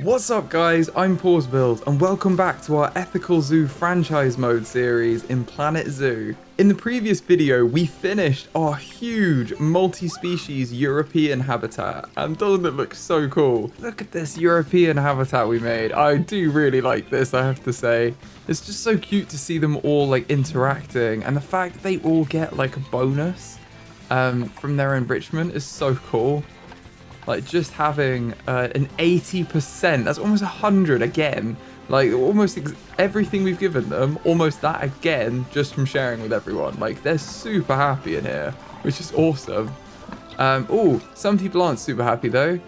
What's up guys, I'm PawsBuild and welcome back to our Ethical Zoo franchise mode series in Planet Zoo. In the previous video we finished our huge multi-species European habitat and doesn't it look so cool? Look at this European habitat we made. I do really like this, I have to say. It's just so cute to see them all like interacting, and the fact that they all get like a bonus from their enrichment is so cool. Like just having an 80%, that's almost 100 again. Like almost everything we've given them, almost that again, just from sharing with everyone. Like they're super happy in here, which is awesome. Oh, some people aren't super happy though.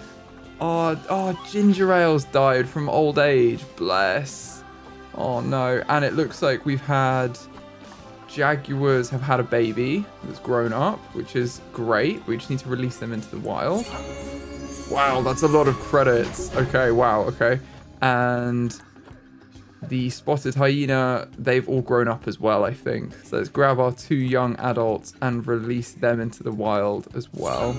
Oh, Ginger Ale's died from old age, bless. Oh no, and it looks like we've had jaguars have had a baby that's grown up, which is great. We just need to release them into the wild. Wow, that's a lot of credits. Okay, wow, okay. And the spotted hyena, they've all grown up as well, I think. So let's grab our 2 young adults and release them into the wild as well.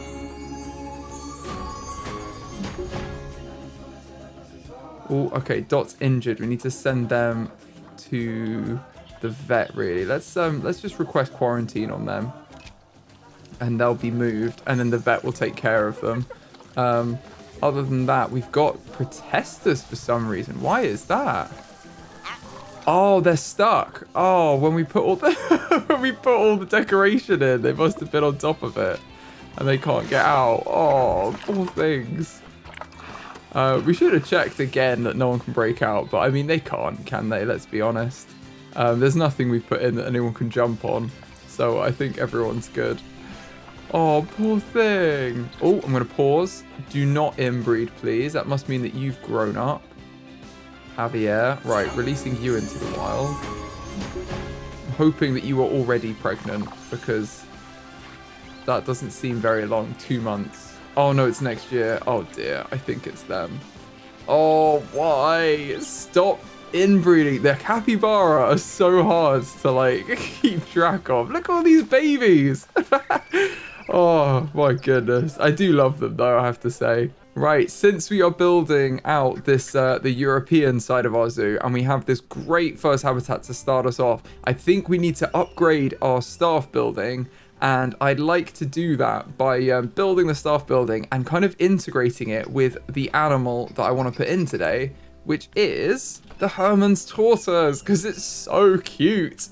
Oh, okay, Dot's injured. We need to send them to the vet, really. Let's just request quarantine on them. And they'll be moved, and then the vet will take care of them. Other than that, we've got protesters for some reason. Why is that? Oh, they're stuck. Oh, when we put all the when we put all the decoration in, they must have been on top of it, and they can't get out. Oh, poor things. We should have checked again that no one can break out, but I mean they can't, can they? Let's be honest. There's nothing we've put in that anyone can jump on, so I think everyone's good. Oh, poor thing. Oh, I'm going to pause. Do not inbreed, please. That must mean that you've grown up. Javier. Right, releasing you into the wild. I'm hoping that you are already pregnant, because that doesn't seem very long. 2 months. Oh, no, it's next year. Oh, dear. I think it's them. Oh, why? Stop inbreeding. The capybara are so hard to, like, keep track of. Look at all these babies. Oh my goodness. I do love them though, I have to say. Right, since we are building out this the European side of our zoo, and we have this great first habitat to start us off, I think we need to upgrade our staff building, and I'd like to do that by building the staff building and kind of integrating it with the animal that I want to put in today, which is the Hermann's tortoise, because it's so cute.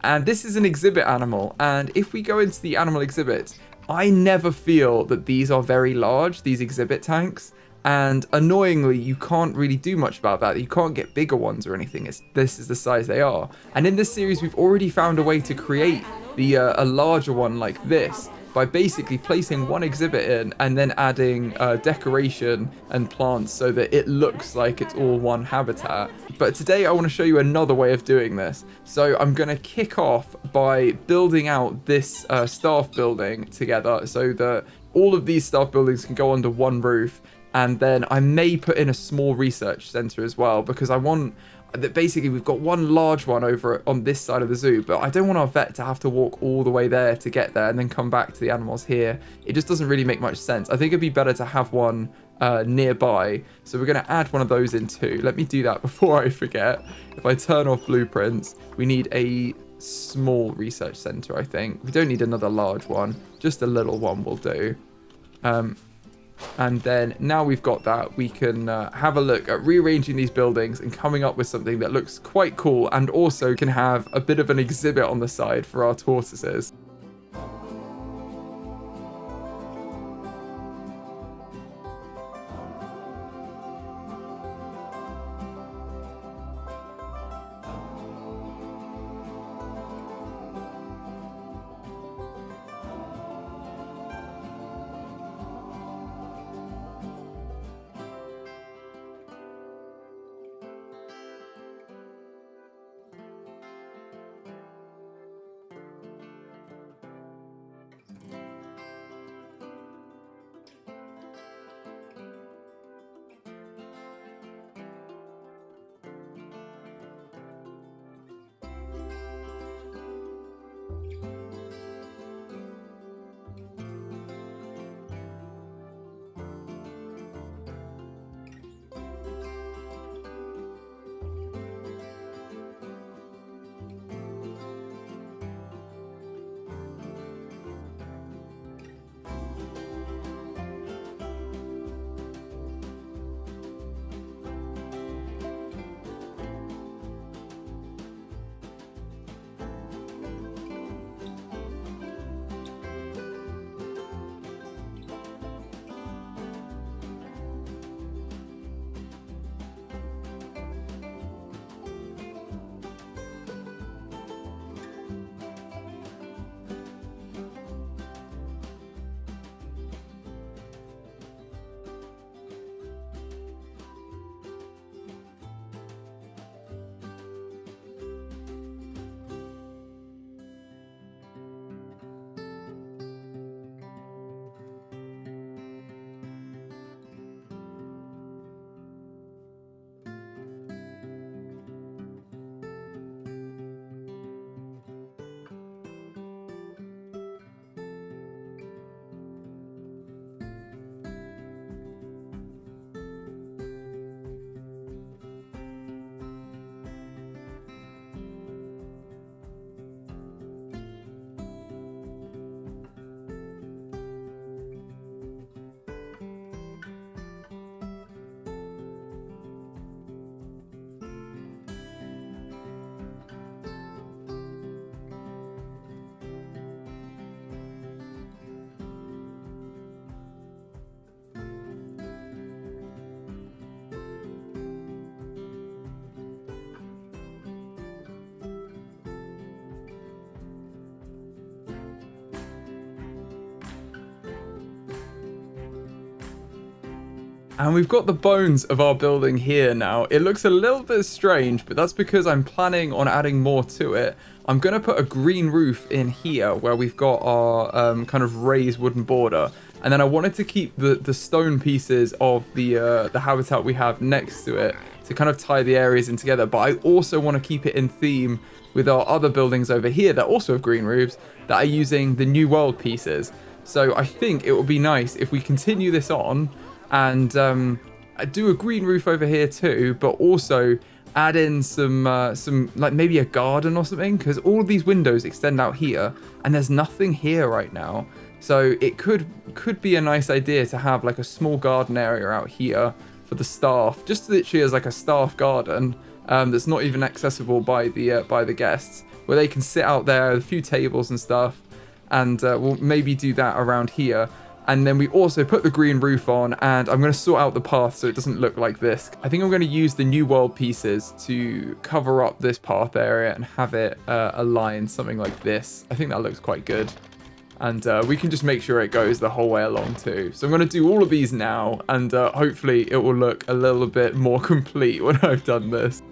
And this is an exhibit animal, and if we go into the animal exhibit, I never feel that these are very large, these exhibit tanks, and annoyingly you can't really do much about that. You can't get bigger ones or anything. This is the size they are. And in this series we've already found a way to create a larger one like this by basically placing one exhibit in and then adding decoration and plants so that it looks like it's all one habitat. But today I want to show you another way of doing this. So I'm going to kick off by building out this staff building together so that all of these staff buildings can go under one roof. And then I may put in a small research center as well, because I want that basically we've got one large one over on this side of the zoo, but I don't want our vet to have to walk all the way there to get there and then come back to the animals here. It just doesn't really make much sense. I think it'd be better to have one nearby. So we're going to add one of those in too. Let me do that before I forget. If I turn off blueprints, we need a small research center, I think. We don't need another large one. Just a little one will do. And then now we've got that, we can have a look at rearranging these buildings and coming up with something that looks quite cool, and also can have a bit of an exhibit on the side for our tortoises. And we've got the bones of our building here now. It looks a little bit strange, but that's because I'm planning on adding more to it. I'm going to put a green roof in here where we've got our kind of raised wooden border. And then I wanted to keep the stone pieces of the habitat we have next to it to kind of tie the areas in together. But I also want to keep it in theme with our other buildings over here that also have green roofs that are using the New World pieces. So I think it would be nice if we continue this on and do a green roof over here too, but also add in some like maybe a garden or something, because all of these windows extend out here and there's nothing here right now. So it could be a nice idea to have like a small garden area out here for the staff, just literally as like a staff garden that's not even accessible by the guests, where they can sit out there, a few tables and stuff, and we'll maybe do that around here. And then we also put the green roof on, and I'm going to sort out the path so it doesn't look like this. I think I'm going to use the New World pieces to cover up this path area and have it align something like this. I think that looks quite good. And we can just make sure it goes the whole way along too. So I'm going to do all of these now, and hopefully it will look a little bit more complete when I've done this.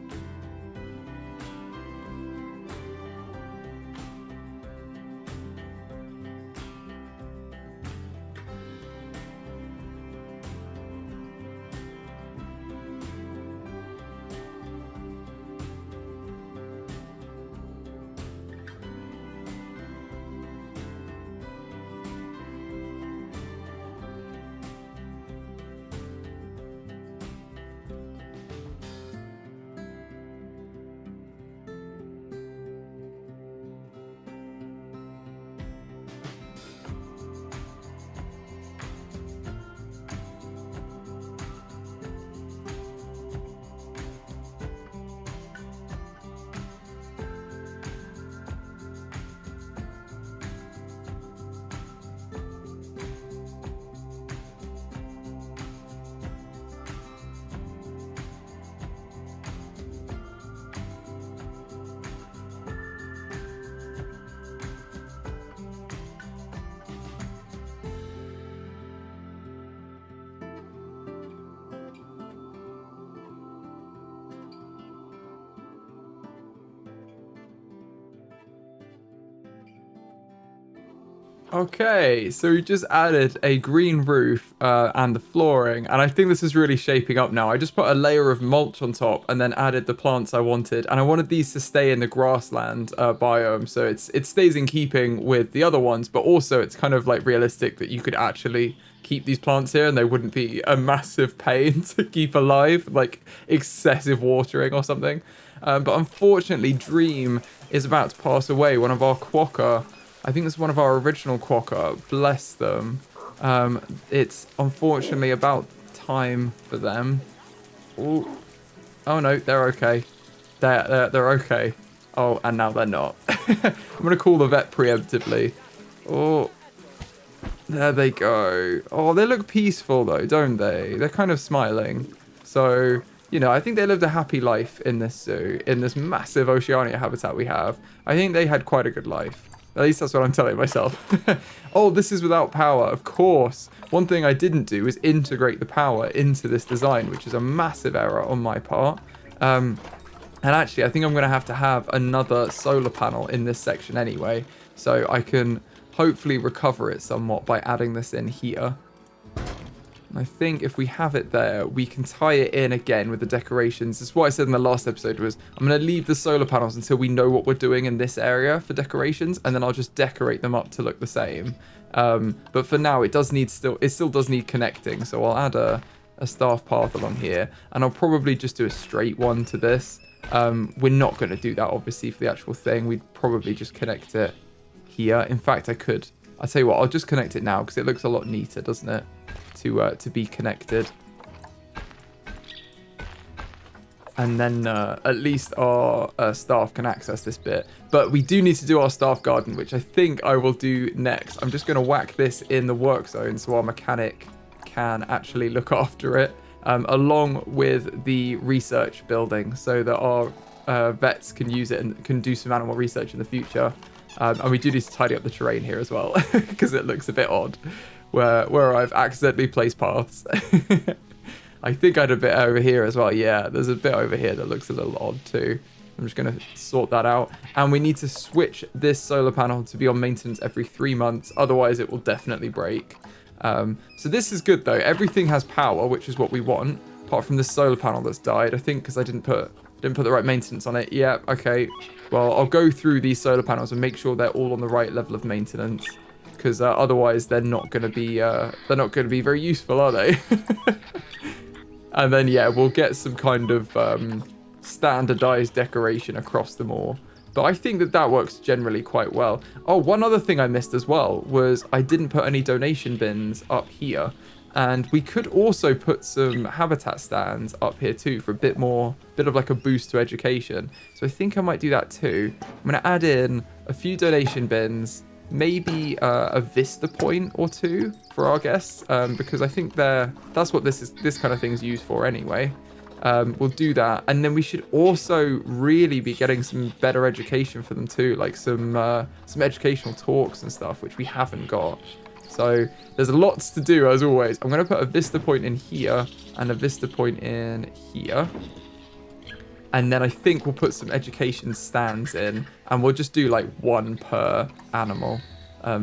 Okay, so we just added a green roof and the flooring, and I think this is really shaping up now. I just put a layer of mulch on top and then added the plants I wanted, and I wanted these to stay in the grassland biome, so it stays in keeping with the other ones, but also it's kind of like realistic that you could actually keep these plants here and they wouldn't be a massive pain to keep alive, like excessive watering or something. But unfortunately, Dream is about to pass away, one of our quokka. I think it's one of our original quokka. Bless them. It's unfortunately about time for them. Ooh. Oh no, they're okay. They're okay. Oh, and now they're not. I'm gonna call the vet preemptively. Oh, there they go. Oh, they look peaceful though, don't they? They're kind of smiling. So, you know, I think they lived a happy life in this zoo, in this massive Oceania habitat we have. I think they had quite a good life. At least that's what I'm telling myself. Oh, this is without power, of course. One thing I didn't do is integrate the power into this design, which is a massive error on my part. And actually, I think I'm going to have another solar panel in this section anyway, so I can hopefully recover it somewhat by adding this in here. And I think if we have it there, we can tie it in again with the decorations. That's what I said in the last episode was I'm going to leave the solar panels until we know what we're doing in this area for decorations, and then I'll just decorate them up to look the same. But for now, it still does need connecting, so I'll add a staff path along here, and I'll probably just do a straight one to this. We're not going to do that, obviously, for the actual thing. We'd probably just connect it here. In fact, I'll tell you what, I'll just connect it now because it looks a lot neater, doesn't it? To be connected, and then at least our staff can access this bit. But we do need to do our staff garden, which I think I will do next. I'm just going to whack this in the work zone so our mechanic can actually look after it, along with the research building, so that our vets can use it and can do some animal research in the future. And we do need to tidy up the terrain here as well because it looks a bit odd where I've accidentally placed paths. I think I had a bit over here as well. Yeah, there's a bit over here that looks a little odd too. I'm just going to sort that out. And we need to switch this solar panel to be on maintenance every 3 months. Otherwise, it will definitely break. So this is good, though. Everything has power, which is what we want. Apart from this solar panel that's died, I think, because I didn't put the right maintenance on it. Yeah, okay. Well, I'll go through these solar panels and make sure they're all on the right level of maintenance. Because otherwise, they're not going to be very useful, are they? And then, yeah, we'll get some kind of standardized decoration across them all. But I think that works generally quite well. Oh, one other thing I missed as well was I didn't put any donation bins up here. And we could also put some habitat stands up here too for a bit of like a boost to education. So I think I might do that too. I'm going to add in a few donation bins, maybe a vista point or two for our guests, because I think that's what this kind of thing is used for anyway. We'll do that, and then we should also really be getting some better education for them too, like some educational talks and stuff, which we haven't got. So there's lots to do as always. I'm going to put a vista point in here and a vista point in here. And then I think we'll put some education stands in, and we'll just do like one per animal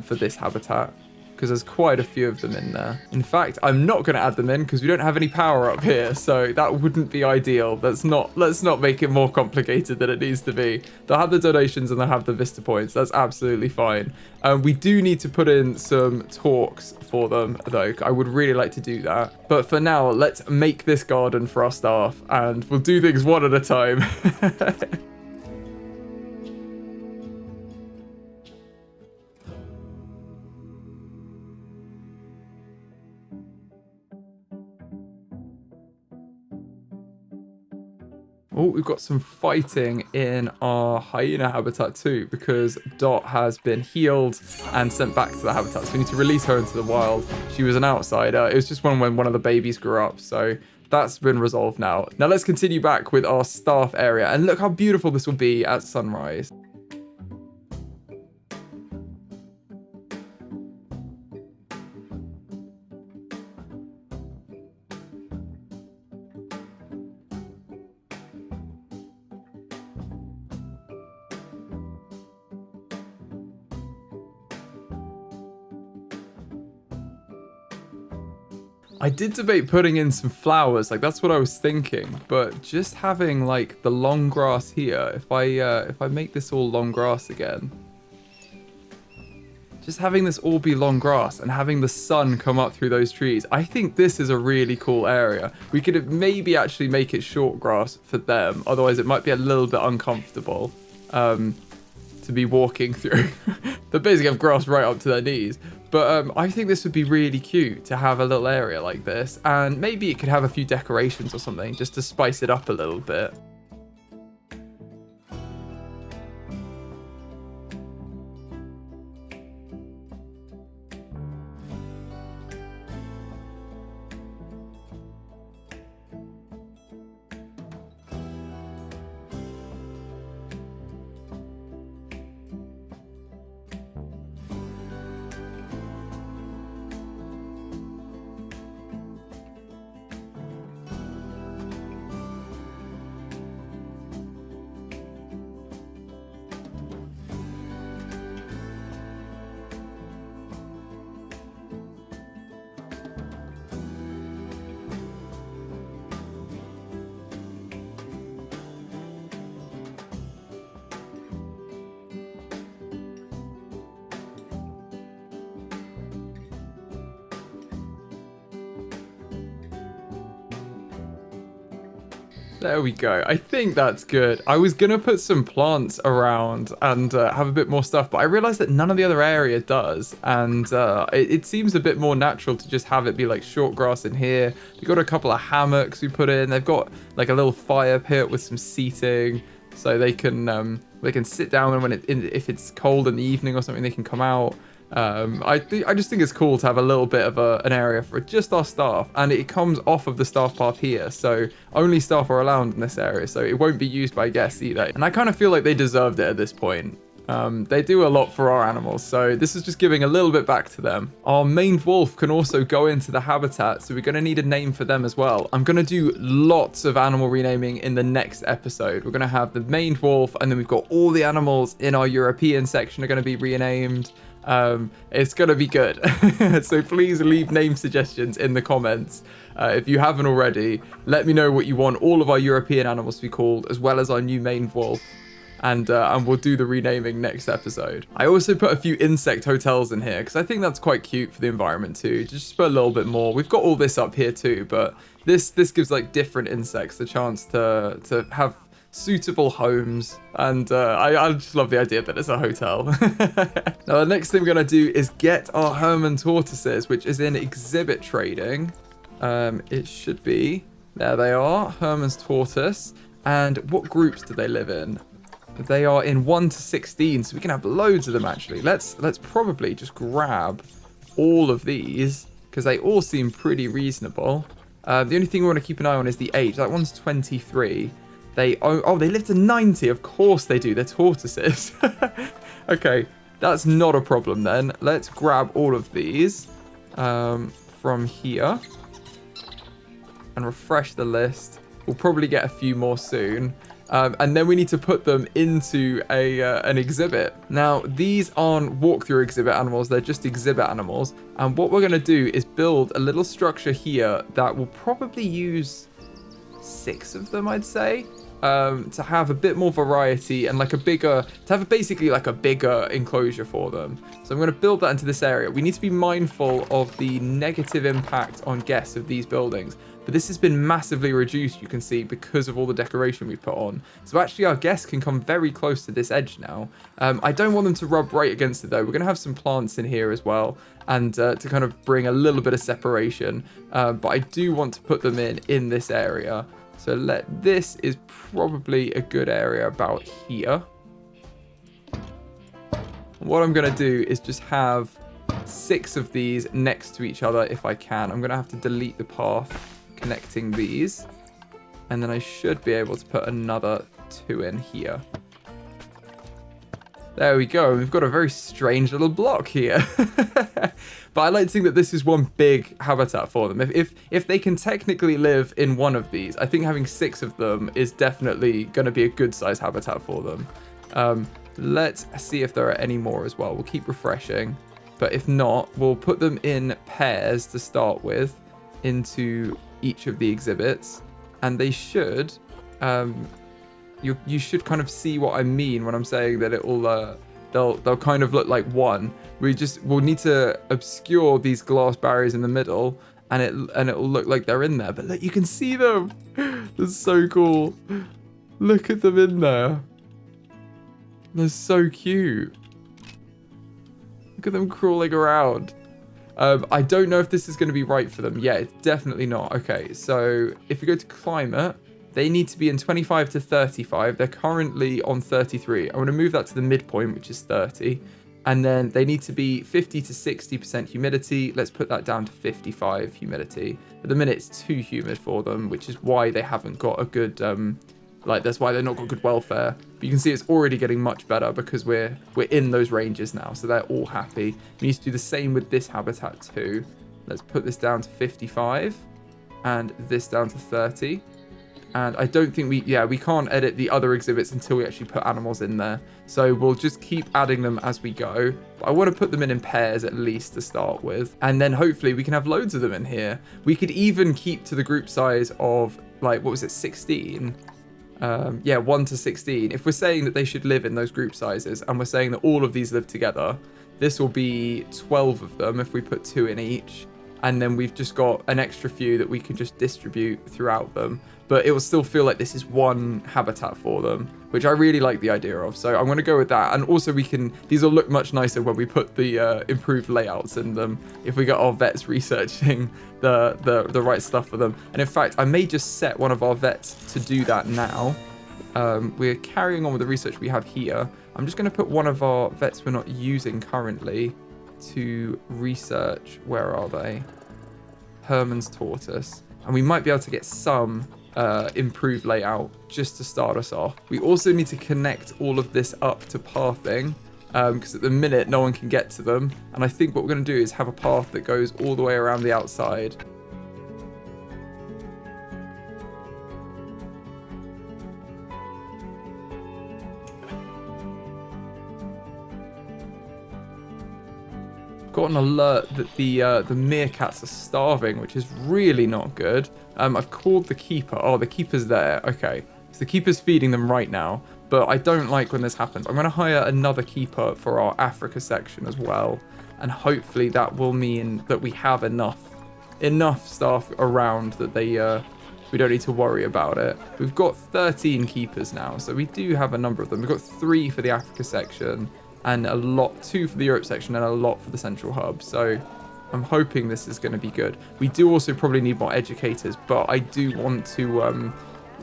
for this habitat, because there's quite a few of them in there. In fact, I'm not going to add them in because we don't have any power up here, so that wouldn't be ideal. Let's not make it more complicated than it needs to be. They'll have the donations and they'll have the vista points. That's absolutely fine. We do need to put in some talks for them, though. I would really like to do that. But for now, let's make this garden for our staff, and we'll do things one at a time. Oh, we've got some fighting in our hyena habitat too, because Dot has been healed and sent back to the habitat. So we need to release her into the wild. She was an outsider. It was just when one of the babies grew up. So that's been resolved now. Now let's continue back with our staff area. And look how beautiful this will be at sunrise. I did debate putting in some flowers, like that's what I was thinking, but just having like the long grass here, if I make this all long grass again, just having this all be long grass and having the sun come up through those trees, I think this is a really cool area. We could maybe actually make it short grass for them, otherwise it might be a little bit uncomfortable to be walking through. They basically have grass right up to their knees. But I think this would be really cute to have a little area like this. And maybe it could have a few decorations or something just to spice it up a little bit. There we go. I think that's good. I was going to put some plants around and have a bit more stuff, but I realized that none of the other area does. And it seems a bit more natural to just have it be like short grass in here. We've got a couple of hammocks we put in. They've got like a little fire pit with some seating, so they can sit down, and if it's cold in the evening or something, they can come out. I just think it's cool to have a little bit of an area for just our staff, and it comes off of the staff path here, so only staff are allowed in this area, so it won't be used by guests either. And I kind of feel like they deserved it at this point. They do a lot for our animals, so this is just giving a little bit back to them. Our maned wolf can also go into the habitat, so we're going to need a name for them as well. I'm going to do lots of animal renaming in the next episode. We're going to have the maned wolf, and then we've got all the animals in our European section are going to be renamed. It's going to be good. So please leave name suggestions in the comments. If you haven't already, let me know what you want all of our European animals to be called, as well as our new maned wolf. And we'll do the renaming next episode. I also put a few insect hotels in here because I think that's quite cute for the environment too. Just put a little bit more. We've got all this up here too, but this gives like different insects the chance to have suitable homes. And I just love the idea that it's a hotel. Now the next thing we're gonna do is get our Hermann tortoises, which is in exhibit trading. It should be, there they are, Hermann's tortoise. And what groups do they live in? They are in 1 to 16, so we can have loads of them actually. Let's probably just grab all of these because they all seem pretty reasonable. The only thing we want to keep an eye on is the age. That one's 23. They live to 90. Of course they do. They're tortoises. Okay, that's not a problem then. Let's grab all of these from here and refresh the list. We'll probably get a few more soon. And then we need to put them into an exhibit. Now, these aren't walkthrough exhibit animals, they're just exhibit animals. And what we're going to do is build a little structure here that will probably use 6 of them, I'd say, to have a bit more variety and like a bigger, to have basically like a bigger enclosure for them. So I'm going to build that into this area. We need to be mindful of the negative impact on guests of these buildings. But this has been massively reduced, you can see, because of all the decoration we've put on. So actually our guests can come very close to this edge now. I don't want them to rub right against it though. We're going to have some plants in here as well, and to kind of bring a little bit of separation. But I do want to put them in this area. So this is probably a good area about here. What I'm going to do is just have 6 of these next to each other if I can. I'm going to have to delete the path connecting these, and then I should be able to put another 2 in here. There we go. We've got a very strange little block here. But I like to think that this is one big habitat for them. If they can technically live in one of these, I think having 6 of them is definitely going to be a good size habitat for them. Let's see if there are any more as well. We'll keep refreshing, but if not, we'll put them in pairs to start with into each of the exhibits, and they should you should kind of see what I mean when I'm saying that it will they'll kind of look like one. We'll need to obscure these glass barriers in the middle, and it'll look like they're in there, but look, you can see them. That's so cool. Look at them in there. They're so cute. Look at them crawling around. I don't know if this is going to be right for them. Yeah, it's definitely not. Okay, so if we go to climate, they need to be in 25 to 35. They're currently on 33. I'm going to move that to the midpoint, which is 30. And then they need to be 50 to 60% humidity. Let's put that down to 55 humidity. At the minute, it's too humid for them, which is why they haven't got a good... that's why they're not got good welfare. But you can see it's already getting much better because we're in those ranges now, so they're all happy. We need to do the same with this habitat too. Let's put this down to 55 and this down to 30. And I don't think we can't edit the other exhibits until we actually put animals in there. So we'll just keep adding them as we go. But I want to put them in pairs at least to start with. And then hopefully we can have loads of them in here. We could even keep to the group size of, like, what was it, 16? 1 to 16. If we're saying that they should live in those group sizes, and we're saying that all of these live together, this will be 12 of them if we put 2 in each. And then we've just got an extra few that we can just distribute throughout them. But it will still feel like this is one habitat for them, which I really like the idea of. So I'm going to go with that. And also these will look much nicer when we put the improved layouts in them, if we get our vets researching the right stuff for them. And in fact, I may just set one of our vets to do that now. We're carrying on with the research we have here. I'm just going to put one of our vets we're not using currently to research. Where are they? Hermann's tortoise. And we might be able to get some improved layout just to start us off. We also need to connect all of this up to pathing, because at the minute no one can get to them, and I think what we're going to do is have a path that goes all the way around the outside. Got an alert that the meerkats are starving, which is really not good. I've called the keeper. Oh, the keeper's there. Okay, so the keeper's feeding them right now, but I don't like when this happens. I'm going to hire another keeper for our Africa section as well, and hopefully that will mean that we have enough staff around that we don't need to worry about it. We've got 13 keepers now, so we do have a number of them. We've got 3 for the Africa section, and 2 for the Europe section, and a lot for the central hub. So I'm hoping this is going to be good. We do also probably need more educators, but I do want to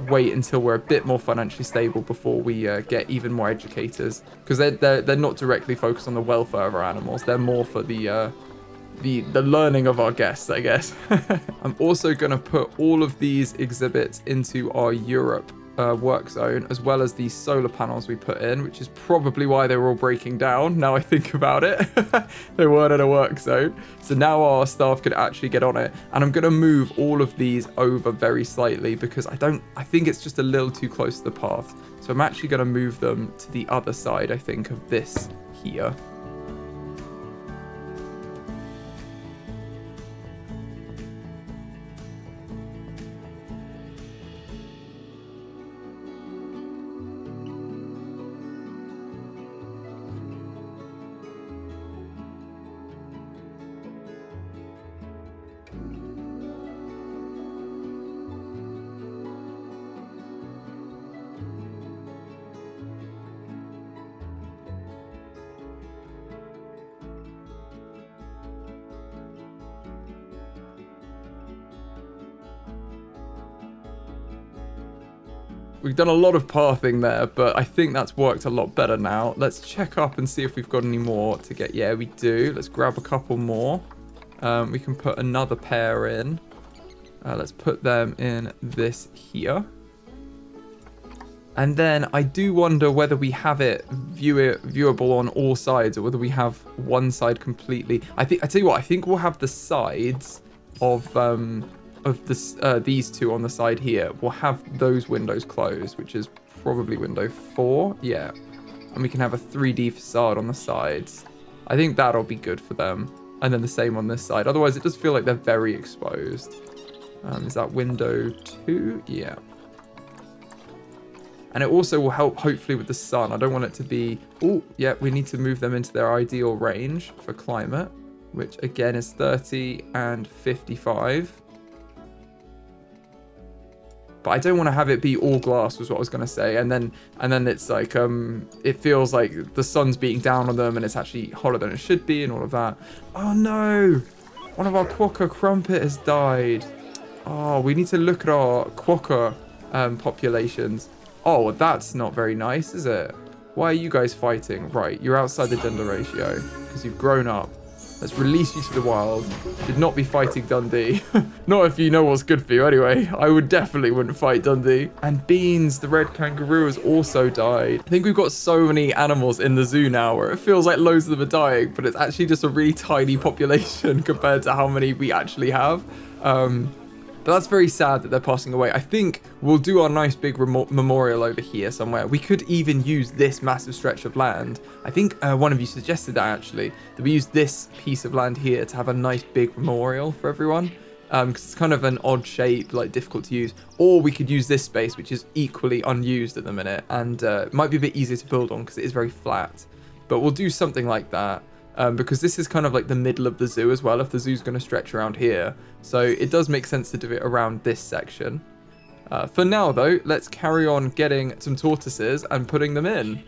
wait until we're a bit more financially stable before we get even more educators, because they're not directly focused on the welfare of our animals. They're more for the learning of our guests, I guess. I'm also going to put all of these exhibits into our Europe work zone, as well as these solar panels we put in, which is probably why they were all breaking down. Now I think about it, they weren't in a work zone, so now our staff could actually get on it. And I'm going to move all of these over very slightly, because I think it's just a little too close to the path. So I'm actually going to move them to the other side, I think, of this here. We've done a lot of pathing there, but I think that's worked a lot better now. Let's check up and see if we've got any more to get. Yeah, we do. Let's grab a couple more. We can put another pair in. Let's put them in this here. And then I do wonder whether we have it viewable on all sides, or whether we have one side completely. I tell you what, I think we'll have the sides of this, these two on the side here. We'll have those windows closed, which is probably window 4. Yeah. And we can have a 3D facade on the sides. I think that'll be good for them. And then the same on this side. Otherwise, it does feel like they're very exposed. Is that window 2? Yeah. And it also will help, hopefully, with the sun. I don't want it to be... Oh, yeah, we need to move them into their ideal range for climate, which, again, is 30 and 55. But I don't want to have it be all glass, was what I was going to say. And then it's like, it feels like the sun's beating down on them and it's actually hotter than it should be and all of that. Oh no! One of our quokka crumpet has died. Oh, we need to look at our quokka populations. Oh, that's not very nice, is it? Why are you guys fighting? Right, you're outside the gender ratio because you've grown up. Let's release you to the wild. Should not be fighting Dundee. Not if you know what's good for you anyway. I wouldn't fight Dundee. And Beans, the red kangaroo, has also died. I think we've got so many animals in the zoo now where it feels like loads of them are dying, but it's actually just a really tiny population compared to how many we actually have. But that's very sad that they're passing away. I think we'll do our nice big memorial over here somewhere. We could even use this massive stretch of land. I think one of you suggested that actually, that we use this piece of land here to have a nice big memorial for everyone. Because it's kind of an odd shape, like difficult to use. Or we could use this space, which is equally unused at the minute. And it might be a bit easier to build on because it is very flat. But we'll do something like that. Because this is kind of like the middle of the zoo as well, if the zoo's going to stretch around here. So it does make sense to do it around this section. For now, though, let's carry on getting some tortoises and putting them in.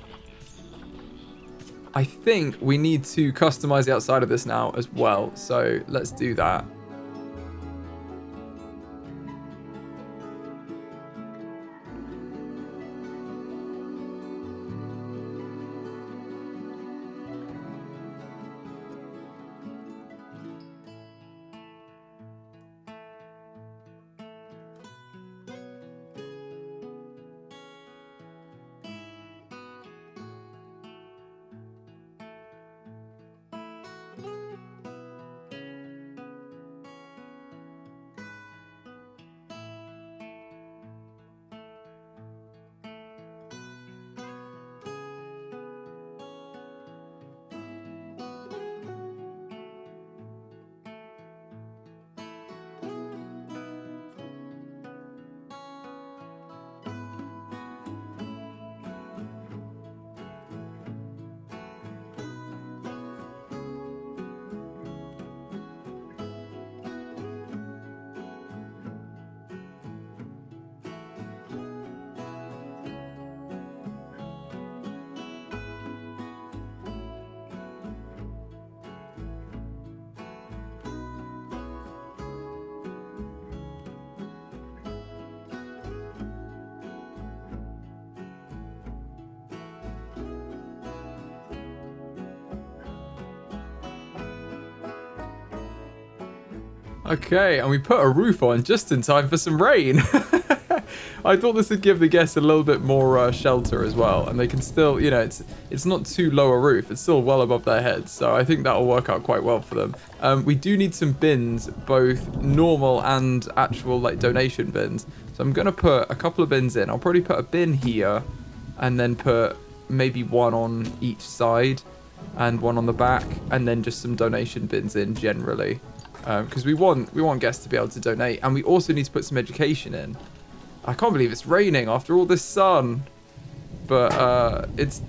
I think we need to customize the outside of this now as well. So let's do that. Okay, and we put a roof on just in time for some rain. I thought this would give the guests a little bit more shelter as well, and they can still, you know, it's not too low a roof. It's still well above their heads, so I think that'll work out quite well for them. We do need some bins, both normal and actual like donation bins. So I'm gonna put a couple of bins in. I'll probably put a bin here, and then put maybe one on each side, and one on the back, and then just some donation bins in generally, because we want guests to be able to donate, and we also need to put some education in. I can't believe it's raining after all this sun. But it's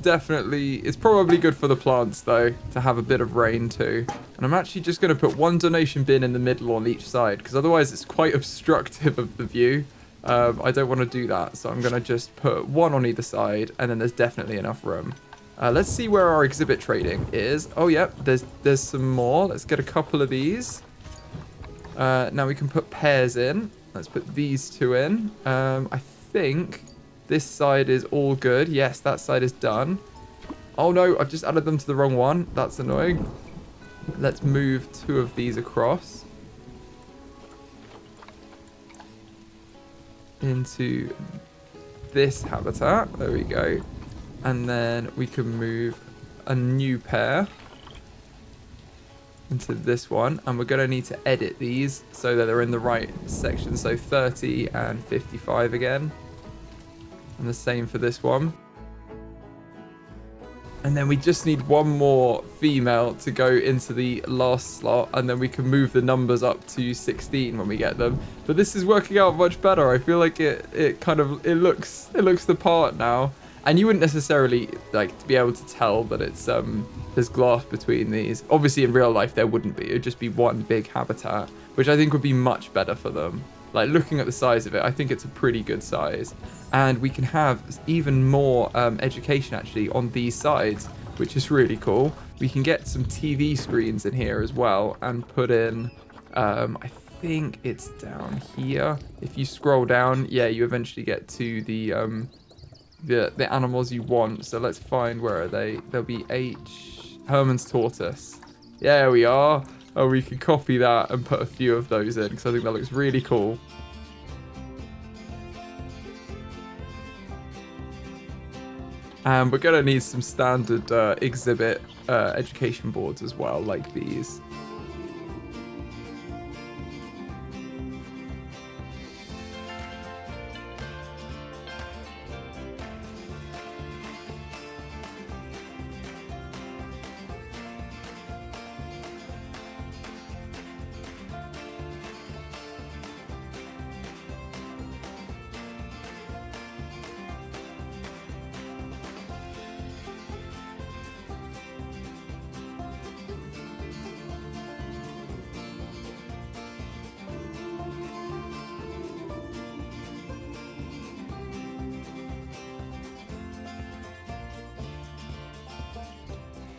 probably good for the plants, though, to have a bit of rain, too. And I'm actually just going to put one donation bin in the middle on each side, because otherwise it's quite obstructive of the view. I don't want to do that, so I'm going to just put one on either side, and then there's definitely enough room. Let's see where our exhibit trading is. Oh, yep, there's some more. Let's get a couple of these. Now we can put pairs in. Let's put these two in. I think this side is all good. Yes, that side is done. Oh no, I've just added them to the wrong one. That's annoying. Let's move two of these across into this habitat. There we go. And then we can move a new pair into this one, and we're going to need to edit these so that they're in the right section. So 30 and 55 again, and the same for this one. And then we just need one more female to go into the last slot, and then we can move the numbers up to 16 when we get them. But this is working out much better. I feel like it looks the part now. And you wouldn't necessarily like be able to tell that it's there's glass between these. Obviously in real life there wouldn't be. It would just be one big habitat, which I think would be much better for them. Like looking at the size of it, I think it's a pretty good size. And we can have even more education actually on these sides, which is really cool. We can get some TV screens in here as well and put in, I think it's down here. If you scroll down, yeah, you eventually get to the animals you want. So let's find, where are they? There'll be Hermann's tortoise. Yeah, we are. Oh, we can copy that and put a few of those in, because I think that looks really cool. And we're gonna need some standard exhibit education boards as well, like these.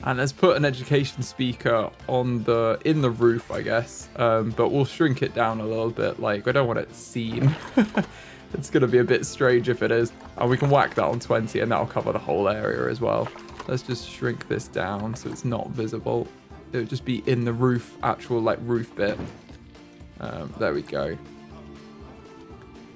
And let's put an education speaker in the roof, I guess. But we'll shrink it down a little bit. Like, I don't want it seen. It's going to be a bit strange if it is. And we can whack that on 20 and that'll cover the whole area as well. Let's just shrink this down so it's not visible. It'll just be in the roof, actual like roof bit. There we go.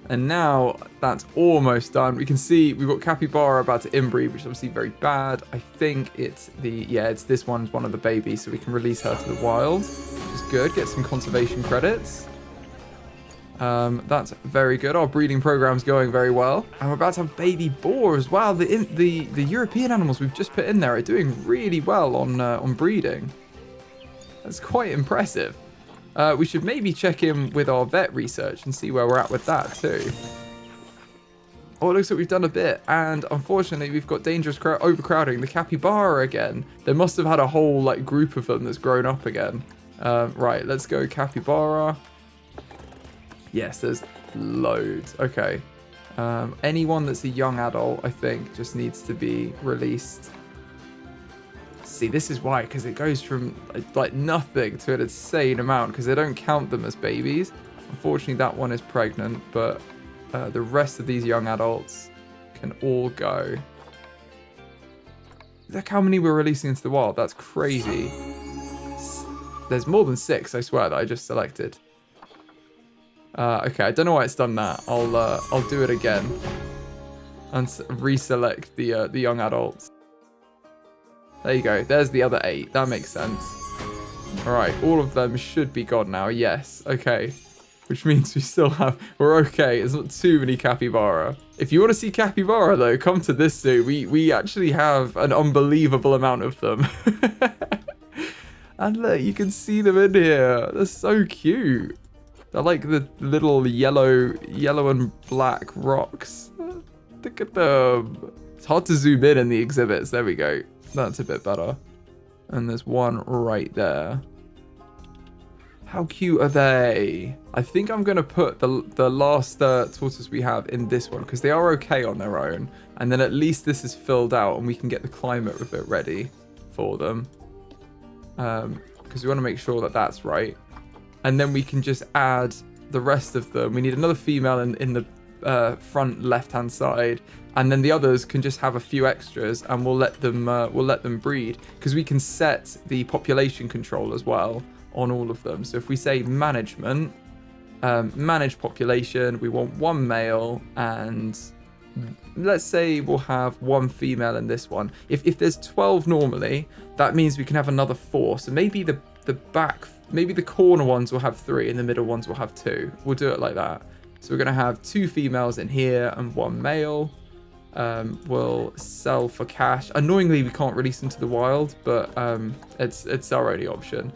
And now that's almost done. We can see we've got capybara about to inbreed, which is obviously very bad. I think it's it's this one's one of the babies, so we can release her to the wild, which is good. Get some conservation credits. That's very good. Our breeding program's going very well. And we're about to have baby boar as well. The European animals we've just put in there are doing really well on breeding. That's quite impressive. We should maybe check in with our vet research and see where we're at with that too. Oh, it looks like we've done a bit, and unfortunately we've got dangerous overcrowding. The capybara again. They must have had a whole like group of them that's grown up again. Right, let's go capybara. Yes, there's loads. Okay. Anyone that's a young adult, I think, just needs to be released. See, this is why, because it goes from like nothing to an insane amount, because they don't count them as babies. Unfortunately, that one is pregnant, but the rest of these young adults can all go. Look how many we're releasing into the wild. That's crazy. There's more than 6, I swear, that I just selected. Okay, I don't know why it's done that. I'll do it again and reselect the young adults. There you go. There's the other 8. That makes sense. All right, all of them should be gone now. Yes. Okay. Which means we're okay. There's not too many capybara. If you want to see capybara though, come to this zoo. We actually have an unbelievable amount of them. And look, you can see them in here. They're so cute. They're like the little yellow and black rocks. Look at them. It's hard to zoom in the exhibits. There we go. That's a bit better. And there's one right there. How cute are they? I think I'm going to put the last tortoise we have in this one because they are okay on their own. And then at least this is filled out and we can get the climate of it ready for them. Because we want to make sure that that's right. And then we can just add the rest of them. We need another female in the front left-hand side. And then the others can just have a few extras and we'll let them breed. Because we can set the population control as well on all of them. So if we say management, manage population, we want 1 male and let's say we'll have 1 female in this one. If there's 12 normally, that means we can have another 4. So maybe the corner ones will have 3 and the middle ones will have 2. We'll do it like that. So we're going to have 2 females in here and 1 male. We'll sell for cash. Annoyingly, we can't release them to the wild, but it's our only option.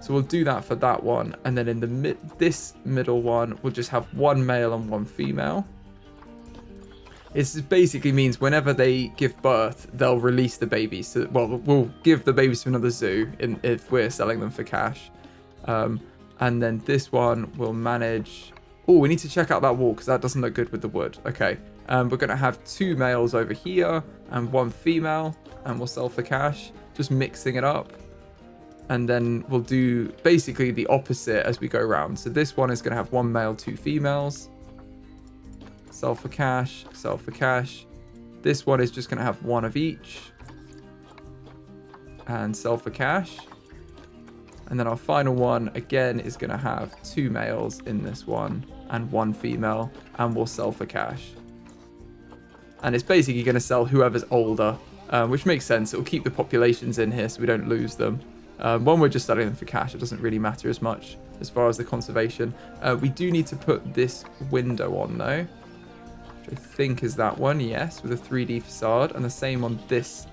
So we'll do that for that one. And then in this middle one, we'll just have 1 male and 1 female. It basically means whenever they give birth, they'll release the babies. So, well, we'll give the babies to another zoo if we're selling them for cash. And then this one will manage... Oh, we need to check out that wall because that doesn't look good with the wood. Okay. We're going to have 2 males over here and 1 female. And we'll sell for cash. Just mixing it up. And then we'll do basically the opposite as we go around. So this one is going to have 1 male, 2 females. Sell for cash, sell for cash. This one is just going to have 1 of each. And sell for cash. And then our final one, again, is going to have 2 males in this one and 1 female. And we'll sell for cash. And it's basically going to sell whoever's older, which makes sense. It'll keep the populations in here so we don't lose them. When we're just selling them for cash, it doesn't really matter as much as far as the conservation. We do need to put this window on though, which I think is that one, yes, with a 3D facade, and the same on this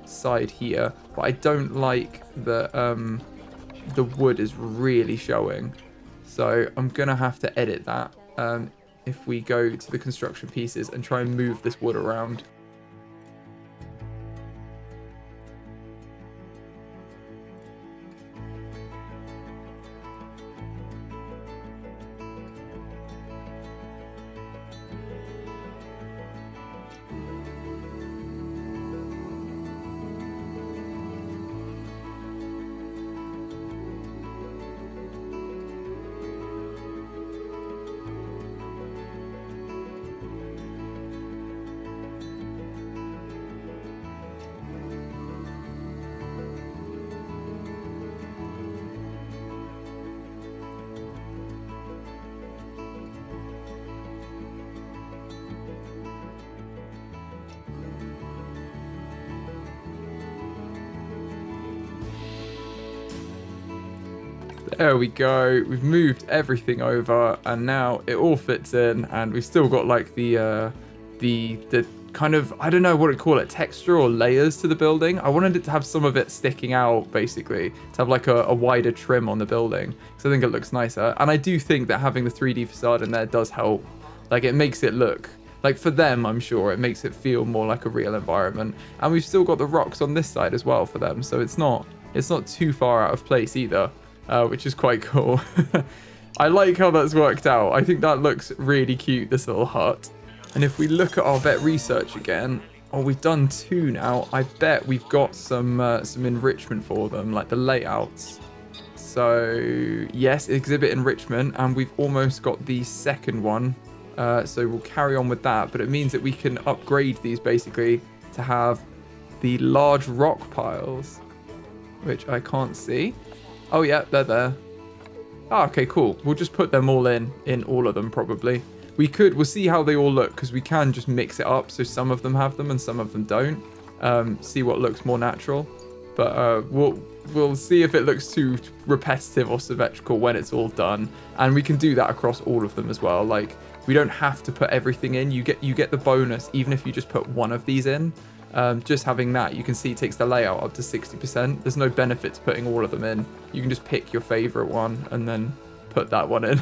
side here. But I don't like the wood is really showing, so I'm gonna have to edit that if we go to the construction pieces and try and move this wood around. There we go. We've moved everything over and now it all fits in, and we've still got like the kind of, I don't know what to call it, texture or layers to the building. I wanted it to have some of it sticking out, basically, to have like a wider trim on the building. So I think it looks nicer. And I do think that having the 3D facade in there does help. Like it makes it look, like for them, I'm sure, it makes it feel more like a real environment. And we've still got the rocks on this side as well for them. So it's not too far out of place either. Which is quite cool. I like how that's worked out. I think that looks really cute, this little hut. And if we look at our vet research again, oh, we've done 2 now. I bet we've got some enrichment for them, like the layouts. So yes, exhibit enrichment, and we've almost got the second one. So we'll carry on with that, but it means that we can upgrade these basically to have the large rock piles, which I can't see. Oh yeah, they're there. Oh, okay, cool. We'll just put them all in all of them probably. We'll see how they all look because we can just mix it up. So some of them have them and some of them don't. See what looks more natural. But we'll see if it looks too repetitive or symmetrical when it's all done. And we can do that across all of them as well. Like, we don't have to put everything in. You get the bonus even if you just put one of these in. Just having that, you can see, takes the layout up to 60%. There's no benefit to putting all of them in. You can just pick your favorite one and then put that one in.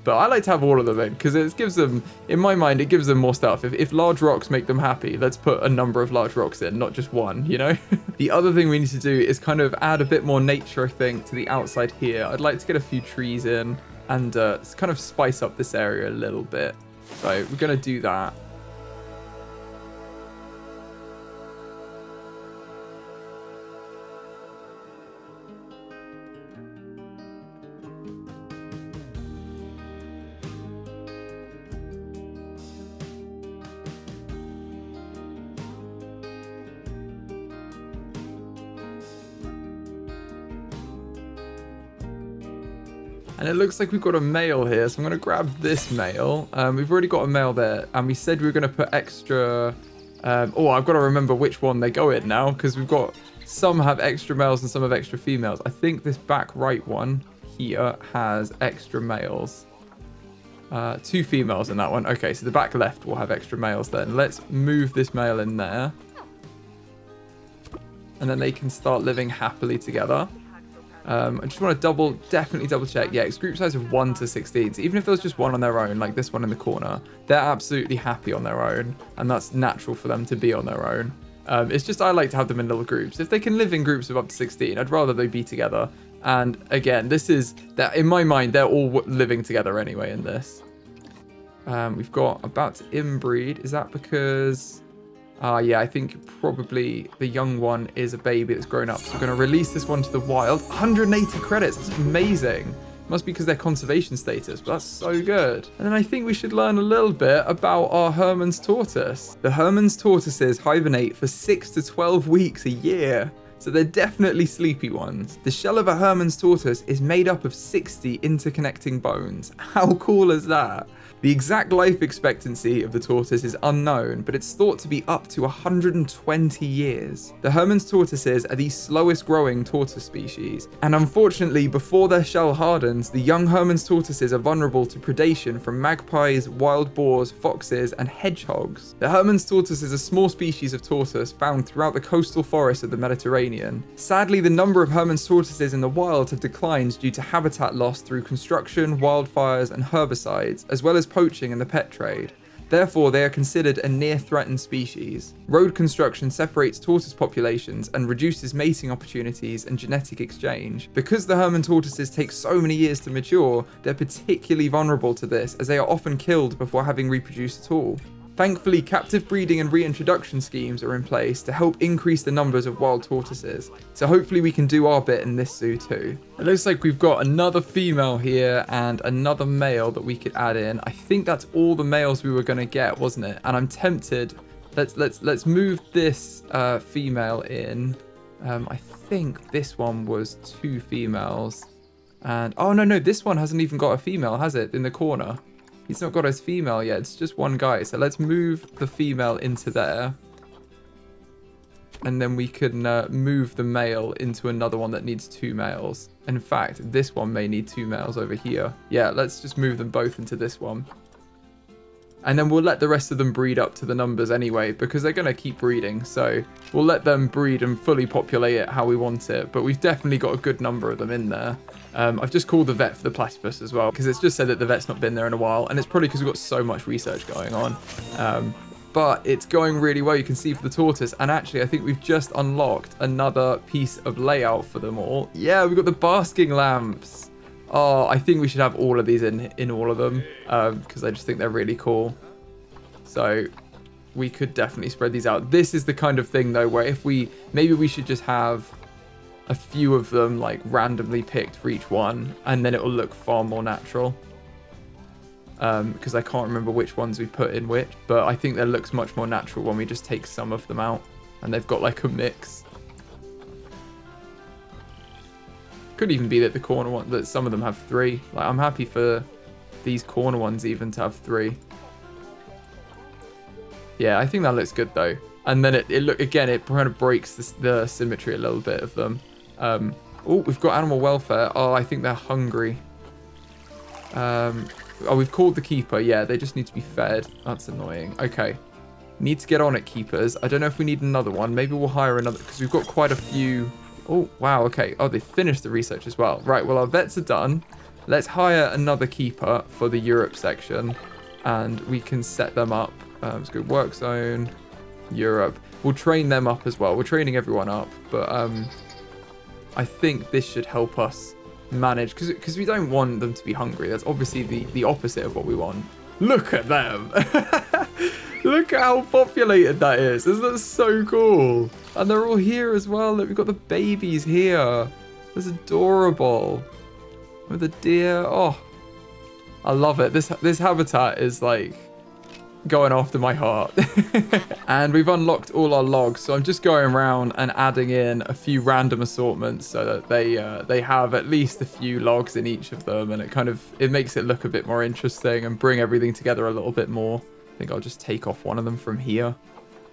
But I like to have all of them in because it gives them, in my mind, it gives them more stuff. If large rocks make them happy, let's put a number of large rocks in, not just one, you know? The other thing we need to do is kind of add a bit more nature, I think, to the outside here. I'd like to get a few trees in and kind of spice up this area a little bit. So we're going to do that. And it looks like we've got a male here, so I'm going to grab this male. We've already got a male there, and we said we were going to put extra... I've got to remember which one they go in now, because we've got... Some have extra males and some have extra females. I think this back right one here has extra males. 2 females in that one. Okay, so the back left will have extra males then. Let's move this male in there. And then they can start living happily together. I just want to definitely double check. Yeah, it's group size of 1 to 16. So even if there was just one on their own, like this one in the corner, they're absolutely happy on their own. And that's natural for them to be on their own. It's just I like to have them in little groups. If they can live in groups of up to 16, I'd rather they be together. And again, this is that in my mind, they're all living together anyway in this. We've got about to inbreed. Is that because... yeah, I think probably the young one is a baby that's grown up. So we're going to release this one to the wild. 180 credits. That's amazing. Must be because they're conservation status, but that's so good. And then I think we should learn a little bit about our Hermann's tortoise. The Hermann's tortoises hibernate for 6 to 12 weeks a year. So they're definitely sleepy ones. The shell of a Hermann's tortoise is made up of 60 interconnecting bones. How cool is that? The exact life expectancy of the tortoise is unknown, but it's thought to be up to 120 years. The Hermann's tortoises are the slowest growing tortoise species, and unfortunately, before their shell hardens, the young Hermann's tortoises are vulnerable to predation from magpies, wild boars, foxes, and hedgehogs. The Hermann's tortoise is a small species of tortoise found throughout the coastal forests of the Mediterranean. Sadly, the number of Hermann's tortoises in the wild have declined due to habitat loss through construction, wildfires, and herbicides, as well as poaching and the pet trade. Therefore, they are considered a near-threatened species. Road construction separates tortoise populations and reduces mating opportunities and genetic exchange. Because the Hermann tortoises take so many years to mature, they're particularly vulnerable to this, as they are often killed before having reproduced at all. Thankfully, captive breeding and reintroduction schemes are in place to help increase the numbers of wild tortoises, so hopefully we can do our bit in this zoo too. It looks like we've got another female here and another male that we could add in. I think that's all the males we were going to get, wasn't it? And I'm tempted. Let's move this female in. I think this one was 2 females. And oh no, this one hasn't even got a female, has it? In the corner. He's not got his female yet, it's just one guy. So let's move the female into there. And then we can move the male into another one that needs 2 males. In fact, this one may need 2 males over here. Yeah, let's just move them both into this one. And then we'll let the rest of them breed up to the numbers anyway, because they're going to keep breeding. So we'll let them breed and fully populate it how we want it. But we've definitely got a good number of them in there. I've just called the vet for the platypus as well, because it's just said that the vet's not been there in a while. And it's probably because we've got so much research going on. But it's going really well, you can see, for the tortoise. And actually, I think we've just unlocked another piece of layout for them all. Yeah, we've got the basking lamps. Oh, I think we should have all of these in all of them, because I just think they're really cool. So we could definitely spread these out. This is the kind of thing, though, where if maybe we should just have a few of them, like, randomly picked for each one, and then it will look far more natural. Because I can't remember which ones we put in which, but I think that looks much more natural when we just take some of them out, and they've got, like, a mix. Could even be that the corner one, that some of them have 3. Like, I'm happy for these corner ones even to have 3. Yeah, I think that looks good though. And then it look again, it kind of breaks the symmetry a little bit of them. Oh, we've got animal welfare. Oh, I think they're hungry. Oh, we've called the keeper. Yeah, they just need to be fed. That's annoying. Okay. Need to get on it, keepers. I don't know if we need another one. Maybe we'll hire another, because we've got quite a few. Oh, wow. Okay. Oh, they finished the research as well. Right. Well, our vets are done. Let's hire another keeper for the Europe section, and we can set them up. Let's go work zone, Europe. We'll train them up as well. We're training everyone up, but I think this should help us manage, because we don't want them to be hungry. That's obviously the opposite of what we want. Look at them. Look at how populated that is. Isn't that so cool? And they're all here as well. Look, we've got the babies here. That's adorable. With a deer. Oh, I love it. This habitat is like going after my heart. And we've unlocked all our logs, so I'm just going around and adding in a few random assortments so that they have at least a few logs in each of them, and it makes it look a bit more interesting and bring everything together a little bit more. I think I'll just take off one of them from here.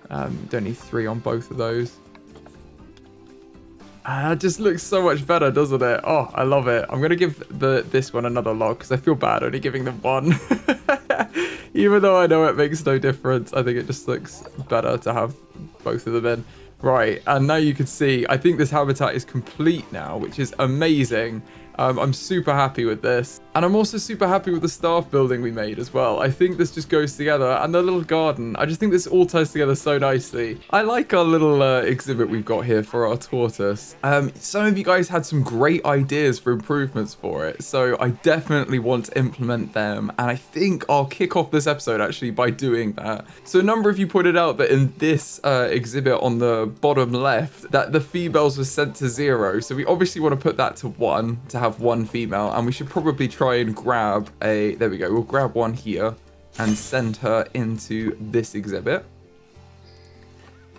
Don't need 3 on both of those. It just looks so much better, doesn't it? Oh, I love it. I'm going to give this one another log because I feel bad only giving them 1. Even though I know it makes no difference, I think it just looks better to have both of them in. Right, and now you can see, I think this habitat is complete now, which is amazing. I'm super happy with this. And I'm also super happy with the staff building we made as well. I think this just goes together. And the little garden. I just think this all ties together so nicely. I like our little exhibit we've got here for our tortoise. Some of you guys had some great ideas for improvements for it. So I definitely want to implement them. And I think I'll kick off this episode actually by doing that. So a number of you pointed out that in this exhibit on the bottom left, that the females were set to 0. So we obviously want to put that to 1 to have 1 female, and we should probably try and grab there we go, we'll grab one here and send her into this exhibit.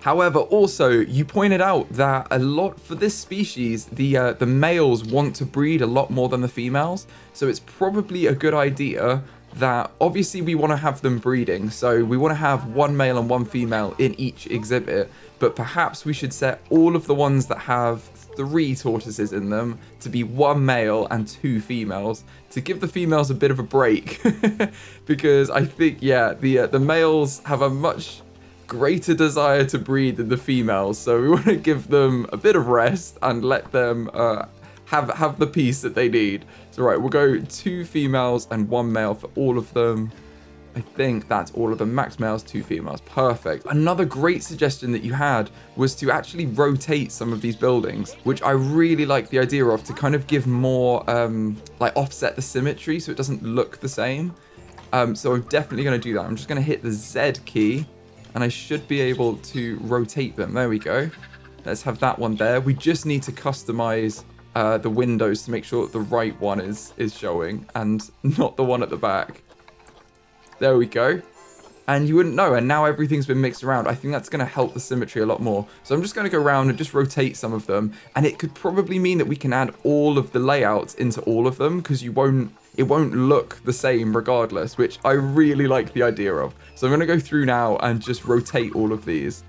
However, also you pointed out that a lot for this species, the males want to breed a lot more than the females, so it's probably a good idea that obviously we want to have them breeding, so we want to have 1 male and 1 female in each exhibit, but perhaps we should set all of the ones that have 3 tortoises in them to be 1 male and 2 females to give the females a bit of a break. Because I think, yeah, the males have a much greater desire to breed than the females, so we want to give them a bit of rest and let them have the peace that they need. So right, we'll go 2 females and 1 male for all of them. I think that's all of them. Max males, 2 females. Perfect. Another great suggestion that you had was to actually rotate some of these buildings, which I really like the idea of, to kind of give more, like offset the symmetry so it doesn't look the same. So I'm definitely going to do that. I'm just going to hit the Z key and I should be able to rotate them. There we go. Let's have that one there. We just need to customize the windows to make sure that the right one is showing and not the one at the back. There we go. And you wouldn't know, and now everything's been mixed around. I think that's going to help the symmetry a lot more. So I'm just going to go around and just rotate some of them, and it could probably mean that we can add all of the layouts into all of them, because it won't look the same regardless, which I really like the idea of. So I'm going to go through now and just rotate all of these.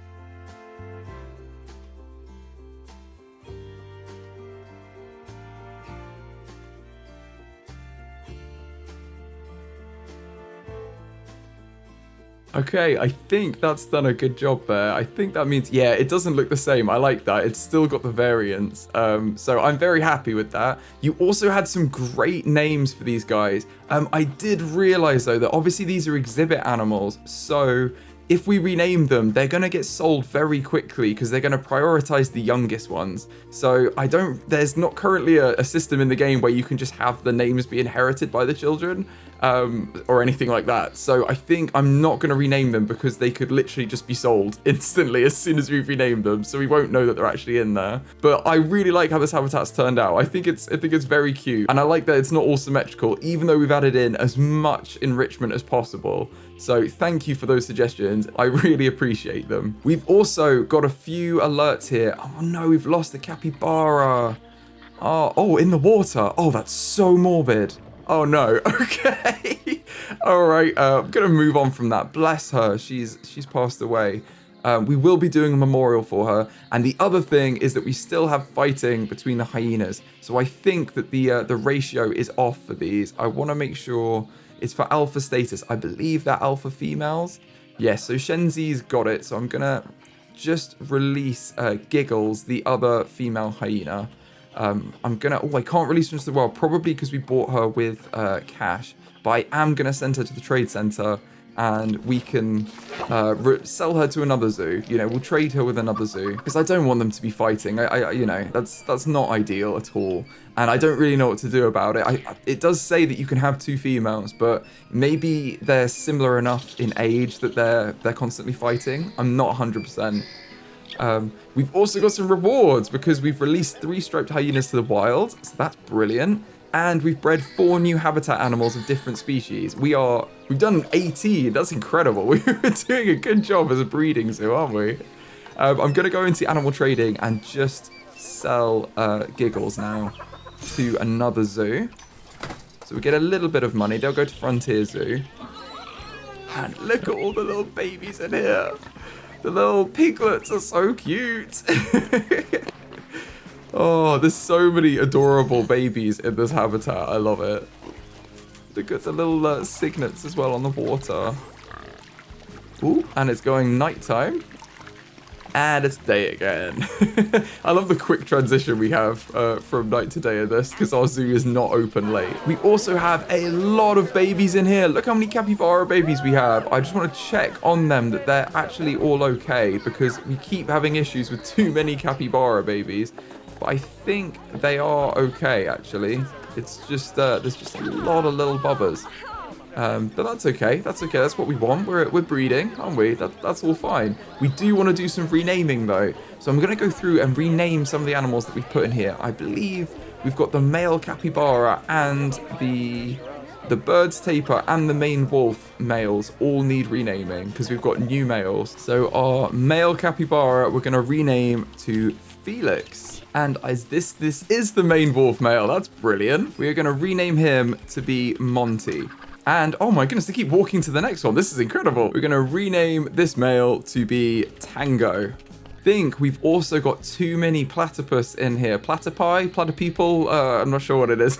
Okay, I think that's done a good job there. I think that means, yeah, it doesn't look the same. I like that. It's still got the variance. So I'm very happy with that. You also had some great names for these guys. I did realize though that obviously these are exhibit animals. So if we rename them, they're going to get sold very quickly because they're going to prioritize the youngest ones. So there's not currently a system in the game where you can just have the names be inherited by the children. Or anything like that. So I think I'm not going to rename them because they could literally just be sold instantly as soon as we've renamed them. So we won't know that they're actually in there. But I really like how this habitat's turned out. I think it's very cute. And I like that it's not all symmetrical, even though we've added in as much enrichment as possible. So thank you for those suggestions. I really appreciate them. We've also got a few alerts here. Oh no, we've lost the capybara. Oh, in the water. Oh, that's so morbid. Oh no. Okay. All right. I'm gonna move on from that. Bless her. She's passed away. We will be doing a memorial for her. And the other thing is that we still have fighting between the hyenas. So I think that the ratio is off for these. I want to make sure it's for alpha status. I believe they're alpha females. Yes. So Shenzi's got it. So I'm gonna just release Giggles, the other female hyena. I'm gonna, I can't release her into the world, probably because we bought her with cash, but I am gonna send her to the trade center and we can sell her to another zoo. You know, we'll trade her with another zoo because I don't want them to be fighting. You know, that's not ideal at all, and I don't really know what to do about it. It does say that you can have 2 females, but maybe they're similar enough in age that they're constantly fighting. I'm not 100%. We've also got some rewards because we've released 3 striped hyenas to the wild, so that's brilliant. And we've bred 4 new habitat animals of different species. We've done 18, that's incredible. We're doing a good job as a breeding zoo, aren't we? I'm gonna go into animal trading and just sell Giggles now to another zoo. So we get a little bit of money. They'll go to Frontier Zoo. And look at all the little babies in here. The little piglets are so cute. Oh, there's so many adorable babies in this habitat. I love it. Look at the little cygnets as well on the water. Ooh, and it's going nighttime. And it's day again. I love the quick transition we have from night to day in this because our zoo is not open late. We also have a lot of babies in here. Look how many capybara babies we have. I just want to check on them that they're actually all okay because we keep having issues with too many capybara babies. But I think they are okay, actually. It's just, there's just a lot of little bubbers. But that's okay. That's okay. That's what we want. We're breeding, aren't we? That's all fine. We do want to do some renaming, though. So I'm going to go through and rename some of the animals that we've put in here. I believe we've got the male capybara and the bird's tapir and the Maine wolf males all need renaming because we've got new males. So our male capybara, we're going to rename to Felix. And as this is the Maine wolf male. That's brilliant. We are going to rename him to be Monty. And oh my goodness, they keep walking to the next one. This is incredible. We're going to rename this male to be Tango. I think we've also got too many platypus in here. Platypeople? I'm not sure what it is.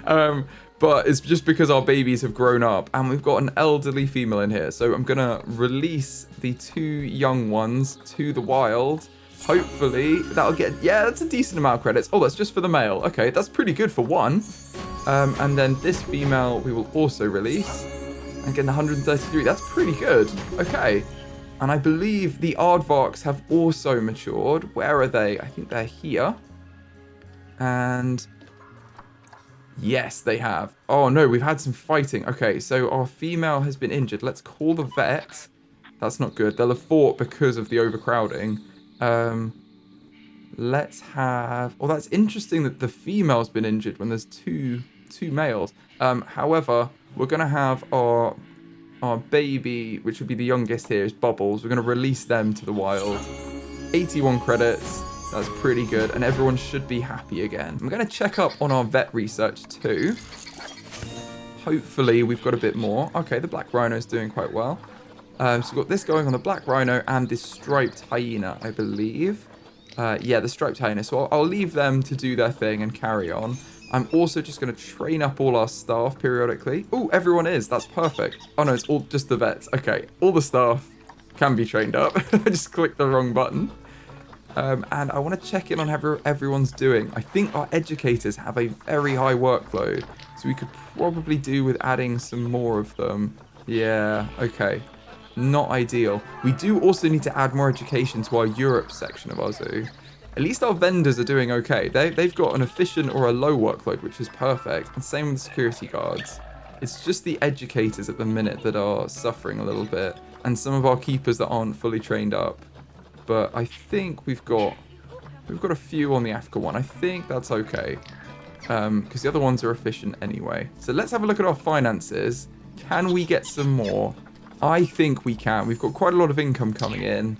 But it's just because our babies have grown up and we've got an elderly female in here. So I'm going to release the 2 young ones to the wild. Hopefully that'll get, yeah, that's a decent amount of credits. Oh, that's just for the male. Okay, that's pretty good for one. And then this female we will also release and get 133. That's pretty good. Okay. And I believe the aardvarks have also matured. Where are they? I think they're here. And yes, they have. Oh no, we've had some fighting. Okay, so our female has been injured. Let's call the vet. That's not good. They'll have fought because of the overcrowding. Let's have, oh, that's interesting that the female's been injured when there's two males. However, we're going to have our baby, which would be the youngest here, is Bubbles. We're going to release them to the wild. 81 credits. That's pretty good. And everyone should be happy again. I'm going to check up on our vet research too. Hopefully we've got a bit more. Okay, the black rhino is doing quite well. So we've got this going on the black rhino and this striped hyena, I believe. Yeah, the striped hyena. So I'll leave them to do their thing and carry on. I'm also just going to train up all our staff periodically. Oh, everyone is. That's perfect. Oh, no, it's all just the vets. Okay, all the staff can be trained up. I just clicked the wrong button. And I want to check in on how everyone's doing. I think our educators have a very high workload. So we could probably do with adding some more of them. Yeah, okay. Not ideal. We do also need to add more education to our Europe section of our zoo. At least our vendors are doing okay. They've got an efficient or a low workload, which is perfect. And same with the security guards. It's just the educators at the minute that are suffering a little bit. And some of our keepers that aren't fully trained up. But I think we've got a few on the Africa one. I think that's okay. Because the other ones are efficient anyway. So let's have a look at our finances. Can we get some more? I think we can. We've got quite a lot of income coming in.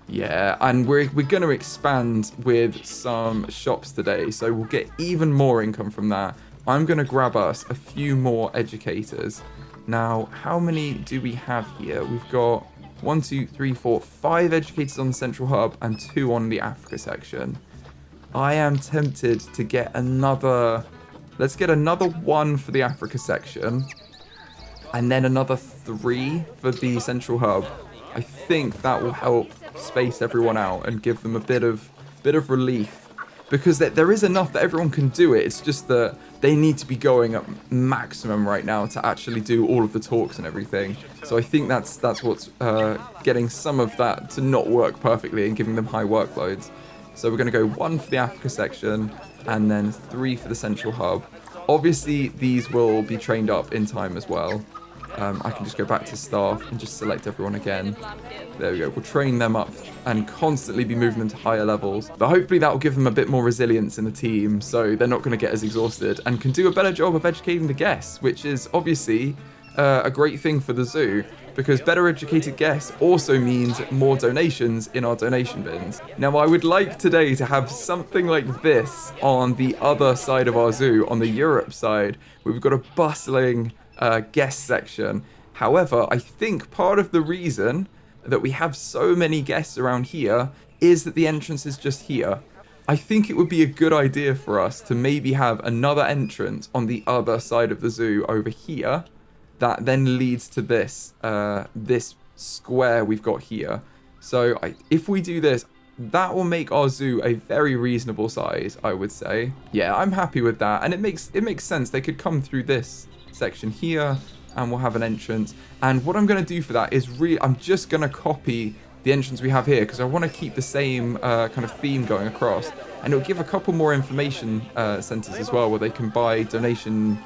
Yeah, and we're going to expand with some shops today, so we'll get even more income from that. I'm going to grab us a few more educators. Now, how many do we have here? We've got 1, 2, 3, 4, 5 educators on the central hub and 2 on the Africa section. I am tempted to get another... Let's get another 1 for the Africa section. And then another 3 for the central hub. I think that will help space everyone out and give them a bit of relief. Because there is enough that everyone can do it. It's just that they need to be going at maximum right now to actually do all of the talks and everything. So I think that's what's getting some of that to not work perfectly and giving them high workloads. So we're going to go 1 for the Africa section and then 3 for the central hub. Obviously, these will be trained up in time as well. I can just go back to staff and just select everyone again. There we go. We'll train them up and constantly be moving them to higher levels. But hopefully that will give them a bit more resilience in the team, so they're not going to get as exhausted and can do a better job of educating the guests, which is obviously a great thing for the zoo, because better educated guests also means more donations in our donation bins. Now, I would like today to have something like this on the other side of our zoo, on the Europe side, where we've got a bustling guest section. However, I think part of the reason that we have so many guests around here is that the entrance is just here. I think it would be a good idea for us to maybe have another entrance on the other side of the zoo over here that then leads to this this square we've got here. So if we do this, that will make our zoo a very reasonable size, I would say. Yeah, I'm happy with that, and it makes sense. They could come through this section here and we'll have an entrance. And what I'm going to do for that is I'm just going to copy the entrance we have here because I want to keep the same kind of theme going across, and it'll give a couple more information centers as well where they can buy donation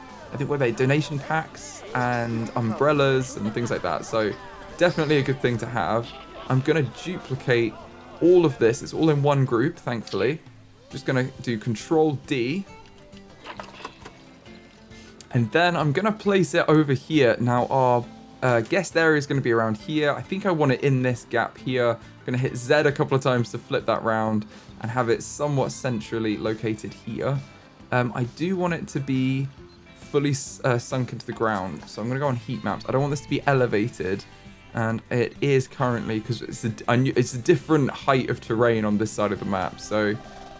packs and umbrellas and things like that. So definitely a good thing to have. I'm going to duplicate all of this. It's all in one group, thankfully. Just going to do Control D. And then I'm going to place it over here. Now, our guest area is going to be around here. I think I want it in this gap here. I'm going to hit Z a couple of times to flip that round and have it somewhat centrally located here. I do want it to be fully sunk into the ground. So I'm going to go on heat maps. I don't want this to be elevated. And it is currently, because it's a different height of terrain on this side of the map. So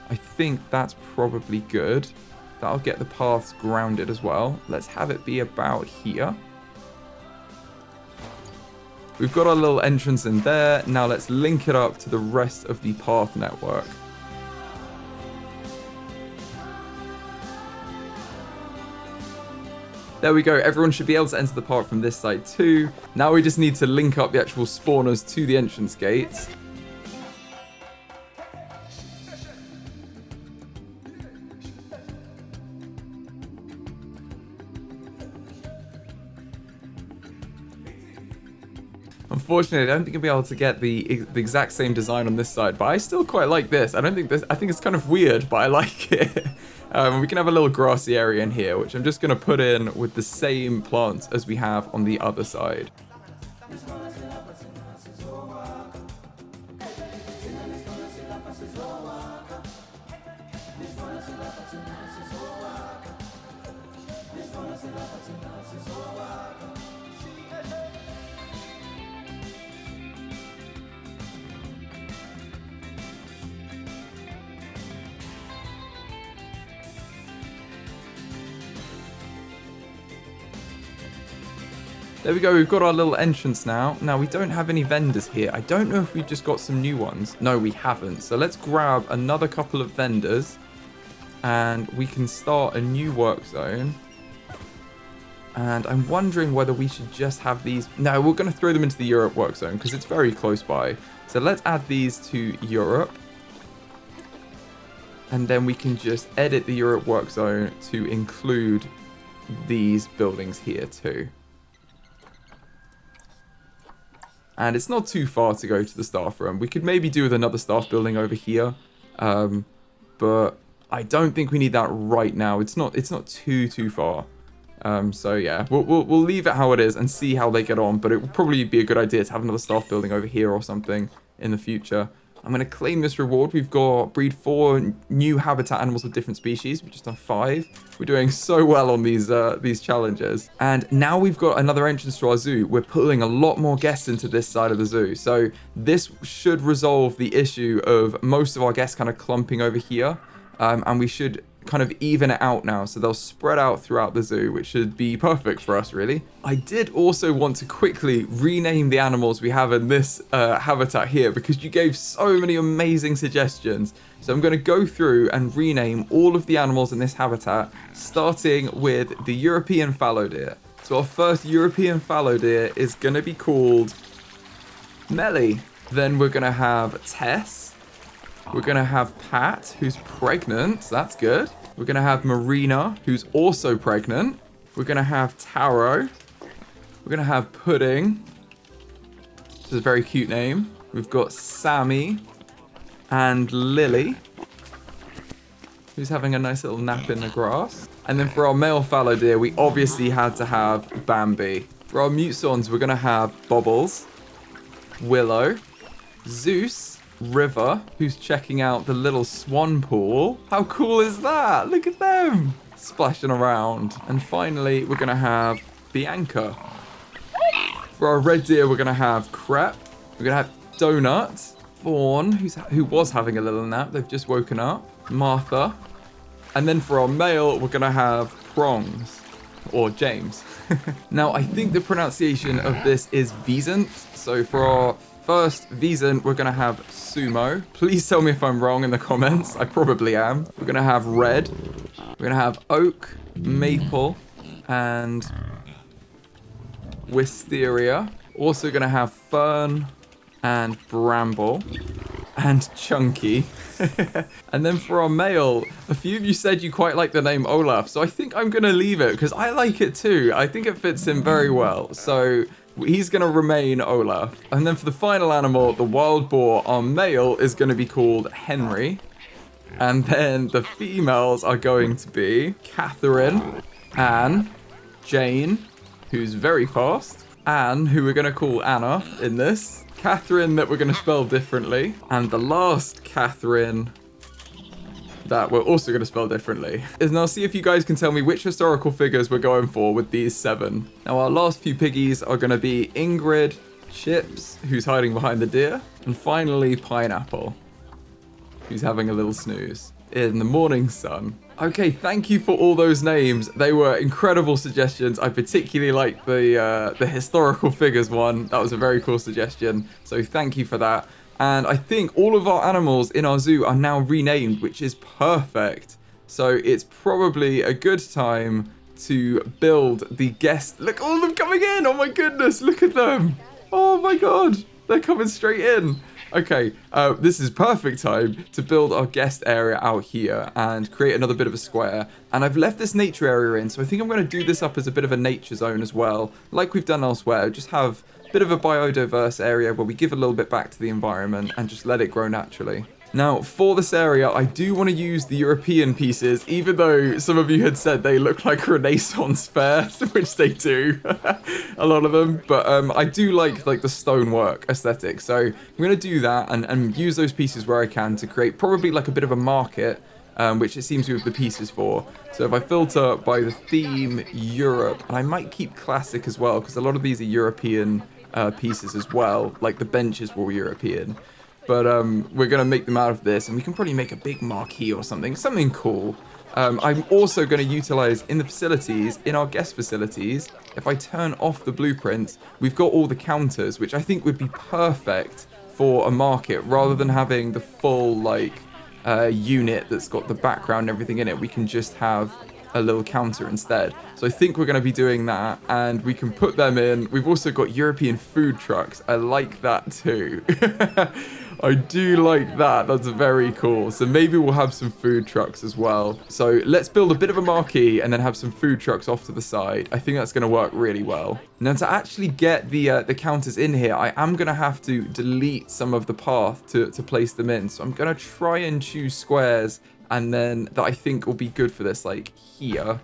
I think that's probably good. That'll get the paths grounded as well. Let's have it be about here. We've got our little entrance in there. Now let's link it up to the rest of the path network. There we go. Everyone should be able to enter the park from this side too. Now we just need to link up the actual spawners to the entrance gates. Unfortunately, I don't think I'll be able to get the exact same design on this side, but I still quite like this. I think it's kind of weird, but I like it. We can have a little grassy area in here, which I'm just going to put in with the same plants as we have on the other side. There we go, we've got our little entrance now. Now, we don't have any vendors here. I don't know if we've just got some new ones. No, we haven't. So let's grab another couple of vendors and we can start a new work zone. And I'm wondering whether we should just have these. No, we're going to throw them into the Europe work zone because it's very close by. So let's add these to Europe. And then we can just edit the Europe work zone to include these buildings here too. And it's not too far to go to the staff room. We could maybe do with another staff building over here. But I don't think we need that right now. It's not too far. So yeah, we'll leave it how it is and see how they get on. But it would probably be a good idea to have another staff building over here or something. in the future. I'm going to claim this reward. We've got breed 4 new habitat animals of different species. We've just done 5. We're doing so well on these challenges. And now we've got another entrance to our zoo. We're pulling a lot more guests into this side of the zoo. So this should resolve the issue of most of our guests kind of clumping over here. And we should kind of even it out now, so they'll spread out throughout the zoo, which should be perfect for us, really. I did also want to quickly rename the animals we have in this habitat here, because you gave so many amazing suggestions. So I'm going to go through and rename all of the animals in this habitat, starting with the European fallow deer. So our first European fallow deer is going to be called Melly. Then we're going to have Tess. We're going to have Pat, who's pregnant. So that's good. We're going to have Marina, who's also pregnant. We're going to have Taro. We're going to have Pudding, which is a very cute name. We've got Sammy and Lily, who's having a nice little nap in the grass. And then for our male fallow deer, we obviously had to have Bambi. For our mutons, we're going to have Bobbles, Willow, Zeus, River, who's checking out the little swan pool. How cool is that? Look at them splashing around. And finally, we're going to have Bianca. For our red deer, we're going to have Crepe. We're going to have Donut. Fawn, who was having a little nap. They've just woken up. Martha. And then for our male, we're going to have Prongs. Or James. Now, I think the pronunciation of this is Visant. So for our first Visant, we're going to have Sumo. Please tell me if I'm wrong in the comments. I probably am. We're going to have Red. We're going to have Oak, Maple, and Wisteria. Also going to have Fern and Bramble and Chunky. And then for our male, a few of you said you quite like the name Olaf, so I think I'm going to leave it because I like it too. I think it fits him very well. So he's going to remain Olaf. And then for the final animal, the wild boar, our male is going to be called Henry. And then the females are going to be Catherine, Anne, Jane, who's very fast, Anne, who we're going to call Anna in this, Catherine, that we're going to spell differently, and the last Catherine that we're also going to spell differently. And I'll see if you guys can tell me which historical figures we're going for with these 7. Now, our last few piggies are going to be Ingrid, Chips, who's hiding behind the deer, and finally Pineapple, who's having a little snooze in the morning sun. Okay, thank you for all those names. They were incredible suggestions. I particularly liked the historical figures one. That was a very cool suggestion. So thank you for that. And I think all of our animals in our zoo are now renamed, which is perfect. So it's probably a good time to build the guest. Look, all of them coming in. Oh my goodness, look at them. Oh my God, they're coming straight in. Okay, this is perfect time to build our guest area out here and create another bit of a square. And I've left this nature area in, so I think I'm going to do this up as a bit of a nature zone as well, like we've done elsewhere. Just have a bit of a biodiverse area where we give a little bit back to the environment and just let it grow naturally. Now, for this area, I do want to use the European pieces, even though some of you had said they look like Renaissance fairs, which they do, a lot of them. But I do like the stonework aesthetic. So I'm going to do that and use those pieces where I can to create probably like a bit of a market, which it seems we have the pieces for. So if I filter by the theme Europe, and I might keep classic as well, because a lot of these are European pieces as well, like the benches were European. But we're going to make them out of this, and we can probably make a big marquee or something cool. I'm also going to utilize in the facilities, in our guest facilities, if I turn off the blueprints, we've got all the counters, which I think would be perfect for a market, rather than having the full unit that's got the background and everything in it. We can just have a little counter instead. So I think we're going to be doing that, and we can put them in. We've also got European food trucks. I like that too. I do like that. That's very cool. So maybe we'll have some food trucks as well. So let's build a bit of a marquee and then have some food trucks off to the side. I think that's going to work really well. Now, to actually get the counters in here, I am going to have to delete some of the path to place them in. So I'm going to try and choose squares and then that I think will be good for this, like here.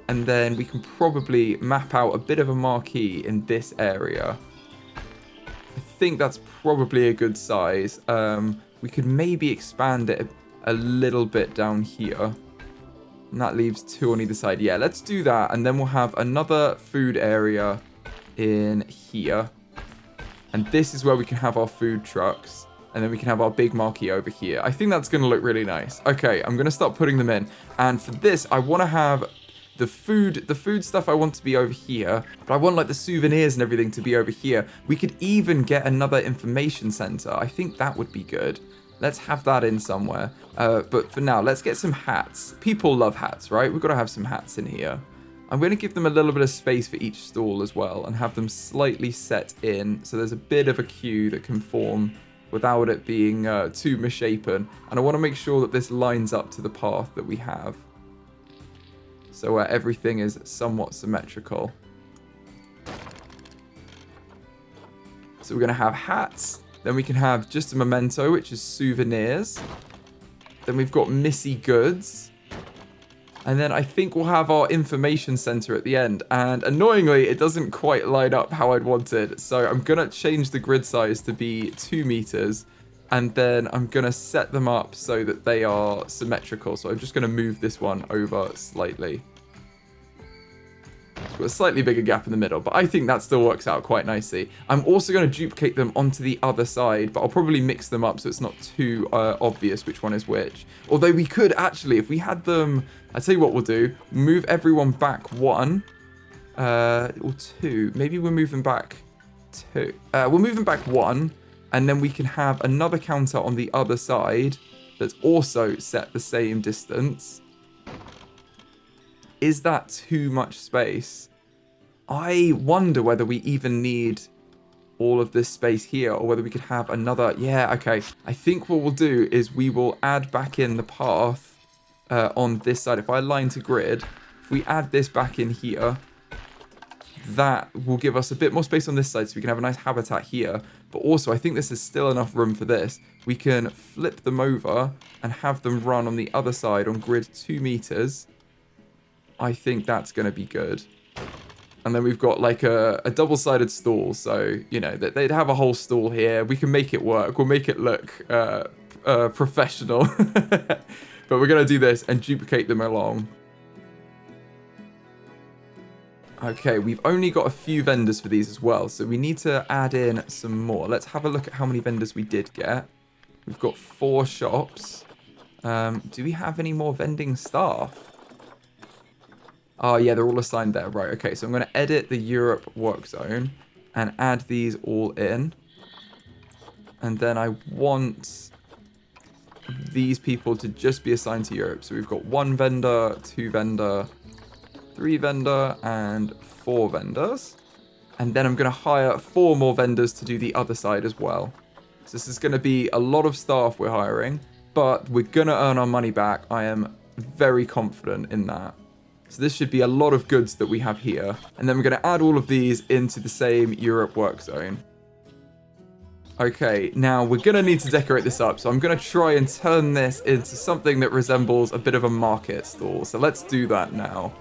And then we can probably map out a bit of a marquee in this area. I think that's probably a good size. We could maybe expand it a little bit down here. And that leaves 2 on either side. Yeah, let's do that. And then we'll have another food area in here. And this is where we can have our food trucks. And then we can have our big marquee over here. I think that's going to look really nice. Okay, I'm going to start putting them in. And for this, I want to have the food stuff I want to be over here. But I want like the souvenirs and everything to be over here. We could even get another information center. I think that would be good. Let's have that in somewhere. But for now, let's get some hats. People love hats, right? We've got to have some hats in here. I'm going to give them a little bit of space for each stall as well. And have them slightly set in. So there's a bit of a queue that can form without it being too misshapen. And I want to make sure that this lines up to the path that we have. So everything is somewhat symmetrical. So we're going to have hats. Then we can have just a memento, which is souvenirs. Then we've got Missy goods. And then I think we'll have our information center at the end. And annoyingly, it doesn't quite line up how I'd wanted. So I'm going to change the grid size to be 2 meters. And then I'm going to set them up so that they are symmetrical. So I'm just going to move this one over slightly. Got a slightly bigger gap in the middle, but I think that still works out quite nicely. I'm also going to duplicate them onto the other side, but I'll probably mix them up so it's not too obvious which one is which. Although we could actually, if we had them, I'll tell you what we'll do. Move everyone back 1 or 2. Maybe we'll move them back 2. We'll move them back 1, and then we can have another counter on the other side that's also set the same distance. Is that too much space? I wonder whether we even need all of this space here or whether we could have another... Yeah, okay. I think what we'll do is we will add back in the path on this side. If I align to grid, if we add this back in here, that will give us a bit more space on this side so we can have a nice habitat here. But also, I think this is still enough room for this. We can flip them over and have them run on the other side on grid 2 meters. I think that's going to be good. And then we've got like a double-sided stall. So, you know, they'd have a whole stall here. We can make it work. We'll make it look professional. But we're going to do this and duplicate them along. Okay, we've only got a few vendors for these as well. So we need to add in some more. Let's have a look at how many vendors we did get. We've got 4 shops. Do we have any more vending staff? Oh, yeah, they're all assigned there. Right, okay, so I'm going to edit the Europe work zone and add these all in. And then I want these people to just be assigned to Europe. So we've got 1 vendor, 2 vendor, 3 vendor, and 4 vendors. And then I'm going to hire 4 more vendors to do the other side as well. So this is going to be a lot of staff we're hiring, but we're going to earn our money back. I am very confident in that. So this should be a lot of goods that we have here. And then we're going to add all of these into the same Europe work zone. Okay, now we're going to need to decorate this up. So I'm going to try and turn this into something that resembles a bit of a market stall. So let's do that now.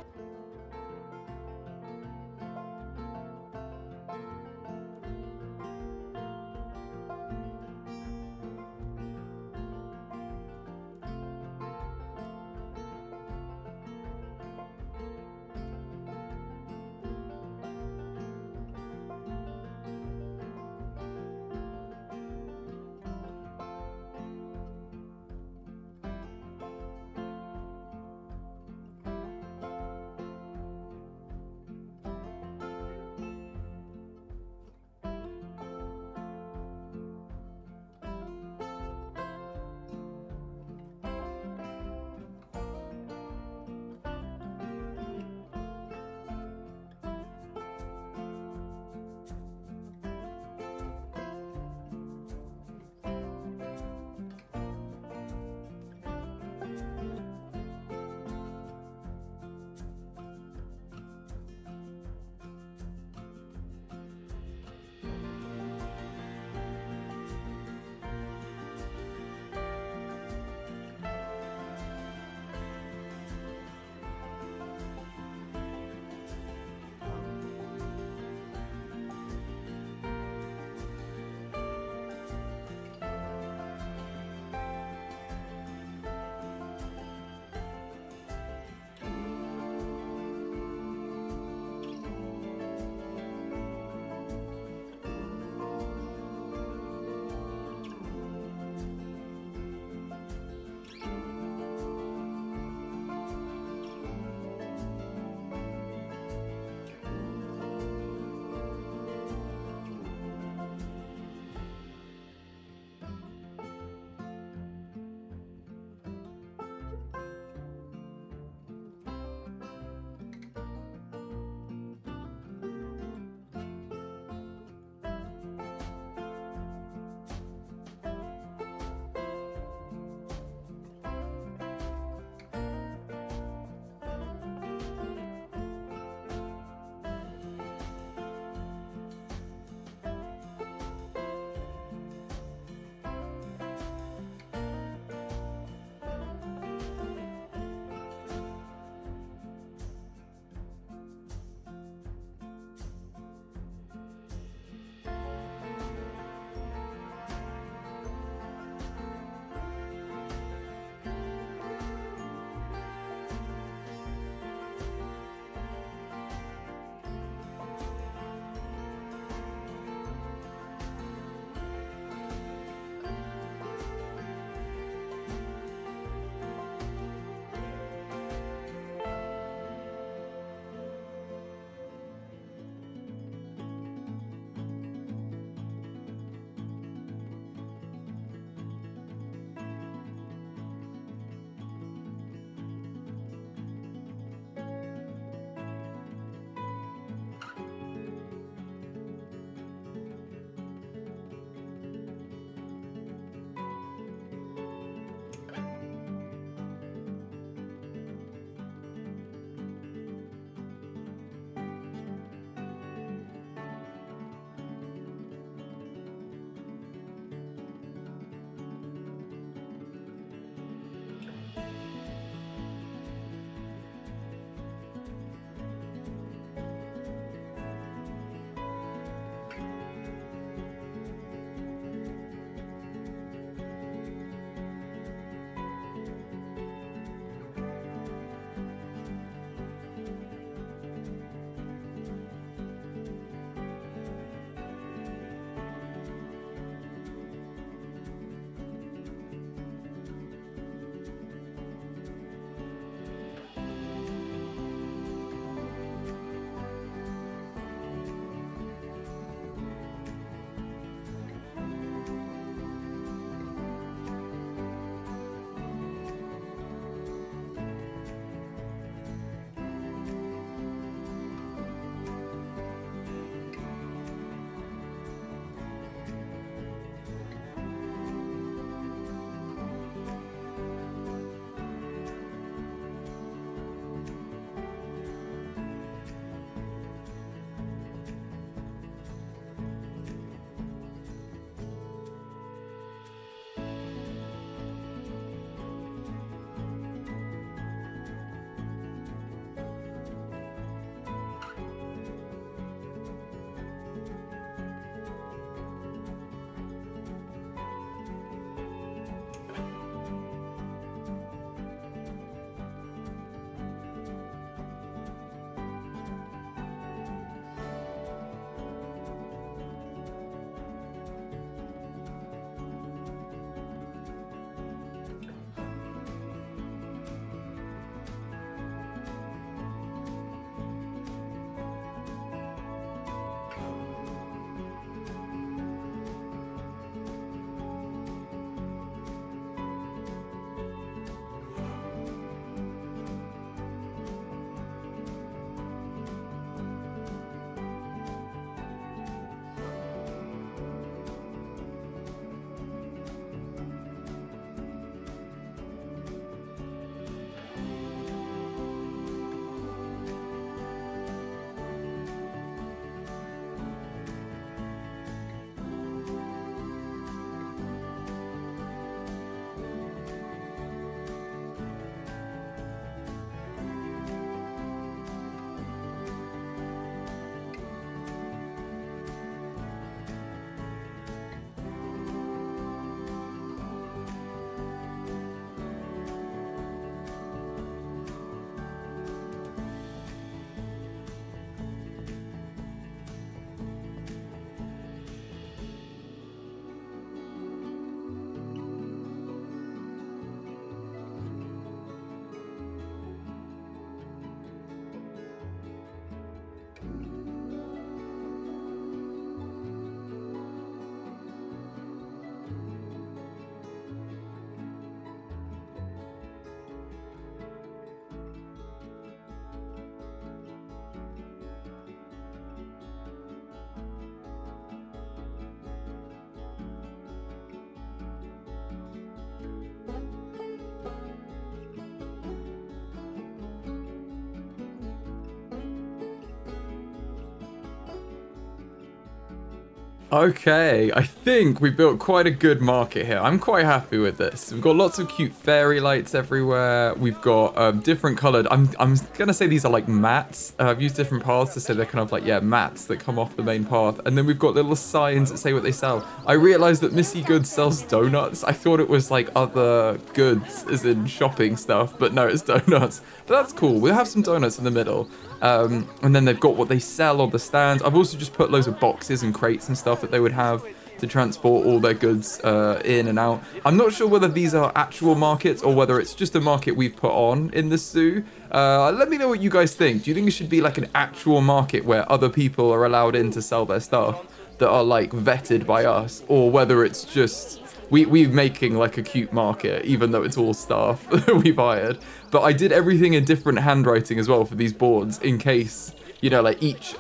Okay, I think we built quite a good market here. I'm quite happy with this. We've got lots of cute fairy lights everywhere. We've got different colored. I'm gonna say these are like mats. I've used different paths to say they're kind of like, yeah, mats that come off the main path. And then we've got little signs that say what they sell. I realized that Missy Goods sells donuts. I thought it was like other goods, as in shopping stuff, but no, it's donuts. But that's cool. We'll have some donuts in the middle. And then they've got what they sell on the stands. I've also just put loads of boxes and crates and stuff that they would have to transport all their goods in and out. I'm not sure whether these are actual markets or whether it's just a market we've put on in the zoo. Let me know what you guys think. Do you think it should be like an actual market where other people are allowed in to sell their stuff that are like vetted by us, or whether it's just we're making like a cute market, even though it's all staff that we've hired? But I did everything in different handwriting as well for these boards, in case, you know, like each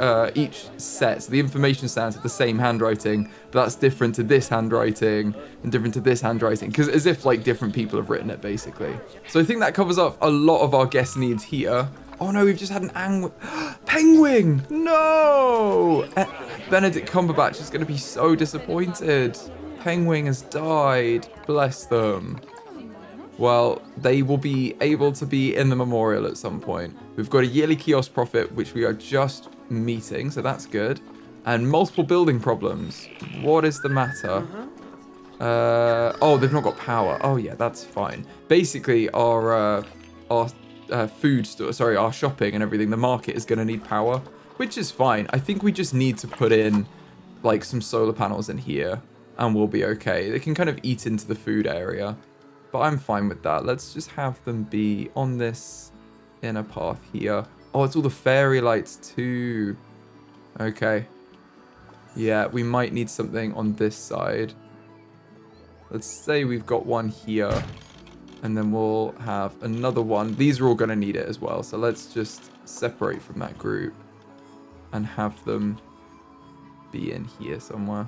set, so the information stands have the same handwriting, but that's different to this handwriting and different to this handwriting, because as if like different people have written it, basically. So I think that covers up a lot of our guest needs here. Oh no, we've just had an penguin! No! Benedict Cumberbatch is going to be so disappointed. Penguin has died. Bless them. Well, they will be able to be in the memorial at some point. We've got a yearly kiosk profit, which we are just meeting, so that's good. And multiple building problems. What is the matter? Oh, they've not got power. Oh yeah, that's fine. Basically, our food store, sorry, our shopping and everything, the market is going to need power, which is fine. I think we just need to put in like some solar panels in here and we'll be okay. They can kind of eat into the food area, but I'm fine with that. Let's just have them be on this inner path here. Oh, it's all the fairy lights too. Okay. Yeah, we might need something on this side. Let's say we've got one here, and then we'll have another one. These are all going to need it as well, so let's just separate from that group and have them be in here somewhere.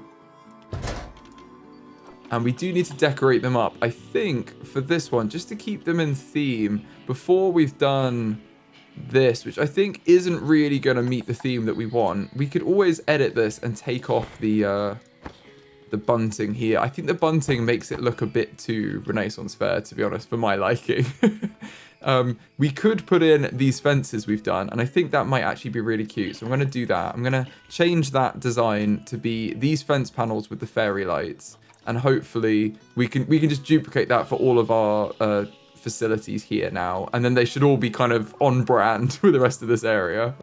And we do need to decorate them up, I think, for this one, just to keep them in theme before we've done this, which I think isn't really going to meet the theme that we want. We could always edit this and take off the bunting here. I think the bunting makes it look a bit too Renaissance fair, to be honest, for my liking. We could put in these fences we've done, and I think that might actually be really cute. So I'm going to do that. I'm going to change that design to be these fence panels with the fairy lights, and hopefully we can just duplicate that for all of our facilities here now, and then they should all be kind of on brand with the rest of this area.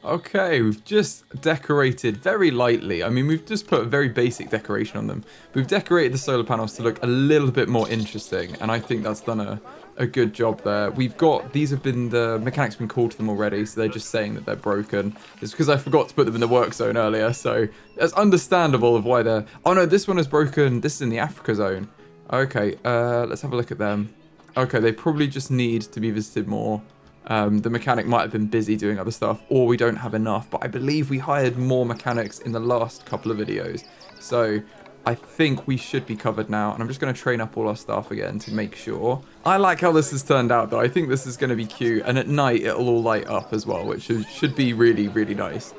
Okay, we've just decorated very lightly. I mean, we've just put a very basic decoration on them. We've decorated the solar panels to look a little bit more interesting, and I think that's done a good job there. We've got, these have been, the mechanics have been called to them already, so they're just saying that they're broken. It's because I forgot to put them in the work zone earlier, so it's understandable of why they're... Oh no, this one is broken. This is in the Africa zone. Okay, let's have a look at them. Okay, they probably just need to be visited more. The mechanic might have been busy doing other stuff, or we don't have enough, but I believe we hired more mechanics in the last couple of videos. So I think we should be covered now. And I'm just going to train up all our staff again to make sure. I like how this has turned out, though. I think this is going to be cute. And at night, it'll all light up as well, which should be really, really nice.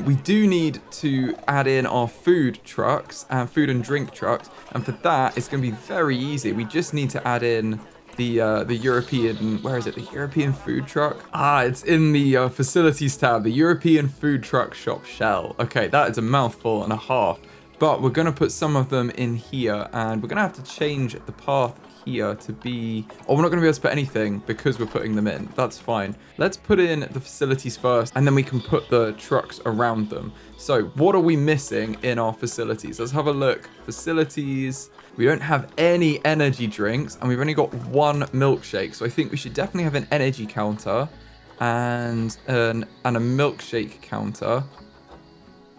We do need to add in our food trucks and food and drink trucks. And for that, it's going to be very easy. We just need to add in the European, where is it? The European food truck? Ah, it's in the facilities tab, the European food truck shop shell. Okay, that is a mouthful and a half. But we're going to put some of them in here, and we're going to have to change the path here to be... Oh, we're not going to be able to put anything because we're putting them in. That's fine. Let's put in the facilities first, and then we can put the trucks around them. So what are we missing in our facilities? Let's have a look. Facilities. We don't have any energy drinks, and we've only got one milkshake. So I think we should definitely have an energy counter and a milkshake counter.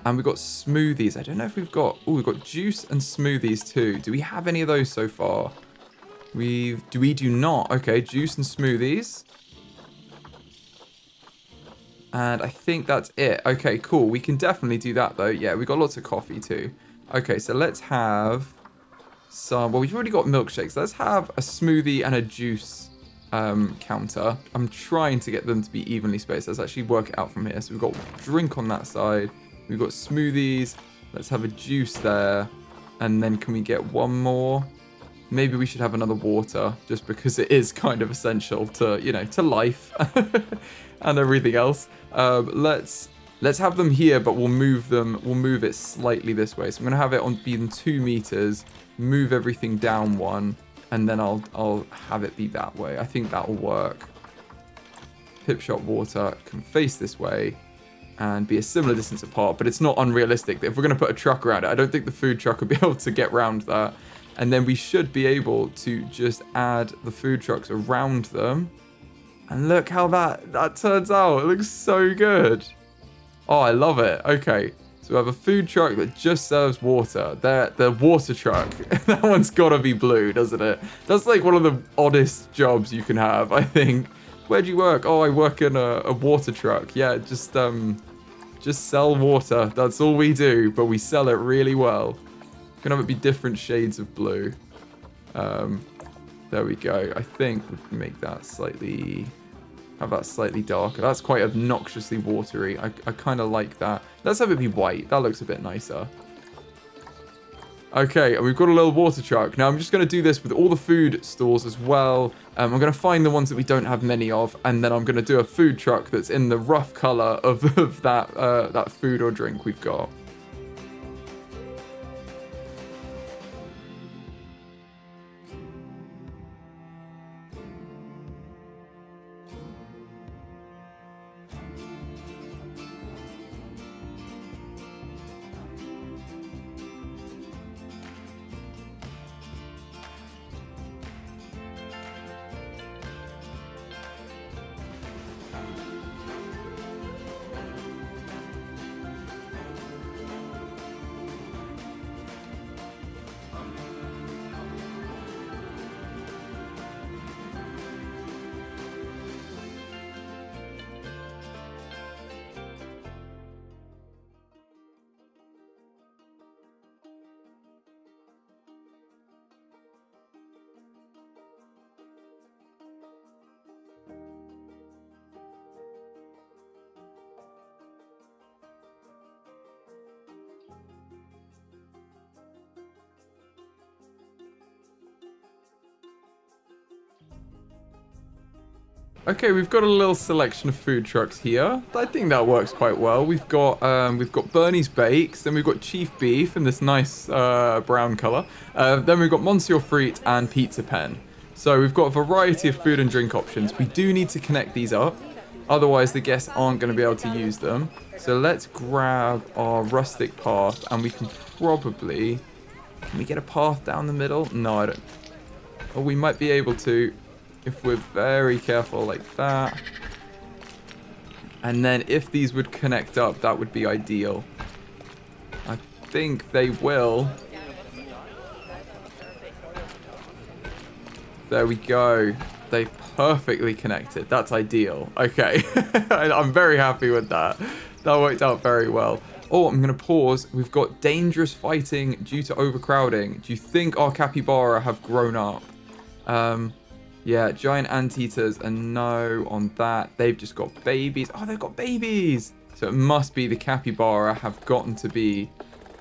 And we've got smoothies. I don't know if we've got... Oh, we've got juice and smoothies too. Do we have any of those so far? We do not. Okay, juice and smoothies. And I think that's it. Okay, cool. We can definitely do that though. Yeah, we've got lots of coffee too. Okay, so let's have some... Well, we've already got milkshakes. Let's have a smoothie and a juice counter. I'm trying to get them to be evenly spaced. Let's actually work it out from here. So we've got drink on that side. We've got smoothies. Let's have a juice there. And then can we get one more? Maybe we should have another water, just because it is kind of essential to, you know, to life and everything else. Let's have them here, but we'll move them. We'll move it slightly this way. So I'm going to have it on being 2 meters, move everything down 1, and then I'll have it be that way. I think that will work. Pip shop water can face this way and be a similar distance apart, but it's not unrealistic that if we're going to put a truck around it, I don't think the food truck will be able to get around that. And then we should be able to just add the food trucks around them. And look how that turns out. It looks so good. Oh, I love it. Okay, so we have a food truck that just serves water. The water truck. That one's got to be blue, doesn't it? That's like one of the oddest jobs you can have, I think. Where do you work? Oh, I work in a water truck. Yeah, just sell water. That's all we do, but we sell it really well. Can have it be different shades of blue. There we go. I think we can make that slightly... Have that slightly darker. That's quite obnoxiously watery. I kind of like that. Let's have it be white. That looks a bit nicer. Okay, and we've got a little water truck. Now, I'm just going to do this with all the food stores as well. I'm going to find the ones that we don't have many of, and then I'm going to do a food truck that's in the rough color of that food or drink we've got. Okay, we've got a little selection of food trucks here. I think that works quite well. We've got Bernie's Bakes, then we've got Chief Beef in this nice brown color. Then we've got Monsieur Frite and Pizza Pen. So we've got a variety of food and drink options. We do need to connect these up, otherwise the guests aren't going to be able to use them. So let's grab our rustic path, and we can probably... Can we get a path down the middle? No, I don't. Oh, we might be able to, if we're very careful like that. And then if these would connect up, that would be ideal. I think they will. There we go. They perfectly connected. That's ideal. Okay. I'm very happy with that. That worked out very well. Oh, I'm going to pause. We've got dangerous fighting due to overcrowding. Do you think our capybara have grown up? Yeah, giant anteaters, a no on that. They've just got babies. Oh, they've got babies. So it must be the capybara have gotten to be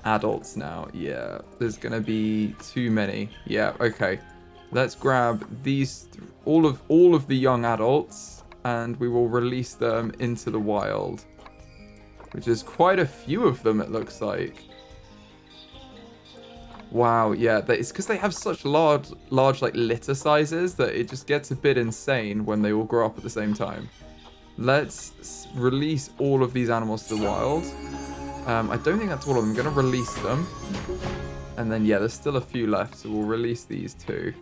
adults now. Yeah, there's going to be too many. Yeah, okay. Let's grab these, all of the young adults, and we will release them into the wild. Which is quite a few of them, it looks like. Wow, yeah, it's because they have such large like litter sizes that it just gets a bit insane when they all grow up at the same time. Let's release all of these animals to the wild. I don't think that's all of them. I'm going to release them. And then, yeah, there's still a few left, so we'll release these two.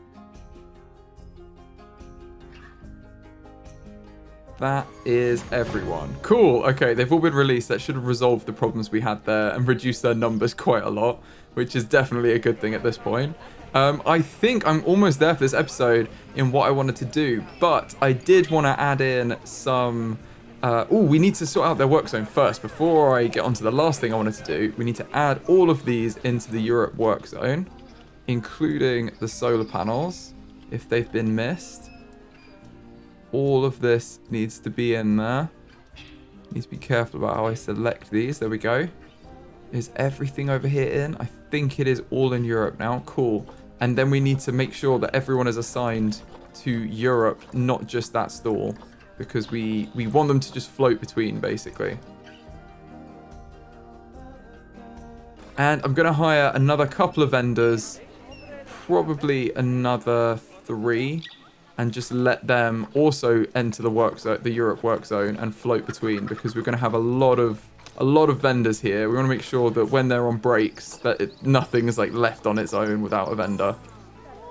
That is everyone. Cool. Okay, they've all been released. That should have resolved the problems we had there and reduced their numbers quite a lot, which is definitely a good thing at this point. I think I'm almost there for this episode in what I wanted to do, but I did want to add in some... we need to sort out their work zone first. Before I get on to the last thing I wanted to do, we need to add all of these into the Europe work zone, including the solar panels, if they've been missed. All of this needs to be in there. Need to be careful about how I select these. There we go. Is everything over here in? I think it is all in Europe now. Cool. And then we need to make sure that everyone is assigned to Europe, not just that stall. Because we want them to just float between, basically. And I'm going to hire another couple of vendors. Probably another 3. And just let them also enter the work zone, the Europe work zone, and float between, because we're going to have a lot of vendors here. We want to make sure that when they're on breaks, that nothing is like left on its own without a vendor.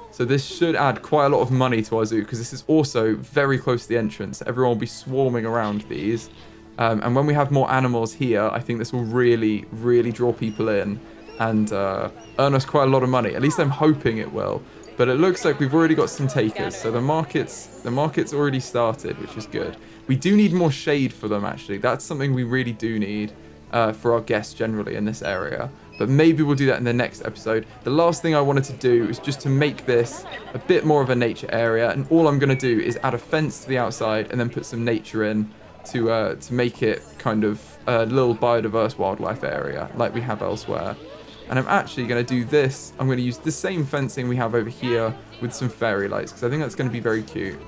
So this should add quite a lot of money to our zoo, because this is also very close to the entrance. Everyone will be swarming around these, and when we have more animals here, I think this will really, really draw people in and earn us quite a lot of money. At least I'm hoping it will. But it looks like we've already got some takers, so the market's already started, which is good. We do need more shade for them, actually. That's something we really do need for our guests generally in this area. But maybe we'll do that in the next episode. The last thing I wanted to do is just to make this a bit more of a nature area, and all I'm going to do is add a fence to the outside and then put some nature in to make it kind of a little biodiverse wildlife area like we have elsewhere. And I'm actually going to do this. I'm going to use the same fencing we have over here with some fairy lights, because I think that's going to be very cute.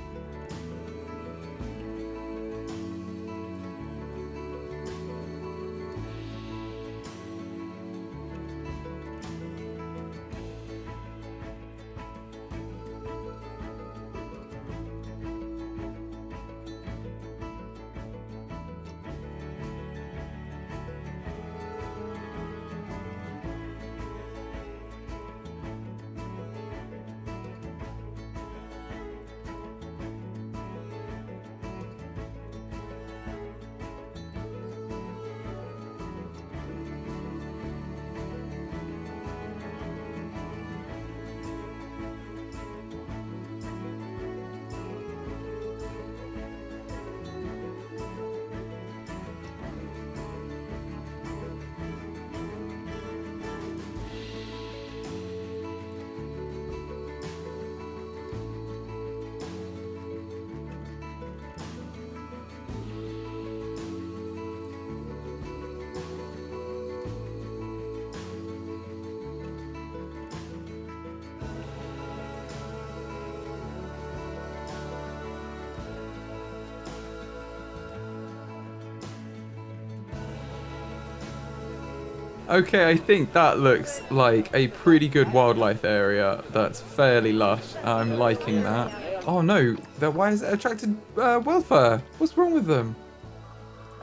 Okay, I think that looks like a pretty good wildlife area that's fairly lush. I'm liking that. Oh no, why is it attracted welfare? What's wrong with them?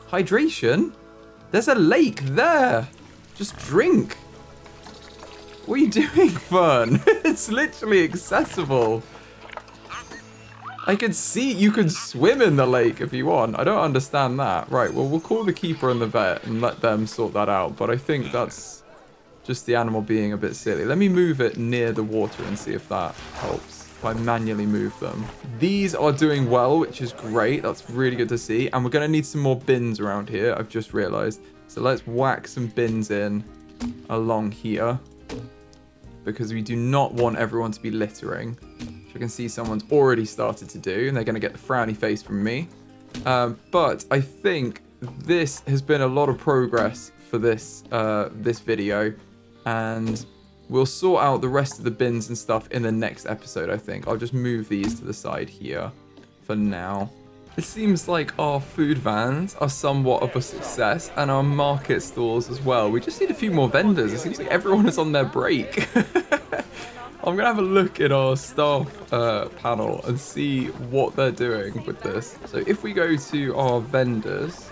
Hydration? There's a lake there. Just drink. What are you doing, Fern? It's literally accessible. I could see you could swim in the lake if you want. I don't understand that. Right, well, we'll call the keeper and the vet and let them sort that out. But I think that's just the animal being a bit silly. Let me move it near the water and see if that helps. if I manually move them. These are doing well, which is great. That's really good to see. And we're going to need some more bins around here, I've just realized. So let's whack some bins in along here, because we do not want everyone to be littering, which I can see someone's already started to do, and they're going to get the frowny face from me. But I think this has been a lot of progress for this this video, and we'll sort out the rest of the bins and stuff in the next episode, I think. I'll just move these to the side here for now. It seems like our food vans are somewhat of a success, and our market stalls as well. We just need a few more vendors. It seems like everyone is on their break. I'm going to have a look at our staff panel and see what they're doing with this. So if we go to our vendors,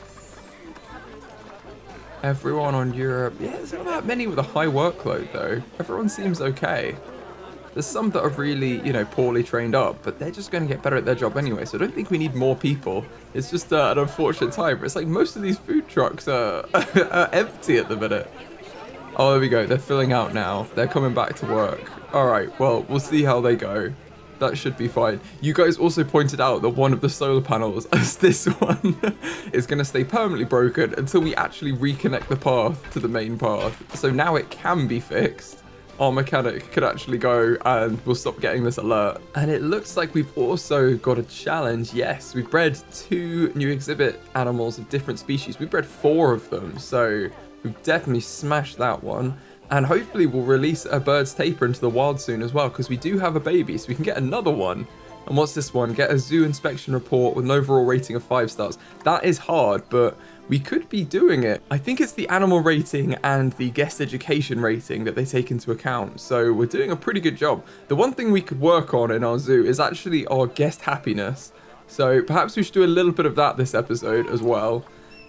everyone on Europe, yeah, there's not that many with a high workload though. Everyone seems okay. There's some that are really, you know, poorly trained up, but they're just going to get better at their job anyway. So I don't think we need more people. It's just an unfortunate time. It's like most of these food trucks are, are empty at the minute. Oh, there we go. They're filling out now. They're coming back to work. All right, well, we'll see how they go. That should be fine. You guys also pointed out that one of the solar panels, as this one, is going to stay permanently broken until we actually reconnect the path to the main path. So now it can be fixed. Our mechanic could actually go and we'll stop getting this alert. And it looks like we've also got a challenge. Yes, we've bred 2 new exhibit animals of different species. We've bred 4 of them, so we've definitely smashed that one. And hopefully we'll release a bird's taper into the wild soon as well, because we do have a baby, so we can get another one. And what's this one? Get a zoo inspection report with an overall rating of 5 stars. That is hard, but we could be doing it. I think it's the animal rating and the guest education rating that they take into account. So we're doing a pretty good job. The one thing we could work on in our zoo is actually our guest happiness. So perhaps we should do a little bit of that this episode as well.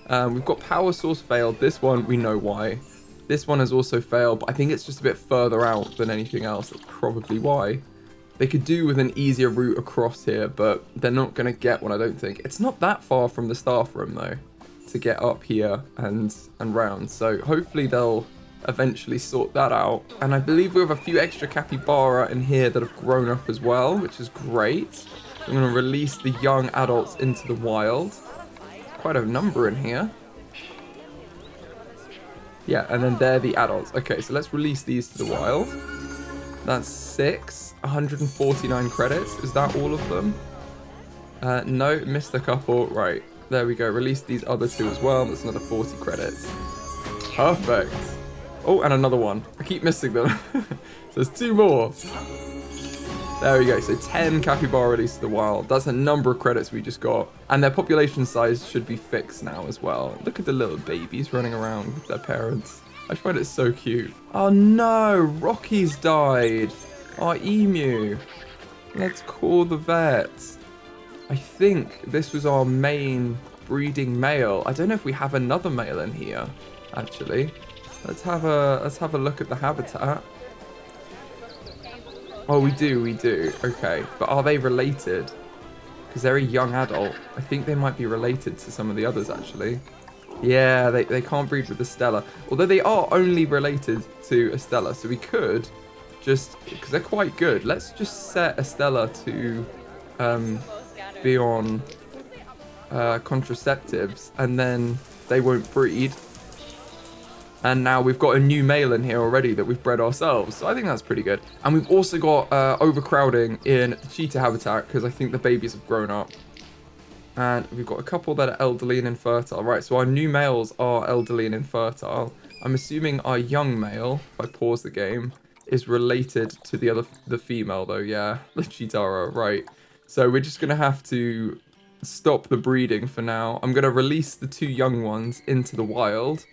We've got power source failed. This one, we know why. This one has also failed, but I think it's just a bit further out than anything else. That's probably why. They could do with an easier route across here, but they're not going to get one, I don't think. It's not that far from the staff room, though, to get up here and round. So hopefully they'll eventually sort that out. And I believe we have a few extra capybara in here that have grown up as well, which is great. I'm going to release the young adults into the wild. Quite a number in here. Yeah, and then they're the adults. Okay, so let's release these to the wild. That's 6. 149 credits. Is that all of them? No, missed a couple. Right, there we go. Release these other 2 as well. That's another 40 credits. Perfect. Oh, and another one. I keep missing them. So there's 2 more. There we go. So 10 capybara released to the wild. That's a number of credits we just got. And their population size should be fixed now as well. Look at the little babies running around with their parents. I find it so cute. Oh no, Rocky's died. Our emu. Let's call the vet. I think this was our main breeding male. I don't know if we have another male in here, actually. Let's have a look at the habitat. Oh, we do. Okay, but are they related? Because they're a young adult. I think they might be related to some of the others, actually. Yeah, they can't breed with Estella. Although they are only related to Estella, so we could just, because they're quite good, let's just set Estella to be on contraceptives, and then they won't breed. And now we've got a new male in here already that we've bred ourselves. So I think that's pretty good. And we've also got overcrowding in the cheetah habitat, because I think the babies have grown up. And we've got a couple that are elderly and infertile. Right, so our new males are elderly and infertile. I'm assuming our young male, if I pause the game, is related to the female though, yeah. The cheetah, right. So we're just going to have to stop the breeding for now. I'm going to release the 2 young ones into the wild.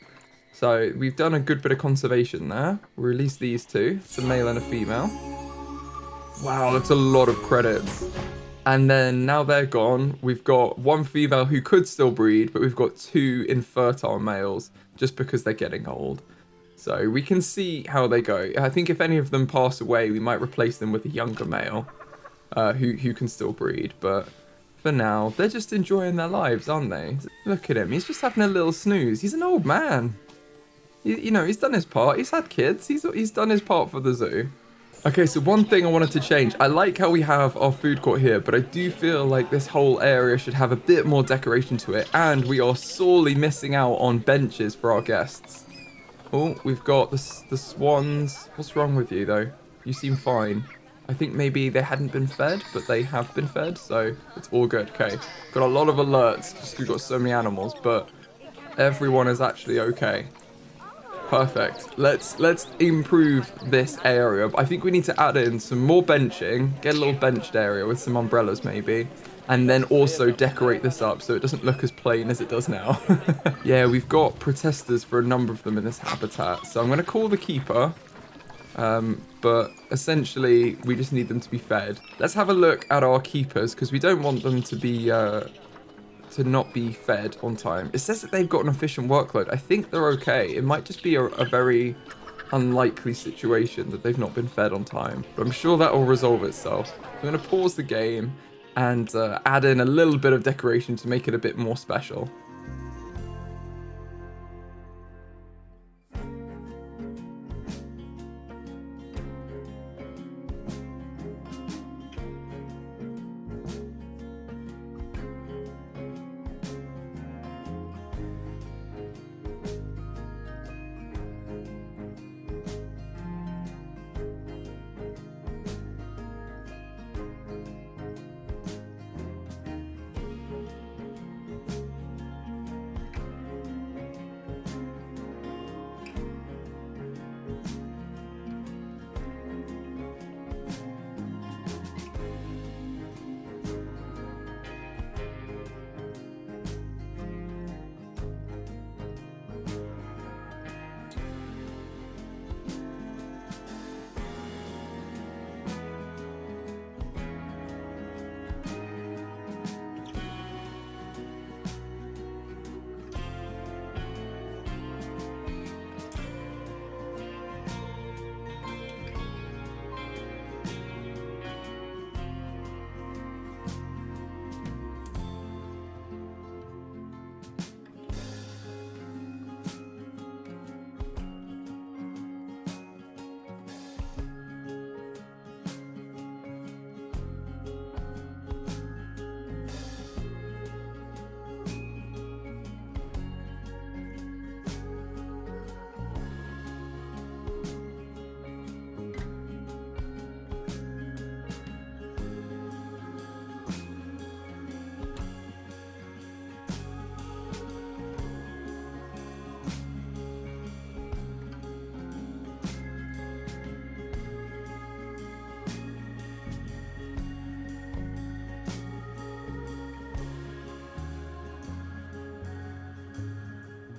So we've done a good bit of conservation there. We'll release these 2. It's a male and a female. Wow, that's a lot of credits. And then now they're gone, we've got 1 female who could still breed, but we've got 2 infertile males just because they're getting old. So we can see how they go. I think if any of them pass away, we might replace them with a younger male who can still breed. But for now, they're just enjoying their lives, aren't they? Look at him. He's just having a little snooze. He's an old man. You know, he's done his part. He's had kids. He's done his part for the zoo. Okay, so one thing I wanted to change. I like how we have our food court here, but I do feel like this whole area should have a bit more decoration to it, and we are sorely missing out on benches for our guests. Oh, we've got the swans. What's wrong with you, though? You seem fine. I think maybe they hadn't been fed, but they have been fed, so it's all good. Okay, got a lot of alerts, just we've got so many animals, but everyone is actually okay. Perfect. Let's improve this area. I think we need to add in some more benching, get a little benched area with some umbrellas maybe, and then also decorate this up so it doesn't look as plain as it does now. Yeah, we've got protesters for a number of them in this habitat, so I'm going to call the keeper, but essentially we just need them to be fed. Let's have a look at our keepers because we don't want them to be to not be fed on time. It says that they've got an efficient workload. I think they're okay. It might just be a very unlikely situation that they've not been fed on time, but I'm sure that will resolve itself. I'm going to pause the game and add in a little bit of decoration to make it a bit more special.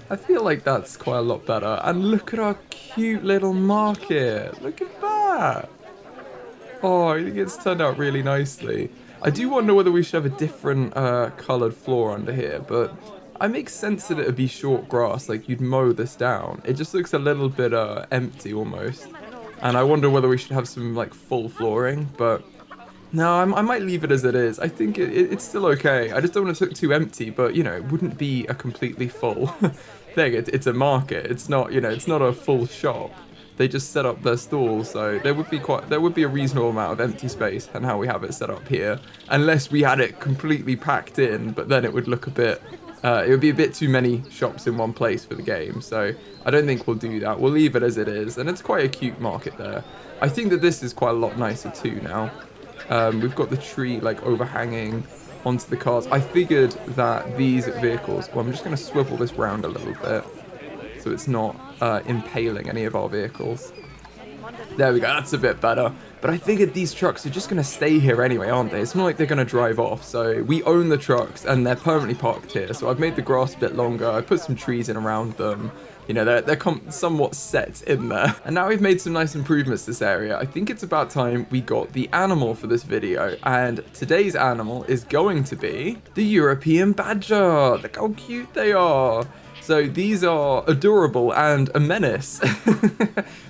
I feel like that's quite a lot better. And look at our cute little market. Look at that. Oh, I think it's turned out really nicely. I do wonder whether we should have a different coloured floor under here, but it makes sense that it would be short grass, like you'd mow this down. It just looks a little bit empty almost. And I wonder whether we should have some like full flooring, but no, I might leave it as it is. I think it's still okay. I just don't want it to look too empty, but you know, it wouldn't be a completely full thing. It's a market. It's not, you know, it's not a full shop. They just set up their stalls, so there would be a reasonable amount of empty space and how we have it set up here, unless we had it completely packed in, but then it would look a bit, it would be a bit too many shops in one place for the game, so I don't think we'll do that. We'll leave it as it is, and it's quite a cute market there. I think that this is quite a lot nicer too now. We've got the tree like overhanging onto the cars. I figured that these vehicles, well, I'm just going to swivel this round a little bit so it's not impaling any of our vehicles. There we go, that's a bit better. But I figured these trucks are just going to stay here anyway, aren't they? It's not like they're going to drive off. So we own the trucks and they're permanently parked here. So I've made the grass a bit longer. I put some trees in around them. You know, they're somewhat set in there. And now we've made some nice improvements to this area. I think it's about time we got the animal for this video. And today's animal is going to be the European badger. Look how cute they are. So these are adorable and a menace.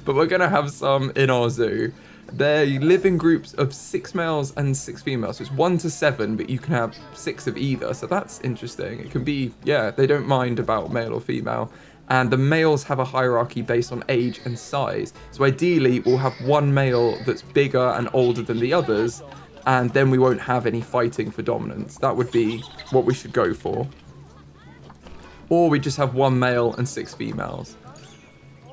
But we're going to have some in our zoo. They live in groups of 6 males and 6 females. So it's 1 to 7, but you can have 6 of either. So that's interesting. It can be, yeah, they don't mind about male or female. And the males have a hierarchy based on age and size. So ideally, we'll have one male that's bigger and older than the others, and then we won't have any fighting for dominance. That would be what we should go for. Or we just have one male and 6 females.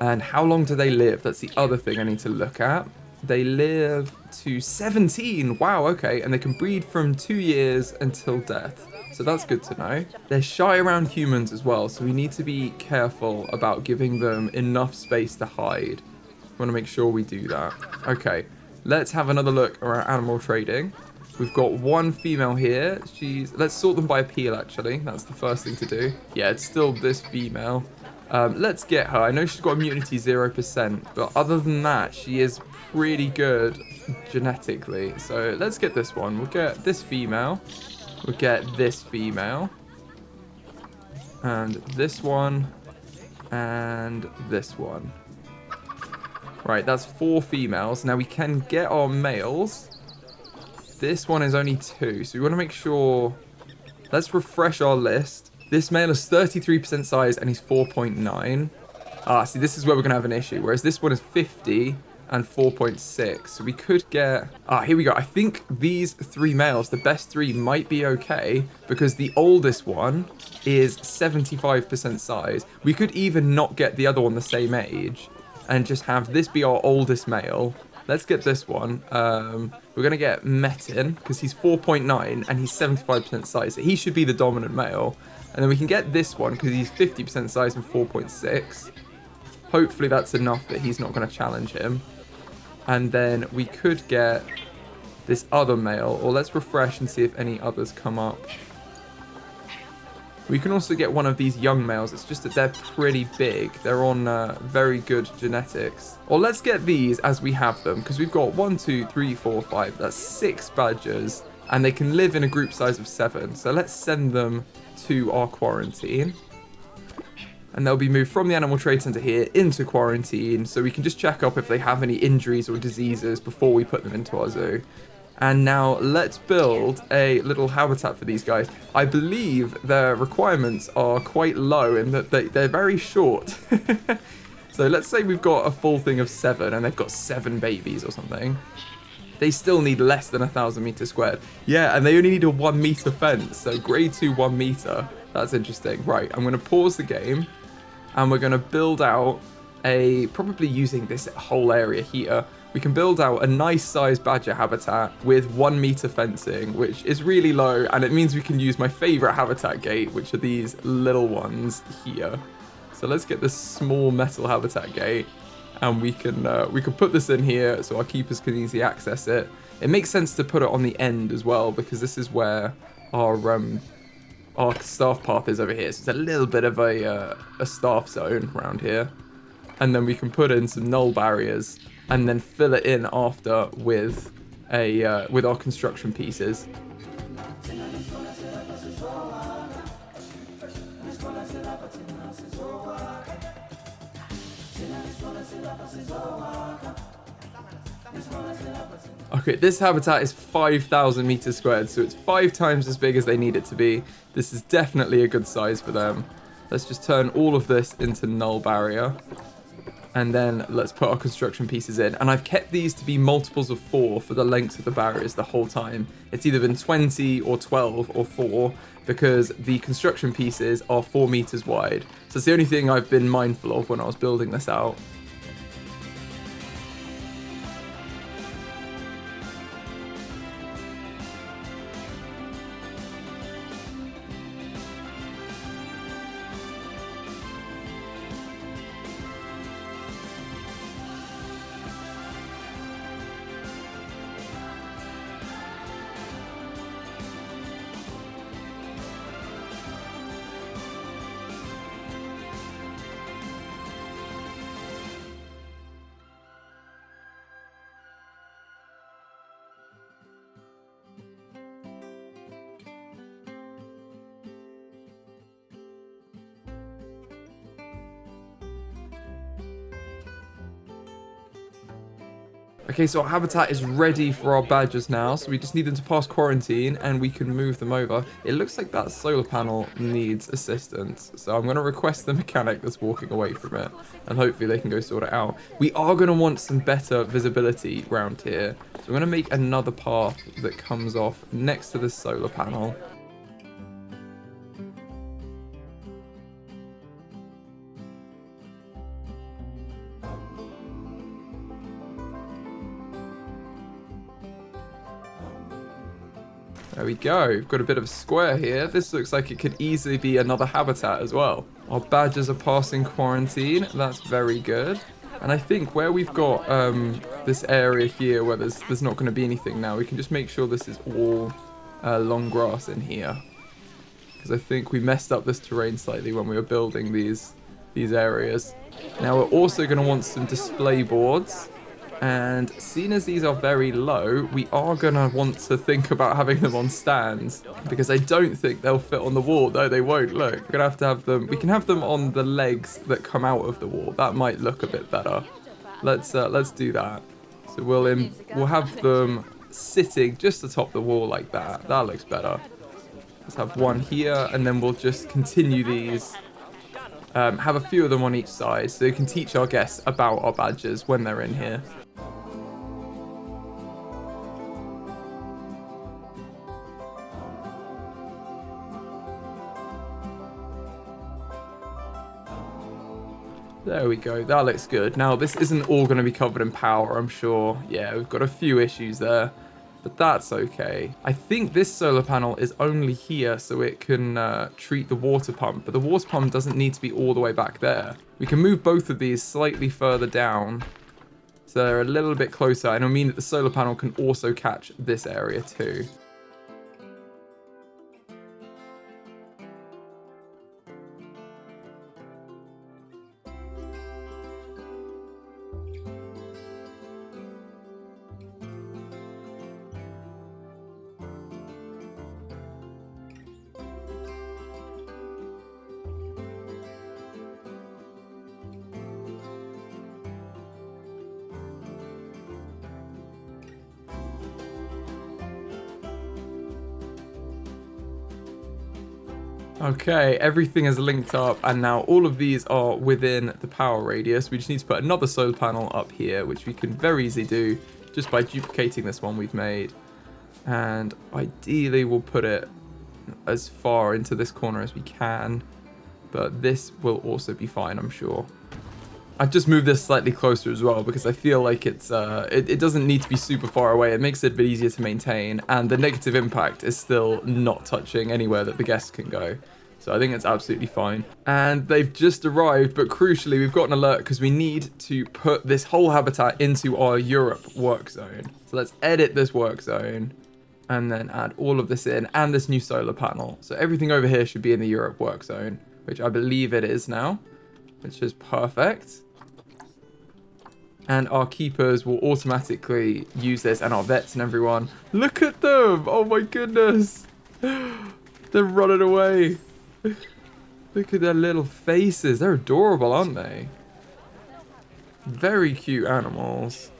And how long do they live? That's the other thing I need to look at. They live to 17. Wow, okay. And they can breed from 2 years until death. So that's good to know. They're shy around humans as well, so we need to be careful about giving them enough space to hide. We want to make sure we do that. Okay, let's have another look around animal trading. We've got one female here. Let's sort them by appeal, actually. That's the first thing to do. Yeah, it's still this female. Let's get her. I know she's got immunity 0%, but other than that, she is pretty good genetically. So let's get this one. We'll get this female. We'll get this female. And this one. And this one. Right, that's 4 females. Now we can get our males. This one is only 2, so we want to make sure... Let's refresh our list. This male is 33% size and he's 4.9. Ah, see, this is where we're going to have an issue. Whereas this one is 50 and 4.6. So we could get... Ah, here we go. I think these 3 males, the best 3, might be okay because the oldest one is 75% size. We could even not get the other one the same age and just have this be our oldest male. Let's get this one. We're going to get Metin because he's 4.9 and he's 75% size. So he should be the dominant male. And then we can get this one because he's 50% size and 4.6. Hopefully that's enough that he's not going to challenge him. And then we could get this other male. Or let's refresh and see if any others come up. We can also get one of these young males. It's just that they're pretty big. They're on very good genetics. Or let's get these as we have them. Because we've got 1, 2, 3, 4, 5. That's 6 badgers. And they can live in a group size of 7. So let's send them to our quarantine. And they'll be moved from the animal trade center here into quarantine. So we can just check up if they have any injuries or diseases before we put them into our zoo. And now let's build a little habitat for these guys. I believe their requirements are quite low in that they're very short. So let's say we've got a full thing of 7 and they've got 7 babies or something. They still need less than 1,000 meters squared. Yeah, and they only need a 1 meter fence. So grade 2, 1 meter. That's interesting. Right, I'm going to pause the game. And we're going to build out probably using this whole area here, we can build out a nice sized badger habitat with 1 meter fencing, which is really low. And it means we can use my favorite habitat gate, which are these little ones here. So let's get this small metal habitat gate. And we can put this in here so our keepers can easily access it. It makes sense to put it on the end as well, because this is where our staff path is over here. So it's a little bit of a staff zone around here. And then we can put in some null barriers and then fill it in after with our construction pieces. Okay, this habitat is 5,000 meters squared, so it's 5 times as big as they need it to be. This is definitely a good size for them. Let's just turn all of this into null barrier. And then let's put our construction pieces in. And I've kept these to be multiples of 4 for the length of the barriers the whole time. It's either been 20 or 12 or 4 because the construction pieces are 4 meters wide. So it's the only thing I've been mindful of when I was building this out. Okay, so our habitat is ready for our badgers now, so we just need them to pass quarantine and we can move them over. It looks like that solar panel needs assistance, so I'm going to request the mechanic that's walking away from it, and hopefully they can go sort it out. We are going to want some better visibility around here, so I'm going to make another path that comes off next to this solar panel. There we go. We've got a bit of a square here. This looks like it could easily be another habitat as well. Our badgers are passing quarantine. That's very good. And I think where we've got this area here where there's not going to be anything now, we can just make sure this is all long grass in here. Because I think we messed up this terrain slightly when we were building these areas. Now we're also going to want some display boards. And seeing as these are very low, we are going to want to think about having them on stands. Because I don't think they'll fit on the wall. No, they won't. Look, we're going to have them. We can have them on the legs that come out of the wall. That might look a bit better. Let's do that. So we'll have them sitting just atop the wall like that. That looks better. Let's have one here, and then we'll just continue these. Have a few of them on each side so we can teach our guests about our badgers when they're in here. There we go, that looks good. Now, this isn't all going to be covered in power, I'm sure. Yeah, we've got a few issues there, but that's okay. I think this solar panel is only here so it can treat the water pump, but the water pump doesn't need to be all the way back there. We can move both of these slightly further down, so they're a little bit closer, and it'll mean that the solar panel can also catch this area too. Okay, everything is linked up, and now all of these are within the power radius. We just need to put another solar panel up here, which we can very easily do just by duplicating this one we've made. And ideally we'll put it as far into this corner as we can, but this will also be fine, I'm sure. I've just moved this slightly closer as well because I feel like it doesn't need to be super far away. It makes it a bit easier to maintain, and the negative impact is still not touching anywhere that the guests can go. So I think it's absolutely fine. And they've just arrived, but crucially we've got an alert because we need to put this whole habitat into our Europe work zone. So let's edit this work zone and then add all of this in and this new solar panel. So everything over here should be in the Europe work zone, which I believe it is now, which is perfect. And our keepers will automatically use this, and our vets and everyone. Look at them! Oh my goodness! They're running away. Look at their little faces. They're adorable, aren't they? Very cute animals.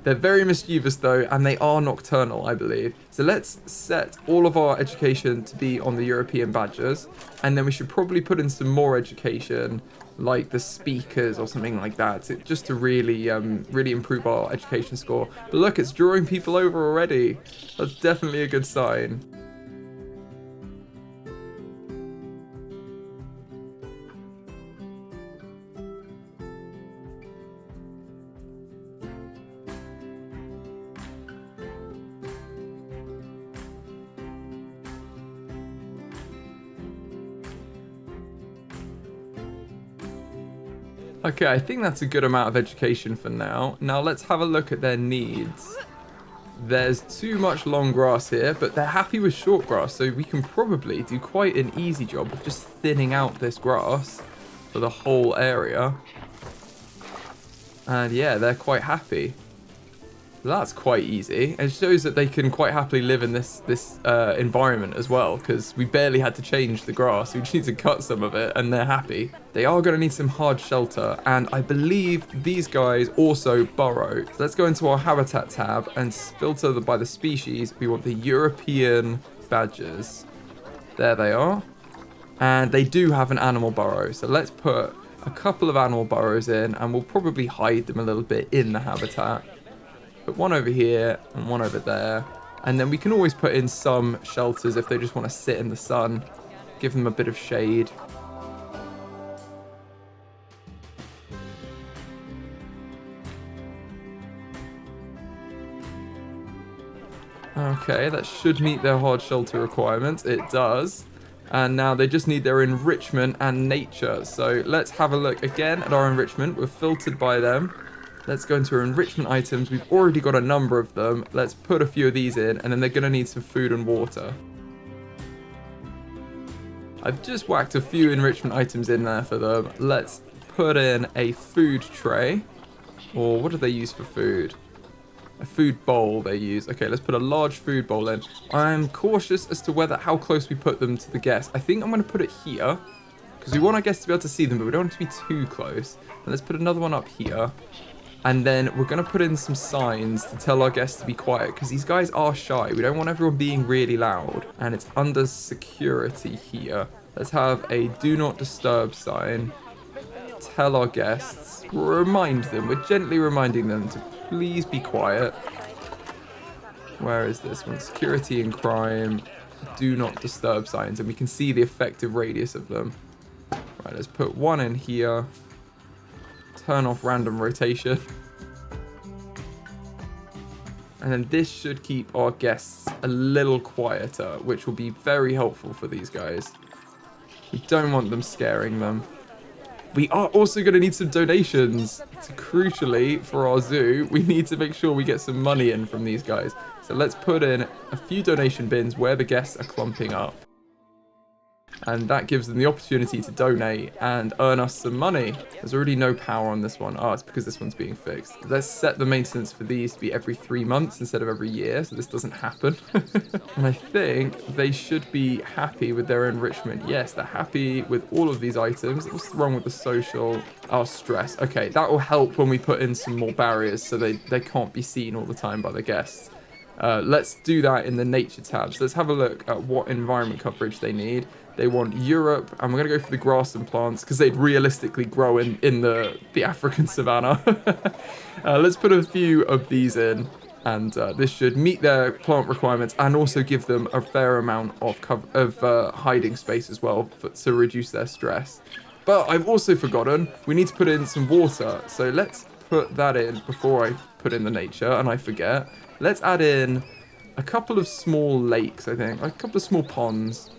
They're very mischievous though, and they are nocturnal, I believe. So let's set all of our education to be on the European badgers, and then we should probably put in some more education, like the speakers or something like that, just to really improve our education score. But look, it's drawing people over already. That's definitely a good sign. Okay, I think that's a good amount of education for now. Now let's have a look at their needs. There's too much long grass here, but they're happy with short grass, so we can probably do quite an easy job of just thinning out this grass for the whole area. And yeah, they're quite happy. That's quite easy. It shows that they can quite happily live in this environment as well, because we barely had to change the grass. We just need to cut some of it, and they're happy. They are going to need some hard shelter, and I believe these guys also burrow. So let's go into our habitat tab and filter by the species. We want the European badgers. There they are. And they do have an animal burrow. So let's put a couple of animal burrows in, and we'll probably hide them a little bit in the habitat. Put one over here and one over there. And then we can always put in some shelters if they just want to sit in the sun. Give them a bit of shade. Okay, that should meet their hard shelter requirements. It does. And now they just need their enrichment and nature. So let's have a look again at our enrichment. We're filtered by them. Let's go into our enrichment items. We've already got a number of them. Let's put a few of these in, and then they're going to need some food and water. I've just whacked a few enrichment items in there for them. Let's put in a food tray. Or what do they use for food? A food bowl they use. Okay, let's put a large food bowl in. I'm cautious as to how close we put them to the guest. I think I'm going to put it here, because we want our guests to be able to see them, but we don't want it to be too close. And let's put another one up here. And then we're going to put in some signs to tell our guests to be quiet, because these guys are shy. We don't want everyone being really loud. And it's under security here. Let's have a do not disturb sign. Tell our guests, remind them, we're gently reminding them to please be quiet. Where is this one? Security and crime, do not disturb signs. And we can see the effective radius of them. Right, let's put one in here. Turn off random rotation. And then this should keep our guests a little quieter, which will be very helpful for these guys. We don't want them scaring them. We are also going to need some donations. So crucially, for our zoo, we need to make sure we get some money in from these guys. So let's put in a few donation bins where the guests are clumping up. And that gives them the opportunity to donate and earn us some money. There's already no power on this one. Oh, it's because this one's being fixed. Let's set the maintenance for these to be every 3 months instead of every year, so this doesn't happen. And I think they should be happy with their enrichment. Yes, they're happy with all of these items. What's wrong with the social? Oh, stress. Okay, that will help when we put in some more barriers so they can't be seen all the time by the guests. Let's do that in the nature tab. So let's have a look at what environment coverage they need. They want Europe, and we're going to go for the grassland plants because they'd realistically grow in the African savannah. Let's put a few of these in, and this should meet their plant requirements and also give them a fair amount of hiding space as well to reduce their stress. But I've also forgotten, we need to put in some water. So let's put that in before I put in the nature, and I forget. Let's add in a couple of small lakes, I think, like a couple of small ponds.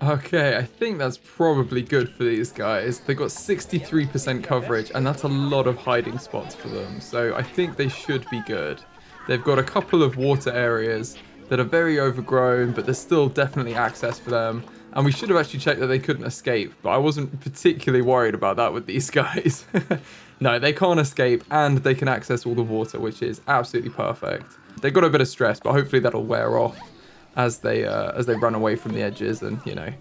Okay, I think that's probably good for these guys. They got 63% coverage, and that's a lot of hiding spots for them. So I think they should be good. They've got a couple of water areas that are very overgrown, but there's still definitely access for them. And we should have actually checked that they couldn't escape, but I wasn't particularly worried about that with these guys. No, they can't escape, and they can access all the water, which is absolutely perfect. They got a bit of stress, but hopefully that'll wear off as they run away from the edges and, you know,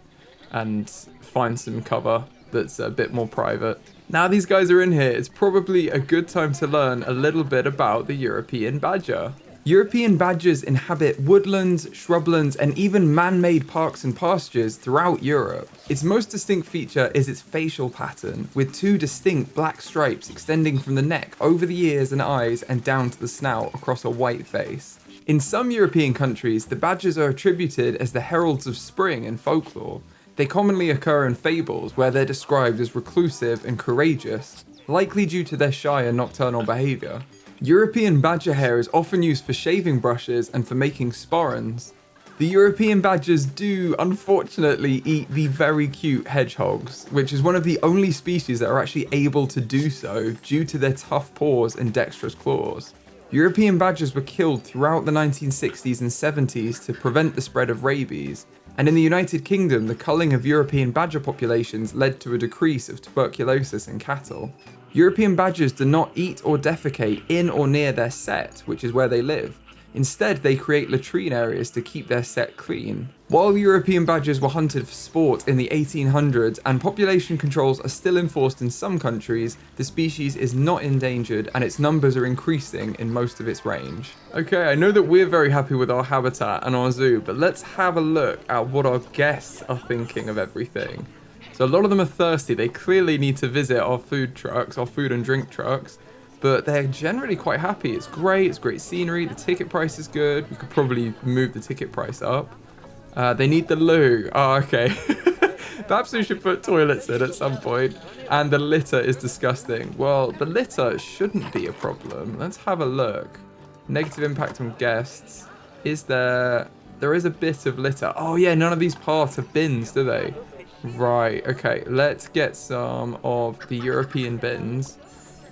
and find some cover that's a bit more private. Now these guys are in here, it's probably a good time to learn a little bit about the European badger. European badgers inhabit woodlands, shrublands, and even man-made parks and pastures throughout Europe. Its most distinct feature is its facial pattern, with two distinct black stripes extending from the neck over the ears and eyes and down to the snout across a white face. In some European countries, the badgers are attributed as the heralds of spring in folklore. They commonly occur in fables where they're described as reclusive and courageous, likely due to their shy and nocturnal behaviour. European badger hair is often used for shaving brushes and for making sporrans. The European badgers do, unfortunately, eat the very cute hedgehogs, which is one of the only species that are actually able to do so due to their tough paws and dexterous claws. European badgers were killed throughout the 1960s and 70s to prevent the spread of rabies, and in the United Kingdom, the culling of European badger populations led to a decrease of tuberculosis in cattle. European badgers do not eat or defecate in or near their set, which is where they live. Instead, they create latrine areas to keep their set clean. While European badgers were hunted for sport in the 1800s and population controls are still enforced in some countries, the species is not endangered and its numbers are increasing in most of its range. Okay, I know that we're very happy with our habitat and our zoo, but let's have a look at what our guests are thinking of everything. So a lot of them are thirsty. They clearly need to visit our food trucks, our food and drink trucks. But they're generally quite happy. It's great scenery, the ticket price is good. We could probably move the ticket price up. They need the loo. Oh, okay. Perhaps we should put toilets in at some point. And the litter is disgusting. Well, the litter shouldn't be a problem. Let's have a look. Negative impact on guests. Is there... There is a bit of litter. Oh yeah, none of these paths have bins, do they? Right, okay. Let's get some of the European bins.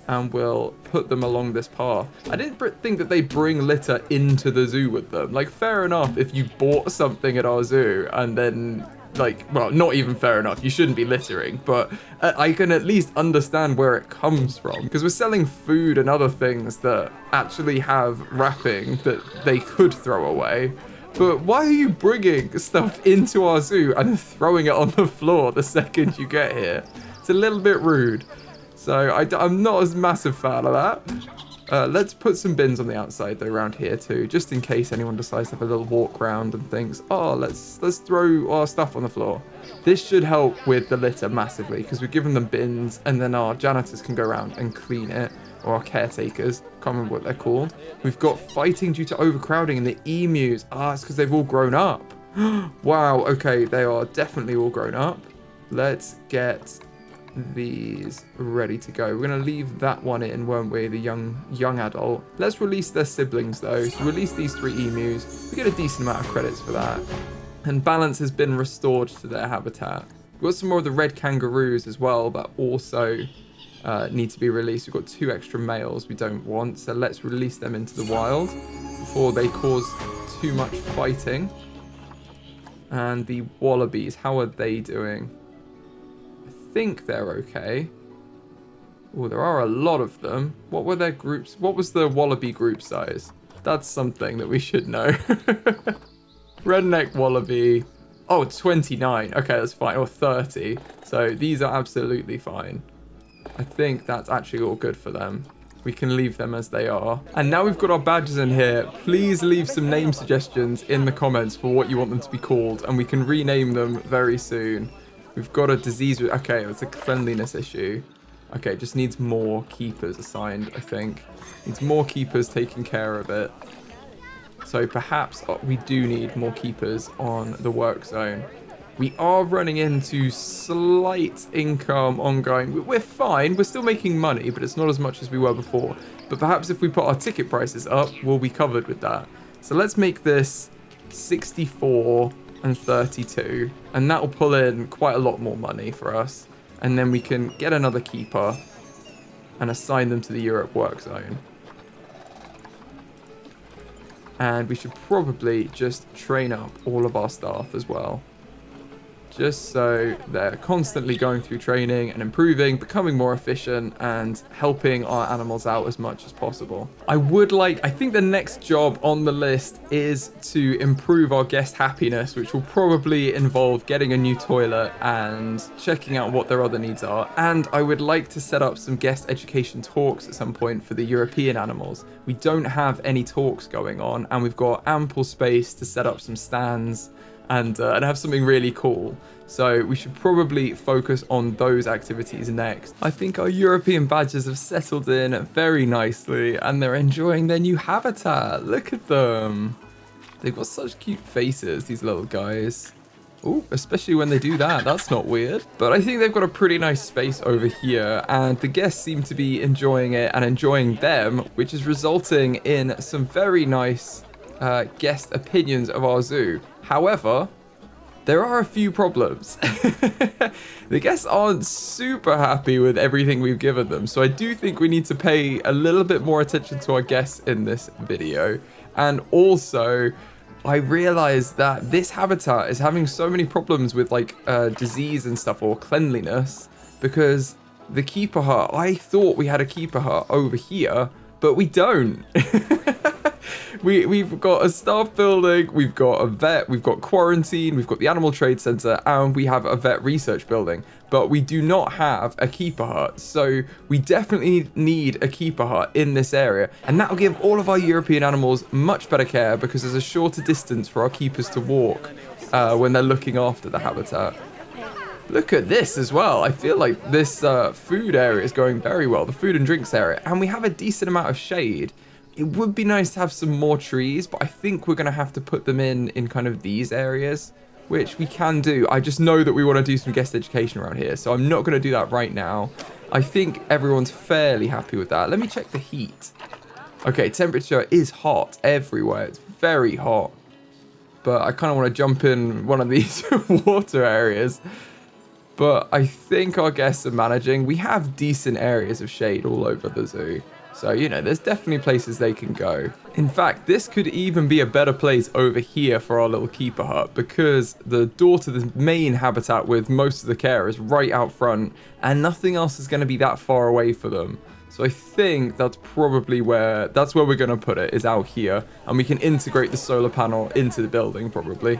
And we'll put them along this path. I didn't think that they bring litter into the zoo with them. Like, fair enough if you bought something at our zoo and then, like, well, not even fair enough. You shouldn't be littering, but I can at least understand where it comes from. Because we're selling food and other things that actually have wrapping that they could throw away. But why are you bringing stuff into our zoo and throwing it on the floor the second you get here? It's a little bit rude. So I'm not as massive fan of that. Let's put some bins on the outside though around here too, just in case anyone decides to have a little walk around and thinks, oh, let's throw our stuff on the floor. This should help with the litter massively because we've given them bins and then our janitors can go around and clean it, or our caretakers, can't remember what they're called. We've got fighting due to overcrowding and the emus. Ah, it's because they've all grown up. Wow, okay, they are definitely all grown up. Let's get these ready to go. We're going to leave that one in, weren't we? The young adult. Let's release their siblings though. So release these 3 emus. We get a decent amount of credits for that. And balance has been restored to their habitat. We've got some more of the red kangaroos as well that also need to be released. We've got 2 extra males we don't want. So let's release them into the wild before they cause too much fighting. And the wallabies, how are they doing? I think they're okay. Oh, there are a lot of them. What were their groups? What was the wallaby group size? That's something that we should know. Redneck wallaby. Oh, 29. Okay, that's fine. Or 30. So these are absolutely fine. I think that's actually all good for them. We can leave them as they are. And now we've got our badgers in here. Please leave some name suggestions in the comments for what you want them to be called. And we can rename them very soon. We've got a disease. Okay, it's a cleanliness issue. Okay, just needs more keepers assigned, I think. Needs more keepers taking care of it. So perhaps we do need more keepers on the work zone. We are running into slight income ongoing. We're fine. We're still making money, but it's not as much as we were before. But perhaps if we put our ticket prices up, we'll be covered with that. So let's make this 64 and 32. And that will pull in quite a lot more money for us. And then we can get another keeper and assign them to the Europe work zone. And we should probably just train up all of our staff as well. Just so they're constantly going through training and improving, becoming more efficient, and helping our animals out as much as possible. I think the next job on the list is to improve our guest happiness, which will probably involve getting a new toilet and checking out what their other needs are. And I would like to set up some guest education talks at some point for the European animals. We don't have any talks going on, and we've got ample space to set up some stands and have something really cool. So we should probably focus on those activities next. I think our European badgers have settled in very nicely and they're enjoying their new habitat. Look at them. They've got such cute faces, these little guys. Oh, especially when they do that. That's not weird. But I think they've got a pretty nice space over here, and the guests seem to be enjoying it and enjoying them, which is resulting in some very nice guest opinions of our zoo. However, there are a few problems. The guests aren't super happy with everything we've given them, so I do think we need to pay a little bit more attention to our guests in this video. And also, I realized that this habitat is having so many problems with like disease and stuff, or cleanliness, because the keeper hut, I thought we had a keeper hut over here, but we don't. We've got a staff building, we've got a vet, we've got quarantine, we've got the animal trade center, and we have a vet research building, but we do not have a keeper hut. So we definitely need a keeper hut in this area, and that will give all of our European animals much better care because there's a shorter distance for our keepers to walk when they're looking after the habitat. Look at this as well. I feel like this food area is going very well, the food and drinks area, and we have a decent amount of shade. It would be nice to have some more trees, but I think we're going to have to put them in kind of these areas, which we can do. I just know that we want to do some guest education around here, so I'm not going to do that right now. I think everyone's fairly happy with that. Let me check the heat. Okay, temperature is hot everywhere. It's very hot. But I kind of want to jump in one of these water areas. But I think our guests are managing. We have decent areas of shade all over the zoo. So, you know, there's definitely places they can go. In fact, this could even be a better place over here for our little keeper hut, because the door to the main habitat with most of the care is right out front, and nothing else is going to be that far away for them. So I think that's probably where we're going to put it, is out here, and we can integrate the solar panel into the building probably.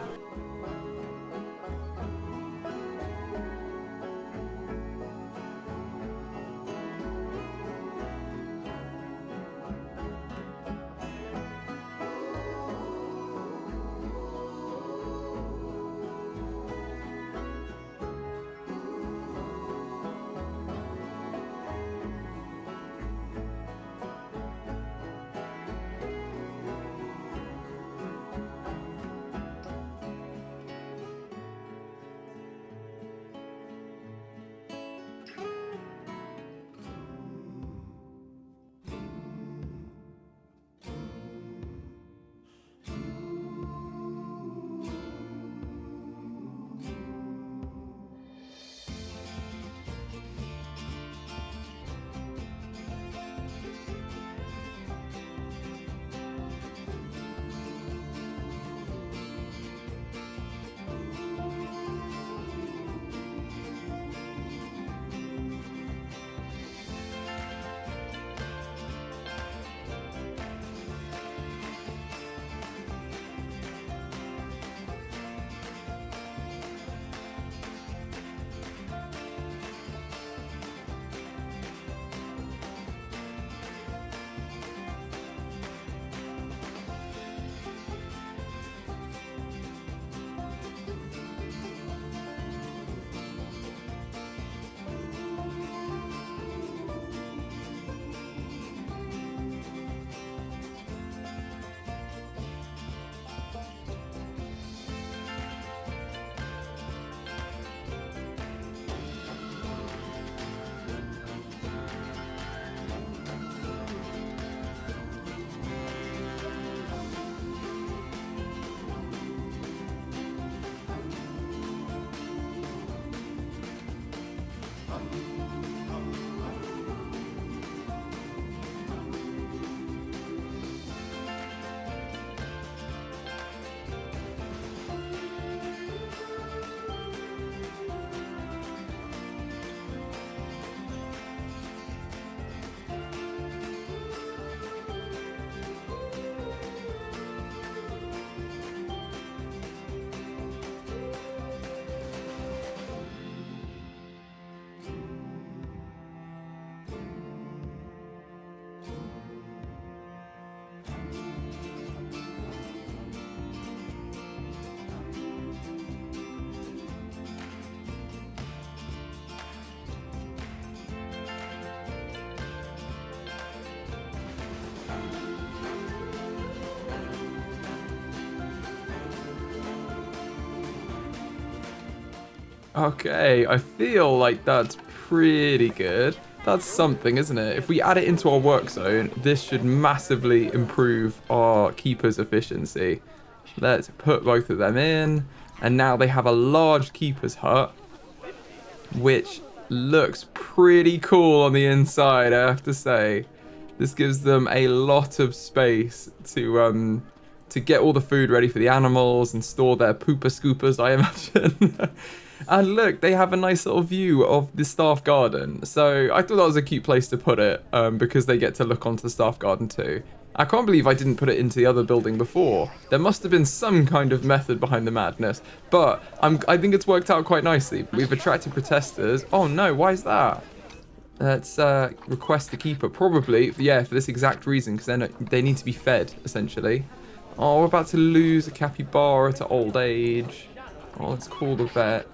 Okay, I feel like that's pretty good. That's something, isn't it? If we add it into our work zone, this should massively improve our keeper's efficiency. Let's put both of them in. And now they have a large keeper's hut, which looks pretty cool on the inside, I have to say. This gives them a lot of space to get all the food ready for the animals and store their pooper scoopers, I imagine. And look, they have a nice little view of the staff garden. So I thought that was a cute place to put it, because they get to look onto the staff garden too. I can't believe I didn't put it into the other building before. There must have been some kind of method behind the madness, but I think it's worked out quite nicely. We've attracted protesters. Oh no, why is that? Let's request the keeper, probably, yeah, for this exact reason, because they need to be fed, essentially. Oh, we're about to lose a capybara to old age. Oh, let's call the vet.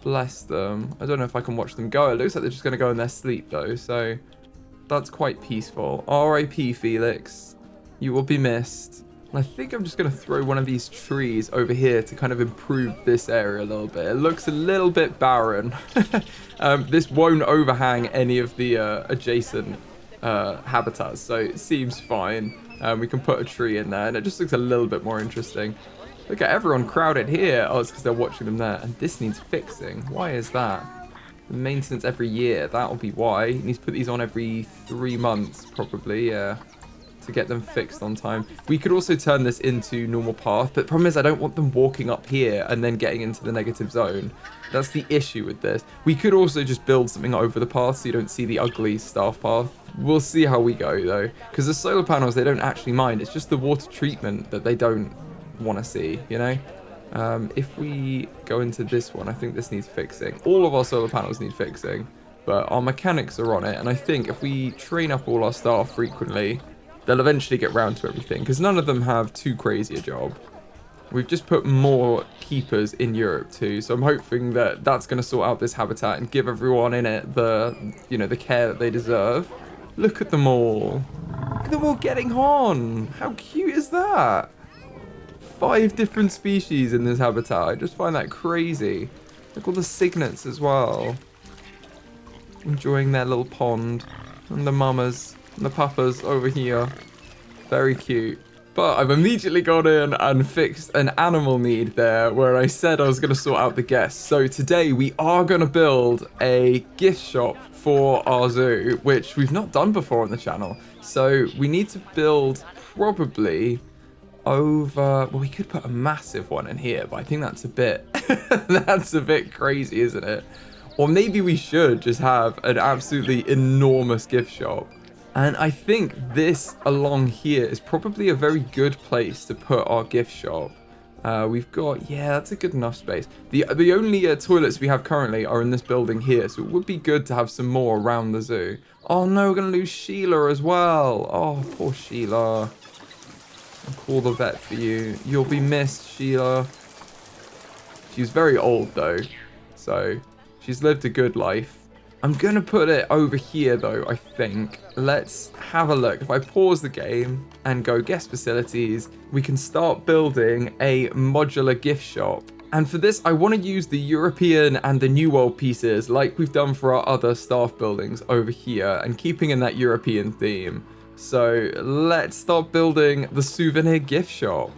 Bless them. I don't know if I can watch them go. It looks like they're just going to go in their sleep, though, so that's quite peaceful. R.I.P. Felix. You will be missed. And I think I'm just going to throw one of these trees over here to kind of improve this area a little bit. It looks a little bit barren. This won't overhang any of the adjacent habitats, so it seems fine. We can put a tree in there, and it just looks a little bit more interesting. Look at everyone crowded here. Oh, it's because they're watching them there. And this needs fixing. Why is that? Maintenance every year. That'll be why. You need to put these on every 3 months, probably, yeah, to get them fixed on time. We could also turn this into normal path, but the problem is I don't want them walking up here and then getting into the negative zone. That's the issue with this. We could also just build something over the path so you don't see the ugly staff path. We'll see how we go, though, because the solar panels, they don't actually mind. It's just the water treatment that they don't want to see, you know. If we go into this one, I think this needs fixing. All of our solar panels need fixing, but our mechanics are on it, and I think if we train up all our staff frequently, they'll eventually get round to everything, because none of them have too crazy a job. We've just put more keepers in Europe too, so I'm hoping that that's going to sort out this habitat and give everyone in it the, you know, the care that they deserve. Look at them all. Look at them all getting on. How cute is that? 5 different species in this habitat. I just find that crazy. Look, all the cygnets as well. Enjoying their little pond. And the mamas and the papas over here. Very cute. But I've immediately gone in and fixed an animal need there where I said I was going to sort out the guests. So today we are going to build a gift shop for our zoo, which we've not done before on the channel. So we need to build probably over, well, we could put a massive one in here, but I think that's a bit that's a bit crazy, isn't it? Or maybe we should just have an absolutely enormous gift shop. And I think this along here is probably a very good place to put our gift shop. We've got, yeah, that's a good enough space. The only toilets we have currently are in this building here, so it would be good to have some more around the zoo. Oh no, we're going to lose Sheila as well. Oh, poor Sheila. I'll call the vet for you. You'll be missed, Sheila. She's very old though, so she's lived a good life. I'm going to put it over here though, I think. Let's have a look. If I pause the game and go guest facilities, we can start building a modular gift shop. And for this, I want to use the European and the New World pieces like we've done for our other staff buildings over here and keeping in that European theme. So let's start building the souvenir gift shop.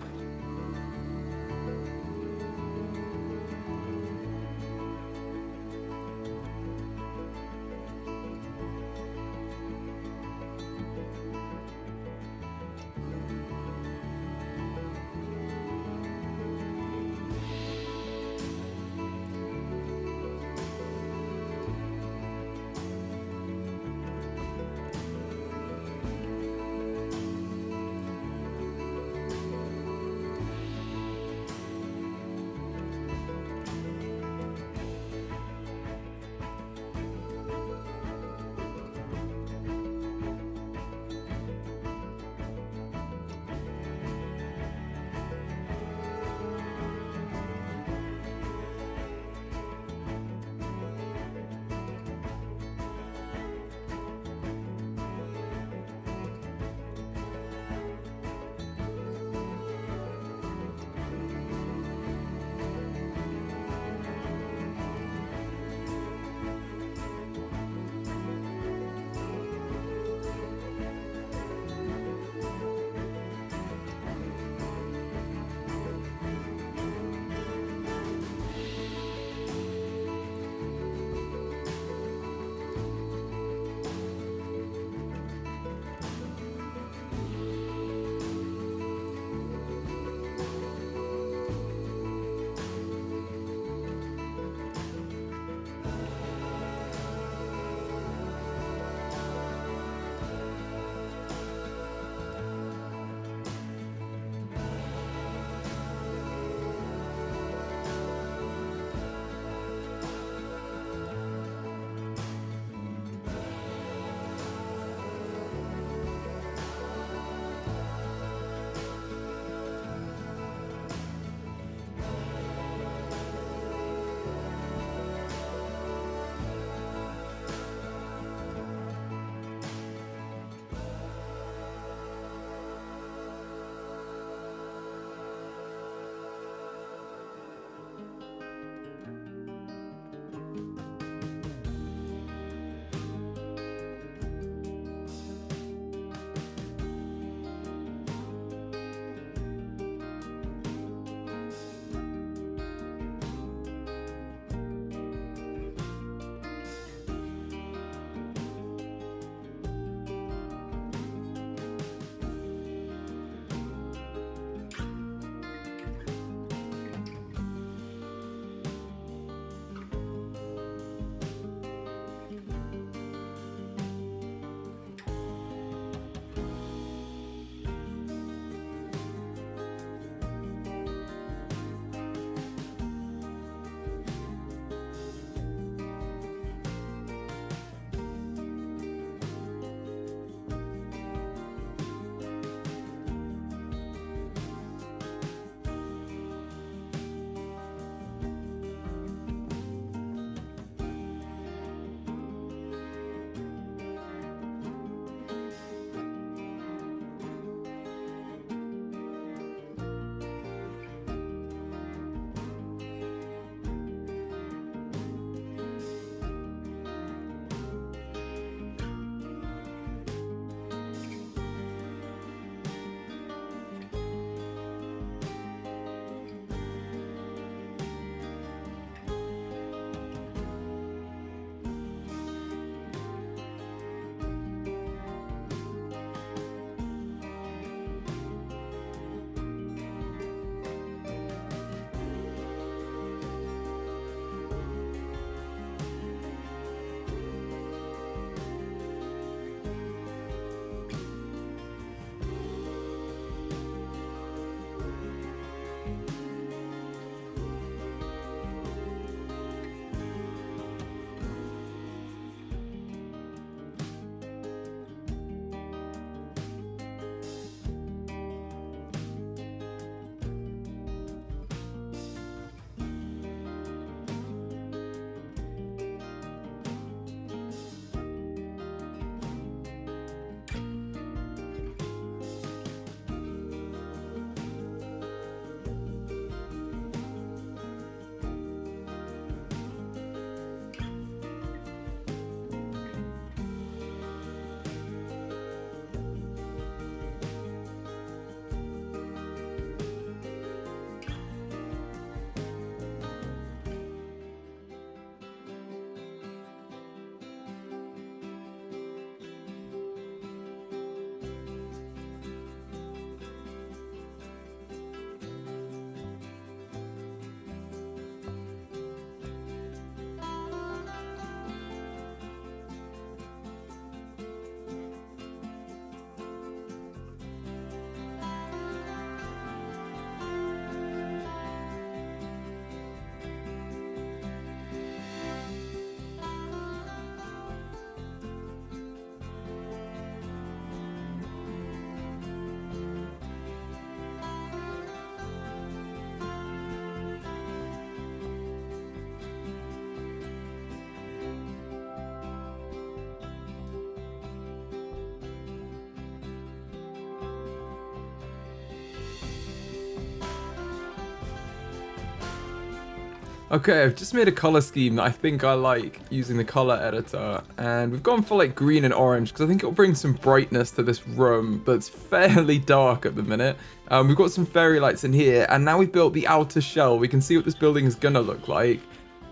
Okay, I've just made a color scheme that I think I like using the color editor, and we've gone for like green and orange because I think it'll bring some brightness to this room that's fairly dark at the minute. We've got some fairy lights in here, and now we've built the outer shell. We can see what this building is gonna look like,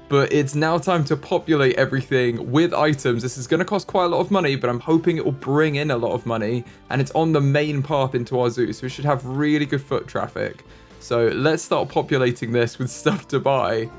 but it's now time to populate everything with items. This is gonna cost quite a lot of money, but I'm hoping it will bring in a lot of money, and it's on the main path into our zoo, so we should have really good foot traffic. So let's start populating this with stuff to buy.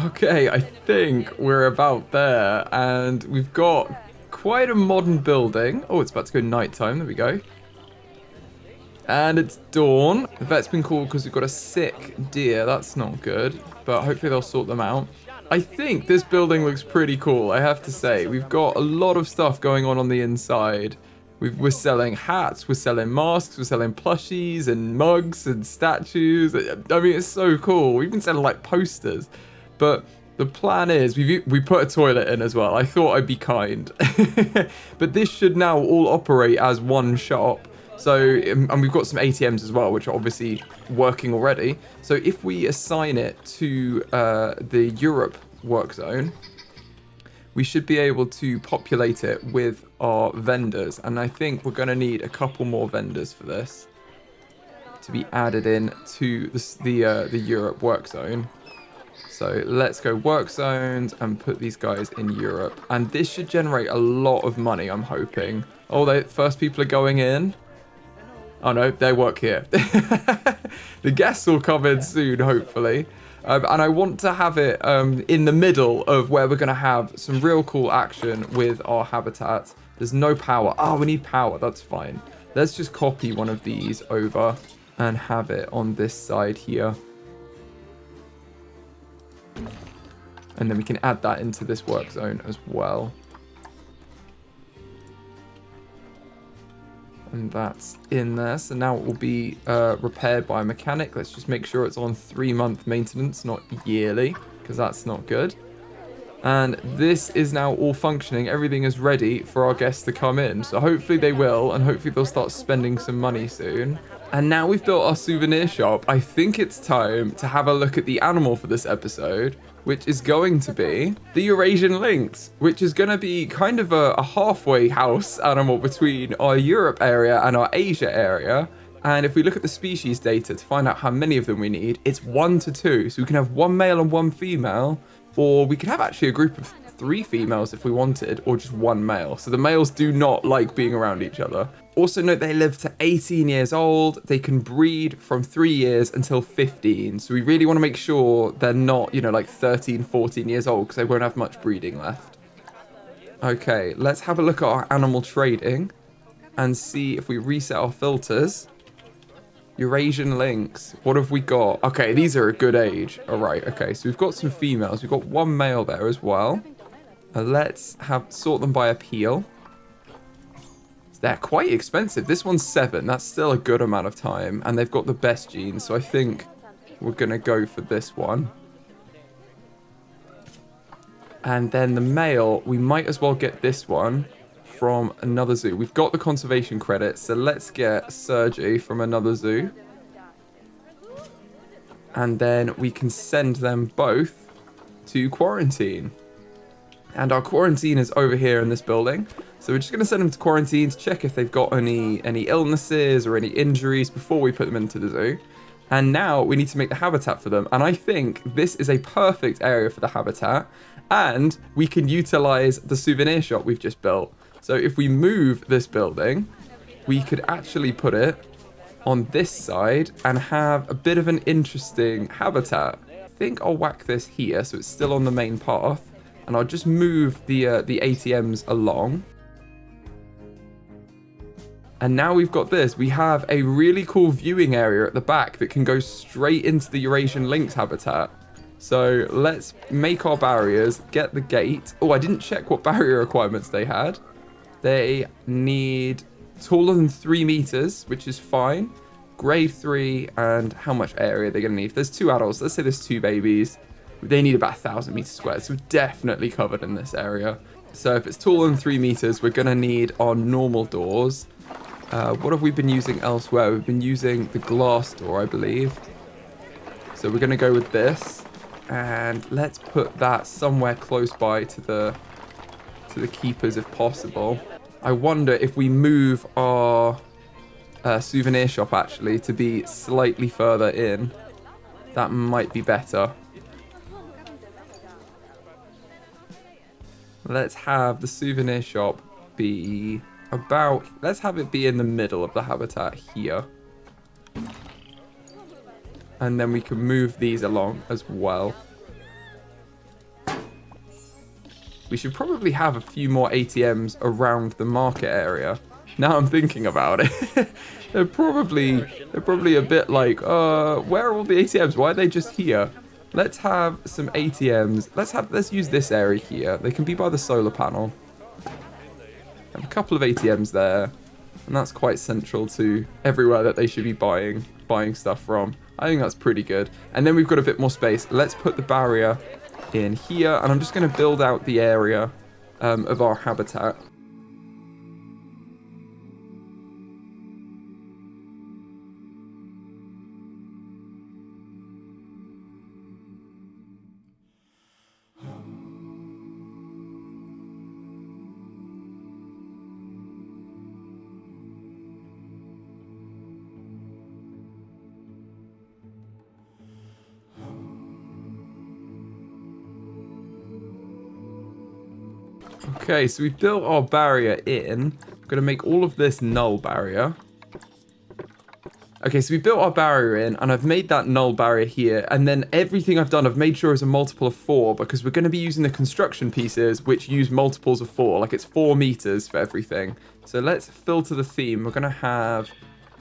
Okay, I think we're about there, and we've got quite a modern building. Oh, it's about to go nighttime. There we go. And it's dawn. The vet's been called because we've got a sick deer. That's not good, but hopefully they'll sort them out. I think this building looks pretty cool, I have to say. We've got a lot of stuff going on the inside. We're selling hats, we're selling masks, we're selling plushies and mugs and statues. I mean, it's so cool. We've been selling like posters. But the plan is, we put a toilet in as well. I thought I'd be kind. But this should now all operate as one shop. So, and we've got some ATMs as well, which are obviously working already. So if we assign it to the Europe work zone, we should be able to populate it with our vendors. And I think we're going to need a couple more vendors for this to be added in to the Europe work zone. So let's go work zones and put these guys in Europe. And this should generate a lot of money, I'm hoping. Oh, the first people are going in. Oh no, they work here. The guests will come in soon, hopefully. And I want to have it in the middle of where we're going to have some real cool action with our habitat. There's no power. Oh, we need power. That's fine. Let's just copy one of these over and have it on this side here. And then we can add that into this work zone as well. And that's in there. So now it will be repaired by a mechanic. Let's just make sure it's on 3-month maintenance, not yearly, because that's not good. And this is now all functioning. Everything is ready for our guests to come in. So hopefully they will, and hopefully they'll start spending some money soon. And now we've built our souvenir shop, I think it's time to have a look at the animal for this episode, which is going to be the Eurasian lynx, which is going to be kind of a halfway house animal between our Europe area and our Asia area. And if we look at the species data to find out how many of them we need, it's 1 to 2. So we can have 1 male and 1 female, or we could have actually a group of 3 females if we wanted, or just 1 male. So the males do not like being around each other. Also note they live to 18 years old. They can breed from 3 years until 15. So we really want to make sure they're not, you know, like 13, 14 years old, because they won't have much breeding left. Okay, let's have a look at our animal trading and see if we reset our filters. Eurasian lynx, what have we got? Okay, these are a good age. All right, okay, so we've got some females. We've got 1 male there as well. Let's sort them by appeal. They're quite expensive. This one's 7. That's still a good amount of time. And they've got the best genes. So I think we're going to go for this one. And then the male, we might as well get this one from another zoo. We've got the conservation credit. So let's get Sergi from another zoo. And then we can send them both to quarantine. And our quarantine is over here in this building. So we're just going to send them to quarantine to check if they've got any illnesses or any injuries before we put them into the zoo. And now we need to make the habitat for them. And I think this is a perfect area for the habitat. And we can utilize the souvenir shop we've just built. So if we move this building, we could actually put it on this side and have a bit of an interesting habitat. I think I'll whack this here so it's still on the main path. And I'll just move the ATMs along. And now we've got this. We have a really cool viewing area at the back that can go straight into the Eurasian lynx habitat. So let's make our barriers, get the gate. Oh, I didn't check what barrier requirements they had. They need taller than 3 meters, which is fine. Grade 3, and how much area they're going to need. If there's 2 adults, let's say there's 2 babies. They need about 1,000 meters squared, so we're definitely covered in this area. So if it's taller than 3 meters, we're going to need our normal doors. What have we been using elsewhere? We've been using the glass door, I believe. So we're going to go with this. And let's put that somewhere close by to the keepers if possible. I wonder if we move our souvenir shop actually to be slightly further in. That might be better. Let's have the souvenir shop be about... Let's have it be in the middle of the habitat here. And then we can move these along as well. we should probably have a few more ATMs around the market area. Now I'm thinking about it. they're probably a bit like, where are all the ATMs? Why are they just here? Let's have some ATMs. Let's use this area here. They can be by the solar panel. Have a couple of ATMs there. And that's quite central to everywhere that they should be buying stuff from. I think that's pretty good. And then we've got a bit more space. Let's put the barrier in here. And I'm just going to build out the area of our habitat. Okay, so we built our barrier in. I'm going to make all of this null barrier. Okay, so we built our barrier in, and I've made that null barrier here. And then everything I've done, I've made sure is a multiple of 4, because we're going to be using the construction pieces, which use multiples of 4. Like, it's 4 meters for everything. So let's filter the theme. We're going to have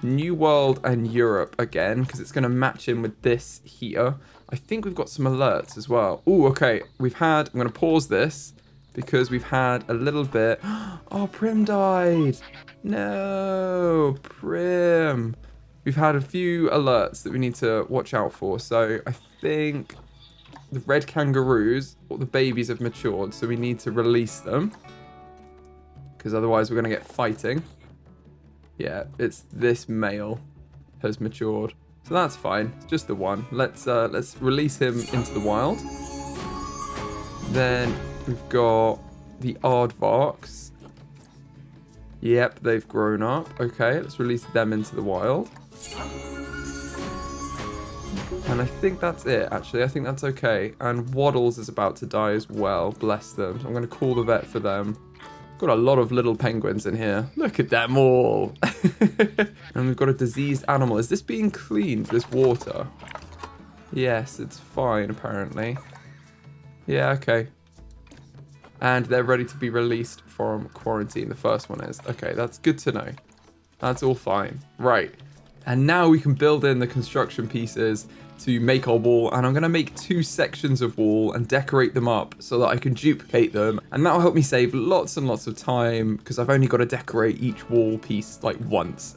New World and Europe again, because it's going to match in with this here. I think we've got some alerts as well. Oh, okay. I'm going to pause this, because we've had a little bit... Oh, Prim died! No, Prim. We've had a few alerts that we need to watch out for. So I think the red kangaroos, or the babies, have matured. So we need to release them, because otherwise we're going to get fighting. Yeah, it's this male has matured. So that's fine. It's just the one. Let's release him into the wild. Then... we've got the aardvarks. Yep, they've grown up. Okay, let's release them into the wild. And I think that's it, actually. I think that's okay. And Waddles is about to die as well. Bless them. So I'm going to call the vet for them. Got a lot of little penguins in here. Look at them all. And we've got a diseased animal. Is this being cleaned, this water? Yes, it's fine, apparently. Yeah, okay. And they're ready to be released from quarantine. The first one is. Okay, that's good to know. That's all fine. Right. And now we can build in the construction pieces to make our wall. And I'm going to make 2 sections of wall and decorate them up so that I can duplicate them. And that will help me save lots and lots of time, because I've only got to decorate each wall piece like once.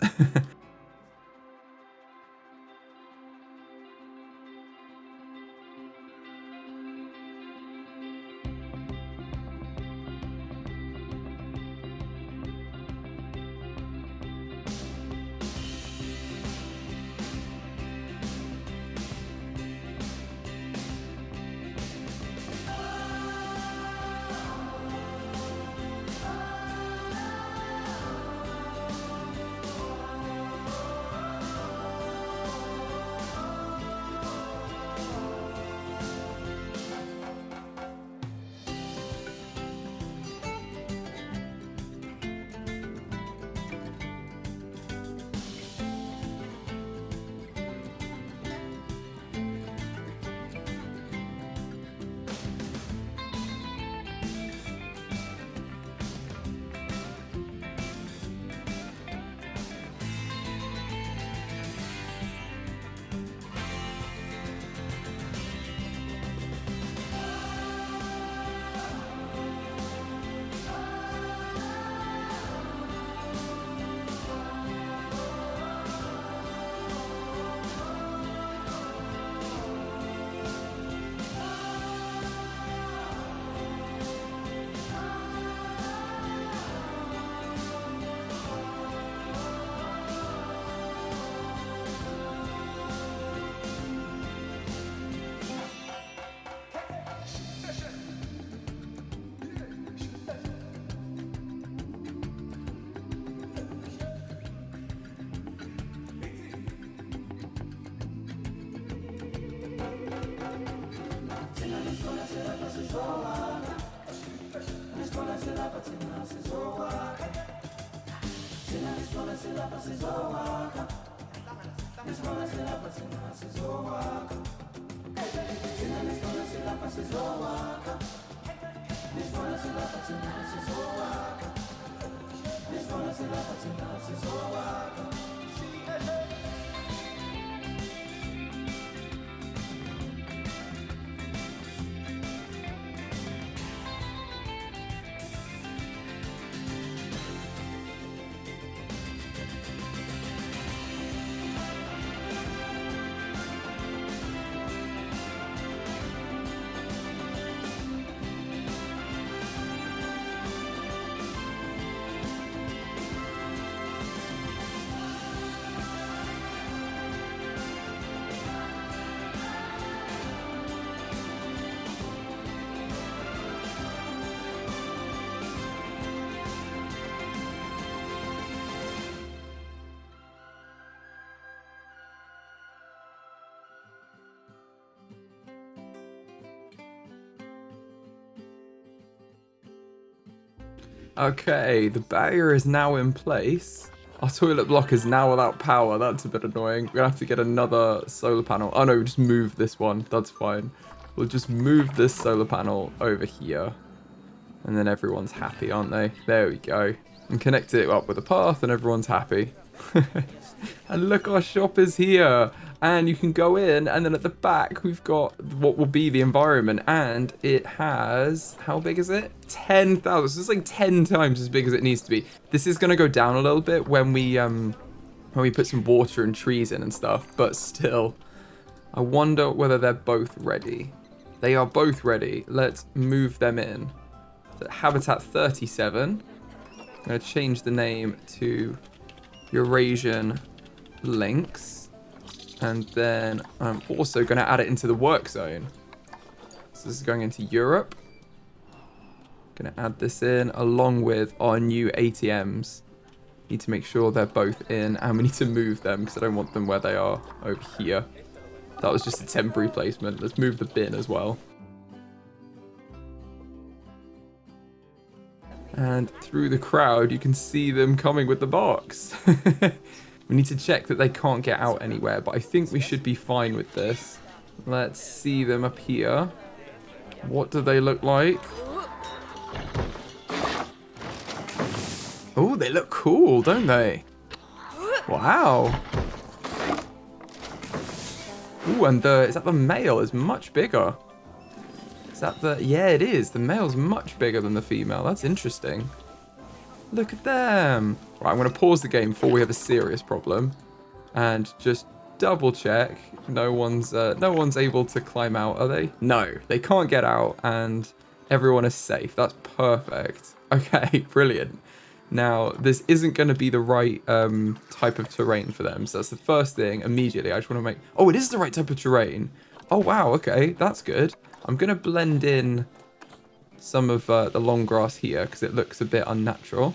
Okay, the barrier is now in place. Our toilet block is now without power. That's a bit annoying. We're gonna have to get another solar panel. Oh no, we just move this one. That's fine. We'll just move this solar panel over here. And then everyone's happy, aren't they? There we go. And connect it up with a path and everyone's happy. And look, our shop is here. And you can go in, and then at the back we've got what will be the environment, and it has, how big is it? 10,000. So it's like 10 times as big as it needs to be. This is going to go down a little bit when we put some water and trees in and stuff, but still, I wonder whether they're both ready. They are both ready. Let's move them in. So habitat 37. I'm going to change the name to Eurasian lynx. And then I'm also going to add it into the work zone. So this is going into Europe. Going to add this in along with our new ATMs. Need to make sure they're both in, and we need to move them because I don't want them where they are over here. That was just a temporary placement. Let's move the bin as well. And through the crowd, you can see them coming with the box. We need to check that they can't get out anywhere, but I think we should be fine with this. Let's see them up here. What do they look like? Oh, they look cool, don't they? Wow. Ooh, and is that the male is much bigger. Is that the, yeah, it is. The male's much bigger than the female. That's interesting. Look at them. Right, I'm going to pause the game before we have a serious problem and just double check. No one's able to climb out, are they? No, they can't get out and everyone is safe. That's perfect. Okay, brilliant. Now, this isn't going to be the right type of terrain for them. So that's the first thing immediately. I just want to make... Oh, it is the right type of terrain. Oh, wow. Okay, that's good. I'm going to blend in some of the long grass here because it looks a bit unnatural.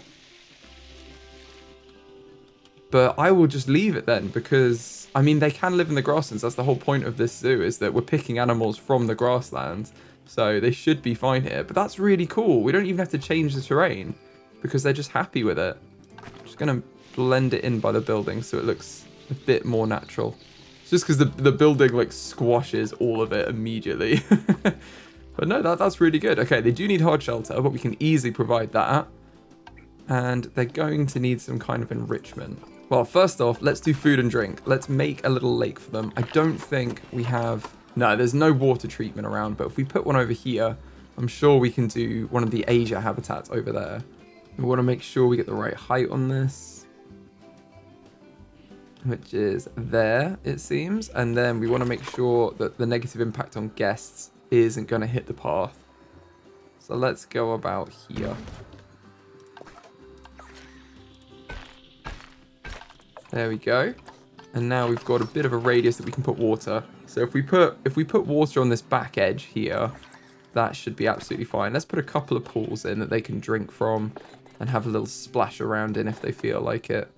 But I will just leave it then because, I mean, they can live in the grasslands. That's the whole point of this zoo, is that we're picking animals from the grasslands. So they should be fine here. But that's really cool. We don't even have to change the terrain because they're just happy with it. I'm just going to blend it in by the building so it looks a bit more natural. It's just because the building like squashes all of it immediately. But no, that's really good. Okay, they do need hard shelter, but we can easily provide that. And they're going to need some kind of enrichment. Well, first off, let's do food and drink. Let's make a little lake for them. I don't think we have... No, there's no water treatment around, but if we put one over here, I'm sure we can do one of the Asia habitats over there. We want to make sure we get the right height on this, which is there, it seems. And then we want to make sure that the negative impact on guests isn't going to hit the path. So let's go about here. There we go. And now we've got a bit of a radius that we can put water. So if we put water on this back edge here, that should be absolutely fine. Let's put a couple of pools in that they can drink from and have a little splash around in if they feel like it.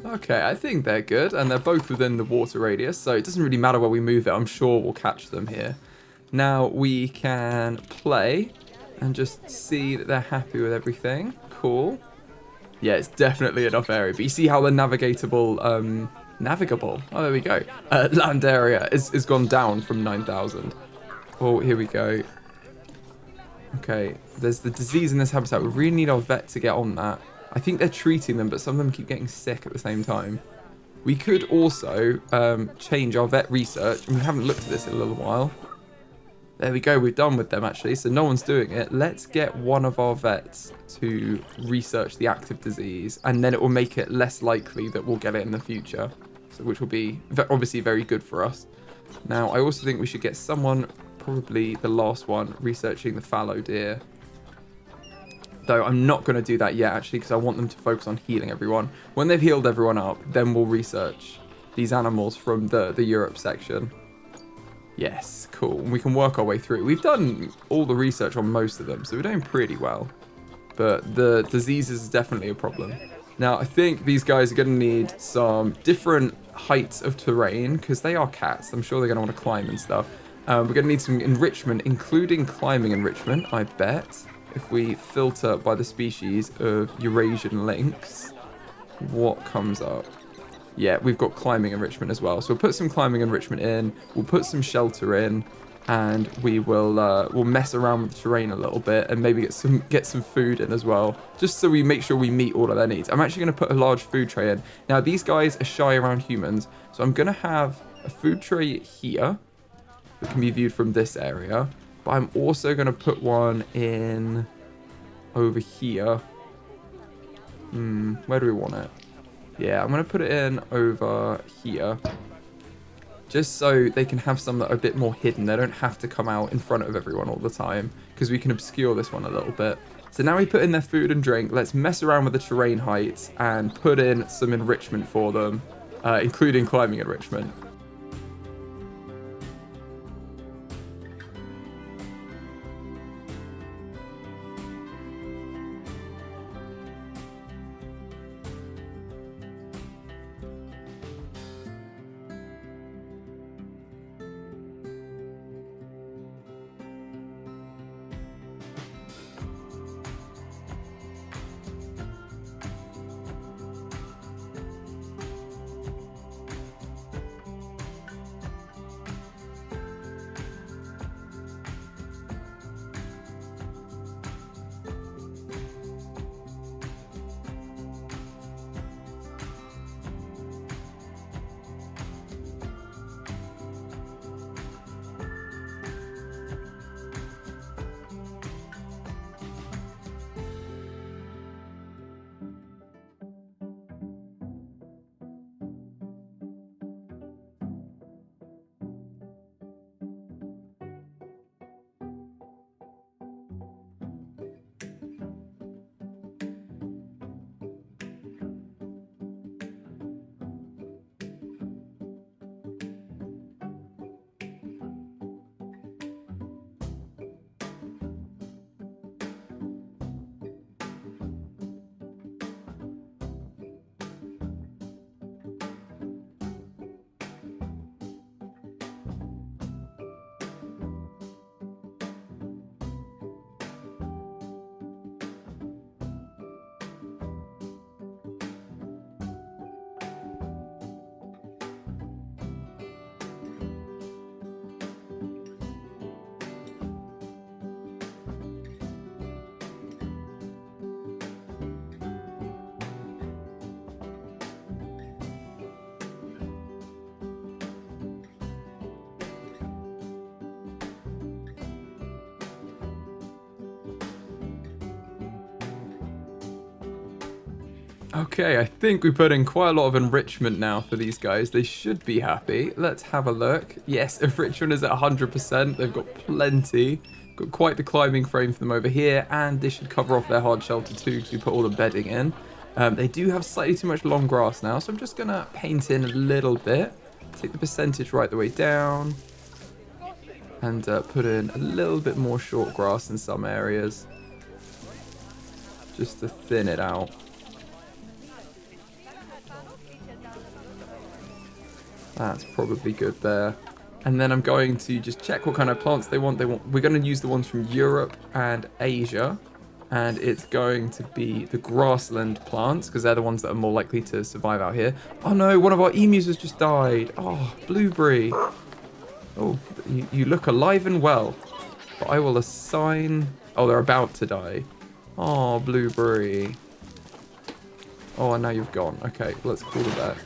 Okay, I think they're good, and they're both within the water radius, so it doesn't really matter where we move it. I'm sure we'll catch them here. Now we can play and just see that they're happy with everything. Cool. Yeah, it's definitely enough area, but you see how the navigatable Navigable. Oh, there we go. Land area is gone down from 9,000. Oh, here we go. Okay, there's the disease in this habitat. We really need our vet to get on that. I think they're treating them, but some of them keep getting sick at the same time. We could also change our vet research. And we haven't looked at this in a little while. There we go. We're done with them, actually. So no one's doing it. Let's get one of our vets to research the active disease. And then it will make it less likely that we'll get it in the future. So, which will be obviously very good for us. Now, I also think we should get someone, probably the last one, researching the fallow deer. Though I'm not going to do that yet, actually, because I want them to focus on healing everyone. When they've healed everyone up, then we'll research these animals from the Europe section. Yes, cool. We can work our way through. We've done all the research on most of them, so we're doing pretty well. But the diseases is definitely a problem. Now, I think these guys are going to need some different heights of terrain, because they are cats. I'm sure they're going to want to climb and stuff. We're going to need some enrichment, including climbing enrichment, I bet. If we filter by the species of Eurasian lynx, what comes up? Yeah, we've got climbing enrichment as well. So we'll put some climbing enrichment in, we'll put some shelter in, and we will we'll mess around with the terrain a little bit and maybe get some food in as well, just so we make sure we meet all of their needs. I'm actually going to put a large food tray in. Now, these guys are shy around humans, so I'm going to have a food tray here that can be viewed from this area. But I'm also going to put one in over here. Where do we want it? Yeah, I'm going to put it in over here. Just so they can have some that are a bit more hidden. They don't have to come out in front of everyone all the time. Because we can obscure this one a little bit. So now we put in their food and drink. Let's mess around with the terrain heights and put in some enrichment for them. Including climbing enrichment. Okay, I think we put in quite a lot of enrichment now for these guys. They should be happy. Let's have a look. Yes, enrichment is at 100%. They've got plenty. Got quite the climbing frame for them over here. And this should cover off their hard shelter too, because we put all the bedding in. They do have slightly too much long grass now, so I'm just going to paint in a little bit. Take the percentage right the way down. And put in a little bit more short grass in some areas. Just to thin it out. That's probably good there. And then I'm going to just check what kind of plants they want. We're going to use the ones from Europe and Asia. And it's going to be the grassland plants, because they're the ones that are more likely to survive out here. Oh no, one of our emus has just died. Oh, Blueberry. Oh, you look alive and well. But I will assign... Oh, they're about to die. Oh, Blueberry. Oh, and now you've gone. Okay, let's call the vet.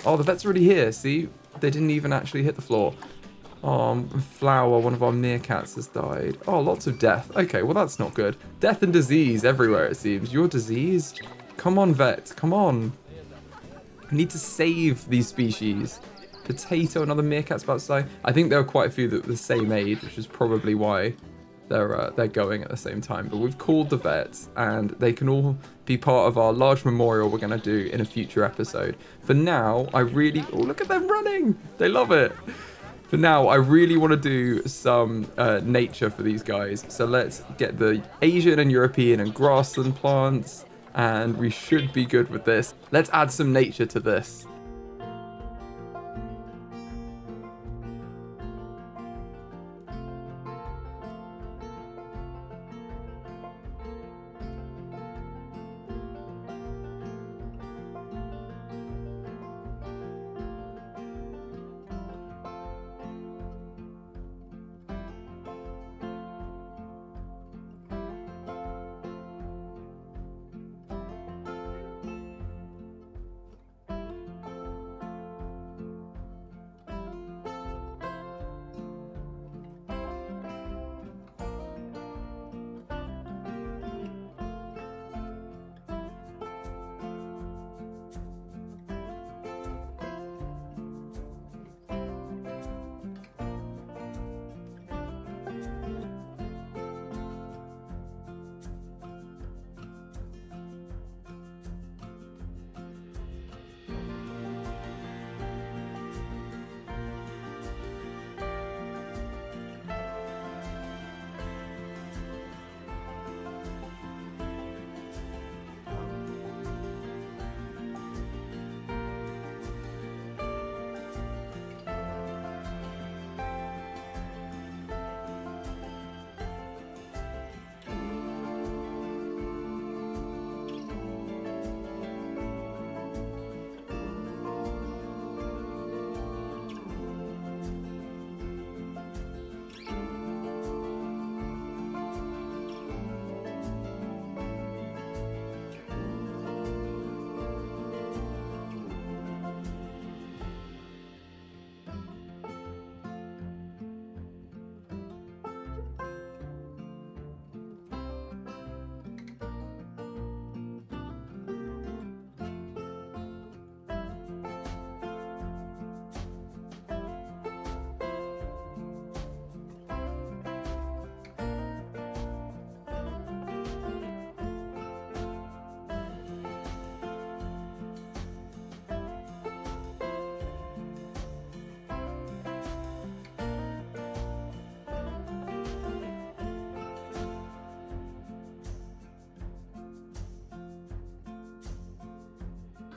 Oh, the vet's already here, see? They didn't even actually hit the floor. Oh, Flower, one of our meerkats, has died. Oh, lots of death. Okay, well, that's not good. Death and disease everywhere, it seems. You're diseased? Come on, vet. Come on. I need to save these species. Potato, another meerkat's about to die. I think there are quite a few that are the same age, which is probably why they're going at the same time. But we've called the vets, and they can all be part of our large memorial we're going to do in a future episode. For now, I really... Oh, look at them running. They love it. For now, I really want to do some nature for these guys. So let's get the Asian and European and grassland plants, and we should be good with this. Let's add some nature to this.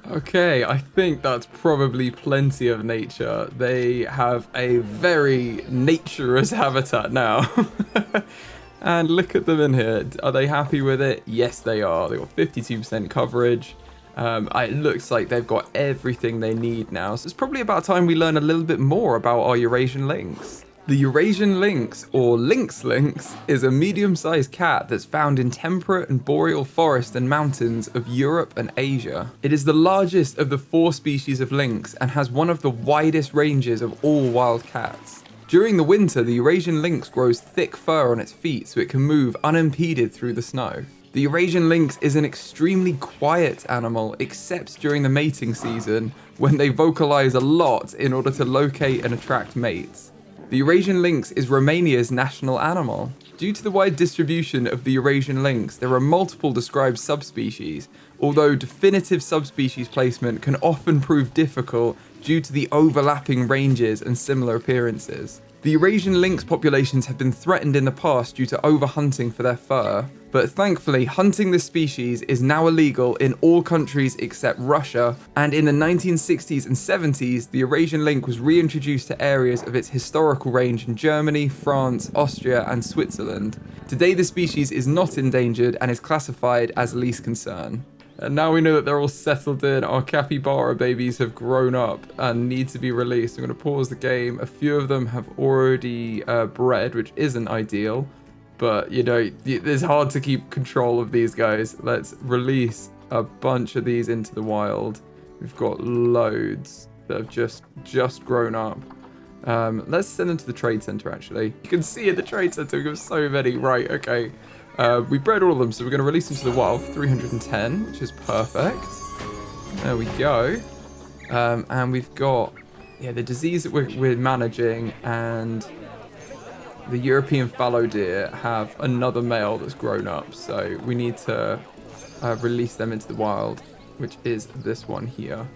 Okay, I think that's probably plenty of nature. They have a very naturous habitat now. And look at them in here. Are they happy with it? Yes, they are. They've got 52% coverage. It looks like they've got everything they need now. So it's probably about time we learn a little bit more about our Eurasian lynx. The Eurasian lynx, or lynx, is a medium-sized cat that's found in temperate and boreal forests and mountains of Europe and Asia. It is the largest of the 4 species of lynx and has one of the widest ranges of all wild cats. During the winter, the Eurasian lynx grows thick fur on its feet so it can move unimpeded through the snow. The Eurasian lynx is an extremely quiet animal except during the mating season, when they vocalize a lot in order to locate and attract mates. The Eurasian lynx is Romania's national animal. Due to the wide distribution of the Eurasian lynx, there are multiple described subspecies, although definitive subspecies placement can often prove difficult due to the overlapping ranges and similar appearances. The Eurasian lynx populations have been threatened in the past due to overhunting for their fur, but thankfully hunting this species is now illegal in all countries except Russia, and in the 1960s and 70s, the Eurasian lynx was reintroduced to areas of its historical range in Germany, France, Austria, and Switzerland. Today the species is not endangered and is classified as least concern. And now we know that they're all settled in. Our capybara babies have grown up and need to be released. I'm going to pause the game. A few of them have already bred, which isn't ideal. But, you know, it's hard to keep control of these guys. Let's release a bunch of these into the wild. We've got loads that have just grown up. Let's send them to the trade center, actually. You can see at the trade center, we've got so many. Right, okay. We bred all of them, so we're going to release them to the wild. 310, which is perfect. There we go. And we've got, yeah, the disease that we're managing, and the European fallow deer have another male that's grown up. So we need to release them into the wild, which is this one here.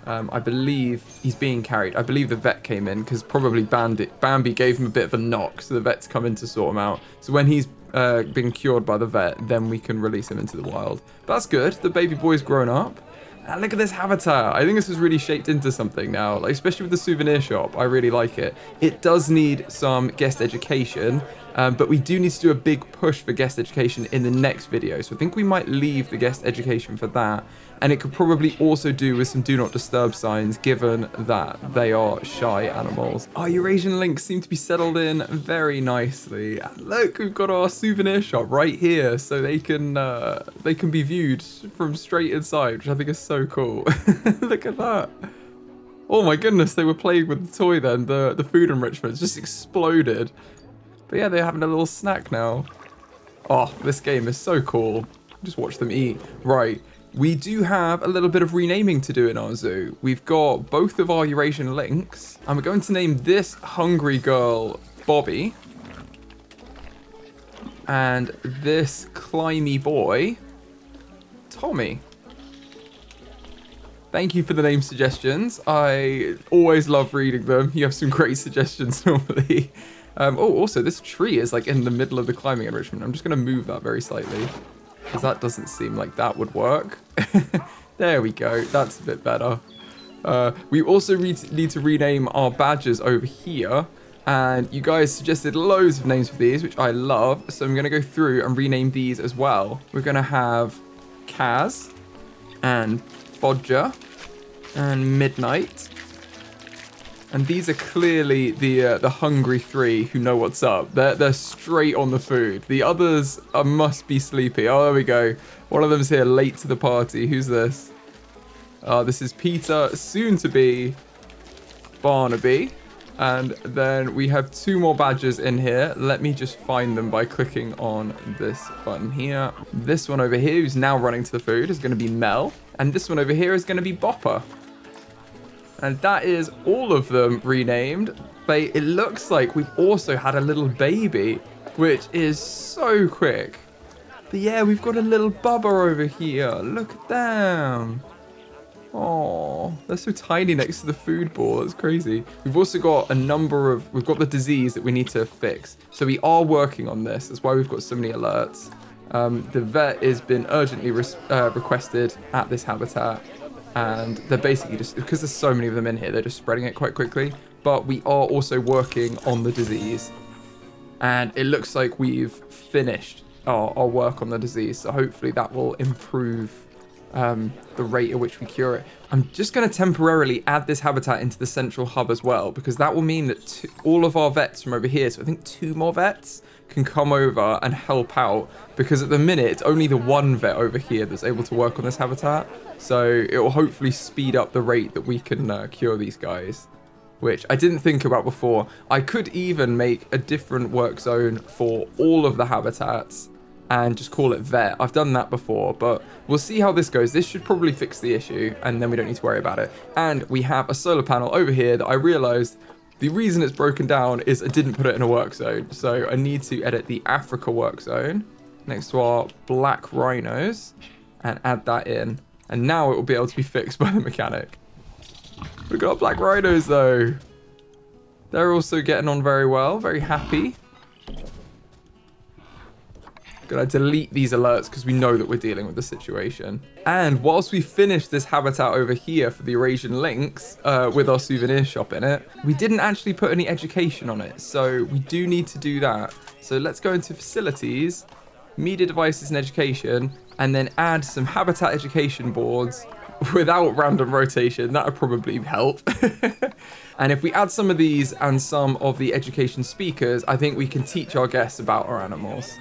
I believe he's being carried. I believe the vet came in because probably Bambi gave him a bit of a knock, so the vet's come in to sort him out. So when he's been cured by the vet, then we can release him into the wild. But that's good. The baby boy's grown up. And look at this habitat. I think this is really shaped into something now, like especially with the souvenir shop. I really like it. It does need some guest education, but we do need to do a big push for guest education in the next video. So I think we might leave the guest education for that. And it could probably also do with some do not disturb signs, given that they are shy animals. Our Eurasian lynx seem to be settled in very nicely. And look, we've got our souvenir shop right here, so they can be viewed from straight inside, which I think is so cool. Look at that. Oh my goodness, they were playing with the toy then. The food enrichment just exploded. But yeah, they're having a little snack now. Oh, this game is so cool. Just watch them eat. Right. We do have a little bit of renaming to do in our zoo. We've got both of our Eurasian lynx, and we're going to name this hungry girl Bobby, and this climby boy Tommy. Thank you for the name suggestions. I always love reading them. You have some great suggestions normally. Oh, also this tree is like in the middle of the climbing enrichment. I'm just going to move that very slightly, because that doesn't seem like that would work. There we go. That's a bit better. We also need to rename our badges over here. And you guys suggested loads of names for these, which I love. So I'm going to go through and rename these as well. We're going to have Kaz and Bodger and Midnight. And these are clearly the hungry three who know what's up. They're straight on the food. The others must be sleepy. Oh, there we go. One of them's here late to the party. Who's this? This is Peter, soon to be Barnaby. And then we have two more badgers in here. Let me just find them by clicking on this button here. This one over here, who's now running to the food, is going to be Mel. And this one over here is going to be Bopper. And that is all of them renamed. But it looks like we've also had a little baby, which is so quick. But yeah, we've got a little Bubba over here. Look at them. Oh, they're so tiny next to the food ball. That's crazy. We've also got we've got the disease that we need to fix. So we are working on this. That's why we've got so many alerts. The vet has been urgently requested at this habitat. And they're basically just, because there's so many of them in here, they're just spreading it quite quickly. But we are also working on the disease. And it looks like we've finished our work on the disease. So hopefully that will improve the rate at which we cure it. I'm just going to temporarily add this habitat into the central hub as well, because that will mean that all of our vets from over here, so I think 2 more vets, can come over and help out, because at the minute it's only the 1 vet over here that's able to work on this habitat. So it will hopefully speed up the rate that we can cure these guys, which I didn't think about before. I could even make a different work zone for all of the habitats and just call it vet. I've done that before, but we'll see how this goes. This should probably fix the issue, and then we don't need to worry about it. And we have a solar panel over here that I realized the reason it's broken down is I didn't put it in a work zone. So I need to edit the Africa work zone next to our black rhinos and add that in. And now it will be able to be fixed by the mechanic. We've got our black rhinos though. They're also getting on very well, very happy. Gonna delete these alerts because we know that we're dealing with the situation. And whilst we finish this habitat over here for the Eurasian lynx with our souvenir shop in it, we didn't actually put any education on it. So we do need to do that. So let's go into facilities, media devices and education, and then add some habitat education boards without random rotation. That would probably help. And if we add some of these and some of the education speakers, I think we can teach our guests about our animals.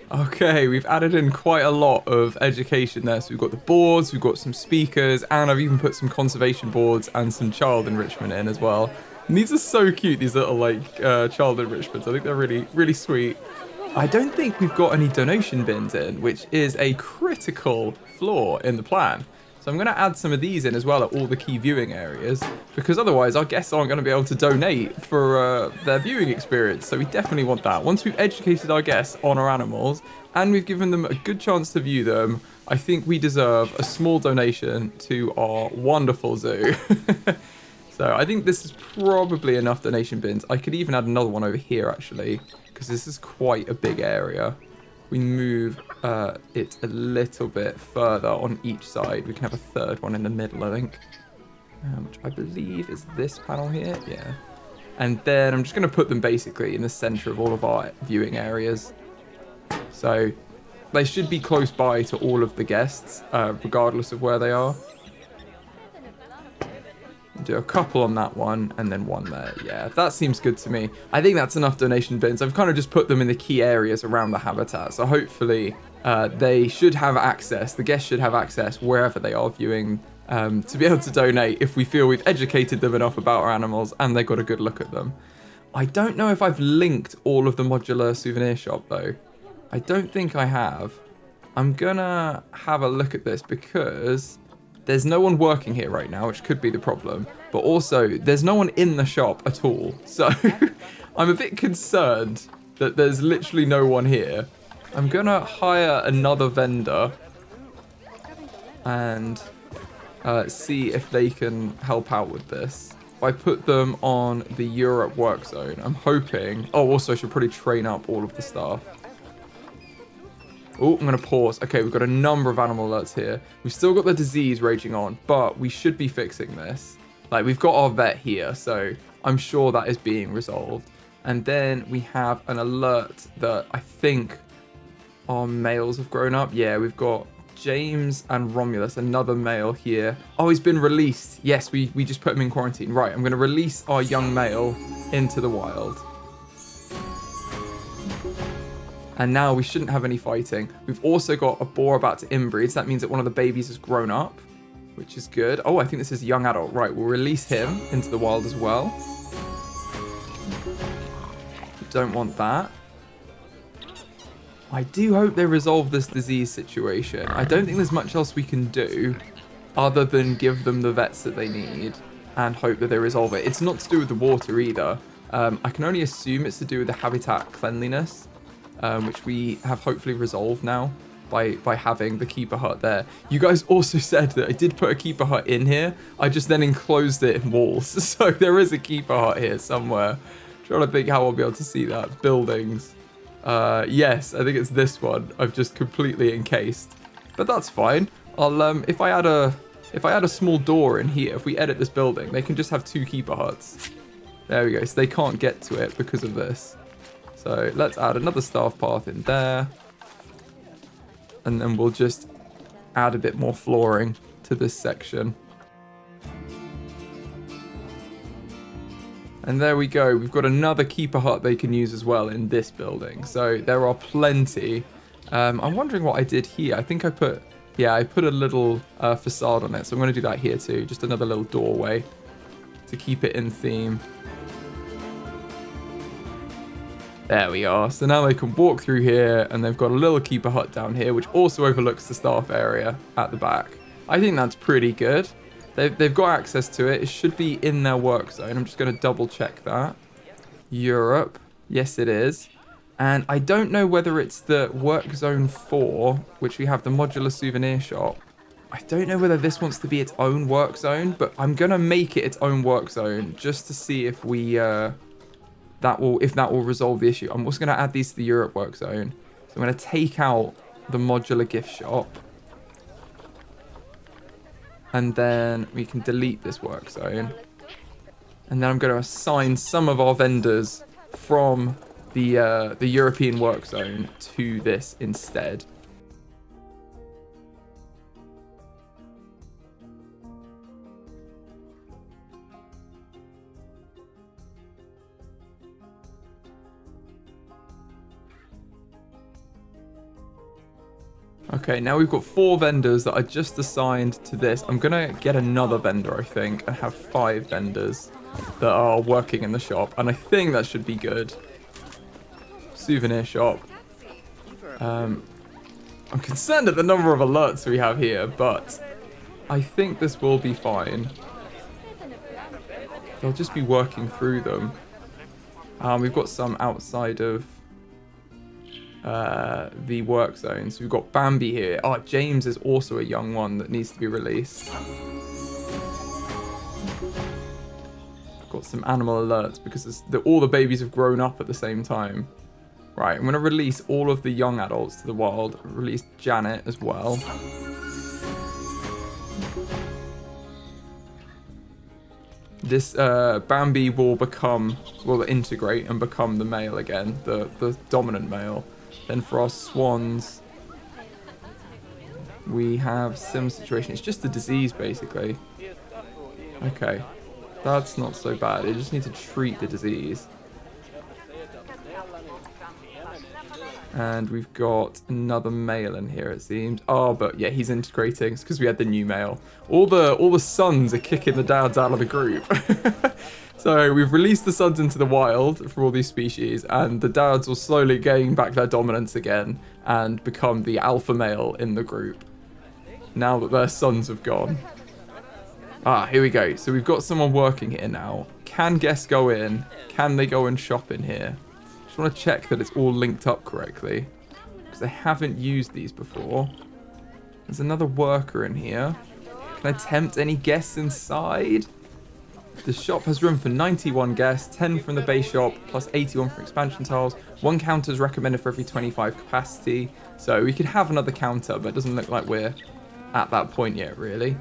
Okay, we've added in quite a lot of education there. So we've got the boards, we've got some speakers, and I've even put some conservation boards and some child enrichment in as well. And these are so cute, these little like child enrichments. I think they're really, really sweet. I don't think we've got any donation bins in, which is a critical flaw in the plan. So I'm going to add some of these in as well at all the key viewing areas, because otherwise our guests aren't going to be able to donate for their viewing experience. So we definitely want that. Once we've educated our guests on our animals and we've given them a good chance to view them, I think we deserve a small donation to our wonderful zoo. So I think this is probably enough donation bins. I could even add another one over here actually, because this is quite a big area. We move it a little bit further on each side. We can have a third one in the middle, I think. Which I believe is this panel here. Yeah. And then I'm just going to put them basically in the center of all of our viewing areas. So they should be close by to all of the guests, regardless of where they are. Do a couple on that one and then one there. Yeah, that seems good to me. I think that's enough donation bins. I've kind of just put them in the key areas around the habitat. So hopefully they should have access. The guests should have access wherever they are viewing to be able to donate if we feel we've educated them enough about our animals and they got a good look at them. I don't know if I've linked all of the modular souvenir shop though. I don't think I have. I'm gonna have a look at this because there's no one working here right now, which could be the problem. But also, there's no one in the shop at all. So I'm a bit concerned that there's literally no one here. I'm going to hire another vendor and see if they can help out with this. If I put them on the Europe work zone, I'm hoping... Oh, also, I should probably train up all of the staff. Oh, I'm going to pause. Okay, we've got a number of animal alerts here. We've still got the disease raging on, but we should be fixing this. Like, we've got our vet here, so I'm sure that is being resolved. And then we have an alert that I think our males have grown up. Yeah, we've got James and Romulus, another male here. Oh, he's been released. Yes, we just put him in quarantine. Right, I'm going to release our young male into the wild. And now we shouldn't have any fighting. We've also got a boar about to inbreed, so that means that one of the babies has grown up, which is good. Oh, I think this is a young adult. Right, we'll release him into the wild as well. Don't want that. I do hope they resolve this disease situation. I don't think there's much else we can do other than give them the vets that they need and hope that they resolve it. It's not to do with the water either. I can only assume it's to do with the habitat cleanliness. Which we have hopefully resolved now. by having the keeper hut there. You guys also said that I did put a keeper hut in here. I just then enclosed it in walls. So there is a keeper hut here somewhere. Trying to think how I'll be able to see that. Buildings. Yes, I think it's this one. I've just completely encased. But that's fine. I'll if I add a small door in here, if we edit this building, they can just have 2 keeper huts. There we go. So they can't get to it because of this. So let's add another staff path in there. And then we'll just add a bit more flooring to this section. And there we go. We've got another keeper hut they can use as well in this building. So there are plenty. I'm wondering what I did here. I think I put a little facade on it. So I'm going to do that here too. Just another little doorway to keep it in theme. There we are. So now they can walk through here, and they've got a little keeper hut down here, which also overlooks the staff area at the back. I think that's pretty good. They've got access to it. It should be in their work zone. I'm just going to double check that. Europe. Yes, it is. And I don't know whether it's the work zone 4, which we have the modular souvenir shop. I don't know whether this wants to be its own work zone, but I'm going to make it its own work zone just to see if we... if that will resolve the issue. I'm also going to add these to the Europe work zone. So I'm going to take out the modular gift shop. And then we can delete this work zone. And then I'm going to assign some of our vendors from the European work zone to this instead. Okay, now we've got 4 vendors that I just assigned to this. I'm going to get another vendor, I think, and have 5 vendors that are working in the shop. And I think that should be good. Souvenir shop. I'm concerned at the number of alerts we have here, but I think this will be fine. They'll just be working through them. We've got some outside of the work zones. We've got Bambi here. Oh, James is also a young one that needs to be released. I've got some animal alerts because all the babies have grown up at the same time. Right, I'm going to release all of the young adults to the wild. Release Janet as well. This Bambi will integrate and become the male again, the dominant male. Then for our swans, we have similar situation. It's just a disease, basically. Okay, that's not so bad. You just need to treat the disease. And we've got another male in here, it seems. Oh, but yeah, he's integrating. It's because we had the new male. All the sons are kicking the dads out of the group. So we've released the sons into the wild for all these species, and the dads will slowly gain back their dominance again and become the alpha male in the group now that their sons have gone. Here we go. So we've got someone working here now. Can guests go in? Can they go and shop in here? Just want to check that it's all linked up correctly, because I haven't used these before. There's another worker in here. Can I tempt any guests inside? The shop has room for 91 guests, 10 from the base shop, plus 81 for expansion tiles. 1 counter is recommended for every 25 capacity. So we could have another counter, but it doesn't look like we're at that point yet, really.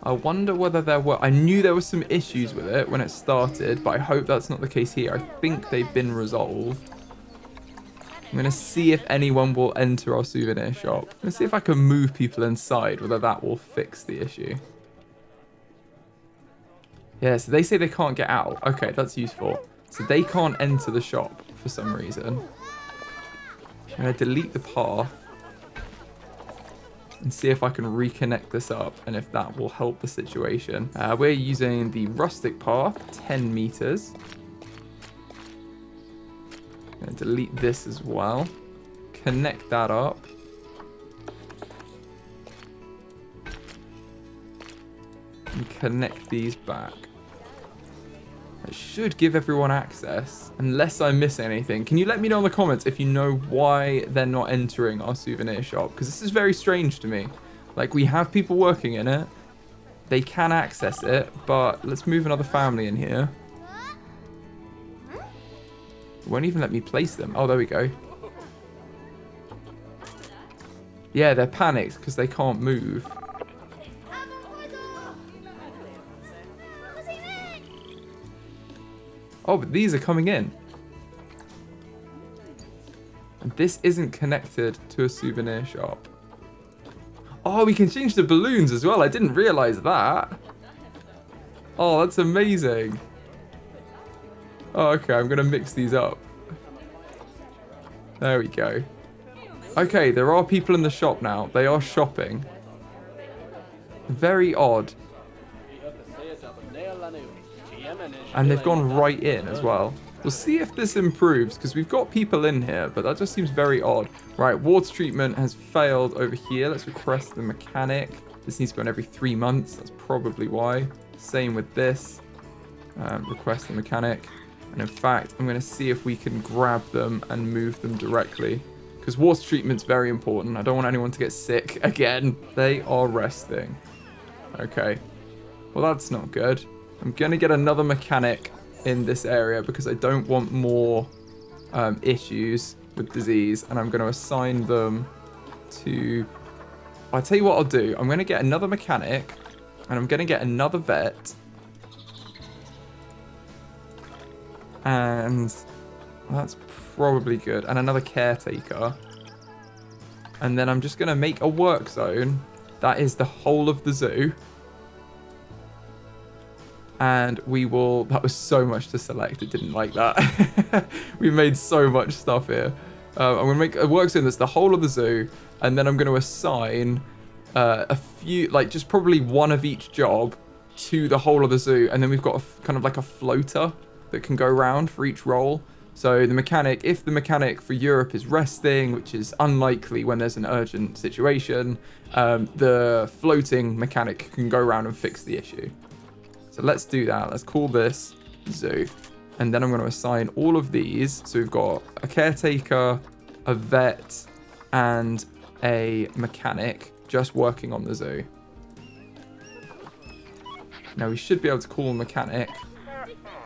I wonder whether there were... I knew there were some issues with it when it started, but I hope that's not the case here. I think they've been resolved. I'm going to see if anyone will enter our souvenir shop. I'm going to see if I can move people inside, whether that will fix the issue. Yeah, so they say they can't get out. Okay, that's useful. So they can't enter the shop for some reason. I'm going to delete the path and see if I can reconnect this up and if that will help the situation. We're using the rustic path, 10 meters. I'm going to delete this as well. Connect that up. And connect these back. It should give everyone access, unless I miss anything. Can you let me know in the comments if you know why they're not entering our souvenir shop? Because this is very strange to me. Like, we have people working in it. They can access it, but let's move another family in here. It won't even let me place them. Oh, there we go. Yeah, they're panicked because they can't move. Oh, but these are coming in. And this isn't connected to a souvenir shop. Oh, we can change the balloons as well. I didn't realize that. Oh, that's amazing. Oh, okay, I'm going to mix these up. There we go. Okay, there are people in the shop now. They are shopping. Very odd. And they've gone right in as well. We'll see if this improves, because we've got people in here, but that just seems very odd. Right, water treatment has failed over here. Let's request the mechanic. This needs to be on every 3 months. That's probably why. Same with this. Request the mechanic. And in fact, I'm going to see if we can grab them and move them directly. Because water treatment's very important. I don't want anyone to get sick again. They are resting. Okay. Well, that's not good. I'm going to get another mechanic in this area because I don't want more issues with disease. And I'm going to assign them to... I'll tell you what I'll do. I'm going to get another mechanic. And I'm going to get another vet. And that's probably good. And another caretaker. And then I'm just going to make a work zone. That is the whole of the zoo. And we will... That was so much to select. It didn't like that. We made so much stuff here. I'm going to make a work zone that's the whole of the zoo. And then I'm going to assign a few... Like, just probably one of each job to the whole of the zoo. And then we've got kind of like a floater that can go around for each role. So the mechanic... If the mechanic for Europe is resting, which is unlikely when there's an urgent situation, the floating mechanic can go around and fix the issue. So let's do that. Let's call this zoo. And then I'm going to assign all of these. So we've got a caretaker, a vet, and a mechanic just working on the zoo. Now we should be able to call a mechanic.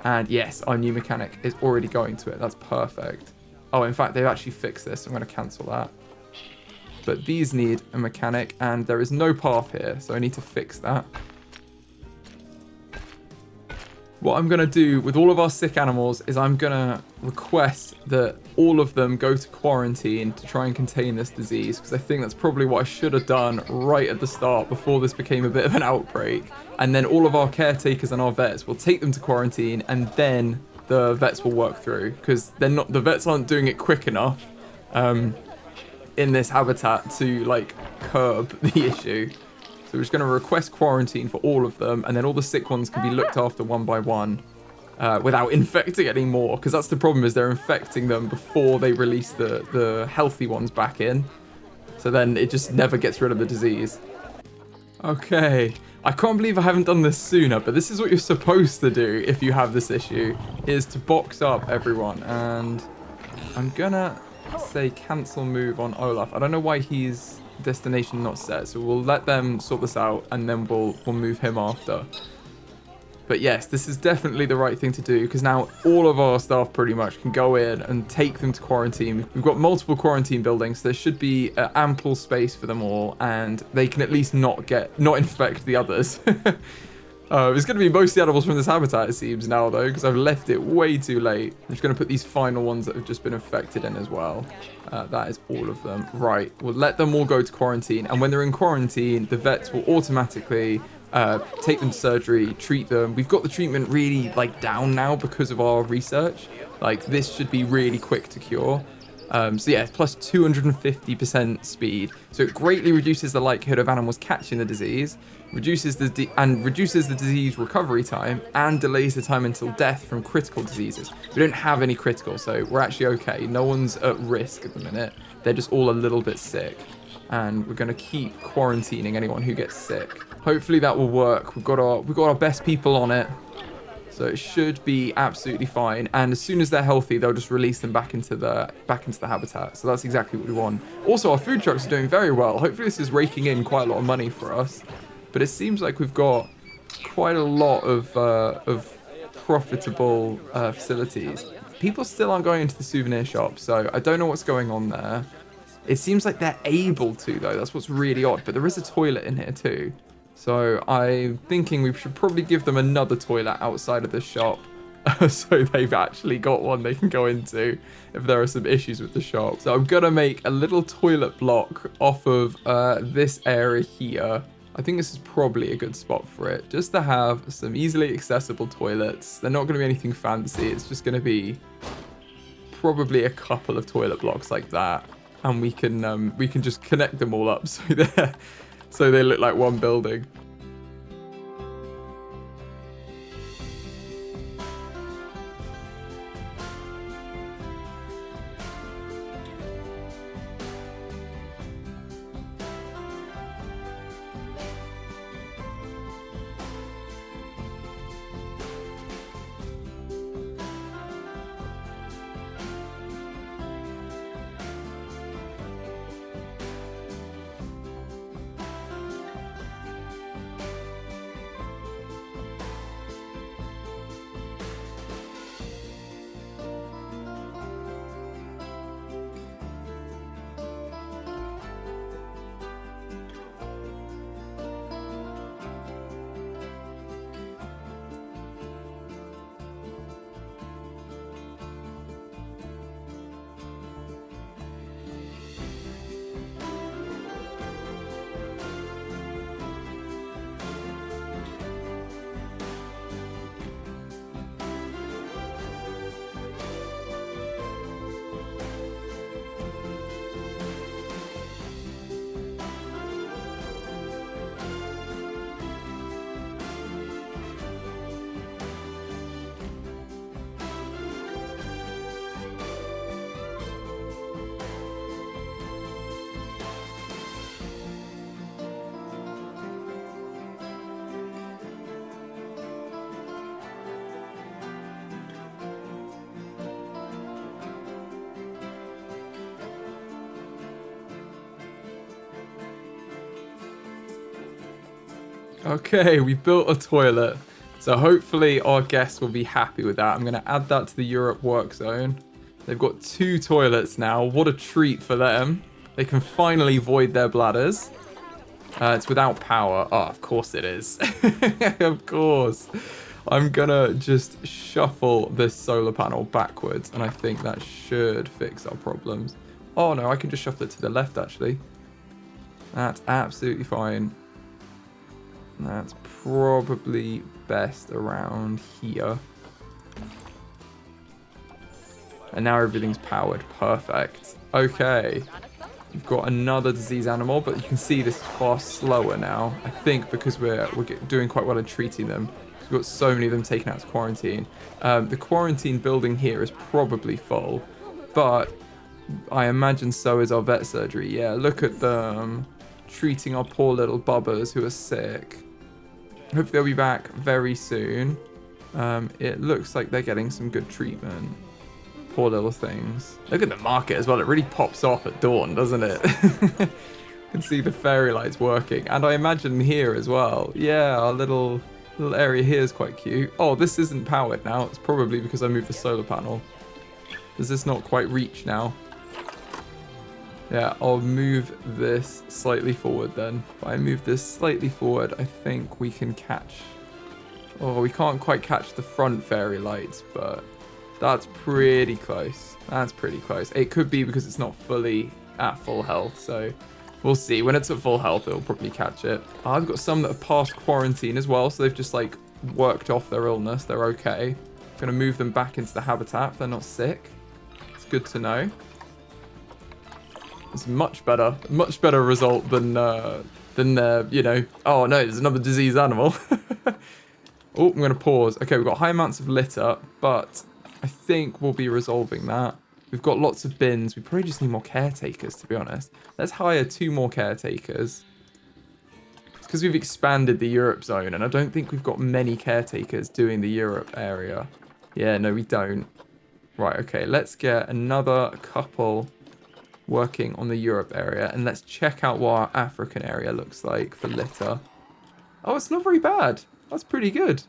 And yes, our new mechanic is already going to it. That's perfect. Oh, in fact, they've actually fixed this. I'm going to cancel that. But these need a mechanic, and there is no path here. So I need to fix that. What I'm going to do with all of our sick animals is I'm going to request that all of them go to quarantine to try and contain this disease, because I think that's probably what I should have done right at the start before this became a bit of an outbreak. And then all of our caretakers and our vets will take them to quarantine, and then the vets will work through, because the vets aren't doing it quick enough in this habitat to like curb the issue. So we're just going to request quarantine for all of them, and then all the sick ones can be looked after one by one without infecting any more, because that's the problem, is they're infecting them before they release the healthy ones back in. So then it just never gets rid of the disease. Okay, I can't believe I haven't done this sooner, but this is what you're supposed to do if you have this issue, is to box up everyone. And I'm going to say cancel move on Olaf. I don't know why he's... destination not set, so we'll let them sort this out, and then we'll move him after. But yes, this is definitely the right thing to do, because now all of our staff pretty much can go in and take them to quarantine. We've got multiple quarantine buildings, so there should be ample space for them all, and they can at least not infect the others. It's going to be most of the animals from this habitat, it seems now, though, because I've left it way too late. I'm just going to put these final ones that have just been infected in as well. That is all of them. Right, we'll let them all go to quarantine. And when they're in quarantine, the vets will automatically take them to surgery, treat them. We've got the treatment really, like, down now because of our research. Like, this should be really quick to cure. So yeah, plus 250% speed. So it greatly reduces the likelihood of animals catching the disease, reduces the disease recovery time, and delays the time until death from critical diseases. We don't have any critical, so we're actually okay. No one's at risk at the minute. They're just all a little bit sick. And we're going to keep quarantining anyone who gets sick. Hopefully that will work. We've got our best people on it. So it should be absolutely fine. And as soon as they're healthy, they'll just release them back into the habitat. So that's exactly what we want. Also, our food trucks are doing very well. Hopefully this is raking in quite a lot of money for us. But it seems like we've got quite a lot of profitable facilities. People still aren't going into the souvenir shop, so I don't know what's going on there. It seems like they're able to, though. That's what's really odd. But there is a toilet in here, too. So I'm thinking we should probably give them another toilet outside of the shop. So they've actually got one they can go into if there are some issues with the shop. So I'm going to make a little toilet block off of this area here. I think this is probably a good spot for it. Just to have some easily accessible toilets. They're not going to be anything fancy. It's just going to be probably a couple of toilet blocks like that. And we can just connect them all up so they look like one building. Okay, we built a toilet. So hopefully our guests will be happy with that. I'm going to add that to the Europe work zone. They've got 2 toilets now. What a treat for them. They can finally void their bladders. It's without power. Oh, of course it is. Of course. I'm going to just shuffle this solar panel backwards. And I think that should fix our problems. Oh, no, I can just shuffle it to the left, actually. That's absolutely fine. That's probably best around here. And now everything's powered. Perfect. Okay. We've got another disease animal, but you can see this is far slower now. I think because we're doing quite well in treating them. We've got so many of them taken out to quarantine. The quarantine building here is probably full, but I imagine so is our vet surgery. Yeah, look at them treating our poor little bubbers who are sick. Hopefully they'll be back very soon. It looks like they're getting some good treatment. Poor little things. Look at the market as well. It really pops off at dawn, doesn't it? You can see the fairy lights working. And I imagine here as well. Yeah, our little area here is quite cute. Oh, this isn't powered now. It's probably because I moved the solar panel. Does this not quite reach now? Yeah, I'll move this slightly forward then. If I move this slightly forward, I think we can catch... Oh, we can't quite catch the front fairy lights, but that's pretty close. That's pretty close. It could be because it's not fully at full health, so we'll see. When it's at full health, it'll probably catch it. I've got some that have passed quarantine as well, so they've just like worked off their illness. They're okay. I'm going to move them back into the habitat if they're not sick. It's good to know. It's much better result than you know. Oh no, there's another diseased animal. Oh, I'm gonna pause. Okay, we've got high amounts of litter, but I think we'll be resolving that. We've got lots of bins. We probably just need more caretakers, to be honest. Let's hire 2 more caretakers. because we've expanded the Europe zone, and I don't think we've got many caretakers doing the Europe area. Yeah, no, we don't. Right, okay, let's get another couple working on the Europe area, and let's check out what our African area looks like for litter. Oh, it's not very bad. That's pretty good.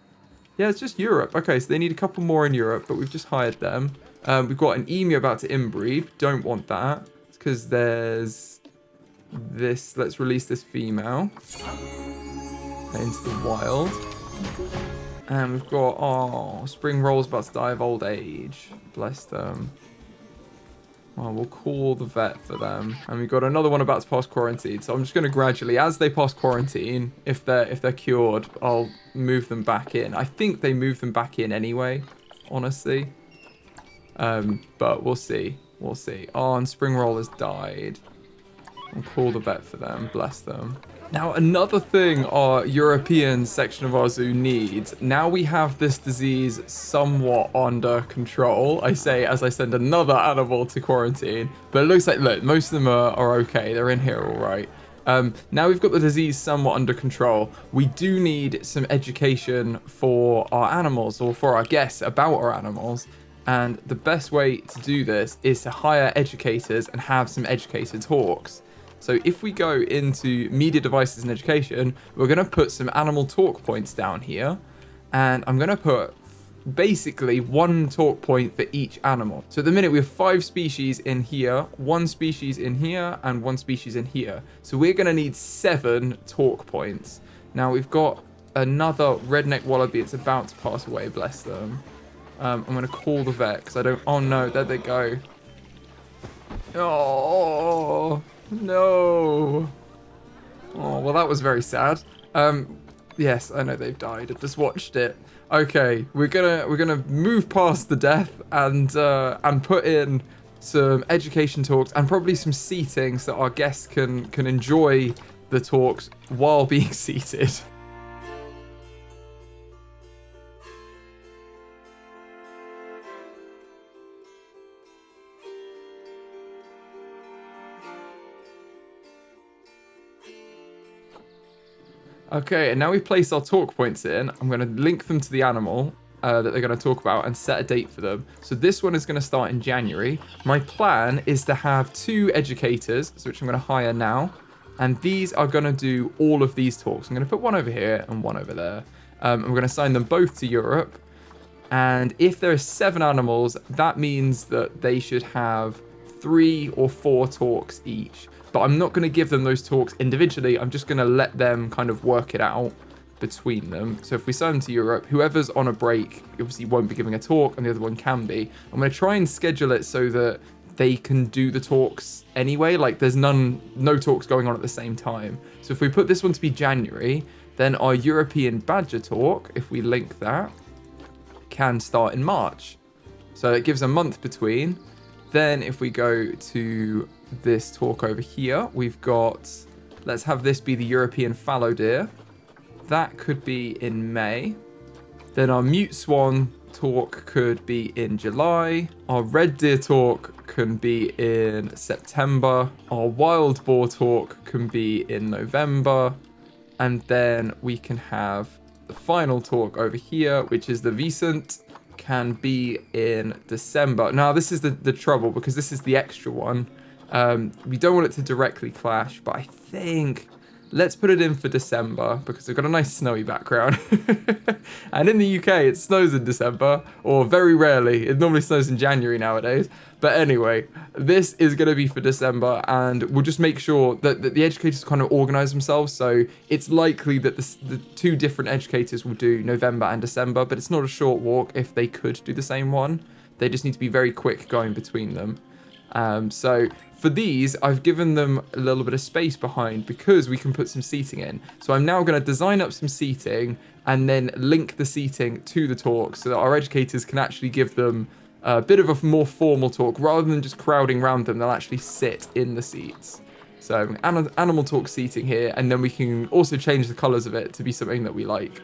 Yeah, it's just Europe. Okay, so they need a couple more in Europe, but we've just hired them. We've got an emu about to inbreed. Don't want that. It's because there's this. Let's release this female into the wild. And we've got, oh, spring roll's about to die of old age. Bless them. Well, we'll call the vet for them. And we've got another one about to pass quarantine. So I'm just going to gradually, as they pass quarantine, if they're cured, I'll move them back in. I think they move them back in anyway, honestly. But we'll see. We'll see. Oh, and spring roll has died. I'll call the vet for them. Bless them. Now, another thing our European section of our zoo needs, now we have this disease somewhat under control, I say as I send another animal to quarantine, but it looks like, look, most of them are okay. They're in here all right. Now we've got the disease somewhat under control. We do need some education for our animals, or for our guests about our animals. And the best way to do this is to hire educators and have some educated talks. So if we go into media devices and education, we're going to put some animal talk points down here. And I'm going to put basically one talk point for each animal. So at the minute we have 5 species in here, 1 species in here, and 1 species in here. So we're going to need 7 talk points. Now we've got another redneck wallaby. It's about to pass away, bless them. I'm going to call the vet because I don't... Oh no, there they go. Oh... No. Oh, well, that was very sad. Yes, I know they've died. I just watched it. Okay, we're gonna move past the death and put in some education talks and probably some seating so that our guests can enjoy the talks while being seated. Okay, and now we've placed our talk points in. I'm going to link them to the animal that they're going to talk about and set a date for them. So this one is going to start in January. My plan is to have 2 educators, which I'm going to hire now. And these are going to do all of these talks. I'm going to put one over here and one over there. I'm going to assign them both to Europe. And if there are 7 animals, that means that they should have 3 or 4 talks each. But I'm not going to give them those talks individually. I'm just going to let them kind of work it out between them. So if we send them to Europe, whoever's on a break obviously won't be giving a talk and the other one can be. I'm going to try and schedule it so that they can do the talks anyway. Like there's no talks going on at the same time. So if we put this one to be January, then our European Badger talk, if we link that, can start in March. So it gives a month between. Then if we go to this talk over here, we've got, let's have this be the European fallow deer. That could be in May. Then our mute swan talk could be in July. Our red deer talk can be in September. Our wild boar talk can be in November. And then we can have the final talk over here, which is the Vicent, can be in December. Now, this is the trouble because this is the extra one. We don't want it to directly clash, but I think let's put it in for December because we've got a nice snowy background. And in the UK, it snows in December, or very rarely. It normally snows in January nowadays. But anyway, this is going to be for December, and we'll just make sure that the educators kind of organize themselves. So it's likely that the 2 different educators will do November and December, but it's not a short walk if they could do the same one. They just need to be very quick going between them. So for these, I've given them a little bit of space behind because we can put some seating in. So I'm now going to design up some seating and then link the seating to the talk so that our educators can actually give them a bit of a more formal talk. Rather than just crowding around them, they'll actually sit in the seats. So animal talk seating here, and then we can also change the colors of it to be something that we like.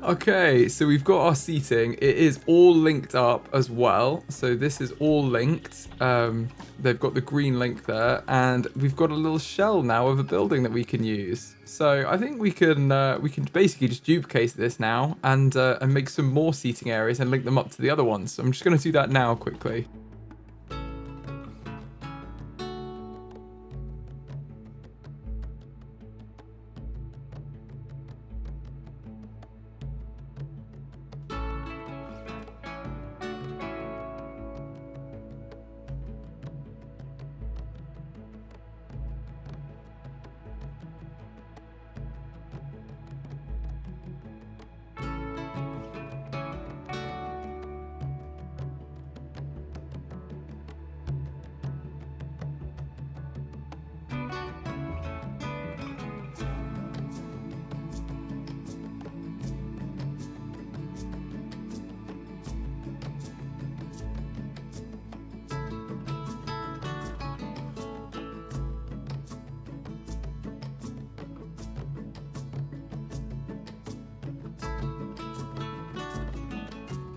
Okay, so we've got our seating. It is all linked up as well. So this is all linked. They've got the green link there, and we've got a little shell now of a building that we can use. So I think we can basically just duplicate this now and make some more seating areas and link them up to the other ones. So I'm just going to do that now quickly.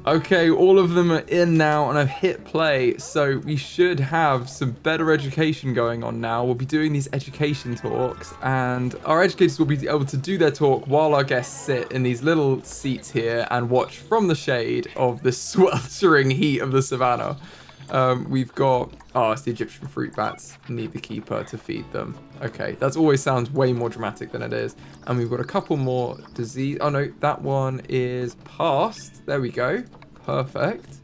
Okay, all of them are in now, and I've hit play, so we should have some better education going on now. We'll be doing these education talks, and our educators will be able to do their talk while our guests sit in these little seats here and watch from the shade of the sweltering heat of the savannah. We've got... Oh, it's the Egyptian fruit bats. Need the keeper to feed them. Okay, that always sounds way more dramatic than it is. And we've got a couple more disease... Oh, no, that one is past. There we go. Perfect.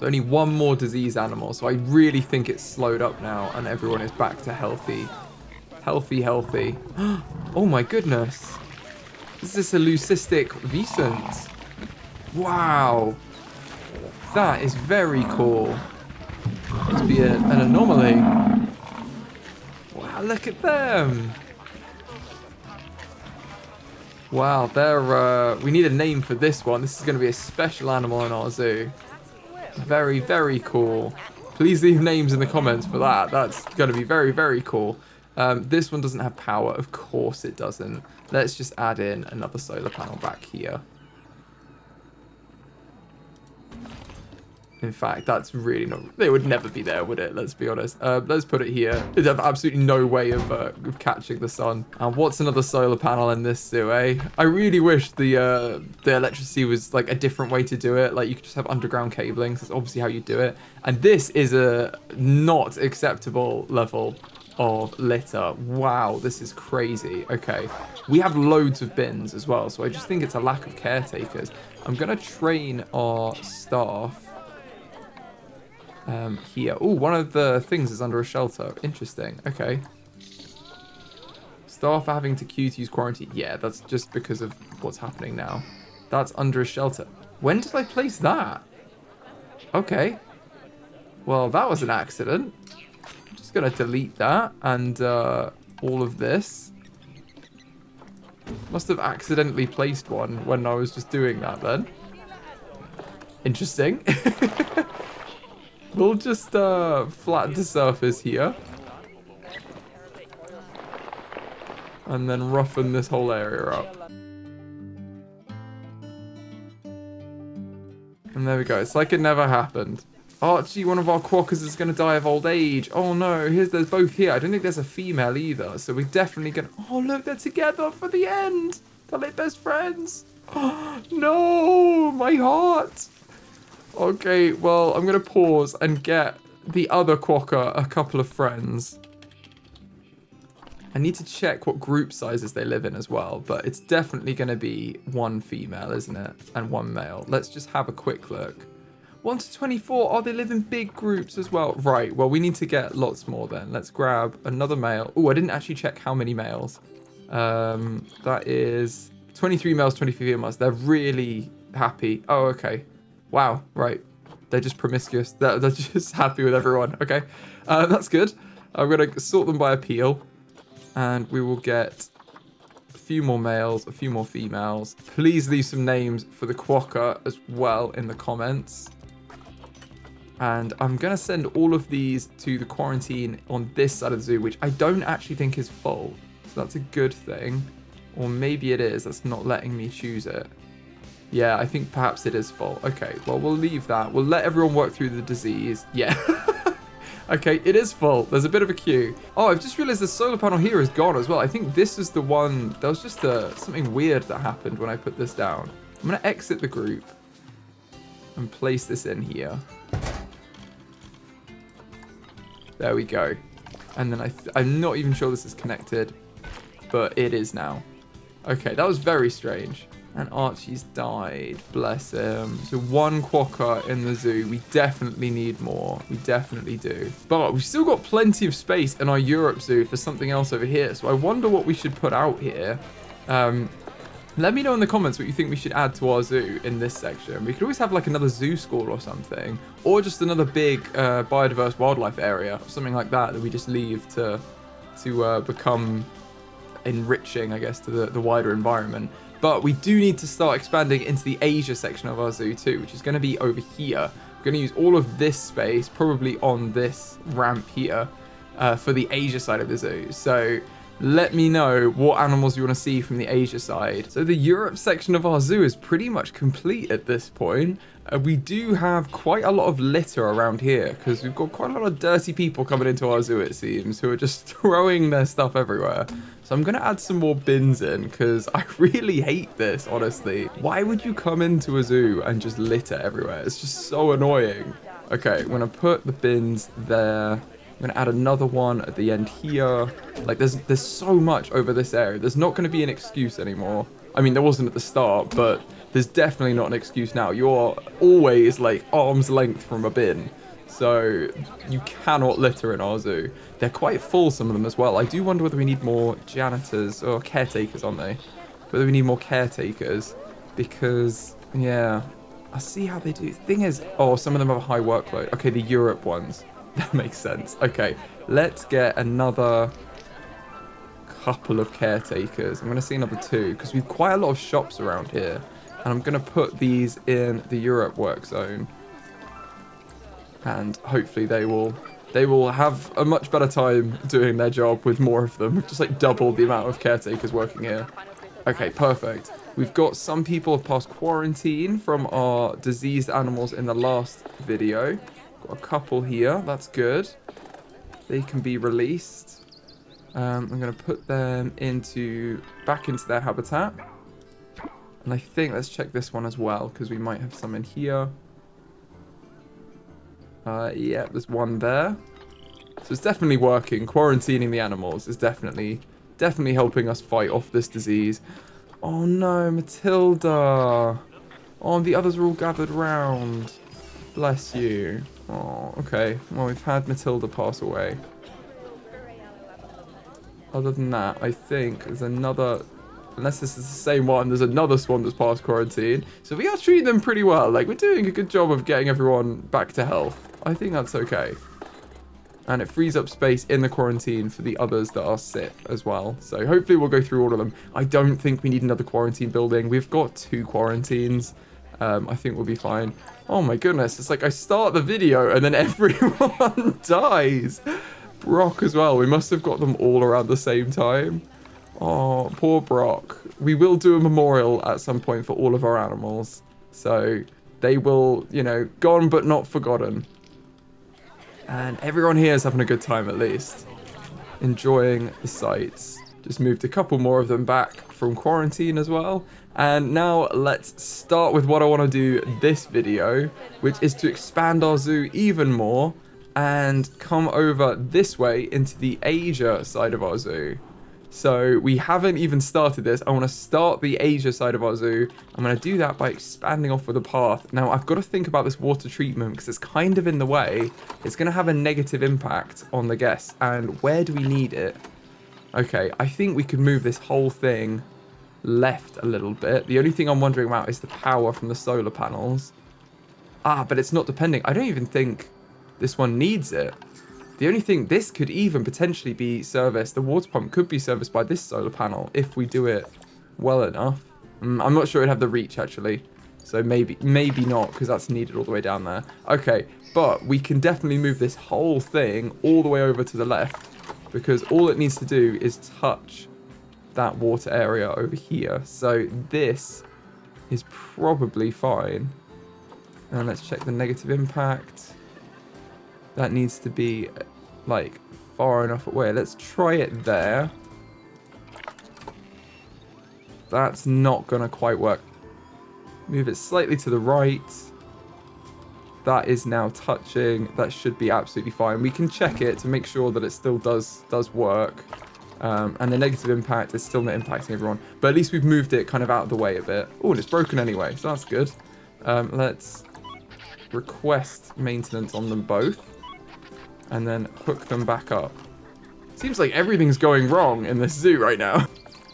So only one more disease animal. So I really think it's slowed up now and everyone is back to healthy. Healthy. Oh my goodness. Is this a leucistic Vicent? Wow. That is very cool. Must be an anomaly. Wow, look at them. Wow, they're, we need a name for this one. This is going to be a special animal in our zoo. Very, very cool. Please leave names in the comments for that. That's going to be very, very cool. This one doesn't have power. Of course it doesn't. Let's just add in another solar panel back here. In fact, that's really not... They would never be there, would it? Let's be honest. Let's put it here. They have absolutely no way of catching the sun. And what's another solar panel in this zoo, eh? I really wish the electricity was like a different way to do it. Like you could just have underground cabling. That's obviously how you do it. And this is a not acceptable level of litter. Wow, this is crazy. Okay, we have loads of bins as well. So I just think it's a lack of caretakers. I'm going to train our staff. Here. Oh, one of the things is under a shelter. Interesting. Okay. Staff are having to queue to use quarantine. Yeah, that's just because of what's happening now. That's under a shelter. When did I place that? Okay. Well, that was an accident. I'm just going to delete that and all of this. Must have accidentally placed one when I was just doing that then. Interesting. We'll just flatten the surface here. And then roughen this whole area up. And there we go. It's like it never happened. Archie, one of our quokkas is going to die of old age. Oh no, there's both here. I don't think there's a female either. So we're definitely going to... Oh look, they're together for the end. They're like best friends. Oh, no, my heart. Okay, well, I'm going to pause and get the other quokka a couple of friends. I need to check what group sizes they live in as well, but it's definitely going to be one female, isn't it? And one male. Let's just have a quick look. 1 to 24. Oh, they live in big groups as well. Right, well, we need to get lots more then. Let's grab another male. Oh, I didn't actually check how many males. That is 23 males, 23 females. They're really happy. Oh, okay. Wow, right. They're just promiscuous. They're just happy with everyone. Okay, that's good. I'm going to sort them by appeal. And we will get a few more males, a few more females. Please leave some names for the quokka as well in the comments. And I'm going to send all of these to the quarantine on this side of the zoo, which I don't actually think is full. So that's a good thing. Or maybe it is. That's not letting me choose it. Yeah, I think perhaps it is full. Okay, well, we'll leave that. We'll let everyone work through the disease. Yeah. Okay, it is full. There's a bit of a queue. Oh, I've just realized the solar panel here is gone as well. I think this is the one. There was just something weird that happened when I put this down. I'm going to exit the group and place this in here. There we go. And then I'm not even sure this is connected, but it is now. Okay, that was very strange. And Archie's died. Bless him. So 1 quokka in the zoo. We definitely need more. We definitely do. But we've still got plenty of space in our Europe zoo for something else over here. So I wonder what we should put out here. Let me know in the comments what you think we should add to our zoo in this section. We could always have like another zoo school or something. Or just another big biodiverse wildlife area. Something like that we just leave to become enriching, I guess, to the wider environment. But we do need to start expanding into the Asia section of our zoo too, which is going to be over here. We're going to use all of this space, probably on this ramp here, for the Asia side of the zoo. So let me know what animals you want to see from the Asia side. So the Europe section of our zoo is pretty much complete at this point. We do have quite a lot of litter around here because we've got quite a lot of dirty people coming into our zoo, it seems, who are just throwing their stuff everywhere. So I'm going to add some more bins in because I really hate this, honestly. Why would you come into a zoo and just litter everywhere? It's just so annoying. Okay, I'm going to put the bins there. I'm going to add another one at the end here. Like, there's so much over this area. There's not going to be an excuse anymore. I mean, there wasn't at the start, but there's definitely not an excuse now. You're always, like, arm's length from a bin. So you cannot litter in our zoo. They're quite full, some of them as well. I do wonder whether we need more janitors or caretakers, aren't they? Whether we need more caretakers. Because, yeah, I see how they do. The thing is, oh, some of them have a high workload. Okay, the Europe ones. That makes sense. Okay, let's get another couple of caretakers. I'm going to see another 2 because we've quite a lot of shops around here. And I'm going to put these in the Europe work zone. And hopefully they will have a much better time doing their job with more of them. We've just like doubled the amount of caretakers working here. Okay, perfect. We've got some people have passed quarantine from our diseased animals in the last video. Got a couple here. That's good. They can be released. I'm going to put them back into their habitat. And I think let's check this one as well because we might have some in here. Yeah, there's one there. So it's definitely working. Quarantining the animals is definitely helping us fight off this disease. Oh no, Matilda. Oh, the others are all gathered round. Bless you. Oh, okay. Well, we've had Matilda pass away. Other than that, I think there's another... Unless this is the same one, there's another swan that's passed quarantine. So we are treating them pretty well. Like, we're doing a good job of getting everyone back to health. I think that's okay. And it frees up space in the quarantine for the others that are sick as well. So hopefully we'll go through all of them. I don't think we need another quarantine building. We've got 2 quarantines. I think we'll be fine. Oh my goodness. It's like I start the video and then everyone dies. Brock as well. We must have got them all around the same time. Oh, poor Brock. We will do a memorial at some point for all of our animals. So they will, you know, gone but not forgotten. And everyone here is having a good time at least. Enjoying the sights. Just moved a couple more of them back from quarantine as well. And now let's start with what I want to do this video, which is to expand our zoo even more and come over this way into the Asia side of our zoo. So we haven't even started this. I want to start the Asia side of our zoo. I'm going to do that by expanding off with a path. Now, I've got to think about this water treatment because it's kind of in the way. It's going to have a negative impact on the guests. And where do we need it? Okay, I think we could move this whole thing left a little bit. The only thing I'm wondering about is the power from the solar panels. Ah, but it's not depending. I don't even think this one needs it. The only thing, this could even potentially be serviced. The water pump could be serviced by this solar panel if we do it well enough. I'm not sure it'd have the reach actually. So maybe not because that's needed all the way down there. Okay, but we can definitely move this whole thing all the way over to the left because all it needs to do is touch that water area over here. So this is probably fine. And let's check the negative impact. That needs to be like far enough away. Let's try it there. That's not gonna quite work. Move it slightly to the right. That is now touching. That should be absolutely fine. We can check it to make sure that it still does work. And the negative impact is still not impacting everyone. But at least we've moved it kind of out of the way a bit. Oh, and it's broken anyway, so that's good. Let's request maintenance on them both. And then hook them back up. Seems like everything's going wrong in this zoo right now.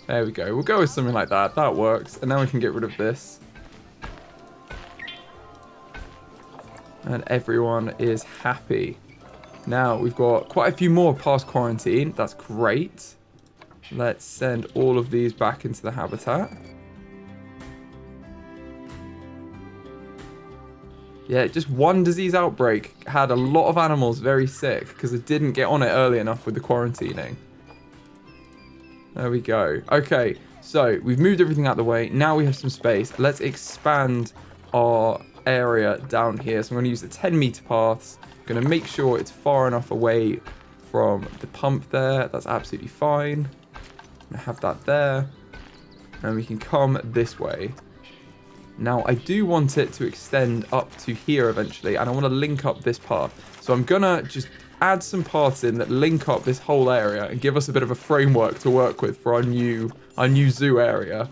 There we go. We'll go with something like that. That works. And now we can get rid of this. And everyone is happy. Now, we've got quite a few more past quarantine. That's great. Let's send all of these back into the habitat. Yeah, just one disease outbreak had a lot of animals very sick because it didn't get on it early enough with the quarantining. There we go. Okay, so we've moved everything out of the way. Now we have some space. Let's expand our area down here. So I'm going to use the 10-meter paths. I'm going to make sure it's far enough away from the pump there. That's absolutely fine. I'm going to have that there. And we can come this way. Now, I do want it to extend up to here eventually, and I want to link up this path. So I'm going to just add some paths in that link up this whole area and give us a bit of a framework to work with for our new zoo area.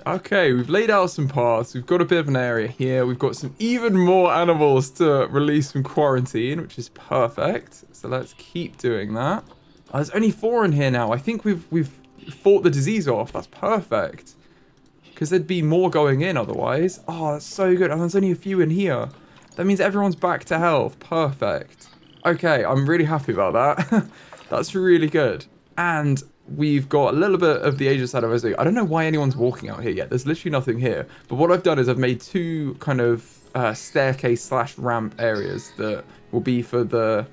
Okay, we've laid out some paths. We've got a bit of an area here. We've got some even more animals to release from quarantine, which is perfect. So let's keep doing that. Oh, there's only 4 in here now. I think we've fought the disease off. That's perfect. Because there'd be more going in otherwise. Oh, that's so good. And there's only a few in here. That means everyone's back to health. Perfect. Okay, I'm really happy about that. That's really good. And we've got a little bit of the Asia side of our zoo. I don't know why anyone's walking out here yet. There's literally nothing here. But what I've done is I've made 2 kind of staircase / ramp areas that will be for that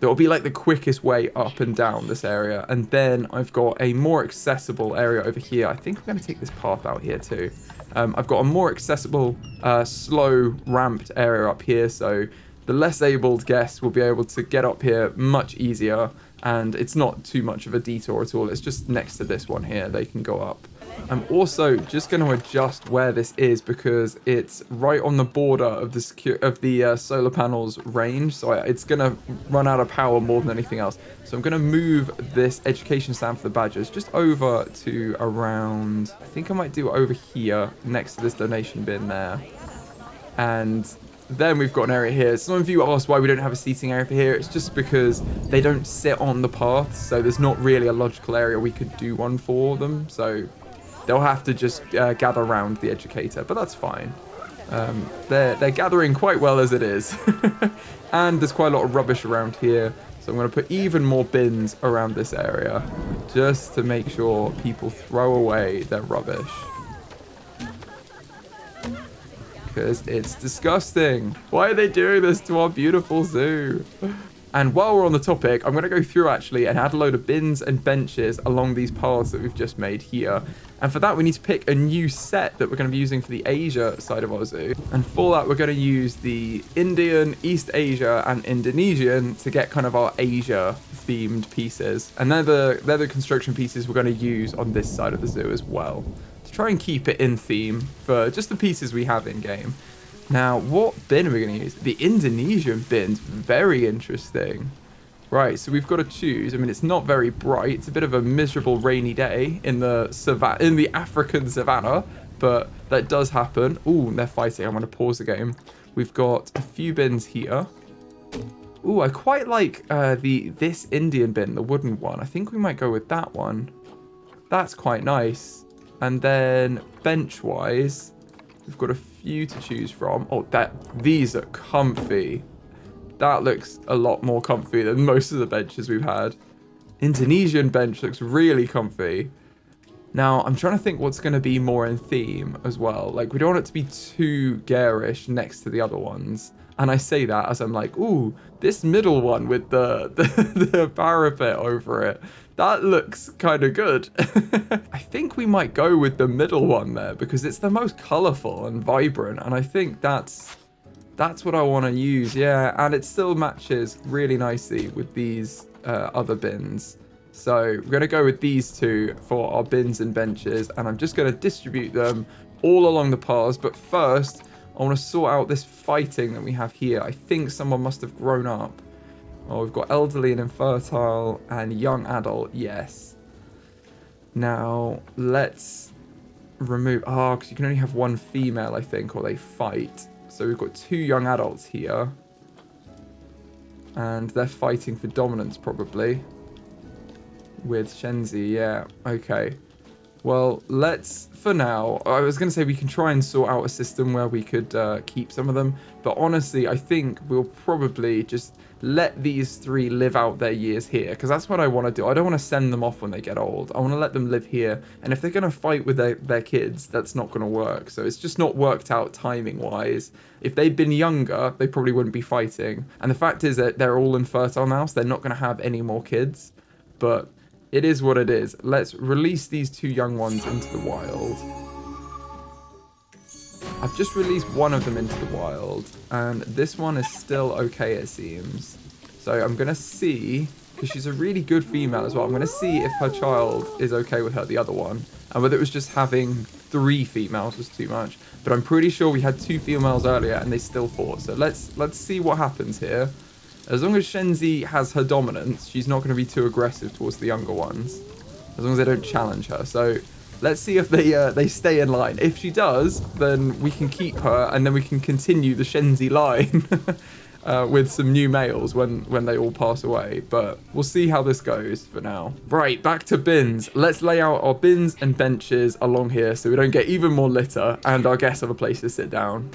will be like the quickest way up and down this area. And then I've got a more accessible area over here. I think I'm going to take this path out here too. I've got a more accessible, slow ramped area up here. So the less abled guests will be able to get up here much easier. And it's not too much of a detour at all. It's just next to this one here. They can go up. I'm also just going to adjust where this is because it's right on the border of the solar panels range. So it's going to run out of power more than anything else. So I'm going to move this education stand for the badgers just over to around, I think I might do it over here next to this donation bin there. And then we've got an area here. Some of you asked why we don't have a seating area for here. It's just because they don't sit on the path, so there's not really a logical area we could do one for them. So they'll have to just gather around the educator, but that's fine. They're gathering quite well as it is. And there's quite a lot of rubbish around here, so I'm going to put even more bins around this area just to make sure people throw away their rubbish. Because it's disgusting. Why are they doing this to our beautiful zoo? And while we're on the topic, I'm going to go through actually and add a load of bins and benches along these paths that we've just made here. And for that, we need to pick a new set that we're going to be using for the Asia side of our zoo. And for that, we're going to use the Indian, East Asia, and Indonesian to get kind of our Asia themed pieces. And they're the construction pieces we're going to use on this side of the zoo as well. Try and keep it in theme for just the pieces we have in game. Now, what bin are we going to use? The Indonesian bin's very interesting. Right, so we've got to choose. I mean, it's not very bright. It's a bit of a miserable rainy day in the African savannah, but that does happen. Ooh, they're fighting. I'm going to pause the game. We've got a few bins here. Ooh, I quite like this Indian bin, the wooden one. I think we might go with that one. That's quite nice. And then bench-wise, we've got a few to choose from. Oh, these are comfy. That looks a lot more comfy than most of the benches we've had. Indonesian bench looks really comfy. Now, I'm trying to think what's going to be more in theme as well. Like, we don't want it to be too garish next to the other ones. And I say that as I'm like, ooh, this middle one with the parapet over it, that looks kind of good. I think we might go with the middle one there because it's the most colorful and vibrant. And I think that's what I want to use. Yeah, and it still matches really nicely with these other bins. So we're going to go with these two for our bins and benches. And I'm just going to distribute them all along the paths. But first, I want to sort out this fighting that we have here. I think someone must have grown up. Oh, we've got elderly and infertile and young adult. Yes. Now, let's remove... Oh, because you can only have one female, I think, or they fight. So we've got 2 young adults here. And they're fighting for dominance, probably. With Shenzi, yeah. Okay. Well, let's, for now, I was going to say we can try and sort out a system where we could keep some of them. But honestly, I think we'll probably just let these 3 live out their years here. Because that's what I want to do. I don't want to send them off when they get old. I want to let them live here. And if they're going to fight with their kids, that's not going to work. So it's just not worked out timing-wise. If they'd been younger, they probably wouldn't be fighting. And the fact is that they're all infertile now, so they're not going to have any more kids. But... it is what it is. Let's release these 2 young ones into the wild. I've just released one of them into the wild. And this one is still okay, it seems. So I'm going to see, because she's a really good female as well. I'm going to see if her child is okay with her, the other one. And whether it was just having 3 females was too much. But I'm pretty sure we had 2 females earlier and they still fought. So let's see what happens here. As long as Shenzi has her dominance, she's not going to be too aggressive towards the younger ones. As long as they don't challenge her. So let's see if they stay in line. If she does, then we can keep her and then we can continue the Shenzi line with some new males when they all pass away. But we'll see how this goes for now. Right, back to bins. Let's lay out our bins and benches along here so we don't get even more litter and our guests have a place to sit down.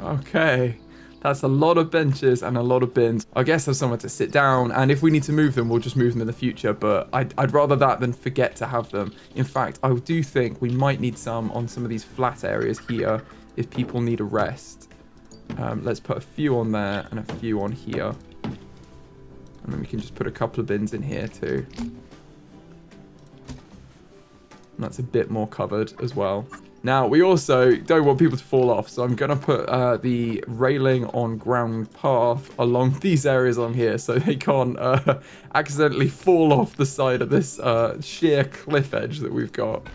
Okay, that's a lot of benches and a lot of bins. I guess there's somewhere to sit down, and if we need to move them, we'll just move them in the future, but I'd rather that than forget to have them. In fact, I do think we might need some on some of these flat areas here if people need a rest. Let's put a few on there and a few on here. And then we can just put a couple of bins in here too. And that's a bit more covered as well. Now, we also don't want people to fall off, so I'm going to put the railing on ground path along these areas on here so they can't accidentally fall off the side of this sheer cliff edge that we've got.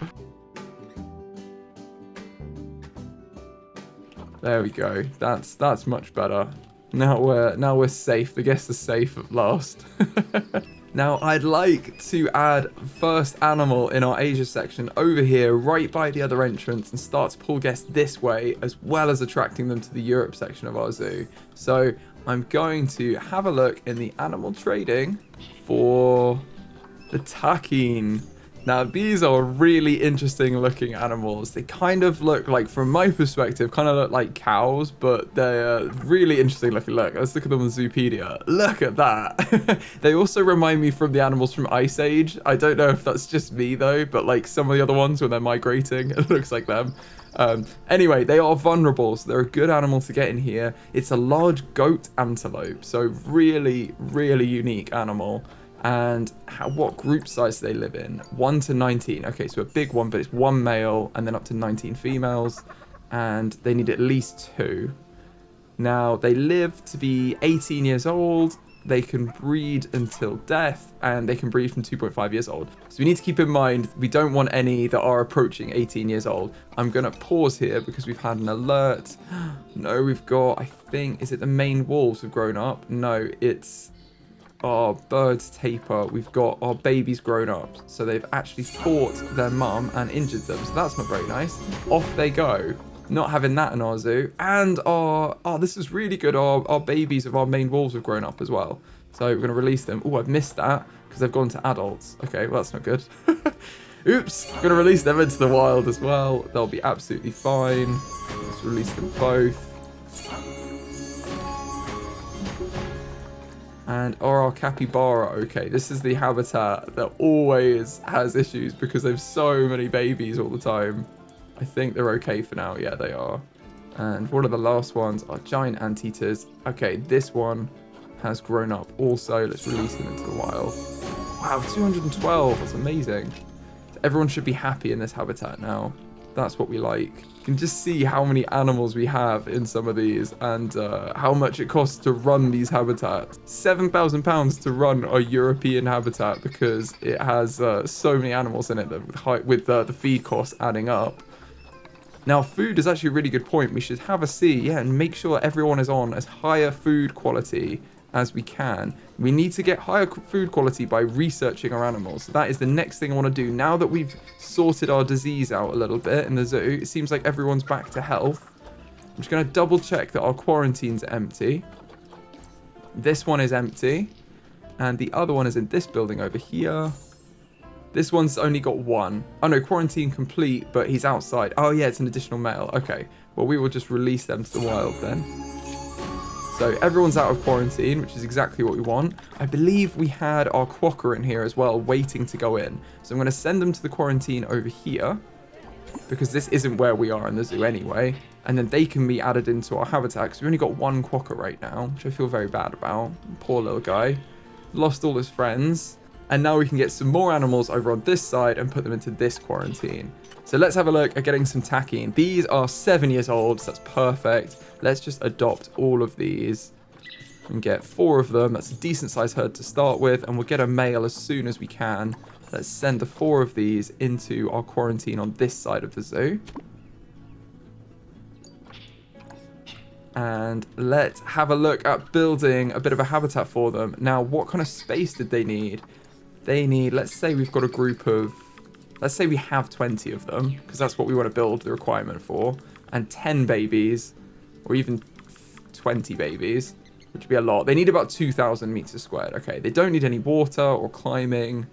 There we go. That's much better. Now we're safe. The guests are safe at last. Now, I'd like to add first animal in our Asia section over here, right by the other entrance, and start to pull guests this way, as well as attracting them to the Europe section of our zoo. So I'm going to have a look in the animal trading for the takin. Now, these are really interesting looking animals. They kind of look like, from my perspective, kind of look like cows, but they're really interesting looking. Look, let's look at them on Zoopedia. Look at that. They also remind me from the animals from Ice Age. I don't know if that's just me though, but like some of the other ones when they're migrating, it looks like them. Anyway, they are vulnerable, so they're a good animal to get in here. It's a large goat antelope, so really, really unique animal. And what group size do they live in? 1 to 19. Okay, so a big one, but it's 1 male and then up to 19 females. And they need at least 2. Now, they live to be 18 years old. They can breed until death, and they can breed from 2.5 years old. So we need to keep in mind, we don't want any that are approaching 18 years old. I'm going to pause here because we've had an alert. No, we've got, I think, is it the main wolves have grown up? No, it's our birds taper. We've got our babies grown up. So they've actually fought their mum and injured them. So that's not very nice. Off they go. Not having that in our zoo. And this is really good. Our babies of our main wolves have grown up as well. So we're going to release them. Oh, I've missed that because they've gone to adults. Okay, well, that's not good. Oops. We're going to release them into the wild as well. They'll be absolutely fine. Let's release them both. And our capybara, okay, this is the habitat that always has issues because they have so many babies all the time. I think they're okay for now. Yeah, they are. And what are the last ones? Our giant anteaters. Okay, this one has grown up also. Let's release them into the wild. Wow, 212. That's amazing. Everyone should be happy in this habitat now. That's what we like. You can just see how many animals we have in some of these and how much it costs to run these habitats. £7,000 to run a European habitat because it has so many animals in it that with the feed costs adding up. Now, food is actually a really good point. We should have a see, yeah, and make sure everyone is on as higher food quality as we can. We need to get higher food quality by researching our animals. So that is the next thing I want to do. Now that we've sorted our disease out a little bit in the zoo, it seems like everyone's back to health. I'm just going to double check that our quarantine's empty. This one is empty. And the other one is in this building over here. This one's only got 1. Oh no, quarantine complete, but he's outside. Oh yeah, it's an additional male. Okay, well we will just release them to the wild then. So everyone's out of quarantine, which is exactly what we want. I believe we had our quokka in here as well, waiting to go in. So I'm going to send them to the quarantine over here, because this isn't where we are in the zoo anyway. And then they can be added into our habitat, because we've only got 1 quokka right now, which I feel very bad about. Poor little guy. Lost all his friends. And now we can get some more animals over on this side and put them into this quarantine. So let's have a look at getting some tackine. These are 7 years old, so that's perfect. Let's just adopt all of these and get 4 of them. That's a decent sized herd to start with, and we'll get a male as soon as we can. Let's send the 4 of these into our quarantine on this side of the zoo. And let's have a look at building a bit of a habitat for them. Now, what kind of space did they need? They need, let's say we've got a group of, let's say we have 20 of them, because that's what we want to build the requirement for, and 10 babies, or even 20 babies, which would be a lot. They need about 2,000 meters squared. Okay, they don't need any water or climbing,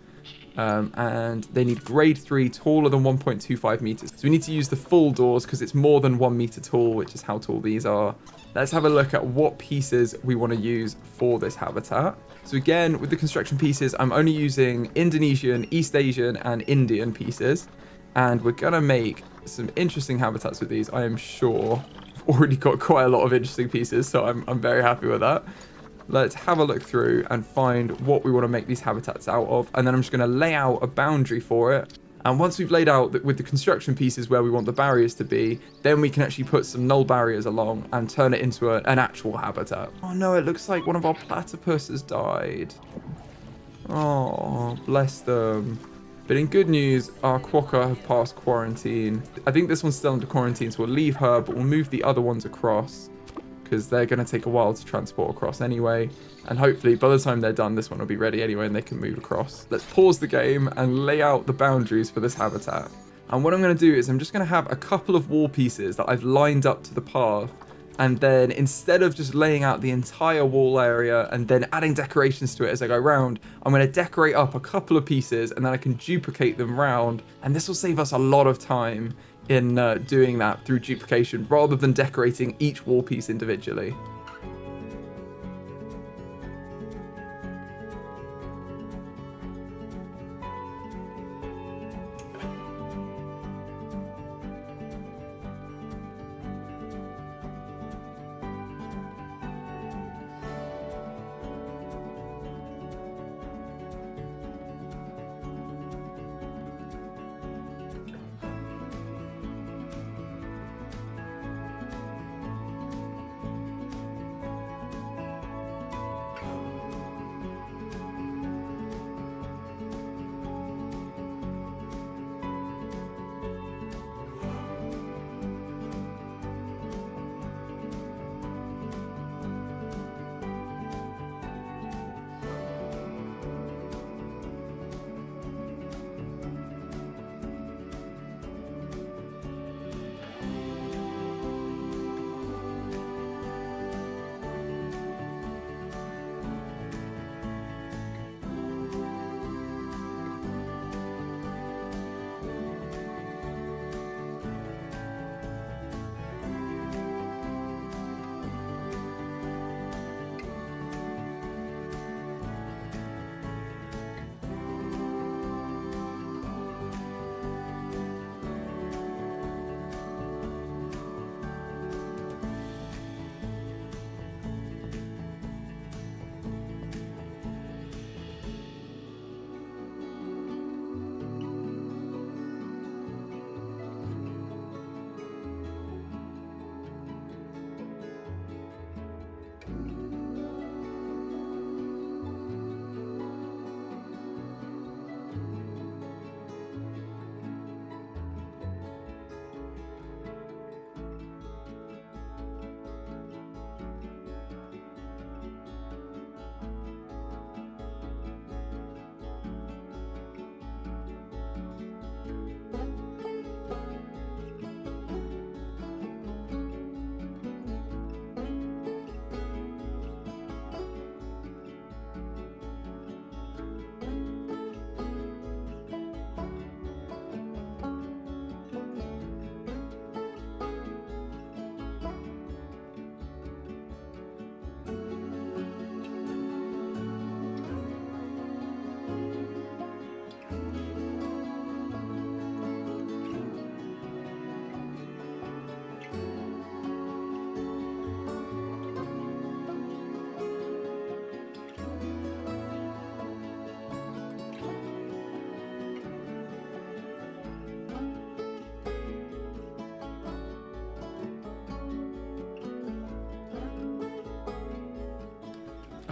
and they need grade 3, taller than 1.25 meters. So we need to use the full doors because it's more than 1 meter tall, which is how tall these are. Let's have a look at what pieces we want to use for this habitat. So again, with the construction pieces, I'm only using Indonesian, East Asian, and Indian pieces. And we're going to make some interesting habitats with these, I am sure. I've already got quite a lot of interesting pieces, so I'm very happy with that. Let's have a look through and find what we want to make these habitats out of. And then I'm just going to lay out a boundary for it. And once we've laid out with the construction pieces where we want the barriers to be, then we can actually put some null barriers along and turn it into an actual habitat. Oh no, it looks like one of our platypus has died. Oh, bless them. But in good news, our quokka have passed quarantine. I think this one's still under quarantine, so we'll leave her, but we'll move the other ones across because they're going to take a while to transport across anyway. And hopefully by the time they're done, this one will be ready anyway and they can move across. Let's pause the game and lay out the boundaries for this habitat. And what I'm going to do is I'm just going to have a couple of wall pieces that I've lined up to the path And then instead of just laying out the entire wall area and then adding decorations to it as I go around, I'm going to decorate up a couple of pieces and then I can duplicate them round. And this will save us a lot of time in doing that through duplication rather than decorating each wall piece individually.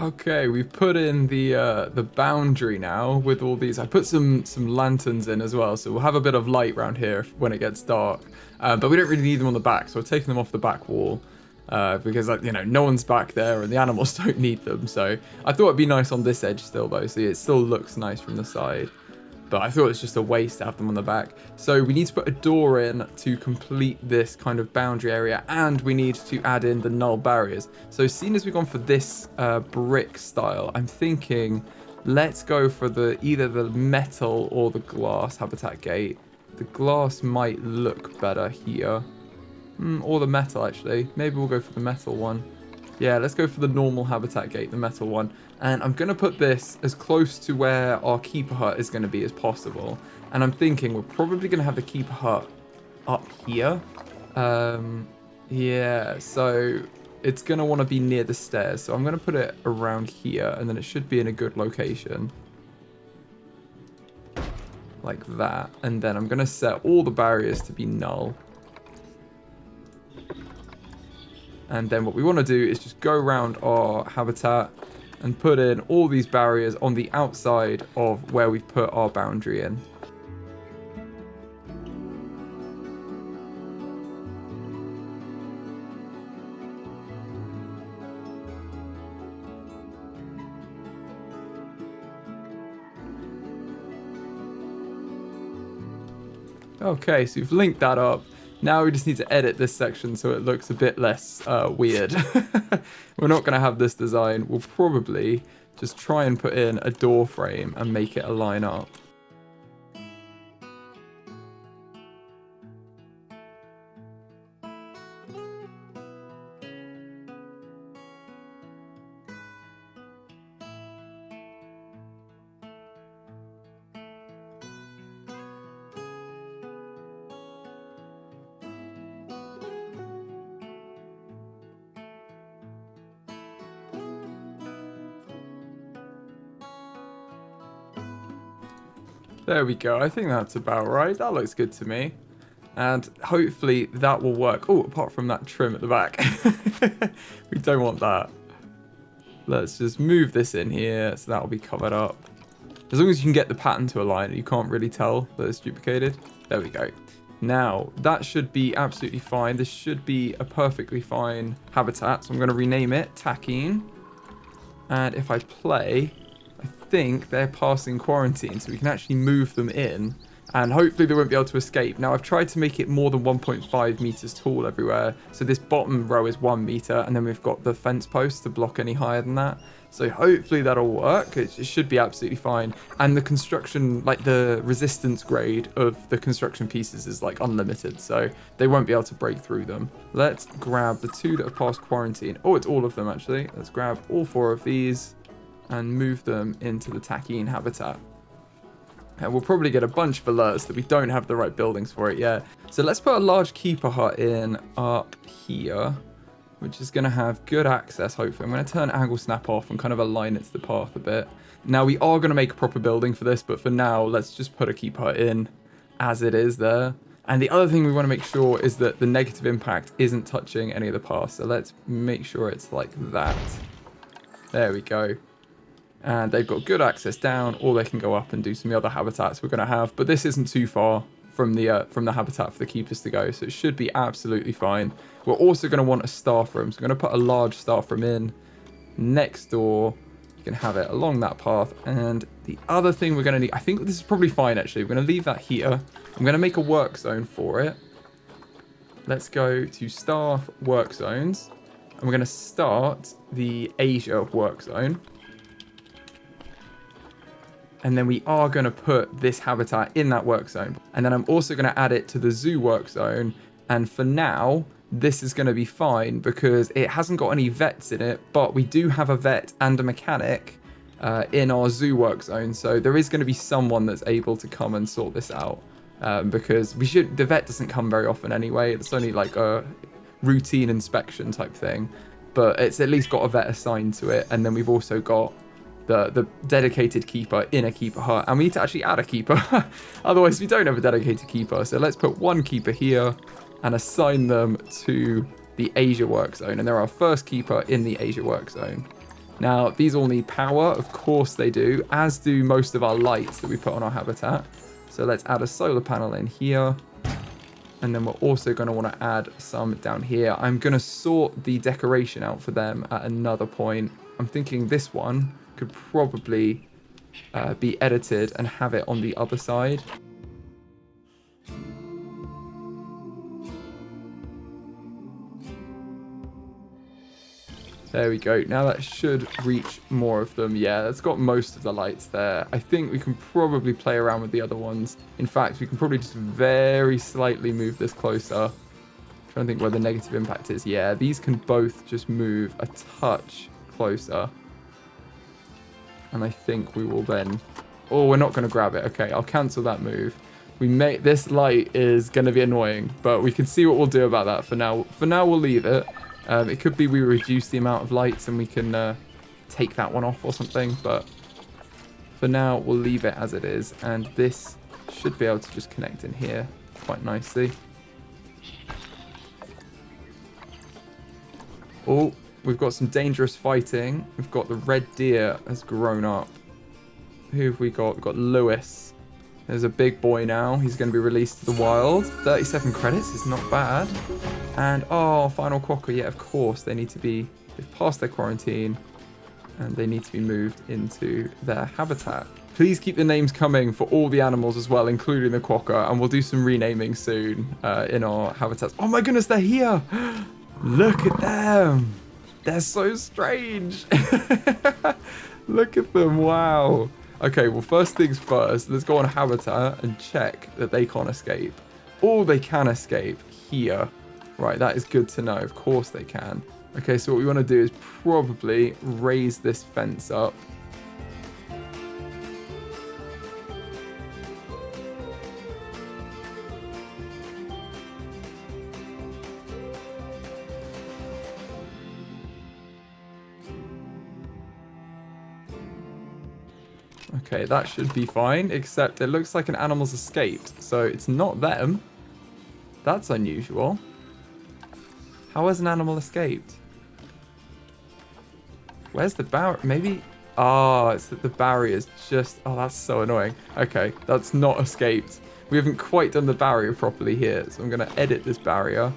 Okay, we've put in the boundary now with all these. I put some lanterns in as well, so we'll have a bit of light around here when it gets dark. But we don't really need them on the back, so we're taking them off the back wall because no one's back there and the animals don't need them. So I thought it'd be nice on this edge still though, so it still looks nice from the side. But I thought it's just a waste to have them on the back. So we need to put a door in to complete this kind of boundary area, and we need to add in the null barriers. So seeing as we've gone for this brick style, I'm thinking let's go for either the metal or the glass habitat gate. The glass might look better here. Or the metal actually. Maybe we'll go for the metal one. Yeah, let's go for the normal habitat gate, the metal one. And I'm going to put this as close to where our keeper hut is going to be as possible. And I'm thinking we're probably going to have the keeper hut up here. Yeah, so it's going to want to be near the stairs. So I'm going to put it around here, and then it should be in a good location. Like that. And then I'm going to set all the barriers to be null. And then what we want to do is just go around our habitat and put in all these barriers on the outside of where we've put our boundary in. Okay, so we've linked that up. Now we just need to edit this section so it looks a bit less weird. We're not going to have this design. We'll probably just try and put in a door frame and make it align up. There we go. I think that's about right. That looks good to me. And hopefully that will work. Oh, apart from that trim at the back. We don't want that. Let's just move this in here so that will be covered up. As long as you can get the pattern to align, you can't really tell that it's duplicated. There we go. Now, that should be absolutely fine. This should be a perfectly fine habitat. So I'm going to rename it Tackine. And if I play, I think they're passing quarantine, so we can actually move them in. And hopefully they won't be able to escape. Now, I've tried to make it more than 1.5 meters tall everywhere. So this bottom row is 1 meter, and then we've got the fence posts to block any higher than that. So hopefully that'll work. It should be absolutely fine. And the construction, like the resistance grade of the construction pieces is like unlimited. So they won't be able to break through them. Let's grab the 2 that have passed quarantine. Oh, it's all of them actually. Let's grab all 4 of these and move them into the Tackine habitat. And we'll probably get a bunch of alerts that we don't have the right buildings for it yet. So let's put a large keeper hut in up here, which is going to have good access, hopefully. I'm going to turn angle snap off and kind of align it to the path a bit. Now, we are going to make a proper building for this, but for now, let's just put a keeper hut in as it is there. And the other thing we want to make sure is that the negative impact isn't touching any of the paths. So let's make sure it's like that. There we go. And they've got good access down, or they can go up and do some of the other habitats we're going to have. But this isn't too far from the habitat for the keepers to go, so it should be absolutely fine. We're also going to want a staff room, so we're going to put a large staff room in next door. You can have it along that path. And the other thing we're going to need, I think this is probably fine actually. We're going to leave that here. I'm going to make a work zone for it. Let's go to staff work zones, and we're going to start the Asia work zone. And then we are going to put this habitat in that work zone. And then I'm also going to add it to the zoo work zone. And for now, this is going to be fine because it hasn't got any vets in it, but we do have a vet and a mechanic in our zoo work zone. So there is going to be someone that's able to come and sort this out because the vet doesn't come very often anyway. It's only like a routine inspection type thing, but it's at least got a vet assigned to it. And then we've also got the dedicated keeper in a keeper hut, and we need to actually add a keeper. Otherwise we don't have a dedicated keeper. So let's put 1 keeper here and assign them to the Asia work zone, and they're our first keeper in the Asia work zone. Now these all need power, of course they do, as do most of our lights that we put on our habitat. So let's add a solar panel in here, and then we're also going to want to add some down here. I'm going to sort the decoration out for them at another point. I'm thinking this one could probably be edited and have it on the other side. There we go. Now that should reach more of them. Yeah, that's got most of the lights there. I think we can probably play around with the other ones. In fact, we can probably just very slightly move this closer. I'm trying to think where the negative impact is. Yeah, these can both just move a touch closer. And I think we will then... Oh, we're not going to grab it. Okay, I'll cancel that move. This light is going to be annoying, but we can see what we'll do about that for now. For now, we'll leave it. It could be we reduce the amount of lights and we can take that one off or something, but for now, we'll leave it as it is. And this should be able to just connect in here quite nicely. Oh, we've got some dangerous fighting. We've got the red deer has grown up. Who have we got? We've got Lewis. There's a big boy now. He's going to be released to the wild. 37 credits is not bad. And, oh, final quokka. Yeah, of course, they've passed their quarantine. And they need to be moved into their habitat. Please keep the names coming for all the animals as well, including the quokka, and we'll do some renaming soon in our habitats. Oh my goodness, they're here! Look at them! They're so strange! Look at them, wow! Okay, well, first things first, let's go on habitat and check that they can't escape. Oh, they can escape here. Right, that is good to know. Of course they can. Okay, so what we want to do is probably raise this fence up. Okay, that should be fine, except it looks like an animal's escaped, so it's not them. That's unusual. How has an animal escaped? Where's the barrier? Maybe... Oh, it's that the barrier's just... Oh, that's so annoying. Okay, that's not escaped. We haven't quite done the barrier properly here, so I'm going to edit this barrier.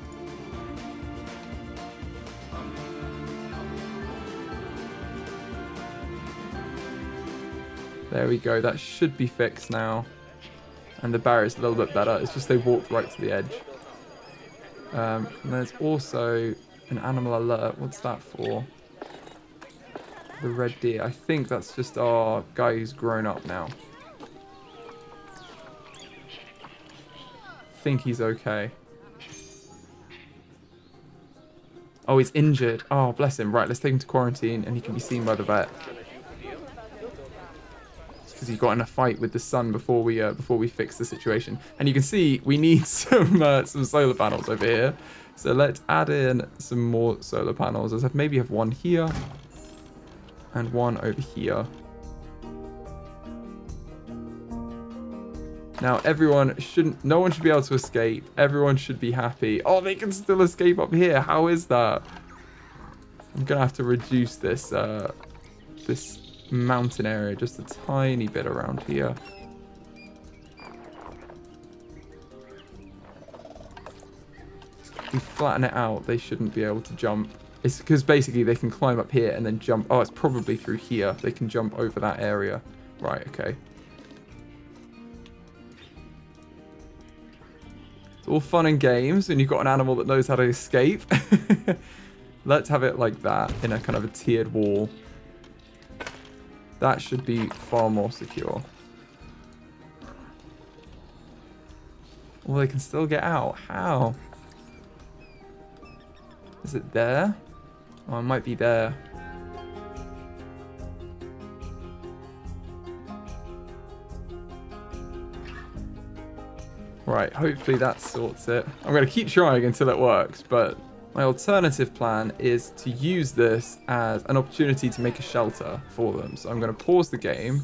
There we go. That should be fixed now. And the barrier's a little bit better. It's just they walked right to the edge. And there's also an animal alert. What's that for? The red deer. I think that's just our guy who's grown up now. I think he's okay. Oh, he's injured. Oh, bless him. Right, let's take him to quarantine and he can be seen by the vet. Because he got in a fight with the sun before we fix the situation. And you can see we need some solar panels over here. So let's add in some more solar panels. Let's maybe have one here and one over here. Now no one should be able to escape. Everyone should be happy. Oh, they can still escape up here. How is that? I'm gonna have to reduce this this mountain area just a tiny bit around here. If we flatten it out, they shouldn't be able to jump. It's because basically they can climb up here and then jump. Oh, it's probably through here. They can jump over that area. Right, okay. It's all fun and games when you've got an animal that knows how to escape. Let's have it like that in a kind of a tiered wall. That should be far more secure. Oh, they can still get out. How? Is it there? Oh, it might be there. Right, hopefully that sorts it. I'm going to keep trying until it works, but my alternative plan is to use this as an opportunity to make a shelter for them. So I'm going to pause the game.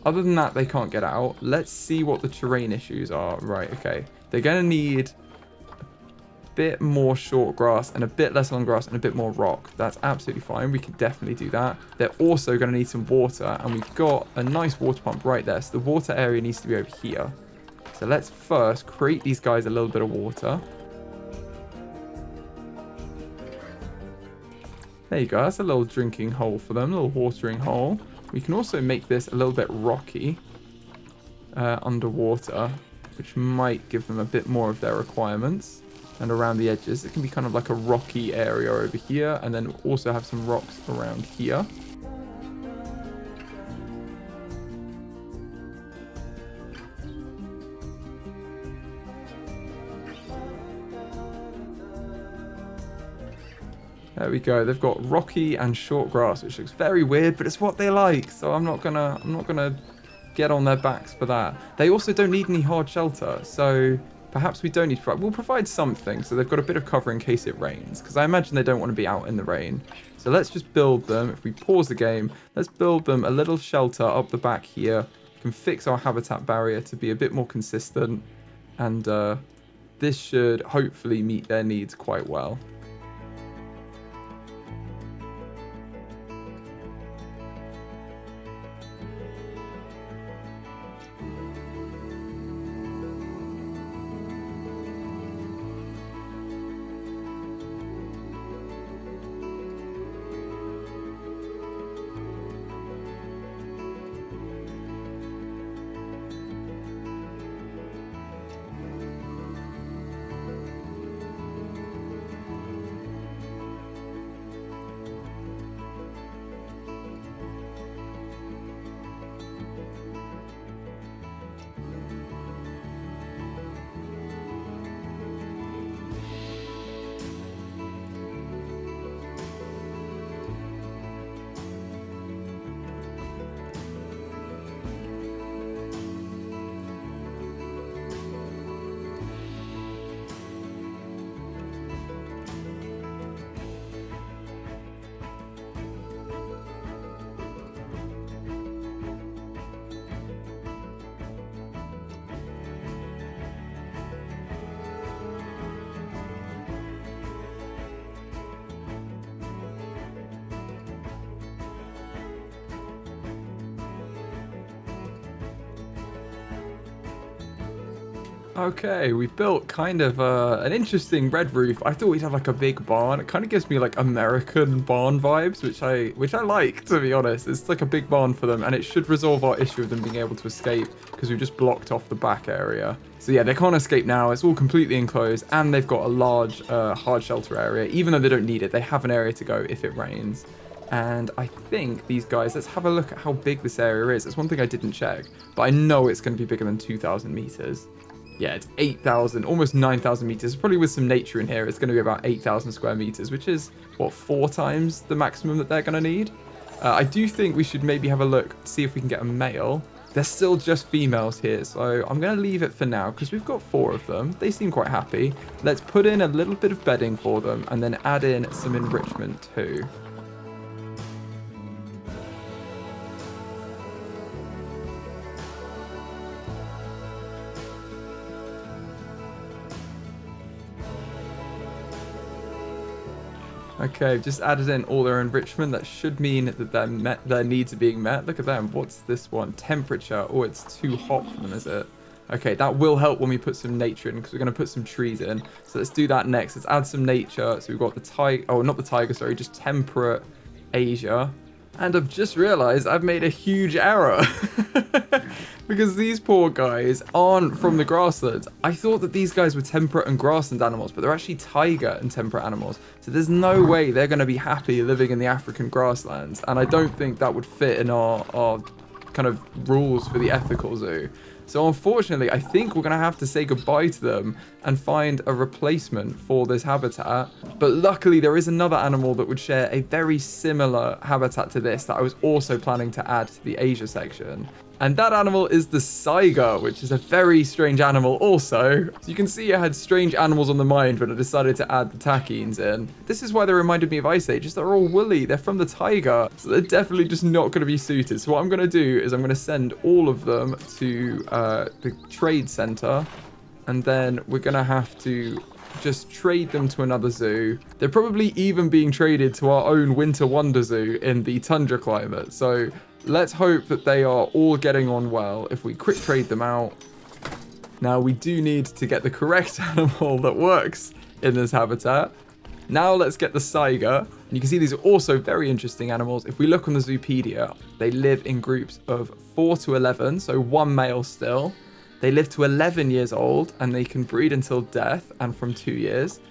Other than that, they can't get out. Let's see what the terrain issues are. Right, okay. They're going to need a bit more short grass and a bit less long grass and a bit more rock. That's absolutely fine. We can definitely do that. They're also going to need some water, and we've got a nice water pump right there. So the water area needs to be over here. So let's first create these guys a little bit of water. There you go, that's a little drinking hole for them, a little watering hole. We can also make this a little bit rocky underwater, which might give them a bit more of their requirements. And around the edges, it can be kind of like a rocky area over here, and then also have some rocks around here. There we go. They've got rocky and short grass, which looks very weird, but it's what they like. So I'm not gonna get on their backs for that. They also don't need any hard shelter, so perhaps we don't need to provide. We'll provide something, so they've got a bit of cover in case it rains, because I imagine they don't want to be out in the rain. So let's just build them. If we pause the game, let's build them a little shelter up the back here. We can fix our habitat barrier to be a bit more consistent, and this should hopefully meet their needs quite well. Okay, we built kind of an interesting red roof. I thought we'd have like a big barn. It kind of gives me like American barn vibes, which I like, to be honest. It's like a big barn for them, and it should resolve our issue of them being able to escape because we've just blocked off the back area. So yeah, they can't escape now. It's all completely enclosed, and they've got a large hard shelter area. Even though they don't need it, they have an area to go if it rains. And I think these guys, let's have a look at how big this area is. It's one thing I didn't check, but I know it's going to be bigger than 2,000 meters. Yeah, it's 8,000, almost 9,000 meters. Probably with some nature in here, it's going to be about 8,000 square meters, which is, what, 4 times the maximum that they're going to need? I do think we should maybe have a look, see if we can get a male. There's still just females here, so I'm going to leave it for now because we've got 4 of them. They seem quite happy. Let's put in a little bit of bedding for them and then add in some enrichment too. Okay, just added in all their enrichment. That should mean that their needs are being met. Look at them. What's this one? Temperature. Oh, it's too hot for them, is it? Okay, that will help when we put some nature in because we're going to put some trees in. So let's do that next. Let's add some nature. So we've got the tiger. Oh, not the tiger, sorry. Just temperate Asia. And I've just realized I've made a huge error. Because these poor guys aren't from the grasslands. I thought that these guys were temperate and grassland animals, but they're actually tiger and temperate animals. So there's no way they're going to be happy living in the African grasslands. And I don't think that would fit in our kind of rules for the ethical zoo. So unfortunately, I think we're going to have to say goodbye to them and find a replacement for this habitat. But luckily, there is another animal that would share a very similar habitat to this that I was also planning to add to the Asia section. And that animal is the Saiga, which is a very strange animal also. So you can see I had strange animals on the mind when I decided to add the tachines in. This is why they reminded me of Ice Age, just they're all woolly, they're from the taiga. So they're definitely just not going to be suited. So what I'm going to do is I'm going to send all of them to the trade center. And then we're going to have to just trade them to another zoo. They're probably even being traded to our own Winter Wonder Zoo in the tundra climate. So let's hope that they are all getting on well if we quick trade them out. Now, we do need to get the correct animal that works in this habitat. Now, let's get the Saiga. And you can see these are also very interesting animals. If we look on the Zoopedia, they live in groups of 4 to 11, so 1 male still. They live to 11 years old, and they can breed until death and from 2 years.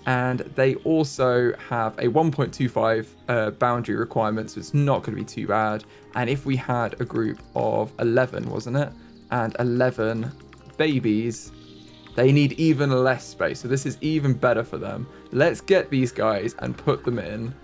And they also have a 1.25 boundary requirement, so it's not going to be too bad. And if we had a group of 11, wasn't it? And 11 babies, they need even less space. So this is even better for them. Let's get these guys and put them in.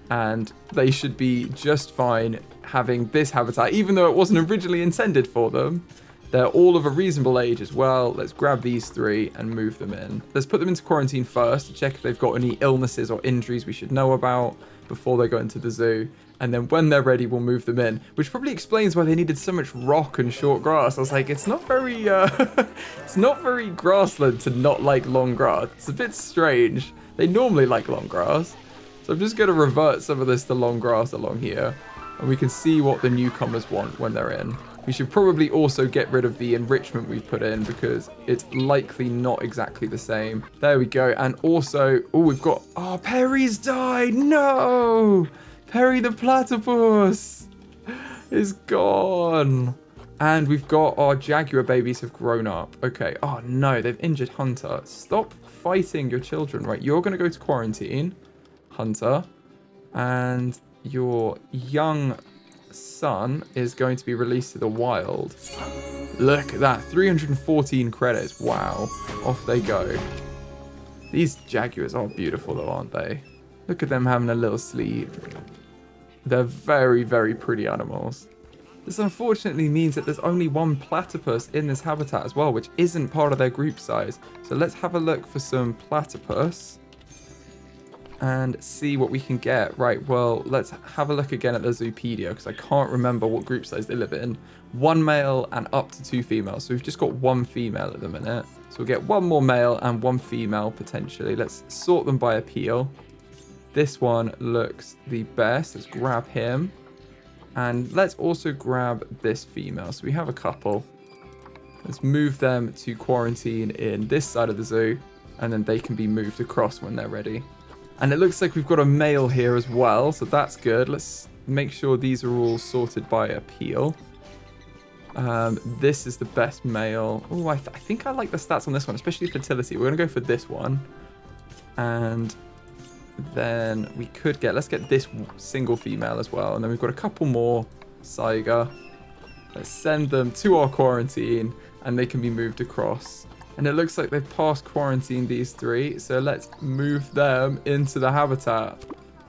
And they should be just fine having this habitat, even though it wasn't originally intended for them. They're all of a reasonable age as well. Let's grab these 3 and move them in. Let's put them into quarantine first to check if they've got any illnesses or injuries we should know about before they go into the zoo. And then when they're ready, we'll move them in, which probably explains why they needed so much rock and short grass. I was like, it's not very, it's not very grassland to not like long grass. It's a bit strange. They normally like long grass. So I'm just going to revert some of this to long grass along here. And we can see what the newcomers want when they're in. We should probably also get rid of the enrichment we've put in because it's likely not exactly the same. There we go. And also, oh, we've got, oh, Perry's died. No, Perry the platypus is gone. And we've got our jaguar babies have grown up. Okay. Oh no, they've injured Hunter. Stop fighting your children. Right. You're going to go to quarantine, Hunter, and your young son is going to be released to the wild. Look at that, 314 credits. Wow, off they go. These jaguars are beautiful though, aren't they? Look at them having a little sleep. They're very, very pretty animals. This unfortunately means that there's only 1 platypus in this habitat as well, which isn't part of their group size. So let's have a look for some platypus and see what we can get. Right, well, let's have a look again at the Zoopedia because I can't remember what group size they live in. 1 male and up to 2 females. So we've just got 1 female at the minute. So we'll get 1 more male and 1 female potentially. Let's sort them by appeal. This one looks the best. Let's grab him. And let's also grab this female. So we have a couple. Let's move them to quarantine in this side of the zoo, and then they can be moved across when they're ready. And it looks like we've got a male here as well, so that's good. Let's make sure these are all sorted by appeal. This is the best male. Oh, I think I like the stats on this one, especially fertility. We're going to go for this one. And then we could get, let's get this single female as well. And then we've got a couple more Saiga. Let's send them to our quarantine and they can be moved across. And it looks like they've passed quarantine, these three. So let's move them into the habitat.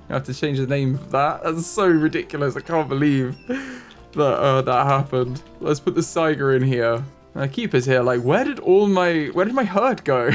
I have to change the name of that. That's so ridiculous. I can't believe that that happened. Let's put the Saiga in here. Keeper's here. Like, where did my herd go?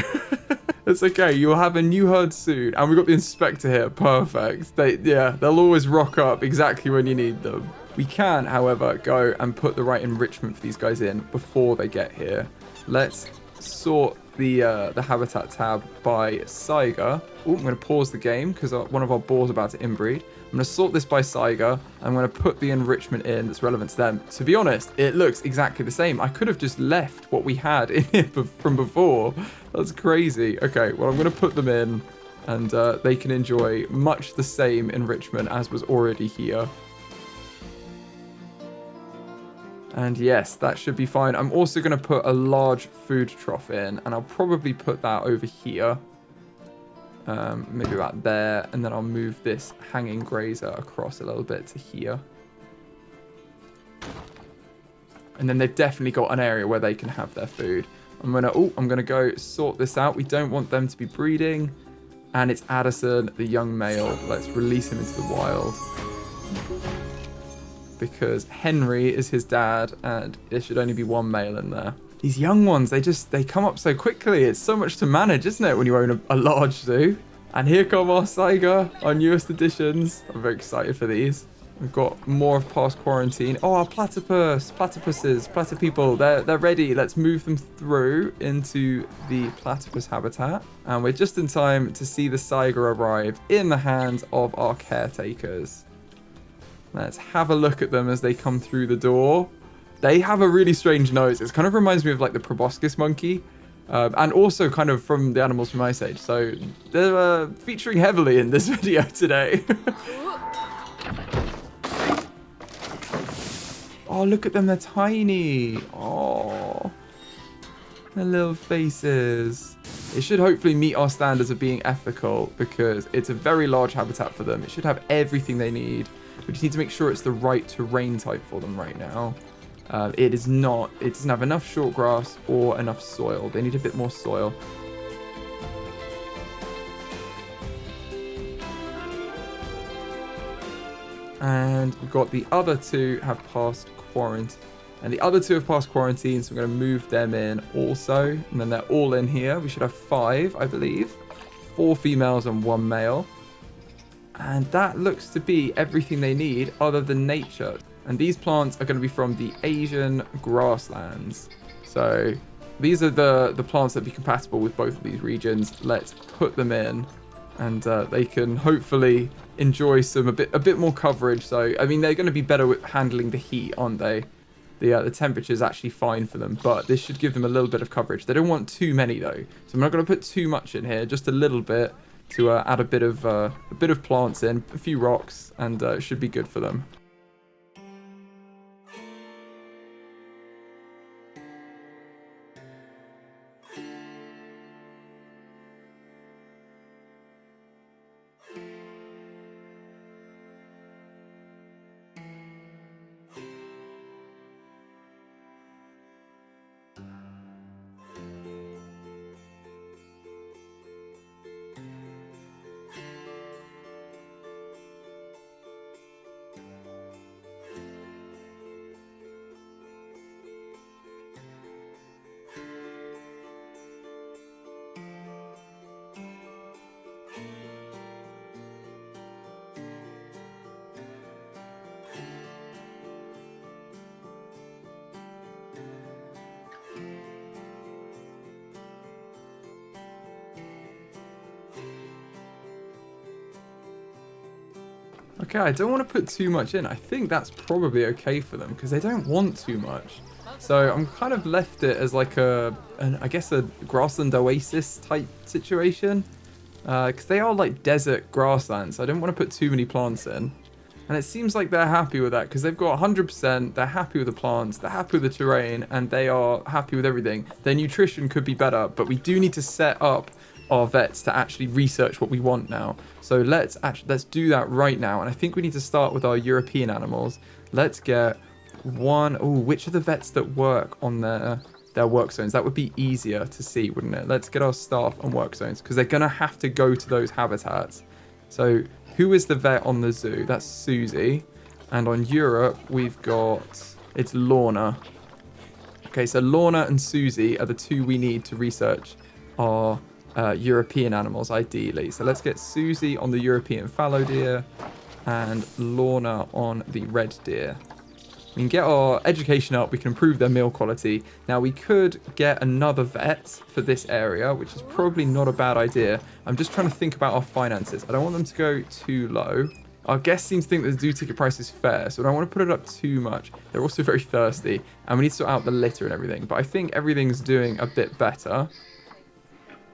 It's okay. You'll have a new herd soon. And we've got the inspector here. Perfect. They'll always rock up exactly when you need them. We can, however, go and put the right enrichment for these guys in before they get here. Let's sort the habitat tab by Saiga. Oh, I'm going to pause the game because one of our boars is about to inbreed. I'm going to sort this by Saiga. I'm going to put the enrichment in that's relevant to them. To be honest, it looks exactly the same. I could have just left what we had in here from before. That's crazy. Okay, well, I'm going to put them in and they can enjoy much the same enrichment as was already here. And yes, that should be fine. I'm also going to put a large food trough in, and I'll probably put that over here. Maybe about there, and then I'll move this hanging grazer across a little bit to here. And then they've definitely got an area where they can have their food. I'm gonna go sort this out. We don't want them to be breeding. And it's Addison, the young male. Let's release him into the wild. Because Henry is his dad, and there should only be one male in there. These young ones, they come up so quickly. It's so much to manage, isn't it, when you own a large zoo? And here come our Saiga, our newest additions. I'm very excited for these. We've got more of past quarantine. Oh, our platypus people, they're ready. Let's move them through into the platypus habitat. And we're just in time to see the Saiga arrive in the hands of our caretakers. Let's have a look at them as they come through the door. They have a really strange nose. It kind of reminds me of like the proboscis monkey. And also kind of from the animals from Ice Age. So they're featuring heavily in this video today. Oh, look at them. They're tiny. Oh, their little faces. It should hopefully meet our standards of being ethical because it's a very large habitat for them. It should have everything they need. We just need to make sure it's the right terrain type for them right now. It doesn't have enough short grass or enough soil. They need a bit more soil. And we've got the other two have passed quarantine. And the other two have passed quarantine, so we're going to move them in also. And then they're all in here. We should have 5, I believe. 4 females and 1 male. And that looks to be everything they need other than nature. And these plants are going to be from the Asian grasslands. So these are the plants that be compatible with both of these regions. Let's put them in and they can hopefully enjoy a bit more coverage. So, I mean, they're going to be better with handling the heat, aren't they? The temperature is actually fine for them, but this should give them a little bit of coverage. They don't want too many though. So I'm not going to put too much in here, just a little bit to add a bit of plants in, a few rocks, and it should be good for them. Okay, I don't want to put too much in. I think that's probably okay for them because they don't want too much. So I'm kind of left it as like I guess a grassland oasis type situation. Because they are like desert grasslands, so I don't want to put too many plants in. And it seems like they're happy with that because they've got 100%, they're happy with the plants, they're happy with the terrain, and they are happy with everything. Their nutrition could be better, but we do need to set up our vets to actually research what we want now. So let's do that right now. And I think we need to start with our European animals. Let's get one. Oh, which are the vets that work on their work zones? That would be easier to see, wouldn't it? Let's get our staff and work zones because they're going to have to go to those habitats. So who is the vet on the zoo? That's Susie. And on Europe, we've got, it's Lorna. Okay, so Lorna and Susie are the two we need to research our European animals, ideally. So let's get Susie on the European fallow deer and Lorna on the red deer. We can get our education up, we can improve their meal quality. Now we could get another vet for this area, which is probably not a bad idea. I'm just trying to think about our finances. I don't want them to go too low. Our guests seem to think that the zoo ticket price is fair, so I don't want to put it up too much. They're also very thirsty, and we need to sort out the litter and everything. But I think everything's doing a bit better.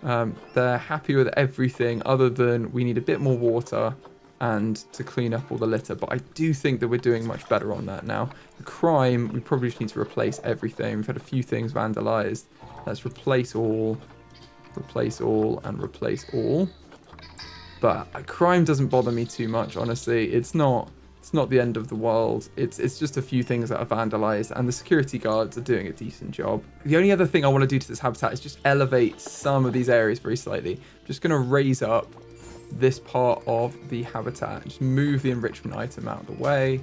They're happy with everything other than we need a bit more water and to clean up all the litter, but I do think that we're doing much better on that now. The crime, we probably just need to replace everything. We've had a few things vandalized. Let's replace all, and replace all. But crime doesn't bother me too much, honestly. It's not the end of the world. It's just a few things that are vandalized, and the security guards are doing a decent job. The only other thing I want to do to this habitat is just elevate some of these areas very slightly. I'm just going to raise up this part of the habitat. Just move the enrichment item out of the way.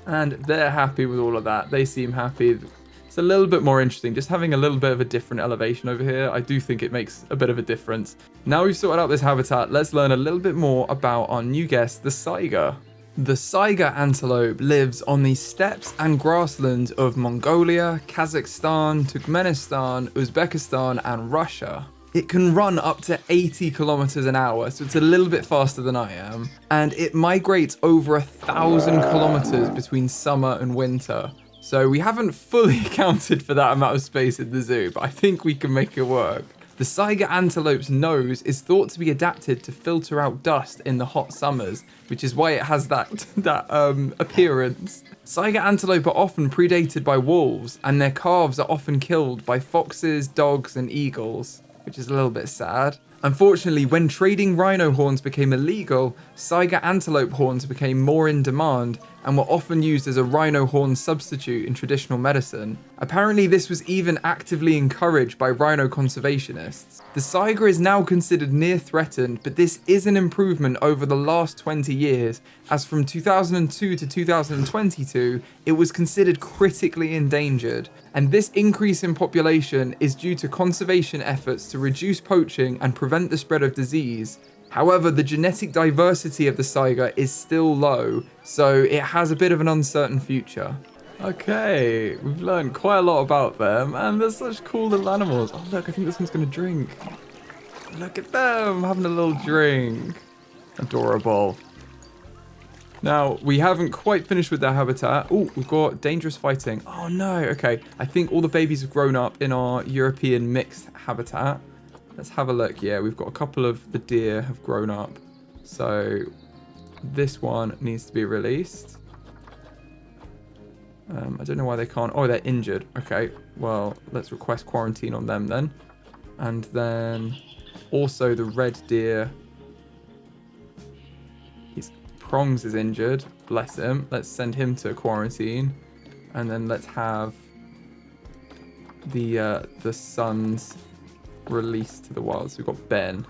And they're happy with all of that. They seem happy. It's a little bit more interesting. Just having a little bit of a different elevation over here, I do think it makes a bit of a difference. Now we've sorted out this habitat, let's learn a little bit more about our new guest, the Saiga. The Saiga antelope lives on the steppes and grasslands of Mongolia, Kazakhstan, Turkmenistan, Uzbekistan, and Russia. It can run up to 80 kilometers an hour, so it's a little bit faster than I am. And it migrates over 1,000 kilometers between summer and winter. So we haven't fully accounted for that amount of space in the zoo, but I think we can make it work. The Saiga antelope's nose is thought to be adapted to filter out dust in the hot summers, which is why it has that appearance. Saiga antelope are often predated by wolves, and their calves are often killed by foxes, dogs, and eagles, which is a little bit sad. Unfortunately, when trading rhino horns became illegal, Saiga antelope horns became more in demand and were often used as a rhino horn substitute in traditional medicine. Apparently, this was even actively encouraged by rhino conservationists. The Saiga is now considered near threatened, but this is an improvement over the last 20 years, as from 2002 to 2022, it was considered critically endangered. And this increase in population is due to conservation efforts to reduce poaching and prevent the spread of disease. However, the genetic diversity of the Saiga is still low, so it has a bit of an uncertain future. Okay, we've learned quite a lot about them, and they're such cool little animals. Oh look, I think this one's gonna drink. Look at them, having a little drink. Adorable. Now, we haven't quite finished with their habitat. Oh, we've got dangerous fighting. Oh no, okay. I think all the babies have grown up in our European mixed habitat. Let's have a look. Yeah, we've got a couple of the deer have grown up. So this one needs to be released. I don't know why they can't. Oh, they're injured. Okay, well, let's request quarantine on them then. And then also the red deer. His prongs is injured. Bless him. Let's send him to quarantine. And then let's have the sons released to the wild. So we've got Ben.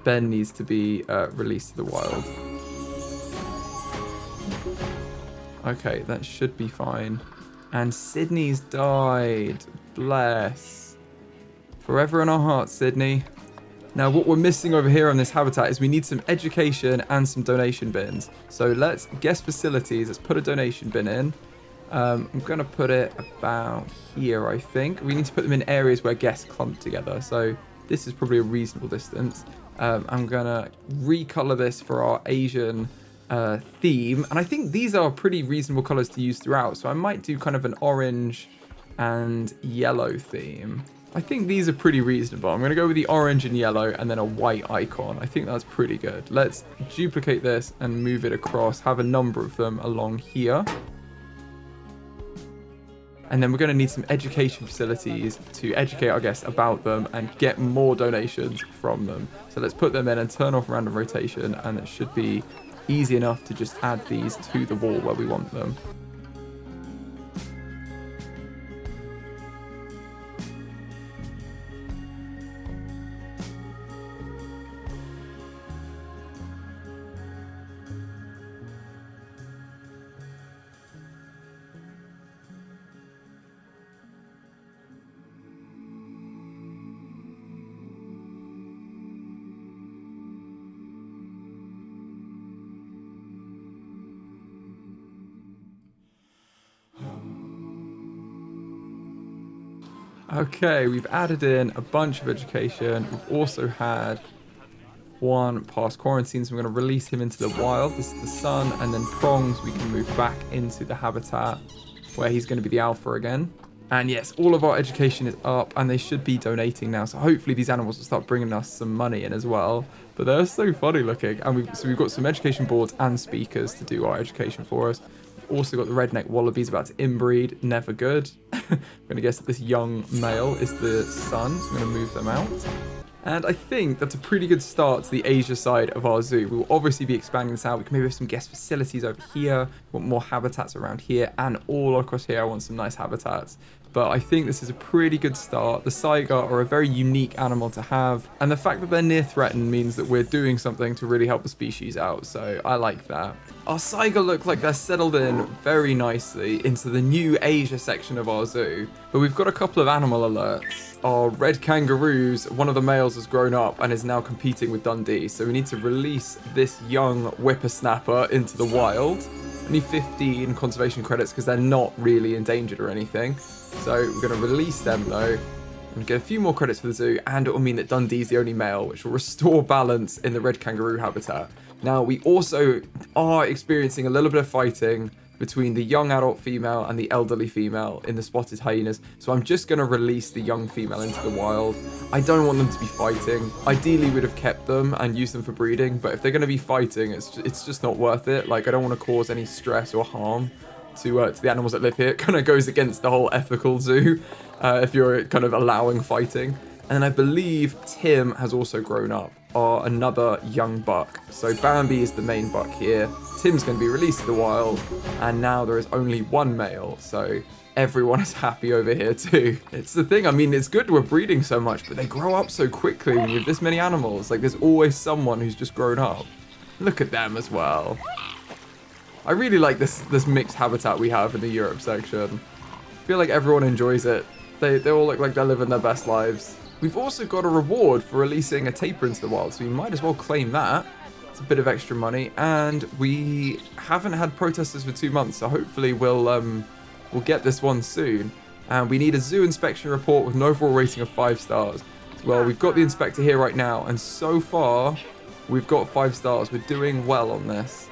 Ben needs to be released to the wild. Okay, that should be fine. And Sydney's died. Bless. Forever in our hearts, Sydney. Now, what we're missing over here on this habitat is we need some education and some donation bins. So let's guest facilities. Let's put a donation bin in. I'm going to put it about here, I think. We need to put them in areas where guests clump together. So this is probably a reasonable distance. I'm going to recolor this for our Asian theme. And I think these are pretty reasonable colors to use throughout. So I might do kind of an orange and yellow theme. I think these are pretty reasonable. I'm going to go with the orange and yellow and then a white icon. I think that's pretty good. Let's duplicate this and move it across. Have a number of them along here. And then we're going to need some education facilities to educate our guests about them and get more donations from them. So let's put them in and turn off random rotation. And it should be easy enough to just add these to the wall where we want them. Okay, we've added in a bunch of education. We've also had one past quarantine, so we're going to release him into the wild. This is the sun, and then prongs we can move back into the habitat where he's going to be the alpha again. And yes, all of our education is up, and they should be donating now. So hopefully these animals will start bringing us some money in as well. But they're so funny looking. And we've got some education boards and speakers to do our education for us. Also got the redneck wallabies about to inbreed. Never good. I'm going to guess that this young male is the son, so I'm going to move them out. And I think that's a pretty good start to the Asia side of our zoo. We will obviously be expanding this out. We can maybe have some guest facilities over here. We want more habitats around here, and all across here I want some nice habitats. But I think this is a pretty good start. The Saiga are a very unique animal to have, and the fact that they're near threatened means that we're doing something to really help the species out, so I like that. Our Saiga look like they're settled in very nicely into the new Asia section of our zoo, but we've got a couple of animal alerts. Our red kangaroos, one of the males has grown up and is now competing with Dundee, so we need to release this young whippersnapper into the wild. Only 15 conservation credits because they're not really endangered or anything. So we're going to release them though and get a few more credits for the zoo, and it will mean that Dundee's the only male, which will restore balance in the red kangaroo habitat. Now we also are experiencing a little bit of fighting between the young adult female and the elderly female in the spotted hyenas, so I'm just going to release the young female into the wild. I don't want them to be fighting. Ideally we'd have kept them and used them for breeding, but if they're going to be fighting, it's just not worth it. Like, I don't want to cause any stress or harm to the animals that live here. It kind of goes against the whole ethical zoo if you're kind of allowing fighting. And I believe Tim has also grown up, or another young buck. So Bambi is the main buck here. Tim's going to be released to the wild, and now there is only one male, so everyone is happy over here too. It's the thing, I mean, it's good we're breeding so much, but they grow up so quickly when you have this many animals. Like, there's always someone who's just grown up. Look at them as well. I really like this mixed habitat we have in the Europe section. I feel like everyone enjoys it. They all look like they're living their best lives. We've also got a reward for releasing a tapir into the wild, so we might as well claim that. It's a bit of extra money, and we haven't had protesters for 2 months, so hopefully we'll get this one soon. And we need a zoo inspection report with an overall rating of 5 stars. Well, we've got the inspector here right now, and so far we've got 5 stars. We're doing well on this.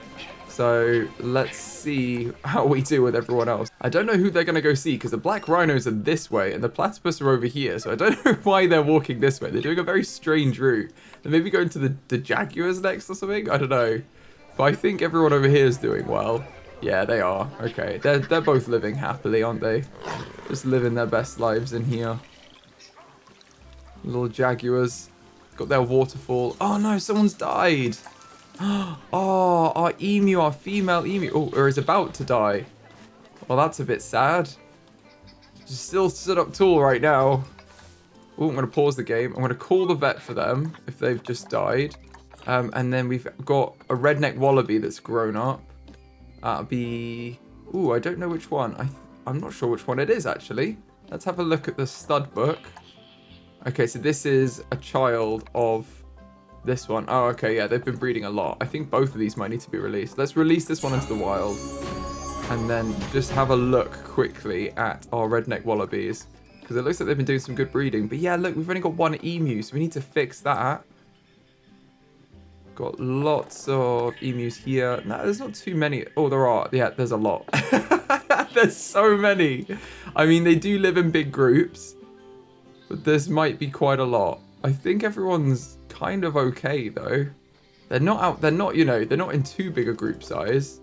So let's see how we do with everyone else. I don't know who they're going to go see, because the black rhinos are this way and the platypus are over here. So I don't know why they're walking this way. They're doing a very strange route. They're maybe going to the jaguars next or something. I don't know. But I think everyone over here is doing well. Yeah, they are. Okay, they're both living happily, aren't they? Just living their best lives in here. Little jaguars. Got their waterfall. Oh no, someone's died. Oh, our emu, our female emu, is about to die. Well, that's a bit sad. She's still stood up tall right now. Oh, I'm going to pause the game. I'm going to call the vet for them if they've just died. And then we've got a redneck wallaby that's grown up. That'll be... Ooh, I don't know which one. I'm not sure which one it is, actually. Let's have a look at the stud book. Okay, so this is a child of this one. Oh, okay, yeah, they've been breeding a lot. I think both of these might need to be released. Let's release this one into the wild. And then just have a look quickly at our redneck wallabies. Because it looks like they've been doing some good breeding. But yeah, look, we've only got one emu, so we need to fix that. Got lots of emus here. No, there's not too many. Oh, there are. Yeah, there's a lot. There's so many. I mean, they do live in big groups. But this might be quite a lot. I think everyone's kind of okay, though. They're not out. They're not, you know, they're not in too big a group size.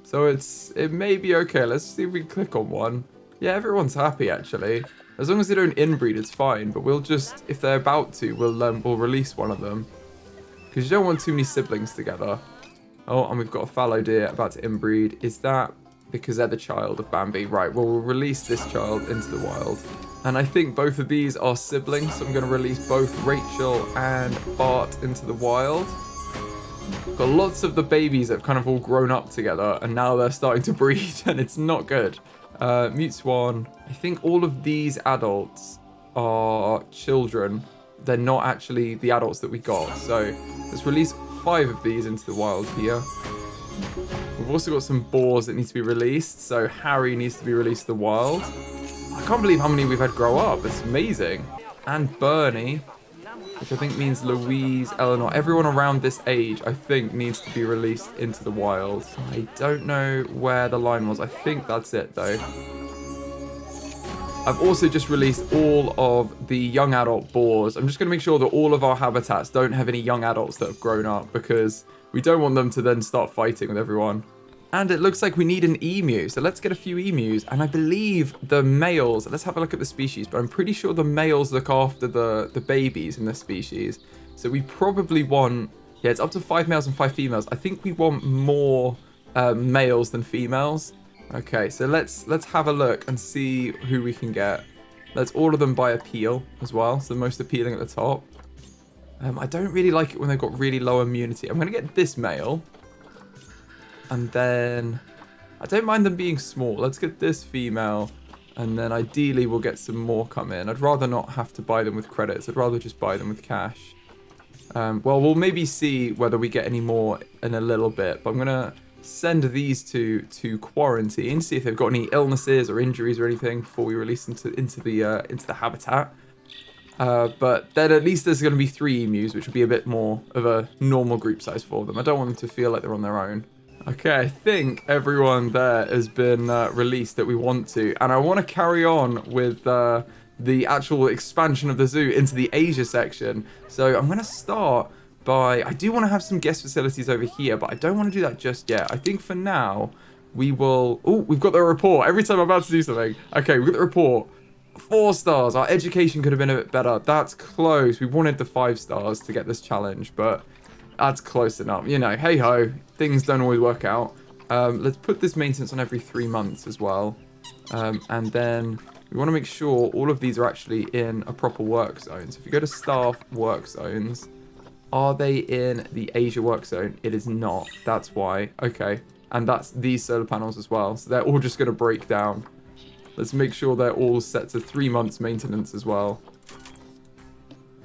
So it may be okay. Let's see if we can click on one. Yeah, everyone's happy, actually. As long as they don't inbreed, it's fine. But we'll just, if they're about to, we'll release one of them. Because you don't want too many siblings together. Oh, and we've got a fallow deer about to inbreed. Is that because they're the child of Bambi? Right, well, we'll release this child into the wild. And I think both of these are siblings. So I'm going to release both Rachel and Bart into the wild. Got lots of the babies that have kind of all grown up together. And now they're starting to breed. And it's not good. Mute Swan. I think all of these adults are children. They're not actually the adults that we got. So let's release 5 of these into the wild here. We've also got some boars that need to be released. So Harry needs to be released to the wild. I can't believe how many we've had grow up. It's amazing. And Bernie, which I think means Louise, Eleanor. Everyone around this age, I think, needs to be released into the wild. I don't know where the line was. I think that's it, though. I've also just released all of the young adult boars. I'm just going to make sure that all of our habitats don't have any young adults that have grown up because we don't want them to then start fighting with everyone. And it looks like we need an emu. So let's get a few emus. And I believe the males, let's have a look at the species, but I'm pretty sure the males look after the babies in this species. So we probably want, yeah, it's up to 5 males and 5 females. I think we want more males than females. Okay, so let's have a look and see who we can get. Let's order them by appeal as well. So the most appealing at the top. I don't really like it when they've got really low immunity. I'm going to get this male. And then I don't mind them being small. Let's get this female. And then ideally we'll get some more come in. I'd rather not have to buy them with credits. I'd rather just buy them with cash. Well, we'll maybe see whether we get any more in a little bit. But I'm going to send these two to quarantine. See if they've got any illnesses or injuries or anything before we release them into the habitat. But then at least there's going to be 3 emus, which will be a bit more of a normal group size for them. I don't want them to feel like they're on their own. Okay, I think everyone there has been released that we want to. And I want to carry on with the actual expansion of the zoo into the Asia section. So I'm going to start by... I do want to have some guest facilities over here, but I don't want to do that just yet. I think for now, we will... Oh, we've got the report. Every time I'm about to do something. Okay, we've got the report. 4 stars. Our education could have been a bit better. That's close. We wanted the 5 stars to get this challenge, but... that's close enough. You know, hey-ho, things don't always work out. Let's put this maintenance on every 3 months as well. And then we want to make sure all of these are actually in a proper work zone. So if you go to staff work zones, are they in the Asia work zone? It is not. That's why. Okay. And that's these solar panels as well. So they're all just going to break down. Let's make sure they're all set to 3 months maintenance as well.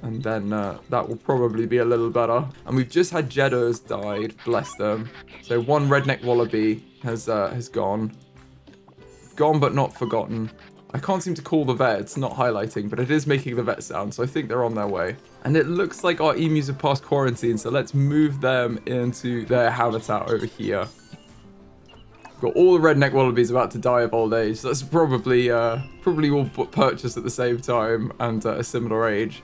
And then that will probably be a little better. And we've just had Jeddas died, bless them. So 1 redneck wallaby has gone. Gone but not forgotten. I can't seem to call the vet, it's not highlighting, but it is making the vet sound, so I think they're on their way. And it looks like our emus have passed quarantine, so let's move them into their habitat over here. Got all the redneck wallabies about to die of old age, so that's probably all purchased at the same time and at a similar age.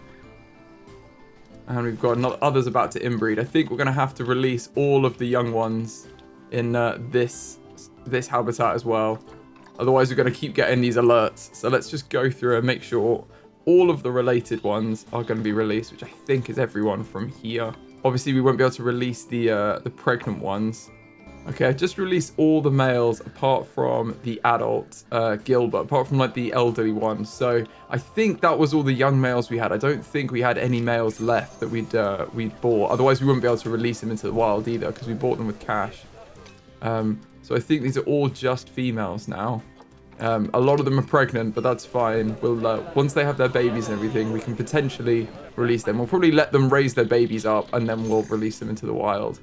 And we've got others about to inbreed. I think we're going to have to release all of the young ones in this habitat as well. Otherwise, we're going to keep getting these alerts. So let's just go through and make sure all of the related ones are going to be released, which I think is everyone from here. Obviously, we won't be able to release the pregnant ones. Okay, I've just released all the males apart from the adult Gilbert, apart from like the elderly ones. So I think that was all the young males we had. I don't think we had any males left that we'd bought. Otherwise, we wouldn't be able to release them into the wild either because we bought them with cash. So I think these are all just females now. A lot of them are pregnant, but that's fine. We'll once they have their babies and everything, we can potentially release them. We'll probably let them raise their babies up, and then we'll release them into the wild.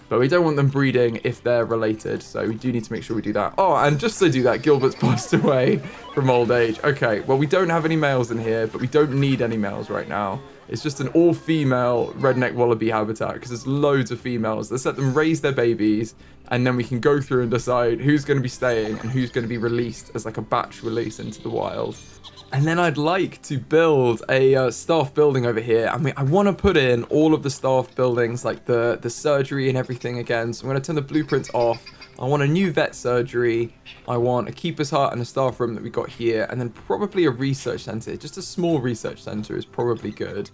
But we don't want them breeding if they're related, so we do need to make sure we do that. Oh, and just to do that, Gilbert's passed away from old age. Okay, well, we don't have any males in here, but we don't need any males right now. It's just an all-female redneck wallaby habitat, because there's loads of females. Let's let them raise their babies, and then we can go through and decide who's going to be staying and who's going to be released as like a batch release into the wild. And then I'd like to build a staff building over here. I mean, I want to put in all of the staff buildings, like the surgery and everything again. So I'm going to turn the blueprints off. I want a new vet surgery. I want a keeper's hut and a staff room that we got here. And then probably a research center. Just a small research center is probably good.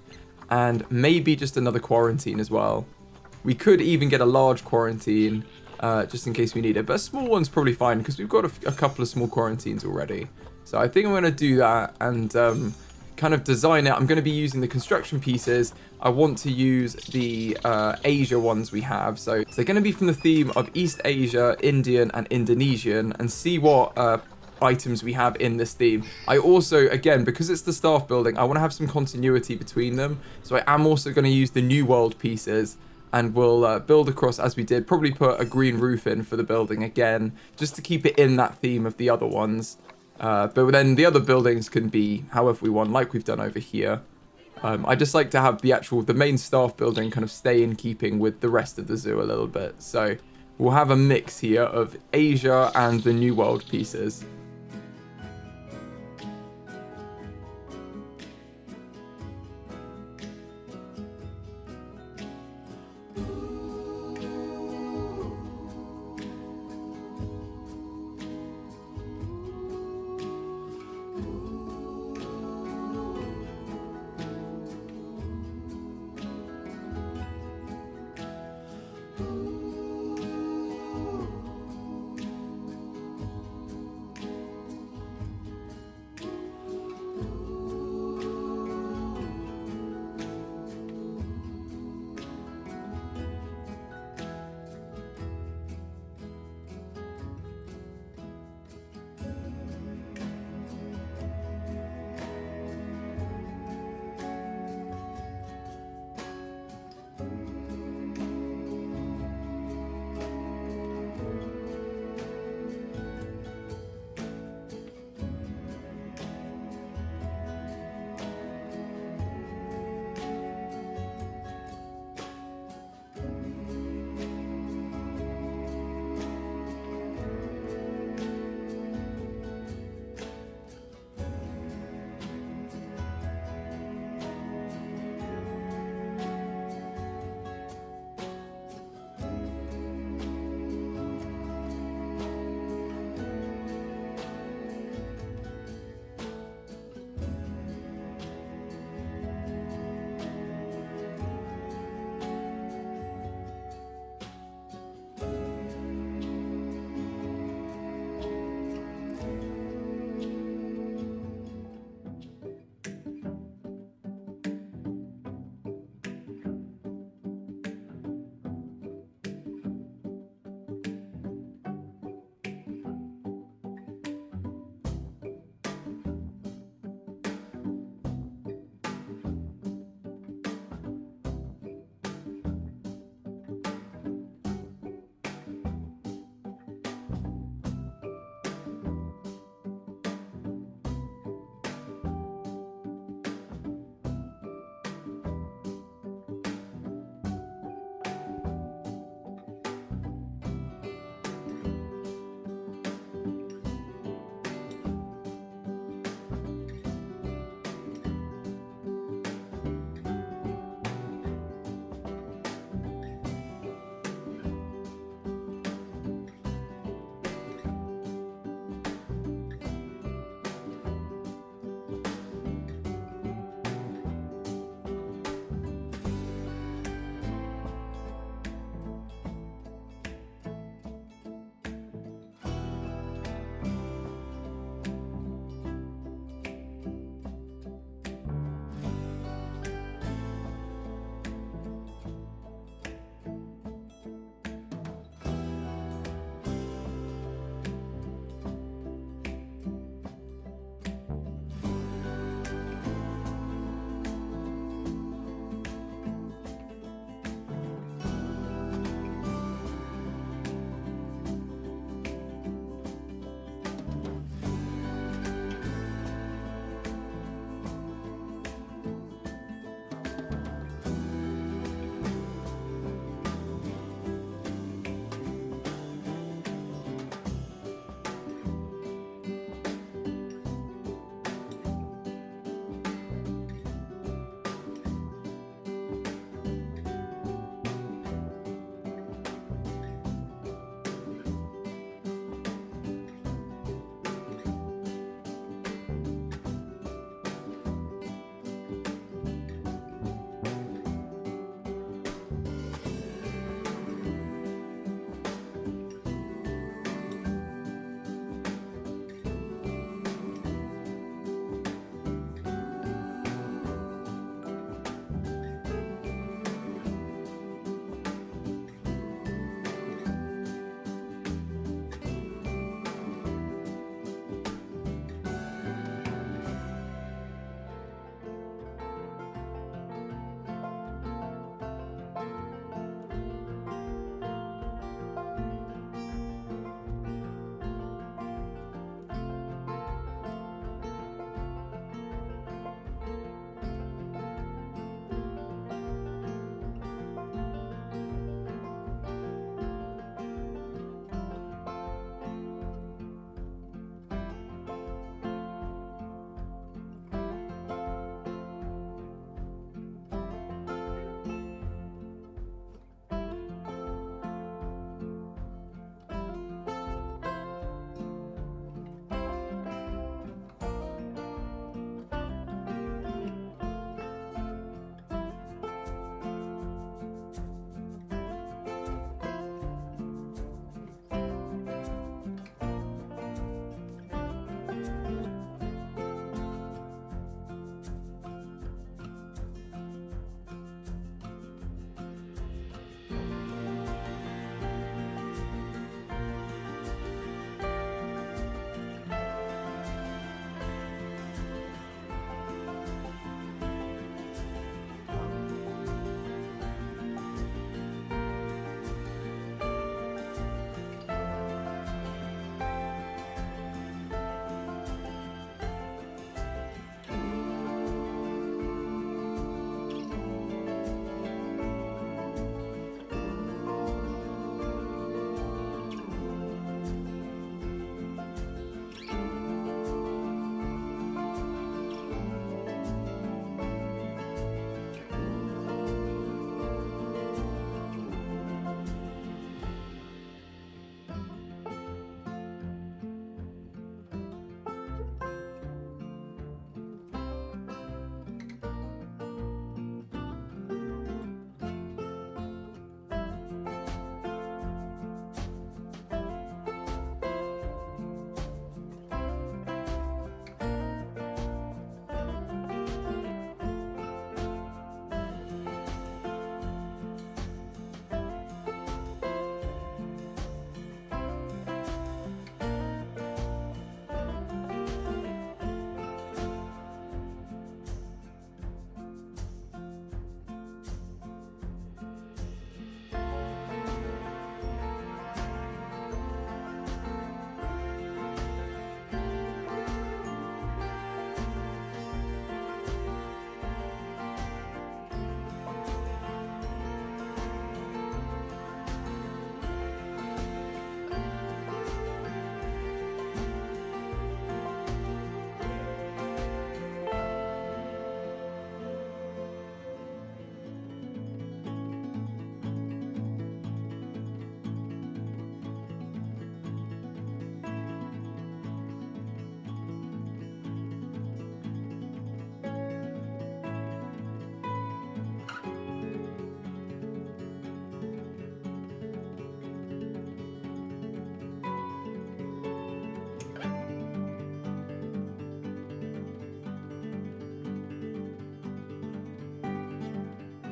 And maybe just another quarantine as well. We could even get a large quarantine just in case we need it. But a small one's probably fine because we've got a couple of small quarantines already. So I think I'm going to do that and kind of design it. I'm going to be using the construction pieces. I want to use the Asia ones we have. So they're going to be from the theme of East Asia, Indian, and Indonesian, and see what items we have in this theme. I also, again, because it's the staff building, I want to have some continuity between them. So I am also going to use the New World pieces. And we'll build across as we did. Probably put a green roof in for the building again, just to keep it in that theme of the other ones. But then the other buildings can be however we want, like we've done over here. I just like to have the main staff building kind of stay in keeping with the rest of the zoo a little bit. So we'll have a mix here of Asia and the New World pieces.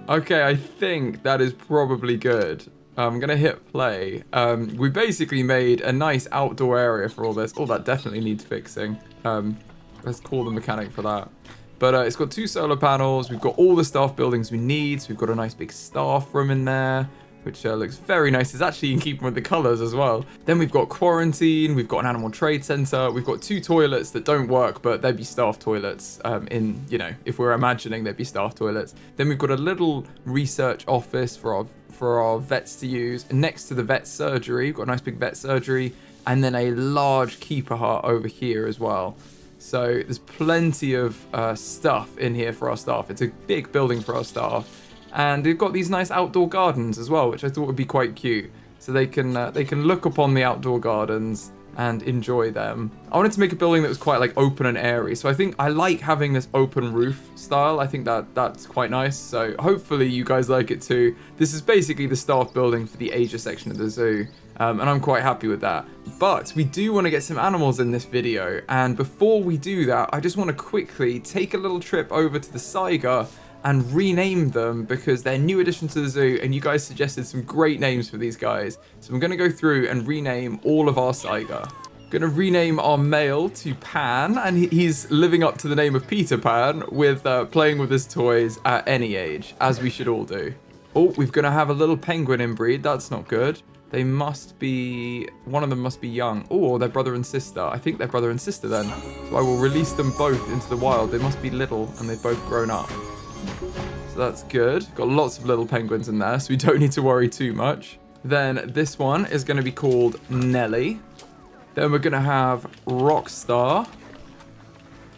Okay, I think that is probably good. I'm going to hit play. We basically made a nice outdoor area for all this. Oh, that definitely needs fixing. Let's call the mechanic for that. But it's got 2 solar panels. We've got all the staff buildings we need. So we've got a nice big staff room in there, which looks very nice. It's actually in keeping with the colors as well. Then we've got quarantine. We've got an animal trade center. We've got 2 toilets that don't work, but they'd be staff toilets. If we're imagining they'd be staff toilets. Then we've got a little research office for our vets to use. And next to the vet surgery, we've got a nice big vet surgery, and then a large keeper hut over here as well. So there's plenty of stuff in here for our staff. It's a big building for our staff. And they've got these nice outdoor gardens as well, which I thought would be quite cute. So they can look upon the outdoor gardens and enjoy them. I wanted to make a building that was quite like open and airy. So I think I like having this open roof style. I think that's quite nice. So hopefully you guys like it too. This is basically the staff building for the Asia section of the zoo. And I'm quite happy with that. But we do want to get some animals in this video. And before we do that, I just want to quickly take a little trip over to the Saiga and rename them because they're new addition to the zoo and you guys suggested some great names for these guys. So I'm going to go through and rename all of our Saiga. Going to rename our male to Pan, and he's living up to the name of Peter Pan with playing with his toys at any age, as we should all do. Oh, we're going to have a little penguin inbreed. That's not good. They must be... One of them must be young. Oh, they're brother and sister. I think they're brother and sister then. So I will release them both into the wild. They must be little and they've both grown up. So that's good. Got lots of little penguins in there, so we don't need to worry too much. Then this one is going to be called Nelly. Then we're going to have Rockstar.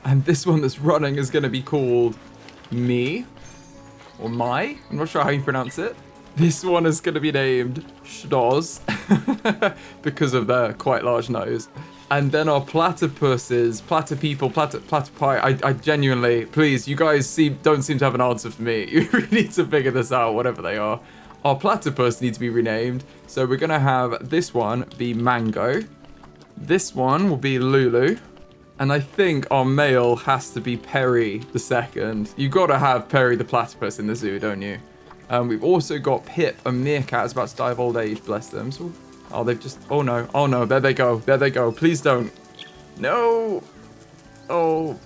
And this one that's running is going to be called Me. Or Mai. I'm not sure how you pronounce it. This one is going to be named Schnoz. because of their quite large nose. And then our platypuses, platypi. I genuinely, please, you guys don't seem to have an answer for me. You really need to figure this out, whatever they are. Our platypus needs to be renamed. So we're going to have this one be Mango. This one will be Lulu. And I think our male has to be Perry the second. You've got to have Perry the platypus in the zoo, don't you? We've also got Pip, a meerkat, is about to die of old age, bless them. So, oh, they've just... Oh, no. There they go. There they go. Please don't. No. Oh.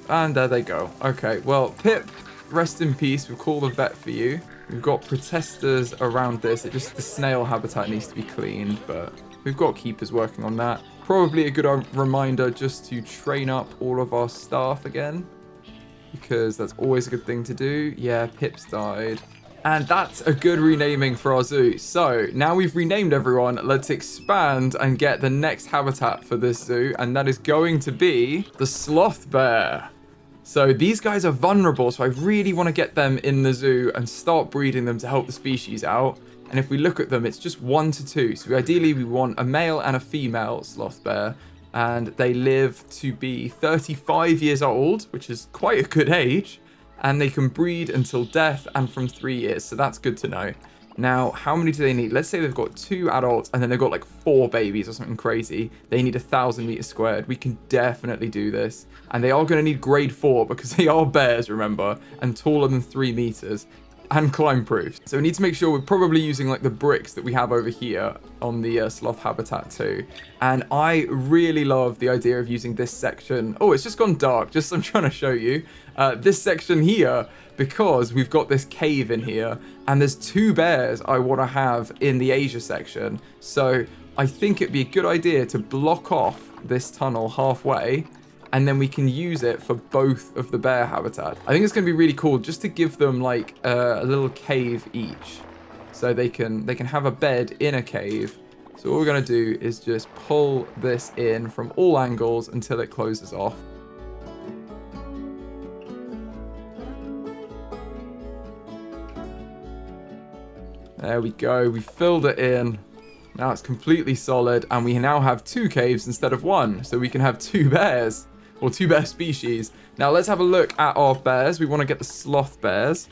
And there they go. Okay, well, Pip, rest in peace. We'll call the vet for you. We've got protesters around this. The snail habitat needs to be cleaned, but we've got keepers working on that. Probably a good reminder just to train up all of our staff again, because that's always a good thing to do. Yeah, Pip's died. And that's a good renaming for our zoo. So now we've renamed everyone, let's expand and get the next habitat for this zoo. And that is going to be the Sloth Bear. So these guys are vulnerable, so I really want to get them in the zoo and start breeding them to help the species out. And if we look at them, it's just 1 to 2. So ideally we want a male and a female Sloth Bear. And they live to be 35 years old, which is quite a good age. And they can breed until death and from 3 years. So that's good to know. Now, how many do they need? Let's say they've got 2 adults and then they've got like 4 babies or something crazy. They need 1,000 meters squared. We can definitely do this. And they are going to need grade 4 because they are bears, remember, and taller than 3 meters. And climb proof. So we need to make sure we're probably using like the bricks that we have over here on the sloth habitat too. And I really love the idea of using this section. Oh, it's just gone dark. Just I'm trying to show you this section here, because we've got this cave in here and there's 2 bears I want to have in the Asia section. So I think it'd be a good idea to block off this tunnel halfway, and then we can use it for both of the bear habitat. I think it's going to be really cool just to give them like a little cave each. So they can have a bed in a cave. So all we're going to do is just pull this in from all angles until it closes off. There we go. We filled it in. Now it's completely solid. And we now have 2 caves instead of 1. So we can have 2 bears. Or 2 bear species. Now let's have a look at our bears. We want to get the sloth bears.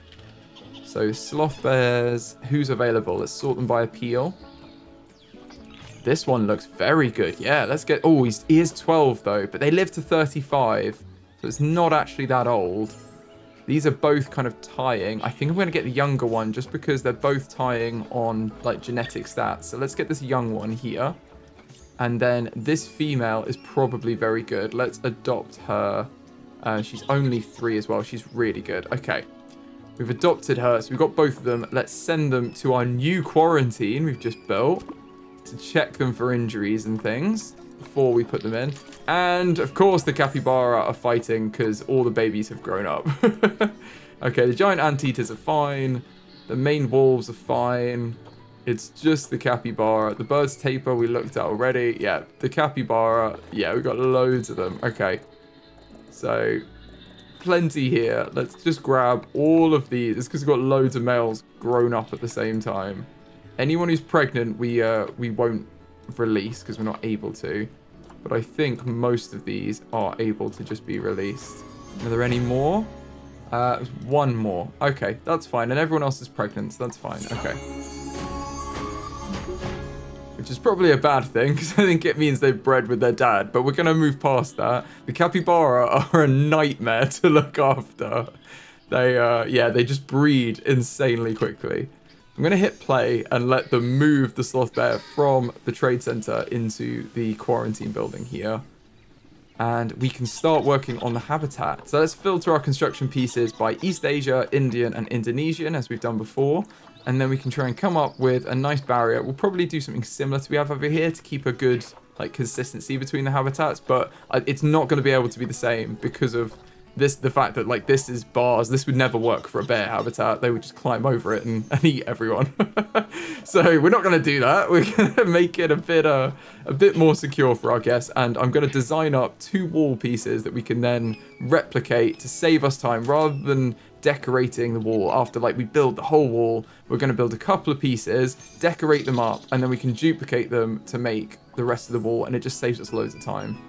So sloth bears, who's available? Let's sort them by appeal. This one looks very good. Yeah, let's get... Oh, he is 12 though, but they live to 35. So it's not actually that old. These are both kind of tying. I think I'm going to get the younger one just because they're both tying on like genetic stats. So let's get this young one here. And then this female is probably very good. Let's adopt her. She's only 3 as well. She's really good. Okay. We've adopted her. So we've got both of them. Let's send them to our new quarantine we've just built to check them for injuries and things before we put them in. And of course the capybara are fighting because all the babies have grown up. Okay, the giant anteaters are fine. The main wolves are fine. It's just the capybara. The bird's taper we looked at already. Yeah, the capybara. Yeah, we've got loads of them. Okay. So, plenty here. Let's just grab all of these. It's because we've got loads of males grown up at the same time. Anyone who's pregnant, we won't release because we're not able to. But I think most of these are able to just be released. Are there any more? There's one more. Okay, that's fine. And everyone else is pregnant, so that's fine. Okay. Which is probably a bad thing, because I think it means they've bred with their dad. But we're going to move past that. The capybara are a nightmare to look after. They just breed insanely quickly. I'm going to hit play and let them move the sloth bear from the trade center into the quarantine building here. And we can start working on the habitat. So let's filter our construction pieces by East Asia, Indian, and Indonesian, as we've done before. And then we can try and come up with a nice barrier. We'll probably do something similar to we have over here to keep a good like consistency between the habitats. But it's not going to be able to be the same because of the fact that like this is bars. This would never work for a bear habitat. They would just climb over it and eat everyone. So we're not going to do that. We're going to make it a bit more secure for our guests. And I'm going to design up 2 wall pieces that we can then replicate to save us time rather than decorating the wall. After like we build the whole wall, we're going to build a couple of pieces, decorate them up, and then we can duplicate them to make the rest of the wall. And it just saves us loads of time.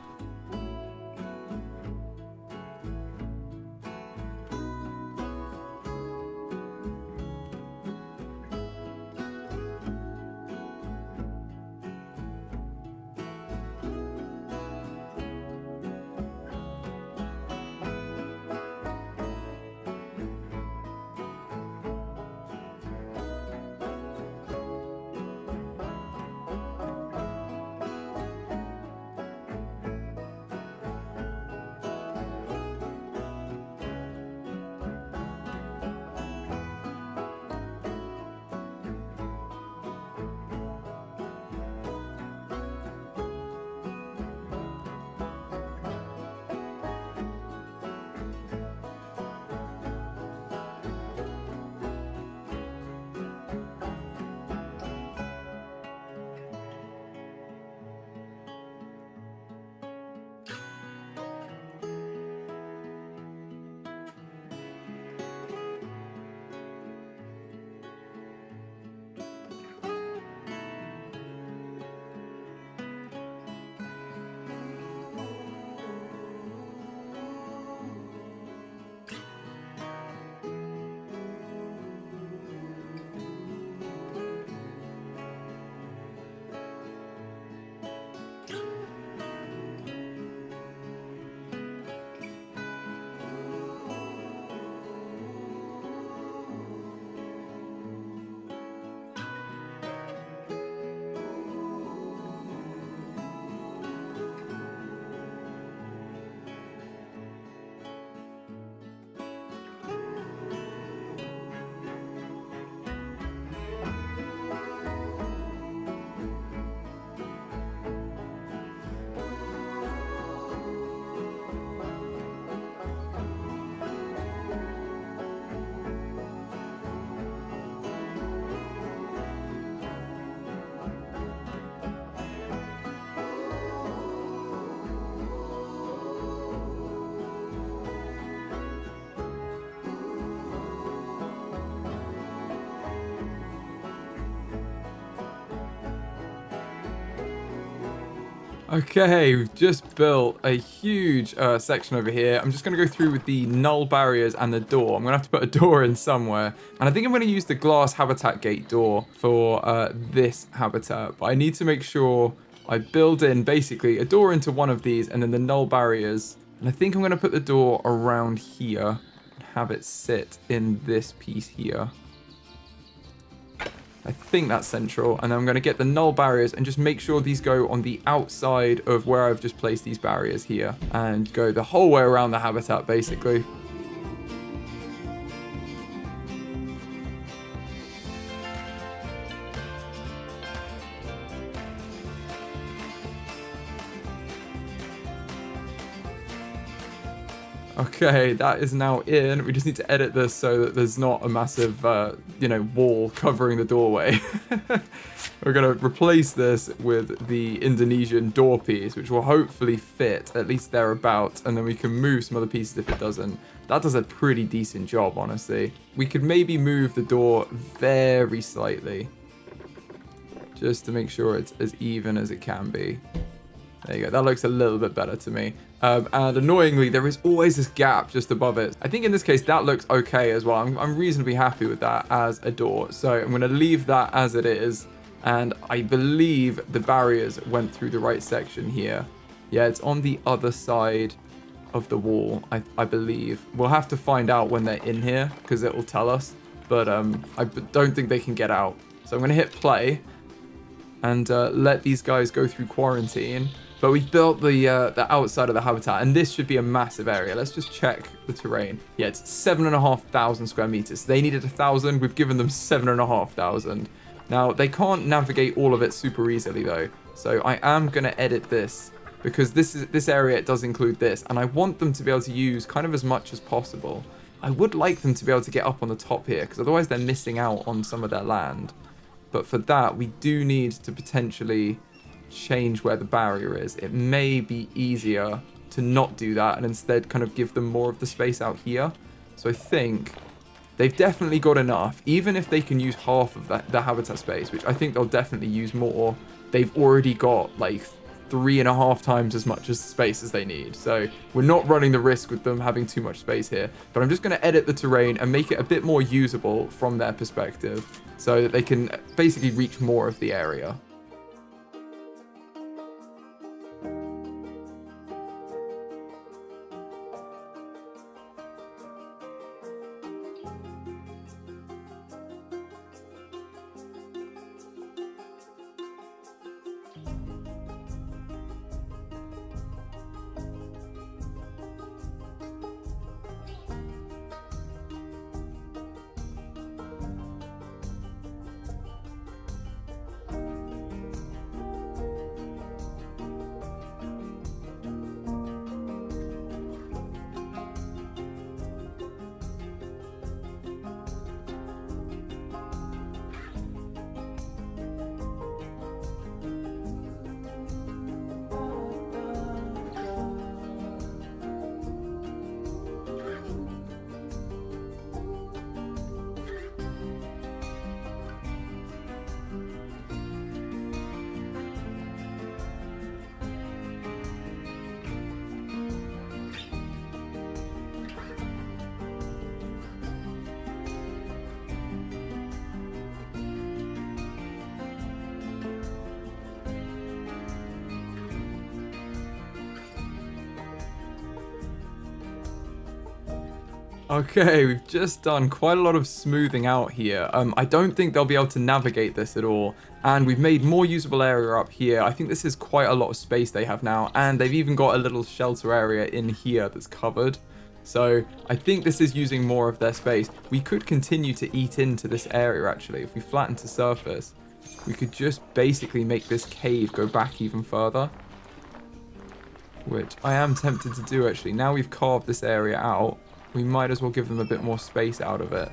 Okay, we've just built a huge section over here. I'm just going to go through with the null barriers and the door. I'm going to have to put a door in somewhere. And I think I'm going to use the glass habitat gate door for this habitat. But I need to make sure I build in basically a door into one of these and then the null barriers. And I think I'm going to put the door around here. have it sit in this piece here. I think that's central, and then I'm going to get the null barriers and just make sure these go on the outside of where I've just placed these barriers here, and go the whole way around the habitat, basically. Okay, that is now in. We just need to edit this so that there's not a massive, wall covering the doorway. We're going to replace this with the Indonesian door piece, which will hopefully fit at least thereabouts, and then we can move some other pieces if it doesn't. That does a pretty decent job, honestly. We could maybe move the door very slightly, just to make sure it's as even as it can be. There you go. That looks a little bit better to me. And annoyingly, there is always this gap just above it. I think in this case, that looks okay as well. I'm reasonably happy with that as a door. So I'm going to leave that as it is. And I believe the barriers went through the right section here. Yeah, it's on the other side of the wall, I believe. We'll have to find out when they're in here, because it will tell us. But I don't think they can get out. So I'm going to hit play and let these guys go through quarantine. But we've built the outside of the habitat, and this should be a massive area. Let's just check the terrain. Yeah, it's 7,500 square meters. They needed 1,000. We've given them 7,500. Now, they can't navigate all of it super easily, though. So I am going to edit this, because this area, it does include this, and I want them to be able to use kind of as much as possible. I would like them to be able to get up on the top here, because otherwise they're missing out on some of their land. But for that, we do need to potentially change where the barrier is. It may be easier to not do that and instead kind of give them more of the space out here. So I think they've definitely got enough, even if they can use half of the habitat space, which I think they'll definitely use more. They've already got like 3.5 times as much as space as they need. So we're not running the risk with them having too much space here. But I'm just going to edit the terrain and make it a bit more usable from their perspective so that they can basically reach more of the area. Okay, we've just done quite a lot of smoothing out here. I don't think they'll be able to navigate this at all. And we've made more usable area up here. I think this is quite a lot of space they have now. And they've even got a little shelter area in here that's covered. So I think this is using more of their space. We could continue to eat into this area, actually. If we flatten to surface, we could just basically make this cave go back even further. Which I am tempted to do, actually. Now we've carved this area out, we might as well give them a bit more space out of it.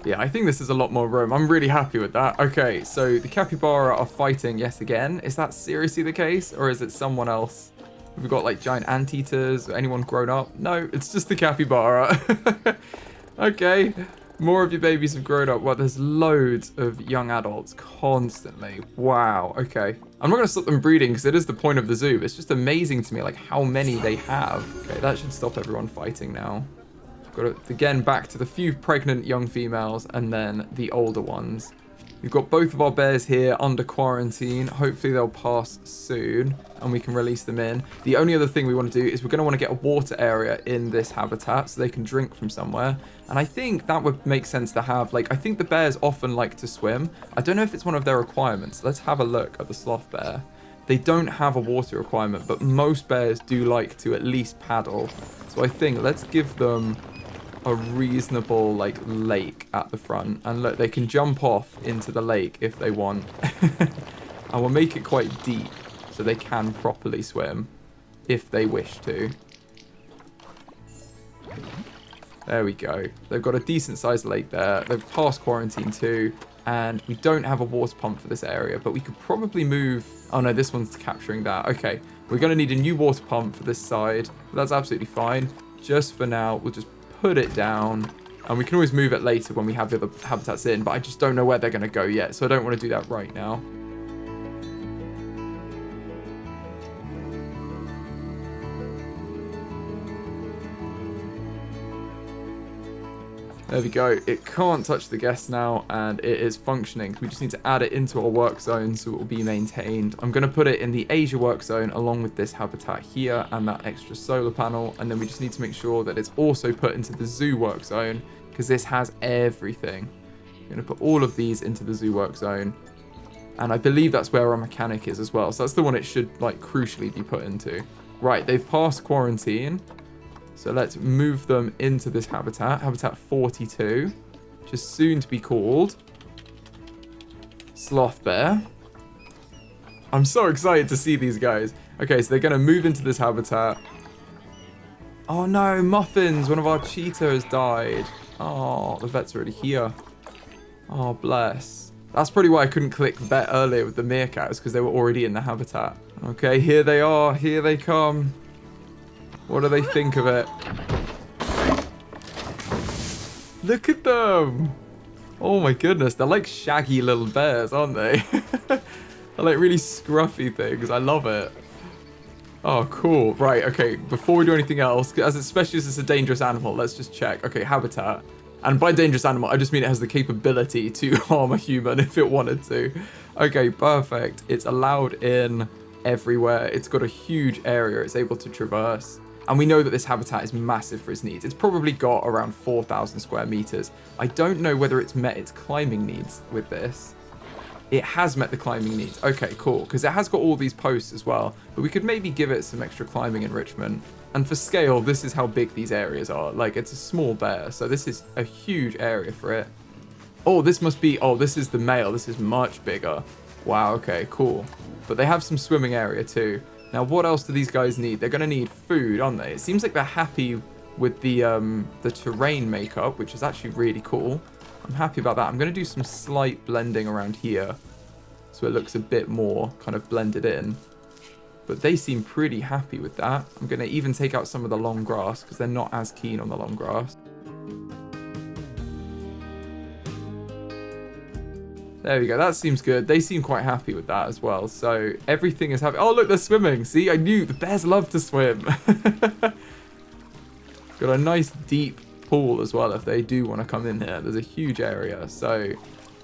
Yeah, I think this is a lot more room. I'm really happy with that. Okay, so the capybara are fighting yet again. Is that seriously the case? Or is it someone else? Have we got like giant anteaters? Anyone grown up? No, it's just the capybara. Okay, more of your babies have grown up. Well, there's loads of young adults constantly. Wow, okay. I'm not going to stop them breeding because it is the point of the zoo. It's just amazing to me like how many they have. Okay, that should stop everyone fighting now. Got to, again, back to the few pregnant young females and then the older ones. We've got both of our bears here under quarantine. Hopefully they'll pass soon and we can release them in. The only other thing we want to do is we're going to want to get a water area in this habitat so they can drink from somewhere. And I think that would make sense to have, like, I think the bears often like to swim. I don't know if it's one of their requirements. Let's have a look at the sloth bear. They don't have a water requirement, but most bears do like to at least paddle. So I think let's give them a reasonable like lake at the front, and look, they can jump off into the lake if they want. And we'll make it quite deep so they can properly swim if they wish to. There we go. They've got a decent sized lake there. They've passed quarantine too, and we don't have a water pump for this area, but we could probably move. Oh no, this one's capturing that. Okay, we're going to need a new water pump for this side, but that's absolutely fine. Just for now, we'll just put it down, and we can always move it later when we have the other habitats in, but I just don't know where they're going to go yet, so I don't want to do that right now. There we go. It can't touch the guests now, and it is functioning. We just need to add it into our work zone so it will be maintained. I'm going to put it in the Asia work zone along with this habitat here and that extra solar panel, and then we just need to make sure that it's also put into the zoo work zone because this has everything. I'm going to put all of these into the zoo work zone, and I believe that's where our mechanic is as well. So that's the one it should like crucially be put into. Right, they've passed quarantine. So let's move them into this habitat, habitat 42, which is soon to be called Sloth Bear. I'm so excited to see these guys. Okay, so they're going to move into this habitat. Oh no, Muffins, one of our cheetah has died. Oh, the vet's already here. Oh, bless. That's probably why I couldn't click vet earlier with the meerkats, because they were already in the habitat. Okay, here they are. Here they come. What do they think of it? Look at them! Oh my goodness, they're like shaggy little bears, aren't they? They're like really scruffy things. I love it. Oh, cool. Right, okay, before we do anything else, especially as it's a dangerous animal, let's just check. Okay, habitat. And by dangerous animal, I just mean it has the capability to harm a human if it wanted to. Okay, perfect. It's allowed in everywhere. It's got a huge area it's able to traverse. And we know that this habitat is massive for its needs. It's probably got around 4,000 square meters. I don't know whether it's met its climbing needs with this. It has met the climbing needs. Okay, cool. Because it has got all these posts as well. But we could maybe give it some extra climbing enrichment. And for scale, this is how big these areas are. Like, it's a small bear. So this is a huge area for it. Oh, this must be... Oh, this is the male. This is much bigger. Wow, okay, cool. But they have some swimming area too. Now, what else do these guys need? They're going to need food, aren't they? It seems like they're happy with the terrain makeup, which is actually really cool. I'm happy about that. I'm going to do some slight blending around here so it looks a bit more kind of blended in. But they seem pretty happy with that. I'm going to even take out some of the long grass because they're not as keen on the long grass. There we go. That seems good. They seem quite happy with that as well. So everything is happy. Oh, look, they're swimming. See, I knew the bears love to swim. Got a nice deep pool as well if they do want to come in here. There's a huge area, so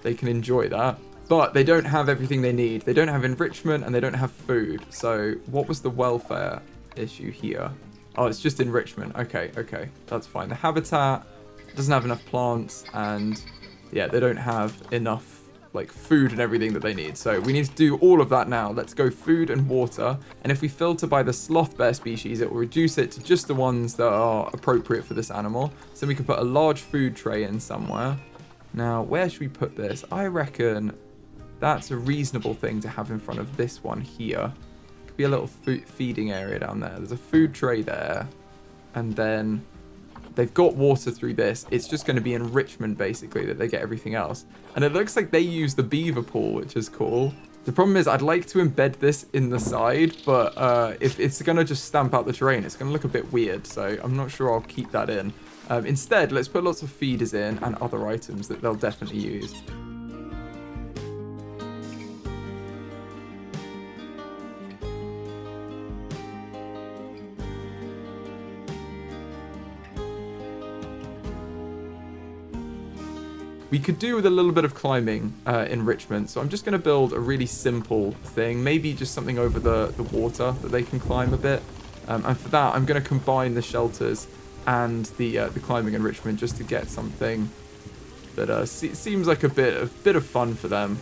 they can enjoy that. But they don't have everything they need. They don't have enrichment and they don't have food. So what was the welfare issue here? Oh, it's just enrichment. Okay, okay. That's fine. The habitat doesn't have enough plants and yeah, they don't have enough like food and everything that they need. So we need to do all of that now. Let's go food and water. And if we filter by the sloth bear species, it will reduce it to just the ones that are appropriate for this animal. So we can put a large food tray in somewhere. Now, where should we put this? I reckon that's a reasonable thing to have in front of this one here. Could be a little feeding area down there. There's a food tray there. And then they've got water through this. It's just going to be enrichment, basically, that they get everything else. And it looks like they use the beaver pool, which is cool. The problem is I'd like to embed this in the side, but if it's going to just stamp out the terrain, it's going to look a bit weird. So I'm not sure I'll keep that in. Instead, let's put lots of feeders in and other items that they'll definitely use. We could do with a little bit of climbing enrichment. So I'm just going to build a really simple thing. Maybe just something over the water that they can climb a bit. And for that, I'm going to combine the shelters and the climbing enrichment just to get something that seems like a bit of fun for them.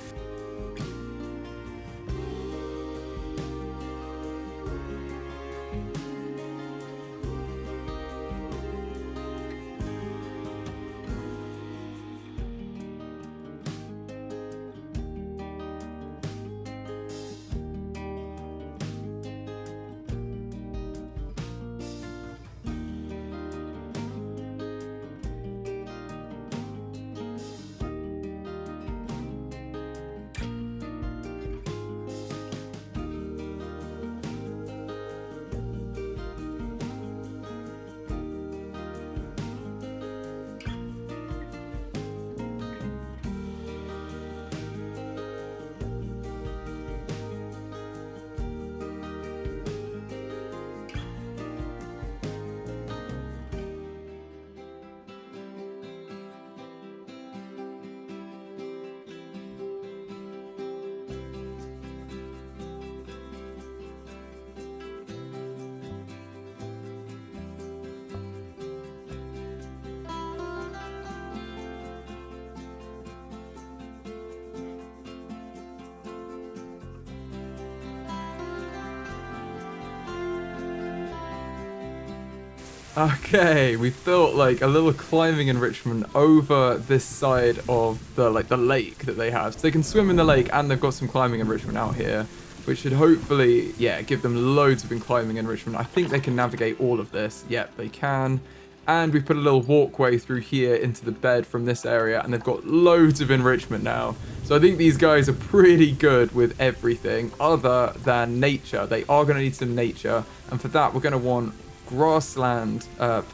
Okay, we've built like a little climbing enrichment over this side of the lake that they have. So they can swim in the lake and they've got some climbing enrichment out here, which should hopefully, yeah, give them loads of climbing enrichment. I think they can navigate all of this. Yep, they can. And we put a little walkway through here into the bed from this area, and they've got loads of enrichment now. So I think these guys are pretty good with everything other than nature. They are going to need some nature, and for that we're going to want grassland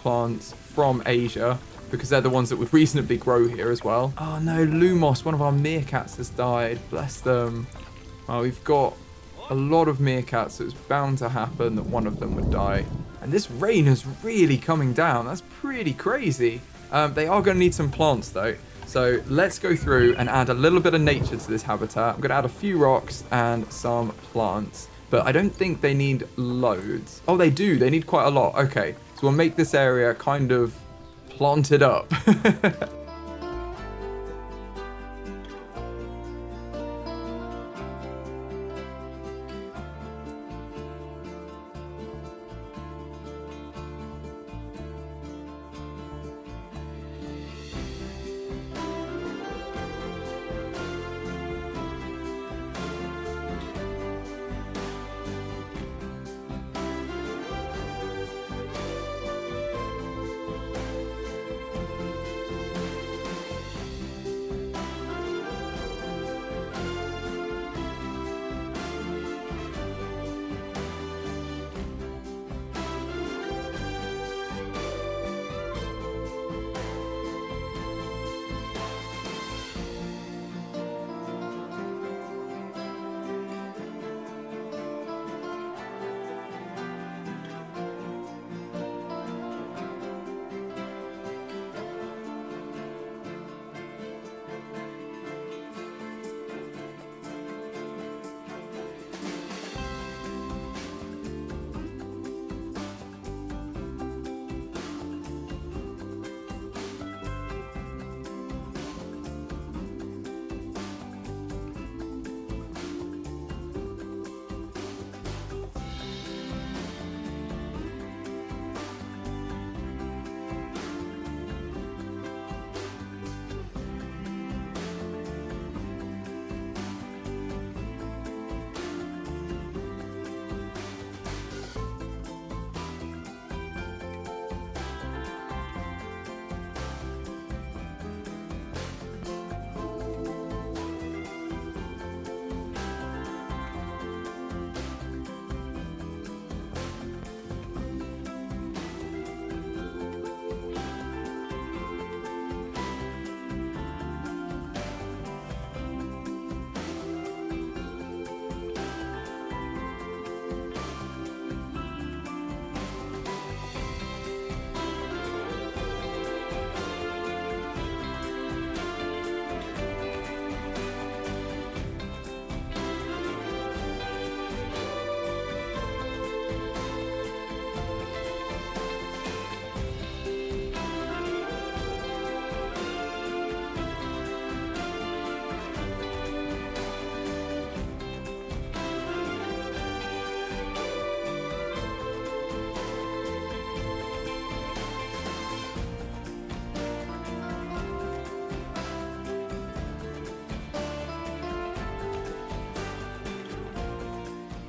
plants from Asia, because they're the ones that would reasonably grow here as well. Oh no, Lumos, one of our meerkats has died. Bless them. Well, we've got a lot of meerkats, so it's bound to happen that one of them would die. And this rain is really coming down. That's pretty crazy. They are going to need some plants though. So let's go through and add a little bit of nature to this habitat. I'm going to add a few rocks and some plants. But I don't think they need loads. Oh, they do. They need quite a lot. Okay, so we'll make this area kind of planted up.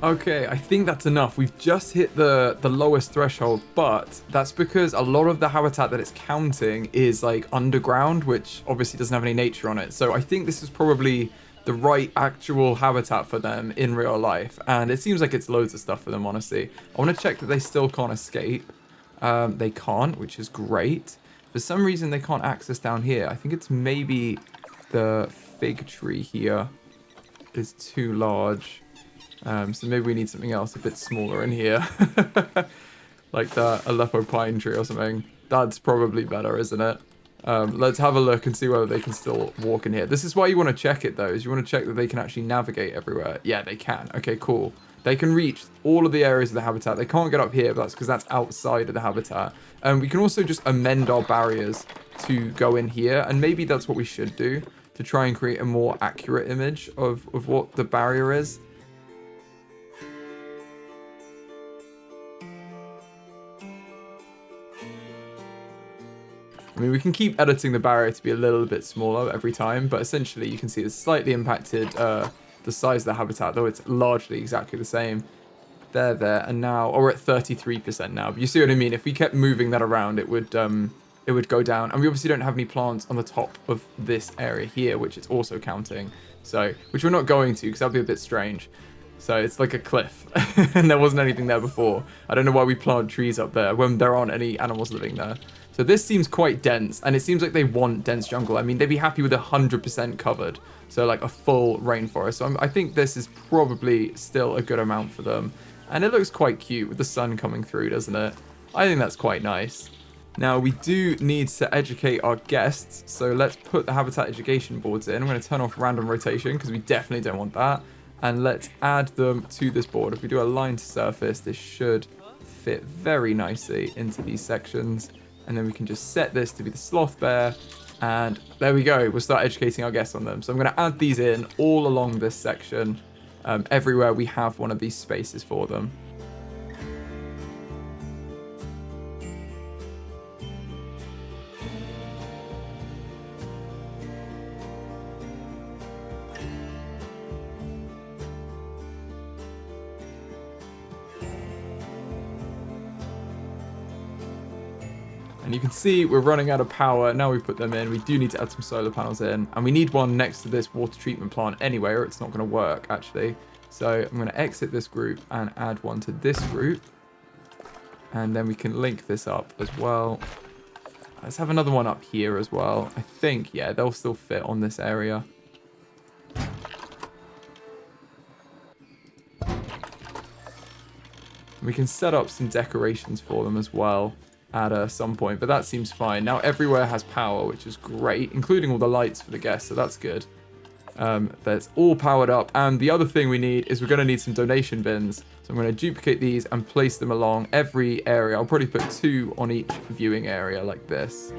Okay, I think that's enough. We've just hit the lowest threshold, but that's because a lot of the habitat that it's counting is like underground, which obviously doesn't have any nature on it. So I think this is probably the right actual habitat for them in real life. And it seems like it's loads of stuff for them, honestly. I want to check that they still can't escape. They can't, which is great. For some reason, they can't access down here. I think it's maybe the fig tree here is too large. So maybe we need something else a bit smaller in here. Like the Aleppo pine tree or something. That's probably better, isn't it? Let's have a look and see whether they can still walk in here. This is why you want to check it, though. Is you want to check that they can actually navigate everywhere. Yeah, they can. Okay, cool. They can reach all of the areas of the habitat. They can't get up here, but that's because that's outside of the habitat. We can also just amend our barriers to go in here. And maybe that's what we should do to try and create a more accurate image of what the barrier is. I mean, we can keep editing the barrier to be a little bit smaller every time, but essentially you can see it's slightly impacted the size of the habitat, though it's largely exactly the same. There, and now, or we're at 33% now. But you see what I mean? If we kept moving that around, it would go down. And we obviously don't have any plants on the top of this area here, which it's also counting. So, which we're not going to, because that'd be a bit strange. So it's like a cliff, and there wasn't anything there before. I don't know why we plant trees up there when there aren't any animals living there. So this seems quite dense, and it seems like they want dense jungle. I mean, they'd be happy with 100% covered, so like a full rainforest. So I think this is probably still a good amount for them. And it looks quite cute with the sun coming through, doesn't it? I think that's quite nice. Now, we do need to educate our guests, so let's put the habitat education boards in. I'm going to turn off random rotation, because we definitely don't want that. And let's add them to this board. If we do a line to surface, this should fit very nicely into these sections. And then we can just set this to be the Sloth Bear. And there we go. We'll start educating our guests on them. So I'm going to add these in all along this section. Everywhere we have one of these spaces for them. And you can see we're running out of power. Now we put them in. We do need to add some solar panels in. And we need one next to this water treatment plant anyway, or it's not going to work, actually. So I'm going to exit this group and add one to this group. And then we can link this up as well. Let's have another one up here as well. I think, yeah, they'll still fit on this area. We can set up some decorations for them as well at some point, but that seems fine. Now everywhere has power, which is great, including all the lights for the guests, so that's good. That's all powered up, and the other thing we need is we're going to need some donation bins. So I'm going to duplicate these and place them along every area. I'll probably put 2 on each viewing area like this.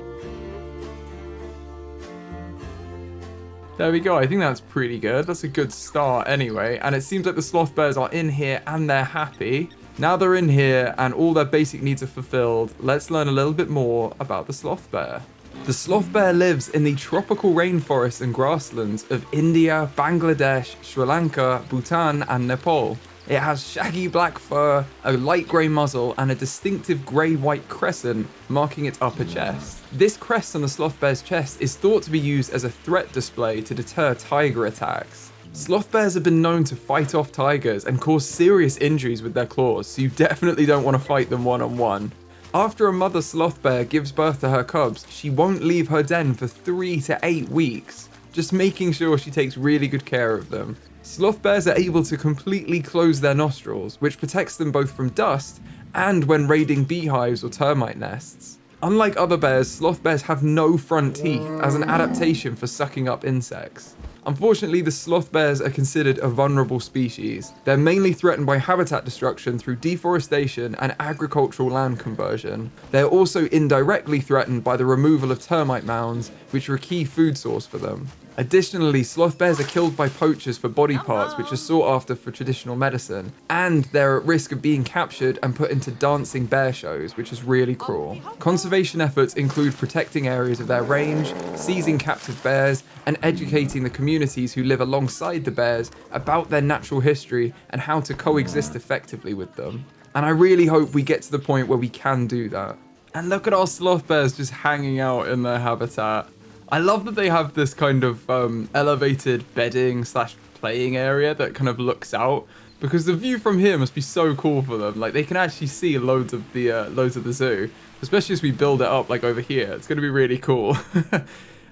There we go. I think that's pretty good. That's a good start anyway, and it seems like the sloth bears are in here and they're happy. Now they're in here and all their basic needs are fulfilled, let's learn a little bit more about the sloth bear. The sloth bear lives in the tropical rainforests and grasslands of India, Bangladesh, Sri Lanka, Bhutan, and Nepal. It has shaggy black fur, a light grey muzzle, and a distinctive grey-white crescent marking its upper chest. This crest on the sloth bear's chest is thought to be used as a threat display to deter tiger attacks. Sloth bears have been known to fight off tigers and cause serious injuries with their claws, so you definitely don't want to fight them one-on-one. After a mother sloth bear gives birth to her cubs, she won't leave her den for 3 to 8 weeks, just making sure she takes really good care of them. Sloth bears are able to completely close their nostrils, which protects them both from dust and when raiding beehives or termite nests. Unlike other bears, sloth bears have no front teeth as an adaptation for sucking up insects. Unfortunately, the sloth bears are considered a vulnerable species. They're mainly threatened by habitat destruction through deforestation and agricultural land conversion. They're also indirectly threatened by the removal of termite mounds, which are a key food source for them. Additionally, sloth bears are killed by poachers for body parts, which are sought after for traditional medicine, and they're at risk of being captured and put into dancing bear shows, which is really cruel. Conservation efforts include protecting areas of their range, seizing captive bears, and educating the communities who live alongside the bears about their natural history and how to coexist effectively with them. And I really hope we get to the point where we can do that. And look at our sloth bears just hanging out in their habitat. I love that they have this kind of elevated bedding / playing area that kind of looks out, because the view from here must be so cool for them. Like, they can actually see loads of the zoo, especially as we build it up like over here. It's going to be really cool.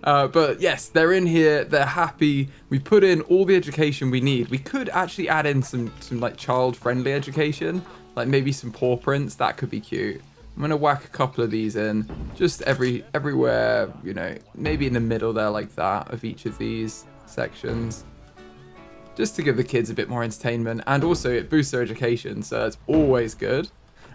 But yes, they're in here, they're happy. We put in all the education we need. We could actually add in some like child-friendly education, like maybe some paw prints. That could be cute. I'm going to whack a couple of these in, just everywhere, you know, maybe in the middle there like that of each of these sections. Just to give the kids a bit more entertainment, and also it boosts their education, so that's always good.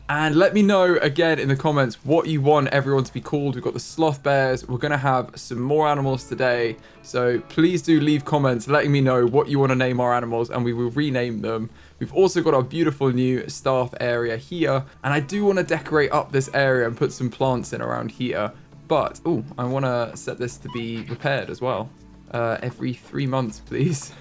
And let me know again in the comments what you want everyone to be called. We've got the sloth bears. We're going to have some more animals today, so please do leave comments letting me know what you want to name our animals, and we will rename them. We've also got our beautiful new staff area here, and I do want to decorate up this area and put some plants in around here. But, oh, I want to set this to be repaired as well. Every 3 months, please.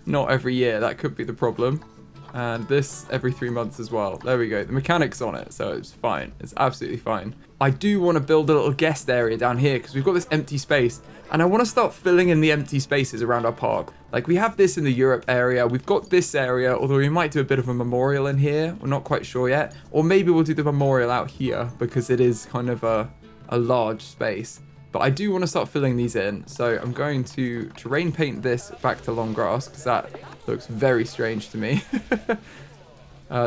Not every year, that could be the problem. And this every 3 months as well. There we go. The mechanic's on it, so it's fine. It's absolutely fine. I do want to build a little guest area down here because we've got this empty space, and I want to start filling in the empty spaces around our park. Like, we have this in the Europe area. We've got this area, although we might do a bit of a memorial in here. We're not quite sure yet. Or maybe we'll do the memorial out here because it is kind of a large space. But I do want to start filling these in. So I'm going to terrain paint this back to long grass because that looks very strange to me.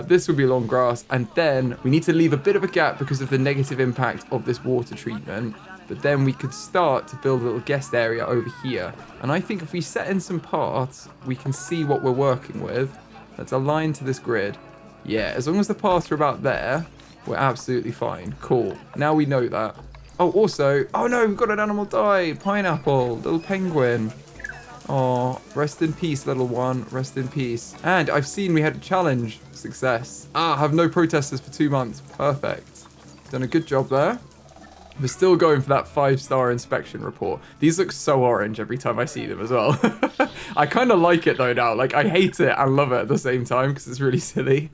This will be long grass, and then we need to leave a bit of a gap because of the negative impact of this water treatment. But then we could start to build a little guest area over here. And I think if we set in some paths, we can see what we're working with. Let's align to this grid. Yeah, as long as the paths are about there, we're absolutely fine. Cool. Now we know that. Oh, also, oh no, we've got an animal die. Pineapple, little penguin. Oh, rest in peace, little one. Rest in peace. And I've seen we had a challenge. Success. Have no protesters for 2 months. Perfect. Done a good job there. We're still going for that 5-star inspection report. These look so orange every time I see them as well. I kind of like it though now. Like, I hate it and love it at the same time because it's really silly.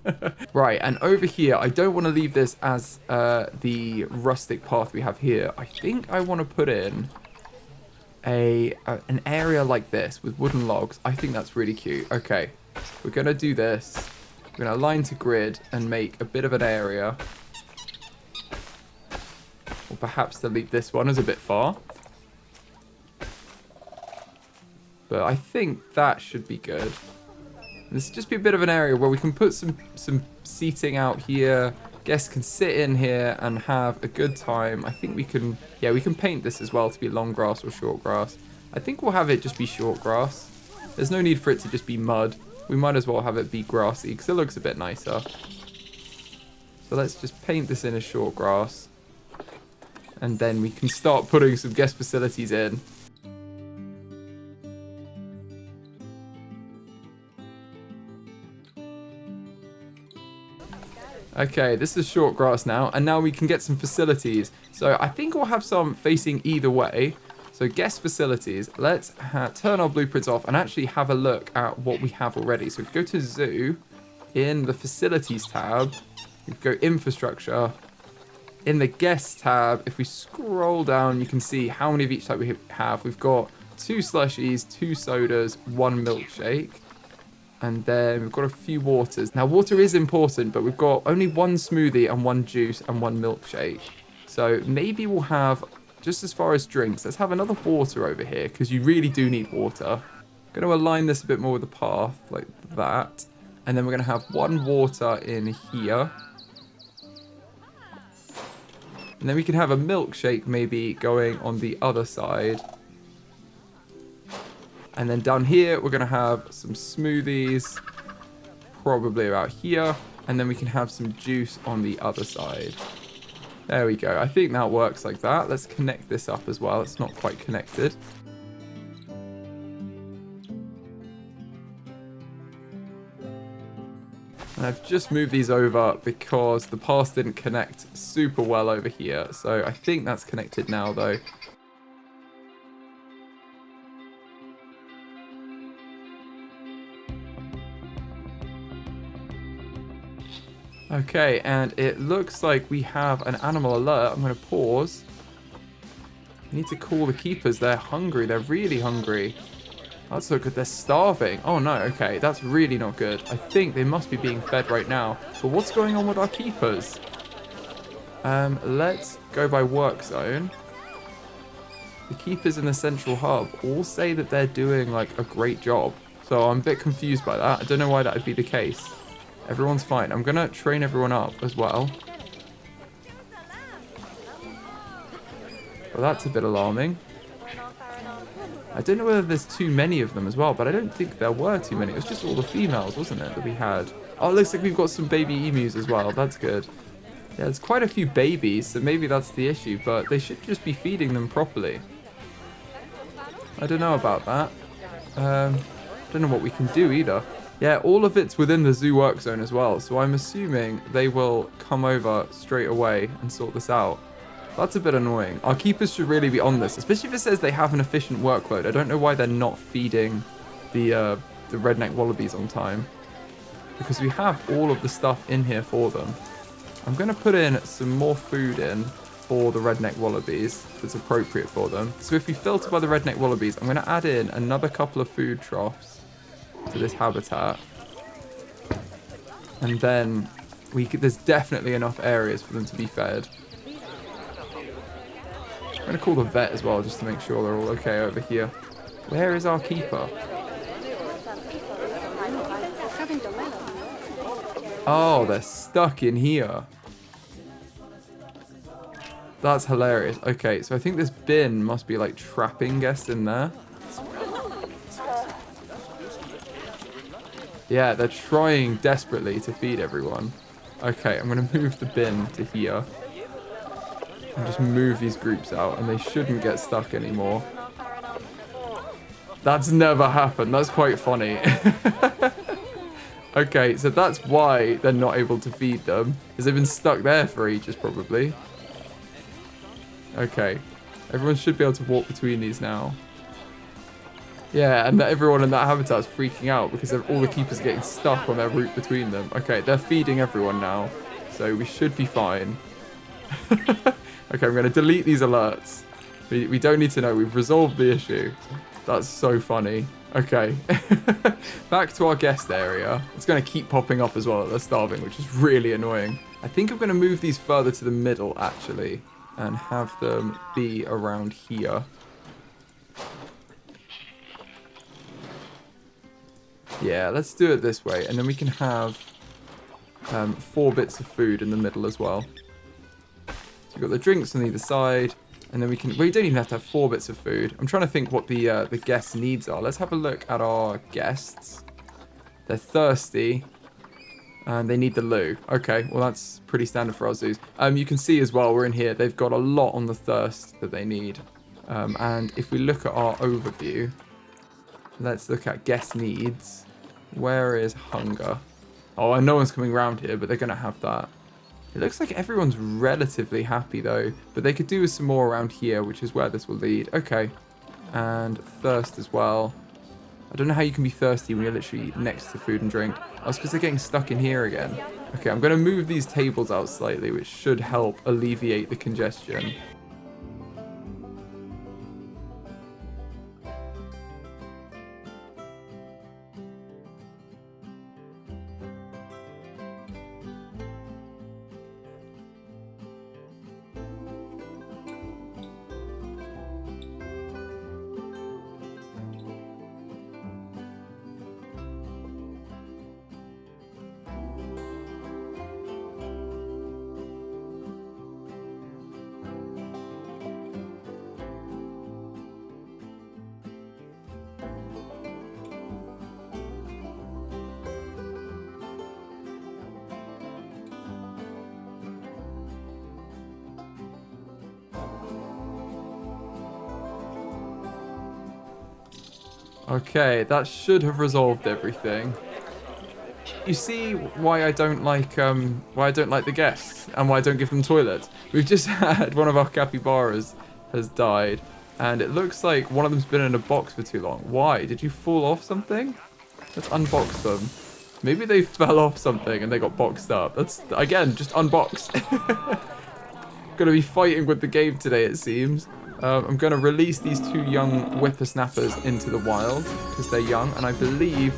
Right, and over here, I don't want to leave this as the rustic path we have here. I think I want to put in an area like this with wooden logs. I think that's really cute. Okay, we're going to do this. We're going to align to grid and make a bit of an area. Or perhaps delete this one as a bit far. But I think that should be good. This should just be a bit of an area where we can put some seating out here. Guests can sit in here and have a good time. I think we can, yeah, we can paint this as well to be long grass or short grass. I think we'll have it just be short grass. There's no need for it to just be mud. We might as well have it be grassy because it looks a bit nicer. So let's just paint this in as short grass. And then we can start putting some guest facilities in. Okay, this is short grass now, and now we can get some facilities. So I think we'll have some facing either way. So guest facilities, let's turn our blueprints off and actually have a look at what we have already. So if we go to zoo, in the facilities tab, we go infrastructure. In the guest tab, if we scroll down, you can see how many of each type we have. We've got 2 slushies, 2 sodas, 1 milkshake. And then we've got a few waters. Now, water is important, but we've got only 1 smoothie and 1 juice and 1 milkshake. So maybe we'll have, just as far as drinks, let's have another water over here, because you really do need water. I'm going to align this a bit more with the path, like that. And then we're going to have 1 water in here. And then we can have a milkshake maybe going on the other side. And then down here, we're going to have some smoothies, probably about here. And then we can have some juice on the other side. There we go. I think that works like that. Let's connect this up as well. It's not quite connected. And I've just moved these over because the path didn't connect super well over here. So I think that's connected now, though. Okay, and it looks like we have an animal alert. I'm going to pause. We need to call the keepers. They're hungry. They're really hungry. That's not good. They're starving. Oh, no. Okay, that's really not good. I think they must be being fed right now. But what's going on with our keepers? Let's go by work zone. The keepers in the central hub all say that they're doing, like, a great job. So I'm a bit confused by that. I don't know why that would be the case. Everyone's fine. I'm going to train everyone up as well. Well, that's a bit alarming. I don't know whether there's too many of them as well, but I don't think there were too many. It was just all the females, wasn't it, that we had? Oh, it looks like we've got some baby emus as well. That's good. Yeah, there's quite a few babies, so maybe that's the issue, but they should just be feeding them properly. I don't know about that. Don't know what we can do either. Yeah, all of it's within the zoo work zone as well, so I'm assuming they will come over straight away and sort this out. That's a bit annoying. Our keepers should really be on this, especially if it says they have an efficient workload. I don't know why they're not feeding the redneck wallabies on time, because we have all of the stuff in here for them. I'm going to put in some more food in for the redneck wallabies that's appropriate for them. So if we filter by the redneck wallabies, I'm going to add in another couple of food troughs to this habitat, and then there's definitely enough areas for them to be fed. I'm going to call the vet as well, just to make sure they're all okay over here. Where is our keeper? Oh, they're stuck in here. That's hilarious. Okay, so I think this bin must be like trapping guests in there. Yeah, they're trying desperately to feed everyone. Okay, I'm going to move the bin to here. And just move these groups out, and they shouldn't get stuck anymore. That's never happened. That's quite funny. Okay, so that's why they're not able to feed them, because they've been stuck there for ages, probably. Okay, everyone should be able to walk between these now. Yeah, and everyone in that habitat is freaking out because all the keepers are getting stuck on their route between them. Okay, they're feeding everyone now, so we should be fine. Okay, I'm going to delete these alerts. We don't need to know. We've resolved the issue. That's so funny. Okay, back to our guest area. It's going to keep popping up as well that they're starving, which is really annoying. I think I'm going to move these further to the middle, actually, and have them be around here. Yeah, let's do it this way, and then we can have 4 bits of food in the middle as well. So we've got the drinks on either side, and then we don't even have to have 4 bits of food. I'm trying to think what the guests' needs are. Let's have a look at our guests. They're thirsty, and they need the loo. Okay, well that's pretty standard for our zoos. You can see as well, we're in here, they've got a lot on the thirst that they need. And if we look at our overview, let's look at guest needs. Where is hunger? Oh, and no one's coming around here, but they're going to have that. It looks like everyone's relatively happy, though. But they could do with some more around here, which is where this will lead. Okay. And thirst as well. I don't know how you can be thirsty when you're literally next to food and drink. Oh, it's because they're getting stuck in here again. Okay, I'm going to move these tables out slightly, which should help alleviate the congestion. Okay, that should have resolved everything. You see why I don't like the guests and why I don't give them toilets. We've just had one of our capybaras has died, and it looks like one of them's been in a box for too long. Why? Did you fall off something? Let's unbox them. Maybe they fell off something and they got boxed up. That's, again, just unbox. Gonna be fighting with the game today, it seems. I'm gonna release these 2 young whippersnappers into the wild because they're young, and I believe,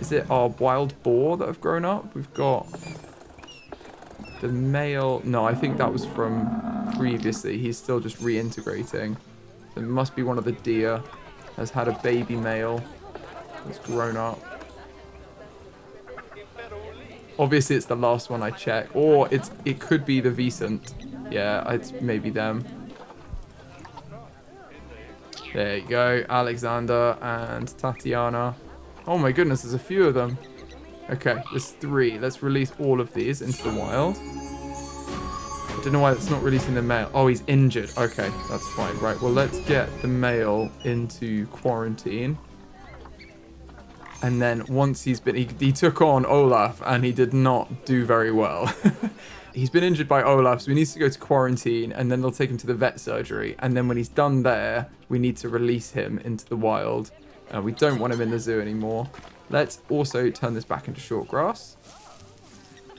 is it our wild boar that have grown up? We've got the male. No, I think that was from previously. He's still just reintegrating. There must be one of the deer has had a baby male that's grown up. Obviously, it's the last one I check, or it could be the Vicent. Yeah, it's maybe them. There you go, Alexander and Tatiana. Oh my goodness, there's a few of them. Okay, there's 3. Let's release all of these into the wild. I don't know why it's not releasing the male. Oh, he's injured. Okay, that's fine. Right, well, let's get the male into quarantine. And then once he's been... He took on Olaf, and he did not do very well. He's been injured by Olaf, so he needs to go to quarantine, and then they'll take him to the vet surgery. And then when he's done there, we need to release him into the wild. We don't want him in the zoo anymore. Let's also turn this back into short grass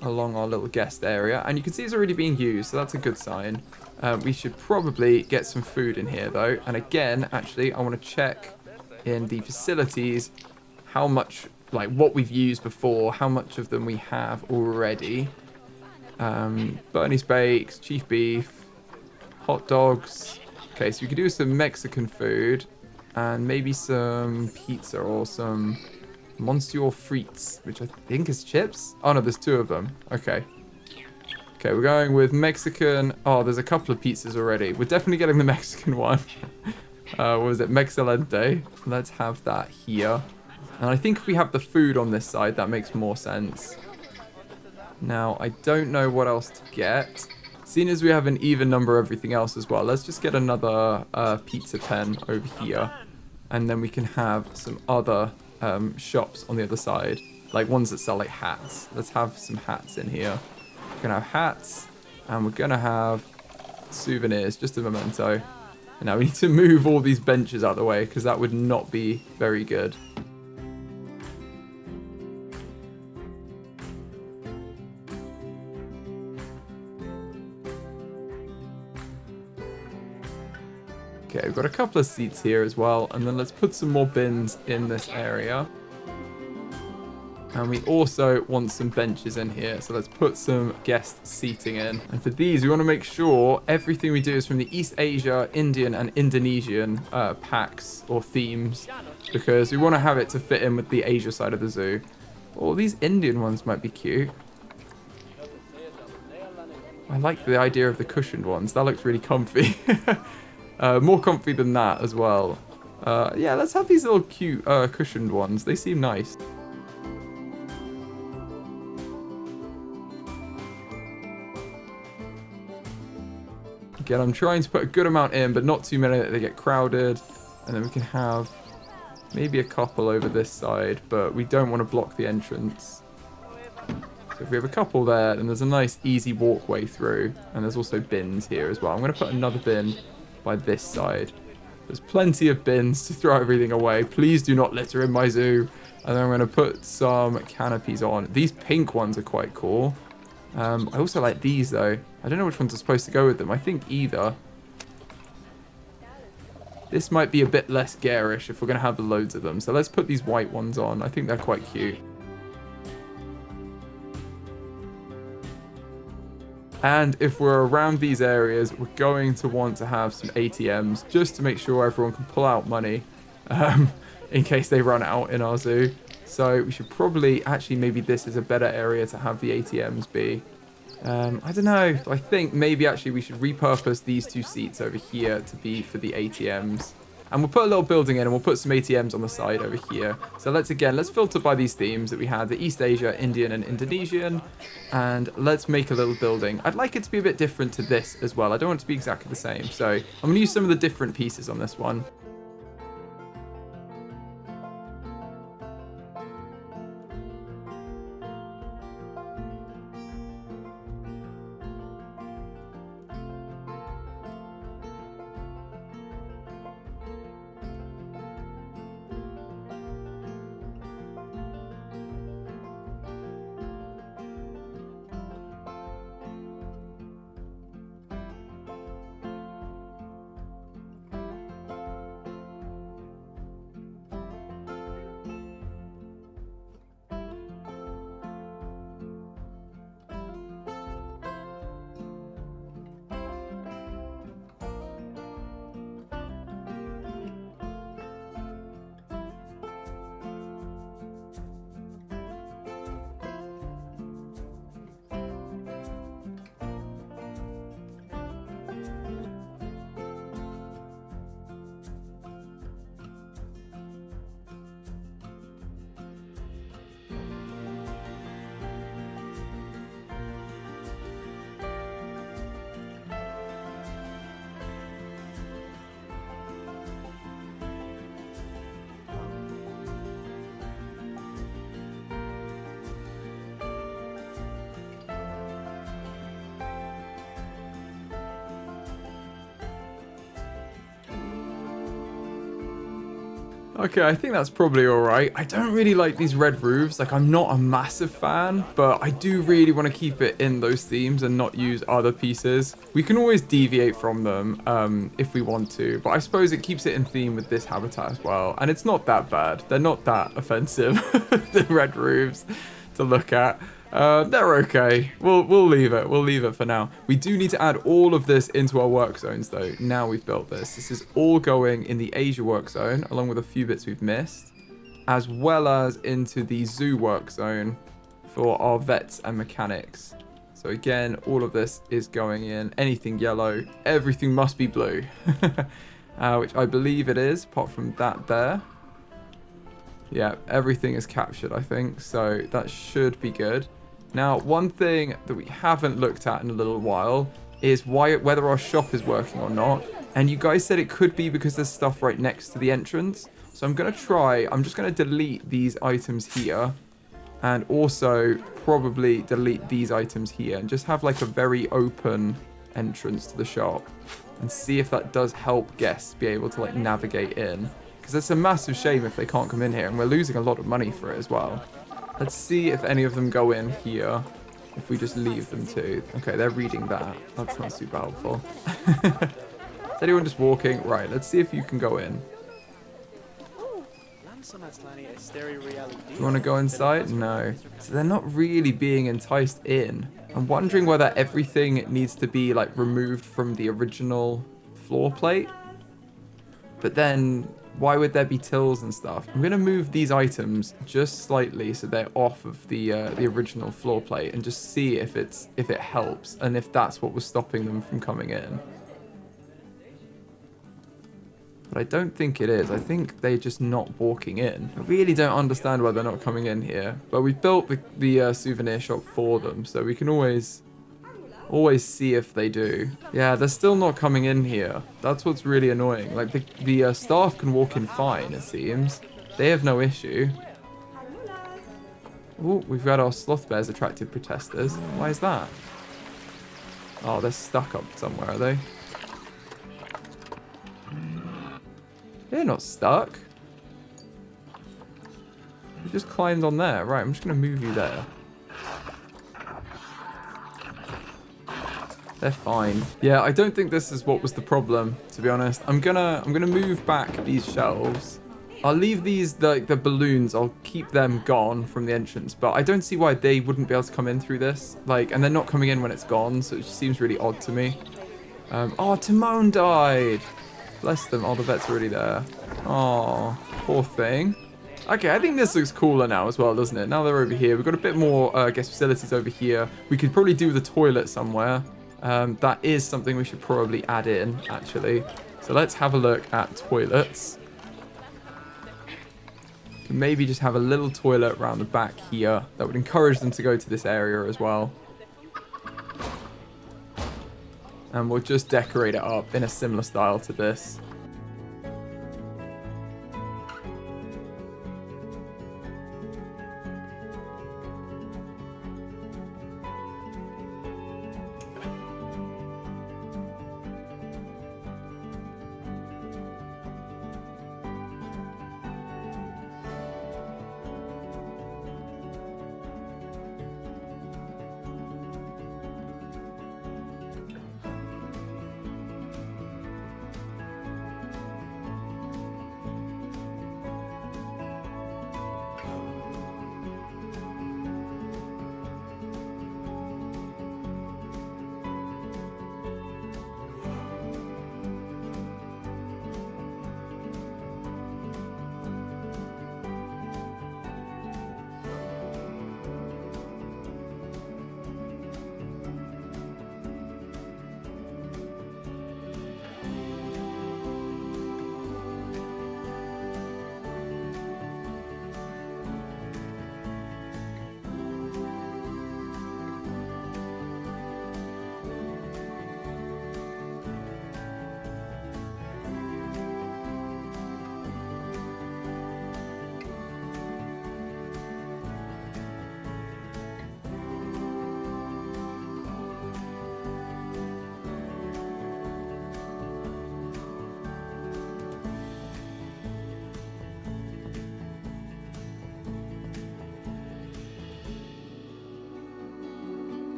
along our little guest area. And you can see it's already being used, so that's a good sign. We should probably get some food in here, though. And again, actually, I want to check in the facilities how much, like what we've used before, how much of them we have already. Bernie's Bakes, Chief Beef, hot dogs. Okay, so we could do some Mexican food and maybe some pizza or some Monsieur Frites, which I think is chips. Oh no, there's 2 of them. Okay. Okay, we're going with Mexican. Oh, there's a couple of pizzas already. We're definitely getting the Mexican one. What was it? Mexcelente. Let's have that here. And I think if we have the food on this side, that makes more sense. Now, I don't know what else to get. Seeing as we have an even number of everything else as well, let's just get another pizza pen over here. And then we can have some other shops on the other side. Like ones that sell like hats. Let's have some hats in here. We're going to have hats. And we're going to have souvenirs, just a memento. And now we need to move all these benches out of the way because that would not be very good. Okay, we've got a couple of seats here as well, and then let's put some more bins in this area. And we also want some benches in here, so let's put some guest seating in. And for these, we want to make sure everything we do is from the East Asia, Indian, and Indonesian packs or themes, because we want to have it to fit in with the Asia side of the zoo. Oh, these Indian ones might be cute. I like the idea of the cushioned ones. That looks really comfy. More comfy than that as well. Yeah, let's have these little cute cushioned ones. They seem nice. Again, I'm trying to put a good amount in, but not too many that they get crowded. And then we can have maybe a couple over this side, but we don't want to block the entrance. So if we have a couple there, then there's a nice easy walkway through. And there's also bins here as well. I'm going to put another bin by this side. There's plenty of bins to throw everything away. Please do not litter in my zoo. And then I'm going to put some canopies on. These pink ones are quite cool. I also like these though. I don't know which ones are supposed to go with them. I think either. This might be a bit less garish if we're going to have loads of them. So let's put these white ones on. I think they're quite cute. And if we're around these areas, we're going to want to have some ATMs just to make sure everyone can pull out money in case they run out in our zoo. So we should probably, actually maybe this is a better area to have the ATMs be. I don't know. I think maybe actually we should repurpose these 2 seats over here to be for the ATMs. And we'll put a little building in and we'll put some ATMs on the side over here. So let's filter by these themes that we had, the East Asia, Indian and Indonesian. And let's make a little building. I'd like it to be a bit different to this as well. I don't want it to be exactly the same. So I'm going to use some of the different pieces on this one. Okay, I think that's probably all right. I don't really like these red roofs. Like, I'm not a massive fan, but I do really want to keep it in those themes and not use other pieces. We can always deviate from them if we want to, but I suppose it keeps it in theme with this habitat as well. And it's not that bad. They're not that offensive, the red roofs, to look at. They're okay. We'll leave it. We'll leave it for now. We do need to add all of this into our work zones, though. Now we've built this. This is all going in the Asia work zone, along with a few bits we've missed, as well as into the zoo work zone for our vets and mechanics. So again, all of this is going in. Anything yellow, everything must be blue, which I believe it is, apart from that there. Yeah, everything is captured, I think, so that should be good. Now, one thing that we haven't looked at in a little while is whether our shop is working or not. And you guys said it could be because there's stuff right next to the entrance. So I'm just going to delete these items here. And also probably delete these items here. And just have like a very open entrance to the shop. And see if that does help guests be able to like navigate in. Because it's a massive shame if they can't come in here. And we're losing a lot of money for it as well. Let's see if any of them go in here. If we just leave them to. Okay, they're reading that. That's not super helpful. Is anyone just walking? Right, let's see if you can go in. Do you want to go inside? No. So they're not really being enticed in. I'm wondering whether everything needs to be like removed from the original floor plate. But then why would there be tills and stuff? I'm going to move these items just slightly so they're off of the original floor plate and just see if it helps and if that's what was stopping them from coming in. But I don't think it is. I think they're just not walking in. I really don't understand why they're not coming in here. But we've built the souvenir shop for them, so we can always see if they do. Yeah, they're still not coming in here. That's what's really annoying. Like, the staff can walk in fine, it seems. They have no issue. Oh, we've got our sloth bears attracted protesters. Why is that? Oh, they're stuck up somewhere, are they? They're not stuck. They just climbed on there. Right, I'm just going to move you there. They're fine. Yeah, I don't think this is what was the problem, to be honest. I'm gonna move back these shelves. I'll leave these, the balloons, I'll keep them gone from the entrance, but I don't see why they wouldn't be able to come in through this. Like, and they're not coming in when it's gone, so it just seems really odd to me. Oh, Timon died. Bless them. Oh, the vet's already there. Oh, poor thing. Okay, I think this looks cooler now as well, doesn't it? Now they're over here. We've got a bit more guest facilities over here. We could probably do the toilet somewhere. That is something we should probably add in, actually. So let's have a look at toilets. Maybe just have a little toilet around the back here. That would encourage them to go to this area as well. And we'll just decorate it up in a similar style to this.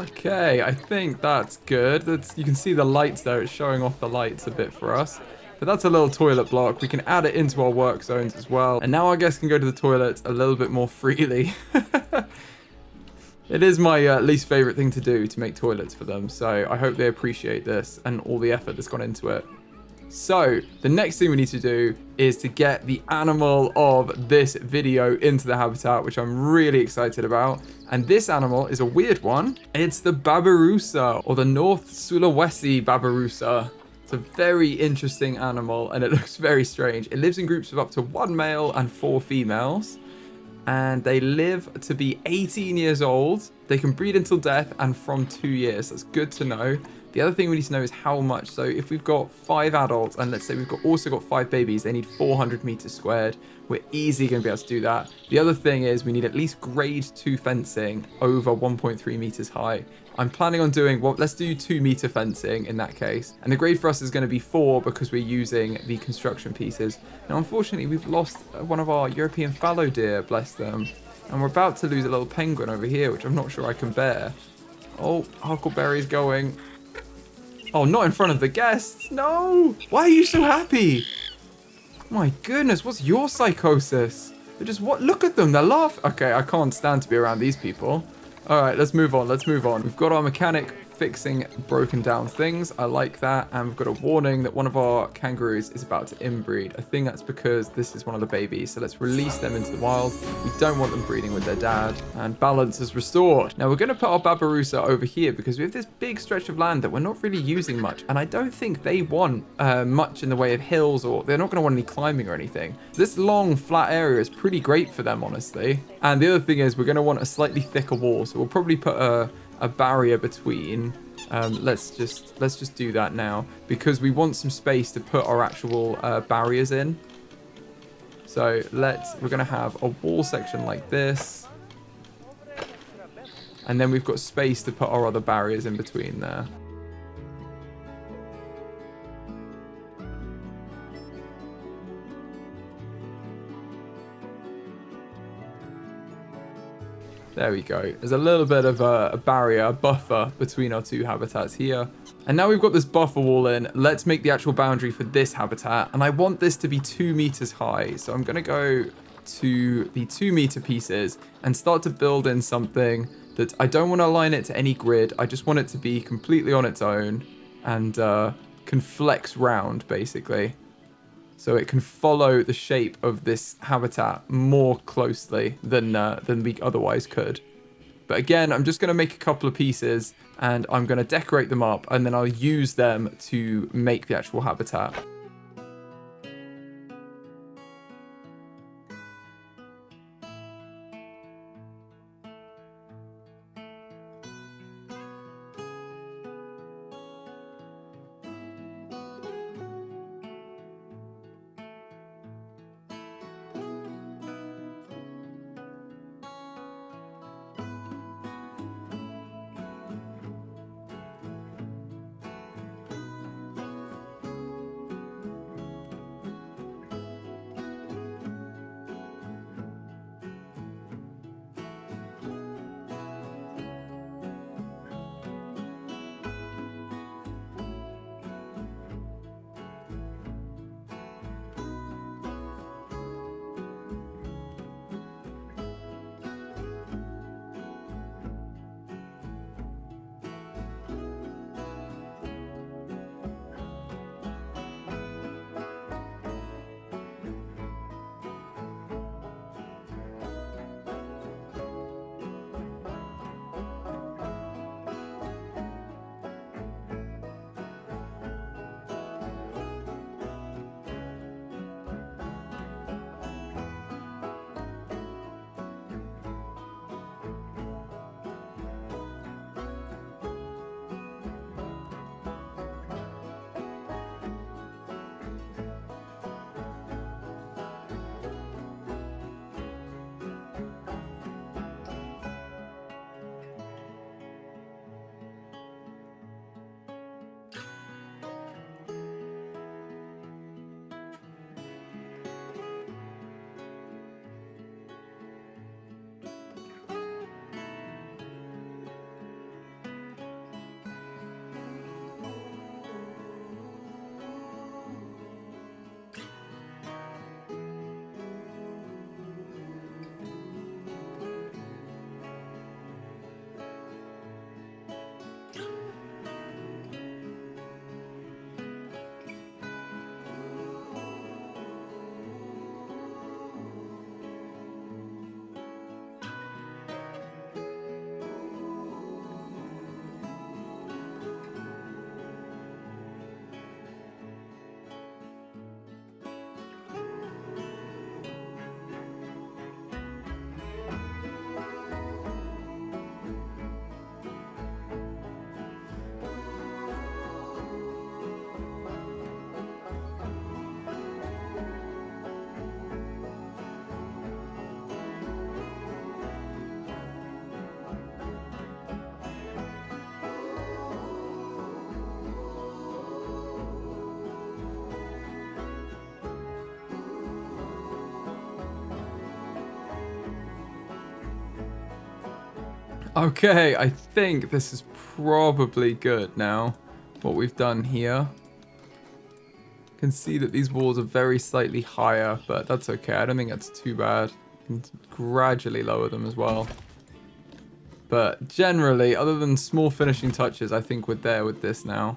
Okay, I think that's good. You can see the lights there. It's showing off the lights a bit for us. But that's a little toilet block. We can add it into our work zones as well. And now our guests can go to the toilet a little bit more freely. It is my least favorite thing to do, to make toilets for them. So I hope they appreciate this and all the effort that's gone into it. So the next thing we need to do is to get the animal of this video into the habitat, which I'm really excited about. And this animal is a weird one. It's the Babirusa, or the North Sulawesi Babirusa. It's a very interesting animal and it looks very strange. It lives in groups of up to 1 male and 4 females. And they live to be 18 years old. They can breed until death and from 2 years. That's good to know. The other thing we need to know is how much. So if we've got 5 adults and let's say we've also got 5 babies, they need 400 meters squared. We're easily going to be able to do that. The other thing is we need at least grade 2 fencing over 1.3 meters high. I'm planning on doing, well, let's do 2 meter fencing in that case. And the grade for us is going to be 4 because we're using the construction pieces. Now, unfortunately, we've lost one of our European fallow deer, bless them. And we're about to lose a little penguin over here, which I'm not sure I can bear. Oh, Huckleberry's going. Oh, not in front of the guests. No. Why are you so happy? My goodness, what's your psychosis? They're just, what? Look at them. They're laughing. Okay, I can't stand to be around these people. All right, let's move on. Let's move on. We've got our mechanic fixing broken down things. I like that. And we've got a warning that one of our kangaroos is about to inbreed. I think that's because this is one of the babies. So let's release them into the wild. We don't want them breeding with their dad. And balance is restored. Now we're going to put our Babirusa over here because we have this big stretch of land that we're not really using much. And I don't think they want much in the way of hills, or they're not going to want any climbing or anything. This long flat area is pretty great for them, honestly. And the other thing is we're going to want a slightly thicker wall. So we'll probably put a barrier between. Let's just do that now because we want some space to put our actual barriers in. So we're gonna have a wall section like this, and then we've got space to put our other barriers in between there. There we go. There's a little bit of a barrier, a buffer between our 2 habitats here. And now we've got this buffer wall in. Let's make the actual boundary for this habitat. And I want this to be 2 meters high. So I'm going to go to the 2 meter pieces and start to build in something that I don't want to align it to any grid. I just want it to be completely on its own and can flex round, basically. So it can follow the shape of this habitat more closely than we otherwise could. But again, I'm just going to make a couple of pieces and I'm going to decorate them up and then I'll use them to make the actual habitat. Okay, I think this is probably good now, what we've done here. Can see that these walls are very slightly higher, but that's okay. I don't think that's too bad. Can gradually lower them as well. But generally, other than small finishing touches, I think we're there with this now.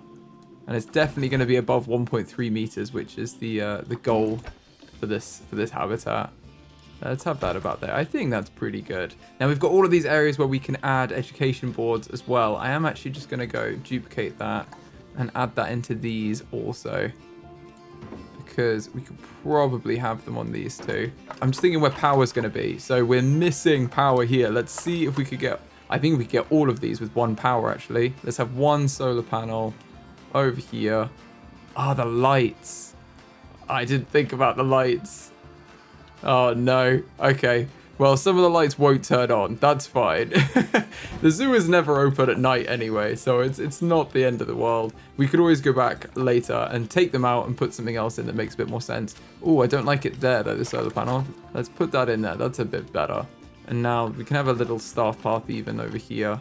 And it's definitely going to be above 1.3 meters, which is the goal for this habitat. Let's have that about there. I think that's pretty good. Now we've got all of these areas where we can add education boards as well. I am actually just going to go duplicate that and add that into these also, because we could probably have them on these too. I'm just thinking where power's going to be. So we're missing power here. Let's see if we could get, I think we could get all of these with one power actually. Let's have one solar panel over here. Ah, the lights. I didn't think about the lights. Oh no. Okay. Well, some of the lights won't turn on. That's fine. The zoo is never open at night anyway, so it's not the end of the world. We could always go back later and take them out and put something else in that makes a bit more sense. Oh, I don't like it there though, the solar panel. Let's put that in there. That's a bit better. And now we can have a little staff path even over here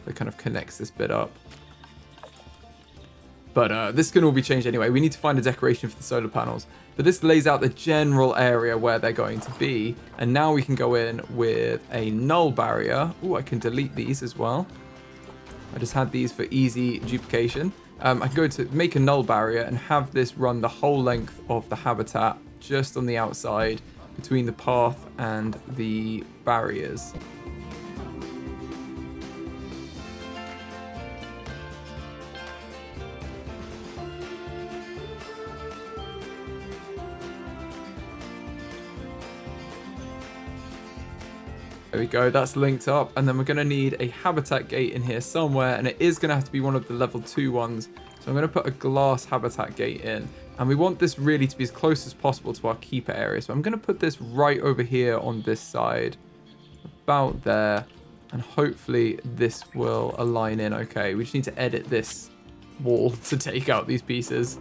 that kind of connects this bit up. But this can all be changed anyway. We need to find a decoration for the solar panels. But this lays out the general area where they're going to be. And now we can go in with a null barrier. Oh, I can delete these as well. I just had these for easy duplication. I can go to make a null barrier and have this run the whole length of the habitat just on the outside between the path and the barriers. There we go, that's linked up, and then we're going to need a habitat gate in here somewhere, and it is going to have to be one of the level 2 ones. So I'm going to put a glass habitat gate in, and we want this really to be as close as possible to our keeper area. So I'm going to put this right over here on this side, about there, and hopefully this will align in okay. We just need to edit this wall to take out these pieces.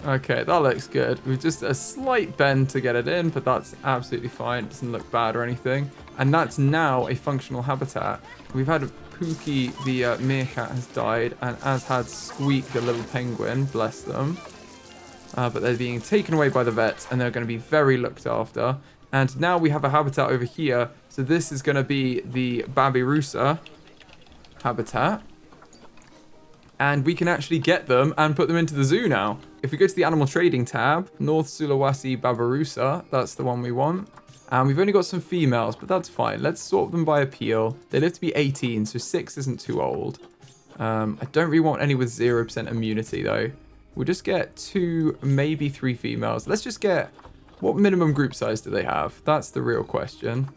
Okay, that looks good. We've just a slight bend to get it in, but that's absolutely fine. It doesn't look bad or anything. And that's now a functional habitat. We've had Pookie, the meerkat, has died, and as had Squeak, the little penguin, bless them. But they're being taken away by the vets, and they're going to be very looked after. And now we have a habitat over here. So this is going to be the Babirusa habitat. And we can actually get them and put them into the zoo now. If we go to the animal trading tab, North Sulawesi Babirusa, that's the one we want. And we've only got some females, but that's fine. Let's sort them by appeal. They live to be 18, so 6 isn't too old. I don't really want any with 0% immunity though. We'll just get 2, maybe 3 females. Let's just get, what minimum group size do they have? That's the real question.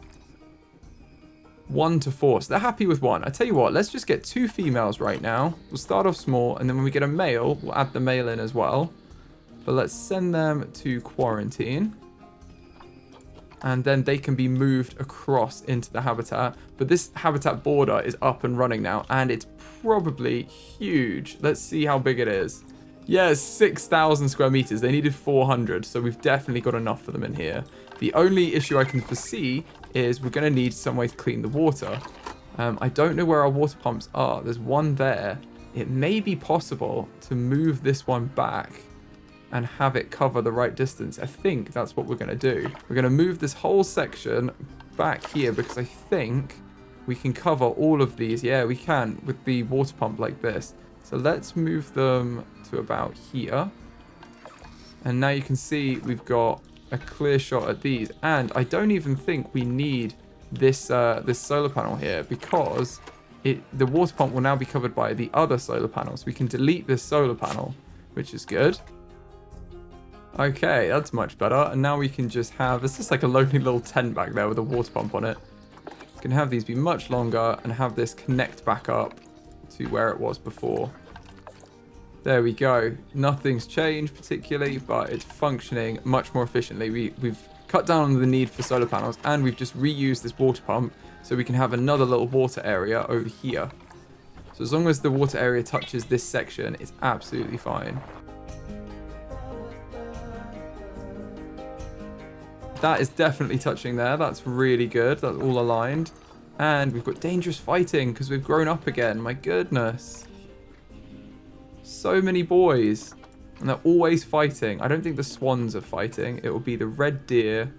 1 to 4, so they're happy with 1. I tell you what, let's just get 2 females right now. We'll start off small, and then when we get a male, we'll add the male in as well. But let's send them to quarantine. And then they can be moved across into the habitat. But this habitat border is up and running now, and it's probably huge. Let's see how big it is. Yeah, 6,000 square meters. They needed 400, so we've definitely got enough for them in here. The only issue I can foresee is we're going to need some way to clean the water. I don't know where our water pumps are. There's one there. It may be possible to move this one back and have it cover the right distance. I think that's what we're going to do. We're going to move this whole section back here because I think we can cover all of these. Yeah, we can with the water pump like this. So let's move them to about here. And now you can see we've got a clear shot at these. And I don't even think we need this this solar panel here because the water pump will now be covered by the other solar panels. We can delete this solar panel, which is good. Okay, that's much better. And now we can just have, it's just like a lonely little tent back there with a water pump on it. We can have these be much longer and have this connect back up to where it was before. There we go. Nothing's changed particularly, but it's functioning much more efficiently. We've cut down on the need for solar panels, and we've just reused this water pump so we can have another little water area over here. So as long as the water area touches this section, it's absolutely fine. That is definitely touching there. That's really good. That's all aligned. And we've got dangerous fighting because we've grown up again. My goodness. So many boys. And they're always fighting. I don't think the swans are fighting. It will be the red deer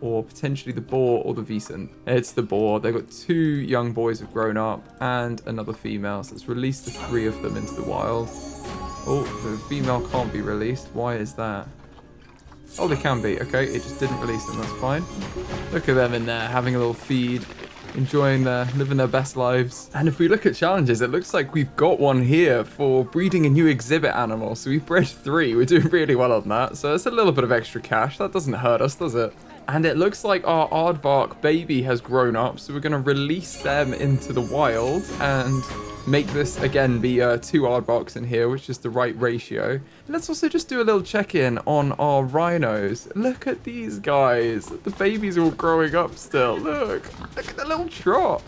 or potentially the boar or the viscent. It's the boar. They've got 2 young boys who've grown up and another female. So let's release the 3 of them into the wild. Oh, the female can't be released. Why is that? Oh, they can be. Okay, it just didn't release them. That's fine. Look at them in there having a little feed. Enjoying living their best lives. And if we look at challenges, it looks like we've got one here for breeding a new exhibit animal. So we've bred 3. We're doing really well on that. So it's a little bit of extra cash. That doesn't hurt us, does it? And it looks like our aardvark baby has grown up. So we're going to release them into the wild and make this again be 2 aardvarks in here, which is the right ratio. Let's also just do a little check-in on our rhinos. Look at these guys. The babies are all growing up still. Look at the little trot.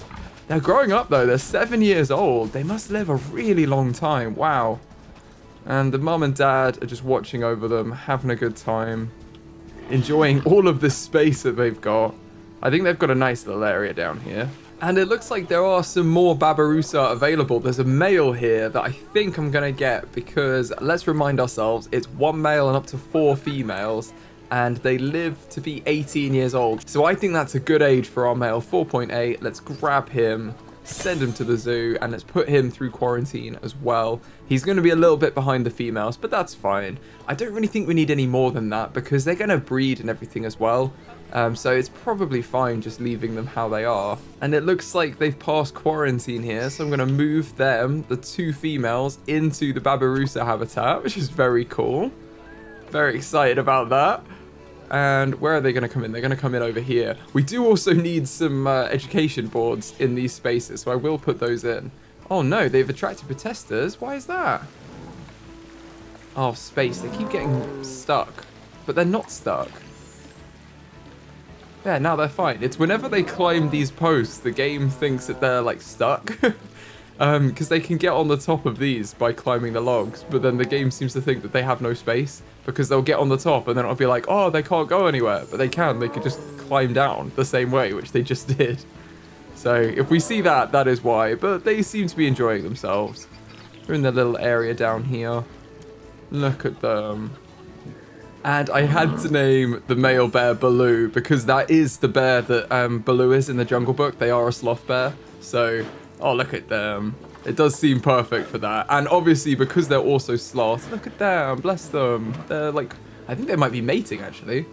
They're growing up though. They're 7 years old. They must live a really long time. Wow. And the mum and dad are just watching over them, having a good time, enjoying all of this space that they've got. I think they've got a nice little area down here. And it looks like there are some more Babirusa available. There's a male here that I think I'm going to get because, let's remind ourselves, it's 1 male and up to 4 females. And they live to be 18 years old. So I think that's a good age for our male, 4.8. Let's grab him, send him to the zoo, and let's put him through quarantine as well. He's going to be a little bit behind the females, but that's fine. I don't really think we need any more than that because they're going to breed and everything as well. So it's probably fine just leaving them how they are. And it looks like they've passed quarantine here, so I'm going to move them, the 2 females, into the Babirusa habitat, which is very cool. Very excited about that. And where are they going to come in? They're going to come in over here. We do also need some education boards in these spaces, so I will put those in. Oh no, they've attracted protesters. Why is that? Oh, space. They keep getting stuck, but they're not stuck. Yeah, now they're fine. It's whenever they climb these posts, the game thinks that they're like stuck. Because they can get on the top of these by climbing the logs, but then the game seems to think that they have no space because they'll get on the top and then it'll be like, oh, they can't go anywhere, but they can. They could just climb down the same way, which they just did. So if we see that, that is why, but they seem to be enjoying themselves. They're in their little area down here. Look at them. And I had to name the male bear Baloo because that is the bear that Baloo is in the Jungle Book. They are a sloth bear. So, oh, look at them. It does seem perfect for that. And obviously, because they're also sloths, look at them. Bless them. They're like, I think they might be mating, actually.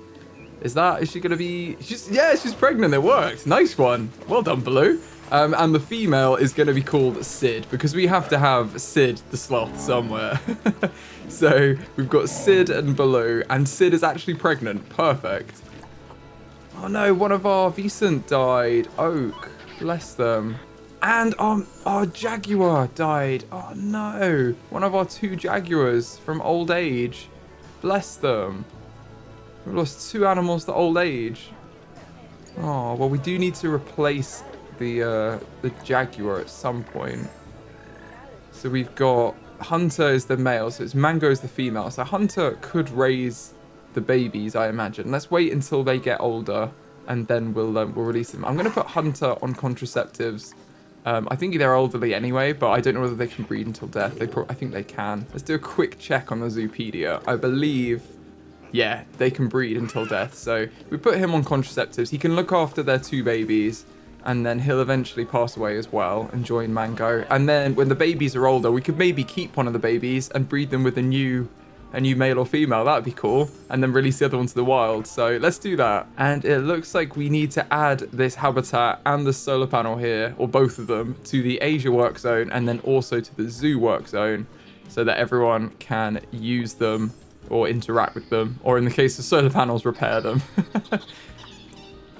Is she going to be... she's pregnant. It worked. Nice one. Well done, Baloo. And the female is going to be called Sid because we have to have Sid the sloth somewhere. So we've got Sid and Baloo, and Sid is actually pregnant. Perfect. Oh no, one of our Vicent died. Oak. Bless them. And our jaguar died. Oh no. One of our 2 jaguars from old age. Bless them. We've lost 2 animals to old age. Oh, well, we do need to replace the jaguar at some point. So we've got Hunter is the male, so it's Mango is the female. So Hunter could raise the babies, I imagine. Let's wait until they get older, and then we'll release them. I'm going to put Hunter on contraceptives. I think they're elderly anyway, but I don't know whether they can breed until death. I think they can. Let's do a quick check on the Zoopedia. I believe, yeah, they can breed until death. So we put him on contraceptives. He can look after their 2 babies. And then he'll eventually pass away as well and join Mango. And then when the babies are older, we could maybe keep one of the babies and breed them with a new male or female. That would be cool. And then release the other one to the wild. So let's do that. And it looks like we need to add this habitat and the solar panel here, or both of them, to the Asia work zone and then also to the zoo work zone so that everyone can use them or interact with them. Or in the case of solar panels, repair them.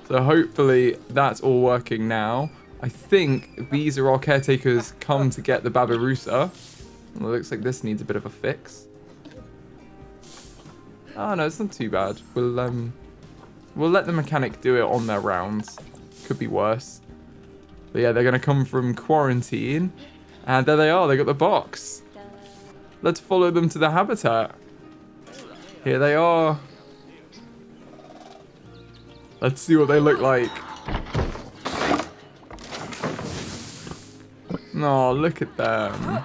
So hopefully that's all working now. I think these are our caretakers come to get the Babirusa. Well, it looks like this needs a bit of a fix. Oh no, it's not too bad. We'll let the mechanic do it on their rounds. Could be worse. But yeah, they're gonna come from quarantine. And there they are, they got the box. Let's follow them to the habitat. Here they are. Let's see what they look like. Oh, look at them.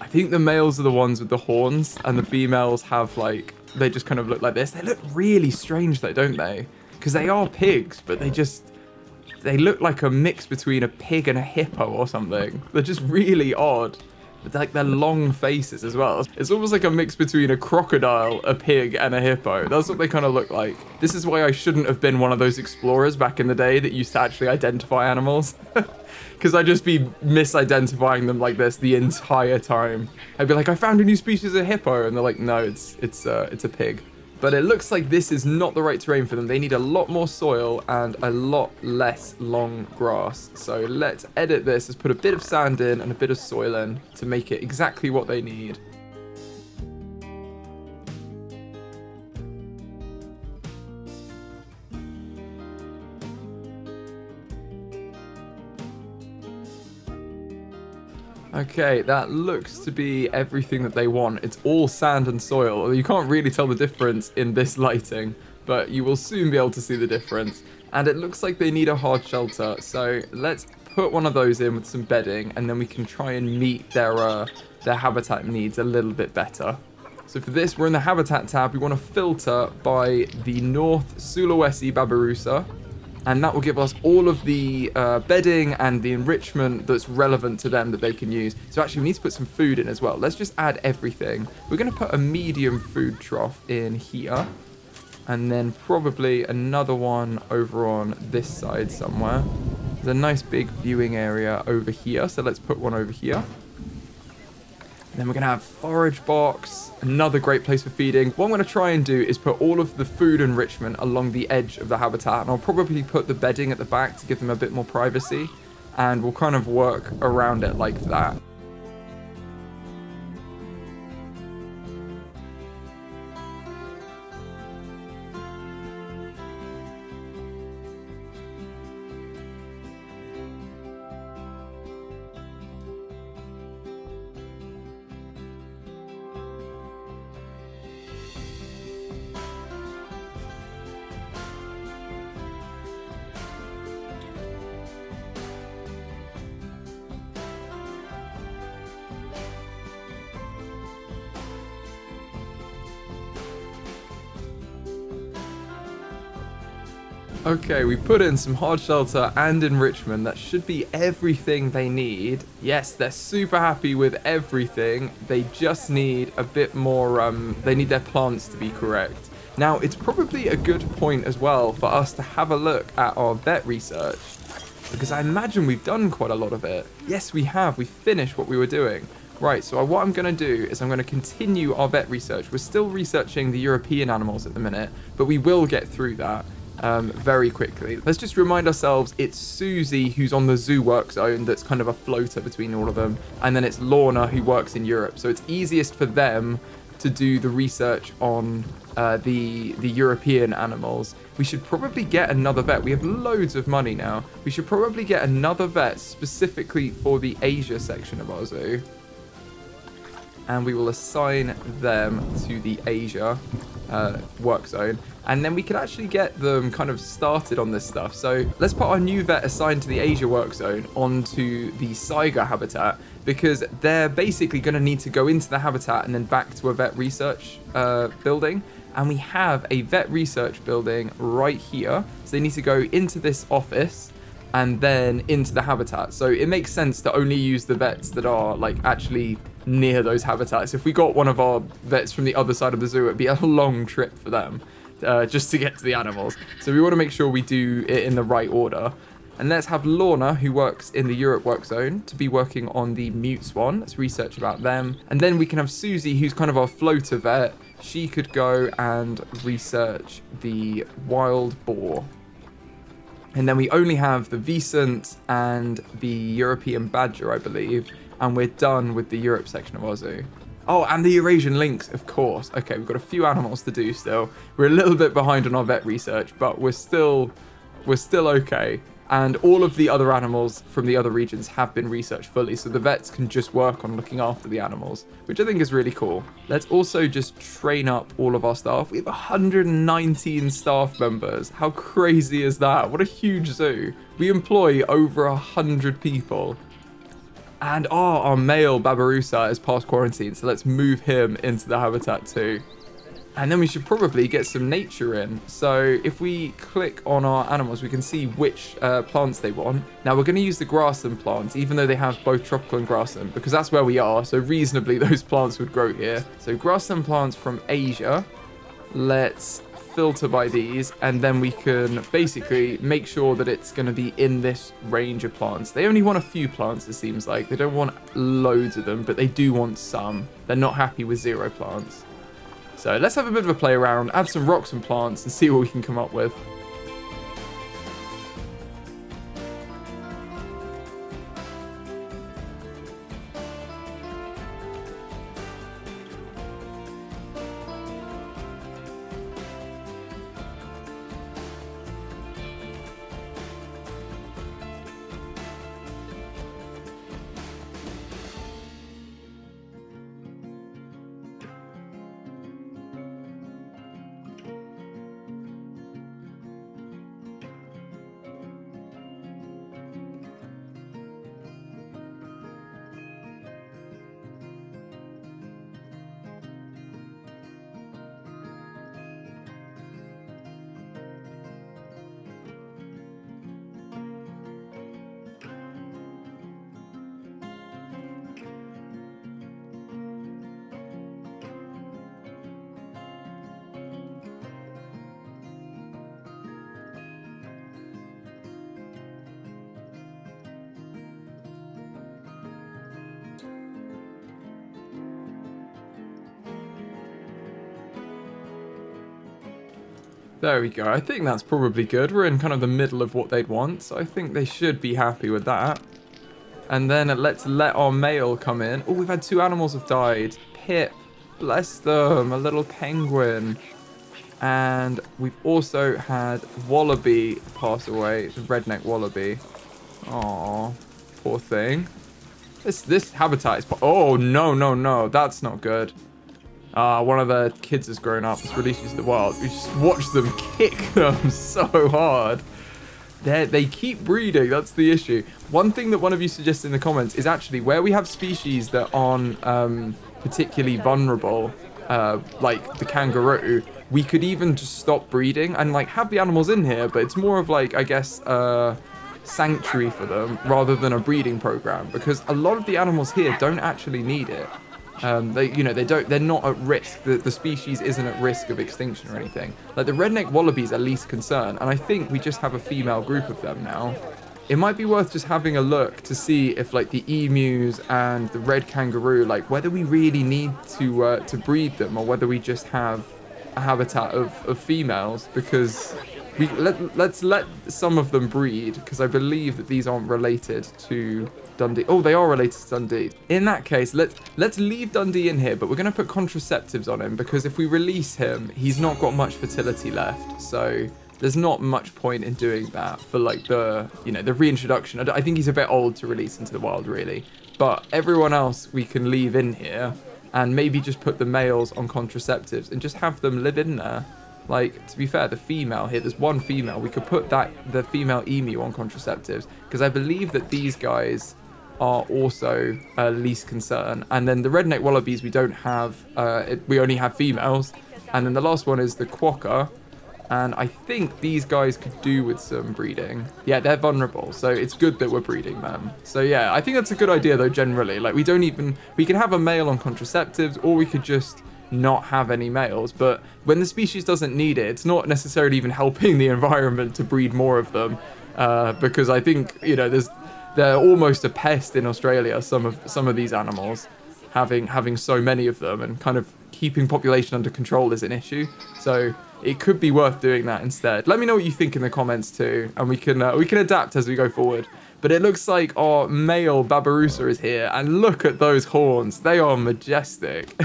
I think the males are the ones with the horns, and the females have, like, they just kind of look like this. They look really strange, though, don't they? Because they are pigs, but they look like a mix between a pig and a hippo or something. They're just really odd. But like their long faces as well. It's almost like a mix between a crocodile, a pig, and a hippo. That's what they kind of look like. This is why I shouldn't have been one of those explorers back in the day that used to actually identify animals. Because I'd just be misidentifying them like this the entire time. I'd be like, I found a new species of hippo. And they're like, no, it's a pig. But it looks like this is not the right terrain for them. They need a lot more soil and a lot less long grass. So let's edit this. Let's put a bit of sand in and a bit of soil in to make it exactly what they need. Okay, that looks to be everything that they want. It's all sand and soil. You can't really tell the difference in this lighting, but you will soon be able to see the difference. And it looks like they need a hard shelter, so let's put one of those in with some bedding, and then we can try and meet their habitat needs a little bit better. So for this, we're in the habitat tab. We want to filter by the North Sulawesi Babirusa. And that will give us all of the bedding and the enrichment that's relevant to them that they can use. So actually, we need to put some food in as well. Let's just add everything. We're going to put a medium food trough in here. And then probably another one over on this side somewhere. There's a nice big viewing area over here. So let's put one over here. Then we're going to have forage box, another great place for feeding. What I'm going to try and do is put all of the food enrichment along the edge of the habitat. And I'll probably put the bedding at the back to give them a bit more privacy. And we'll kind of work around it like that. Okay, we put in some hard shelter and enrichment. That should be everything they need. Yes, they're super happy with everything. They just need a bit more, they need their plants to be correct. Now, it's probably a good point as well for us to have a look at our vet research, because I imagine we've done quite a lot of it. Yes, we have. We finished what we were doing. Right, so what I'm going to do is I'm going to continue our vet research. We're still researching the European animals at the minute, but we will get through that. Very quickly. Let's just remind ourselves it's Susie who's on the zoo work zone that's kind of a floater between all of them, and then it's Lorna who works in Europe. So it's easiest for them to do the research on the European animals. We should probably get another vet. We have loads of money now. We should probably get another vet specifically for the Asia section of our zoo. And we will assign them to the Asia work zone. And then we can actually get them kind of started on this stuff. So let's put our new vet assigned to the Asia work zone onto the Saiga habitat, because they're basically going to need to go into the habitat and then back to a vet research building. And we have a vet research building right here. So they need to go into this office and then into the habitat. So it makes sense to only use the vets that are like actually near those habitats. If we got one of our vets from the other side of the zoo, it'd be a long trip for them just to get to the animals. So we want to make sure we do it in the right order. And let's have Lorna, who works in the Europe work zone, to be working on the mutes one. Let's research about them. And then we can have Susie, who's kind of our floater vet. She could go and research the wild boar. And then we only have the Vicent and the European badger, I believe. And we're done with the Europe section of our zoo. Oh, and the Eurasian lynx, of course. Okay, we've got a few animals to do still. We're a little bit behind on our vet research, but we're still okay. And all of the other animals from the other regions have been researched fully, so the vets can just work on looking after the animals, which I think is really cool. Let's also just train up all of our staff. We have 119 staff members. How crazy is that? What a huge zoo. We employ over 100 people. And our male Babirusa is past quarantine, so let's move him into the habitat too. And then we should probably get some nature in. So if we click on our animals, we can see which plants they want. Now we're going to use the grassland plants, even though they have both tropical and grassland, because that's where we are. So reasonably, those plants would grow here. So grassland plants from Asia. Let's filter by these, and then we can basically make sure that it's going to be in this range of plants. They only want a few plants, it seems like. They don't want loads of them, but they do want some. They're not happy with 0 plants. So let's have a bit of a play around, add some rocks and plants, and see what we can come up with. There we go. I think that's probably good. We're in kind of the middle of what they'd want, so I think they should be happy with that. And then let's let our male come in. Oh, we've had 2 animals have died. Pip, bless them, a little penguin. And we've also had wallaby pass away, the redneck wallaby. Aw, poor thing. This habitat is... Oh, no, that's not good. One of the kids has grown up. It's released into the wild. We just watch them kick them so hard. They keep breeding. That's the issue. One thing that one of you suggested in the comments is actually where we have species that aren't particularly vulnerable, like the kangaroo, we could even just stop breeding and like have the animals in here, but it's more of like, I guess, sanctuary for them rather than a breeding program, because a lot of the animals here don't actually need it. They're not at risk. The species isn't at risk of extinction or anything. Like the redneck wallabies are least concern, and I think we just have a female group of them now. It might be worth just having a look to see if like the emus and the red kangaroo, like whether we really need to breed them or whether we just have a habitat of females, because let's let some of them breed, because I believe that these aren't related to Dundee. Oh, they are related to Dundee. In that case, let's leave Dundee in here, but we're going to put contraceptives on him, because if we release him, he's not got much fertility left. So there's not much point in doing that for like the reintroduction. I think he's a bit old to release into the wild, really. But everyone else we can leave in here and maybe just put the males on contraceptives and just have them live in there. Like, to be fair, the female here, there's one female. We could put the female emu on contraceptives, because I believe that these guys are also least concern. And then the redneck wallabies, we don't have, we only have females. And then the last one is the quokka. And I think these guys could do with some breeding. Yeah, they're vulnerable, so it's good that we're breeding them. So yeah, I think that's a good idea though, generally. Like, we can have a male on contraceptives, or we could just not have any males. But when the species doesn't need it, it's not necessarily even helping the environment to breed more of them. Because I think, they're almost a pest in Australia, some of these animals, having so many of them, and kind of keeping population under control is an issue. So it could be worth doing that instead. Let me know what you think in the comments too, and we can adapt as we go forward. But it looks like our male Babirusa is here, and look at those horns. They are majestic.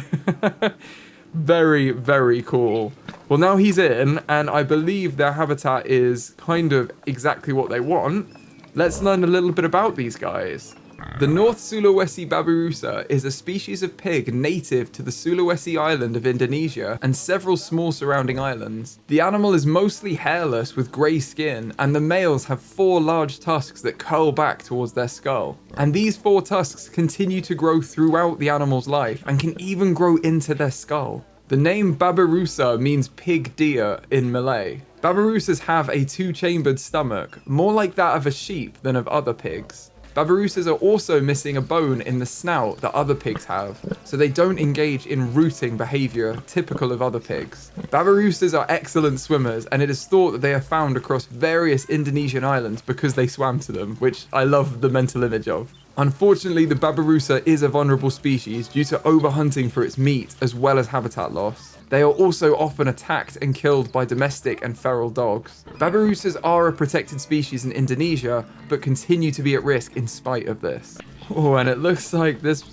Very, very cool. Well, now he's in, and I believe their habitat is kind of exactly what they want. Let's learn a little bit about these guys. The North Sulawesi Babirusa is a species of pig native to the Sulawesi island of Indonesia and several small surrounding islands. The animal is mostly hairless with grey skin, and the males have 4 large tusks that curl back towards their skull. And these 4 tusks continue to grow throughout the animal's life and can even grow into their skull. The name Babirusa means pig deer in Malay. Babirusas have a 2-chambered stomach, more like that of a sheep than of other pigs. Babirusas are also missing a bone in the snout that other pigs have, so they don't engage in rooting behavior typical of other pigs. Babirusas are excellent swimmers, and it is thought that they are found across various Indonesian islands because they swam to them, which I love the mental image of. Unfortunately, the Babirusa is a vulnerable species due to overhunting for its meat as well as habitat loss. They are also often attacked and killed by domestic and feral dogs. Babirusas are a protected species in Indonesia, but continue to be at risk in spite of this. Oh, and it looks like this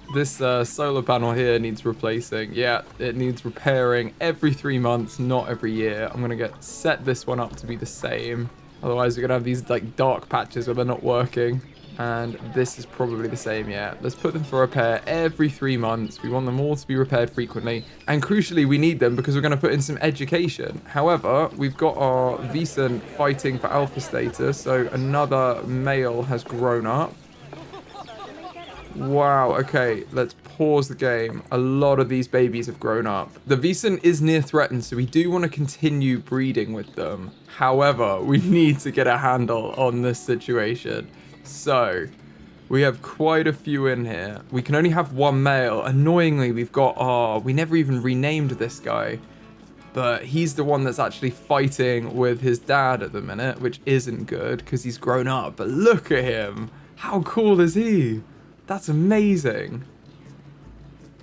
solar panel here needs replacing. Yeah, it needs repairing every 3 months, not every year. I'm gonna set this one up to be the same. Otherwise, we're gonna have these like dark patches where they're not working. And this is probably the same, yeah. Let's put them for repair every 3 months. We want them all to be repaired frequently. And crucially, we need them because we're going to put in some education. However, we've got our Vicent fighting for alpha status. So another male has grown up. Wow, okay, let's pause the game. A lot of these babies have grown up. The Vicent is near threatened, so we do want to continue breeding with them. However, we need to get a handle on this situation. So, we have quite a few in here. We can only have 1 male. Annoyingly, we've got we never even renamed this guy. But he's the one that's actually fighting with his dad at the minute, which isn't good because he's grown up. But look at him. How cool is he? That's amazing.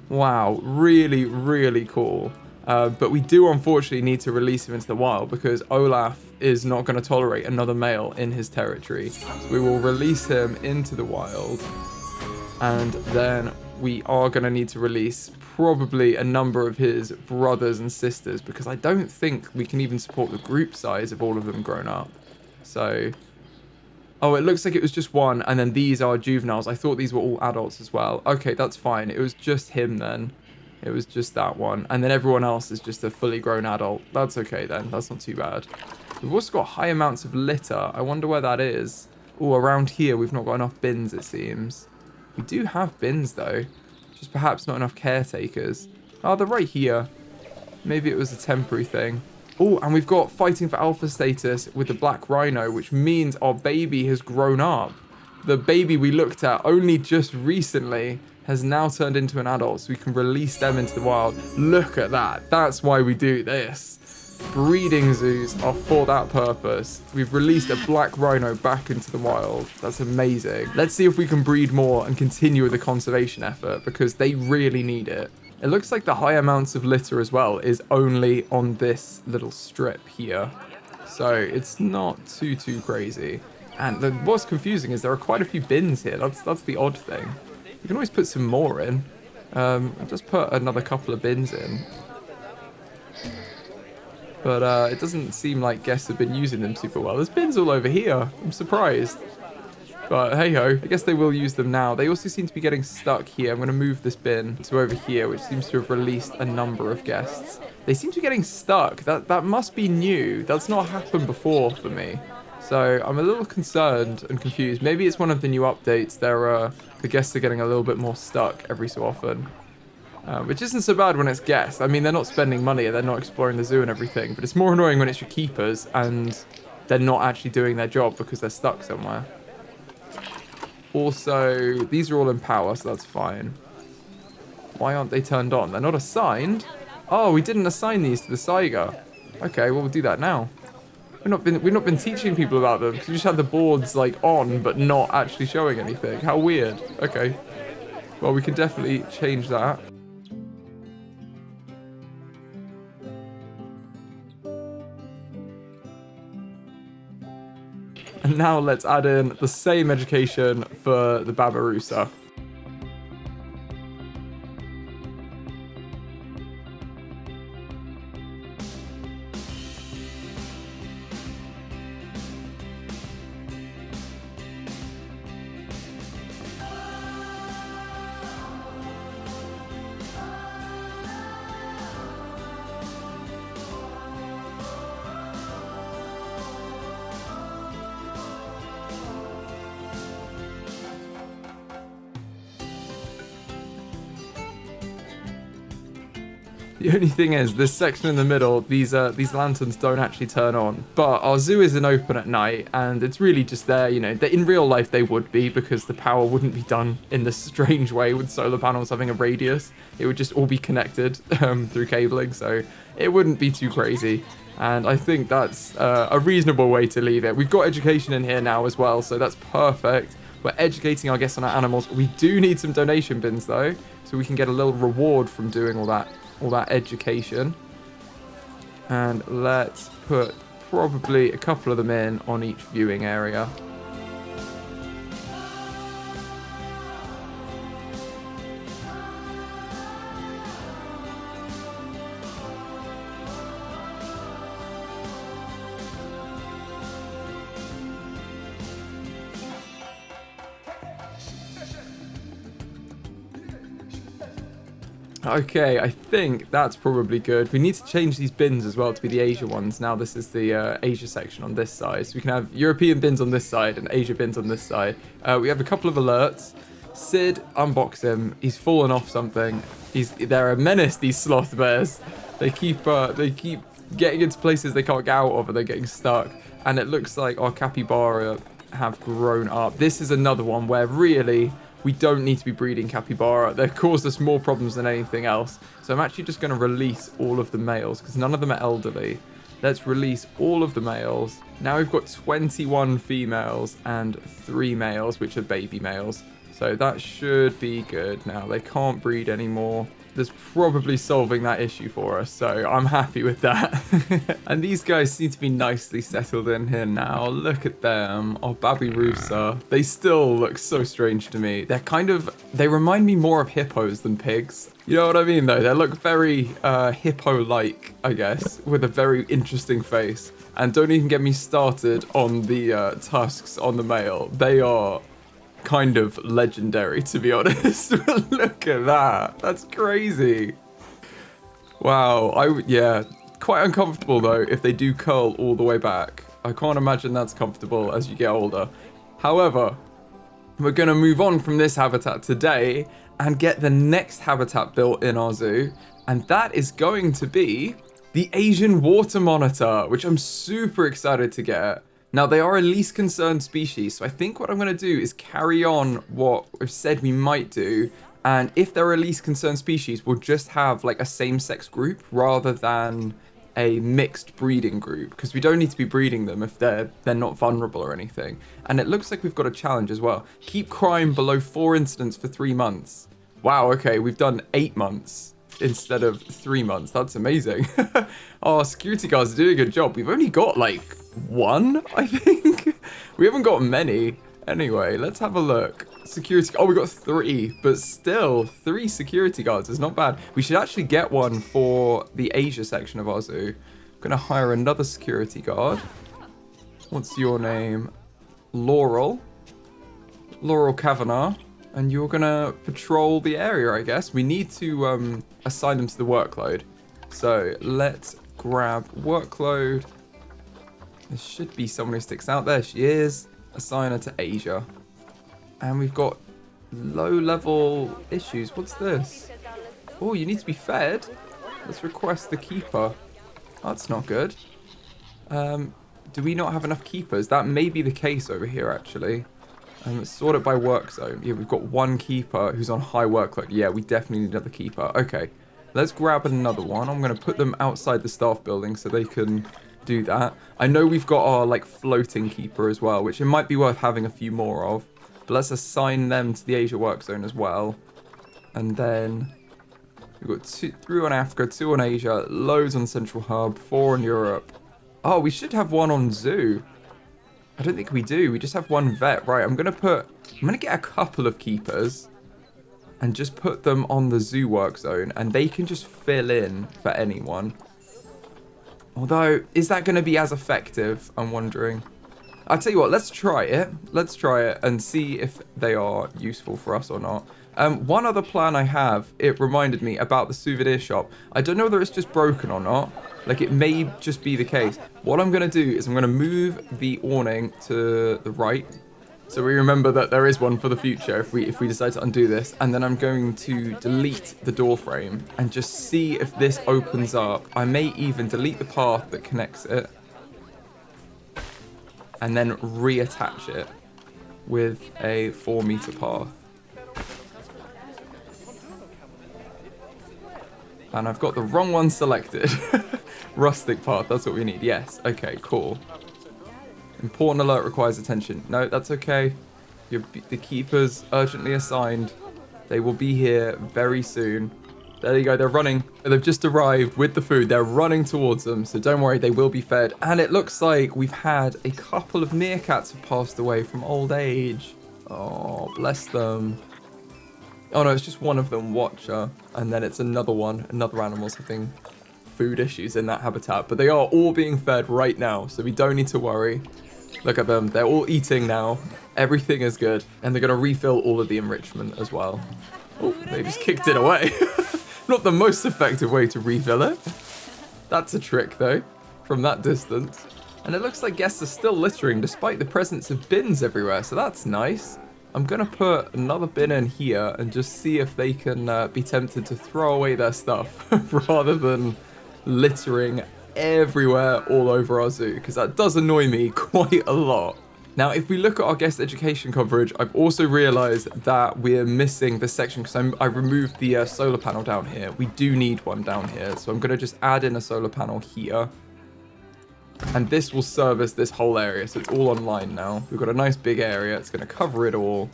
Wow, really, really cool. But we do unfortunately need to release him into the wild because Olaf is not going to tolerate another male in his territory. So we will release him into the wild. And then we are going to need to release probably a number of his brothers and sisters because I don't think we can even support the group size of all of them grown up. So... oh, it looks like it was just 1, and then these are juveniles. I thought these were all adults as well. Okay, that's fine. It was just him then. It was just that one. And then everyone else is just a fully grown adult. That's okay then. That's not too bad. We've also got high amounts of litter. I wonder where that is. Oh, around here we've not got enough bins, it seems. We do have bins, though. Just perhaps not enough caretakers. Oh, they're right here. Maybe it was a temporary thing. Oh, and we've got fighting for alpha status with the black rhino, which means our baby has grown up. The baby we looked at only just recently has now turned into an adult, so we can release them into the wild. Look at that. That's why we do this. Breeding zoos are for that purpose. We've released a black rhino back into the wild. That's amazing. Let's see if we can breed more and continue with the conservation effort, because they really need it. It looks like the high amounts of litter as well is only on this little strip here. So it's not too crazy. And what's confusing is there are quite a few bins here. That's the odd thing. You can always put some more in. I'll just put another couple of bins in. But it doesn't seem like guests have been using them super well. There's bins all over here. I'm surprised. But hey-ho, I guess they will use them now. They also seem to be getting stuck here. I'm going to move this bin to over here, which seems to have released a number of guests. They seem to be getting stuck. That must be new. That's not happened before for me. So I'm a little concerned and confused. Maybe it's one of the new updates. The guests are getting a little bit more stuck every so often. Which isn't so bad when it's guests. I mean, they're not spending money. They're not exploring the zoo and everything. But it's more annoying when it's your keepers and they're not actually doing their job because they're stuck somewhere. Also, these are all in power, so that's fine. Why aren't they turned on? They're not assigned? Oh, we didn't assign these to the Saiga. Okay, well, we'll do that now. We've not been teaching people about them because we just had the boards like on but not actually showing anything. How weird. Okay. Well, we can definitely change that. And now let's add in the same education for the Babirusa. The only thing is, this section in the middle, these lanterns don't actually turn on. But our zoo isn't open at night, and it's really just there, you know. In real life, they would be, because the power wouldn't be done in this strange way with solar panels having a radius. It would just all be connected through cabling, so it wouldn't be too crazy. And I think that's a reasonable way to leave it. We've got education in here now as well, so that's perfect. We're educating our guests on our animals. We do need some donation bins, though, so we can get a little reward from doing all that education. And let's put probably a couple of them in on each viewing area. Okay, I think that's probably good. We need to change these bins as well to be the Asia ones. Now this is the Asia section on this side. So we can have European bins on this side and Asia bins on this side. We have a couple of alerts. Sid, unbox him. He's fallen off something. They're a menace, these sloth bears. They keep getting into places they can't get out of, and they're getting stuck. And it looks like our capybara have grown up. This is another one where really we don't need to be breeding capybara. They've caused us more problems than anything else. So I'm actually just going to release all of the males, because none of them are elderly. Let's release all of the males. Now we've got 21 females and 3 males, which are baby males. So that should be good now. They can't breed anymore. That's probably solving that issue for us, so I'm happy with that. And these guys seem to be nicely settled in here now. Look at them. Oh, Babirusa. They still look so strange to me. They remind me more of hippos than pigs. You know what I mean, though? They look very hippo-like, I guess, with a very interesting face. And don't even get me started on the tusks on the male. They are kind of legendary, to be honest. Look at that. That's crazy. Wow. Yeah, quite uncomfortable though if they do curl all the way back. I can't imagine that's comfortable as you get older. However, we're going to move on from this habitat today and get the next habitat built in our zoo, and that is going to be the Asian water monitor, which I'm super excited to get. Now, they are a least concerned species, so I think what I'm going to do is carry on what we've said we might do, and if they're a least concerned species, we'll just have like a same-sex group rather than a mixed breeding group, because we don't need to be breeding them if they're not vulnerable or anything. And it looks like we've got a challenge as well. Keep crime below 4 incidents for 3 months. Wow, okay, we've done 8 months instead of 3 months. That's amazing. Our security guards are doing a good job. We've only got like 1, I think. We haven't got many. Anyway, let's have a look. Security. Oh, we got 3, but still 3 security guards is not bad. We should actually get one for the Asia section of our zoo. I'm gonna hire another security guard. What's your name? Laurel Kavanagh. And you're gonna patrol the area, I guess. We need to assign them to the workload. So let's grab workload. There should be someone who sticks out. There she is. Assign her to Asia. And we've got low-level issues. What's this? Oh, you need to be fed. Let's request the keeper. That's not good. Do we not have enough keepers? That may be the case over here, actually. Let's sort it by work zone. Yeah, we've got 1 keeper who's on high workload. Yeah, we definitely need another keeper. Okay, let's grab another one. I'm going to put them outside the staff building so they can do that. I know we've got our like floating keeper as well, which it might be worth having a few more of. But let's assign them to the Asia work zone as well. And then we've got 3 on Africa, 2 on Asia, loads on Central Hub, 4 on Europe. Oh, we should have 1 on Zoo. I don't think we do. We just have 1 vet. Right, I'm going to get a couple of keepers and just put them on the zoo work zone, and they can just fill in for anyone. Although, is that going to be as effective? I'm wondering. I'll tell you what, let's try it. Let's try it and see if they are useful for us or not. One other plan I have, it reminded me about the souvenir shop. I don't know whether it's just broken or not. Like, it may just be the case. What I'm going to do is I'm going to move the awning to the right. So we remember that there is one for the future if we decide to undo this. And then I'm going to delete the door frame and just see if this opens up. I may even delete the path that connects it and then reattach it with a 4-meter path. And I've got the wrong one selected. Rustic path, that's what we need. Yes, okay, cool. Important alert requires attention. No, that's okay. The keepers urgently assigned. They will be here very soon. There you go, they're running. They've just arrived with the food. They're running towards them, so don't worry, they will be fed. And it looks like we've had a couple of meerkats have passed away from old age. Oh, bless them. Oh no, it's just one of them, Watcher. And then it's another one, another animal's having food issues in that habitat. But they are all being fed right now, so we don't need to worry. Look at them, they're all eating now. Everything is good. And they're going to refill all of the enrichment as well. Oh, they just kicked it away. Not the most effective way to refill it. That's a trick though, from that distance. And it looks like guests are still littering despite the presence of bins everywhere, so that's nice. I'm going to put another bin in here and just see if they can be tempted to throw away their stuff rather than littering everywhere all over our zoo, because that does annoy me quite a lot. Now, if we look at our guest education coverage, I've also realized that we're missing the section because I removed the solar panel down here. We do need one down here, so I'm going to just add in a solar panel here. And this will service this whole area, so it's all online now. We've got a nice big area. It's going to cover it all.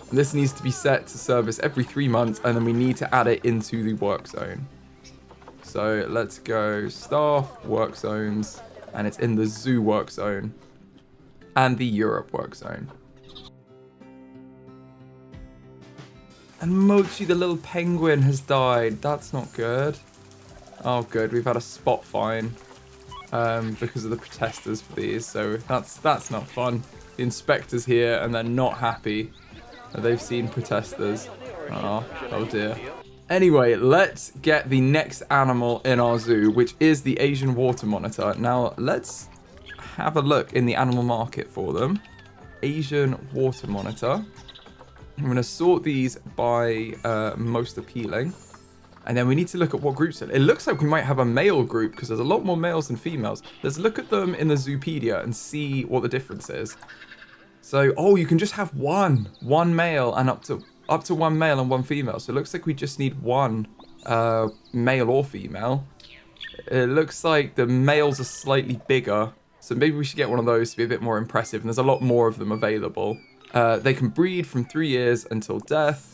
And this needs to be set to service every 3 months, and then we need to add it into the work zone. So let's go staff, work zones, and it's in the zoo work zone and the Europe work zone. And Mochi, the little penguin, has died. That's not good. Oh, good. We've had a spot fine because of the protesters for these, so that's not fun. The inspector's here, and they're not happy that they've seen protesters. Oh dear. Anyway, let's get the next animal in our zoo, which is the Asian water monitor. Now, let's have a look in the animal market for them. Asian water monitor. I'm going to sort these by most appealing. And then we need to look at what groups it. It looks like we might have a male group because there's a lot more males than females. Let's look at them in the Zoopedia and see what the difference is. So, oh, you can just have one male and up to one male and one female. So it looks like we just need one male or female. It looks like the males are slightly bigger. So maybe we should get one of those to be a bit more impressive. And there's a lot more of them available. They can breed from 3 years until death.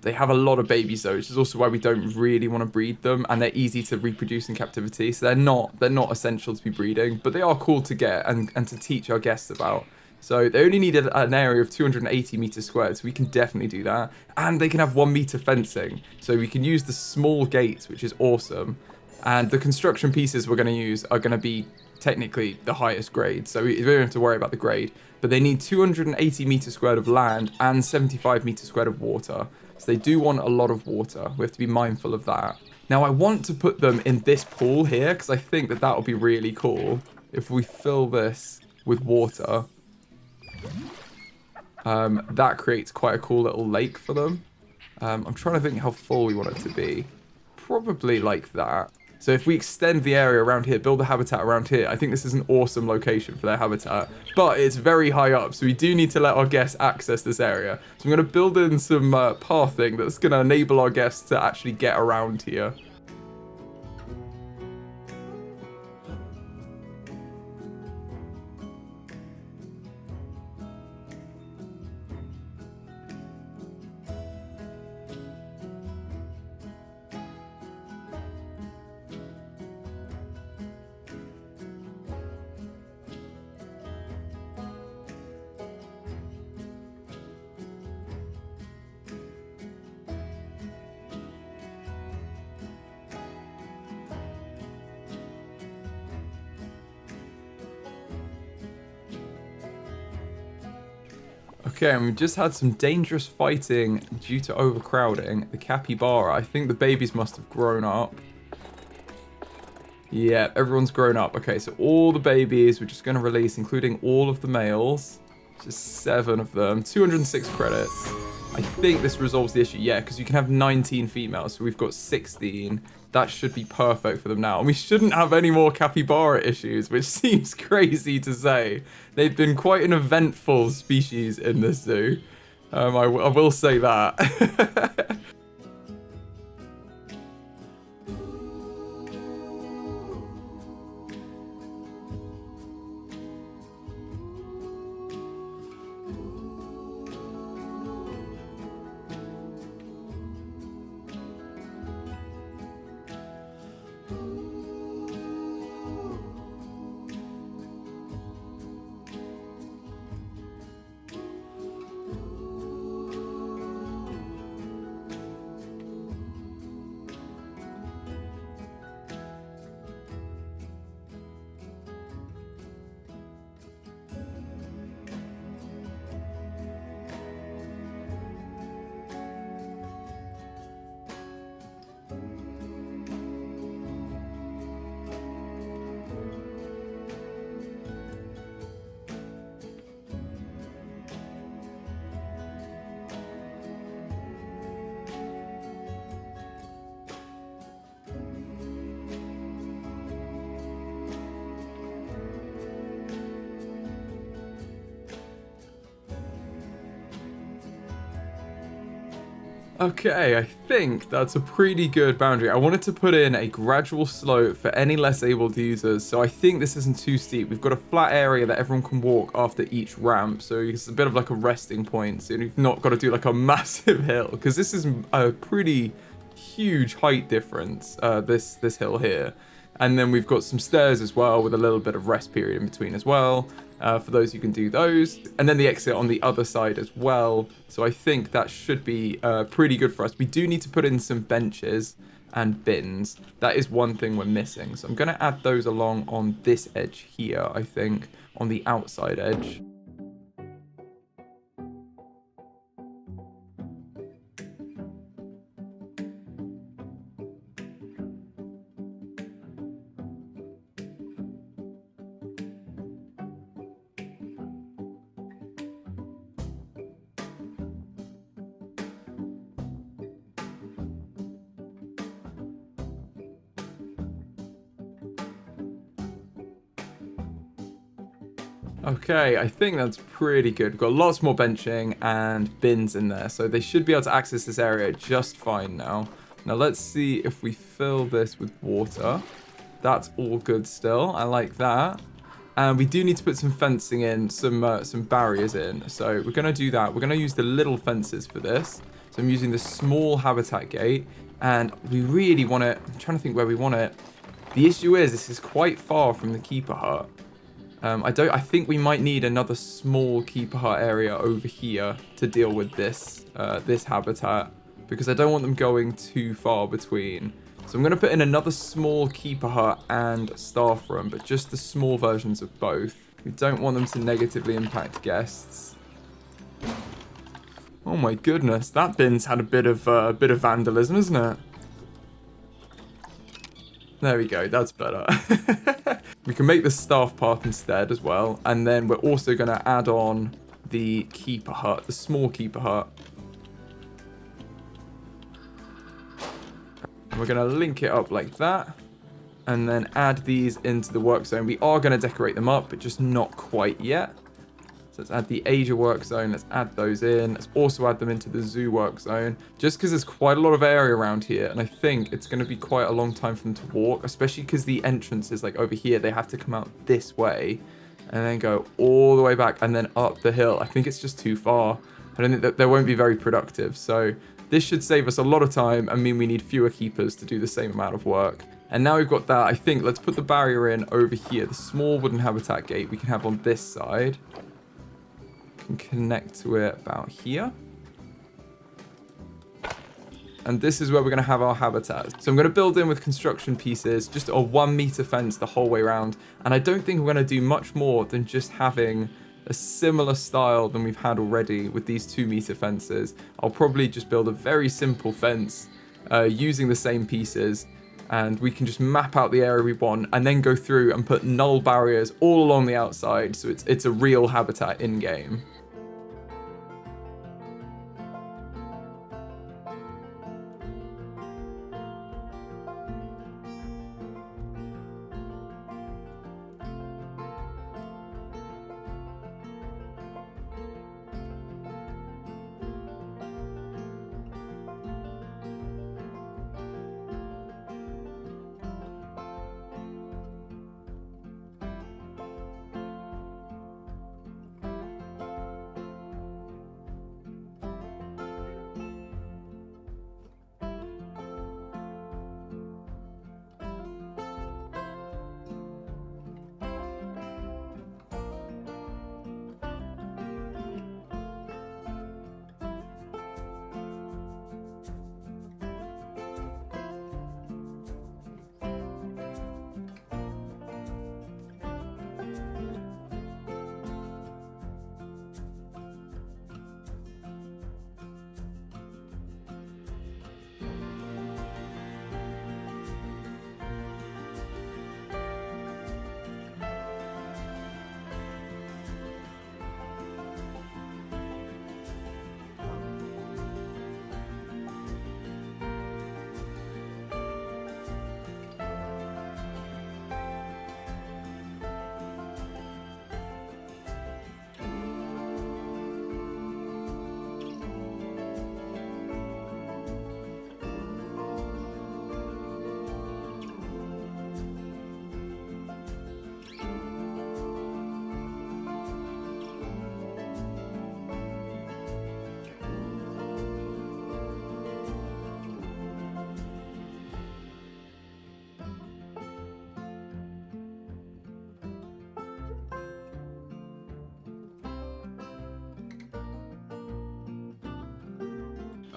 They have a lot of babies though, which is also why we don't really want to breed them. And they're easy to reproduce in captivity. So they're not essential to be breeding. But they are cool to get and to teach our guests about. So they only need an area of 280 meters squared, so we can definitely do that. And they can have 1 meter fencing, so we can use the small gates, which is awesome. And the construction pieces we're going to use are going to be technically the highest grade, so we don't have to worry about the grade. But they need 280 meters squared of land and 75 meters squared of water. So they do want a lot of water. We have to be mindful of that. Now I want to put them in this pool here, because I think that will be really cool if we fill this with water. That creates quite a cool little lake for them. I'm trying to think how full we want it to be. Probably like that. So if we extend the area around here, build a habitat around here, I think this is an awesome location for their habitat. But it's very high up, so we do need to let our guests access this area. So I'm going to build in some pathing that's going to enable our guests to actually get around here. Okay, and we've just had some dangerous fighting due to overcrowding. The capybara, I think the babies must have grown up. Yeah, everyone's grown up. Okay, so all the babies we're just going to release, including all of the males. Just 7 of them. 206 credits. I think this resolves the issue. Yeah, because you can have 19 females. So we've got 16. That should be perfect for them now. And we shouldn't have any more capybara issues, which seems crazy to say. They've been quite an eventful species in this zoo. I will say that. Okay, I think that's a pretty good boundary. I wanted to put in a gradual slope for any less abled users, so I think this isn't too steep. We've got a flat area that everyone can walk after each ramp, so it's a bit of like a resting point, so you've not got to do like a massive hill, because this is a pretty huge height difference, this hill here. And then we've got some stairs as well with a little bit of rest period in between as well. For those who can do those. And then the exit on the other side as well. So I think that should be pretty good for us. We do need to put in some benches and bins. That is one thing we're missing. So I'm going to add those along on this edge here, I think, on the outside edge. Okay, I think that's pretty good. We've got lots more benching and bins in there, so they should be able to access this area just fine now. Now let's see if we fill this with water. That's all good still. I like that. And we do need to put some fencing in, some barriers in. So we're going to do that. We're going to use the little fences for this. So I'm using the small habitat gate, and we really want it. I'm trying to think where we want it. The issue is this is quite far from the keeper hut. I think we might need another small keeper hut area over here to deal with this this habitat, because I don't want them going too far between. So I'm going to put in another small keeper hut and staff room, but just the small versions of both. We don't want them to negatively impact guests. Oh my goodness, that bin's had a bit of vandalism, isn't it? There we go, that's better. We can make the staff path instead as well. And then we're also going to add on the keeper hut, the small keeper hut. And we're going to link it up like that. And then add these into the work zone. We are going to decorate them up, but just not quite yet. So let's add the Asia work zone. Let's add those in. Let's also add them into the zoo work zone. Just because there's quite a lot of area around here. And I think it's going to be quite a long time for them to walk. Especially because the entrance is like over here. They have to come out this way. And then go all the way back. And then up the hill. I think it's just too far. I don't think that they won't be very productive. So this should save us a lot of time. I mean, we need fewer keepers to do the same amount of work. And now we've got that. I think let's put the barrier in over here. The small wooden habitat gate we can have on this side. Can connect to it about here. And this is where we're going to have our habitat. So I'm going to build in with construction pieces, just a 1 meter fence the whole way around. And I don't think we're going to do much more than just having a similar style than we've had already with these 2 meter fences. I'll probably just build a very simple fence using the same pieces. And we can just map out the area we want and then go through and put null barriers all along the outside. So it's a real habitat in game.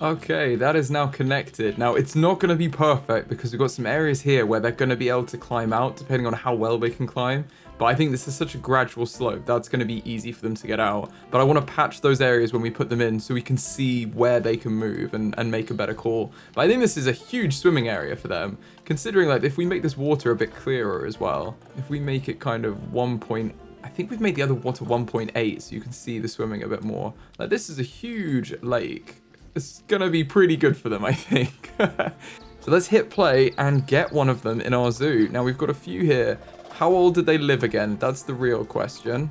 Okay, that is now connected. Now, it's not going to be perfect because we've got some areas here where they're going to be able to climb out depending on how well they can climb. But I think this is such a gradual slope, that's going to be easy for them to get out. But I want to patch those areas when we put them in so we can see where they can move and make a better call. But I think this is a huge swimming area for them, considering like if we make this water a bit clearer as well, if we make it kind of 1 point... I think we've made the other water 1.8 so you can see the swimming a bit more. Like this is a huge lake. It's gonna be pretty good for them, I think. So let's hit play and get one of them in our zoo. Now we've got a few here. How old did they live again? That's the real question.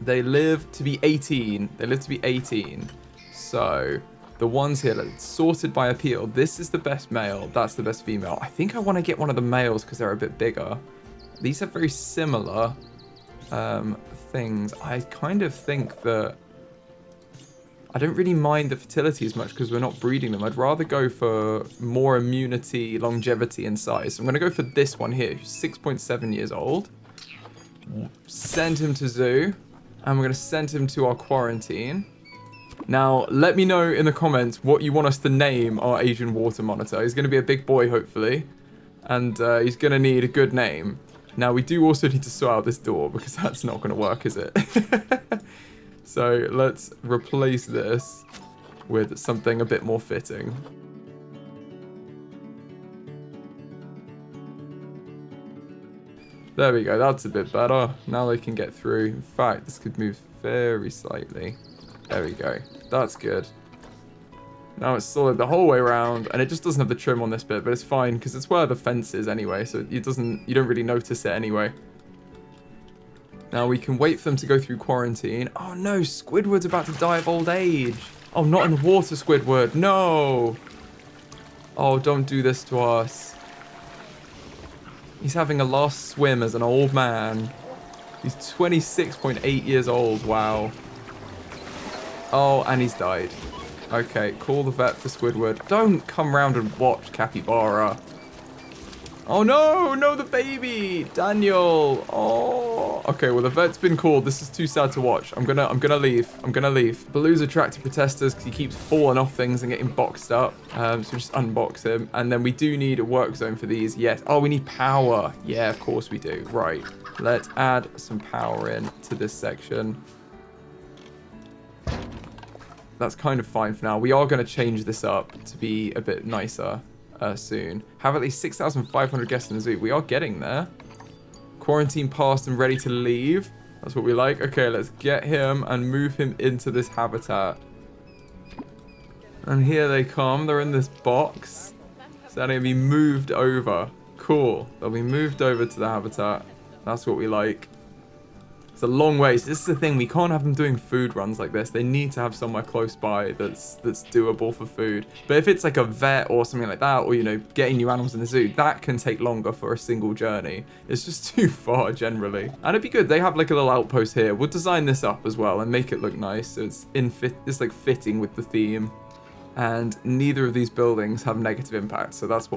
They live to be 18. They live to be 18. So the ones here, like, sorted by appeal. This is the best male. That's the best female. I think I want to get one of the males because they're a bit bigger. These have very similar things. I kind of think that I don't really mind the fertility as much because we're not breeding them. I'd rather go for more immunity, longevity, and size. So I'm going to go for this one here, who's 6.7 years old. Send him to zoo. And we're going to send him to our quarantine. Now, let me know in the comments what you want us to name our Asian water monitor. He's going to be a big boy, hopefully. And he's going to need a good name. Now, we do also need to sort out this door because that's not going to work, is it? So let's replace this with something a bit more fitting. There we go, that's a bit better. Now they can get through. In fact, this could move very slightly. There we go, that's good. Now it's solid the whole way around, and it just doesn't have the trim on this bit, but it's fine because it's where the fence is anyway, so you don't really notice it anyway. Now we can wait for them to go through quarantine. Oh no, Squidward's about to die of old age. Oh, not in the water, Squidward. No. Oh, don't do this to us. He's having a last swim as an old man. He's 26.8 years old. Wow. Oh, and he's died. Okay, call the vet for Squidward. Don't come round and watch, Capybara. Oh no, no, the baby, Daniel. Oh, okay. Well, the vet's been called. This is too sad to watch. I'm gonna leave. Baloo's attracting protesters because he keeps falling off things and getting boxed up. So just unbox him, and then we do need a work zone for these. Yes. Oh, we need power. Yeah, of course we do. Right. Let's add some power in to this section. That's kind of fine for now. We are going to change this up to be a bit nicer. soon. Have at least 6,500 guests in the zoo. We are getting there. Quarantine passed and ready to leave. That's what we like. Okay, let's get him and move him into this habitat. And here they come. They're in this box. So they're going to be moved over. Cool. They'll be moved over to the habitat. That's what we like. It's a long way. So this is the thing. We can't have them doing food runs like this. They need to have somewhere close by that's doable for food. But if it's like a vet or something like that, or, you know, getting new animals in the zoo, that can take longer for a single journey. It's just too far generally. And it'd be good. They have like a little outpost here. We'll design this up as well and make it look nice. So it's like fitting with the theme. And neither of these buildings have negative impact. So that's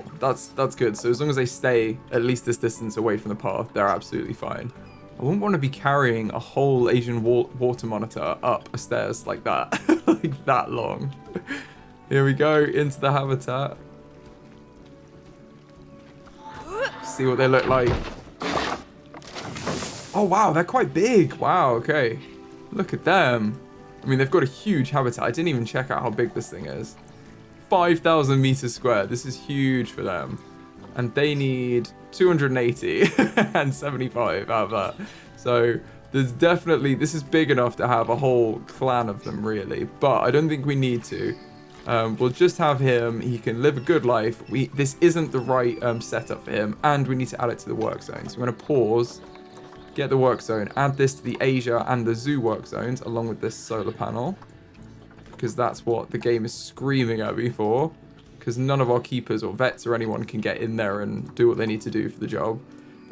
good. So as long as they stay at least this distance away from the path, they're absolutely fine. I wouldn't want to be carrying a whole Asian water monitor up a stairs like that, like that long. Here we go, into the habitat. See what they look like. Oh, wow, they're quite big. Wow, okay. Look at them. I mean, they've got a huge habitat. I didn't even check out how big this thing is. 5,000 meters square. This is huge for them. And they need 280 and 75 out of that. So there's definitely, this is big enough to have a whole clan of them really, but I don't think we need to. We'll just have him. He can live a good life. This isn't the right setup for him, and we need to add it to the work zone. So I'm going to pause, get the work zone, add this to the Asia and the zoo work zones along with this solar panel, because that's what the game is screaming at me for. Because none of our keepers or vets or anyone can get in there and do what they need to do for the job.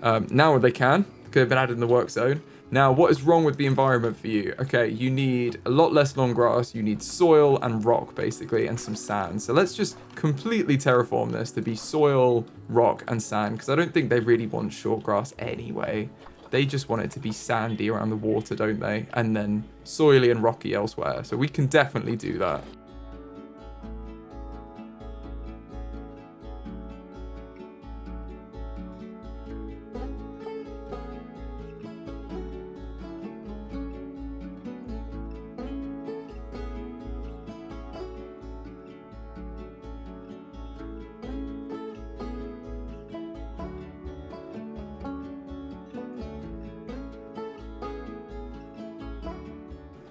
Now they can, because they've been added in the work zone. Now, what is wrong with the environment for you? Okay, you need a lot less long grass, you need soil and rock, basically, and some sand. So let's just completely terraform this to be soil, rock, and sand, because I don't think they really want short grass anyway. They just want it to be sandy around the water, don't they? And then soily and rocky elsewhere. So we can definitely do that.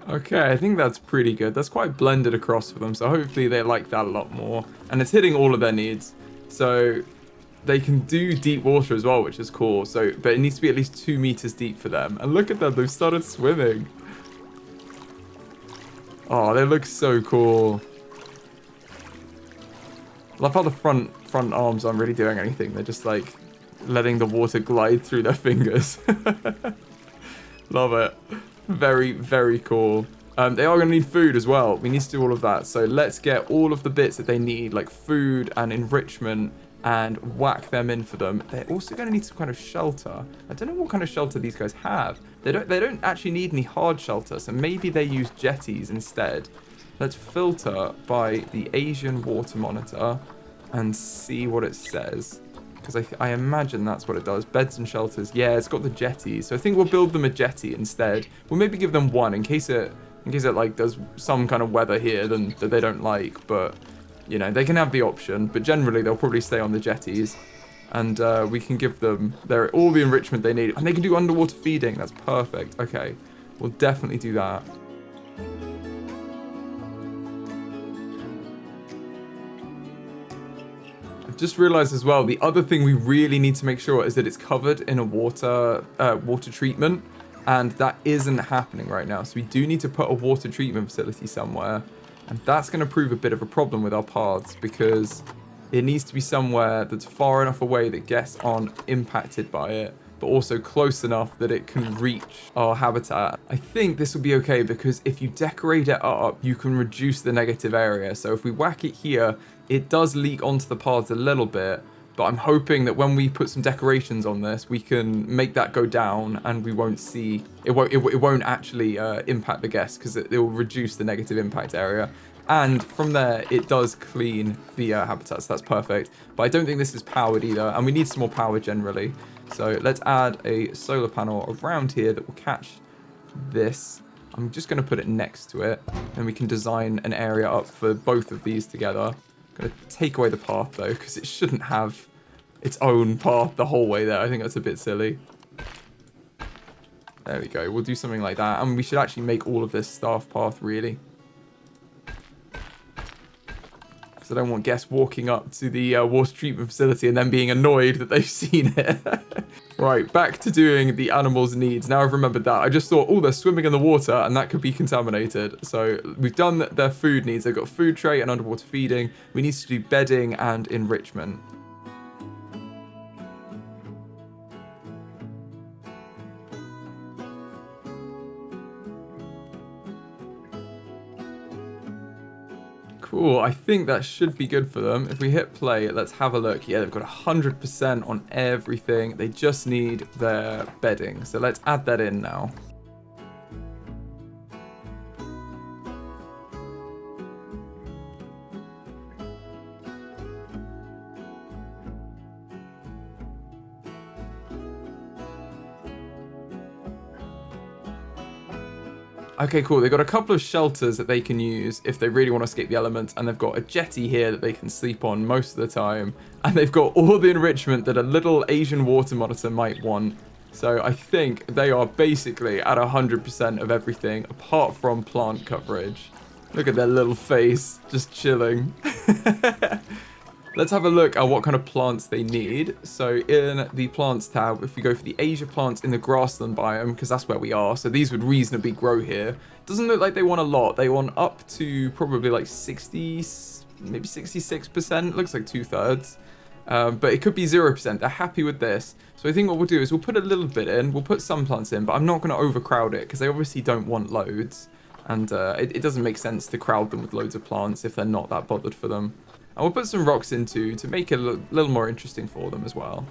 Okay, I think that's pretty good. That's quite blended across for them, so hopefully they like that a lot more. And it's hitting all of their needs. So they can do deep water as well, which is cool. So, but it needs to be at least 2 meters deep for them. And look at them, they've started swimming. Oh, they look so cool. Love how the front arms aren't really doing anything. They're just like letting the water glide through their fingers. Love it. Very, very cool. They are going to need food as well. We need to do all of that. So let's get all of the bits that they need, like food and enrichment, and whack them in for them. They're also going to need some kind of shelter. I don't know what kind of shelter these guys have. They don't actually need any hard shelter, so maybe they use jetties instead. Let's filter by the Asian water monitor and see what it says. Because I imagine that's what it does. Beds and shelters. Yeah, it's got the jetties. So I think we'll build them a jetty instead. We'll maybe give them one in case it like does some kind of weather here that they don't like. But, you know, they can have the option. But generally, they'll probably stay on the jetties. And we can give them all the enrichment they need. And they can do underwater feeding. That's perfect. Okay, we'll definitely do that. Just realized as well, the other thing we really need to make sure is that it's covered in a water treatment, and that isn't happening right now. So we do need to put a water treatment facility somewhere, and that's going to prove a bit of a problem with our paths, because it needs to be somewhere that's far enough away that guests aren't impacted by it, but also close enough that it can reach our habitat. I think this will be okay, because if you decorate it up, you can reduce the negative area. So if we whack it here, it does leak onto the paths a little bit, but I'm hoping that when we put some decorations on this, we can make that go down, and we won't see, it won't actually impact the guests, because it will reduce the negative impact area. And from there, it does clean the habitat, so that's perfect. But I don't think this is powered either, and we need some more power generally. So let's add a solar panel around here that will catch this. I'm just going to put it next to it, and we can design an area up for both of these together. Gonna take away the path though, because it shouldn't have its own path the whole way there. I think that's a bit silly. There we go. We'll do something like that. And we should actually make all of this staff path, really. Because I don't want guests walking up to the water treatment facility and then being annoyed that they've seen it. Right, back to doing the animals' needs. Now I've remembered that. I just thought, oh, they're swimming in the water and that could be contaminated. So we've done their food needs. They've got food tray and underwater feeding. We need to do bedding and enrichment. Cool, I think that should be good for them. If we hit play, let's have a look. Yeah, they've got 100% on everything. They just need their bedding. So let's add that in now. Okay, cool. They've got a couple of shelters that they can use if they really want to escape the elements, and they've got a jetty here that they can sleep on most of the time, and they've got all the enrichment that a little Asian water monitor might want. So I think they are basically at 100% of everything, apart from plant coverage. Look at their little face, just chilling. Let's have a look at what kind of plants they need. So in the plants tab, if we go for the Asia plants in the grassland biome, because that's where we are, so these would reasonably grow here. Doesn't look like they want a lot. They want up to probably like 60, maybe 66%. Looks like 2/3. But it could be 0%. They're happy with this. So I think what we'll do is we'll put a little bit in. We'll put some plants in, but I'm not going to overcrowd it because they obviously don't want loads. And it doesn't make sense to crowd them with loads of plants if they're not that bothered for them. And we'll put some rocks in too to make it a little more interesting for them as well.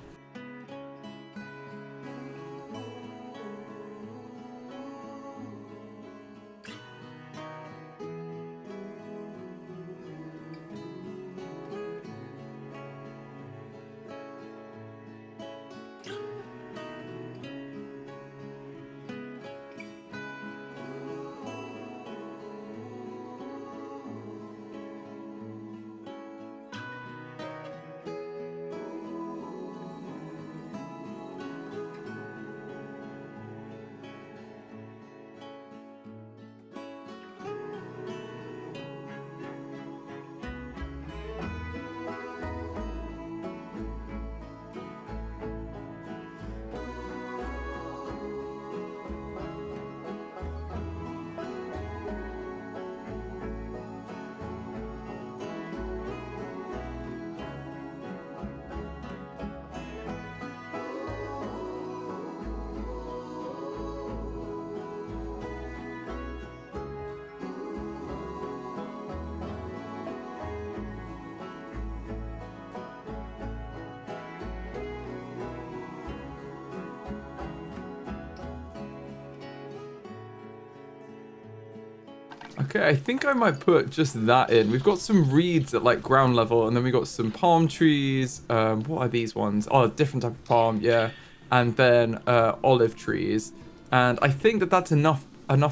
Okay, I think I might put just that in. We've got some reeds at like ground level, and then we got some palm trees. What are these ones? Oh, different type of palm, yeah. And then olive trees. And I think that that's enough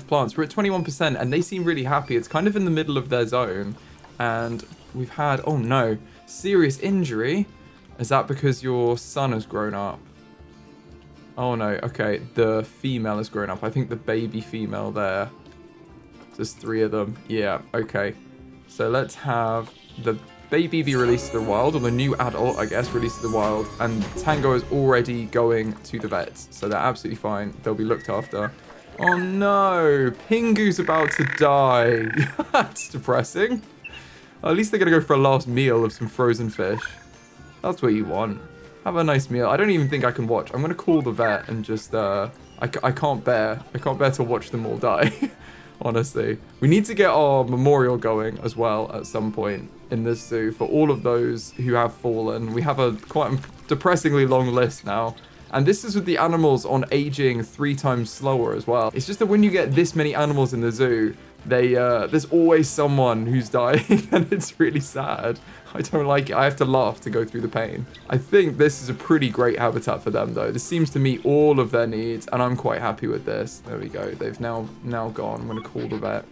plants. We're at 21%, and they seem really happy. It's kind of in the middle of their zone. And we've had, oh no, serious injury. Is that because your son has grown up? Oh no, okay, the female has grown up. I think the baby female there. There's 3 of them. Yeah, okay. So let's have the baby be released to the wild, or the new adult, I guess, released to the wild. And Tango is already going to the vets, so they're absolutely fine. They'll be looked after. Oh no, Pingu's about to die. That's depressing. At least they're going to go for a last meal of some frozen fish. That's what you want. Have a nice meal. I don't even think I can watch. I'm going to call the vet and just, I can't bear to watch them all die. Honestly, we need to get our memorial going as well at some point in this zoo for all of those who have fallen. We have a quite depressingly long list now, and this is with the animals on aging 3 times slower as well. It's just that when you get this many animals in the zoo, there's always someone who's dying, and it's really sad. I don't like it. I have to laugh to go through the pain. I think this is a pretty great habitat for them, though. This seems to meet all of their needs, and I'm quite happy with this. There we go. They've now gone. I'm going to call the vet.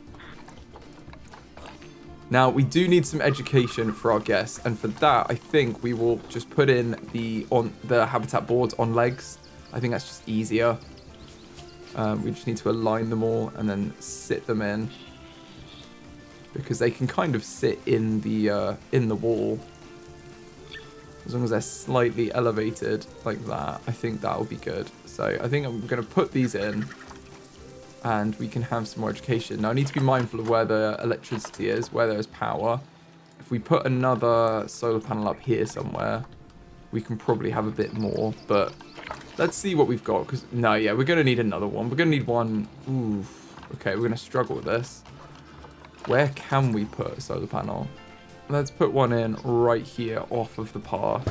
Now, we do need some education for our guests, and for that, I think we will just put in the habitat boards on legs. I think that's just easier. We just need to align them all and then sit them in, because they can kind of sit in the wall. As long as they're slightly elevated like that, I think that will be good. So I think I'm going to put these in, and we can have some more education. Now, I need to be mindful of where the electricity is, where there's power. If we put another solar panel up here somewhere, we can probably have a bit more. But let's see what we've got. Because no, yeah, we're going to need another one. We're going to need one. Ooh, okay, we're going to struggle with this. Where can we put a solar panel? Let's put one in right here off of the path.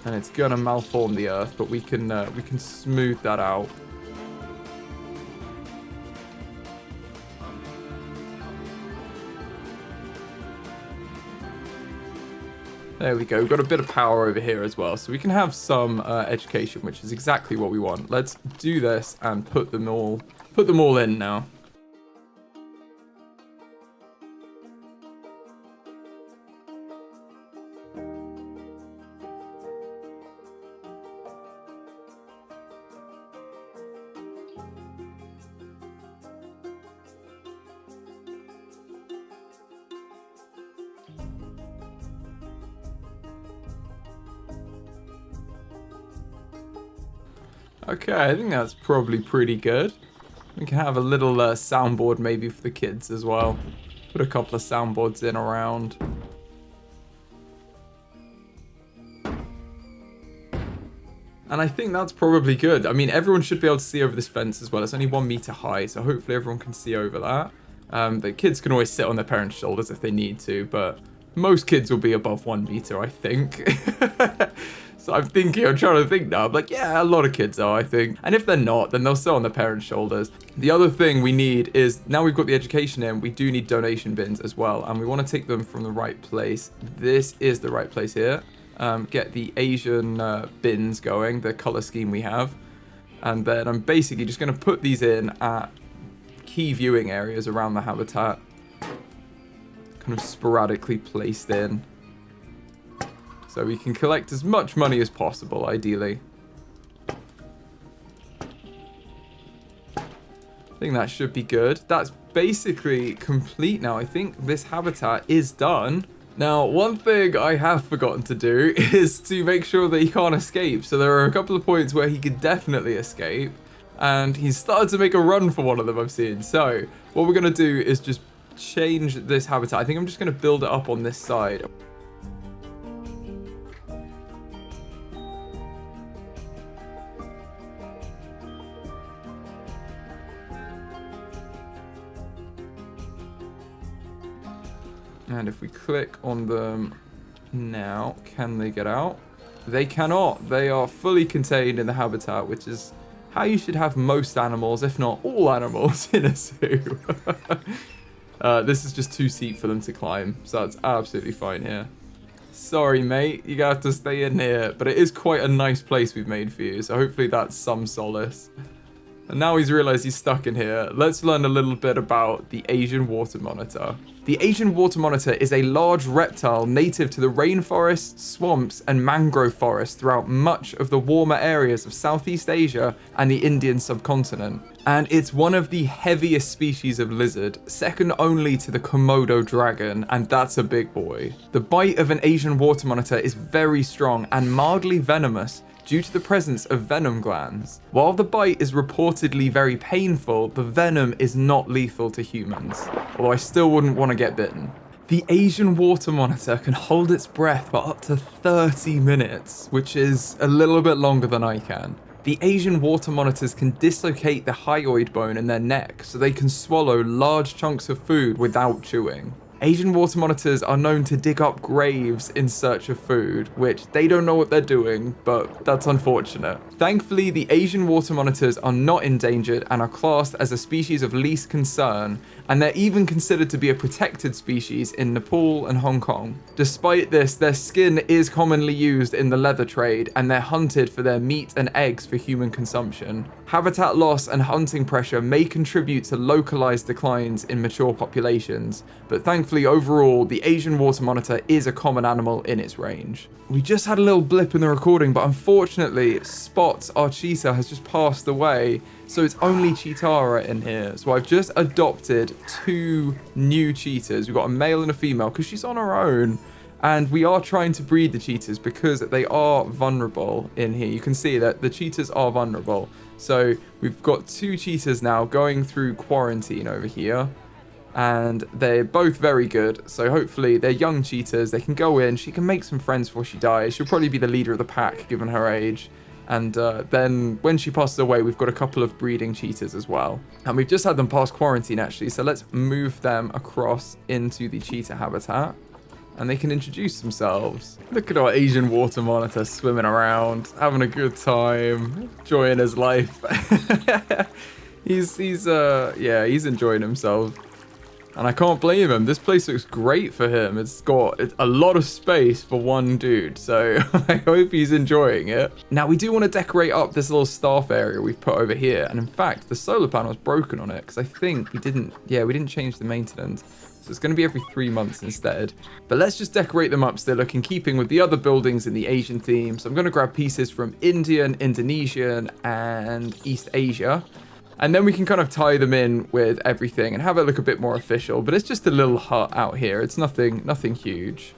And it's going to malform the earth, but we can smooth that out. There we go. We've got a bit of power over here as well, so we can have some education, which is exactly what we want. Let's do this and put them all in now. Okay, I think that's probably pretty good. We can have a little soundboard maybe for the kids as well. Put a couple of soundboards in around. And I think that's probably good. I mean, everyone should be able to see over this fence as well. It's only 1 meter high, so hopefully everyone can see over that. The kids can always sit on their parents' shoulders if they need to, but most kids will be above 1 meter, I think. So I'm trying to think now. I'm like, yeah, a lot of kids are, I think. And if they're not, then they'll sit on their parents' shoulders. The other thing we need is, now we've got the education in, we do need donation bins as well. And we want to take them from the right place. This is the right place here. Get the Asian bins going, the color scheme we have. And then I'm basically just going to put these in at key viewing areas around the habitat. Kind of sporadically placed in. So we can collect as much money as possible, ideally. I think that should be good. That's basically complete now. I think this habitat is done. Now, one thing I have forgotten to do is to make sure that he can't escape. So there are a couple of points where he could definitely escape. And he's started to make a run for one of them, I've seen. So what we're going to do is just change this habitat. I think I'm just going to build it up on this side. And if we click on them now, can they get out? They cannot. They are fully contained in the habitat, which is how you should have most animals, if not all animals, in a zoo. This is just too steep for them to climb, so that's absolutely fine here. Sorry, mate. You're going to have to stay in here. But it is quite a nice place we've made for you, so hopefully that's some solace. And now he's realized he's stuck in here. Let's learn a little bit about the Asian water monitor. The Asian water monitor is a large reptile native to the rainforests, swamps, and mangrove forests throughout much of the warmer areas of Southeast Asia and the Indian subcontinent. And it's one of the heaviest species of lizard, second only to the Komodo dragon, and that's a big boy. The bite of an Asian water monitor is very strong and mildly venomous, due to the presence of venom glands. While the bite is reportedly very painful, the venom is not lethal to humans, although I still wouldn't want to get bitten. The Asian water monitor can hold its breath for up to 30 minutes, which is a little bit longer than I can. The Asian water monitors can dislocate the hyoid bone in their neck, so they can swallow large chunks of food without chewing. Asian water monitors are known to dig up graves in search of food, which they don't know what they're doing, but that's unfortunate. Thankfully, the Asian water monitors are not endangered and are classed as a species of least concern, and they're even considered to be a protected species in Nepal and Hong Kong. Despite this, their skin is commonly used in the leather trade, and they're hunted for their meat and eggs for human consumption. Habitat loss and hunting pressure may contribute to localized declines in mature populations, but thankfully thankfully, overall, the Asian water monitor is a common animal in its range. We just had a little blip in the recording, but unfortunately, Spot, our cheetah, has just passed away. So it's only Cheetara in here. So I've just adopted 2 new cheetahs. We've got a male and a female because she's on her own. And we are trying to breed the cheetahs because they are vulnerable in here. You can see that the cheetahs are vulnerable. So we've got 2 cheetahs now going through quarantine over here. And they're both very good. So hopefully they're young cheetahs. They can go in. She can make some friends before she dies. She'll probably be the leader of the pack given her age. And then when she passes away, we've got a couple of breeding cheetahs as well. And we've just had them pass quarantine actually. So let's move them across into the cheetah habitat. And they can introduce themselves. Look at our Asian water monitor swimming around, having a good time, enjoying his life. he's enjoying himself. And I can't blame him. This place looks great for him. It's got a lot of space for one dude. So I hope he's enjoying it. Now we do want to decorate up this little staff area we've put over here. And in fact, the solar panel is broken on it because I think we didn't change the maintenance. So it's going to be every 3 months instead. But let's just decorate them up so they look in keeping with the other buildings in the Asian theme. So I'm going to grab pieces from Indian, Indonesian, and East Asia. And then we can kind of tie them in with everything and have it look a bit more official. But it's just a little hut out here. It's nothing huge.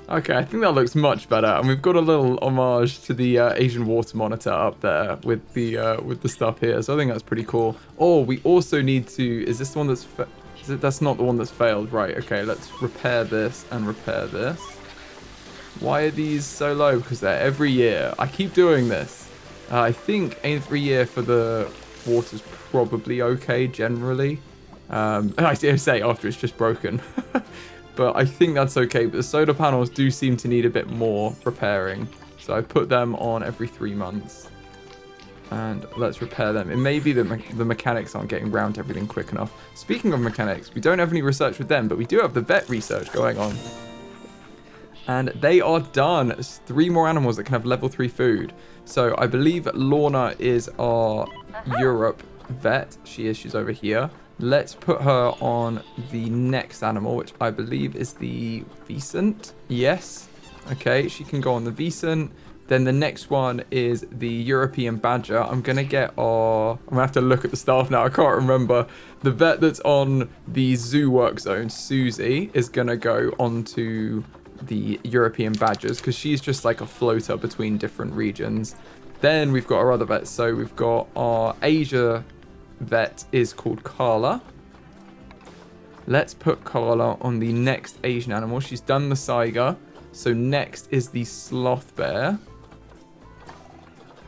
Okay, I think that looks much better, and we've got a little homage to the Asian water monitor up there with the stuff here. So I think that's pretty cool. Oh, we also need to. Is this the one that's? That's not the one that's failed, right? Okay, let's repair this and repair this. Why are these so low? Because they're every year. I keep doing this. I think every year for the water's probably okay generally. I say after it's just broken. But I think that's okay. But the solar panels do seem to need a bit more repairing. So I put them on every 3 months. And let's repair them. It may be that the mechanics aren't getting round to everything quick enough. Speaking of mechanics, we don't have any research with them, but we do have the vet research going on. And they are done. There's 3 more animals that can have level 3 food. So I believe Lorna is our Europe vet. She's over here. Let's put her on the next animal, which I believe is the Vicent. Yes. Okay, she can go on the Vicent. Then the next one is the European Badger. I'm going to have to look at the staff now. I can't remember. The vet that's on the zoo work zone, Susie, is going to go onto the European Badgers because she's just like a floater between different regions. Then we've got our other vets. So we've got our Asia vet is called Carla. Let's put Carla on the next Asian animal. She's done the Saiga. So next is the Sloth Bear.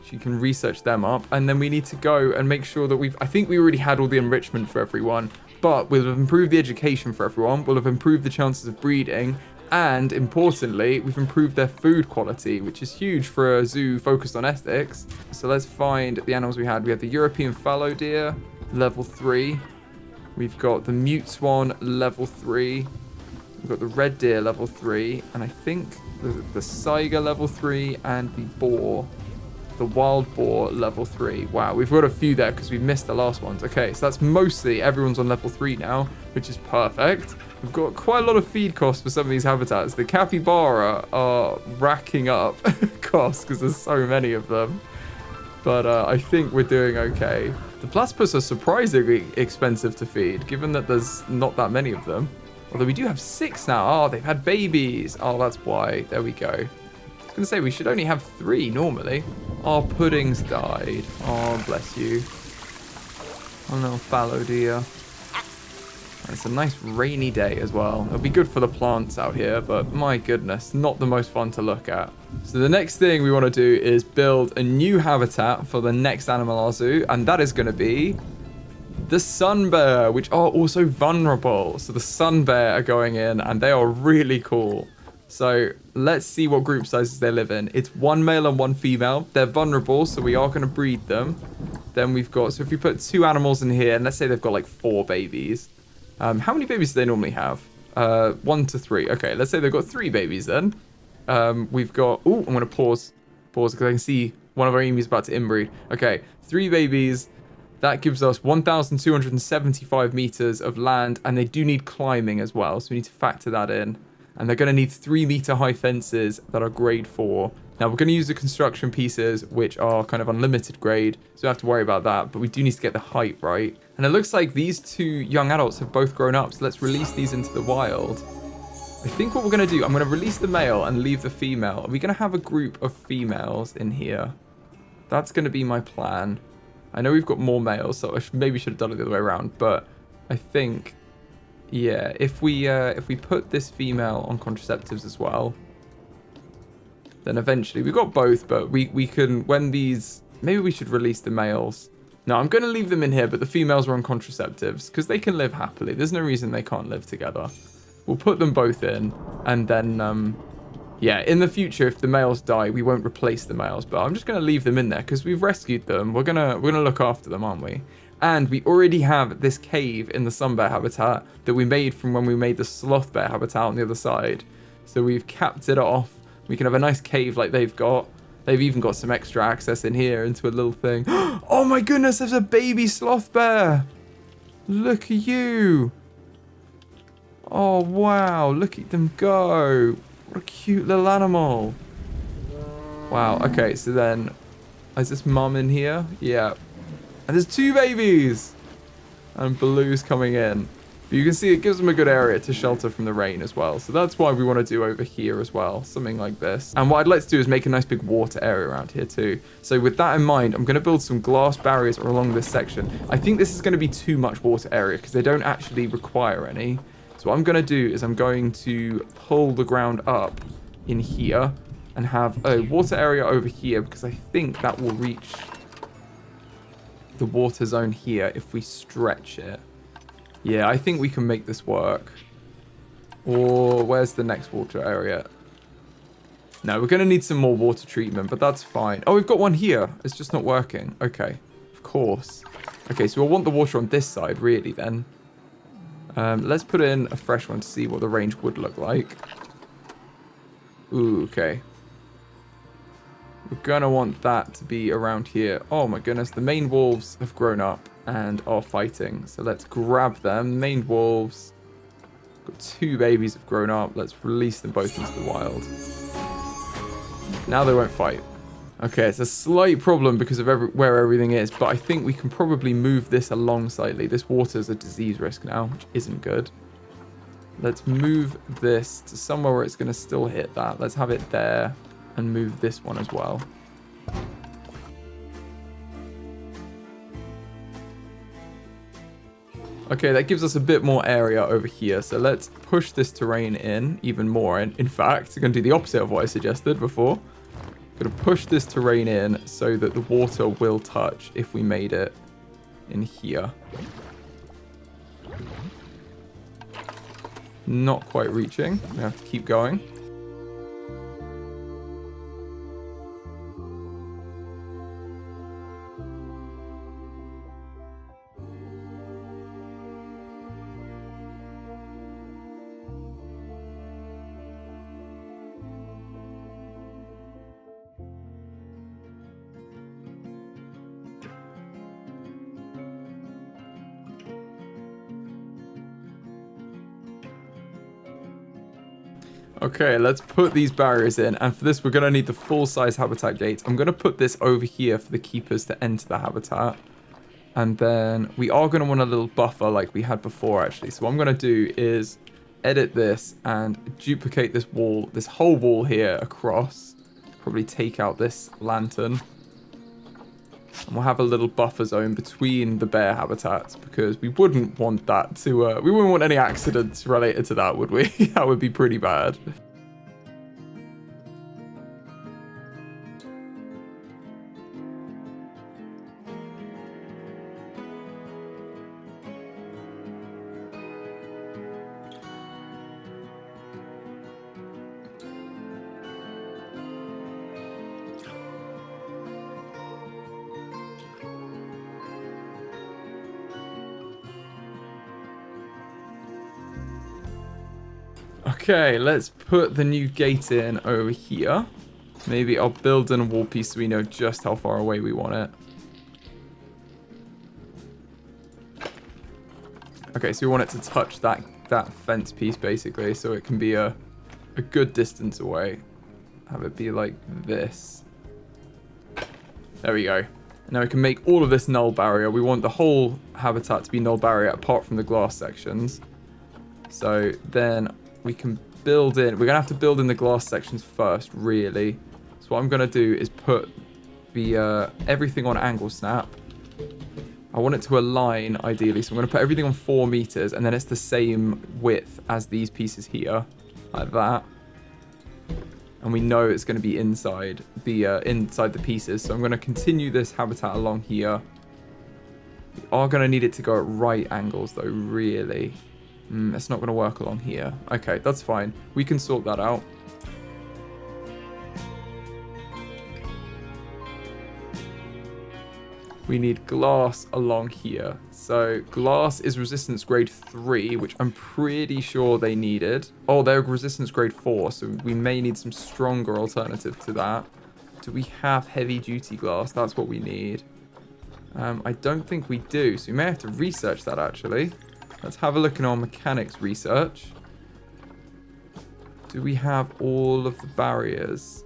She can research them up. And then we need to go and make sure that I think we already had all the enrichment for everyone. But we'll have improved the education for everyone. We'll have improved the chances of breeding. And importantly, we've improved their food quality, which is huge for a zoo focused on ethics. So let's find the animals we had. We have the European fallow deer, level 3. We've got the mute swan, level 3. We've got the red deer, level 3. And I think the Saiga, level 3. And the boar, The wild boar, level 3. Wow, we've got a few there because we missed the last ones. Okay, so that's mostly everyone's on level 3 now, which is perfect. We've got quite a lot of feed costs for some of these habitats. The capybara are racking up costs because there's so many of them. But I think we're doing okay. The platypus are surprisingly expensive to feed, given that there's not that many of them. Although we do have 6 now. Oh, they've had babies. Oh, that's why. There we go. I was going to say, we should only have 3 normally. Our puddings died. Oh, bless you. Oh, little fallow deer. It's a nice rainy day as well. It'll be good for the plants out here, but my goodness, not the most fun to look at. So the next thing we want to do is build a new habitat for the next animal our zoo, and that is going to be the sun bear, which are also vulnerable. So the sun bear are going in, and they are really cool. So let's see what group sizes they live in. It's 1 male and 1 female. They're vulnerable, so we are going to breed them. Then we've got, so if we put 2 animals in here, and let's say they've got like 4 babies. How many babies do they normally have? 1 to 3. Okay, let's say they've got 3 babies then. We've got... Oh, I'm going to pause because I can see one of our emus about to inbreed. Okay, 3 babies. That gives us 1,275 meters of land, and they do need climbing as well, so we need to factor that in. And they're going to need 3-meter high fences that are grade 4. Now, we're going to use the construction pieces, which are kind of unlimited grade, so we don't have to worry about that, but we do need to get the height right. And it looks like these 2 young adults have both grown up, so let's release these into the wild. I think what we're going to do, I'm going to release the male and leave the female. Are we going to have a group of females in here? That's going to be my plan. I know we've got more males, so I maybe should have done it the other way around, but I think, yeah, if we put this female on contraceptives as well, then eventually, we've got both, but we can, when these, maybe we should release the males. No, I'm going to leave them in here, but the females are on contraceptives because they can live happily. There's no reason they can't live together. We'll put them both in, and then, yeah, in the future, if the males die, we won't replace the males, but I'm just going to leave them in there because we've rescued them. We're gonna look after them, aren't we? And we already have this cave in the sun bear habitat that we made from when we made the sloth bear habitat on the other side. So we've capped it off. We can have a nice cave like they've got. They've even got some extra access in here into a little thing. Oh my goodness, there's a baby sloth bear. Look at you. Oh, wow. Look at them go. What a cute little animal. Wow. Okay, so then, is this mum in here? Yeah. And there's 2 babies. And Baloo's coming in. But you can see it gives them a good area to shelter from the rain as well. So that's why we want to do over here as well. Something like this. And what I'd like to do is make a nice big water area around here too. So with that in mind, I'm going to build some glass barriers along this section. I think this is going to be too much water area because they don't actually require any. So what I'm going to do is I'm going to pull the ground up in here and have a water area over here because I think that will reach the water zone here if we stretch it. Yeah, I think we can make this work. Or where's the next water area? No, we're going to need some more water treatment, but that's fine. Oh, we've got one here. It's just not working. Okay, of course. Okay, so we'll want the water on this side, really, then. Let's put in a fresh one to see what the range would look like. Ooh, okay. We're going to want that to be around here. Oh, my goodness. The main wolves have grown up and are fighting. So let's grab them. Main wolves. Got 2 babies have grown up. Let's release them both into the wild. Now they won't fight. Okay, it's a slight problem because of where everything is, but I think we can probably move this along slightly. This water is a disease risk now, which isn't good. Let's move this to somewhere where it's going to still hit that. Let's have it there and move this one as well. Okay, that gives us a bit more area over here. So let's push this terrain in even more. And in fact, we're going to do the opposite of what I suggested before. Going to push this terrain in so that the water will touch if we made it in here. Not quite reaching. We have to keep going. Okay, let's put these barriers in. And for this, we're going to need the full-size habitat gates. I'm going to put this over here for the keepers to enter the habitat. And then we are going to want a little buffer like we had before, actually. So what I'm going to do is edit this and duplicate this wall, this whole wall here across. Probably take out this lantern. And we'll have a little buffer zone between the bear habitats because we wouldn't want that to, we wouldn't want any accidents related to that, would we? That would be pretty bad. Okay, let's put the new gate in over here. Maybe I'll build in a wall piece so we know just how far away we want it. Okay, so we want it to touch that fence piece basically, so it can be a good distance away. Have it be like this. There we go. Now we can make all of this null barrier. We want the whole habitat to be null barrier apart from the glass sections. So then we can build in, we're gonna have to build in the glass sections first, really. So what I'm gonna do is put the everything on angle snap. I want it to align ideally, so I'm gonna put everything on 4 meters and then it's the same width as these pieces here, like that. And we know it's gonna be inside the pieces. So I'm gonna continue this habitat along here. We are gonna need it to go at right angles though, really. It's not going to work along here. Okay, that's fine. We can sort that out. We need glass along here. So glass is resistance grade 3, which I'm pretty sure they needed. Oh, they're resistance grade 4, so we may need some stronger alternative to that. Do we have heavy duty glass? That's what we need. I don't think we do, so we may have to research that actually. Let's have a look in our mechanics research. Do we have all of the barriers?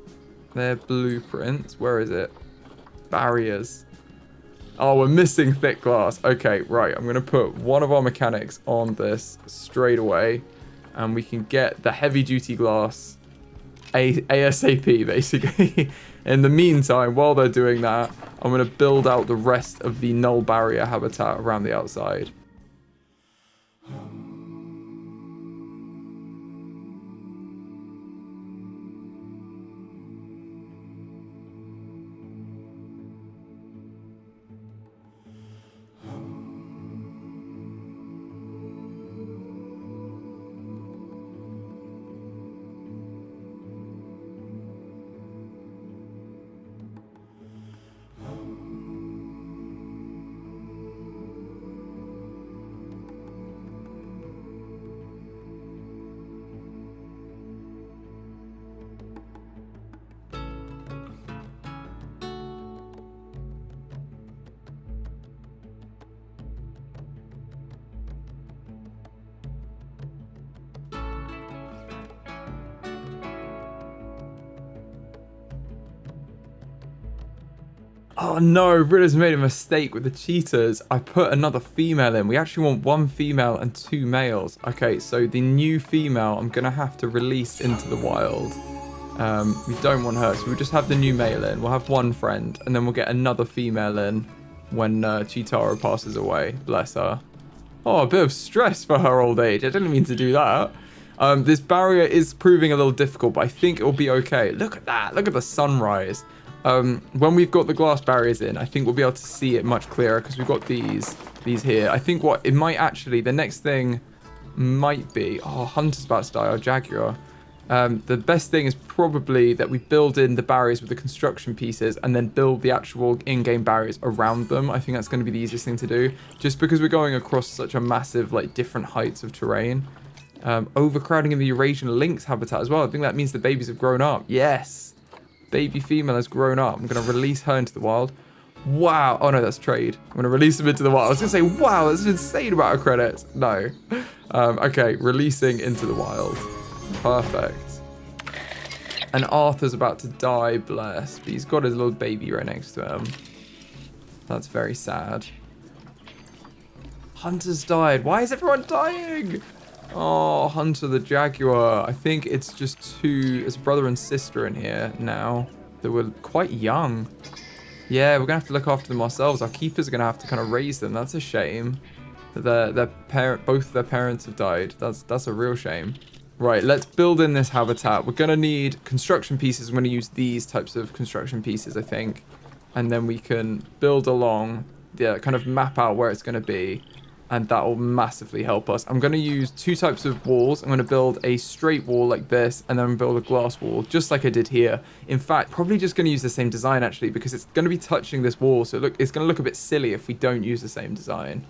Their blueprints. Where is it? Barriers. Oh, we're missing thick glass. Okay, right. I'm going to put one of our mechanics on this straight away. And we can get the heavy duty glass ASAP, basically. In the meantime, while they're doing that, I'm going to build out the rest of the null barrier habitat around the outside. Oh no, Riddler's made a mistake with the cheetahs. I put another female in. We actually want 1 female and 2 males. Okay, so the new female I'm going to have to release into the wild. We don't want her, so we'll just have the new male in. We'll have 1 friend, and then we'll get another female in when Cheetara passes away. Bless her. Oh, a bit of stress for her old age. I didn't mean to do that. This barrier is proving a little difficult, but I think it'll be okay. Look at that. Look at the sunrise. When we've got the glass barriers in, I think we'll be able to see it much clearer because we've got these here. I think what it might actually, the next thing might be, oh, Hunter's about to die, our Jaguar. The best thing is probably that we build in the barriers with the construction pieces and then build the actual in-game barriers around them. I think that's going to be the easiest thing to do, just because we're going across such a massive, like, different heights of terrain. Overcrowding in the Eurasian lynx habitat as well. I think that means the babies have grown up. Yes. Baby female has grown up. I'm going to release her into the wild. Wow. Oh, no, that's trade. I'm going to release them into the wild. I was going to say, wow, that's an insane amount of credits. No. Okay, releasing into the wild. Perfect. And Arthur's about to die, bless. But he's got his little baby right next to him. That's very sad. Hunter's died. Why is everyone dying? Oh, Hunter the Jaguar. I think it's just it's brother and sister in here now. They were quite young. Yeah, we're going to have to look after them ourselves. Our keepers are going to have to kind of raise them. That's a shame. Both their parents have died. That's a real shame. Right, let's build in this habitat. We're going to need construction pieces. I'm going to use these types of construction pieces, I think. And then we can build along, kind of map out where it's going to be. And that will massively help us. I'm going to use 2 types of walls. I'm going to build a straight wall like this, and then build a glass wall, just like I did here. In fact, probably just going to use the same design, actually, because it's going to be touching this wall. So look, it's going to look a bit silly if we don't use the same design.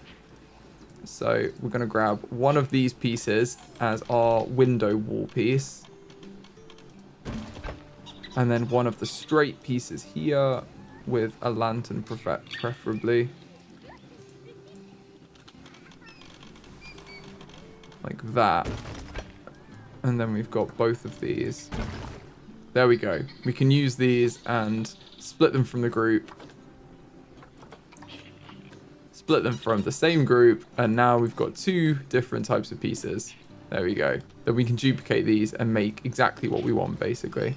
So we're going to grab one of these pieces as our window wall piece. And then one of the straight pieces here with a lantern preferably. Like that. And then we've got both of these. There we go. We can use these and split them from the group. Split them from the same group. And now we've got 2 different types of pieces. There we go. Then we can duplicate these and make exactly what we want, basically.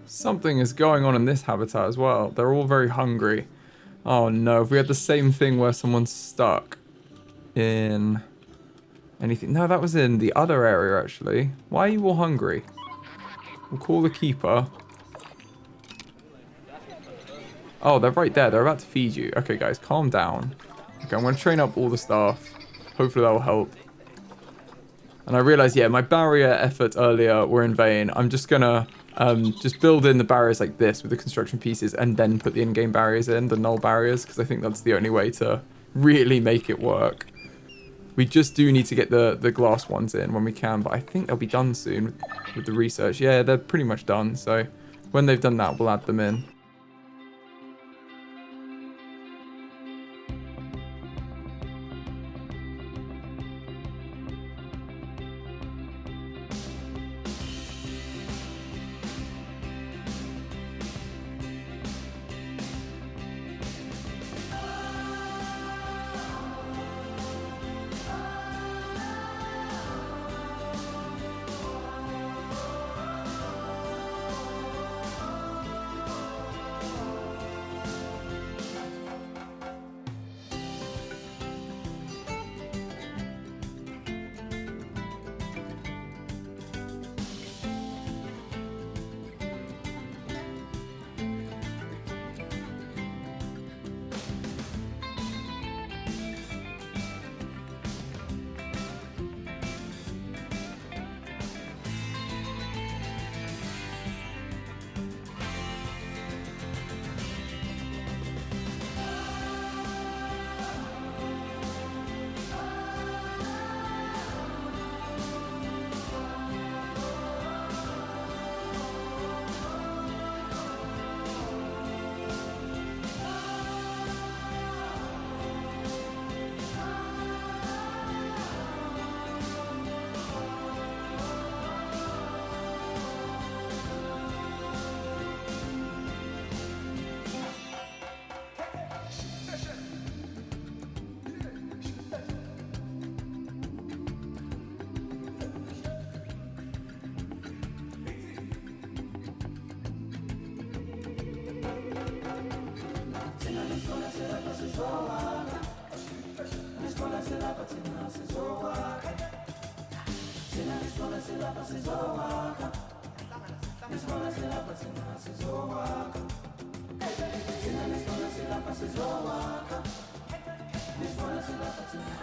Something is going on in this habitat as well. They're all very hungry. Oh no, if we had the same thing where someone's stuck in anything. No, that was in the other area, actually. Why are you all hungry? We'll call the keeper. Oh, they're right there. They're about to feed you. Okay, guys, calm down. Okay, I'm going to train up all the staff. Hopefully that will help. And I realized, yeah, my barrier efforts earlier were in vain. I'm just going to just build in the barriers like this with the construction pieces and then put the in-game barriers in, the null barriers, because I think that's the only way to really make it work. We just do need to get the glass ones in when we can, but I think they'll be done soon with the research. Yeah, they're pretty much done, so when they've done that, we'll add them in.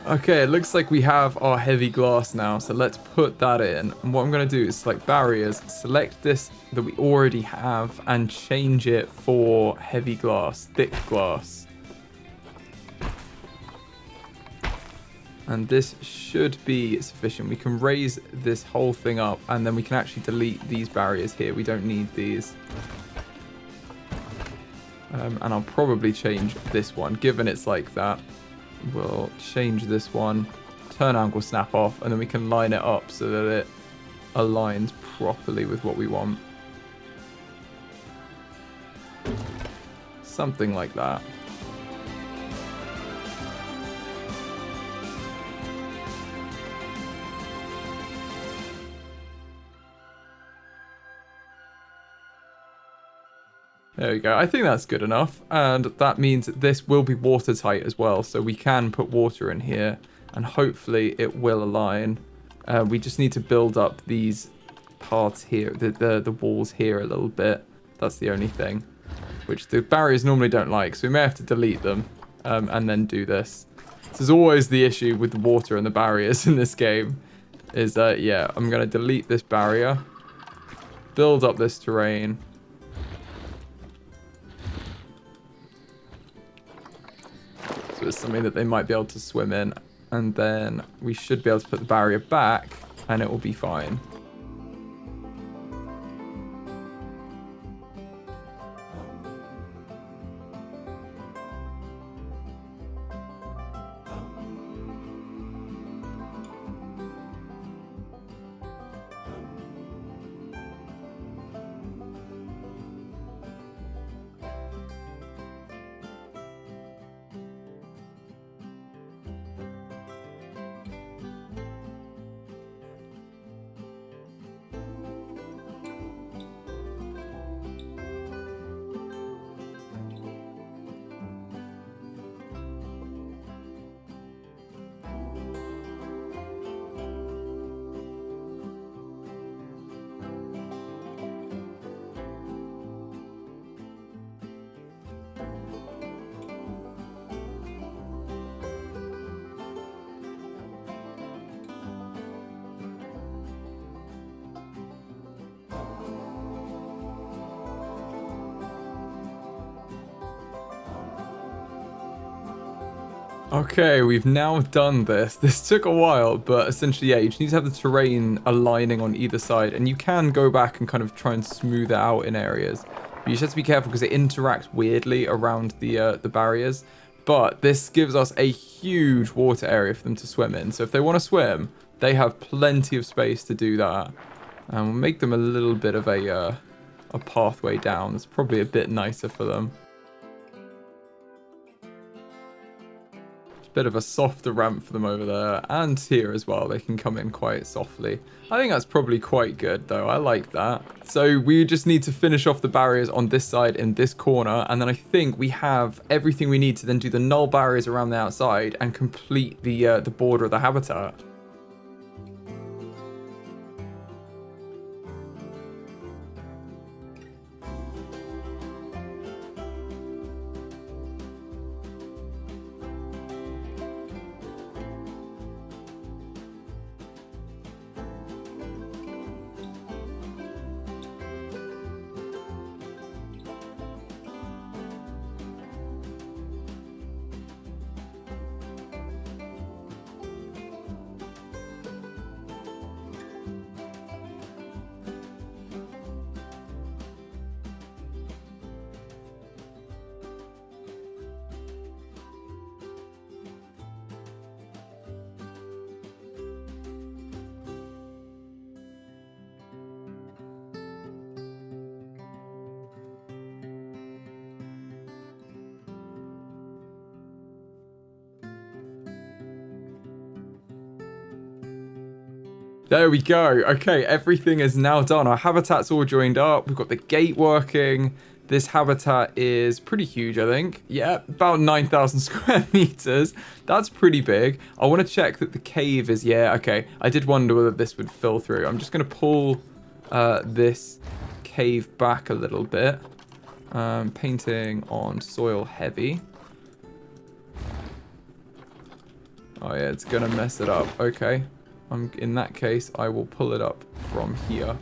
Okay, it looks like we have our heavy glass now, so let's put that in. And what I'm going to do is select barriers, select this that we already have, and change it for heavy glass, thick glass. And this should be sufficient. We can raise this whole thing up, and then we can actually delete these barriers here. We don't need these. And I'll probably change this one, given it's like that. We'll change this one, turn angle snap off, and then we can line it up so that it aligns properly with what we want. Something like that. There we go. I think that's good enough. And that means that this will be watertight as well. So we can put water in here and hopefully it will align. We just need to build up these parts here, the walls here a little bit. That's the only thing, which the barriers normally don't like. So we may have to delete them and then do this. This is always the issue with the water and the barriers in this game. Is that, yeah, I'm going to delete this barrier, build up this terrain. So it's something that they might be able to swim in. And then we should be able to put the barrier back and it will be fine. Okay, we've now done this. This took a while, but essentially, yeah, you just need to have the terrain aligning on either side, and you can go back and kind of try and smooth it out in areas. But you just have to be careful because it interacts weirdly around the barriers. But this gives us a huge water area for them to swim in. So if they want to swim, they have plenty of space to do that. And we'll make them a little bit of a pathway down. It's probably a bit nicer for them. Bit of a softer ramp for them over there, and here as well. They can come in quite softly. I think that's probably quite good though. I like that. So we just need to finish off the barriers on this side in this corner, and then I think we have everything we need to then do the null barriers around the outside and complete the border of the habitat. There we go. Okay, everything is now done. Our habitat's all joined up. We've got the gate working. This habitat is pretty huge, I think. Yeah, about 9,000 square meters. That's pretty big. I want to check that the cave is... Yeah, okay. I did wonder whether this would fill through. I'm just going to pull this cave back a little bit. Painting on soil heavy. Oh yeah, it's gonna mess it up. Okay. In that case, I will pull it up from here.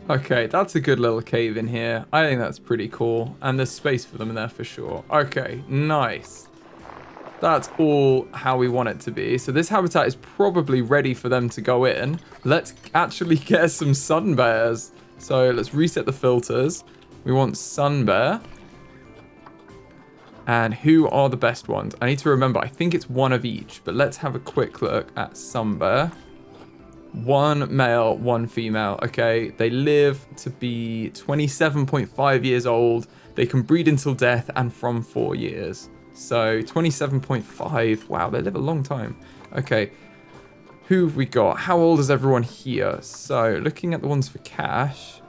Okay, that's a good little cave in here. I think that's pretty cool. And there's space for them in there for sure. Okay, nice. That's all how we want it to be. So this habitat is probably ready for them to go in. Let's actually get some sun bears. So let's reset the filters. We want sun bear. And who are the best ones? I need to remember, I think it's one of each. But let's have a quick look at sun bear. One male, one female. Okay, they live to be 27.5 years old. They can breed until death and from 4 years. So 27.5. Wow, they live a long time. Okay, who have we got? How old is everyone here? So looking at the ones for cash,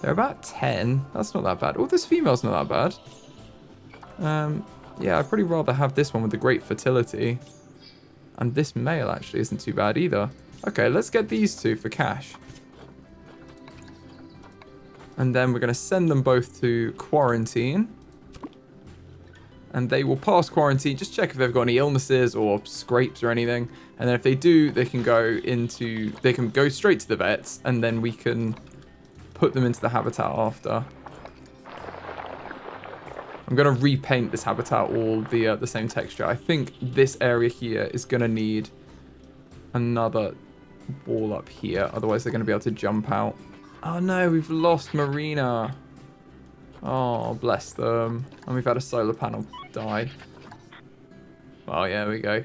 they're about 10. That's not that bad. Oh, this female's not that bad. Yeah, I'd probably rather have this one with the great fertility. And this male actually isn't too bad either. Okay, let's get these two for cash. And then we're going to send them both to quarantine. And they will pass quarantine. Just check if they've got any illnesses or scrapes or anything. And then if they do, they can go straight to the vets. And then we can put them into the habitat after. I'm going to repaint this habitat all the same texture. I think this area here is going to need another wall up here, otherwise they're going to be able to jump out. Oh no, we've lost Marina. Oh, bless them. And we've had a solar panel die. Oh yeah, there we go.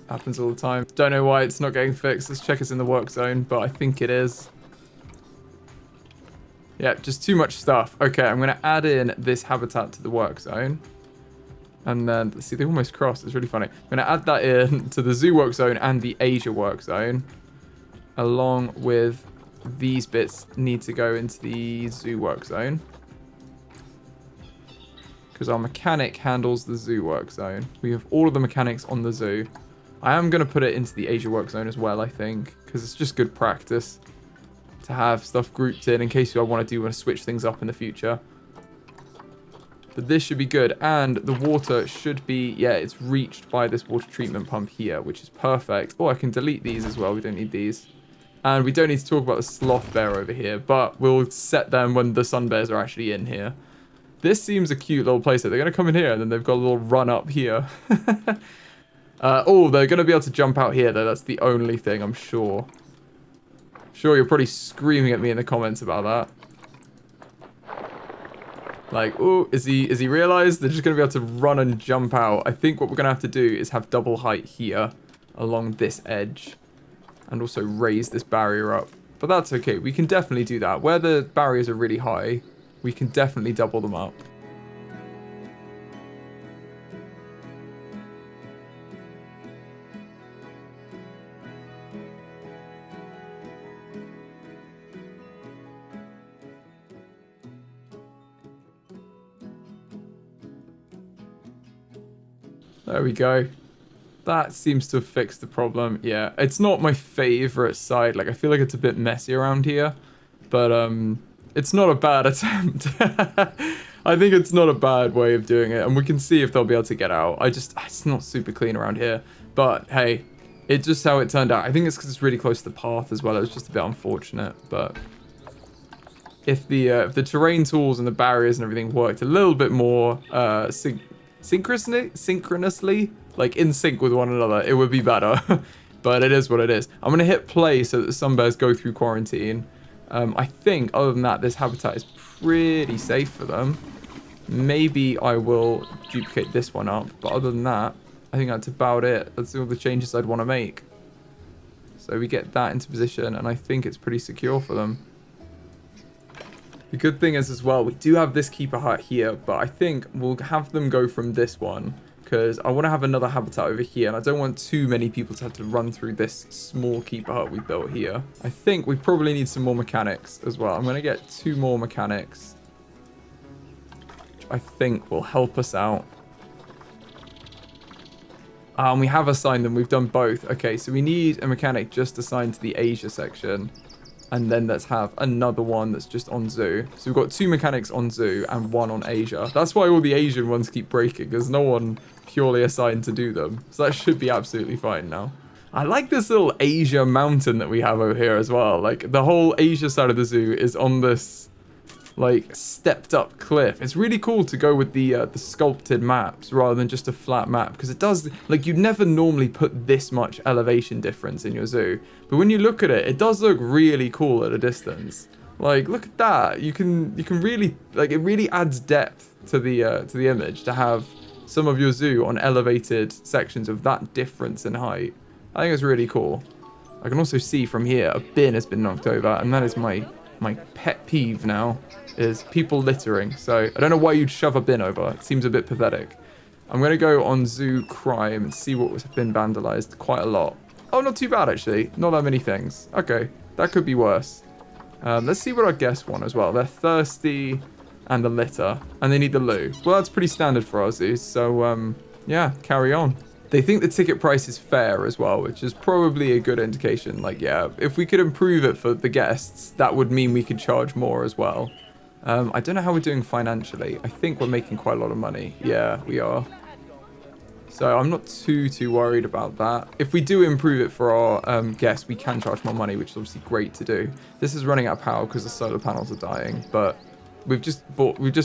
Happens all the time. Don't know why it's not getting fixed. Let's check it's in the work zone, but I think it is. Yeah, just too much stuff. Okay, I'm going to add in this habitat to the work zone. And then, see, they almost crossed. It's really funny. I'm going to add that in to the zoo work zone and the Asia work zone. Along with these bits need to go into the zoo work zone. Because our mechanic handles the zoo work zone. We have all of the mechanics on the zoo. I am going to put it into the Asia work zone as well, I think. Because it's just good practice to have stuff grouped in case I want to switch things up in the future. But this should be good. And the water should be, yeah, it's reached by this water treatment pump here, which is perfect. Oh, I can delete these as well. We don't need these. And we don't need to talk about the sloth bear over here, but we'll set them when the sun bears are actually in here. This seems a cute little place. They're going to come in here, and then they've got a little run up here. Oh, they're going to be able to jump out here, though. That's the only thing, I'm sure. Sure, you're probably screaming at me in the comments about that. Like, oh, is he realized? They're just going to be able to run and jump out. I think what we're going to have to do is have double height here along this edge. And also raise this barrier up. But that's okay. We can definitely do that. Where the barriers are really high, we can definitely double them up. There we go. That seems to have fixed the problem. Yeah, it's not my favorite side. Like, I feel like it's a bit messy around here. But it's not a bad attempt. I think it's not a bad way of doing it. And we can see if they'll be able to get out. It's not super clean around here. But, hey, it's just how it turned out. I think it's because it's really close to the path as well. It was just a bit unfortunate. But if the terrain tools and the barriers and everything worked a little bit more synchronously, like in sync with one another, it would be better. But it is what it is. I'm going to hit play so that the sun bears go through quarantine. I think, other than that, this habitat is pretty safe for them. Maybe I will duplicate this one up. But other than that, I think that's about it. That's all the changes I'd want to make. So we get that into position, and I think it's pretty secure for them. The good thing is as well, we do have this keeper hut here, but I think we'll have them go from this one because I want to have another habitat over here, and I don't want too many people to have to run through this small keeper hut we built here. I think we probably need some more mechanics as well. I'm going to get 2 more mechanics, which I think will help us out. And we have assigned them. We've done both. Okay, so we need a mechanic just assigned to the Asia section. And then let's have another one that's just on zoo. So we've got 2 mechanics on zoo and 1 on Asia. That's why all the Asian ones keep breaking. There's no one purely assigned to do them. So that should be absolutely fine now. I like this little Asia mountain that we have over here as well. Like, the whole Asia side of the zoo is on this, like, stepped up cliff. It's really cool to go with the sculpted maps rather than just a flat map, because it does, like, you'd never normally put this much elevation difference in your zoo, but when you look at it, it does look really cool at a distance. Like, look at that. You can really, like, it really adds depth to the image to have some of your zoo on elevated sections of that difference in height. I think it's really cool. I can also see from here a bin has been knocked over, and that is my pet peeve now, is people littering. So I don't know why you'd shove a bin over. It seems a bit pathetic. I'm going to go on zoo crime and see what was been vandalized. Quite a lot. Oh, not too bad, actually. Not that many things. Okay, that could be worse. Let's see what our guests want as well. They're thirsty and the litter, and they need the loo. Well, that's pretty standard for our zoos. So, yeah, carry on. They think the ticket price is fair as well, which is probably a good indication. Like, yeah, if we could improve it for the guests, that would mean we could charge more as well. I don't know how we're doing financially. I think we're making quite a lot of money. Yeah, we are. So I'm not too worried about that. If we do improve it for our guests, we can charge more money, which is obviously great to do. This is running out of power because the solar panels are dying, but we've just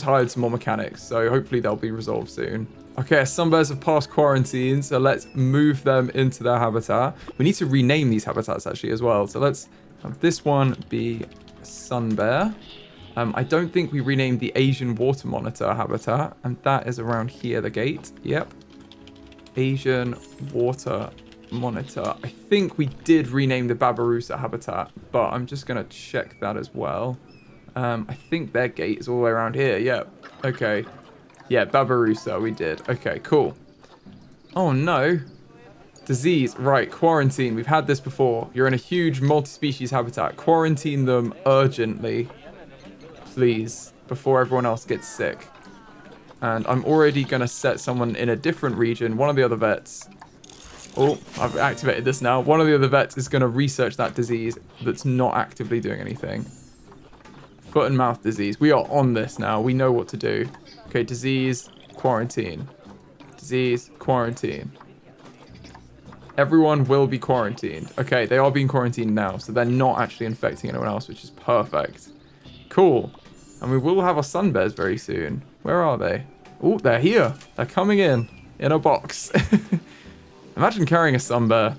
hired some more mechanics, so hopefully they'll be resolved soon. Okay, our sunbears have passed quarantine, so let's move them into their habitat. We need to rename these habitats actually as well. So let's have this one be sun bear. I don't think we renamed the Asian water monitor habitat, and that is around here, the gate. Yep. Asian water monitor. I think we did rename the Babirusa habitat, but I'm just going to check that as well. I think their gate is all the way around here. Yep. Okay. Yeah, Babirusa, we did. Okay, cool. Oh, no. Disease. Right, quarantine. We've had this before. You're in a huge multi-species habitat. Quarantine them urgently, please, before everyone else gets sick. And I'm already going to set someone in a different region. One of the other vets. Oh, I've activated this now. One of the other vets is going to research that disease that's not actively doing anything. Foot and mouth disease. We are on this now. We know what to do. Okay, disease, quarantine. Disease, quarantine. Everyone will be quarantined. Okay, they are being quarantined now, so they're not actually infecting anyone else, which is perfect. Cool. And we will have our sun bears very soon. Where are they? Oh, they're here. They're coming in a box. Imagine carrying a sun bear.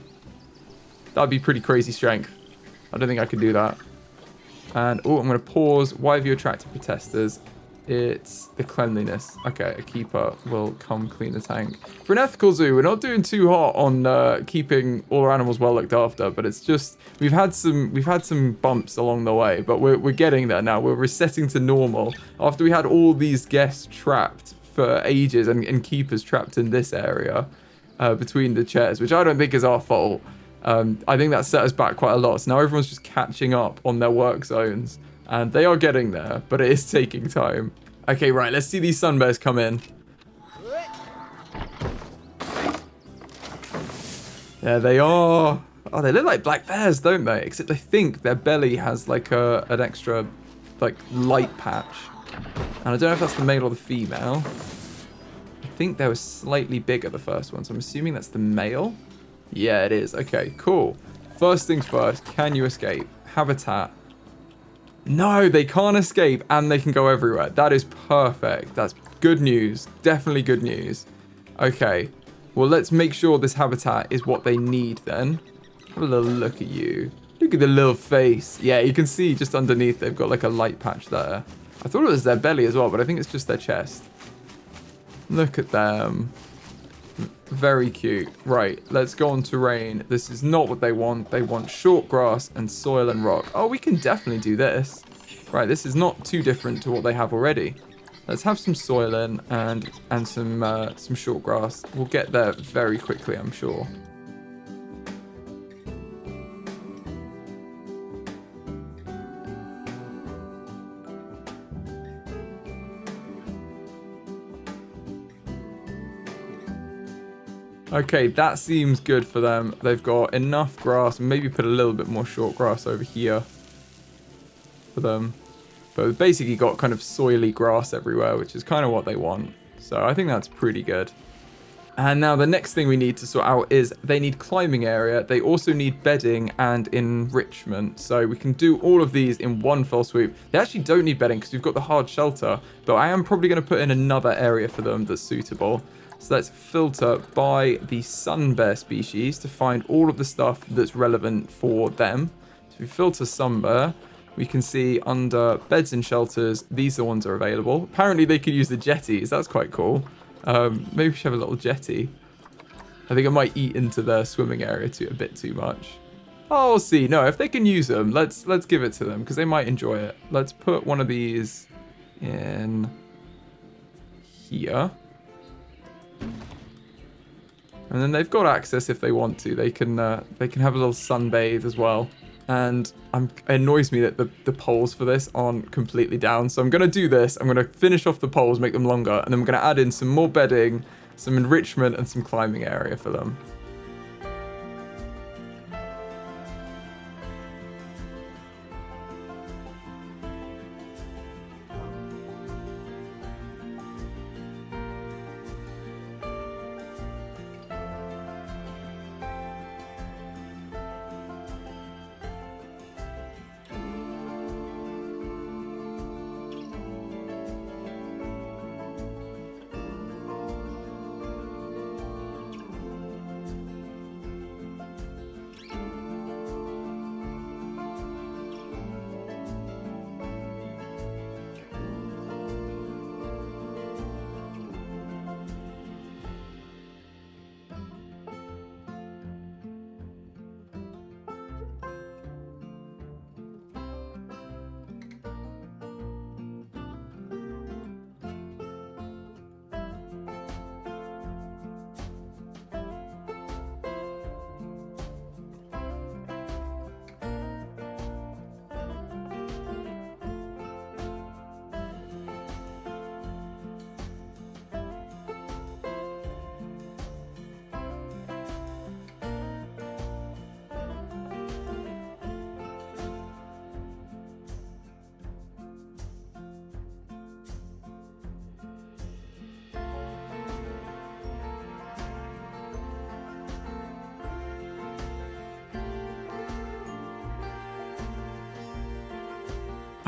That'd be pretty crazy strength. I don't think I could do that. And, oh, I'm going to pause. Why have you attracted protesters? It's the cleanliness. Okay, a keeper will come clean the tank. For an ethical zoo, we're not doing too hot on keeping all our animals well looked after, but it's just we've had some bumps along the way, but we're getting there now. We're resetting to normal after we had all these guests trapped for ages and keepers trapped in this area between the chairs, which I don't think is our fault. I think that set us back quite a lot. So now everyone's just catching up on their work zones. And they are getting there, but it is taking time. Okay, right, let's see these sun bears come in. There they are. Oh, they look like black bears, don't they? Except I think their belly has like an extra like light patch. And I don't know if that's the male or the female. I think they were slightly bigger, the first one, so I'm assuming that's the male. Yeah, it is. Okay, cool. First things first, can you escape? Habitat. No, they can't escape and they can go everywhere. That is perfect. That's good news. Definitely good news. Okay. Well, let's make sure this habitat is what they need then. Have a little look at you. Look at the little face. Yeah, you can see just underneath they've got like a light patch there. I thought it was their belly as well, but I think it's just their chest. Look at them. Very cute. Right, let's go on terrain. This is not what they want. They want short grass and soil and rock. Oh, we can definitely do this. Right, this is not too different to what they have already. Let's have some soil in and some short grass. We'll get there very quickly, I'm sure. Okay, that seems good for them. They've got enough grass. Maybe put a little bit more short grass over here for them. But we've basically got kind of soily grass everywhere, which is kind of what they want. So I think that's pretty good. And now the next thing we need to sort out is they need climbing area. They also need bedding and enrichment. So we can do all of these in one fell swoop. They actually don't need bedding because we've got the hard shelter. But I am probably going to put in another area for them that's suitable. So let's filter by the sun bear species to find all of the stuff that's relevant for them. So we filter sun bear. We can see under beds and shelters, these are the ones that are available. Apparently they could use the jetties. That's quite cool. Maybe we should have a little jetty. I think I might eat into their swimming area a bit too much. Oh, we'll see. No, if they can use them, let's give it to them because they might enjoy it. Let's put one of these in here. And then they've got access if they want to. They can have a little sunbathe as well. And it annoys me that the poles for this aren't completely down. So I'm going to do this. I'm going to finish off the poles, make them longer. And then we're going to add in some more bedding, some enrichment, and some climbing area for them.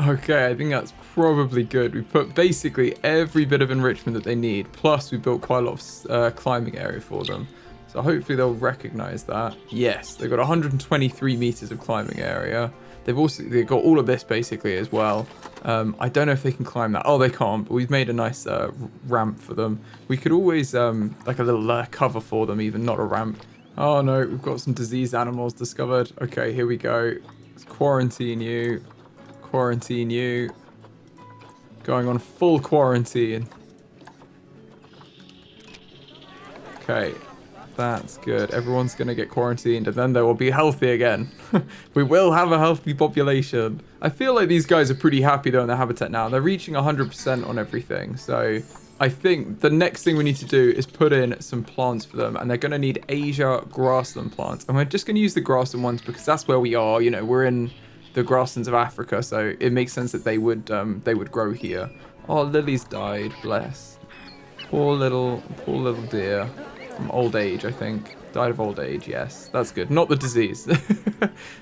Okay, I think that's probably good. We put basically every bit of enrichment that they need. Plus, we built quite a lot of climbing area for them. So hopefully they'll recognize that. Yes, they've got 123 meters of climbing area. They've got all of this basically as well. I don't know if they can climb that. Oh, they can't, but we've made a nice ramp for them. We could always, like a little cover for them even, not a ramp. Oh no, we've got some diseased animals discovered. Okay, here we go. Let's quarantine you. Quarantine you. Going on full quarantine. Okay, that's good. Everyone's going to get quarantined and then they will be healthy again. We will have a healthy population. I feel like these guys are pretty happy though in their habitat now. They're reaching 100% on everything. So I think the next thing we need to do is put in some plants for them. And they're going to need Asia grassland plants. And we're just going to use the grassland ones because that's where we are. You know, we're in the grasslands of Africa, so it makes sense that they would grow here. Oh, Lily's died, bless. Poor little dear. From old age, I think. Died of old age, yes. That's good. Not the disease.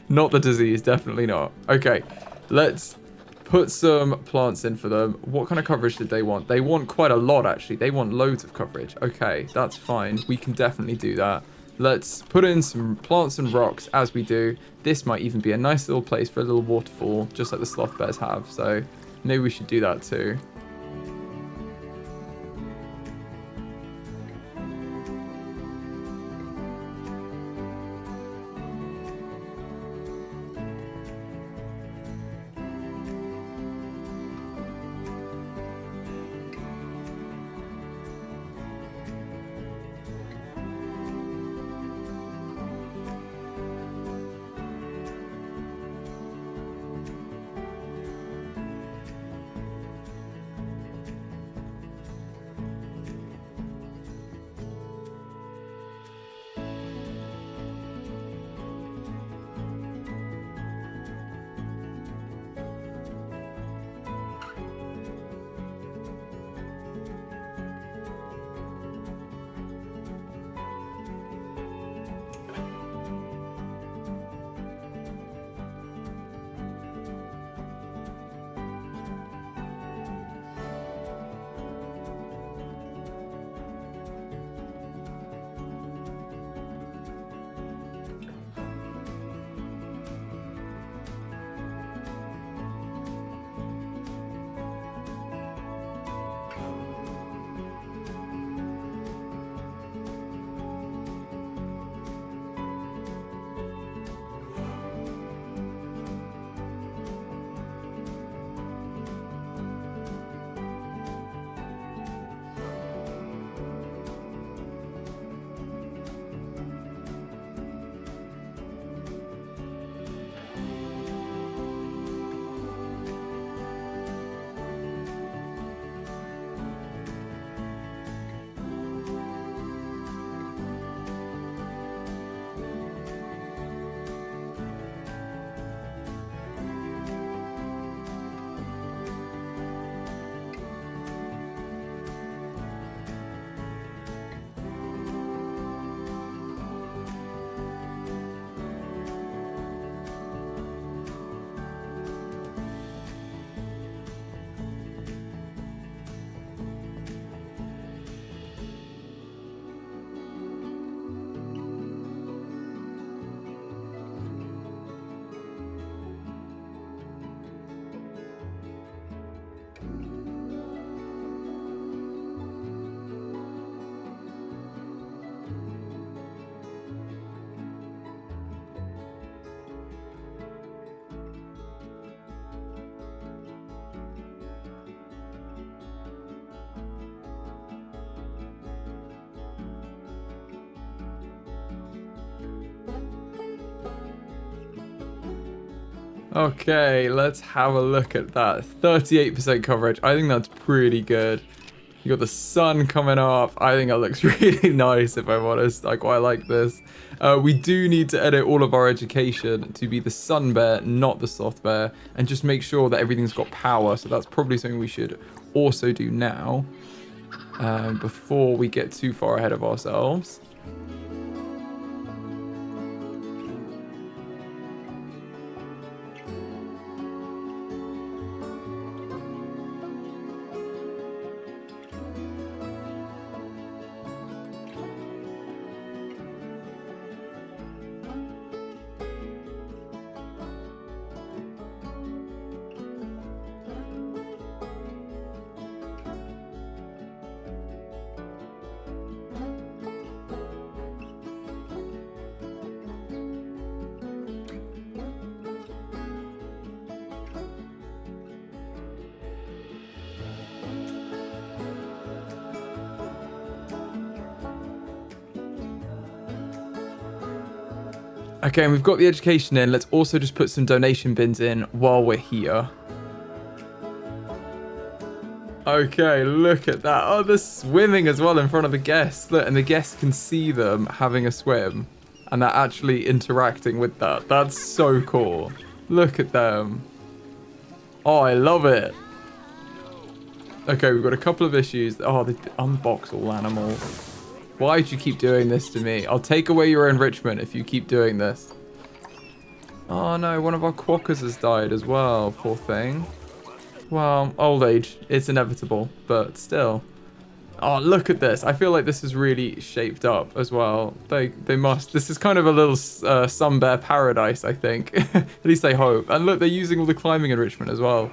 Not the disease, definitely not. Okay, let's put some plants in for them. What kind of coverage did they want? They want quite a lot, actually. They want loads of coverage. Okay, that's fine. We can definitely do that. Let's put in some plants and rocks as we do. This might even be a nice little place for a little waterfall, just like the sloth bears have. So maybe we should do that too. Okay, let's have a look at that. 38% coverage. I think that's pretty good. You got the sun coming up. I think that looks really nice, if I'm honest. I quite like this. We do need to edit all of our education to be the sun bear, not the sloth bear, and just make sure that everything's got power. So that's probably something we should also do now, before we get too far ahead of ourselves. Okay, and we've got the education in. Let's also just put some donation bins in while we're here. Okay, look at that. Oh, they're swimming as well in front of the guests. Look, and the guests can see them having a swim. And they're actually interacting with that. That's so cool. Look at them. Oh, I love it. Okay, we've got a couple of issues. Oh, they unbox all animals. Why'd you keep doing this to me? I'll take away your enrichment if you keep doing this. Oh no, one of our quokkas has died as well. Poor thing. Well, old age. It's inevitable, but still. Oh, look at this. I feel like this is really shaped up as well. They must. This is kind of a little sun bear paradise, I think. At least I hope. And look, they're using all the climbing enrichment as well.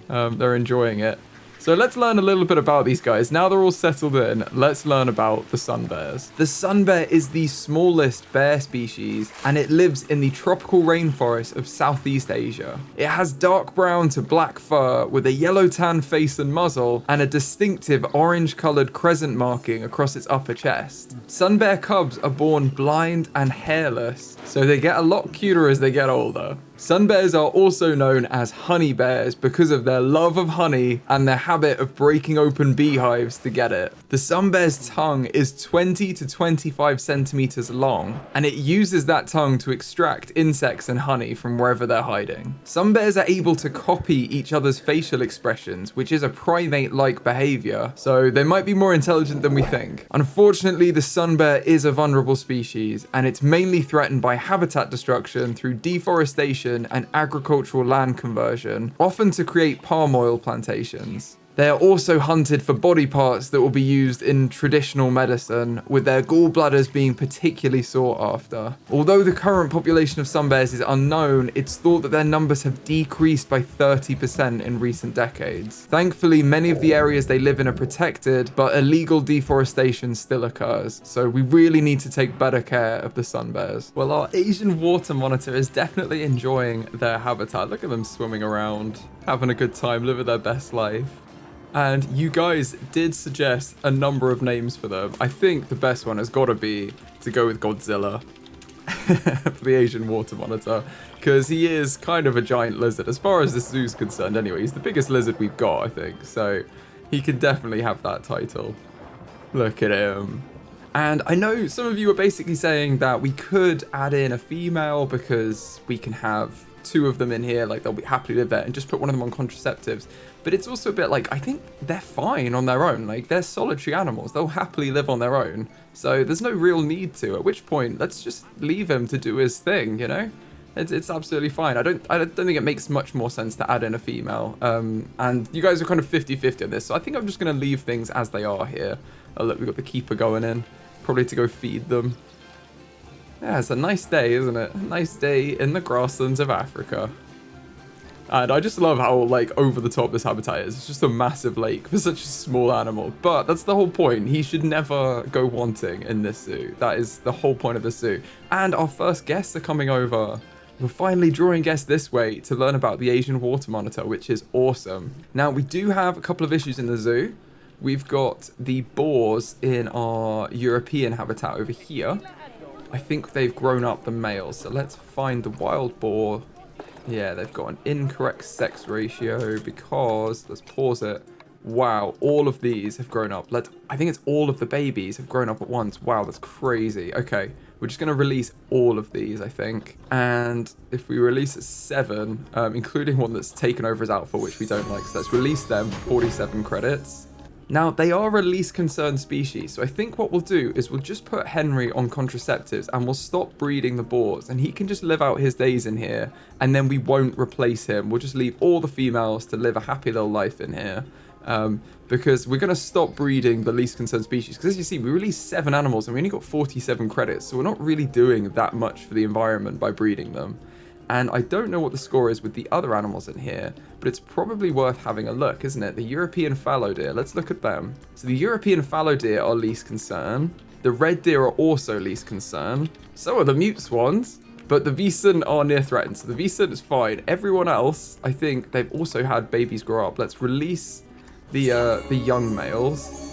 They're enjoying it. So let's learn a little bit about these guys. Now they're all settled in, let's learn about the sun bears. The sun bear is the smallest bear species, and it lives in the tropical rainforest of Southeast Asia. It has dark brown to black fur with a yellow-tan face and muzzle, and a distinctive orange-colored crescent marking across its upper chest. Sun bear cubs are born blind and hairless, so they get a lot cuter as they get older. Sun bears are also known as honey bears because of their love of honey and their habit of breaking open beehives to get it. The sun bear's tongue is 20 to 25 centimeters long, and it uses that tongue to extract insects and honey from wherever they're hiding. Sun bears are able to copy each other's facial expressions, which is a primate-like behavior, so they might be more intelligent than we think. Unfortunately, the sun bear is a vulnerable species, and it's mainly threatened by habitat destruction through deforestation and agricultural land conversion, often to create palm oil plantations. They are also hunted for body parts that will be used in traditional medicine, with their gallbladders being particularly sought after. Although the current population of sun bears is unknown, it's thought that their numbers have decreased by 30% in recent decades. Thankfully, many of the areas they live in are protected, but illegal deforestation still occurs, so we really need to take better care of the sun bears. Well, our Asian water monitor is definitely enjoying their habitat. Look at them swimming around, having a good time, living their best life. And you guys did suggest a number of names for them. I think the best one has got to be to go with Godzilla for the Asian water monitor, because he is kind of a giant lizard as far as the zoo's concerned anyway. He's the biggest lizard we've got, I think, so he could definitely have that title. Look at him. And I know some of you are basically saying that we could add in a female because we can have two of them in here, like they'll be happily live there, and just put one of them on contraceptives. But it's also a bit like, I think they're fine on their own. Like, they're solitary animals. They'll happily live on their own. So there's no real need to, at which point, let's just leave him to do his thing, you know? It's absolutely fine. I don't think it makes much more sense to add in a female. And you guys are kind of 50-50 on this, so I think I'm just going to leave things as they are here. Oh, look, we've got the keeper going in. Probably to go feed them. Yeah, it's a nice day, isn't it? A nice day in the grasslands of Africa. And I just love how, like, over the top this habitat is. It's just a massive lake for such a small animal. But that's the whole point. He should never go wanting in this zoo. That is the whole point of the zoo. And our first guests are coming over. We're finally drawing guests this way to learn about the Asian water monitor, which is awesome. Now, we do have a couple of issues in the zoo. We've got the boars in our European habitat over here. I think they've grown up the males. So let's find the wild boar Yeah, they've got an incorrect sex ratio because, let's pause it. Wow, all of these have grown up. I think it's all of the babies have grown up at once. Wow, that's crazy. Okay, we're just going to release all of these, I think. And if we release 7, including one that's taken over as alpha, which we don't like, so let's release them for 47 credits. Now, they are a least concerned species, so I think what we'll do is we'll just put Henry on contraceptives and we'll stop breeding the boars, and he can just live out his days in here, and then we won't replace him. We'll just leave all the females to live a happy little life in here, because we're going to stop breeding the least concerned species, because as you see, we released 7 animals and we only got 47 credits, so we're not really doing that much for the environment by breeding them. And I don't know what the score is with the other animals in here, but it's probably worth having a look, isn't it? The European fallow deer, let's look at them. So the European fallow deer are least concern. The red deer are also least concern. So are the mute swans, but the Wiesen are near threatened. So the Wiesen is fine. Everyone else, I think they've also had babies grow up. Let's release the young males.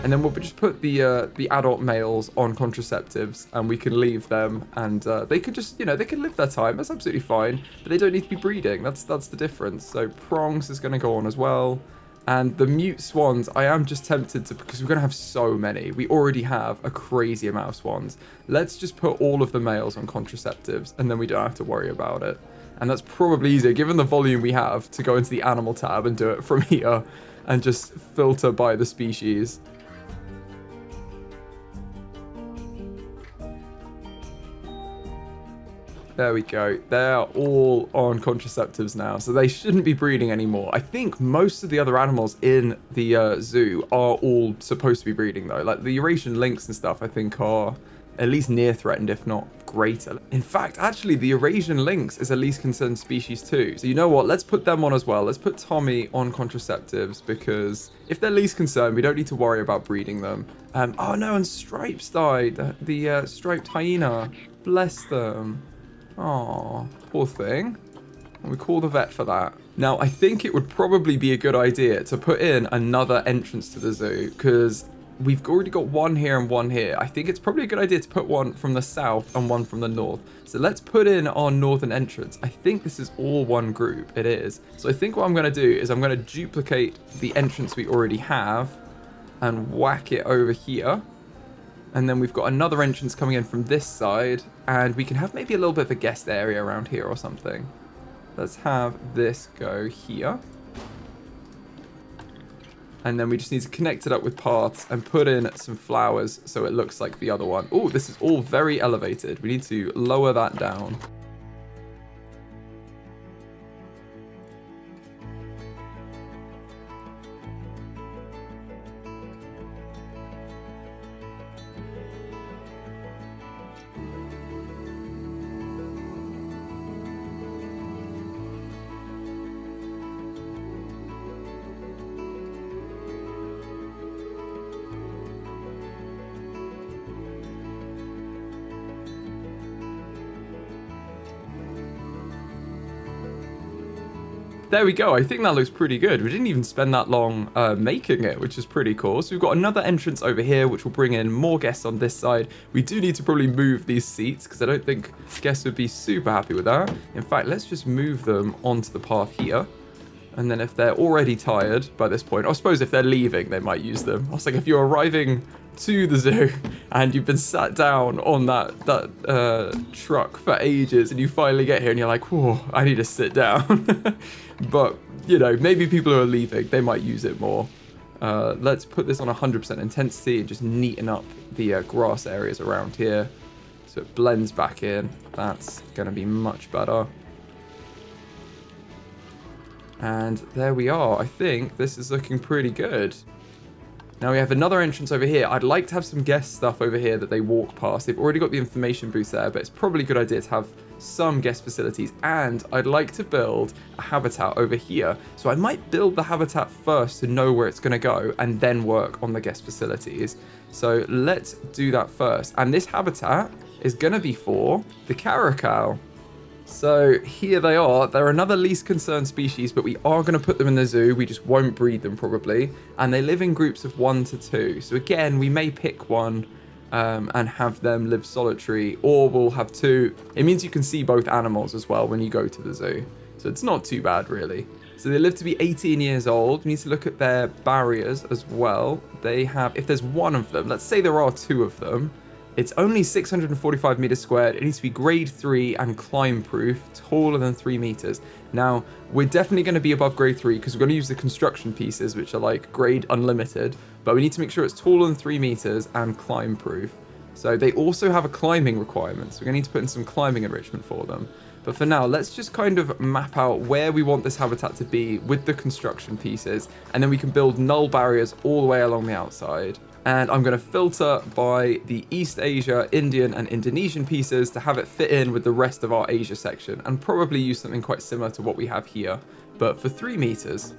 And then we'll just put the adult males on contraceptives, and we can leave them, and they could just, they can live their time. That's absolutely fine, but they don't need to be breeding. That's the difference. So prongs is going to go on as well, and the mute swans, I am just tempted to, because we're going to have so many. We already have a crazy amount of swans. Let's just put all of the males on contraceptives, and then we don't have to worry about it. And that's probably easier, given the volume we have, to go into the animal tab and do it from here, and just filter by the species. There we go. They're all on contraceptives now, so they shouldn't be breeding anymore. I think most of the other animals in the zoo are all supposed to be breeding, though. Like the Eurasian lynx and stuff, I think are at least near threatened, if not greater. In fact, actually, the Eurasian lynx is a least concerned species too. So you know what? Let's put them on as well. Let's put Tommy on contraceptives, because if they're least concerned, we don't need to worry about breeding them. Oh no, and Stripes died. The striped hyena. Bless them. Oh, poor thing. We call the vet for that. Now, I think it would probably be a good idea to put in another entrance to the zoo, because we've already got one here and one here. I think it's probably a good idea to put one from the south and one from the north. So let's put in our northern entrance. I think this is all one group. It is. So I think what I'm going to do is I'm going to duplicate the entrance we already have and whack it over here. And then we've got another entrance coming in from this side, and we can have maybe a little bit of a guest area around here or something. Let's have this go here. And then we just need to connect it up with paths and put in some flowers so it looks like the other one. Oh, this is all very elevated. We need to lower that down. There we go. I think that looks pretty good. We didn't even spend that long making it, which is pretty cool. So we've got another entrance over here, which will bring in more guests on this side. We do need to probably move these seats, because I don't think guests would be super happy with that. In fact, let's just move them onto the path here. And then if they're already tired by this point, I suppose if they're leaving, they might use them. I was like, if you're arriving to the zoo and you've been sat down on that truck for ages, and you finally get here and you're like, whoa, I need to sit down. But, maybe people who are leaving, they might use it more. Let's put this on 100% intensity and just neaten up the grass areas around here so it blends back in. That's going to be much better. And there we are. I think this is looking pretty good. Now we have another entrance over here. I'd like to have some guest stuff over here that they walk past. They've already got the information booth there, but it's probably a good idea to have some guest facilities. And I'd like to build a habitat over here. So I might build the habitat first to know where it's going to go, and then work on the guest facilities. So let's do that first. And this habitat is going to be for the Caracal. So here they are. They're another least concerned species, but we are going to put them in the zoo. We just won't breed them probably. And they live in groups of 1 to 2. So again, we may pick one and have them live solitary, or we'll have two. It means you can see both animals as well when you go to the zoo. So it's not too bad, really. So they live to be 18 years old. We need to look at their barriers as well. They have, if there's one of them, let's say there are two of them, it's only 645 meters squared. It needs to be grade 3 and climb proof, taller than 3 meters. Now, we're definitely going to be above grade 3 because we're going to use the construction pieces, which are like grade unlimited, but we need to make sure it's taller than 3 meters and climb proof. So they also have a climbing requirement, so we're going to need to put in some climbing enrichment for them. But for now, let's just kind of map out where we want this habitat to be with the construction pieces, and then we can build null barriers all the way along the outside. And I'm going to filter by the East Asia, Indian, and Indonesian pieces to have it fit in with the rest of our Asia section, and probably use something quite similar to what we have here, but for 3 meters.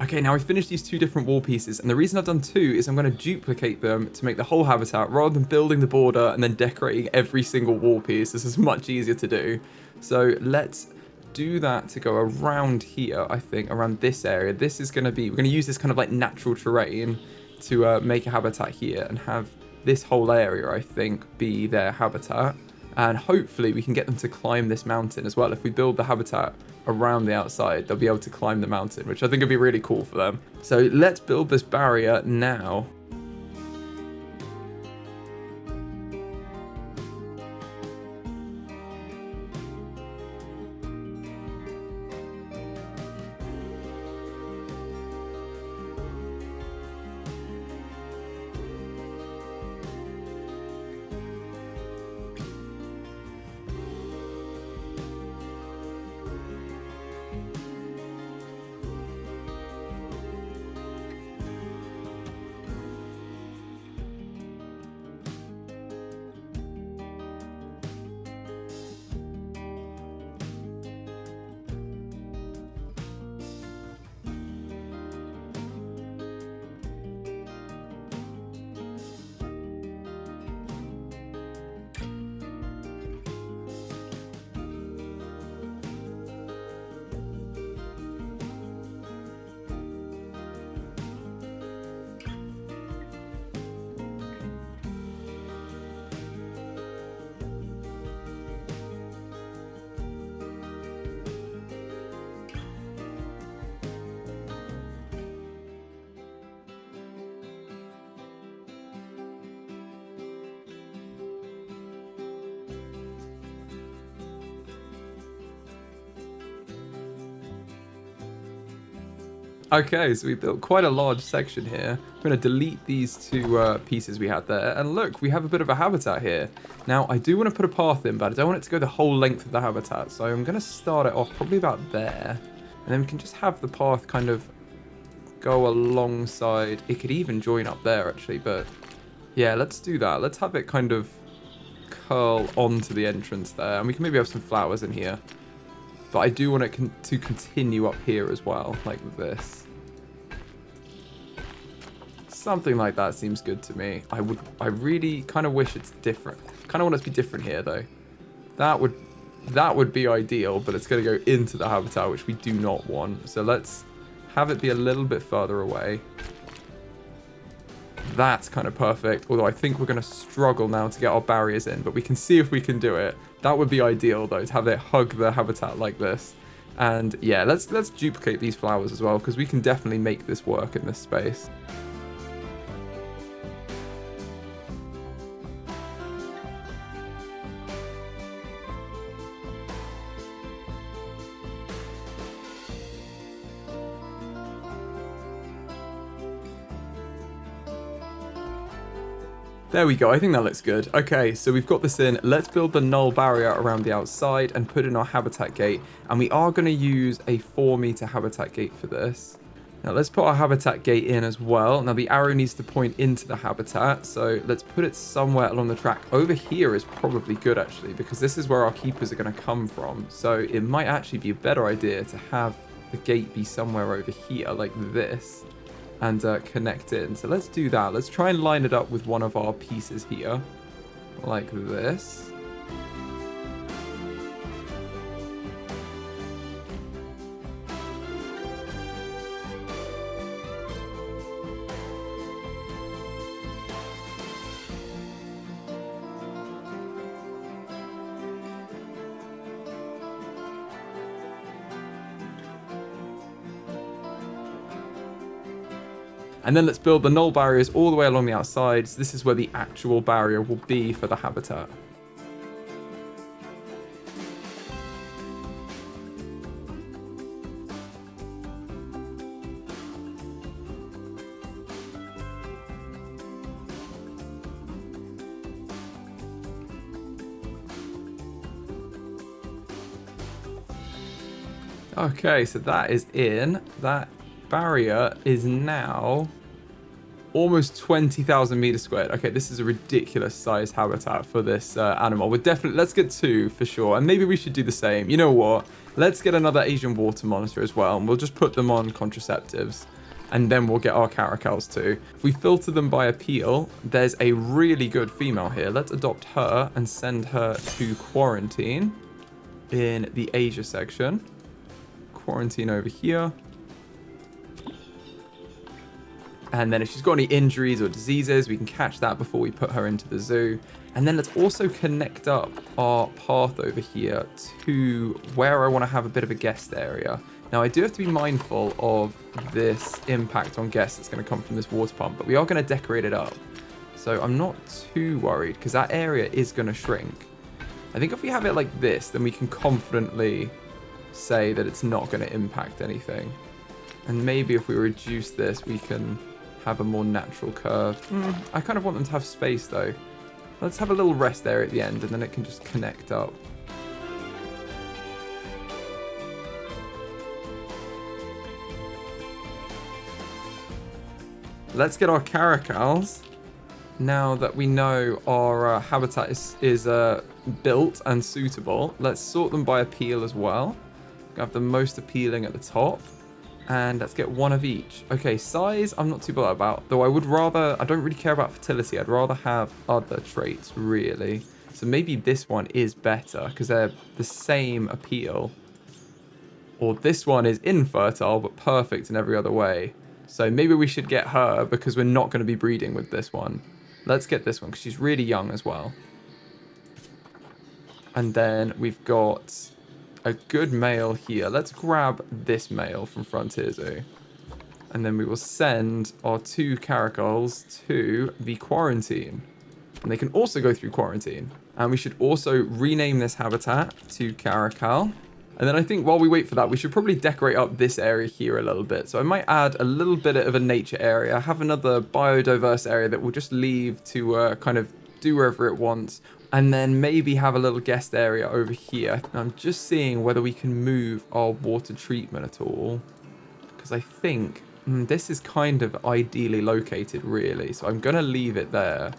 Okay, now I've finished these 2 different wall pieces, and the reason I've done 2 is I'm going to duplicate them to make the whole habitat, rather than building the border and then decorating every single wall piece. This is much easier to do. So let's do that to go around here, I think, around this area. This is going to be, we're going to use this kind of like natural terrain to make a habitat here, and have this whole area, I think, be their habitat. And hopefully we can get them to climb this mountain as well. If we build the habitat around the outside, they'll be able to climb the mountain, which I think would be really cool for them. So let's build this barrier now. Okay, so we built quite a large section here. I'm going to delete these 2 pieces we had there. And look, we have a bit of a habitat here. Now, I do want to put a path in, but I don't want it to go the whole length of the habitat. So I'm going to start it off probably about there. And then we can just have the path kind of go alongside. It could even join up there, actually. But yeah, let's do that. Let's have it kind of curl onto the entrance there. And we can maybe have some flowers in here. But I do want it to continue up here as well, like this. Something like that seems good to me. I really kind of wish it's different. Kind of want it to be different here, though. That would be ideal, but it's going to go into the habitat, which we do not want. So let's have it be a little bit further away. That's kind of perfect. Although I think we're going to struggle now to get our barriers in, but we can see if we can do it. That would be ideal, though, to have it hug the habitat like this. And yeah, let's duplicate these flowers as well, because we can definitely make this work in this space. There we go. I think that looks good. Okay, so we've got this in. Let's build the null barrier around the outside and put in our habitat gate. And we are going to use a 4-meter habitat gate for this. Now let's put our habitat gate in as well. Now the arrow needs to point into the habitat. So let's put it somewhere along the track. Over here is probably good actually, because this is where our keepers are going to come from. So it might actually be a better idea to have the gate be somewhere over here like this. And connect in. So let's do that. Let's try and line it up with one of our pieces here. Like this. And then let's build the null barriers all the way along the outside. So this is where the actual barrier will be for the habitat. Okay, so that is in. That barrier is now almost 20,000 meters squared. Okay, this is a ridiculous size habitat for this animal. We're definitely, let's get 2 for sure. And maybe we should do the same. You know what? Let's get another Asian water monitor as well. And we'll just put them on contraceptives. And then we'll get our Caracals too. If we filter them by appeal, there's a really good female here. Let's adopt her and send her to quarantine in the Asia section. Quarantine over here. And then if she's got any injuries or diseases, we can catch that before we put her into the zoo. And then let's also connect up our path over here to where I want to have a bit of a guest area. Now, I do have to be mindful of this impact on guests that's going to come from this water pump, but we are going to decorate it up. So I'm not too worried because that area is going to shrink. I think if we have it like this, then we can confidently say that it's not going to impact anything. And maybe if we reduce this, we can have a more natural curve. I kind of want them to have space though. Let's have a little rest there at the end and then it can just connect up. Let's get our Caracals. Now that we know our habitat is built and suitable, let's sort them by appeal as well. Have the most appealing at the top. And let's get one of each. Okay, size, I'm not too bothered about. Though I don't really care about fertility. I'd rather have other traits, really. So maybe this one is better because they're the same appeal. Or this one is infertile, but perfect in every other way. So maybe we should get her because we're not going to be breeding with this one. Let's get this one because she's really young as well. And then we've got a good male here. Let's grab this male from Frontier Zoo. And then we will send our 2 Caracals to the quarantine. And they can also go through quarantine. And we should also rename this habitat to Caracal. And then I think while we wait for that, we should probably decorate up this area here a little bit. So I might add a little bit of a nature area, have another biodiverse area that we'll just leave to kind of do wherever it wants. And then maybe have a little guest area over here. I'm just seeing whether we can move our water treatment at all. Because I think this is kind of ideally located, really. So I'm going to leave it there.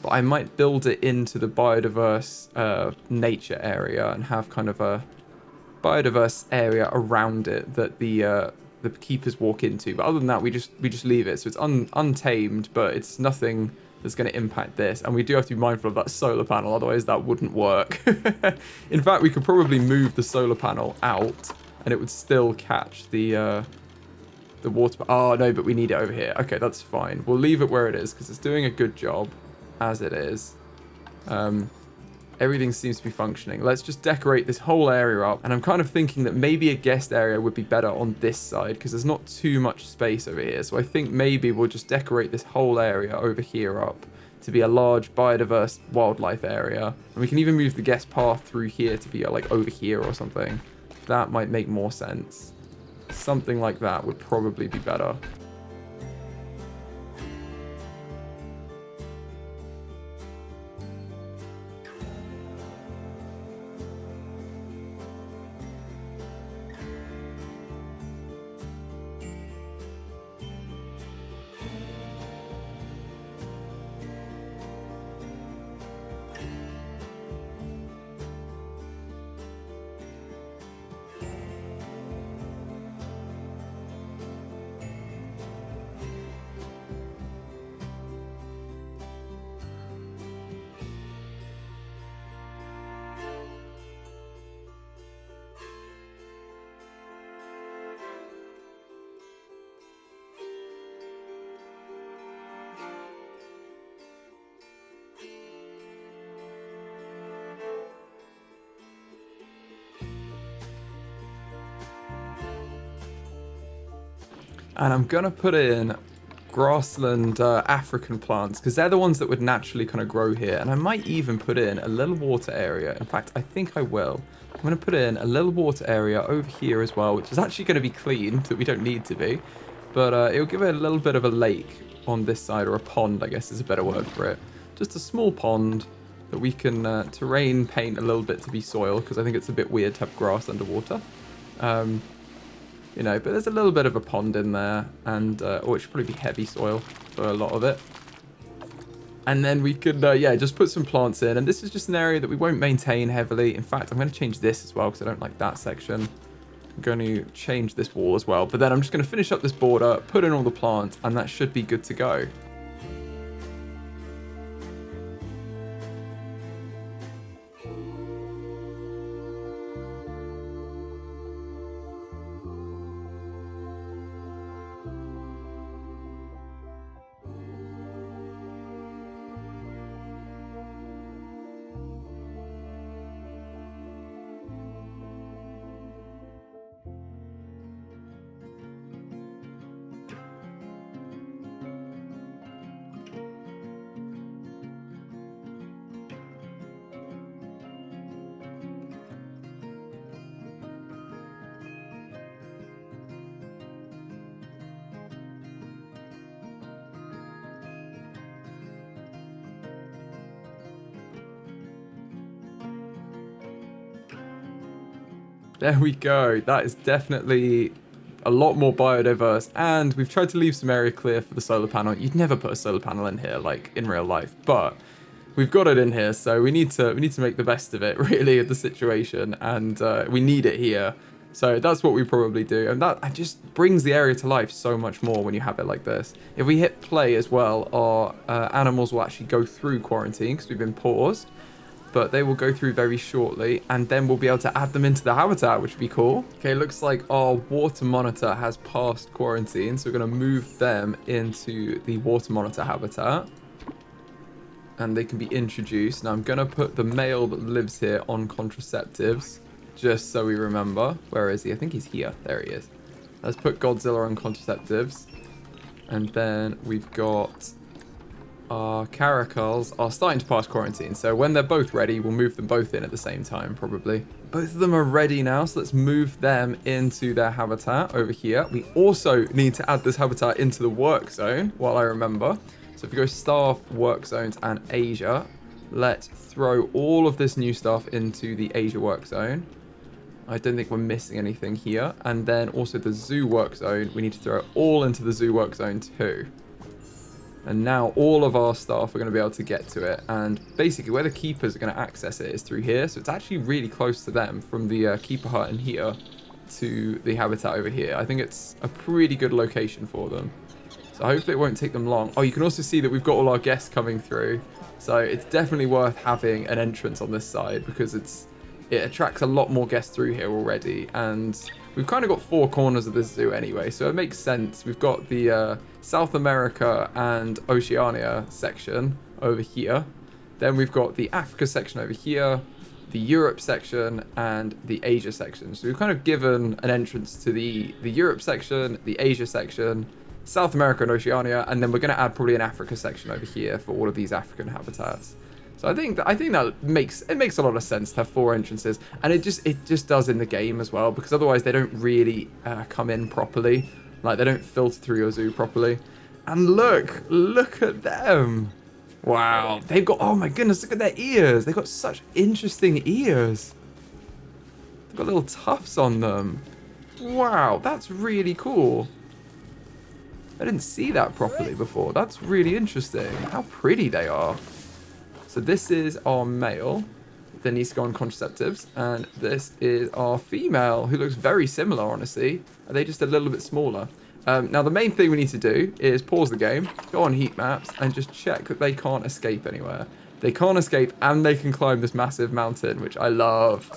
But I might build it into the biodiverse nature area and have kind of a biodiverse area around it that the keepers walk into. But other than that, we just leave it. So it's untamed, but it's nothing that's going to impact this. And we do have to be mindful of that solar panel, otherwise that wouldn't work. In fact, we could probably move the solar panel out and it would still catch the water. Oh no, but we need it over here. Okay, that's fine. We'll leave it where it is because it's doing a good job as it is. Everything seems to be functioning. Let's just decorate this whole area up. And I'm kind of thinking that maybe a guest area would be better on this side because there's not too much space over here. So I think maybe we'll just decorate this whole area over here up to be a large biodiverse wildlife area. And we can even move the guest path through here to be like over here or something. That might make more sense. Something like that would probably be better. And I'm going to put in grassland African plants because they're the ones that would naturally kind of grow here. And I might even put in a little water area. In fact, I think I will. I'm going to put in a little water area over here as well, which is actually going to be clean, that we don't need to be. But it'll give it a little bit of a lake on this side, or a pond, I guess is a better word for it. Just a small pond that we can terrain paint a little bit to be soil, because I think it's a bit weird to have grass underwater. You know, but there's a little bit of a pond in there, and or it should probably be heavy soil for a lot of it. And then we could, yeah, just put some plants in. And this is just an area that we won't maintain heavily. In fact, I'm going to change this as well because I don't like that section. I'm going to change this wall as well. But then I'm just going to finish up this border, put in all the plants, and that should be good to go. There we go. That is definitely a lot more biodiverse, and we've tried to leave some area clear for the solar panel. You'd never put a solar panel in here, like in real life, but we've got it in here, so we need to make the best of it, really, of the situation, and we need it here. So that's what we probably do, and that just brings the area to life so much more when you have it like this. If we hit play as well, our animals will actually go through quarantine because we've been paused. But they will go through very shortly, and then we'll be able to add them into the habitat, which would be cool. Okay, looks like our water monitor has passed quarantine, so we're going to move them into the water monitor habitat. And they can be introduced. Now I'm going to put the male that lives here on contraceptives, just so we remember. Where is he? I think he's here. There he is. Let's put Godzilla on contraceptives. And then we've got... our Caracals are starting to pass quarantine, so when they're both ready, we'll move them both in at the same time, probably. Both of them are ready now, so let's move them into their habitat over here. We also need to add this habitat into the work zone, while I remember. So if we go staff, work zones, and Asia, let's throw all of this new stuff into the Asia work zone. I don't think we're missing anything here. And then also the zoo work zone, we need to throw it all into the zoo work zone too. And now all of our staff are going to be able to get to it. And basically where the keepers are going to access it is through here. So it's actually really close to them from the keeper hut in here to the habitat over here. I think it's a pretty good location for them. So hopefully it won't take them long. Oh, you can also see that we've got all our guests coming through. So it's definitely worth having an entrance on this side because it attracts a lot more guests through here already. And we've kind of got four corners of this zoo anyway, so it makes sense. We've got the South America and Oceania section over here. Then we've got the Africa section over here, the Europe section, and the Asia section. So we've kind of given an entrance to the Europe section, the Asia section, South America and Oceania, and then we're going to add probably an Africa section over here for all of these African habitats. So I think that makes a lot of sense to have four entrances, and it just does in the game as well, because otherwise they don't really come in properly, like they don't filter through your zoo properly. And look at them! Wow, they've got, oh my goodness, look at their ears! They've got such interesting ears. They've got little tufts on them. Wow, that's really cool. I didn't see that properly before. That's really interesting. How pretty they are. So this is our male that needs to go on contraceptives, and this is our female who looks very similar, honestly. Are they just a little bit smaller? Now the main thing we need to do is pause the game, go on heat maps, and just check that they can't escape anywhere. They can't escape, and they can climb this massive mountain, which I love.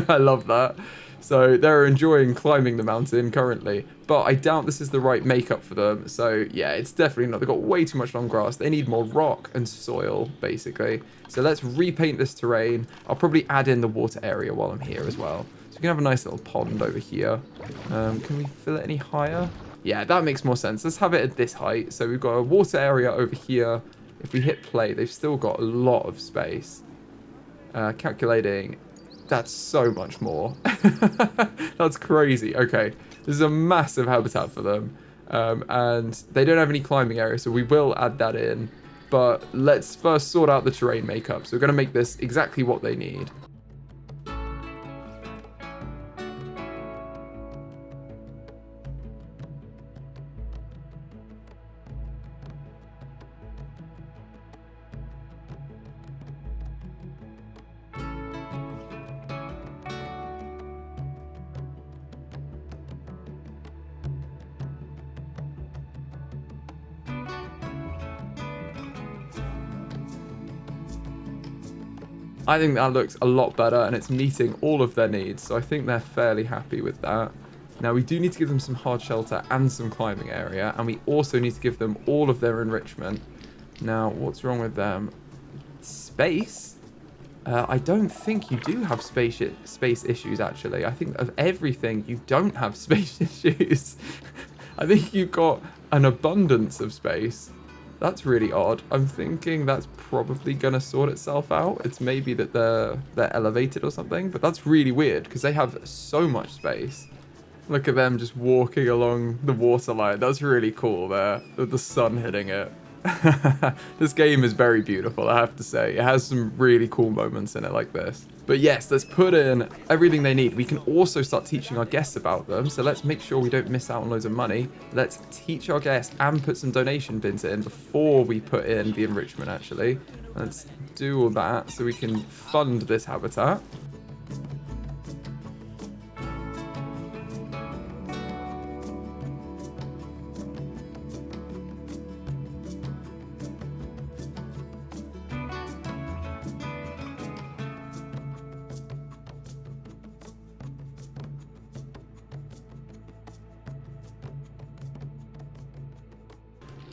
I love that. So they're enjoying climbing the mountain currently, but I doubt this is the right makeup for them. So yeah, it's definitely not. They've got way too much long grass. They need more rock and soil, basically. So let's repaint this terrain. I'll probably add in the water area while I'm here as well. So we can have a nice little pond over here. Can we fill it any higher? Yeah, that makes more sense. Let's have it at this height. So we've got a water area over here. If we hit play, they've still got a lot of space. Calculating. That's so much more. That's crazy. Okay, this is a massive habitat for them. And they don't have any climbing area, so we will add that in. But let's first sort out the terrain makeup. So we're going to make this exactly what they need. I think that looks a lot better and it's meeting all of their needs. So I think they're fairly happy with that. Now we do need to give them some hard shelter and some climbing area. And we also need to give them all of their enrichment. Now, what's wrong with them? Space? I don't think you do have space issues, actually. I think of everything, you don't have space issues. I think you've got an abundance of space. That's really odd. I'm thinking that's probably going to sort itself out. It's maybe that they're elevated or something, but that's really weird because they have so much space. Look at them just walking along the waterline. That's really cool there, with the sun hitting it. This game is very beautiful, I have to say. It has some really cool moments in it like this. But yes, let's put in everything they need. We can also start teaching our guests about them. So let's make sure we don't miss out on loads of money. Let's teach our guests and put some donation bins in before we put in the enrichment, actually. Let's do all that so we can fund this habitat.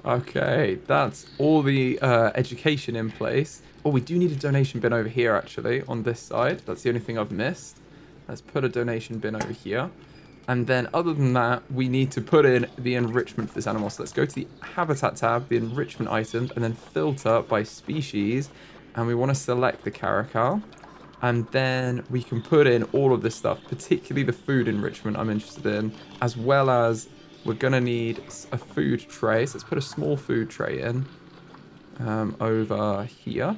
Okay, that's all the education in place. Oh, we do need a donation bin over here, actually, on this side. That's the only thing I've missed. Let's put a donation bin over here. And then other than that, we need to put in the enrichment for this animal. So let's go to the habitat tab, the enrichment items, and then filter by species. And we want to select the Caracal. And then we can put in all of this stuff, particularly the food enrichment I'm interested in, as well as we're going to need a food tray. So let's put a small food tray in over here.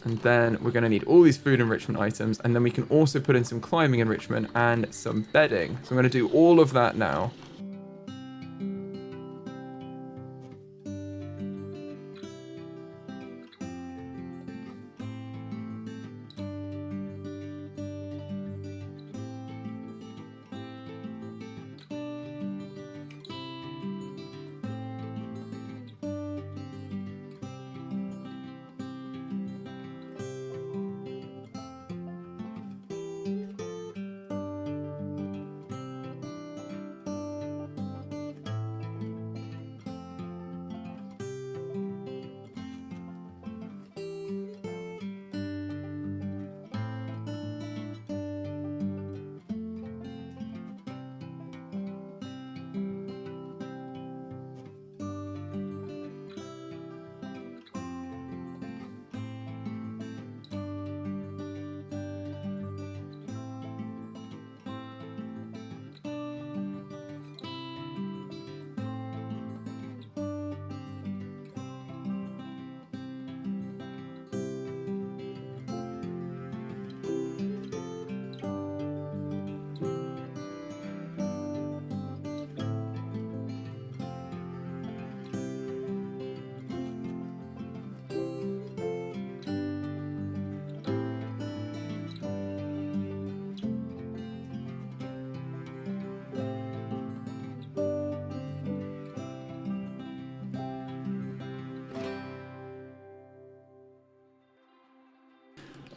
And then we're going to need all these food enrichment items. And then we can also put in some climbing enrichment and some bedding. So I'm going to do all of that now.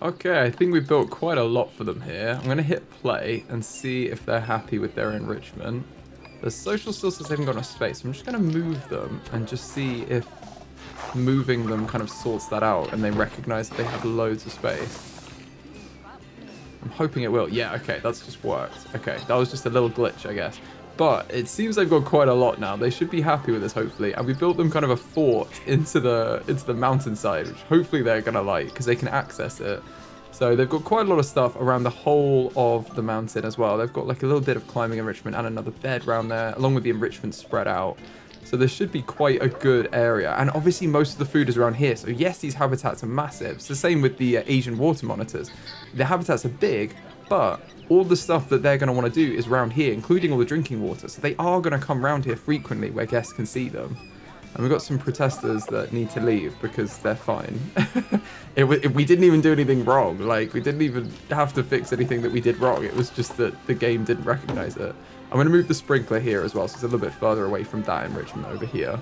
Okay, I think we've built quite a lot for them here. I'm going to hit play and see if they're happy with their enrichment. The social still says they haven't got enough space. So I'm just going to move them and just see if moving them kind of sorts that out and they recognize that they have loads of space. I'm hoping it will. Yeah, okay, that's just worked. Okay, that was just a little glitch, I guess. But it seems they've got quite a lot now. They should be happy with this, hopefully. And we built them kind of a fort into the mountainside, which hopefully they're going to like, because they can access it. So they've got quite a lot of stuff around the whole of the mountain as well. They've got like a little bit of climbing enrichment and another bed around there, along with the enrichment spread out. So there should be quite a good area. And obviously most of the food is around here. So yes, these habitats are massive. It's the same with the Asian water monitors. The habitats are big, but all the stuff that they're going to want to do is around here, including all the drinking water. So they are going to come around here frequently where guests can see them. And we've got some protesters that need to leave because they're fine. We didn't even do anything wrong. Like, we didn't even have to fix anything that we did wrong. It was just that the game didn't recognize it. I'm going to move the sprinkler here as well, so it's a little bit further away from that enrichment over here.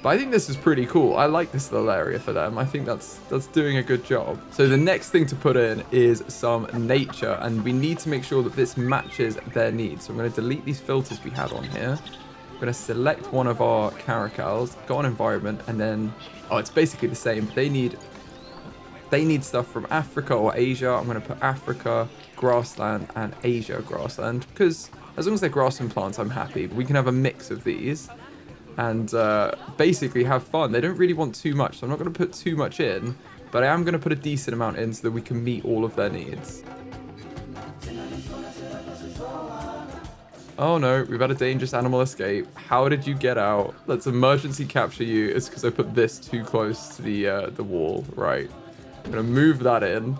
But I think this is pretty cool. I like this little area for them. I think that's doing a good job. So the next thing to put in is some nature, and we need to make sure that this matches their needs. So I'm going to delete these filters we had on here. I'm going to select one of our Caracals, go on environment, and then, oh, it's basically the same. They need stuff from Africa or Asia. I'm going to put Africa, grassland, and Asia grassland, because as long as they're grassland plants, I'm happy. But we can have a mix of these and basically have fun. They don't really want too much, so I'm not going to put too much in, but I am going to put a decent amount in so that we can meet all of their needs. Oh no, we've had a dangerous animal escape. How did you get out? Let's emergency capture you. It's because I put this too close to the wall. Right. I'm going to move that in.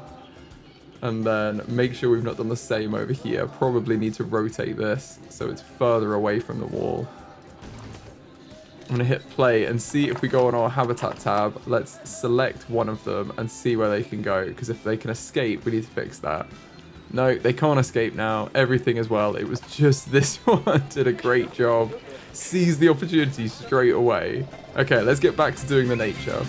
And then make sure we've not done the same over here. Probably need to rotate this so it's further away from the wall. I'm going to hit play and see if we go on our habitat tab. Let's select one of them and see where they can go. Because if they can escape, we need to fix that. No, they can't escape now. Everything as well. It was just this one. Did a great job. Seized the opportunity straight away. Okay, let's get back to doing the nature.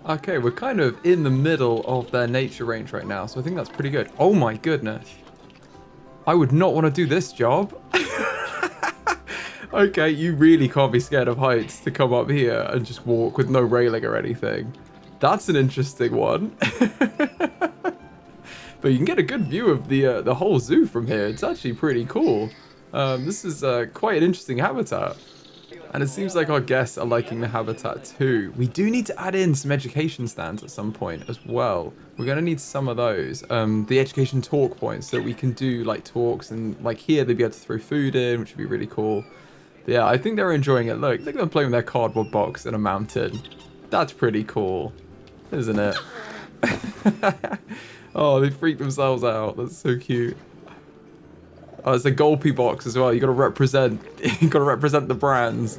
Okay, we're kind of in the middle of their nature range right now, so I think that's pretty good. Oh my goodness. I would not want to do this job. Okay, you really can't be scared of heights to come up here and just walk with no railing or anything. That's an interesting one. But you can get a good view of the whole zoo from here. It's actually pretty cool. This is quite an interesting habitat. And it seems like our guests are liking the habitat too. We do need to add in some education stands at some point as well. We're going to need some of those. The education talk points, so we can do like talks, and like here they'd be able to throw food in, which would be really cool. Yeah, I think they're enjoying it. Look at them playing with their cardboard box in a mountain. That's pretty cool, isn't it? Oh, they freaked themselves out. That's so cute. Oh, it's a gulpy box as well. You got to represent. You got to represent the brands.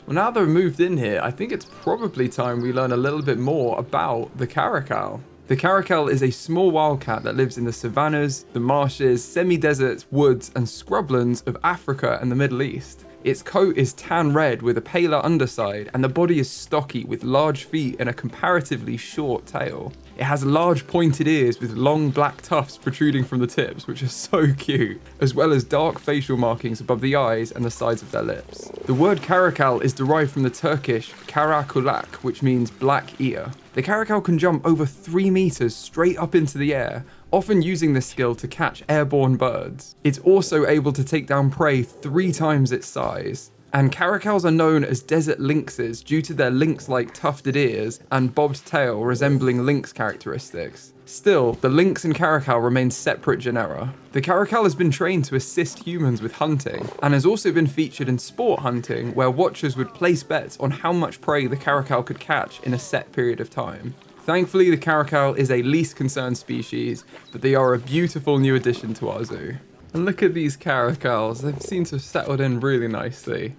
Well, now they're moved in here, I think it's probably time we learn a little bit more about the Caracal. The Caracal is a small wildcat that lives in the savannas, the marshes, semi-deserts, woods, and scrublands of Africa and the Middle East. Its coat is tan red with a paler underside, and the body is stocky with large feet and a comparatively short tail. It has large pointed ears with long black tufts protruding from the tips, which are so cute, as well as dark facial markings above the eyes and the sides of their lips. The word Caracal is derived from the Turkish Caraculak, which means black ear. The Caracal can jump over 3 meters straight up into the air, often using this skill to catch airborne birds. It's also able to take down prey 3 times its size. And Caracals are known as desert lynxes due to their lynx-like tufted ears and bobbed tail resembling lynx characteristics. Still, the lynx and Caracal remain separate genera. The Caracal has been trained to assist humans with hunting, and has also been featured in sport hunting, where watchers would place bets on how much prey the Caracal could catch in a set period of time. Thankfully, the Caracal is a least concerned species, but they are a beautiful new addition to our zoo. And look at these Caracals, they seem to have settled in really nicely.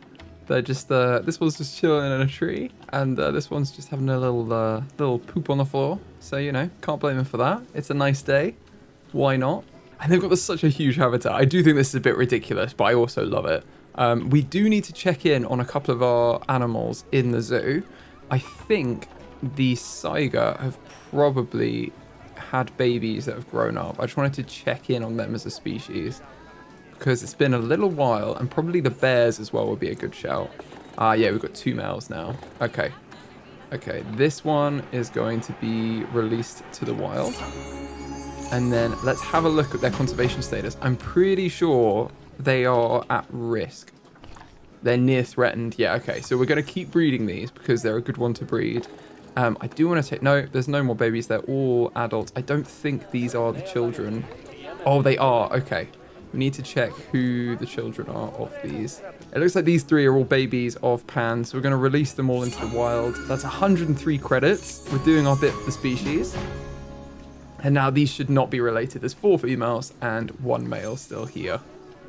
They're just, this one's just chilling in a tree, and this one's just having a little poop on the floor. So, you know, can't blame them for that. It's a nice day. Why not? And they've got such a huge habitat. I do think this is a bit ridiculous, but I also love it. We do need to check in on a couple of our animals in the zoo. I think the Saiga have probably had babies that have grown up. I just wanted to check in on them as a species, because it's been a little while, and probably the bears as well would be a good shout. Yeah, we've got 2 males now. Okay, this one is going to be released to the wild. And then let's have a look at their conservation status. I'm pretty sure they are at risk. They're near threatened. Yeah, okay, so we're going to keep breeding these because they're a good one to breed. I do want to take... No, there's no more babies. They're all adults. I don't think these are the children. Oh, they are. Okay. We need to check who the children are of these. It looks like these 3 are all babies of Pan, so we're going to release them all into the wild. That's 103 credits. We're doing our bit for the species. And now these should not be related. There's 4 females and 1 male still here.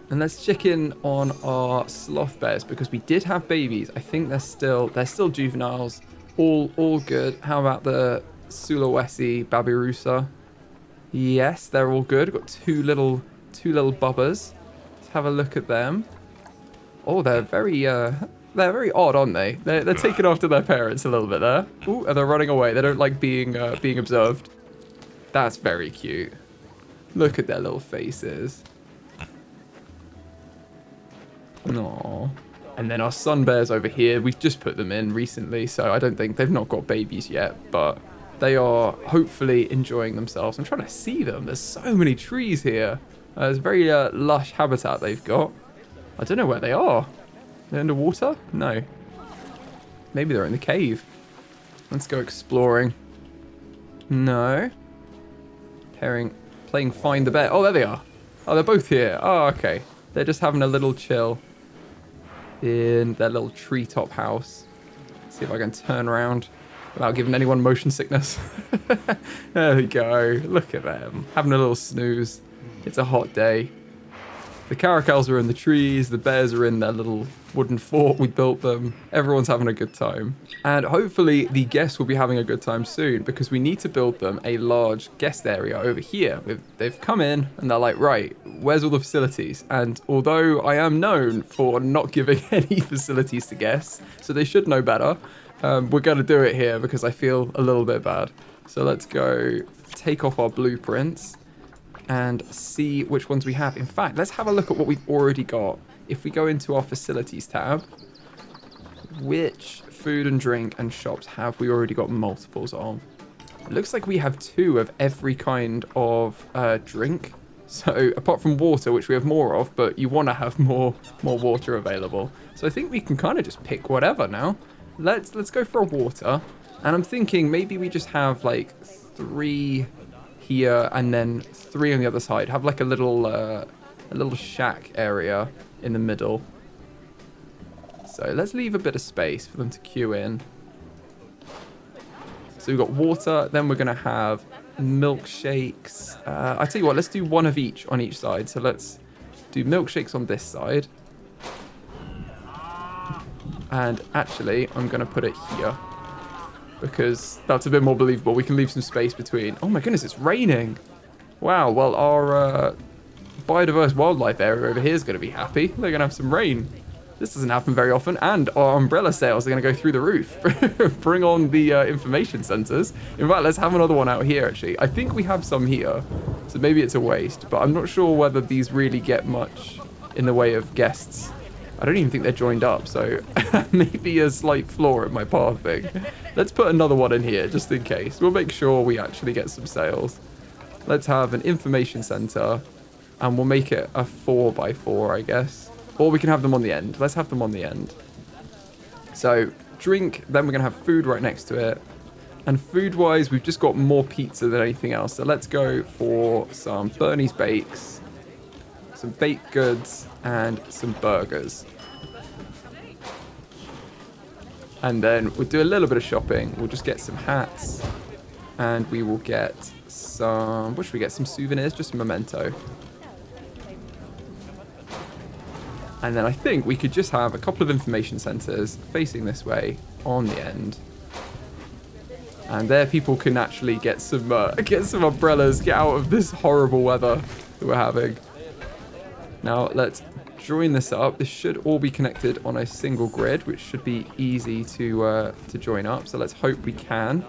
And let's check in on our sloth bears, because we did have babies. I think they're still juveniles. All good. How about the Sulawesi Babirusa? Yes, they're all good. Got two little bubbers. Let's have a look at them. Oh, they're very odd, aren't they? They're taking after their parents a little bit there. Ooh, and they're running away. They don't like being observed. That's very cute. Look at their little faces. Aww. And then our sun bears over here, we've just put them in recently, so I don't think they've not got babies yet, but they are hopefully enjoying themselves. I'm trying to see them. There's so many trees here. It's very lush habitat they've got. I don't know where they are. They're underwater? No. Maybe they're in the cave. Let's go exploring. No. Playing find the bear. Oh, there they are. Oh, they're both here. Oh, okay. They're just having a little chill in their little treetop house. See if I can turn around without giving anyone motion sickness. There we go. Look at them. Having a little snooze. It's a hot day. The Caracals are in the trees. The bears are in their little wooden fort we built them. Everyone's having a good time. And hopefully the guests will be having a good time soon, because we need to build them a large guest area over here. They've come in and they're like, right, where's all the facilities? And although I am known for not giving any facilities to guests, so they should know better, we're going to do it here because I feel a little bit bad. So let's go take off our blueprints and see which ones we have. In fact, let's have a look at what we've already got. If we go into our facilities tab, which food and drink and shops have we already got multiples of? It looks like we have 2 of every kind of drink. So apart from water, which we have more of, but you want to have more water available. So I think we can kind of just pick whatever now. Let's go for a water. And I'm thinking maybe we just have like 3 here and then 3 on the other side. Have like a little shack area in the middle. So let's leave a bit of space for them to queue in. So we've got water, then we're going to have milkshakes. I tell you what, let's do one of each on each side. So let's do milkshakes on this side. And actually, I'm going to put it here because that's a bit more believable. We can leave some space between. Oh my goodness, it's raining. Wow, well, our biodiverse wildlife area over here is going to be happy. They're going to have some rain. This doesn't happen very often. And our umbrella sales are going to go through the roof. Bring on the information centers. In fact, let's have another one out here, actually. I think we have some here, so maybe it's a waste. But I'm not sure whether these really get much in the way of guests. I don't even think they're joined up, so maybe a slight flaw in my path thing. Let's put another one in here, just in case. We'll make sure we actually get some sales. Let's have an information center, and we'll make it a 4x4, I guess. Or we can have them on the end. Let's have them on the end. So, drink, then we're going to have food right next to it. And food-wise, we've just got more pizza than anything else. So let's go for some Bernie's Bakes, some baked goods, and some burgers. And then we'll do a little bit of shopping. We'll just get some hats, and we will get some, what should we get? Some souvenirs, just a memento. And then I think we could just have a couple of information centers facing this way on the end. And there people can actually get some umbrellas, get out of this horrible weather that we're having. Now let's join this up. This should all be connected on a single grid, which should be easy to join up. So let's hope we can.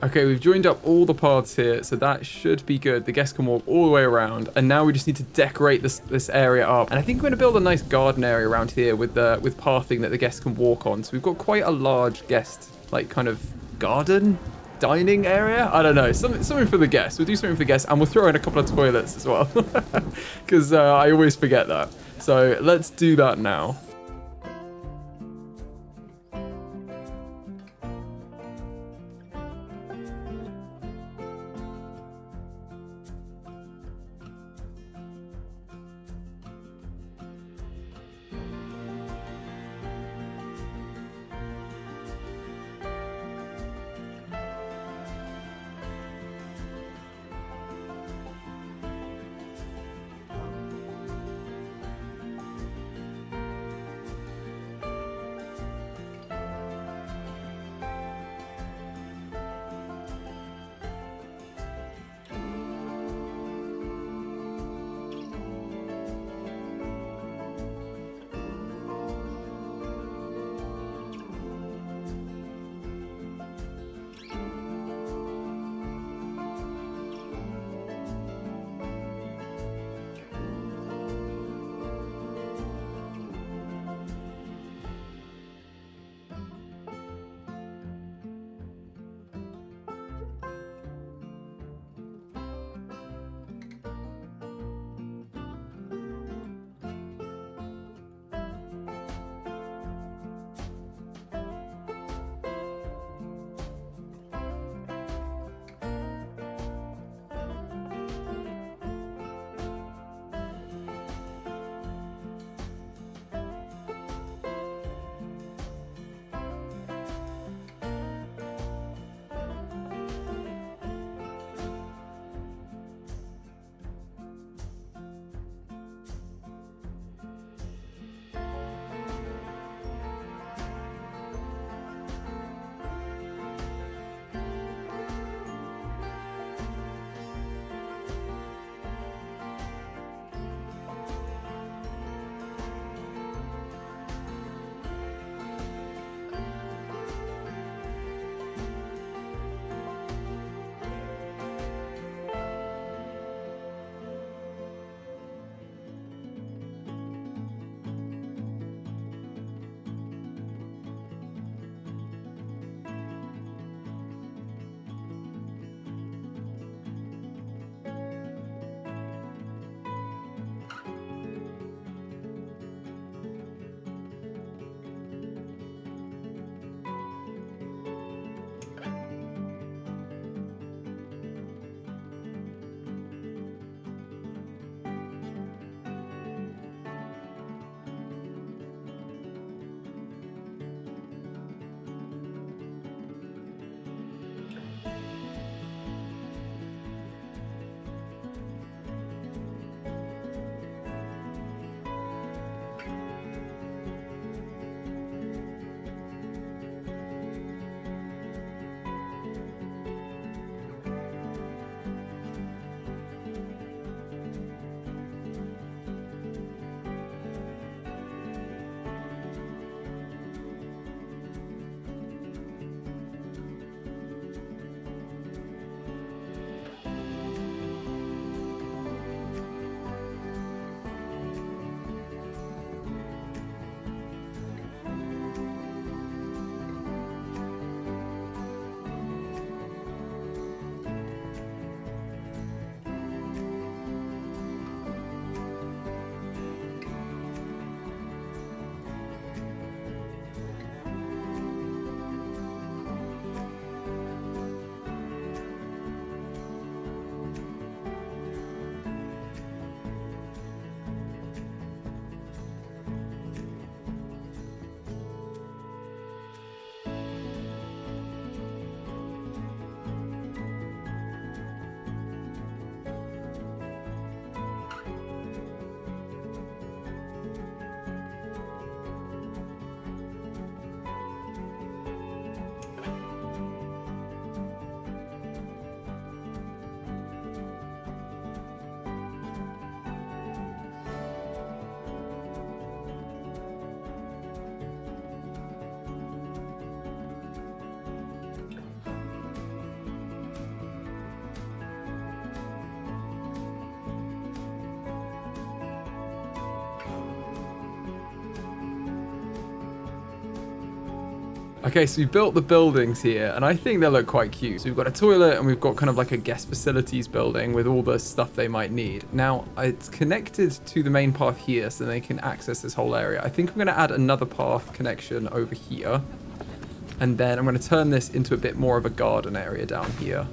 Okay, we've joined up all the paths here, so that should be good. The guests can walk all the way around, and now we just need to decorate this area up. And I think we're going to build a nice garden area around here with pathing that the guests can walk on. So we've got quite a large guest, like, kind of garden, dining area. I don't know, something for the guests. We'll do something for the guests, and we'll throw in a couple of toilets as well, because I always forget that. So let's do that now. Okay, so we built the buildings here, and I think they look quite cute. So we've got a toilet, and we've got kind of like a guest facilities building with all the stuff they might need. Now, it's connected to the main path here, so they can access this whole area. I think I'm going to add another path connection over here. And then I'm going to turn this into a bit more of a garden area down here.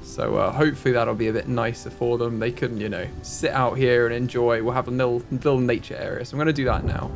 So hopefully that'll be a bit nicer for them. They can, you know, sit out here and enjoy. We'll have a little nature area. So I'm going to do that now.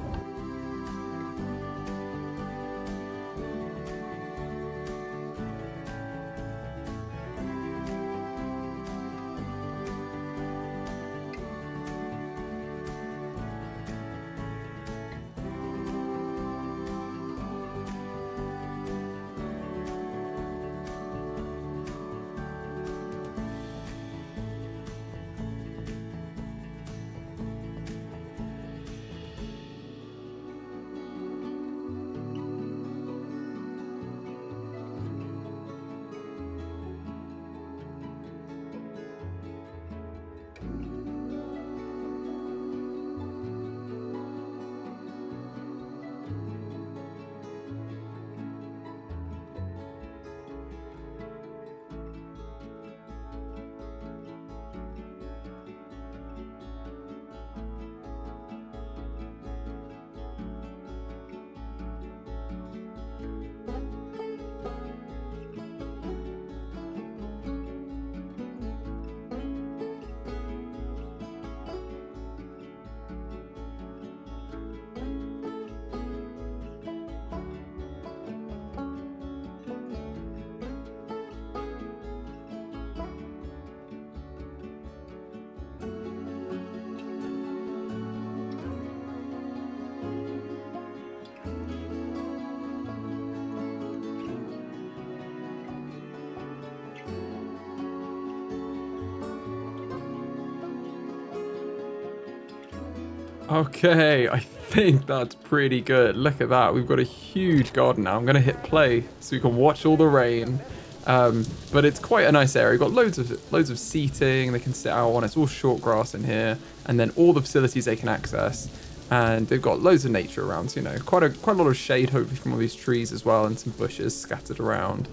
Okay, I think that's pretty good. Look at that. We've got a huge garden now. I'm going to hit play so we can watch all the rain. But it's quite a nice area. We've got loads of seating they can sit out on. It's all short grass in here. And then all the facilities they can access. And they've got loads of nature around. So, you know, quite a lot of shade, hopefully, from all these trees as well. And some bushes scattered around.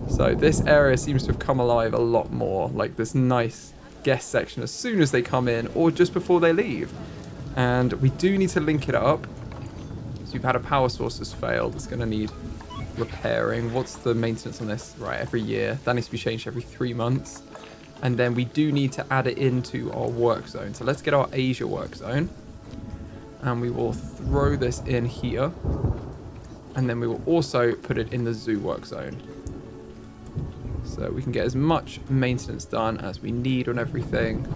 So this area seems to have come alive a lot more. Like this nice guest section as soon as they come in or just before they leave. And we do need to link it up. So you've had a power source that's failed. It's going to need repairing. What's the maintenance on this? Right, every year. That needs to be changed every 3 months. And then we do need to add it into our work zone. So let's get our Asia work zone. And we will throw this in here. And then we will also put it in the zoo work zone. So we can get as much maintenance done as we need on everything.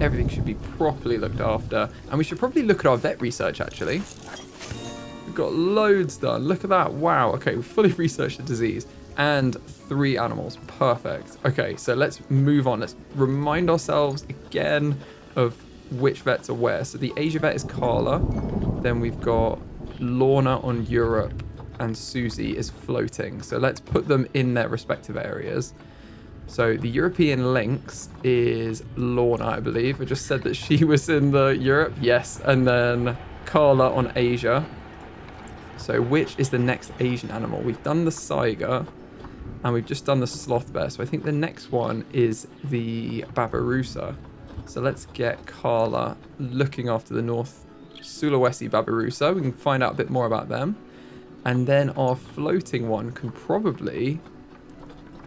Everything should be properly looked after. And we should probably look at our vet research, actually. We've got loads done. Look at that. Wow. Okay, we've fully researched the disease. And 3 animals. Perfect. Okay, so let's move on. Let's remind ourselves again of which vets are where. So the Asia vet is Carla. Then we've got Lorna on Europe. And Susie is floating. So let's put them in their respective areas. So the European lynx is Lorna, I believe. I just said that she was in the Europe. Yes. And then Carla on Asia. So which is the next Asian animal? We've done the Saiga. And we've just done the Sloth Bear. So I think the next one is the Babirusa. So let's get Carla looking after the North Sulawesi Babirusa. We can find out a bit more about them. And then our floating one can probably...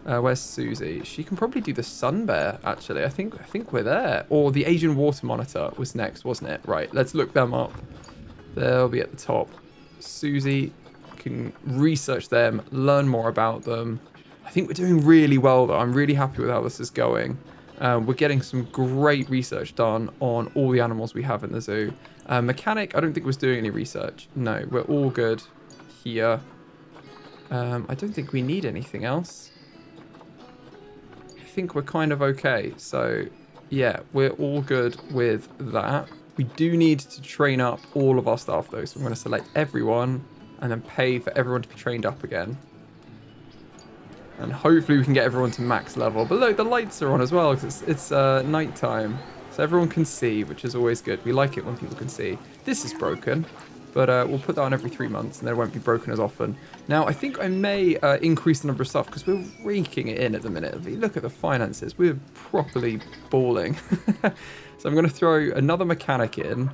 where's Susie? She can probably do the Sun Bear, actually. I think we're there. Or the Asian Water Monitor was next, wasn't it? Right, let's look them up. They'll be at the top. Susie can research them, learn more about them. I think we're doing really well, though. I'm really happy with how this is going. We're getting some great research done on all the animals we have in the zoo. Mechanic, I don't think was doing any research. No, we're all good here. I don't think we need anything else. I think we're kind of okay. So, yeah, we're all good with that. We do need to train up all of our staff, though. So I'm going to select everyone and then pay for everyone to be trained up again. And hopefully we can get everyone to max level. But look, the lights are on as well because it's nighttime. So everyone can see, which is always good. We like it when people can see. This is broken. But we'll put that on every 3 months, and then it won't be broken as often. Now, I think I may increase the number of stuff, because we're raking it in at the minute. If you look at the finances, we're properly balling. So I'm going to throw another mechanic in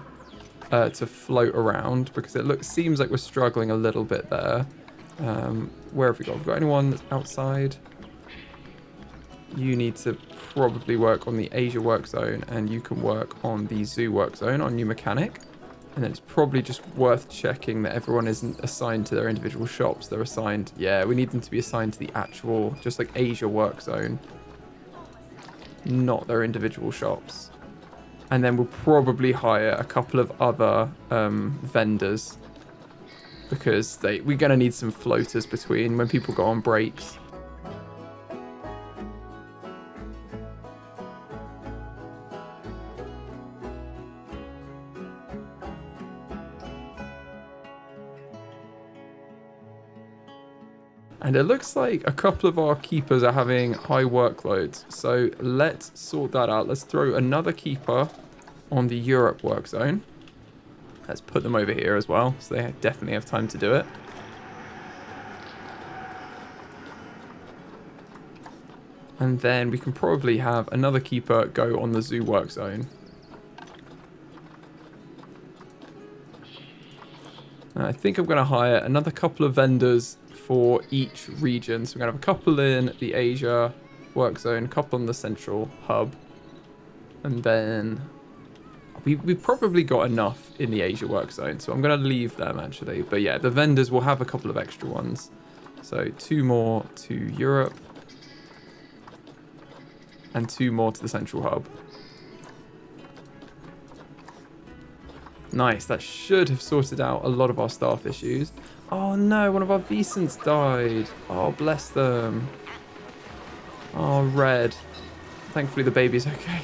to float around, because it seems like we're struggling a little bit there. Where have we got? Have we got anyone that's outside? You need to probably work on the Asia work zone, and you can work on the zoo work zone on new mechanic. And then it's probably just worth checking that everyone isn't assigned to their individual shops. They're assigned, yeah, we need them to be assigned to the actual, just like Asia work zone, not their individual shops. And then we'll probably hire a couple of other vendors, because we're going to need some floaters between when people go on breaks. And it looks like a couple of our keepers are having high workloads. So let's sort that out. Let's throw another keeper on the Europe work zone. Let's put them over here as well, so they definitely have time to do it. And then we can probably have another keeper go on the zoo work zone. And I think I'm going to hire another couple of vendors for each region. So we're going to have a couple in the Asia work zone, a couple on the central hub, and then we've probably got enough in the Asia work zone, so I'm going to leave them actually. But yeah, the vendors will have a couple of extra ones. So 2 more to Europe and 2 more to the central hub. Nice, that should have sorted out a lot of our staff issues. Oh no, one of our Vicents died. Oh, bless them. Oh, Red. Thankfully the baby's okay.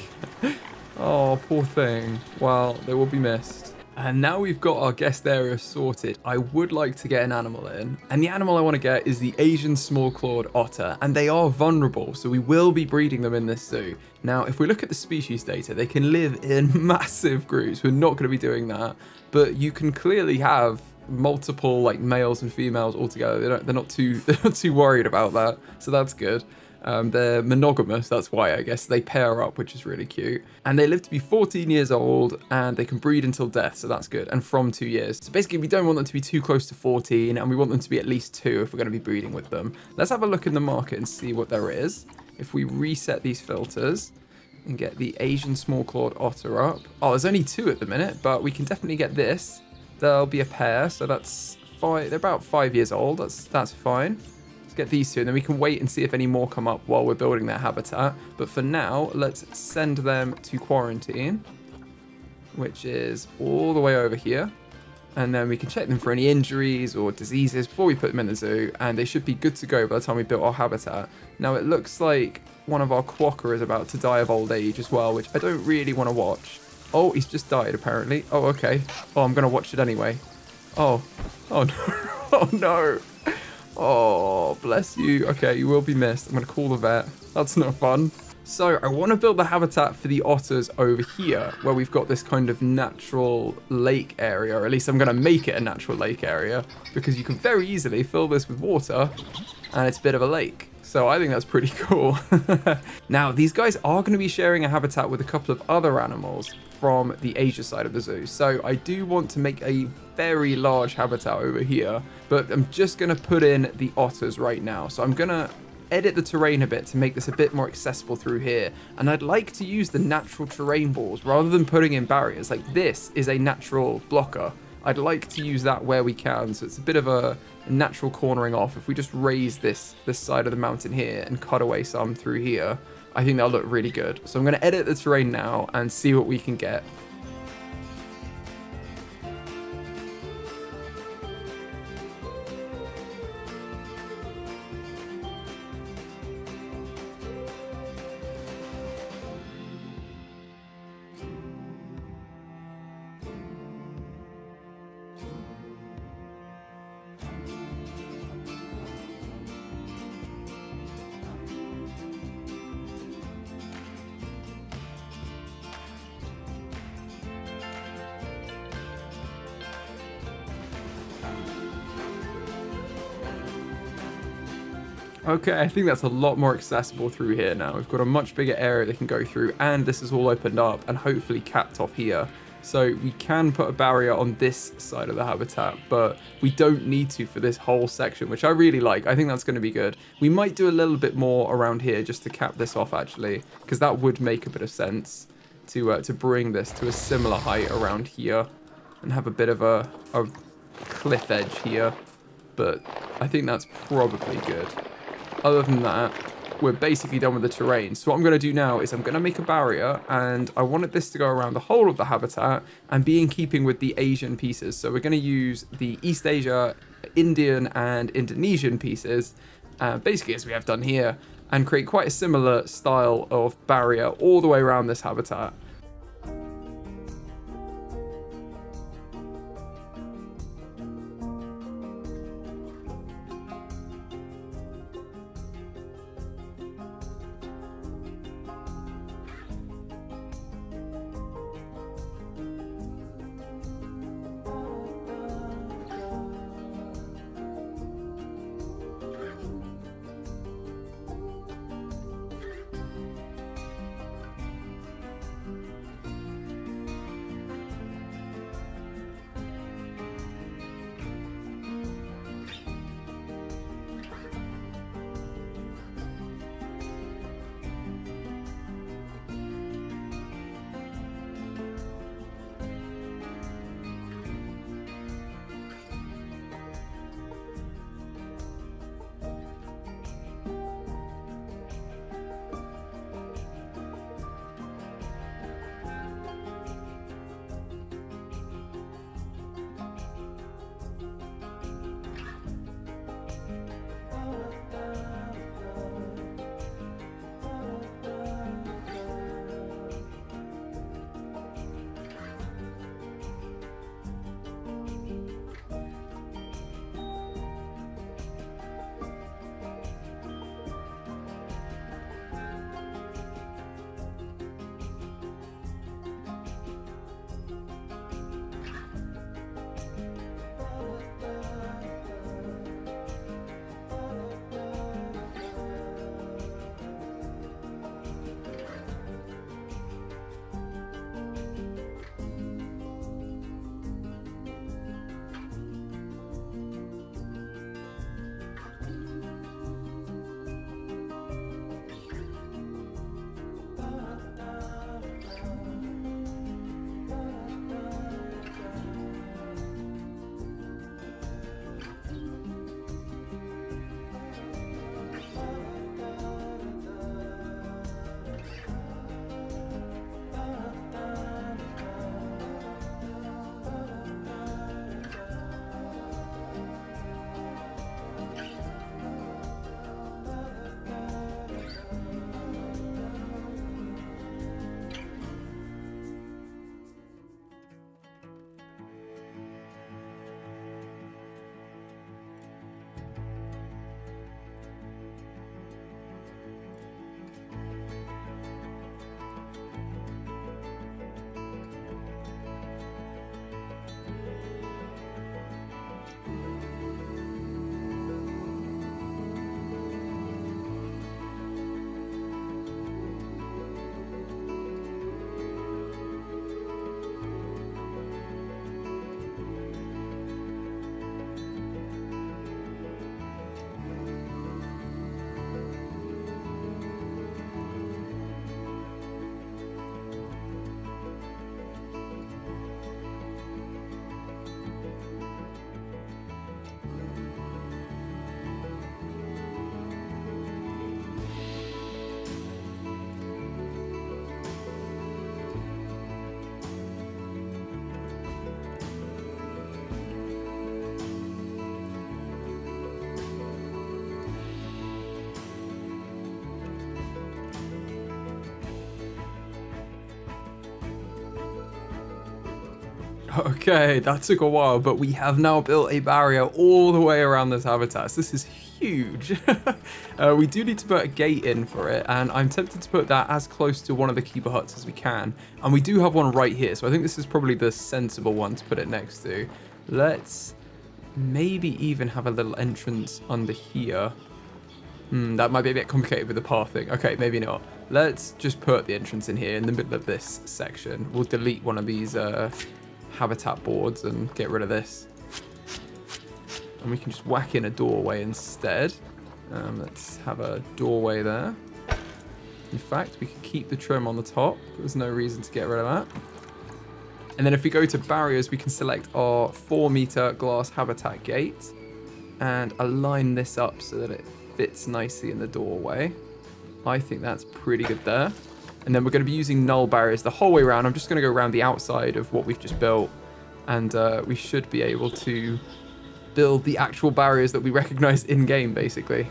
Oh, poor thing. Well, they will be missed. And now we've got our guest area sorted, I would like to get an animal in. And the animal I want to get is the Asian small-clawed otter. And they are vulnerable, so we will be breeding them in this zoo. Now, if we look at the species data, they can live in massive groups. We're not going to be doing that. But you can clearly have multiple like males and females all together. They're not too worried about that, so that's good. They're monogamous, that's why I guess they pair up, which is really cute. And they live to be 14 years old, and they can breed until death, so that's good. And from 2 years. So basically we don't want them to be too close to 14, and we want them to be at least 2 if we're going to be breeding with them. Let's have a look in the market and see what there is. If we reset these filters and get the Asian small-clawed otter up. Oh, there's only 2 at the minute, but we can definitely get this. There'll be a pair, so that's 5. They're about 5 years old. That's fine. Let's get these 2, and then we can wait and see if any more come up while we're building their habitat. But for now, let's send them to quarantine, which is all the way over here. And then we can check them for any injuries or diseases before we put them in the zoo, and they should be good to go by the time we built our habitat. Now, it looks like one of our quokka is about to die of old age as well, which I don't really want to watch. Oh, he's just died, apparently. Oh, okay. Oh, I'm going to watch it anyway. Oh. Oh, no. Oh, no. Oh, bless you. Okay, you will be missed. I'm going to call the vet. That's not fun. So, I want to build the habitat for the otters over here, where we've got this kind of natural lake area, or at least I'm going to make it a natural lake area, because you can very easily fill this with water, and it's a bit of a lake. So I think that's pretty cool. Now, these guys are going to be sharing a habitat with a couple of other animals from the Asia side of the zoo. So I do want to make a very large habitat over here, but I'm just going to put in the otters right now. So I'm going to edit the terrain a bit to make this a bit more accessible through here. And I'd like to use the natural terrain walls rather than putting in barriers. Like, this is a natural blocker. I'd like to use that where we can, so it's a bit of a natural cornering off. If we just raise this side of the mountain here and cut away some through here, I think that'll look really good. So I'm going to edit the terrain now and see what we can get. Okay, I think that's a lot more accessible through here now. We've got a much bigger area they can go through, and this is all opened up and hopefully capped off here. So we can put a barrier on this side of the habitat, but we don't need to for this whole section, which I really like. I think that's going to be good. We might do a little bit more around here just to cap this off, actually, because that would make a bit of sense to bring this to a similar height around here and have a bit of a cliff edge here. But I think that's probably good. Other than that, we're basically done with the terrain. So what I'm going to do now is I'm going to make a barrier, and I wanted this to go around the whole of the habitat and be in keeping with the Asian pieces. So we're going to use the East Asia, Indian and Indonesian pieces, basically as we have done here, and create quite a similar style of barrier all the way around this habitat. Okay, that took a while, but we have now built a barrier all the way around this habitat. So this is huge. We do need to put a gate in for it, and I'm tempted to put that as close to one of the keeper huts as we can. And we do have one right here, so I think this is probably the sensible one to put it next to. Let's maybe even have a little entrance under here. That might be a bit complicated with the pathing. Okay, maybe not. Let's just put the entrance in here in the middle of this section. We'll delete one of these habitat boards and get rid of this. And we can just whack in a doorway instead. Let's have a doorway there. In fact, we can keep the trim on the top. There's no reason to get rid of that. And then if we go to barriers, we can select our 4-meter glass habitat gate and align this up so that it fits nicely in the doorway. I think that's pretty good there. And then we're going to be using null barriers the whole way around. I'm just going to go around the outside of what we've just built. And we should be able to build the actual barriers that we recognize in-game, basically.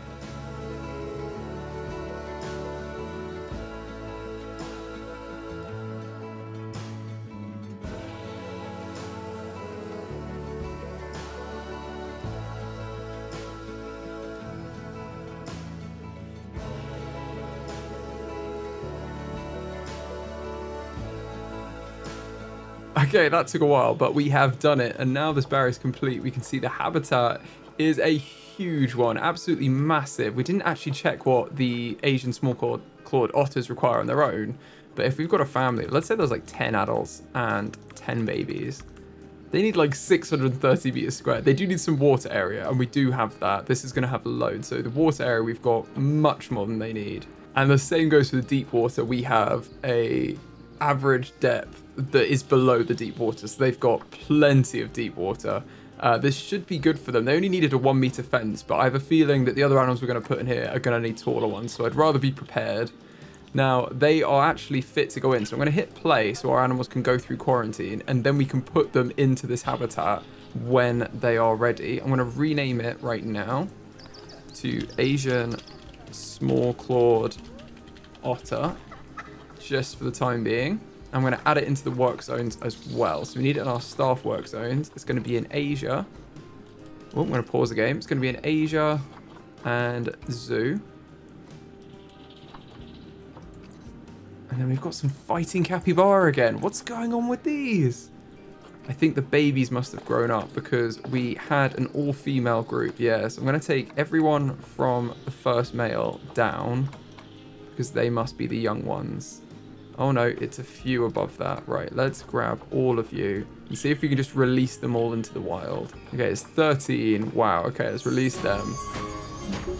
Okay, that took a while, but we have done it. And now this barrier is complete. We can see the habitat is a huge one, absolutely massive. We didn't actually check what the Asian small-clawed otters require on their own. But if we've got a family, let's say there's like 10 adults and 10 babies. They need like 630 meters squared. They do need some water area, and we do have that. This is going to have a load. So the water area, we've got much more than they need. And the same goes for the deep water. We have a average depth that is below the deep water, so they've got plenty of deep water. This should be good for them. They only needed a 1-meter fence, but I have a feeling that the other animals we're going to put in here are going to need taller ones, so I'd rather be prepared. Now, they are actually fit to go in, so I'm going to hit play so our animals can go through quarantine, and then we can put them into this habitat when they are ready. I'm going to rename it right now to Asian small-clawed otter, just for the time being. I'm going to add it into the work zones as well. So we need it in our staff work zones. It's going to be in Asia. Oh, I'm going to pause the game. It's going to be in Asia and zoo. And then we've got some fighting capybara again. What's going on with these? I think the babies must have grown up because we had an all-female group. Yeah, so I'm going to take everyone from the first male down because they must be the young ones. Oh no, it's a few above that. Right, let's grab all of you and see if we can just release them all into the wild. Okay, it's 13. Wow, okay, let's release them.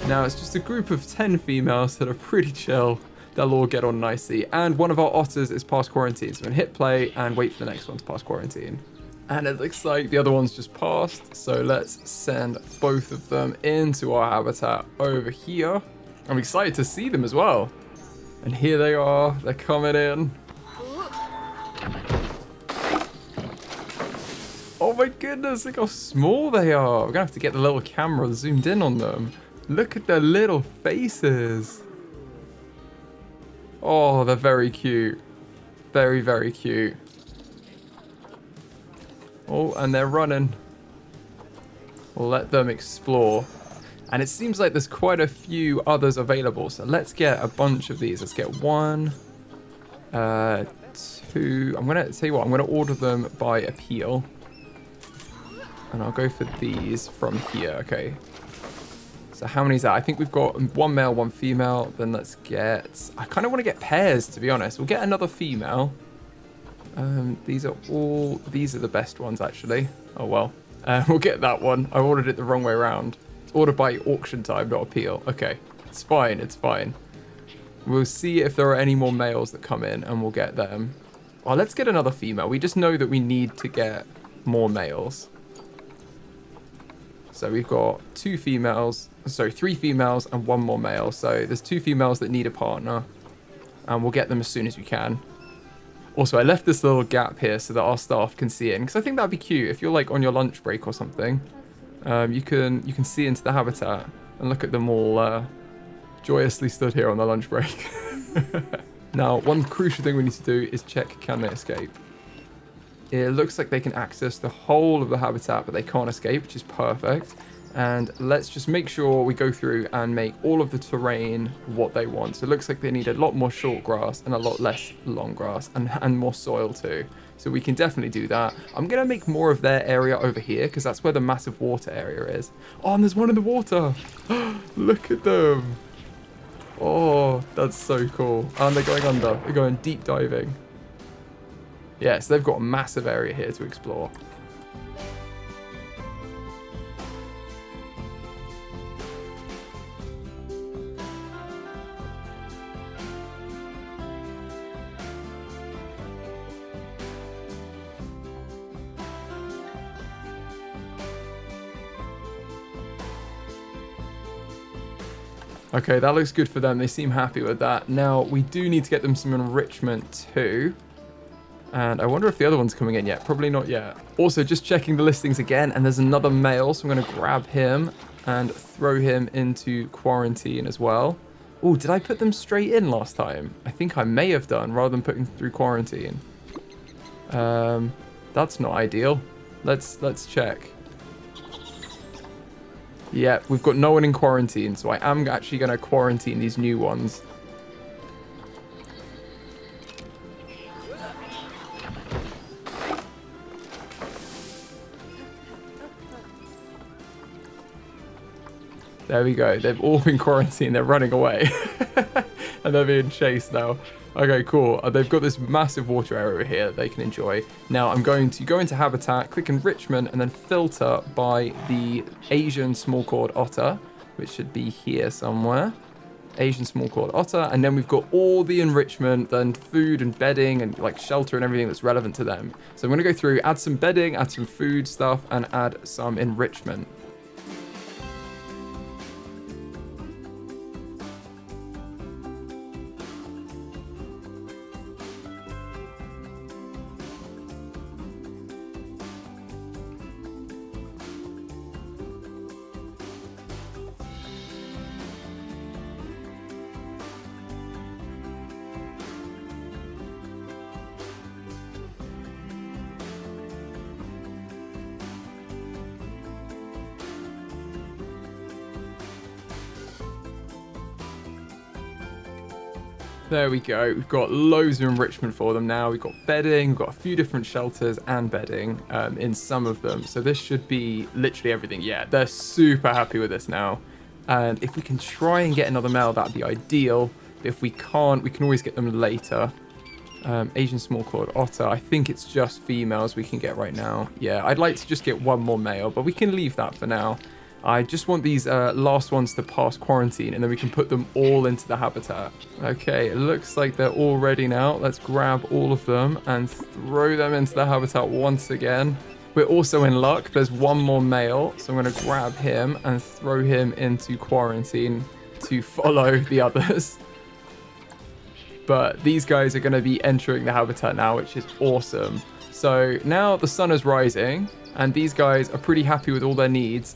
Now it's just a group of 10 females that are pretty chill. They'll all get on nicely. And one of our otters is past quarantine. So I'm gonna hit play and wait for the next one to pass quarantine. And it looks like the other one's just passed. So let's send both of them into our habitat over here. I'm excited to see them as well. And here they are, they're coming in. Oh my goodness, look how small they are. We're gonna have to get the little camera zoomed in on them. Look at their little faces. Oh, they're very cute. Very, very cute. Oh, and they're running. We'll let them explore. And it seems like there's quite a few others available. So let's get a bunch of these. Let's get 1, 2. I'm going to tell you what, I'm going to order them by appeal. And I'll go for these from here. Okay. So how many is that? I think we've got 1 male, 1 female. Then let's get... I kind of want to get pairs, to be honest. We'll get another female. These are the best ones, actually. Oh, well. We'll get that one. I ordered it the wrong way around. Ordered by auction time, not appeal. Okay, it's fine, it's fine. We'll see if there are any more males that come in and we'll get them. Well, let's get another female. We just know that we need to get more males. So we've got 3 females and 1 more male. So there's 2 females that need a partner and we'll get them as soon as we can. Also, I left this little gap here so that our staff can see in because I think that'd be cute if you're like on your lunch break or something. You can see into the habitat and look at them all joyously stood here on their lunch break. Now, one crucial thing we need to do is check, can they escape? It looks like they can access the whole of the habitat, but they can't escape, which is perfect. And let's just make sure we go through and make all of the terrain what they want. So it looks like they need a lot more short grass and a lot less long grass and more soil too. So we can definitely do that. I'm going to make more of their area over here because that's where the massive water area is. Oh, and there's one in the water. Look at them. Oh, that's so cool. And they're going under. They're going deep diving. Yes, they've got a massive area here to explore. Okay, that looks good for them. They seem happy with that. Now, we do need to get them some enrichment too. And I wonder if the other one's coming in yet. Probably not yet. Also, just checking the listings again, and there's another male, so I'm going to grab him and throw him into quarantine as well. Oh, did I put them straight in last time? I think I may have done, rather than putting them through quarantine. That's not ideal. Let's check. Yeah, we've got no one in quarantine, so I am actually going to quarantine these new ones. There we go. They've all been quarantined. They're running away. And they're being chased now. Okay, cool. They've got this massive water area here that they can enjoy. Now, I'm going to go into habitat, click enrichment, and then filter by the Asian small-clawed otter, which should be here somewhere. Asian small-clawed otter. And then we've got all the enrichment, then food and bedding and like shelter and everything that's relevant to them. So I'm going to go through, add some bedding, add some food stuff, and add some enrichment. There we go. We've got loads of enrichment for them now. We've got bedding. We've got a few different shelters and bedding in some of them. So this should be literally everything. Yeah, they're super happy with this now. And if we can try and get another male, that'd be ideal. If we can't, we can always get them later. Asian small-clawed otter. I think it's just females we can get right now. Yeah, I'd like to just get one more male, but we can leave that for now. I just want these last ones to pass quarantine, and then we can put them all into the habitat. Okay, it looks like they're all ready now. Let's grab all of them and throw them into the habitat once again. We're also in luck. There's one more male, so I'm going to grab him and throw him into quarantine to follow the others. But these guys are going to be entering the habitat now, which is awesome. So now the sun is rising, and these guys are pretty happy with all their needs.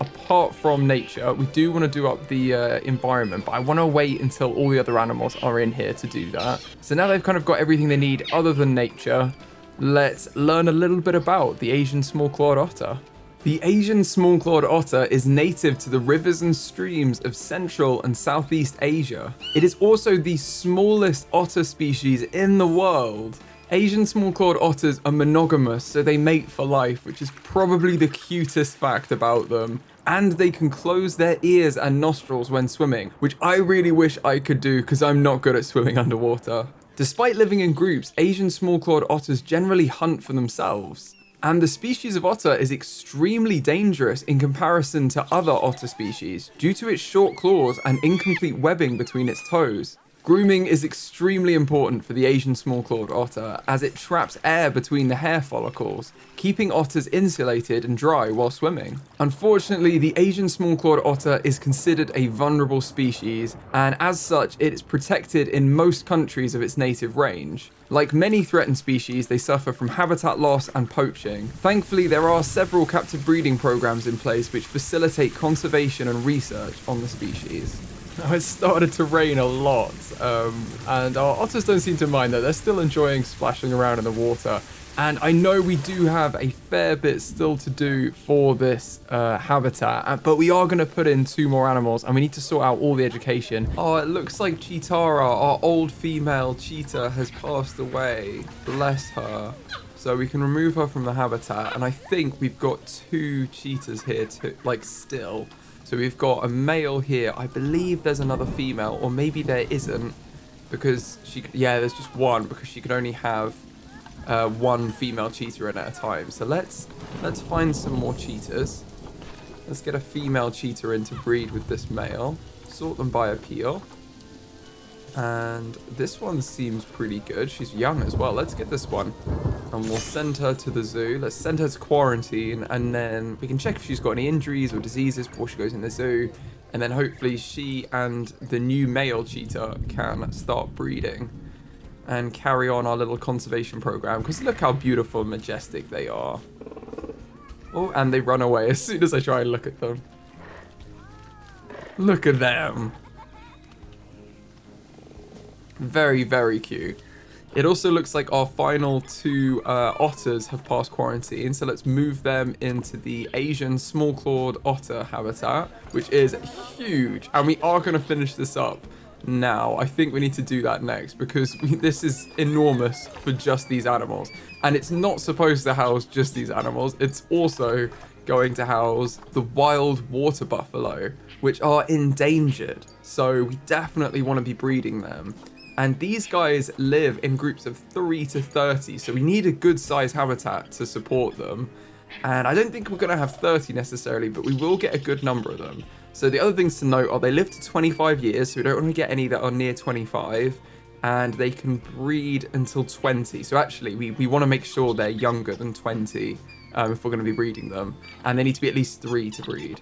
Apart from nature, we do want to do up the environment, but I want to wait until all the other animals are in here to do that. So now they've kind of got everything they need other than nature. Let's learn a little bit about the Asian small-clawed otter. The Asian small-clawed otter is native to the rivers and streams of Central and Southeast Asia. It is also the smallest otter species in the world. Asian small-clawed otters are monogamous, so they mate for life, which is probably the cutest fact about them. And they can close their ears and nostrils when swimming, which I really wish I could do because I'm not good at swimming underwater. Despite living in groups, Asian small-clawed otters generally hunt for themselves. And the species of otter is extremely dangerous in comparison to other otter species due to its short claws and incomplete webbing between its toes. Grooming is extremely important for the Asian small-clawed otter as it traps air between the hair follicles, keeping otters insulated and dry while swimming. Unfortunately, the Asian small-clawed otter is considered a vulnerable species, and as such, it is protected in most countries of its native range. Like many threatened species, they suffer from habitat loss and poaching. Thankfully, there are several captive breeding programs in place which facilitate conservation and research on the species. Now it's started to rain a lot, and our otters don't seem to mind that. They're still enjoying splashing around in the water. And I know we do have a fair bit still to do for this habitat, but we are going to put in 2 more animals, and we need to sort out all the education. Oh, it looks like Cheetara, our old female cheetah, has passed away. Bless her. So we can remove her from the habitat, and I think we've got 2 cheetahs here, still. So we've got a male here. I believe there's another female, or maybe there isn't, because there's just one, because she can only have 1 female cheetah in at a time. So let's find some more cheetahs. Let's get a female cheetah in to breed with this male. Sort them by appeal. And this one seems pretty good. She's young as well. Let's get this one. And we'll send her to the zoo. Let's send her to quarantine. And then we can check if she's got any injuries or diseases before she goes in the zoo. And then hopefully she and the new male cheetah can start breeding and carry on our little conservation program. Because look how beautiful and majestic they are. Oh, and they run away as soon as I try and look at them. Look at them. Very, very cute. It also looks like our final 2 otters have passed quarantine, so let's move them into the Asian small-clawed otter habitat, which is huge. And we are going to finish this up now. I think we need to do that next, because this is enormous for just these animals. And it's not supposed to house just these animals. It's also going to house the wild water buffalo, which are endangered. So we definitely want to be breeding them. And these guys live in groups of 3 to 30, so we need a good size habitat to support them. And I don't think we're going to have 30 necessarily, but we will get a good number of them. So the other things to note are they live to 25 years, so we don't want to get any that are near 25. And they can breed until 20. So actually, we want to make sure they're younger than 20 if we're going to be breeding them. And they need to be at least 3 to breed.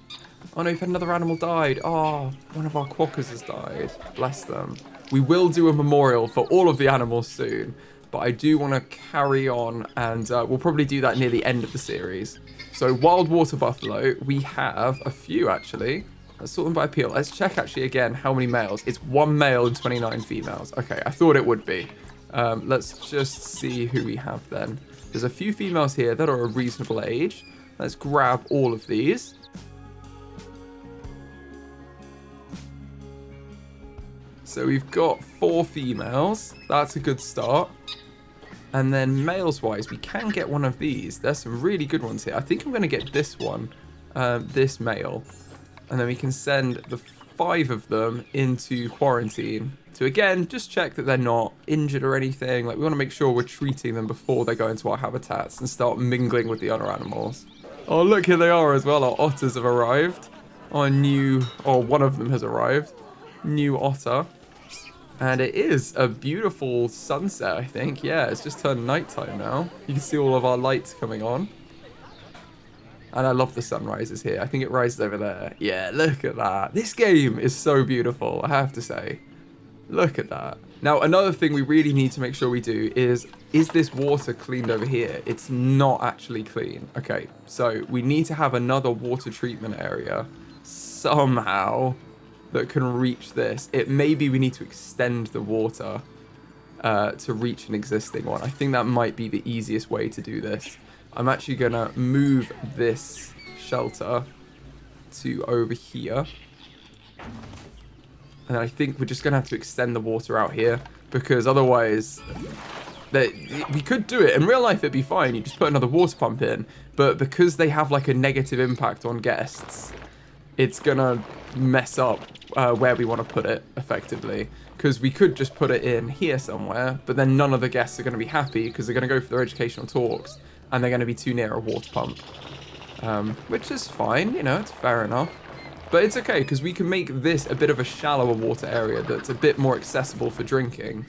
Oh no, we've had another animal died. Oh, one of our quokkas has died. Bless them. We will do a memorial for all of the animals soon, but I do want to carry on, and we'll probably do that near the end of the series. So wild water buffalo, we have a few actually. Let's sort them by appeal. Let's check actually again how many males. It's 1 male and 29 females. Okay, I thought it would be. Let's just see who we have then. There's a few females here that are a reasonable age. Let's grab all of these. So we've got 4 females. That's a good start. And then males-wise, we can get one of these. There's some really good ones here. I think I'm going to get this one, this male. And then we can send the 5 of them into quarantine to, again, just check that they're not injured or anything. Like, we want to make sure we're treating them before they go into our habitats and start mingling with the other animals. Oh, look, here they are as well. Our otters have arrived. One of them has arrived. New otter. And it is a beautiful sunset, I think. Yeah, it's just turned nighttime now. You can see all of our lights coming on. And I love the sunrises here. I think it rises over there. Yeah, look at that. This game is so beautiful, I have to say. Look at that. Now, another thing we really need to make sure we do is this water cleaned over here? It's not actually clean. Okay, so we need to have another water treatment area somehow that can reach this. Maybe we need to extend the water to reach an existing one. I think that might be the easiest way to do this. I'm actually going to move this shelter to over here. And I think we're just going to have to extend the water out here, because otherwise we could do it. In real life, it'd be fine. You just put another water pump in. But because they have like a negative impact on guests, it's going to mess up where we want to put it effectively. Because we could just put it in here somewhere, but then none of the guests are going to be happy because they're going to go for their educational talks and they're going to be too near a water pump. Which is fine, you know, it's fair enough. But it's okay, because we can make this a bit of a shallower water area that's a bit more accessible for drinking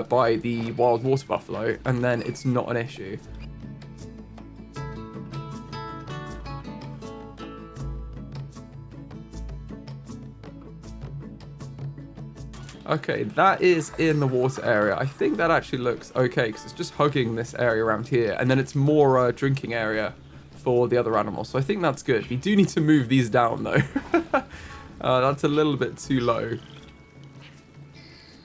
by the wild water buffalo, and then it's not an issue. Okay, that is in the water area. I think that actually looks okay, because it's just hugging this area around here, and then it's more a drinking area for the other animals. So I think that's good. We do need to move these down, though. That's a little bit too low.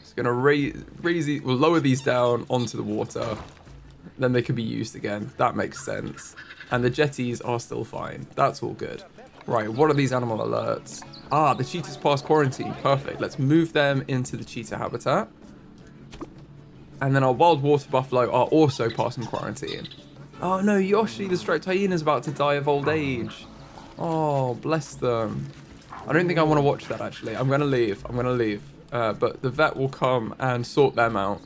Just going to lower these down onto the water. then they can be used again. That makes sense. And the jetties are still fine. That's all good. Right, what are these animal alerts? Ah, the cheetahs passed quarantine. Perfect. Let's move them into the cheetah habitat. And then our wild water buffalo are also passing quarantine. Oh no, Yoshi, the striped hyena, is about to die of old age. Oh, bless them. I don't think I want to watch that, actually. I'm going to leave. But the vet will come and sort them out.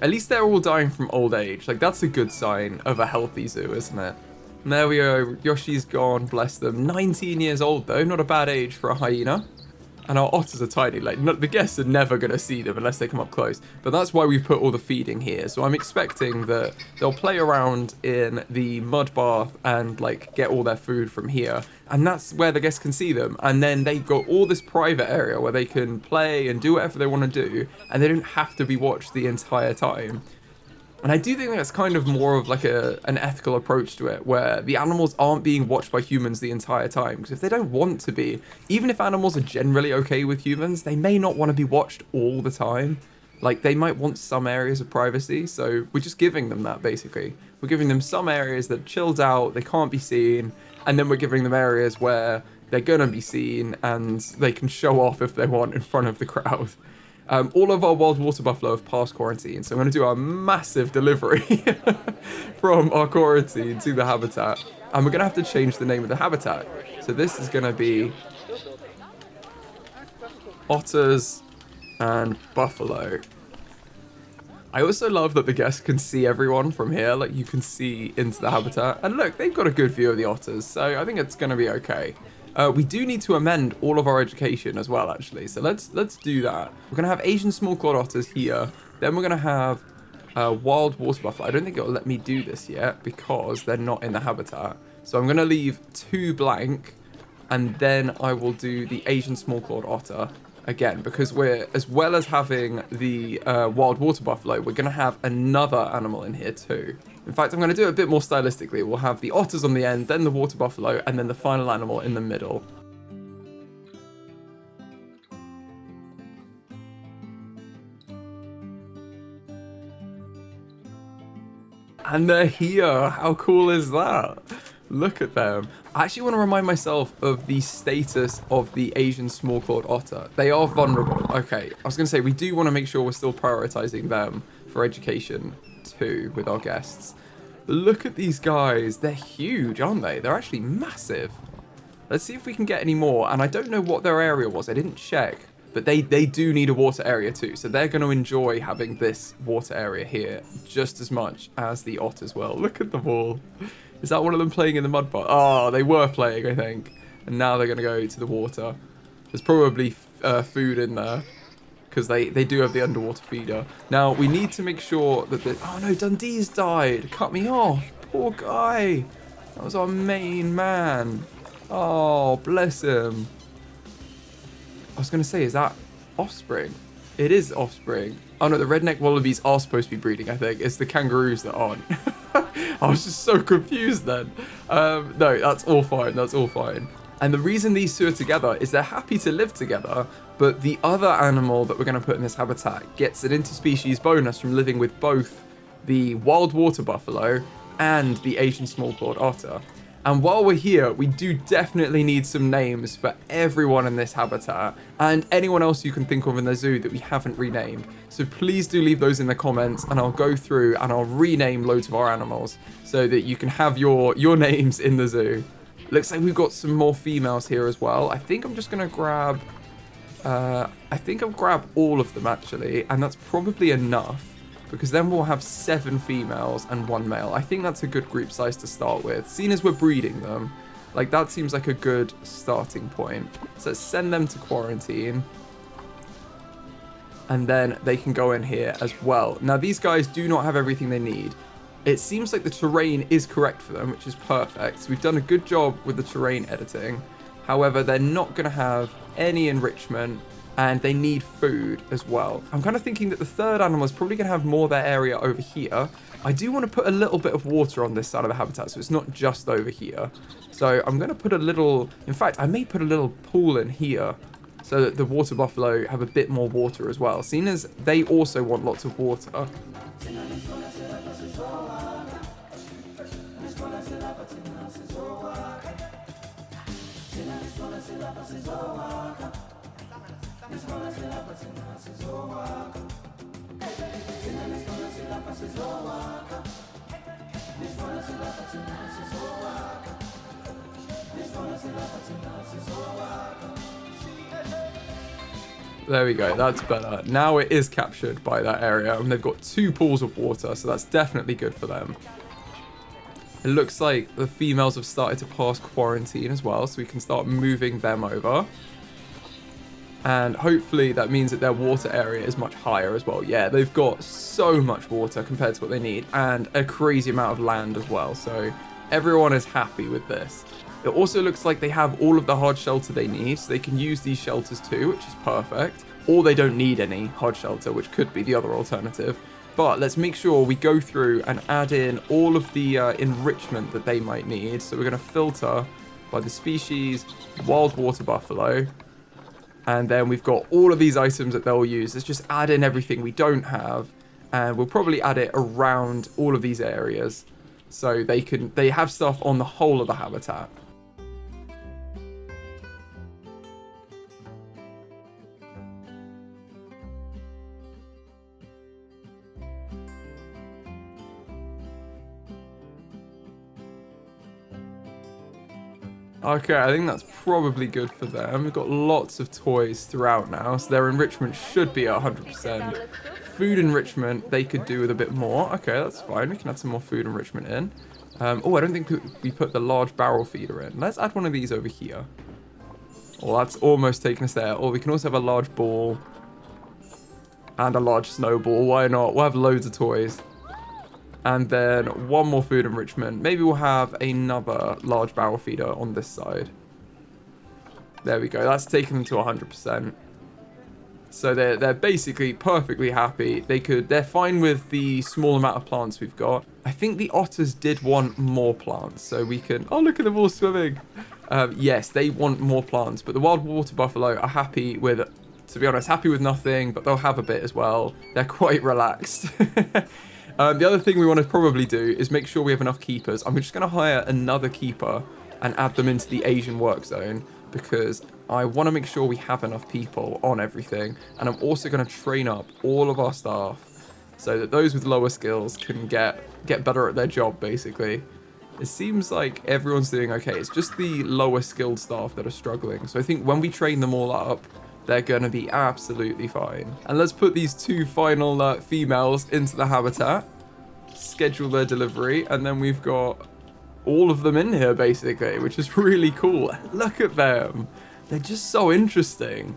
At least they're all dying from old age. Like, that's a good sign of a healthy zoo, isn't it? And there we go. Yoshi's gone. Bless them. 19 years old, though. Not a bad age for a hyena. And our otters are tiny. Like, the guests are never going to see them unless they come up close. But that's why we put all the feeding here. So I'm expecting that they'll play around in the mud bath and, like, get all their food from here. And that's where the guests can see them. And then they've got all this private area where they can play and do whatever they want to do. And they don't have to be watched the entire time. And I do think that's kind of more of like an ethical approach to it, where the animals aren't being watched by humans the entire time. Because if they don't want to be, even if animals are generally okay with humans, they may not want to be watched all the time. Like, they might want some areas of privacy, so we're just giving them that, basically. We're giving them some areas that are chilled out, they can't be seen, and then we're giving them areas where they're gonna be seen, and they can show off if they want in front of the crowd. All of our wild water buffalo have passed quarantine, so I'm going to do a massive delivery from our quarantine to the habitat. And we're going to have to change the name of the habitat. So this is going to be otters and buffalo. I also love that the guests can see everyone from here. Like, you can see into the habitat. And look, they've got a good view of the otters, so I think it's going to be okay. We do need to amend all of our education as well, actually. So let's do that. We're going to have Asian small-clawed otters here. Then we're going to have wild water buffalo. I don't think it'll let me do this yet because they're not in the habitat. So I'm going to leave 2 blank. And then I will do the Asian small-clawed otter again. Because we're, as well as having the wild water buffalo, we're going to have another animal in here too. In fact, I'm going to do it a bit more stylistically. We'll have the otters on the end, then the water buffalo, and then the final animal in the middle. And they're here. How cool is that? Look at them. I actually want to remind myself of the status of the Asian small-clawed otter. They are vulnerable. Okay, I was going to say, we do want to make sure we're still prioritizing them for education too with our guests. But look at these guys. They're huge, aren't they? They're actually massive. Let's see if we can get any more. And I don't know what their area was. I didn't check. But they do need a water area too. So they're going to enjoy having this water area here just as much as the otters will. Look at them all. Is that one of them playing in the mud bath? Oh, they were playing, I think. And now they're going to go to the water. There's probably food in there, because they do have the underwater feeder. Now, we need to make sure that the... Oh, no, Dundee's died. Cut me off. Poor guy. That was our main man. Oh, bless him. I was going to say, is that offspring? It is offspring. Oh, no, the redneck wallabies are supposed to be breeding, I think. It's the kangaroos that aren't. I was just so confused then. No, that's all fine. That's all fine. And the reason these two are together is they're happy to live together, but the other animal that we're going to put in this habitat gets an interspecies bonus from living with both the wild water buffalo and the Asian small-clawed otter. And while we're here, we do definitely need some names for everyone in this habitat and anyone else you can think of in the zoo that we haven't renamed. So please do leave those in the comments and I'll go through and I'll rename loads of our animals so that you can have your names in the zoo. Looks like we've got some more females here as well. I think I'm just going to grab... I think I'll grab all of them actually, and that's probably enough. Because then we'll have 7 females and 1 male. I think that's a good group size to start with. Seeing as we're breeding them, like that seems like a good starting point. So let's send them to quarantine. And then they can go in here as well. Now these guys do not have everything they need. It seems like the terrain is correct for them, which is perfect. So we've done a good job with the terrain editing. However, they're not going to have any enrichment. And they need food as well. I'm kind of thinking that the third animal is probably going to have more of their area over here. I do want to put a little bit of water on this side of the habitat, so it's not just over here. So I'm going to put a little... In fact, I may put a little pool in here so that the water buffalo have a bit more water as well, seeing as they also want lots of water. There we go, that's better. Now it is captured by that area, and they've got 2 pools of water, so that's definitely good for them. It looks like the females have started to pass quarantine as well, so we can start moving them over. And hopefully that means that their water area is much higher as well. Yeah, they've got so much water compared to what they need, and a crazy amount of land as well, so everyone is happy with this. It also looks like they have all of the hard shelter they need, so they can use these shelters too, which is perfect. Or they don't need any hard shelter, which could be the other alternative. But let's make sure we go through and add in all of the enrichment that they might need. So we're going to filter by the species, wild water buffalo. And then we've got all of these items that they'll use. Let's just add in everything we don't have. And we'll probably add it around all of these areas. So they have stuff on the whole of the habitat. Okay, I think that's probably good for them. We've got lots of toys throughout now, so their enrichment should be at 100%. Food enrichment, they could do with a bit more. Okay, that's fine. We can add some more food enrichment in. Oh, I don't think we put the large barrel feeder in. Let's add one of these over here. Well, that's almost taken us there. Or we can also have a large ball and a large snowball. Why not? We'll have loads of toys. And then one more food enrichment. Maybe we'll have another large barrel feeder on this side. There we go. That's taken them to 100%. So they're basically perfectly happy. They're fine with the small amount of plants we've got. I think the otters did want more plants, so we can... Oh, look at them all swimming. Yes, they want more plants, but the wild water buffalo are happy with, to be honest, happy with nothing, but they'll have a bit as well. They're quite relaxed. The other thing we want to probably do is make sure we have enough keepers. I'm just going to hire another keeper and add them into the Asian work zone because I want to make sure we have enough people on everything. And I'm also going to train up all of our staff so that those with lower skills can get better at their job, basically. It seems like everyone's doing okay. It's just the lower skilled staff that are struggling. So I think when we train them all up, they're going to be absolutely fine. And let's put these 2 final females into the habitat. Schedule their delivery. And then we've got all of them in here, basically, which is really cool. Look at them. They're just so interesting.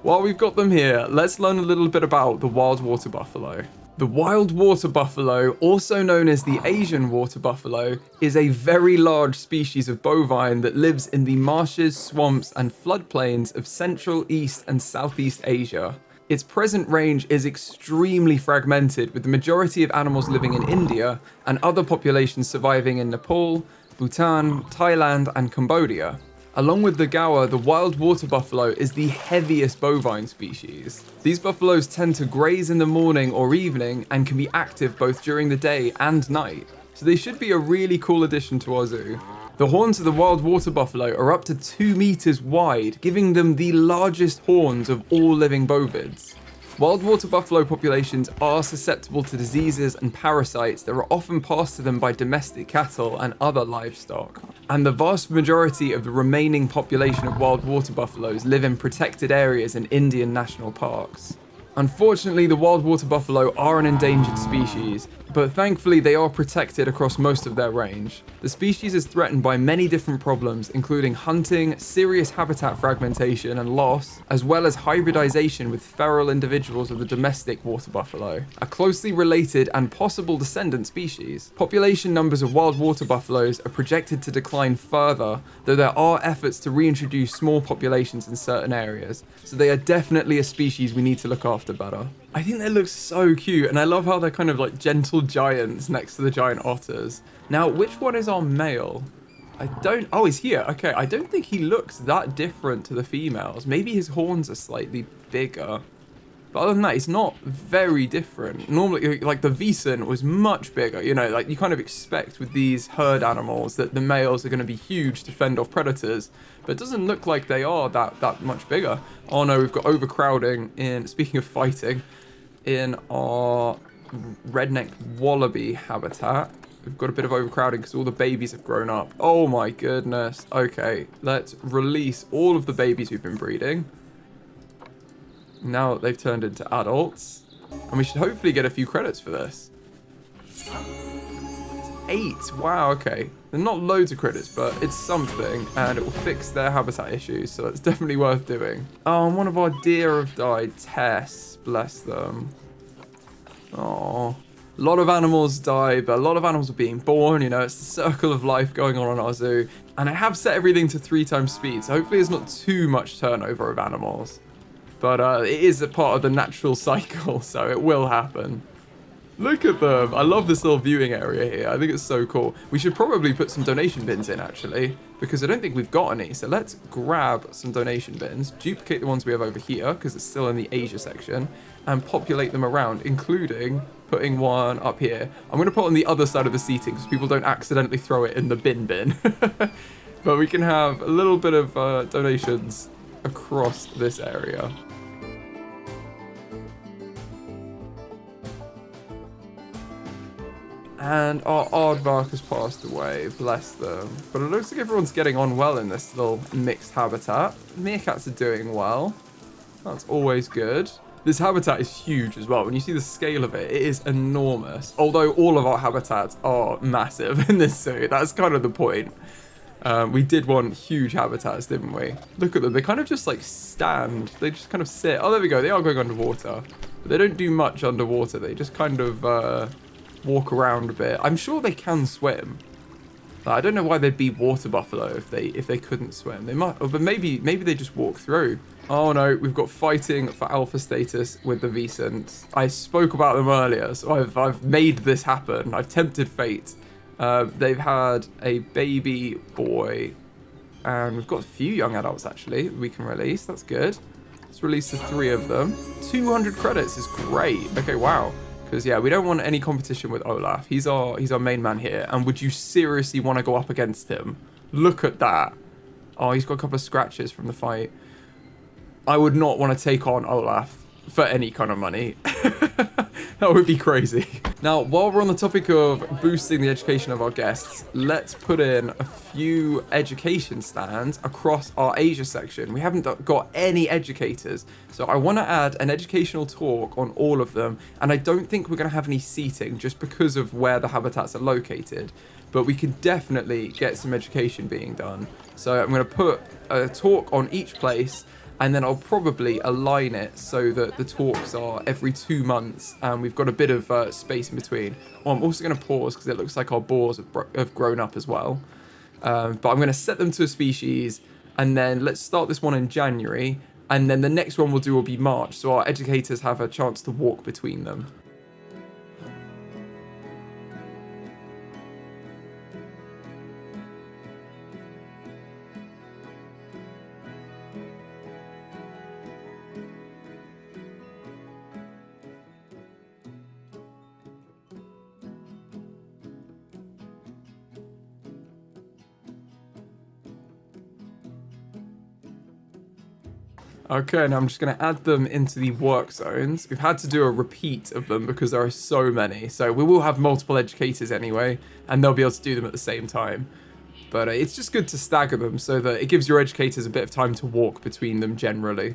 While we've got them here, let's learn a little bit about the wild water buffalo. The wild water buffalo, also known as the Asian water buffalo, is a very large species of bovine that lives in the marshes, swamps, and floodplains of Central, East, and Southeast Asia. Its present range is extremely fragmented, with the majority of animals living in India and other populations surviving in Nepal, Bhutan, Thailand, and Cambodia. Along with the gaur, the wild water buffalo is the heaviest bovine species. These buffaloes tend to graze in the morning or evening and can be active both during the day and night. So they should be a really cool addition to our zoo. The horns of the wild water buffalo are up to 2 meters wide, giving them the largest horns of all living bovids. Wild water buffalo populations are susceptible to diseases and parasites that are often passed to them by domestic cattle and other livestock. And the vast majority of the remaining population of wild water buffaloes live in protected areas in Indian national parks. Unfortunately, the wild water buffalo are an endangered species, but thankfully they are protected across most of their range. The species is threatened by many different problems, including hunting, serious habitat fragmentation and loss, as well as hybridization with feral individuals of the domestic water buffalo, a closely related and possible descendant species. Population numbers of wild water buffaloes are projected to decline further, though there are efforts to reintroduce small populations in certain areas, so they are definitely a species we need to look after better. I think they look so cute, and I love how they're kind of like gentle giants next to the giant otters. Now, which one is our male? Oh, he's here. Okay, I don't think he looks that different to the females. Maybe his horns are slightly bigger. But other than that, it's not very different. Normally, like the Wiesen was much bigger, you know, like you kind of expect with these herd animals that the males are going to be huge to fend off predators, but it doesn't look like they are that much bigger. Oh no, we've got overcrowding in, speaking of fighting, in our redneck wallaby habitat. We've got a bit of overcrowding because all the babies have grown up. Oh my goodness. Okay, let's release all of the babies we've been breeding. Now they've turned into adults. And we should hopefully get a few credits for this. It's 8. Wow, okay. They're not loads of credits, but it's something. And it will fix their habitat issues. So that's definitely worth doing. Oh, and one of our deer have died. Tess. Bless them. Oh. A lot of animals die, but a lot of animals are being born. You know, it's the circle of life going on in our zoo. And I have set everything to 3 times speed. So hopefully there's not too much turnover of animals. But it is a part of the natural cycle, so it will happen. Look at them. I love this little viewing area here. I think it's so cool. We should probably put some donation bins in, actually, because I don't think we've got any. So let's grab some donation bins, duplicate the ones we have over here, because it's still in the Asia section, and populate them around, including putting one up here. I'm going to put on the other side of the seating, so people don't accidentally throw it in the bin. But we can have a little bit of donations across this area. And our aardvark has passed away, bless them. But it looks like everyone's getting on well in this little mixed habitat. Meerkats are doing well. That's always good. This habitat is huge as well. When you see the scale of it, it is enormous. Although all of our habitats are massive in this zoo. That's kind of the point. We did want huge habitats, didn't we? Look at them. They kind of just like stand. They just kind of sit. Oh, there we go. They are going underwater. But they don't do much underwater. They just kind of walk around a bit. I'm sure they can swim. I don't know why they'd be water buffalo if they couldn't swim. They might, but maybe they just walk through. Oh no, we've got fighting for alpha status with the Wiesens. I spoke about them earlier, so I've made this happen. I've tempted fate. They've had a baby boy, and we've got a few young adults actually we can release. That's good. Let's release the 3 of them. 200 credits is great. Okay, wow. Because, yeah, we don't want any competition with Olaf. He's our main man here. And would you seriously want to go up against him? Look at that. Oh, he's got a couple of scratches from the fight. I would not want to take on Olaf for any kind of money. That would be crazy. Now, while we're on the topic of boosting the education of our guests, let's put in a few education stands across our Asia section. We haven't got any educators, so I want to add an educational talk on all of them, and I don't think we're going to have any seating just because of where the habitats are located, but we could definitely get some education being done. So I'm going to put a talk on each place, and then I'll probably align it so that the talks are every 2 months and we've got a bit of space in between. Oh, I'm also going to pause because it looks like our boars have grown up as well. But I'm going to set them to a species, and then let's start this one in January, and then the next one we'll do will be March, so our educators have a chance to walk between them. Okay, now I'm just going to add them into the work zones. We've had to do a repeat of them because there are so many. So we will have multiple educators anyway, and they'll be able to do them at the same time. But it's just good to stagger them so that it gives your educators a bit of time to walk between them generally.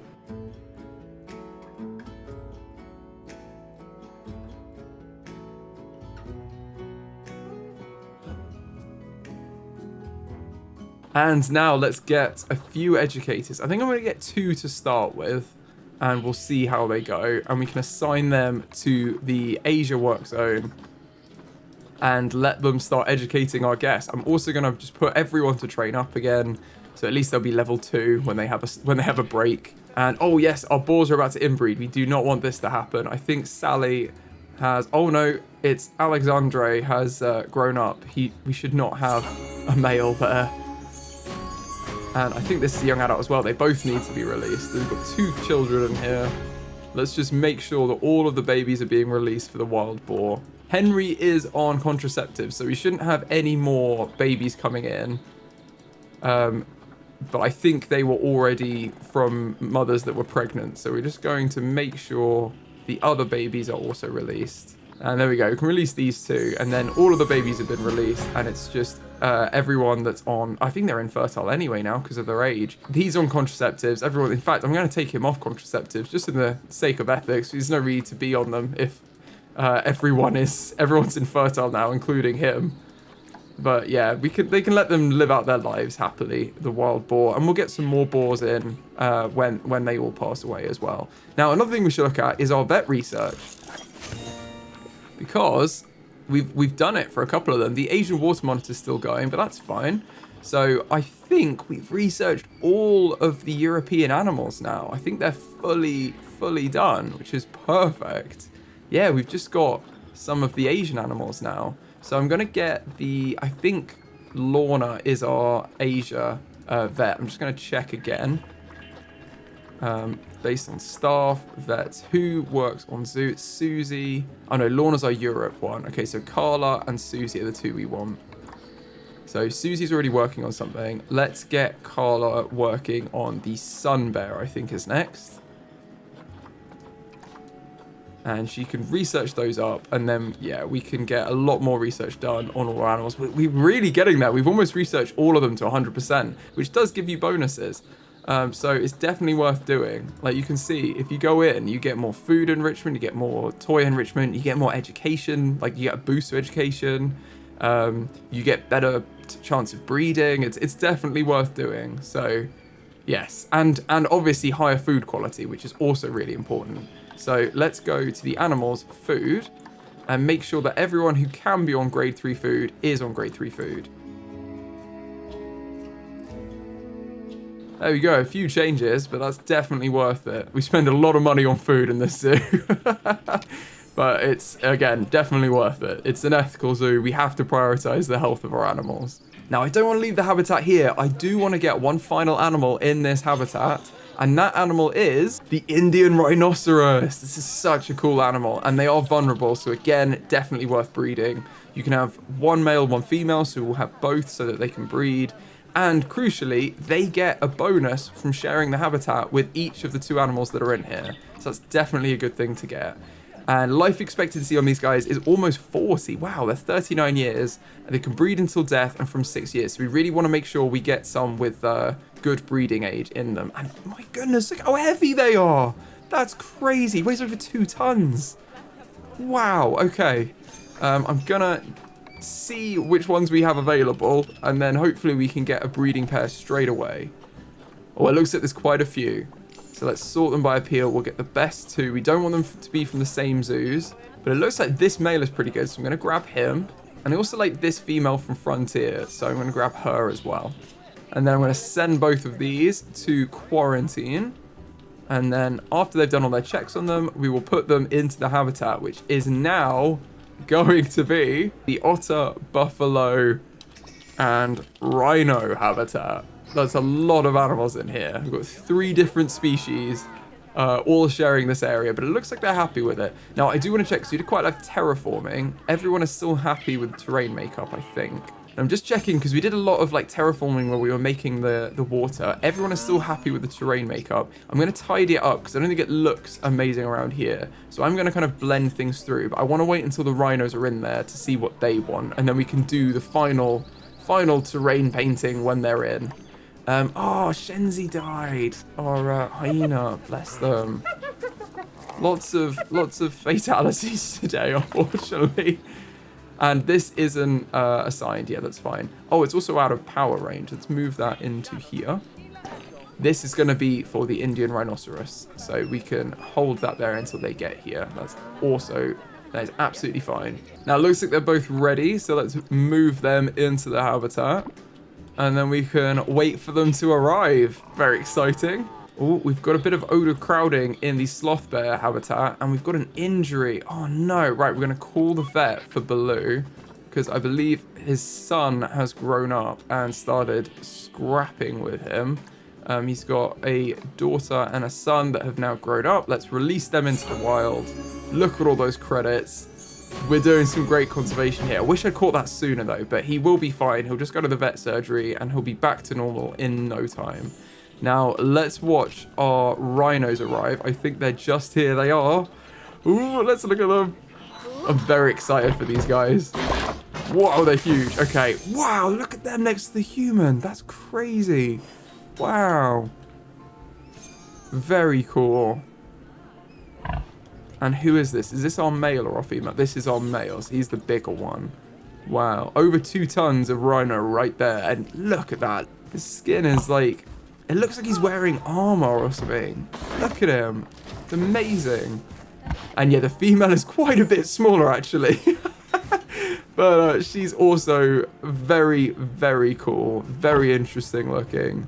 And now let's get a few educators. I think I'm going to get 2 to start with, and we'll see how they go. And we can assign them to the Asia work zone and let them start educating our guests. I'm also going to just put everyone to train up again, so at least they'll be level 2 when they have a break. And oh yes, our boars are about to inbreed. We do not want this to happen. I think Sally has. Oh no, it's Alexandre has grown up. We should not have a male there. And I think this is a young adult as well. They both need to be released. We've got 2 children in here. Let's just make sure that all of the babies are being released for the wild boar. Henry is on contraceptives, so we shouldn't have any more babies coming in. But I think they were already from mothers that were pregnant. So we're just going to make sure the other babies are also released. And there we go. We can release these two. And then all of the babies have been released. And it's just everyone that's on... I think they're infertile anyway now because of their age. He's on contraceptives. Everyone... In fact, I'm going to take him off contraceptives just in the sake of ethics. There's no need to be on them if everyone's infertile now, including him. But yeah, they can let them live out their lives happily, the wild boar, and we'll get some more boars in when they all pass away as well. Now, another thing we should look at is our vet research, because we've done it for a couple of them. The Asian water monitor is still going, but that's fine. So I think we've researched all of the European animals now. I think they're fully done, which is perfect. Yeah, we've just got some of the Asian animals now. So I'm going to get I think Lorna is our Asia vet. I'm just going to check again. Based on staff, vets, who works on zoo? It's Susie. Oh no, Lorna's our Europe one. Okay, so Carla and Susie are the two we want. So Susie's already working on something. Let's get Carla working on the Sun Bear, I think is next. And she can research those up, and then, yeah, we can get a lot more research done on all our animals. We're really getting there. We've almost researched all of them to 100%, which does give you bonuses. So it's definitely worth doing. Like, you can see, if you go in, you get more food enrichment, you get more toy enrichment, you get more education, like, you get a boost to education, you get better chance of breeding. It's definitely worth doing. So, yes. And obviously higher food quality, which is also really important. So let's go to the animals food and make sure that everyone who can be on grade 3 food is on grade 3 food. There we go, a few changes, but that's definitely worth it. We spend a lot of money on food in this zoo. But it's, again, definitely worth it. It's an ethical zoo. We have to prioritize the health of our animals. Now, I don't want to leave the habitat here. I do want to get one final animal in this habitat. And that animal is the Indian rhinoceros. This is such a cool animal, and they are vulnerable. So again, definitely worth breeding. You can have one male, one female, so we'll have both so that they can breed. And crucially, they get a bonus from sharing the habitat with each of the two animals that are in here. So that's definitely a good thing to get. And life expectancy on these guys is almost 40. Wow, they're 39 years. And they can breed until death and from 6 years. So we really want to make sure we get some with good breeding age in them. And my goodness, look how heavy they are. That's crazy. Weighs over 2 tons. Wow, okay. I'm going to see which ones we have available. And then hopefully we can get a breeding pair straight away. Oh, it looks like there's quite a few. So let's sort them by appeal. We'll get the best 2. We don't want them to be from the same zoos. But it looks like this male is pretty good. So I'm going to grab him. And I also like this female from Frontier. So I'm going to grab her as well. And then I'm going to send both of these to quarantine. And then after they've done all their checks on them, we will put them into the habitat, which is now going to be the otter, buffalo, and rhino habitat. That's a lot of animals in here. We've got 3 different species, all sharing this area, but it looks like they're happy with it. Now, I do want to check, because we did quite a lot of terraforming. Everyone is still happy with terrain makeup, I think. And I'm just checking, because we did a lot of like terraforming where we were making the water. Everyone is still happy with the terrain makeup. I'm going to tidy it up, because I don't think it looks amazing around here. So I'm going to kind of blend things through, but I want to wait until the rhinos are in there to see what they want. And then we can do the final terrain painting when they're in. Oh, Shenzi died. Or hyena, bless them. Lots of fatalities today, unfortunately. And this isn't assigned. Yeah, that's fine. Oh, it's also out of power range. Let's move that into here. This is going to be for the Indian rhinoceros. So we can hold that there until they get here. That is absolutely fine. Now, it looks like they're both ready. So let's move them into the habitat. And then we can wait for them to arrive. Very exciting. Oh, we've got a bit of overcrowding in the Sloth Bear habitat. And we've got an injury. Oh, no. Right, we're going to call the vet for Baloo. Because I believe his son has grown up and started scrapping with him. He's got a daughter and a son that have now grown up. Let's release them into the wild. Look at all those credits. We're doing some great conservation here. I wish I'd caught that sooner though, but he will be fine. He'll just go to the vet surgery and he'll be back to normal in no time. Now, let's watch our rhinos arrive. I think they're just here. They are. Ooh, let's look at them. I'm very excited for these guys. Wow, they're huge. Okay. Wow, look at them next to the human. That's crazy. Wow. Very cool. And who is this? Is this our male or our female? This is our male, so he's the bigger one. Wow. Over 2 tons of rhino right there. And look at that. His skin is like... It looks like he's wearing armor or something. Look at him. It's amazing. And yeah, the female is quite a bit smaller, actually. But she's also very, very cool. Very interesting looking.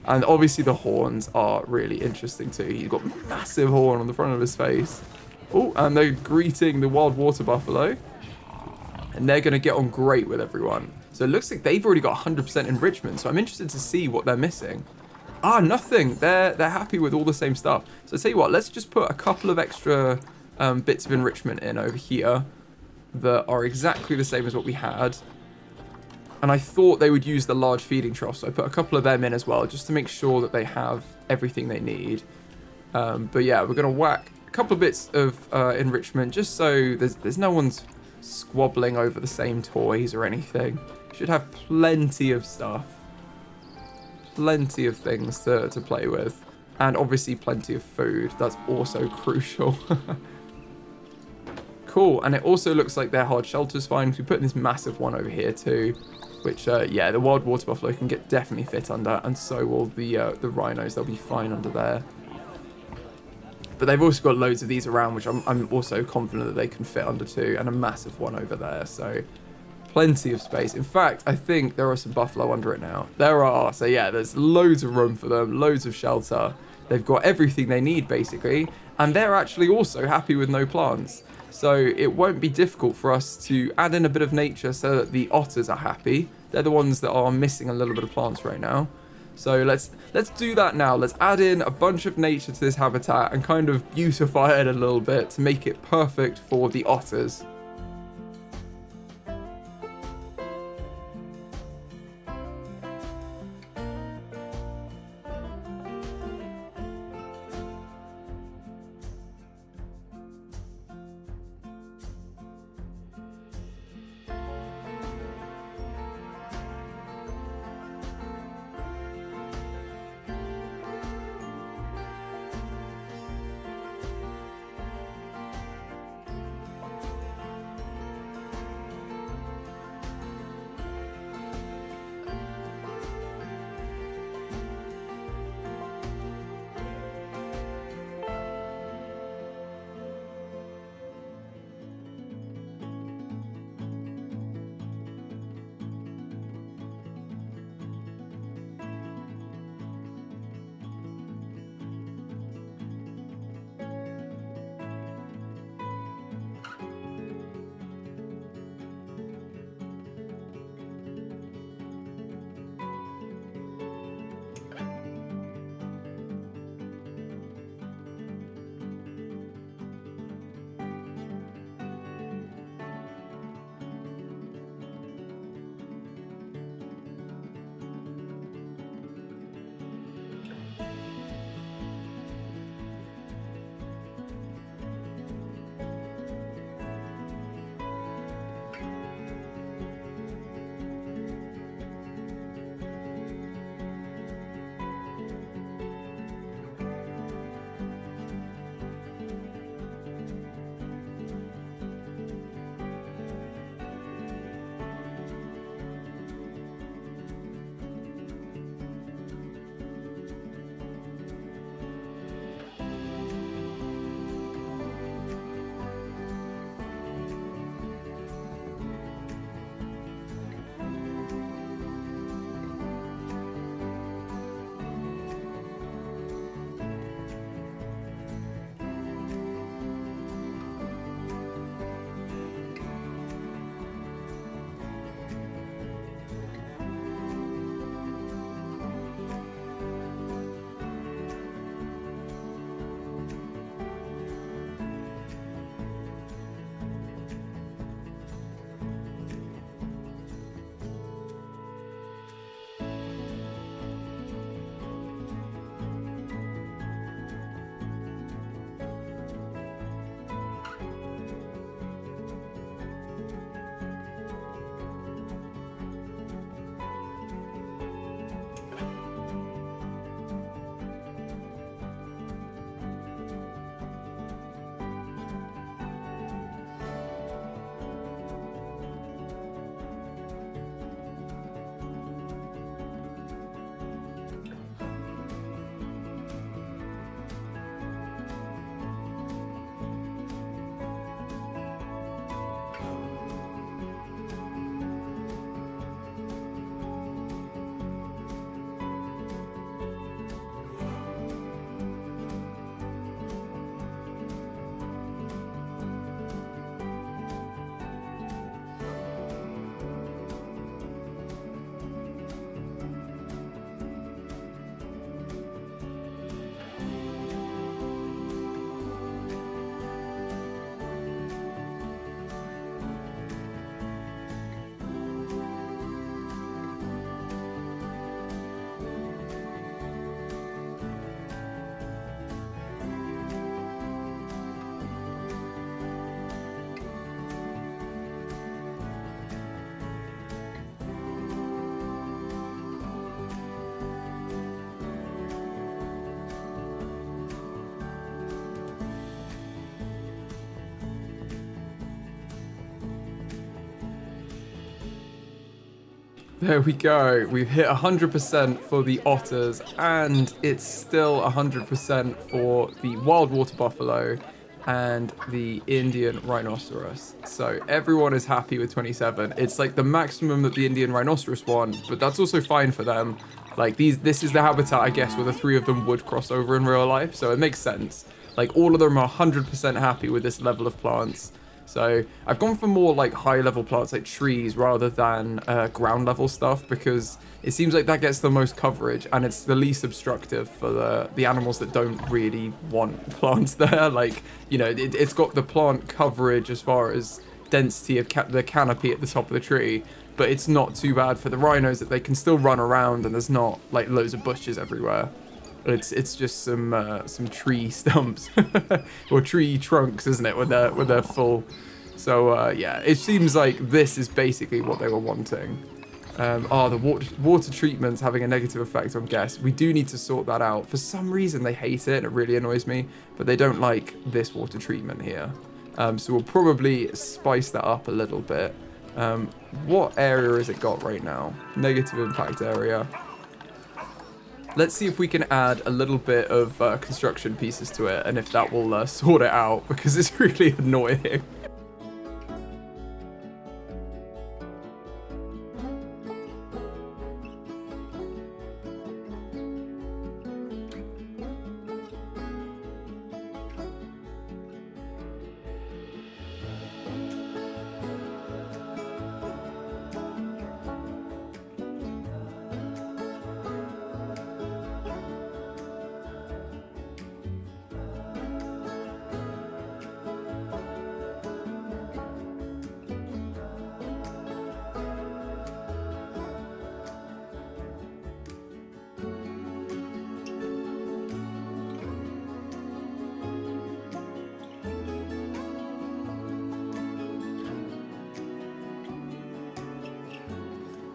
And obviously the horns are really interesting too. He's got a massive horn on the front of his face. Oh, and they're greeting the wild water buffalo. And they're going to get on great with everyone. So it looks like they've already got 100% enrichment. So I'm interested to see what they're missing. Ah, nothing. They're happy with all the same stuff. So I'll tell you what, let's just put a couple of extra bits of enrichment in over here that are exactly the same as what we had. And I thought they would use the large feeding trough, so I put a couple of them in as well, just to make sure that they have everything they need. But yeah, we're going to whack a couple of bits of enrichment, just so there's no one's squabbling over the same toys or anything. Should have plenty of stuff. Plenty of things to play with. And obviously plenty of food. That's also crucial. Cool, and it also looks like their hard shelter's fine. We put in this massive one over here too. Which, yeah, the wild water buffalo can definitely fit under, and so will the rhinos. They'll be fine under there. But they've also got loads of these around, which I'm also confident that they can fit under too, and a massive one over there. So plenty of space. In fact, I think there are some buffalo under it now. There are. So yeah, there's loads of room for them, loads of shelter. They've got everything they need basically, and they're actually also happy with no plants. So it won't be difficult for us to add in a bit of nature so that the otters are happy. They're the ones that are missing a little bit of plants right now. So let's do that now. Let's add in a bunch of nature to this habitat and kind of beautify it a little bit to make it perfect for the otters. There we go. We've hit 100% for the otters, and it's still 100% for the wild water buffalo and the Indian rhinoceros. So everyone is happy with 27. It's like the maximum that the Indian rhinoceros want, but that's also fine for them. Like this is the habitat, I guess, where the three of them would cross over in real life, so it makes sense. Like all of them are 100% happy with this level of plants. So I've gone for more like high level plants like trees rather than ground level stuff, because it seems like that gets the most coverage and it's the least obstructive for the animals that don't really want plants there. Like, you know, it's got the plant coverage as far as density of the canopy at the top of the tree, but it's not too bad for the rhinos that they can still run around and there's not like loads of bushes everywhere. It's just some tree stumps or tree trunks, isn't it, when they're full. So yeah, it seems like this is basically what they were wanting. The water treatment's having a negative effect on guests. We do need to sort that out. For some reason they hate it, and it really annoys me, but they don't like this water treatment here. So we'll probably spice that up a little bit. What area has it got right now? Negative impact area. Let's see if we can add a little bit of construction pieces to it, and if that will sort it out, because it's really annoying.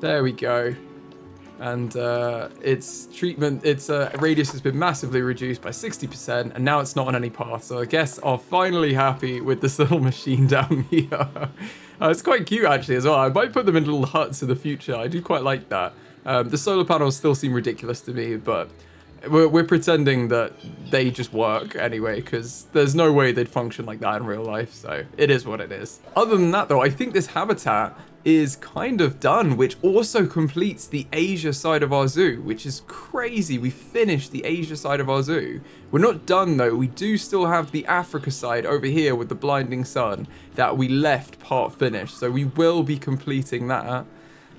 There we go. And its radius has been massively reduced by 60%, and now it's not on any path. So I guess I'm finally happy with this little machine down here. It's quite cute actually as well. I might put them in little huts in the future. I do quite like that. The solar panels still seem ridiculous to me, but we're pretending that they just work anyway, because there's no way they'd function like that in real life. So it is what it is. Other than that though, I think this habitat is kind of done, which also completes the Asia side of our zoo, which is crazy. We finished the Asia side of our zoo. We're not done though. We do still have the Africa side over here with the blinding sun that we left part finished, so we will be completing that.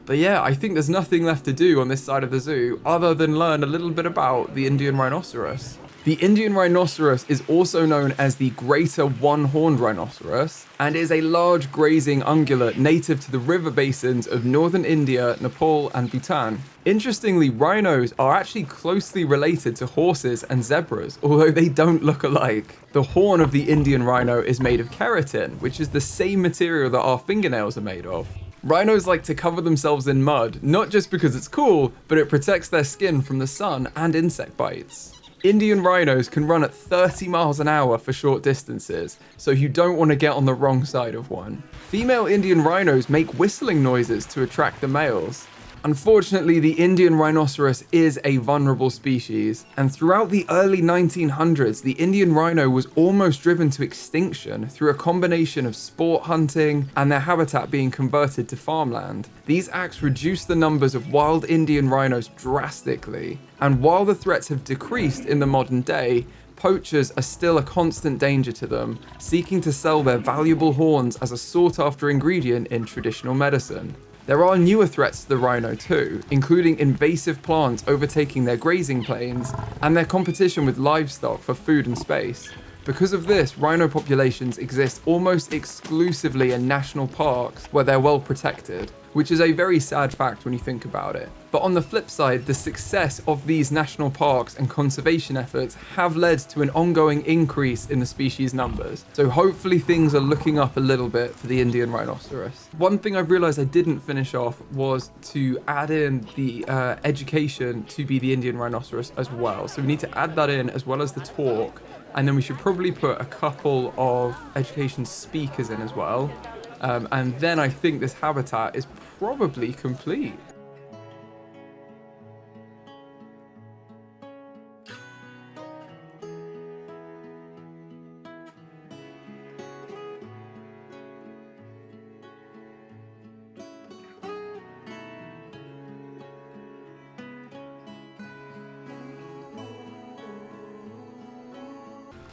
But yeah, I think there's nothing left to do on this side of the zoo other than learn a little bit about the Indian rhinoceros. The Indian rhinoceros is also known as the greater one-horned rhinoceros and is a large grazing ungulate native to the river basins of northern India, Nepal, and Bhutan. Interestingly, rhinos are actually closely related to horses and zebras, although they don't look alike. The horn of the Indian rhino is made of keratin, which is the same material that our fingernails are made of. Rhinos like to cover themselves in mud, not just because it's cool, but it protects their skin from the sun and insect bites. Indian rhinos can run at 30 miles an hour for short distances, so you don't want to get on the wrong side of one. Female Indian rhinos make whistling noises to attract the males. Unfortunately, the Indian rhinoceros is a vulnerable species, and throughout the early 1900s, the Indian rhino was almost driven to extinction through a combination of sport hunting and their habitat being converted to farmland. These acts reduced the numbers of wild Indian rhinos drastically, and while the threats have decreased in the modern day, poachers are still a constant danger to them, seeking to sell their valuable horns as a sought-after ingredient in traditional medicine. There are newer threats to the rhino too, including invasive plants overtaking their grazing plains and their competition with livestock for food and space. Because of this, rhino populations exist almost exclusively in national parks where they're well protected, which is a very sad fact when you think about it. But on the flip side, the success of these national parks and conservation efforts have led to an ongoing increase in the species numbers. So hopefully things are looking up a little bit for the Indian rhinoceros. One thing I've realized I didn't finish off was to add in the education to be the Indian rhinoceros as well. So we need to add that in as well as the talk. And then we should probably put a couple of education speakers in as well. And then I think this habitat is probably complete.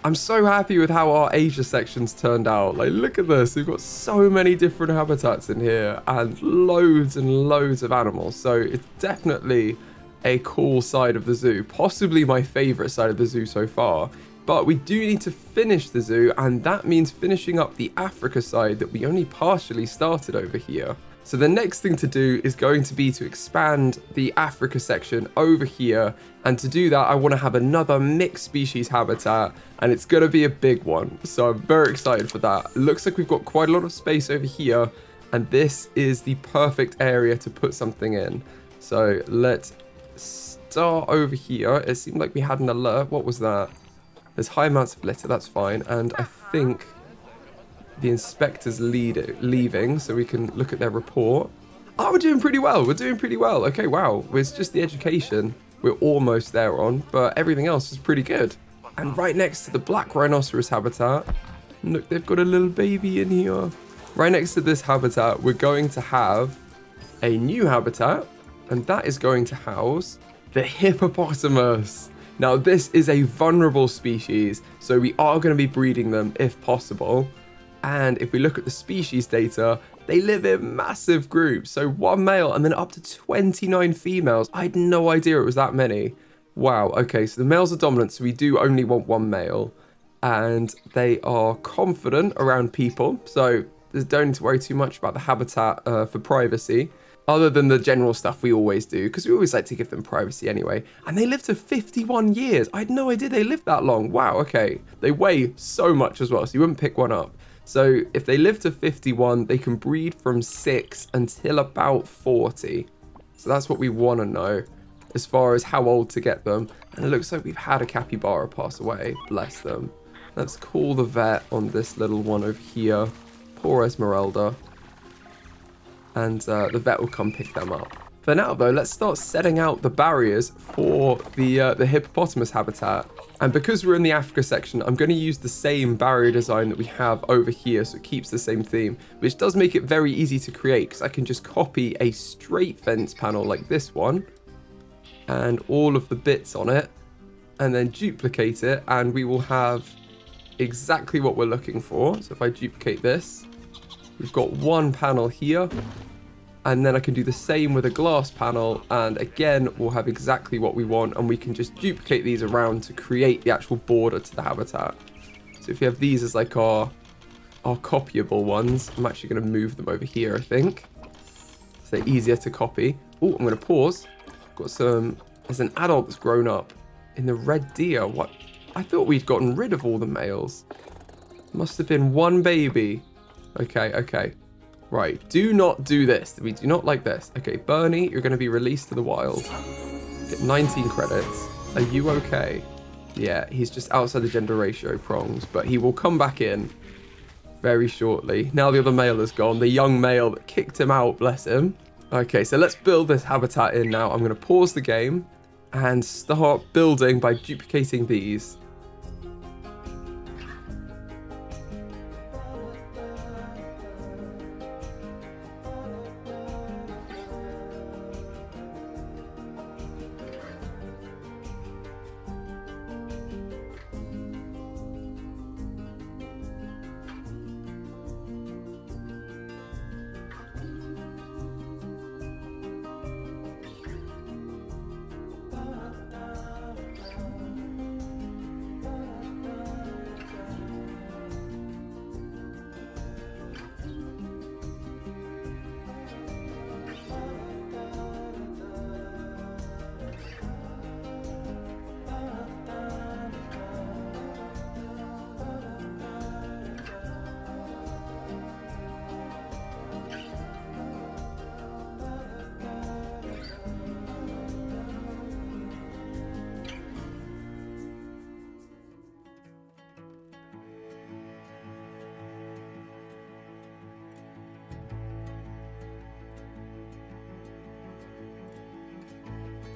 I'm so happy with how our Asia section's turned out. Like, look at this. We've got so many different habitats in here and loads of animals. So it's definitely a cool side of the zoo. Possibly my favorite side of the zoo so far. But we do need to finish the zoo, and that means finishing up the Africa side that we only partially started over here. So the next thing to do is going to be to expand the Africa section over here. And to do that, I want to have another mixed species habitat, and it's going to be a big one. So I'm very excited for that. It looks like we've got quite a lot of space over here, and this is the perfect area to put something in. So let's start over here. It seemed like we had an alert. What was that? There's high amounts of litter. That's fine. And I think the inspector's leaving, so we can look at their report. Oh, we're doing pretty well. We're doing pretty well. Okay, wow. It's just the education we're almost there on, but everything else is pretty good. And right next to the black rhinoceros habitat, look, they've got a little baby in here. Right next to this habitat, we're going to have a new habitat, and that is going to house the hippopotamus. Now, this is a vulnerable species, so we are going to be breeding them if possible. And if we look at the species data, they live in massive groups. So 1 male and then up to 29 females. I had no idea it was that many. Wow. Okay, so the males are dominant, so we do only want 1 male. And they are confident around people. So don't need to worry too much about the habitat for privacy. Other than the general stuff we always do, because we always like to give them privacy anyway. And they live to 51 years. I had no idea they lived that long. Wow, okay. They weigh so much as well, so you wouldn't pick one up. So if they live to 51, they can breed from 6 until about 40. So that's what we want to know as far as how old to get them. And it looks like we've had a capybara pass away. Bless them. Let's call the vet on this little one over here. Poor Esmeralda. And the vet will come pick them up. For now, though, let's start setting out the barriers for the hippopotamus habitat. And because we're in the Africa section, I'm going to use the same barrier design that we have over here, so it keeps the same theme, which does make it very easy to create, because I can just copy a straight fence panel like this one, and all of the bits on it, and then duplicate it, and we will have exactly what we're looking for. So if I duplicate this, we've got one panel here. And then I can do the same with a glass panel, and again we'll have exactly what we want, and we can just duplicate these around to create the actual border to the habitat. So if you have these as like our copyable ones, I'm actually going to move them over here, I think, so they're easier to copy. Oh, I'm going to pause. Got some, there's an adult that's grown up in the red deer. What? I thought we'd gotten rid of all the males. Must have been one baby. Okay. Right, do not do this. We do not like this. Okay, Bernie, you're going to be released to the wild. Get 19 credits. Are you okay? Yeah, he's just outside the gender ratio prongs, but he will come back in very shortly. Now the other male is gone. The young male that kicked him out, bless him. Okay, so let's build this habitat in now. I'm going to pause the game and start building by duplicating these.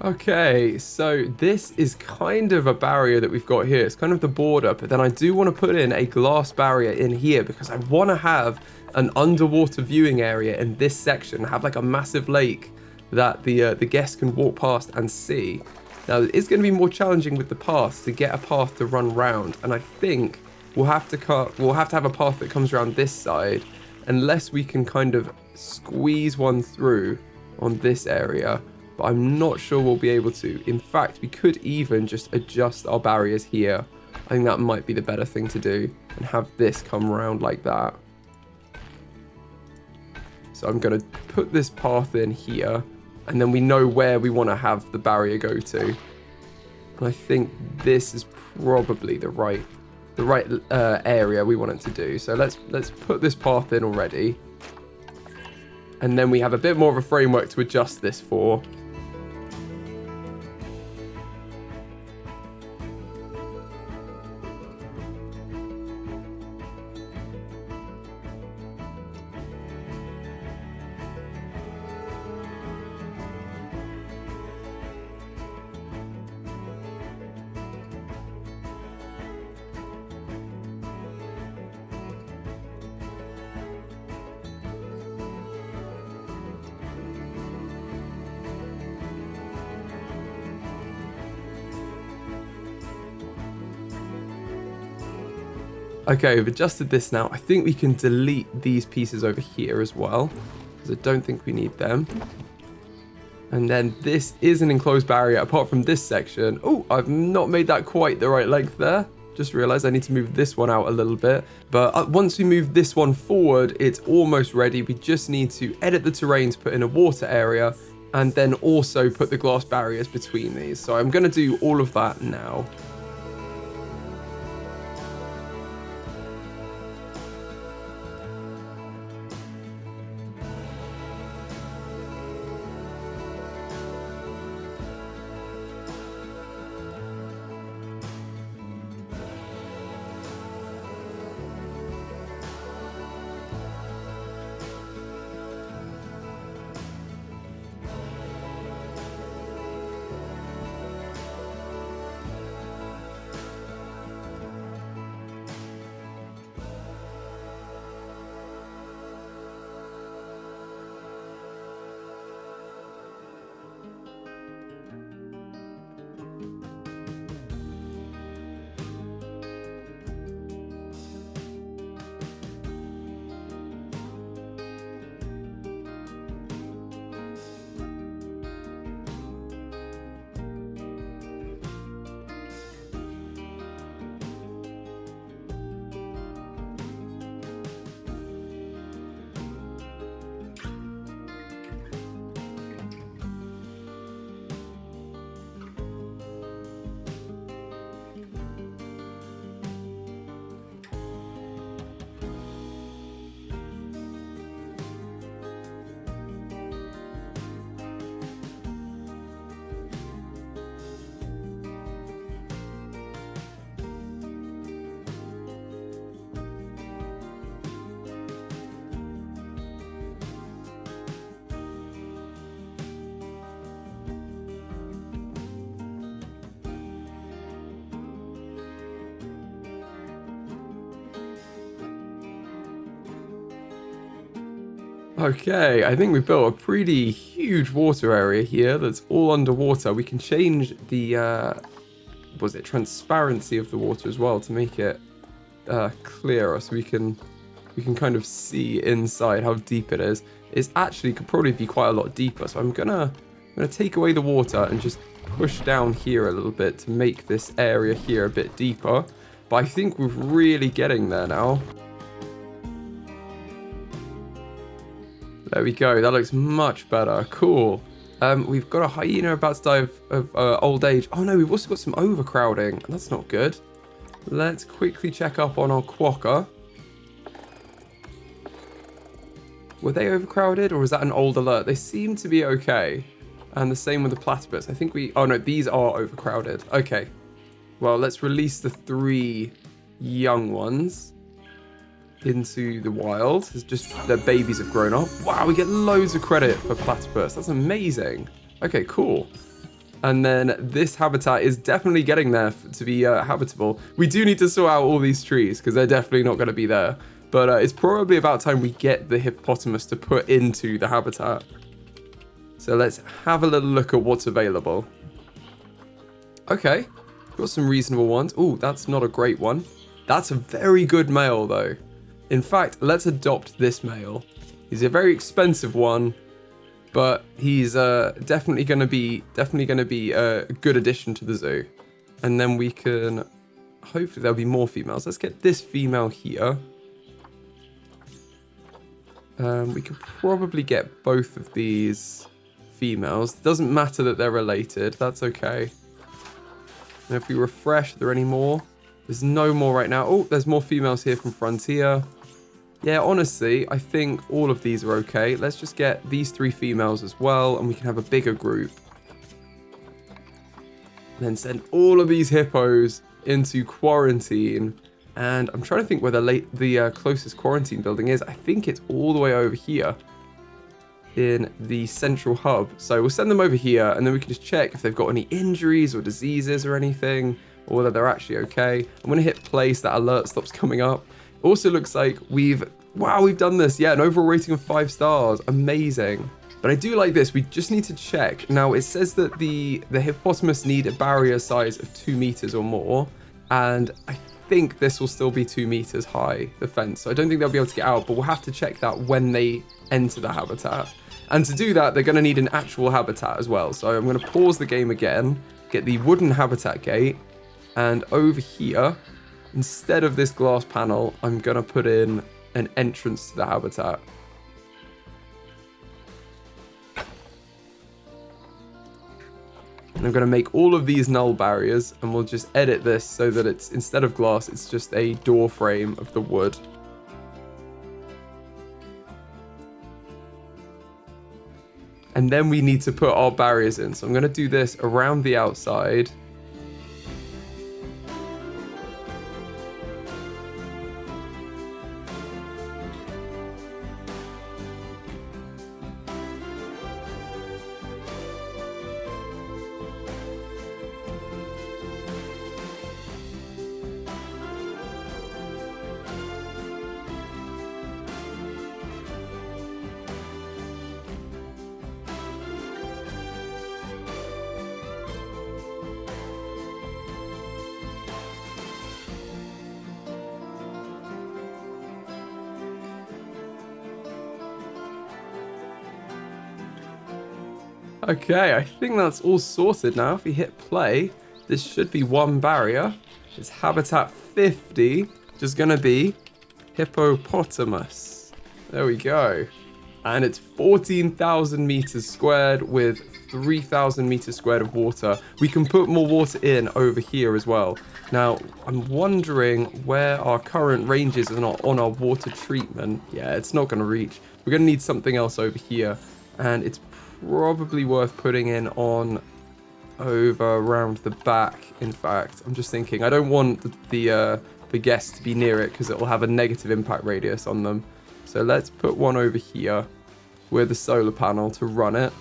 Okay, so this is kind of a barrier that we've got here. It's kind of the border, but then I do want to put in a glass barrier in here because I want to have an underwater viewing area in this section, have like a massive lake that the guests can walk past and see. Now, it's going to be more challenging with the paths to get a path to run round, and I think we'll have to have a path that comes around this side, unless we can kind of squeeze one through on this area. But I'm not sure we'll be able to. In fact, we could even just adjust our barriers here. I think that might be the better thing to do, and have this come around like that. So I'm going to put this path in here, and then we know where we want to have the barrier go to. And I think this is probably the right area we want it to do. So let's put this path in already, and then we have a bit more of a framework to adjust this for. Okay, we've adjusted this now. I think we can delete these pieces over here as well, because I don't think we need them. And then this is an enclosed barrier apart from this section. Oh, I've not made that quite the right length there. Just realized I need to move this one out a little bit. But once we move this one forward, it's almost ready. We just need to edit the terrain to put in a water area, and then also put the glass barriers between these. So I'm going to do all of that now. Okay, I think we've built a pretty huge water area here that's all underwater. We can change the, transparency of the water as well to make it clearer, so we can kind of see inside how deep it is. It's actually could probably be quite a lot deeper, so I'm gonna take away the water and just push down here a little bit to make this area here a bit deeper. But I think we're really getting there now. There we go, that looks much better. Cool. We've got a hyena about to die of old age. Oh no, we've also got some overcrowding. That's not good. Let's quickly check up on our quokka. Were they overcrowded, or is that an old alert? They seem to be okay. And the same with the platypus. I think oh no, these are overcrowded. Okay. Well, let's release the 3 young ones into the wild. It's just their babies have grown up. Wow, we get loads of credit for platypus. That's amazing. Okay, cool. And then this habitat is definitely getting there to be habitable. We do need to sort out all these trees because they're definitely not going to be there. But it's probably about time we get the hippopotamus to put into the habitat. So let's have a little look at what's available. Okay, got some reasonable ones. Oh, that's not a great one. That's a very good male though. In fact, let's adopt this male. He's a very expensive one, but he's definitely gonna be a good addition to the zoo. And then we can, hopefully there'll be more females. Let's get this female here. We could probably get both of these females. Doesn't matter that they're related. That's okay. And if we refresh, are there any more? There's no more right now. Oh, there's more females here from Frontier. Yeah, honestly, I think all of these are okay. Let's just get these 3 females as well, and we can have a bigger group. And then send all of these hippos into quarantine. And I'm trying to think where the closest quarantine building is. I think it's all the way over here in the central hub. So we'll send them over here, and then we can just check if they've got any injuries or diseases or anything, or whether they're actually okay. I'm going to hit play so that alert stops coming up. Also looks like we've done this. Yeah, an overall rating of 5 stars. Amazing. But I do like this. We just need to check. Now, it says that the hippopotamus need a barrier size of 2 meters or more. And I think this will still be 2 meters high, the fence. So I don't think they'll be able to get out, but we'll have to check that when they enter the habitat. And to do that, they're going to need an actual habitat as well. So I'm going to pause the game again, get the wooden habitat gate, and over here, instead of this glass panel, I'm going to put in an entrance to the habitat. And I'm going to make all of these null barriers, and we'll just edit this so that it's, instead of glass, it's just a door frame of the wood. And then we need to put our barriers in. So I'm going to do this around the outside. Okay, I think that's all sorted now. If we hit play, this should be one barrier. It's habitat 50, which is going to be hippopotamus. There we go. And it's 14,000 meters squared with 3,000 meters squared of water. We can put more water in over here as well. Now, I'm wondering where our current range is on our water treatment. Yeah, it's not going to reach. We're going to need something else over here. And it's probably worth putting in on over around the back. In fact, I'm just thinking I don't want the guests to be near it because it will have a negative impact radius on them. So let's put one over here with a solar panel to run it.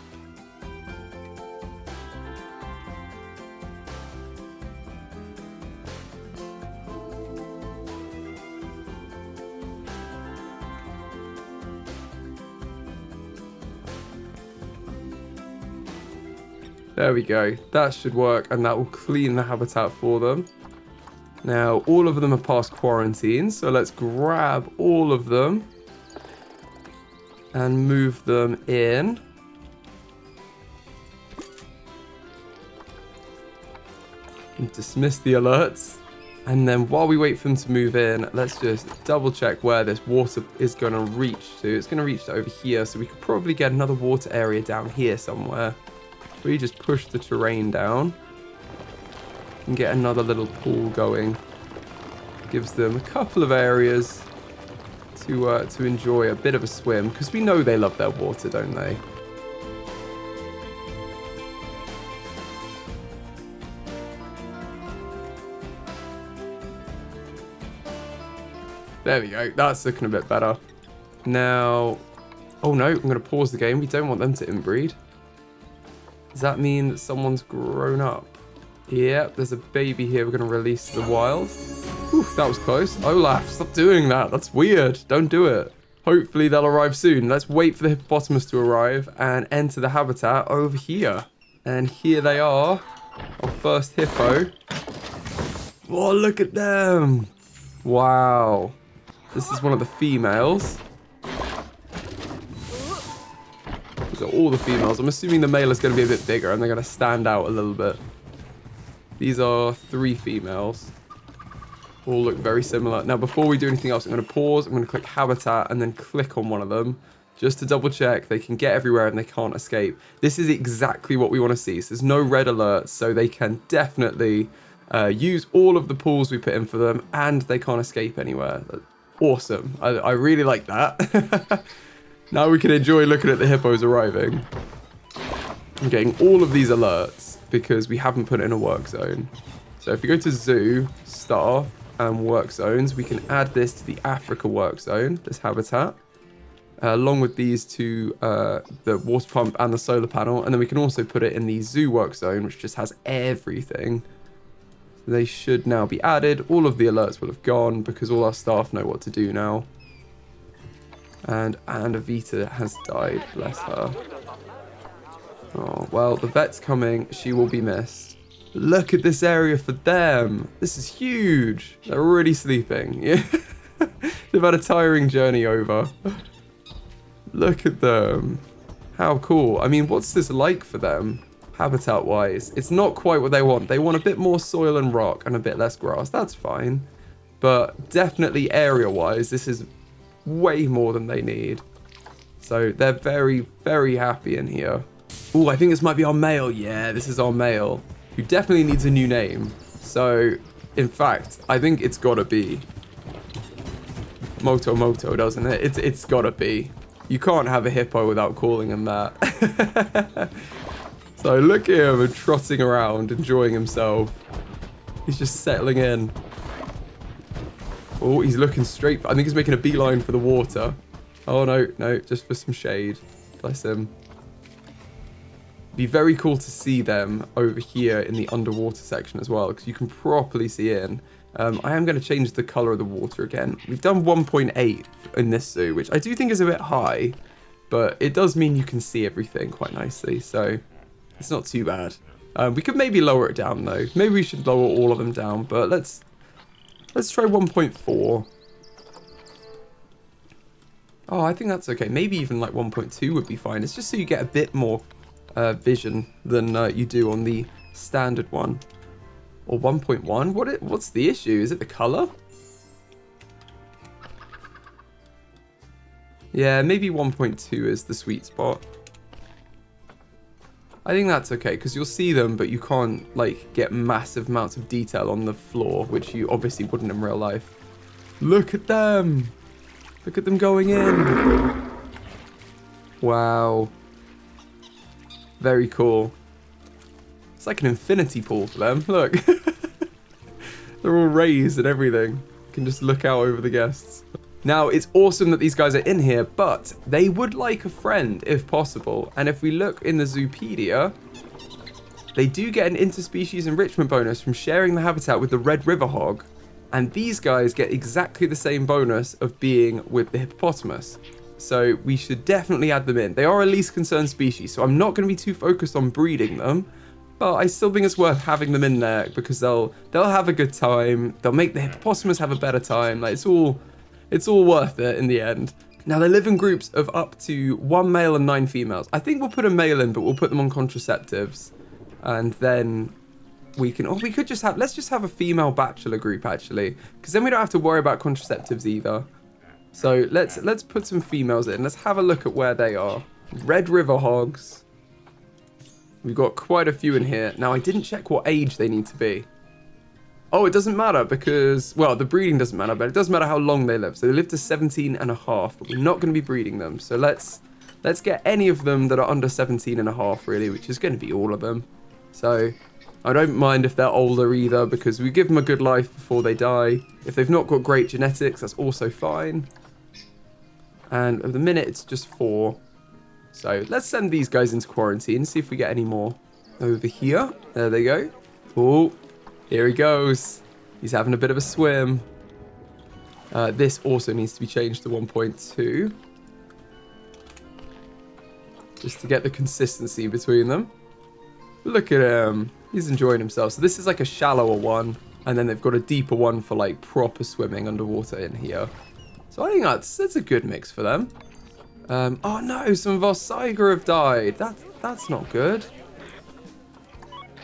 There we go. That should work, and that will clean the habitat for them. Now, all of them are past quarantine, so let's grab all of them and move them in. And dismiss the alerts. And then while we wait for them to move in, let's just double check where this water is going to reach to. It's going to reach to over here, so we could probably get another water area down here somewhere. We just push the terrain down and get another little pool going. Gives them a couple of areas to enjoy a bit of a swim, because we know they love their water, don't they? There we go. That's looking a bit better. Now, oh no, I'm going to pause the game. We don't want them to inbreed. Does that mean that someone's grown up? Yep, there's a baby here we're going to release to the wild. Oof, that was close. Olaf, stop doing that. That's weird. Don't do it. Hopefully they'll arrive soon. Let's wait for the hippopotamus to arrive and enter the habitat over here. And here they are. Our first hippo. Oh, look at them. Wow. This is one of the females. These are all the females. I'm assuming the male is going to be a bit bigger and they're going to stand out a little bit. These are 3 females. All look very similar. Now, before we do anything else, I'm going to pause. I'm going to click habitat and then click on one of them just to double check they can get everywhere and they can't escape. This is exactly what we want to see. So there's no red alerts, so they can definitely use all of the pools we put in for them and they can't escape anywhere. Awesome. I really like that. Now we can enjoy looking at the hippos arriving. I'm getting all of these alerts because we haven't put it in a work zone. So if we go to zoo, staff, and work zones, we can add this to the Africa work zone, this habitat, along with these two, the water pump and the solar panel. And then we can also put it in the zoo work zone, which just has everything. So they should now be added. All of the alerts will have gone because all our staff know what to do now. And Avita has died, bless her. Oh, well, the vet's coming. She will be missed. Look at this area for them. This is huge. They're already sleeping. Yeah. They've had a tiring journey over. Look at them. How cool. I mean, what's this like for them, habitat-wise? It's not quite what they want. They want a bit more soil and rock and a bit less grass. That's fine. But definitely area-wise, this is way more than they need. So they're very, very happy in here. Oh, I think this might be our male. Yeah, this is our male, who definitely needs a new name. So, in fact, I think it's gotta be Moto, doesn't it? It's gotta be. You can't have a hippo without calling him that. So look at him trotting around, enjoying himself. He's just settling in. Oh, he's looking straight. I think he's making a beeline for the water. Oh, no, just for some shade. Bless him. Be very cool to see them over here in the underwater section as well, because you can properly see in. I am going to change the color of the water again. We've done 1.8 in this zoo, which I do think is a bit high, but it does mean you can see everything quite nicely, so it's not too bad. We could maybe lower it down though. Maybe we should lower all of them down, but let's try 1.4. Oh, I think that's okay. Maybe even like 1.2 would be fine. It's just so you get a bit more vision than you do on the standard one. Or 1.1? What's the issue? Is it the color? Yeah, maybe 1.2 is the sweet spot. I think that's okay, because you'll see them, but you can't, like, get massive amounts of detail on the floor, which you obviously wouldn't in real life. Look at them! Look at them going in! Wow. Very cool. It's like an infinity pool for them. Look. They're all raised and everything. You can just look out over the guests. Now, it's awesome that these guys are in here, but they would like a friend if possible. And if we look in the Zoopedia, they do get an interspecies enrichment bonus from sharing the habitat with the Red River Hog. And these guys get exactly the same bonus of being with the hippopotamus. So we should definitely add them in. They are a least concerned species, so I'm not going to be too focused on breeding them. But I still think it's worth having them in there because they'll have a good time. They'll make the hippopotamus have a better time. Like it's all worth it in the end. Now they live in groups of up to 1 male and 9 females. I think we'll put a male in, but we'll put them on contraceptives, and then we can. Oh, we could just have. Let's just have a female bachelor group actually, because then we don't have to worry about contraceptives either. So let's put some females in. Let's have a look at where they are. Red River Hogs. We've got quite a few in here. Now, I didn't check what age they need to be. Oh, it doesn't matter because, well, the breeding doesn't matter, but it does matter how long they live. So they live to 17 and a half, but we're not going to be breeding them. So let's get any of them that are under 17 and a half, really, which is going to be all of them. So I don't mind if they're older either because we give them a good life before they die. If they've not got great genetics, that's also fine. And at the minute, it's just 4. So let's send these guys into quarantine and see if we get any more. Over here. There they go. Oh, here he goes. He's having a bit of a swim. This also needs to be changed to 1.2. Just to get the consistency between them. Look at him. He's enjoying himself. So this is like a shallower one. And then they've got a deeper one for like proper swimming underwater in here. So I think that's a good mix for them. Oh no, some of our Saiga have died. That's not good.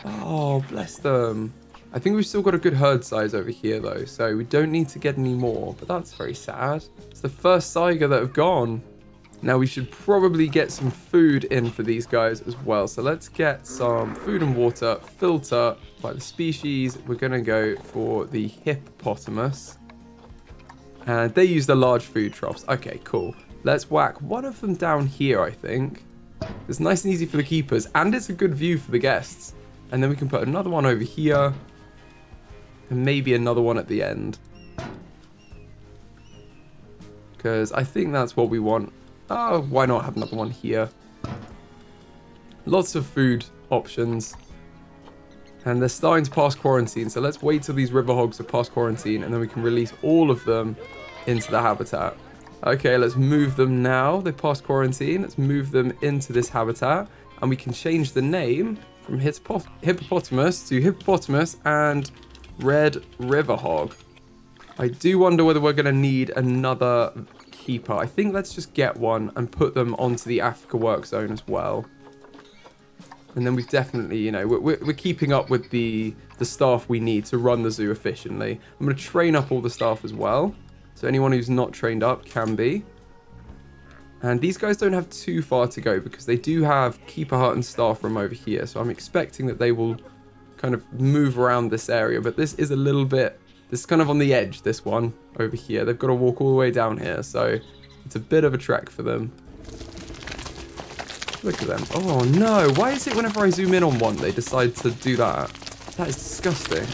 Oh, bless them. I think we've still got a good herd size over here though, so we don't need to get any more, but that's very sad. It's the first Saiga that have gone. Now we should probably get some food in for these guys as well. So let's get some food and water, filter by the species. We're gonna go for the hippopotamus. And they use the large food troughs. Okay, cool. Let's whack one of them down here, I think. It's nice and easy for the keepers, and it's a good view for the guests. And then we can put another one over here. And maybe another one at the end. Because I think that's what we want. Oh, why not have another one here? Lots of food options. And they're starting to pass quarantine. So let's wait till these river hogs are past quarantine. And then we can release all of them into the habitat. Okay, let's move them now. They passed quarantine. Let's move them into this habitat. And we can change the name from hippopotamus to hippopotamus and Red River Hog. I do wonder whether we're going to need another keeper. I think let's just get one and put them onto the Africa work zone as well. And then we've definitely, you know, we're keeping up with the staff we need to run the zoo efficiently. I'm going to train up all the staff as well. So anyone who's not trained up can be. And these guys don't have too far to go because they do have keeper hut and staff room over here. So I'm expecting that they will kind of move around this area. But this is a little bit, this is kind of on the edge, this one over here. They've got to walk all the way down here. So it's a bit of a trek for them. Look at them. Oh no, why is it whenever I zoom in on one, they decide to do that? That is disgusting.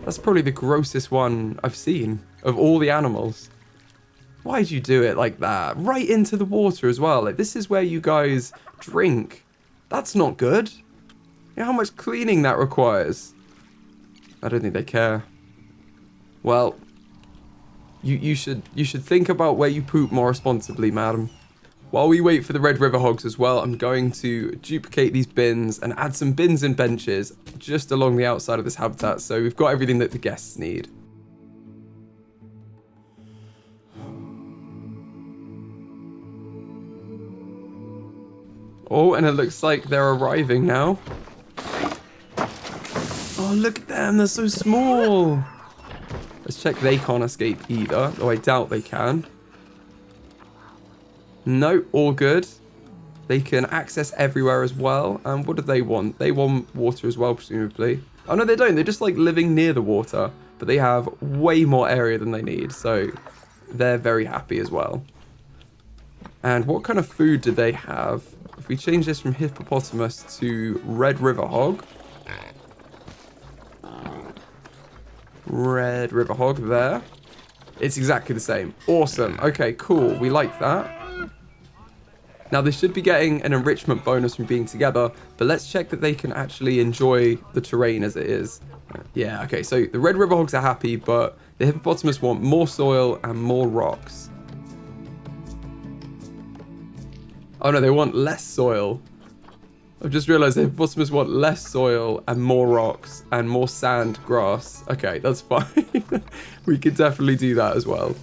That's probably the grossest one I've seen of all the animals. Why'd you do it like that? Right into the water as well. Like, this is where you guys drink. That's not good. You know how much cleaning that requires? I don't think they care. Well, you should think about where you poop more responsibly, madam. While we wait for the Red River Hogs as well, I'm going to duplicate these bins and add some bins and benches just along the outside of this habitat. So we've got everything that the guests need. Oh, and it looks like they're arriving now. Oh, look at them. They're so small. Let's check they can't escape either, though I doubt they can. No, all good. They can access everywhere as well. And what do they want? They want water as well, presumably. Oh, no, they don't. They're just like living near the water. But they have way more area than they need. So they're very happy as well. And what kind of food do they have? If we change this from hippopotamus to Red River Hog. Red River Hog there. It's exactly the same. Awesome. Okay, cool. We like that. Now, they should be getting an enrichment bonus from being together, but let's check that they can actually enjoy the terrain as it is. Yeah, okay, so the Red River Hogs are happy, but the hippopotamus want more soil and more rocks. Oh no, they want less soil. I've just realized the hippopotamus want less soil and more rocks and more sand, grass. Okay, that's fine. We could definitely do that as well.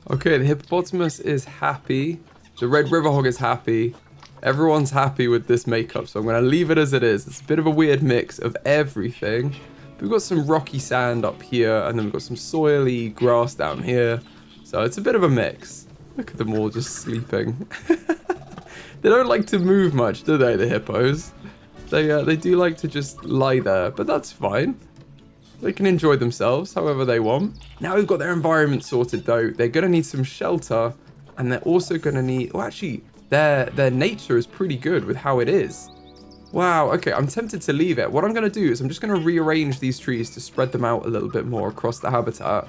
Okay, the hippopotamus is happy. The Red River Hog is happy. Everyone's happy with this makeup, so I'm going to leave it as it is. It's a bit of a weird mix of everything. We've got some rocky sand up here, and then we've got some soily grass down here. So it's a bit of a mix. Look at them all just sleeping. They don't like to move much, do they, the hippos? They do like to just lie there, but that's fine. They can enjoy themselves however they want. Now we've got their environment sorted though. They're going to need some shelter. And they're also going to need... Oh, actually, their nature is pretty good with how it is. Wow, okay, I'm tempted to leave it. What I'm going to do is I'm just going to rearrange these trees to spread them out a little bit more across the habitat.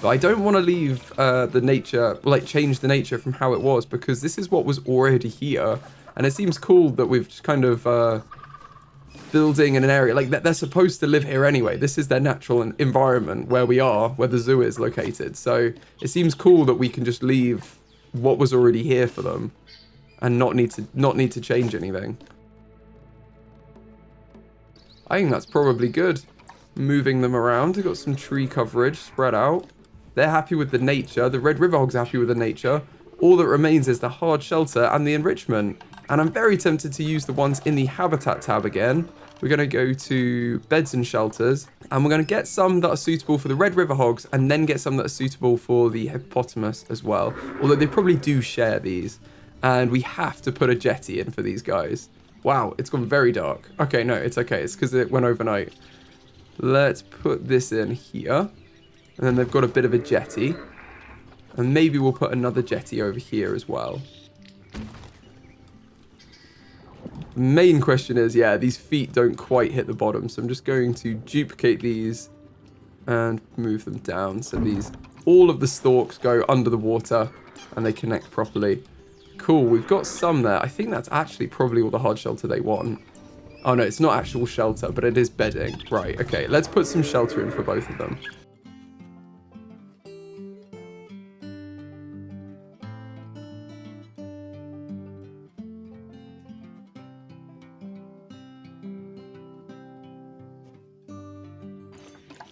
But I don't want to leave the nature... Like, change the nature from how it was. Because this is what was already here. And it seems cool that we've just kind of building in an area like that. They're supposed to live here anyway. This is their natural environment where we are, where the zoo is located. So it seems cool that we can just leave what was already here for them and not need to change anything. I think that's probably good. Moving them around. We've got some tree coverage spread out. They're happy with the nature. The Red River Hog's happy with the nature. All that remains is the hard shelter and the enrichment. And I'm very tempted to use the ones in the habitat tab again. We're going to go to beds and shelters. And we're going to get some that are suitable for the Red River Hogs. And then get some that are suitable for the hippopotamus as well. Although they probably do share these. And we have to put a jetty in for these guys. Wow, it's gone very dark. Okay, no, it's okay. It's because it went overnight. Let's put this in here. And then they've got a bit of a jetty. And maybe we'll put another jetty over here as well. Main question is, yeah, these feet don't quite hit the bottom. So I'm just going to duplicate these and move them down. So all of the stalks go under the water and they connect properly. Cool, we've got some there. I think that's actually probably all the hard shelter they want. Oh no, it's not actual shelter, but it is bedding. Right, okay, let's put some shelter in for both of them.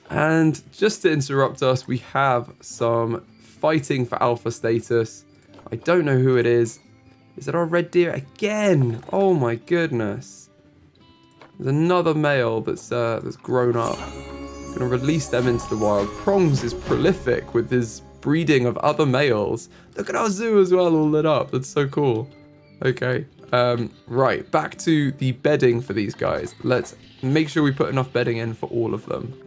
And just to interrupt us, we have some fighting for alpha status. I don't know who it is. Is it our red deer again? Oh my goodness. There's another male that's grown up. I'm gonna release them into the wild. Prongs is prolific with his breeding of other males. Look at our zoo as well, all lit up. That's so cool. Okay. Right, back to the bedding for these guys. Let's make sure we put enough bedding in for all of them.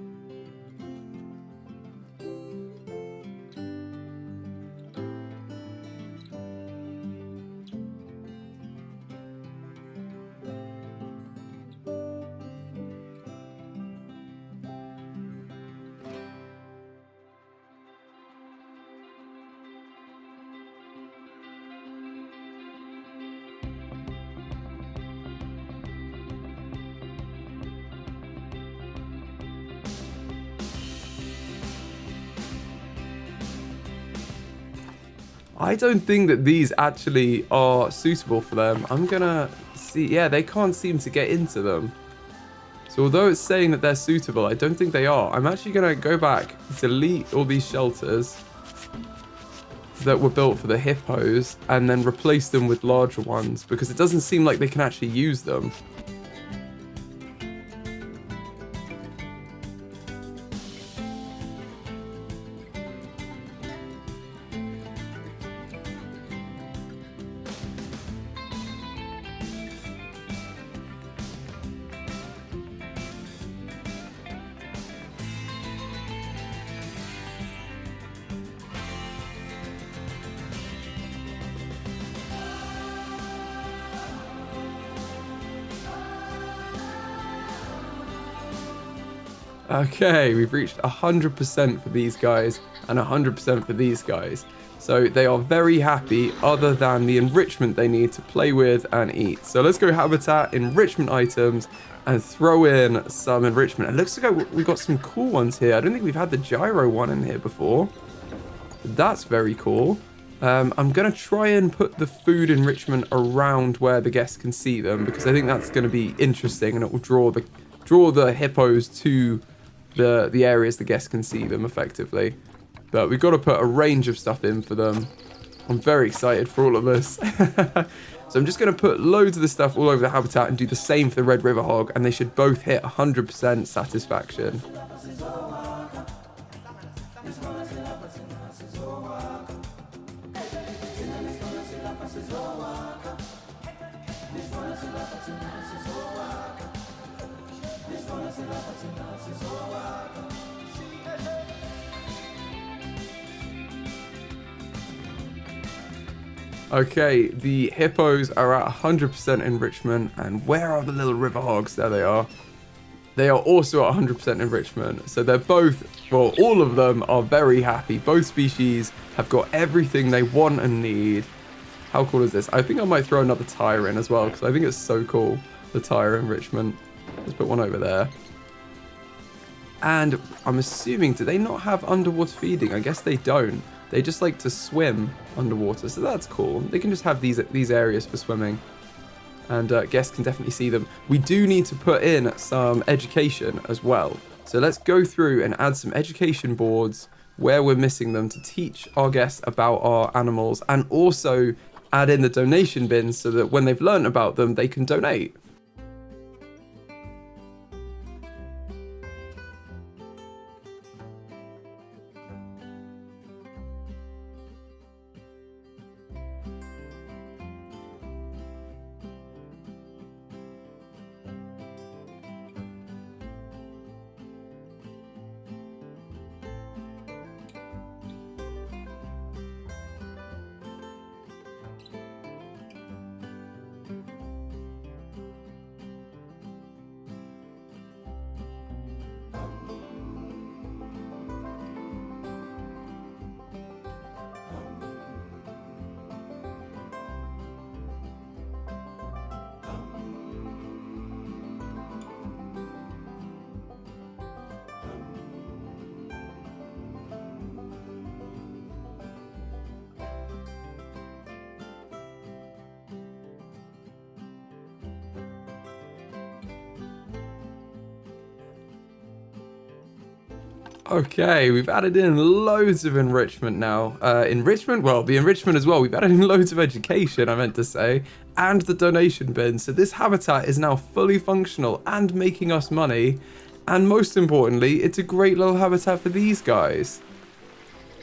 I don't think that these actually are suitable for them. I'm gonna see. Yeah, they can't seem to get into them. So although it's saying that they're suitable, I don't think they are. I'm actually gonna go back, delete all these shelters that were built for the hippos, and then replace them with larger ones, because it doesn't seem like they can actually use them. Okay, we've reached 100% for these guys and 100% for these guys. So they are very happy other than the enrichment they need to play with and eat. So let's go habitat, enrichment items, and throw in some enrichment. It looks like we've got some cool ones here. I don't think we've had the gyro one in here before. That's very cool. I'm going to try and put the food enrichment around where the guests can see them, because I think that's going to be interesting and it will draw the hippos to the areas the guests can see them effectively. But we've got to put a range of stuff in for them. I'm very excited for all of this. So I'm just going to put loads of this stuff all over the habitat and do the same for the Red River Hog, and they should both hit 100% satisfaction. Okay, the hippos are at 100% enrichment, and where are the little river hogs? There they are. They are also at 100% enrichment, so they're both, well, all of them are very happy. Both species have got everything they want and need. How cool is this? I think I might throw another tire in as well, because I think it's so cool, the tire enrichment. Let's put one over there. And I'm assuming, do they not have underwater feeding? I guess they don't. They just like to swim underwater, so that's cool. They can just have these areas for swimming. And guests can definitely see them. We do need to put in some education as well. So let's go through and add some education boards where we're missing them to teach our guests about our animals, and also add in the donation bins so that when they've learned about them, they can donate. Okay, we've added in loads of enrichment now. Well, the enrichment as well. We've added in loads of education, I meant to say, and the donation bin. So this habitat is now fully functional and making us money. And most importantly, it's a great little habitat for these guys.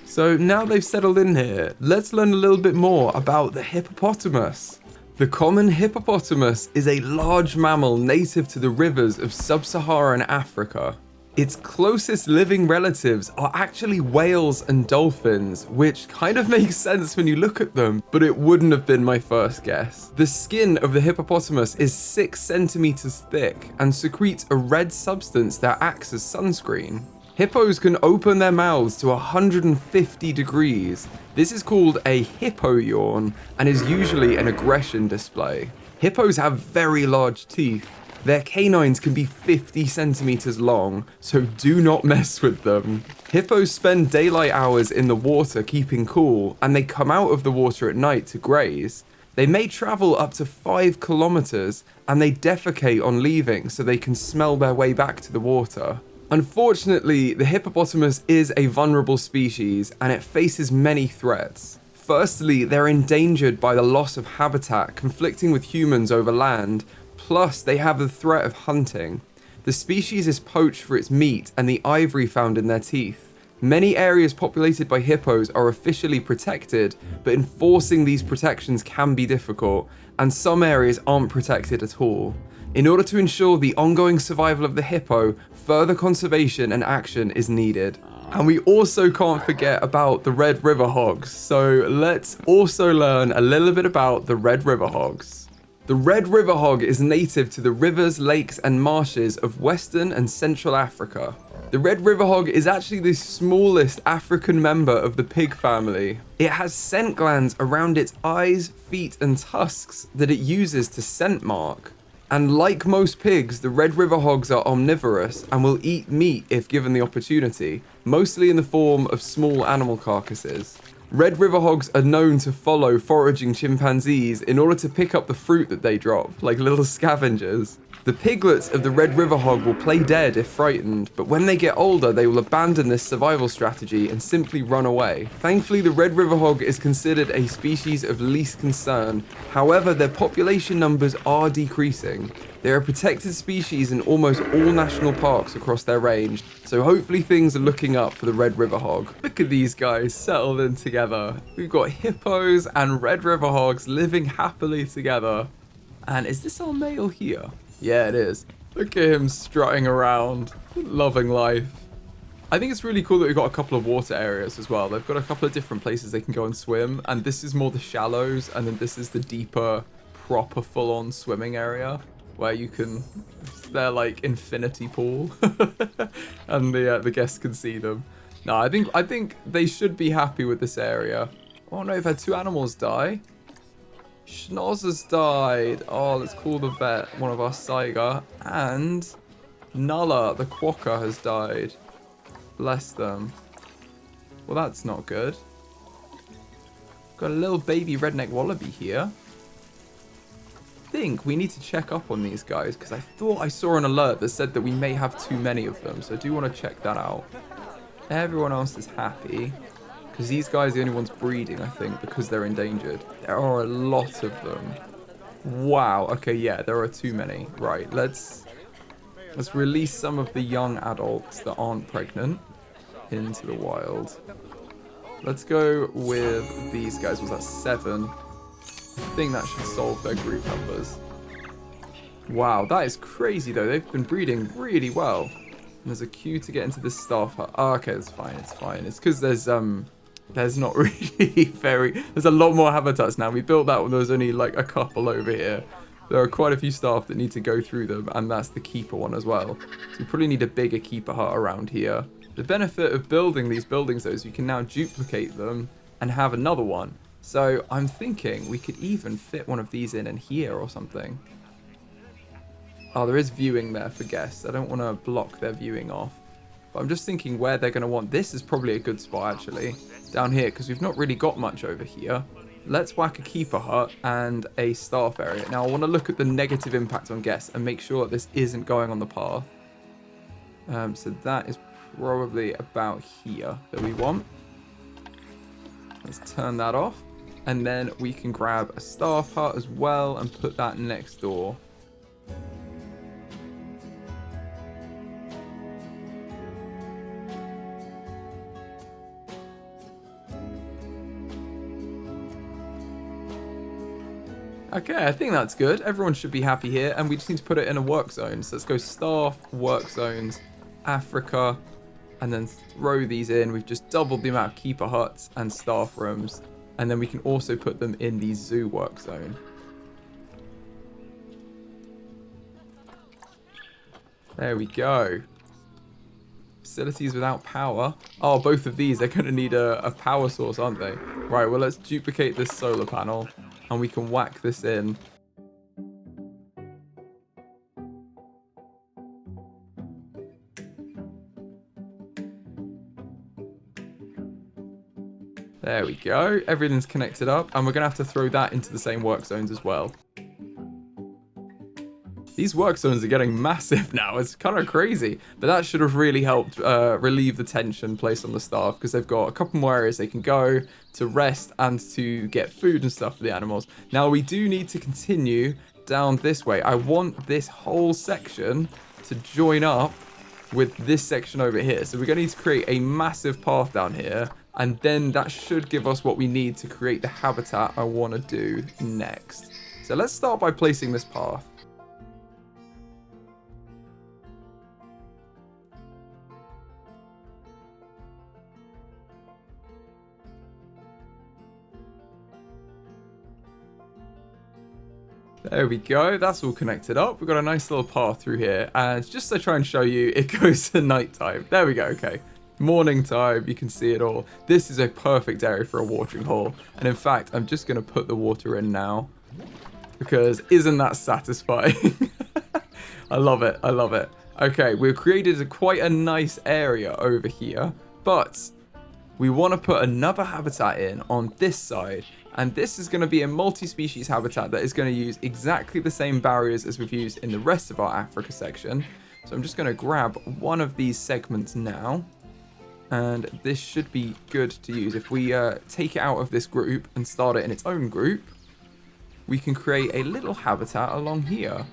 So now they've settled in here, let's learn a little bit more about the hippopotamus. The common hippopotamus is a large mammal native to the rivers of sub-Saharan Africa. Its closest living relatives are actually whales and dolphins, which kind of makes sense when you look at them, but it wouldn't have been my first guess. The skin of the hippopotamus is 6 centimeters thick and secretes a red substance that acts as sunscreen. Hippos can open their mouths to 150 degrees. This is called a hippo yawn and is usually an aggression display. Hippos have very large teeth. Their canines can be 50 centimeters long, so do not mess with them. Hippos spend daylight hours in the water keeping cool, and they come out of the water at night to graze. They may travel up to 5 kilometers, and they defecate on leaving so they can smell their way back to the water. Unfortunately, the hippopotamus is a vulnerable species, and it faces many threats. Firstly, they're endangered by the loss of habitat conflicting with humans over land. Plus, they have the threat of hunting. The species is poached for its meat and the ivory found in their teeth. Many areas populated by hippos are officially protected, but enforcing these protections can be difficult, and some areas aren't protected at all. In order to ensure the ongoing survival of the hippo, further conservation and action is needed. And we also can't forget about the Red River Hogs, so let's also learn a little bit about the Red River Hogs. The Red River Hog is native to the rivers, lakes, and marshes of Western and Central Africa. The Red River Hog is actually the smallest African member of the pig family. It has scent glands around its eyes, feet, and tusks that it uses to scent mark. And like most pigs, the Red River Hogs are omnivorous and will eat meat if given the opportunity, mostly in the form of small animal carcasses. Red River Hogs are known to follow foraging chimpanzees in order to pick up the fruit that they drop, like little scavengers. The piglets of the Red River Hog will play dead if frightened, but when they get older, they will abandon this survival strategy and simply run away. Thankfully, the Red River Hog is considered a species of least concern. However, their population numbers are decreasing. They are a protected species in almost all national parks across their range, so hopefully things are looking up for the Red River Hog. Look at these guys settled in together. We've got hippos and Red River Hogs living happily together. And is this our male here? Yeah, it is. Look at him strutting around, loving life. I think it's really cool that we've got a couple of water areas as well. They've got a couple of different places they can go and swim, and this is more the shallows, and then this is the deeper, proper full-on swimming area where you can, they're like infinity pool, and the guests can see them. No, I think they should be happy with this area. Oh no, I've had 2 animals die. Schnoz has died. Oh, let's call the vet one of our Saiga. And Nulla, the quokka, has died. Bless them. Well, that's not good. Got a little baby redneck wallaby here. I think we need to check up on these guys because I thought I saw an alert that said that we may have too many of them. So I do want to check that out. Everyone else is happy because these guys are the only ones breeding, I think, because they're endangered. There are a lot of them. Wow. Okay, yeah, there are too many. Right, let's release some of the young adults that aren't pregnant into the wild. Let's go with these guys. Was that 7? I think that should solve their group numbers. Wow, that is crazy though. They've been breeding really well. And there's a queue to get into this staff hut. Oh, okay, it's fine. It's fine. It's because there's not really there's a lot more habitats now. We built that when there was only like a couple over here. There are quite a few staff that need to go through them, and that's the keeper one as well. So we probably need a bigger keeper hut around here. The benefit of building these buildings though is you can now duplicate them and have another one. So I'm thinking we could even fit one of these in here or something. Oh, there is viewing there for guests. I don't want to block their viewing off. But I'm just thinking where they're going to want. This is probably a good spot actually. Down here, because we've not really got much over here. Let's whack a keeper hut and a staff area. Now I want to look at the negative impact on guests and make sure that this isn't going on the path. So that is probably about here that we want. Let's turn that off. And then we can grab a staff hut as well and put that next door. Okay, I think that's good. Everyone should be happy here. And we just need to put it in a work zone. So let's go staff, work zones, Africa, and then throw these in. We've just doubled the amount of keeper huts and staff rooms. And then we can also put them in the zoo work zone. There we go. Facilities without power. Oh, both of these, they're going to need a power source, aren't they? Right, well, let's duplicate this solar panel. And we can whack this in. There we go. Everything's connected up. And we're going to have to throw that into the same work zones as well. These work zones are getting massive now. It's kind of crazy. But that should have really helped relieve the tension placed on the staff. Because they've got a couple more areas they can go to rest and to get food and stuff for the animals. Now we do need to continue down this way. I want this whole section to join up with this section over here. So we're going to need to create a massive path down here. And then that should give us what we need to create the habitat I want to do next. So let's start by placing this path. There we go. That's all connected up. We've got a nice little path through here. And just to try and show you, it goes to nighttime. There we go. Okay. Morning time. You can see it all. This is a perfect area for a watering hole. And in fact, I'm just going to put the water in now. Because isn't that satisfying? I love it. I love it. Okay. We've created quite a nice area over here. But we want to put another habitat in on this side. And this is going to be a multi-species habitat that is going to use exactly the same barriers as we've used in the rest of our Africa section. So I'm just going to grab one of these segments now. And this should be good to use. If we take it out of this group and start it in its own group, we can create a little habitat along here.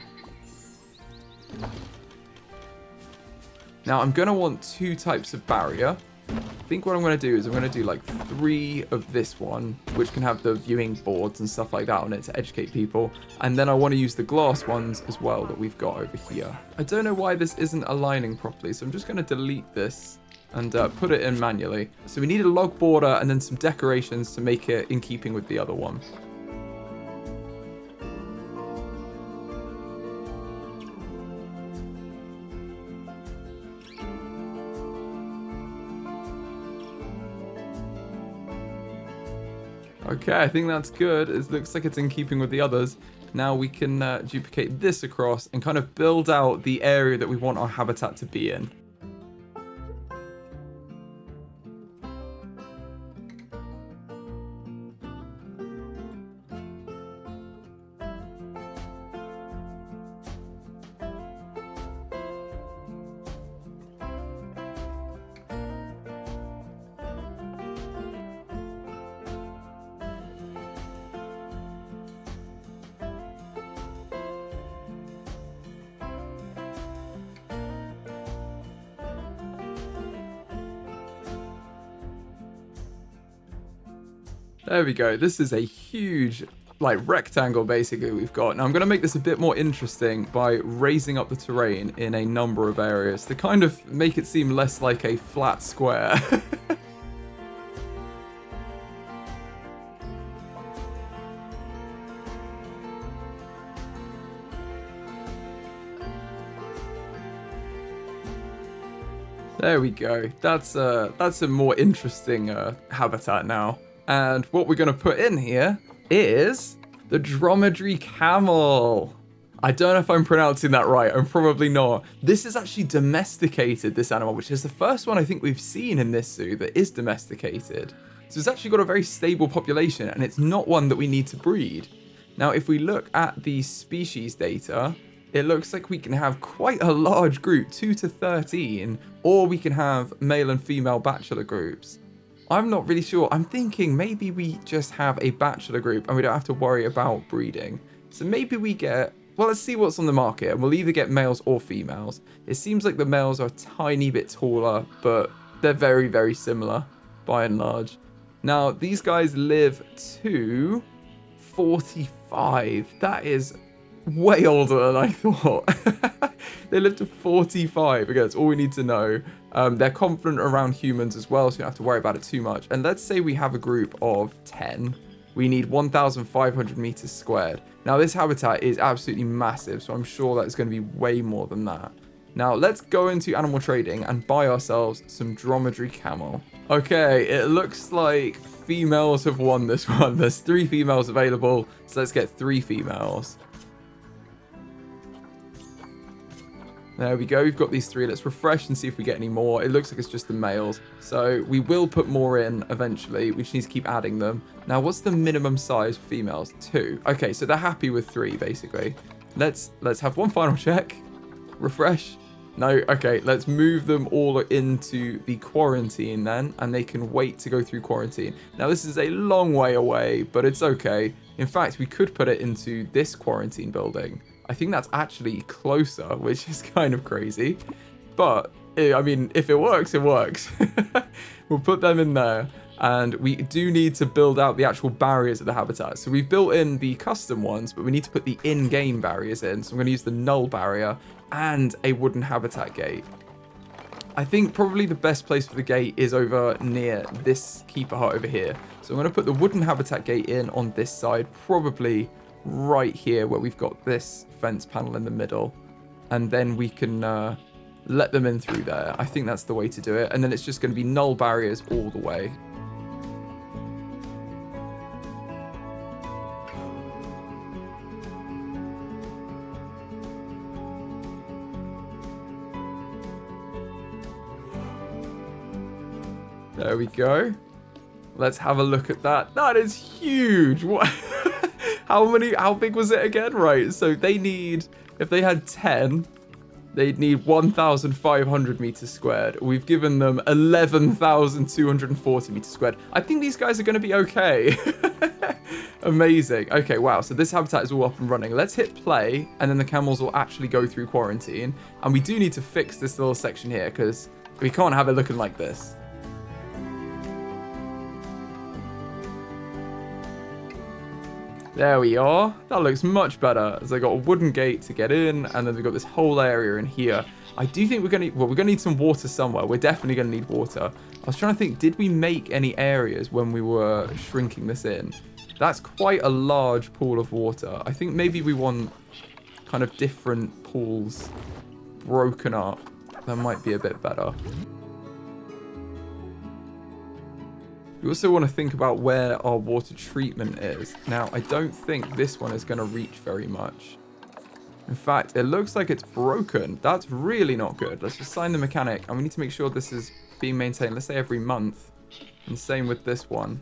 Now I'm going to want 2 types of barrier. I think what I'm going to do is I'm going to do like 3 of this one, which can have the viewing boards and stuff like that on it to educate people. And then I want to use the glass ones as well that we've got over here. I don't know why this isn't aligning properly, so I'm just going to delete this and put it in manually. So we need a log border and then some decorations to make it in keeping with the other one. Okay, I think that's good. It looks like it's in keeping with the others. Now we can duplicate this across and kind of build out the area that we want our habitat to be in. There we go. This is a huge, like, rectangle, basically, we've got. Now, I'm going to make this a bit more interesting by raising up the terrain in a number of areas to kind of make it seem less like a flat square. There we go. That's a more interesting habitat now. And what we're going to put in here is the dromedary camel. I don't know if I'm pronouncing that right. I'm probably not. This is actually domesticated, this animal, which is the first one I think we've seen in this zoo that is domesticated. So it's actually got a very stable population, and it's not one that we need to breed. Now, if we look at the species data, it looks like we can have quite a large group, 2 to 13, or we can have male and female bachelor groups. I'm not really sure. I'm thinking maybe we just have a bachelor group and we don't have to worry about breeding. So maybe we get, well, let's see what's on the market, and we'll either get males or females. It seems like the males are a tiny bit taller, but they're very, very similar by and large. Now, these guys live to 45. That is way older than I thought. They live to 45. Again, that's all we need to know. They're confident around humans as well, so you don't have to worry about it too much. And let's say we have a group of 10. We need 1,500 meters squared. Now, this habitat is absolutely massive, so I'm sure that's going to be way more than that. Now, let's go into animal trading and buy ourselves some dromedary camel. Okay, it looks like females have won this one. There's 3 females available, so let's get 3 females. There we go, we've got these 3. Let's refresh and see if we get any more. It looks like it's just the males. So we will put more in eventually. We just need to keep adding them. Now, what's the minimum size for females? 2. Okay, so they're happy with 3, basically. Let's have one final check. Refresh. No, okay, let's move them all into the quarantine then, and they can wait to go through quarantine. Now, this is a long way away, but it's okay. In fact, we could put it into this quarantine building. I think that's actually closer, which is kind of crazy. But, I mean, if it works, it works. We'll put them in there. And we do need to build out the actual barriers of the habitat. So we've built in the custom ones, but we need to put the in-game barriers in. So I'm going to use the null barrier and a wooden habitat gate. I think probably the best place for the gate is over near this keeper hut over here. So I'm going to put the wooden habitat gate in on this side, probably right here where we've got this fence panel in the middle, and then we can let them in through there. I think that's the way to do it, and then it's just going to be null barriers all the way. There we go. Let's have a look at that. That is huge. What? How big was it again? Right, so they need, if they had 10, they'd need 1,500 meters squared. We've given them 11,240 meters squared. I think these guys are going to be okay. Amazing. Okay, wow, so this habitat is all up and running. Let's hit play, and then the camels will actually go through quarantine. And we do need to fix this little section here, because we can't have it looking like this. There we are. That looks much better, as I got a wooden gate to get in, and then we've got this whole area in here. I do think we're going to need some water somewhere. We're definitely going to need water. I was trying to think, did we make any areas when we were shrinking this in? That's quite a large pool of water. I think maybe we want kind of different pools broken up. That might be a bit better. We also want to think about where our water treatment is. Now, I don't think this one is going to reach very much. In fact, it looks like it's broken. That's really not good. Let's just sign the mechanic, and we need to make sure this is being maintained, let's say every month. And same with this one.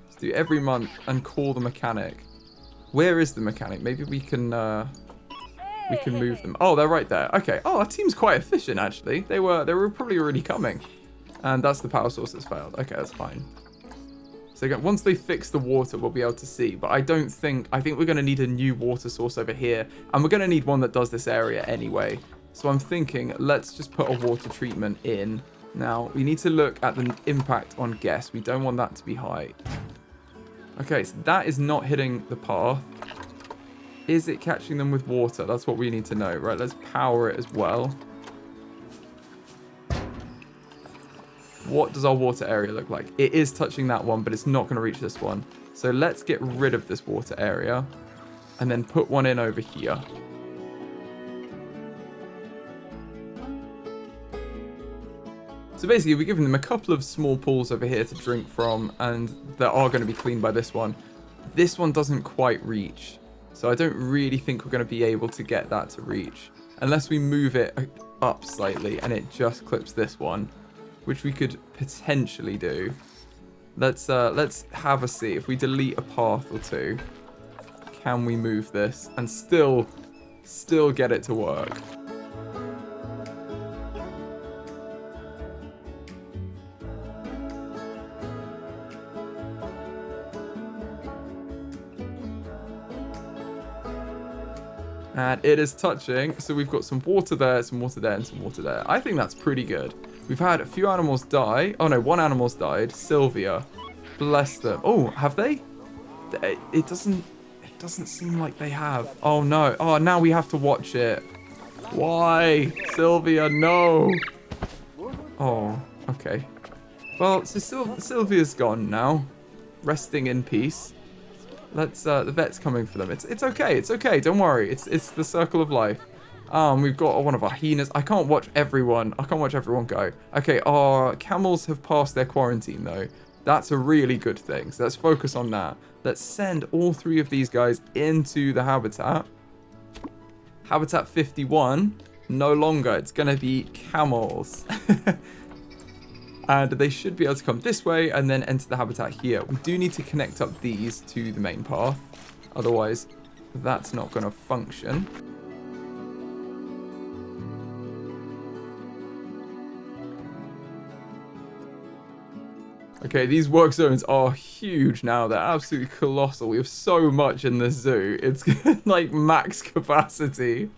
Let's do every month and call the mechanic. Where is the mechanic? Maybe we can move them. Oh, they're right there. Okay. Oh, our team's quite efficient, actually. They were probably already coming. And that's the power source that's failed. Okay, that's fine. So again, once they fix the water, we'll be able to see. But I think we're going to need a new water source over here. And we're going to need one that does this area anyway. So I'm thinking, let's just put a water treatment in. Now, we need to look at the impact on guests. We don't want that to be high. Okay, so that is not hitting the path. Is it catching them with water? That's what we need to know. Right, let's power it as well. What does our water area look like? It is touching that one, but it's not going to reach this one. So let's get rid of this water area and then put one in over here. So basically, we're giving them a couple of small pools over here to drink from, and that are going to be cleaned by this one. This one doesn't quite reach, so I don't really think we're going to be able to get that to reach. Unless we move it up slightly and it just clips this one, which we could potentially do. Let's have a see. If we delete a path or two, can we move this and still get it to work? And it is touching, so we've got some water there, some water there, and some water there. I think that's pretty good. We've had a few animals die. Oh no, one animal's died. Sylvia. Bless them. Oh, have they? It doesn't seem like they have. Oh no. Oh, now we have to watch it. Why? Sylvia, no. Oh, okay. Well, so Sylvia's gone now. Resting in peace. Let's, the vet's coming for them. It's okay, it's okay, don't worry. It's the circle of life. We've got one of our hyenas. I can't watch everyone go. Okay, our camels have passed their quarantine though. That's a really good thing. So let's focus on that. Let's send all three of these guys into the habitat. Habitat 51. No longer. It's going to be camels. And they should be able to come this way and then enter the habitat here. We do need to connect up these to the main path. Otherwise, that's not going to function. Okay, these work zones are huge now. They're absolutely colossal. We have so much in this zoo. It's like max capacity.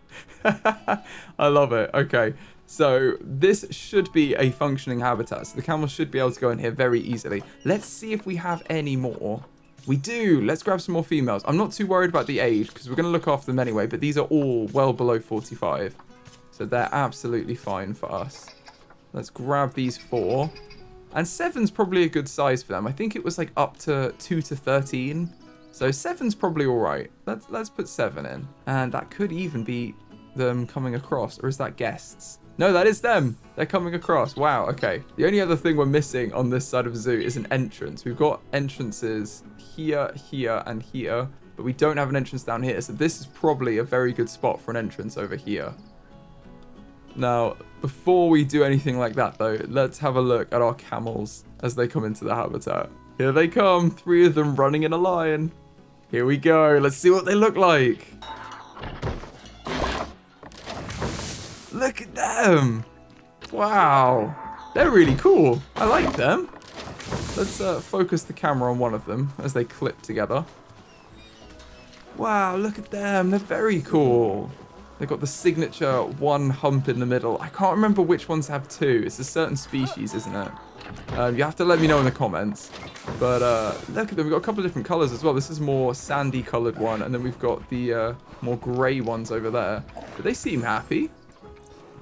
I love it. Okay, so this should be a functioning habitat. So the camels should be able to go in here very easily. Let's see if we have any more. We do. Let's grab some more females. I'm not too worried about the age because we're going to look after them anyway. But these are all well below 45. So they're absolutely fine for us. Let's grab these 4. And 7's probably a good size for them. I think it was like up to 2 to 13. So 7's probably all right. Let's put 7 in. And that could even be them coming across. Or is that guests? No, that is them. They're coming across. Wow, okay. The only other thing we're missing on this side of the zoo is an entrance. We've got entrances here, here, and here. But we don't have an entrance down here. So this is probably a very good spot for an entrance over here. Now, before we do anything like that, though, let's have a look at our camels as they come into the habitat. Here they come, 3 of them running in a line. Here we go. Let's see what they look like. Look at them. Wow. They're really cool. I like them. Let's focus the camera on one of them as they clip together. Wow, look at them. They're very cool. They've got the signature one hump in the middle. I can't remember which ones have 2. It's a certain species, isn't it? You have to let me know in the comments. But look at them. We've got a couple of different colors as well. This is more sandy colored one. And then we've got the more gray ones over there. But they seem happy.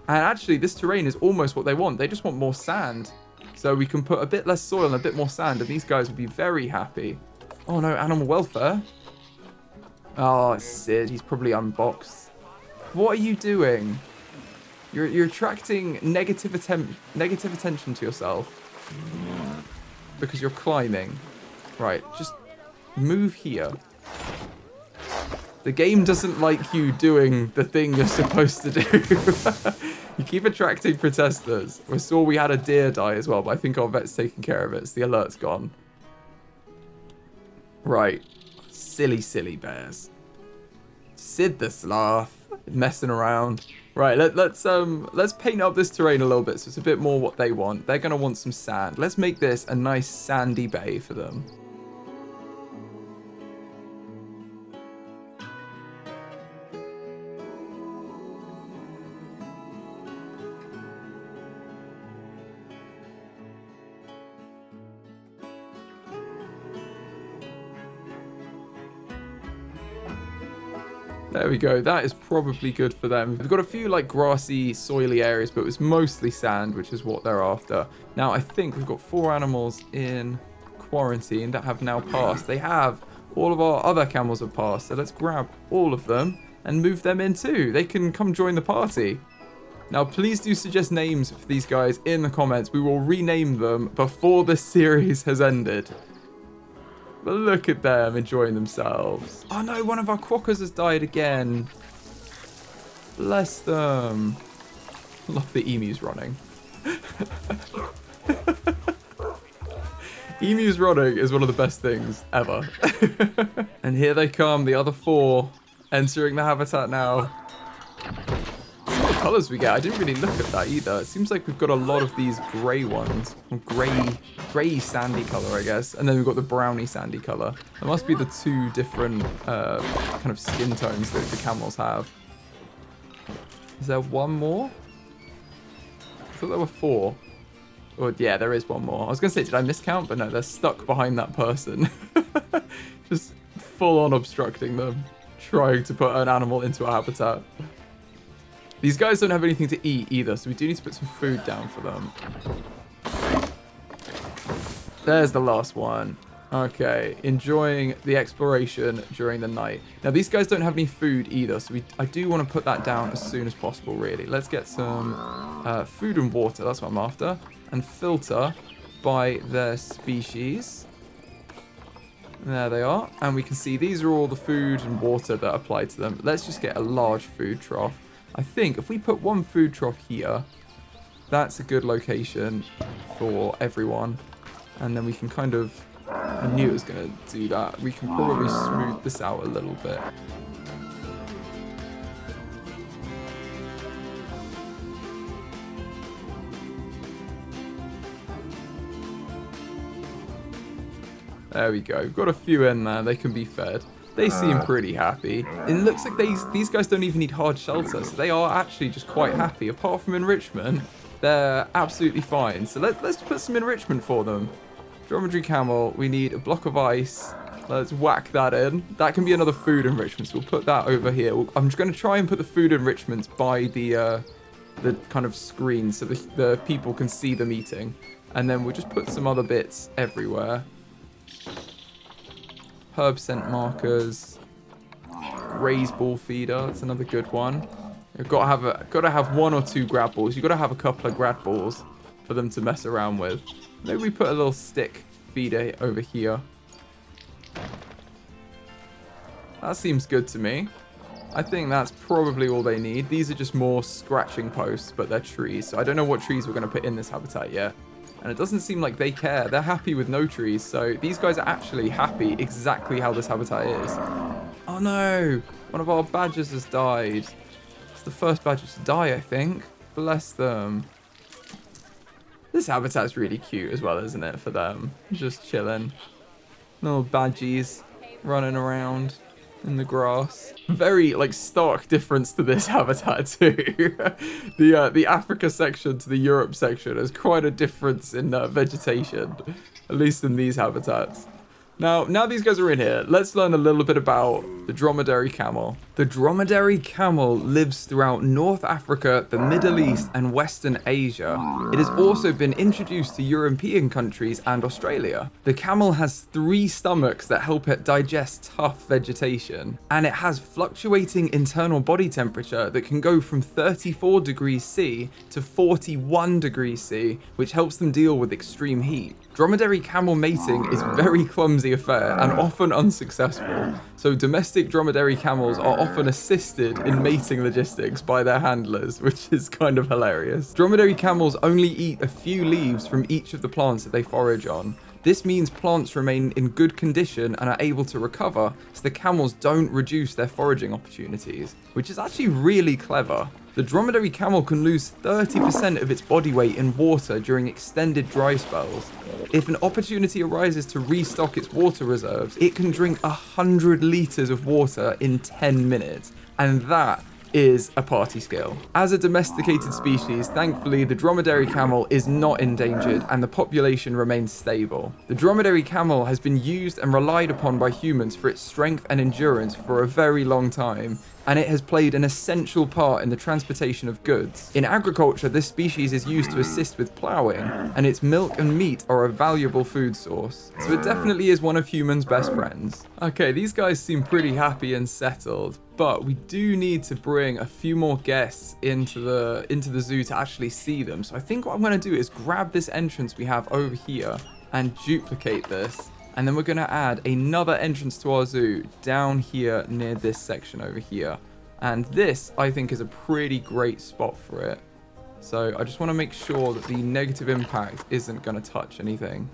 And actually, this terrain is almost what they want. They just want more sand. So we can put a bit less soil and a bit more sand. And these guys will be very happy. Oh, no. Animal welfare. Oh, Sid. He's probably unboxed. What are you doing? You're attracting negative attention to yourself. because you're climbing. Right, just move here. The game doesn't like you doing the thing you're supposed to do. You keep attracting protesters. We saw we had a deer die as well, but I think our vet's taking care of it, so the alert's gone. Right. Silly, silly bears. Sid the sloth. Messing around. Right, let's paint up this terrain a little bit so it's a bit more what they want. They're gonna want some sand. Let's make this a nice sandy bay for them. There we go. That is probably good for them. We've got a few like grassy, soily areas, but it's mostly sand, which is what they're after. Now, I think we've got 4 animals in quarantine that have now passed. They have. All of our other camels have passed. So let's grab all of them and move them in too. They can come join the party. Now, please do suggest names for these guys in the comments. We will rename them before this series has ended. But look at them enjoying themselves. Oh no, one of our quokkas has died again. Bless them. Love the emus running. Emus running is one of the best things ever. And here they come, the other 4 entering the habitat now. What colours we get? I didn't really look at that either. It seems like we've got a lot of these grey ones. Grey sandy colour, I guess. And then we've got the browny sandy colour. There must be the 2 different kind of skin tones that the camels have. Is there one more? I thought there were 4. Oh, yeah, there is one more. I was going to say, did I miscount? But no, they're stuck behind that person. Just full on obstructing them. Trying to put an animal into a habitat. These guys don't have anything to eat either, so we do need to put some food down for them. There's the last one. Okay, enjoying the exploration during the night. Now, these guys don't have any food either, so I do want to put that down as soon as possible, really. Let's get some food and water. That's what I'm after. And filter by their species. There they are. And we can see these are all the food and water that apply to them. Let's just get a large food trough. I think if we put one food trough here, that's a good location for everyone. And then we can kind of, I knew it was going to do that. We can probably smooth this out a little bit. There we go. We've got a few in there. They can be fed. They seem pretty happy. It looks like these guys don't even need hard shelter, so they are actually just quite happy. Apart from enrichment, they're absolutely fine. So let's put some enrichment for them. Dromedary camel, we need a block of ice. Let's whack that in. That can be another food enrichment, so we'll put that over here. I'm just going to try and put the food enrichments by the kind of screen so the people can see them eating. And then we'll just put some other bits everywhere. Herb scent markers, graze ball feeder. That's another good one. You've got to have 1 or 2 grab balls. You've got to have a couple of grab balls for them to mess around with. Maybe we put a little stick feeder over here. That seems good to me. I think that's probably all they need. These are just more scratching posts, but they're trees. So I don't know what trees we're going to put in this habitat yet. And it doesn't seem like they care. They're happy with no trees. So these guys are actually happy exactly how this habitat is. Oh no! One of our badgers has died. It's the first badger to die, I think. Bless them. This habitat's really cute as well, isn't it, for them? Just chilling. Little badgies running around in the grass. Very like stark difference to this habitat too. The Africa section to the Europe section is quite a difference in vegetation, at least in these habitats. Now these guys are in here, let's learn a little bit about the dromedary camel. The dromedary camel lives throughout North Africa, the Middle East, and Western Asia. It has also been introduced to European countries and Australia. The camel has 3 stomachs that help it digest tough vegetation, and it has fluctuating internal body temperature that can go from 34 degrees C to 41 degrees C, which helps them deal with extreme heat. Dromedary camel mating is a very clumsy affair and often unsuccessful, so domestic dromedary camels are often assisted in mating logistics by their handlers, which is kind of hilarious. Dromedary camels only eat a few leaves from each of the plants that they forage on. This means plants remain in good condition and are able to recover, so the camels don't reduce their foraging opportunities, which is actually really clever. The dromedary camel can lose 30% of its body weight in water during extended dry spells. If an opportunity arises to restock its water reserves, it can drink 100 liters of water in 10 minutes, and that is a party skill. As a domesticated species, thankfully the dromedary camel is not endangered and the population remains stable. The dromedary camel has been used and relied upon by humans for its strength and endurance for a very long time, and it has played an essential part in the transportation of goods. In agriculture, this species is used to assist with ploughing, and its milk and meat are a valuable food source. So it definitely is one of humans' best friends. Okay, these guys seem pretty happy and settled, but we do need to bring a few more guests into the zoo to actually see them. So I think what I'm going to do is grab this entrance we have over here and duplicate this. And then we're going to add another entrance to our zoo down here near this section over here. And this, I think, is a pretty great spot for it. So I just want to make sure that the negative impact isn't going to touch anything.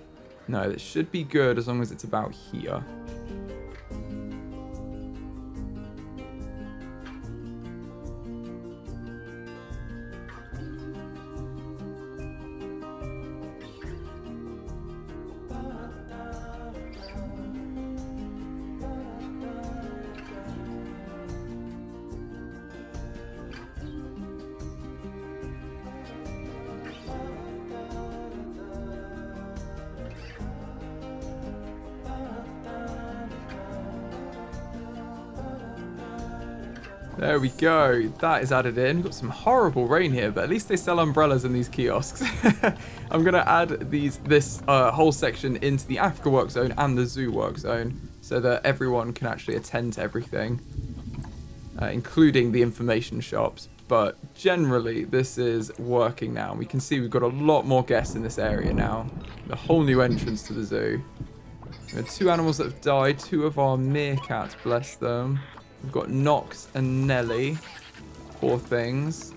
No, that should be good as long as it's about here. There we go. That is added in. We've got some horrible rain here, but at least they sell umbrellas in these kiosks. I'm going to add this whole section into the Africa work zone and the zoo work zone so that everyone can actually attend to everything, including the information shops. But generally, this is working now. We can see we've got a lot more guests in this area now. A whole new entrance to the zoo. We have 2 animals that have died. 2 of our meerkats, bless them. We've got Nox and Nelly. Poor things.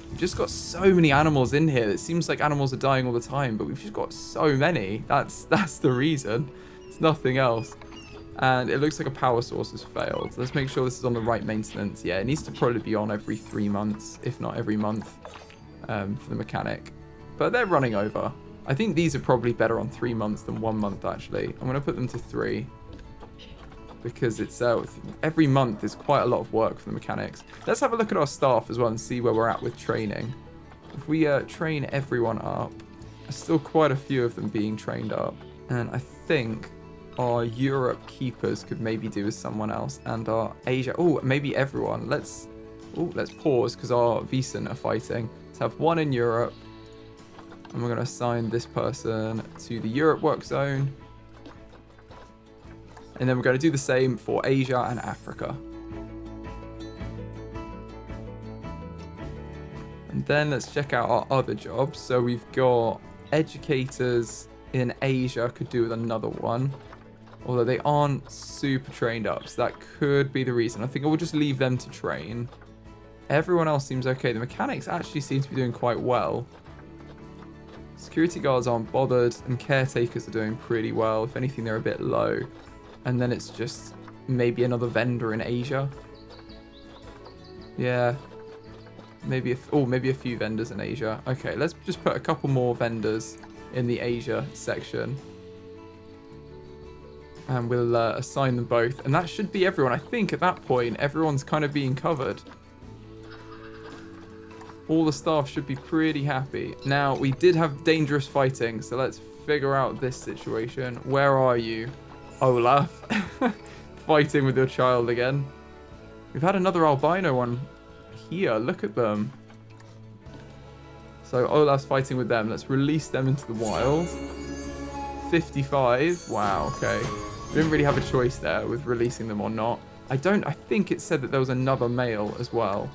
We've just got so many animals in here. It seems like animals are dying all the time, but we've just got so many. That's the reason. It's nothing else. And it looks like a power source has failed. Let's make sure this is on the right maintenance. Yeah, it needs to probably be on every 3 months, if not every month, for the mechanic. But they're running over. I think these are probably better on 3 months than 1 month, actually. I'm going to put them to 3. Because it's every month is quite a lot of work for the mechanics. Let's have a look at our staff as well and see where we're at with training. If we train everyone up, there's still quite a few of them being trained up. And I think our Europe keepers could maybe do with someone else. And our Asia, maybe everyone. Let's pause because our Visan are fighting. Let's have 1 in Europe. And we're going to assign this person to the Europe work zone. And then we're going to do the same for Asia and Africa. And then let's check out our other jobs. So we've got educators in Asia could do with another one. Although they aren't super trained up, so that could be the reason. I think I will just leave them to train. Everyone else seems okay. The mechanics actually seem to be doing quite well. Security guards aren't bothered, and caretakers are doing pretty well. If anything, they're a bit low. And then it's just maybe another vendor in Asia. Yeah. Maybe a few vendors in Asia. Okay, let's just put a couple more vendors in the Asia section. And we'll assign them both. And that should be everyone. I think at that point, everyone's kind of being covered. All the staff should be pretty happy. Now, we did have dangerous fighting, so let's figure out this situation. Where are you? Olaf, fighting with your child again. We've had another albino one here. Look at them. So Olaf's fighting with them. Let's release them into the wild. 55. Wow, okay. We didn't really have a choice there with releasing them or not. I think it said that there was another male as well.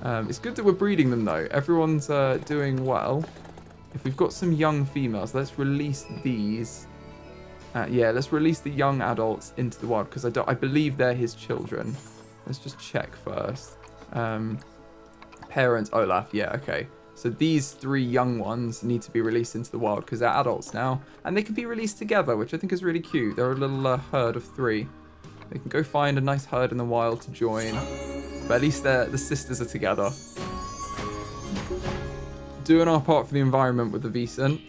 It's good that we're breeding them though. Everyone's doing well. If we've got some young females, let's release these. Yeah, let's release the young adults into the wild because I believe they're his children. Let's just check first. Parents, Olaf, yeah, okay. So these 3 young ones need to be released into the wild because they're adults now. And they can be released together, which I think is really cute. They're a little herd of 3. They can go find a nice herd in the wild to join. But at least the sisters are together. Doing our part for the environment with the Vicent.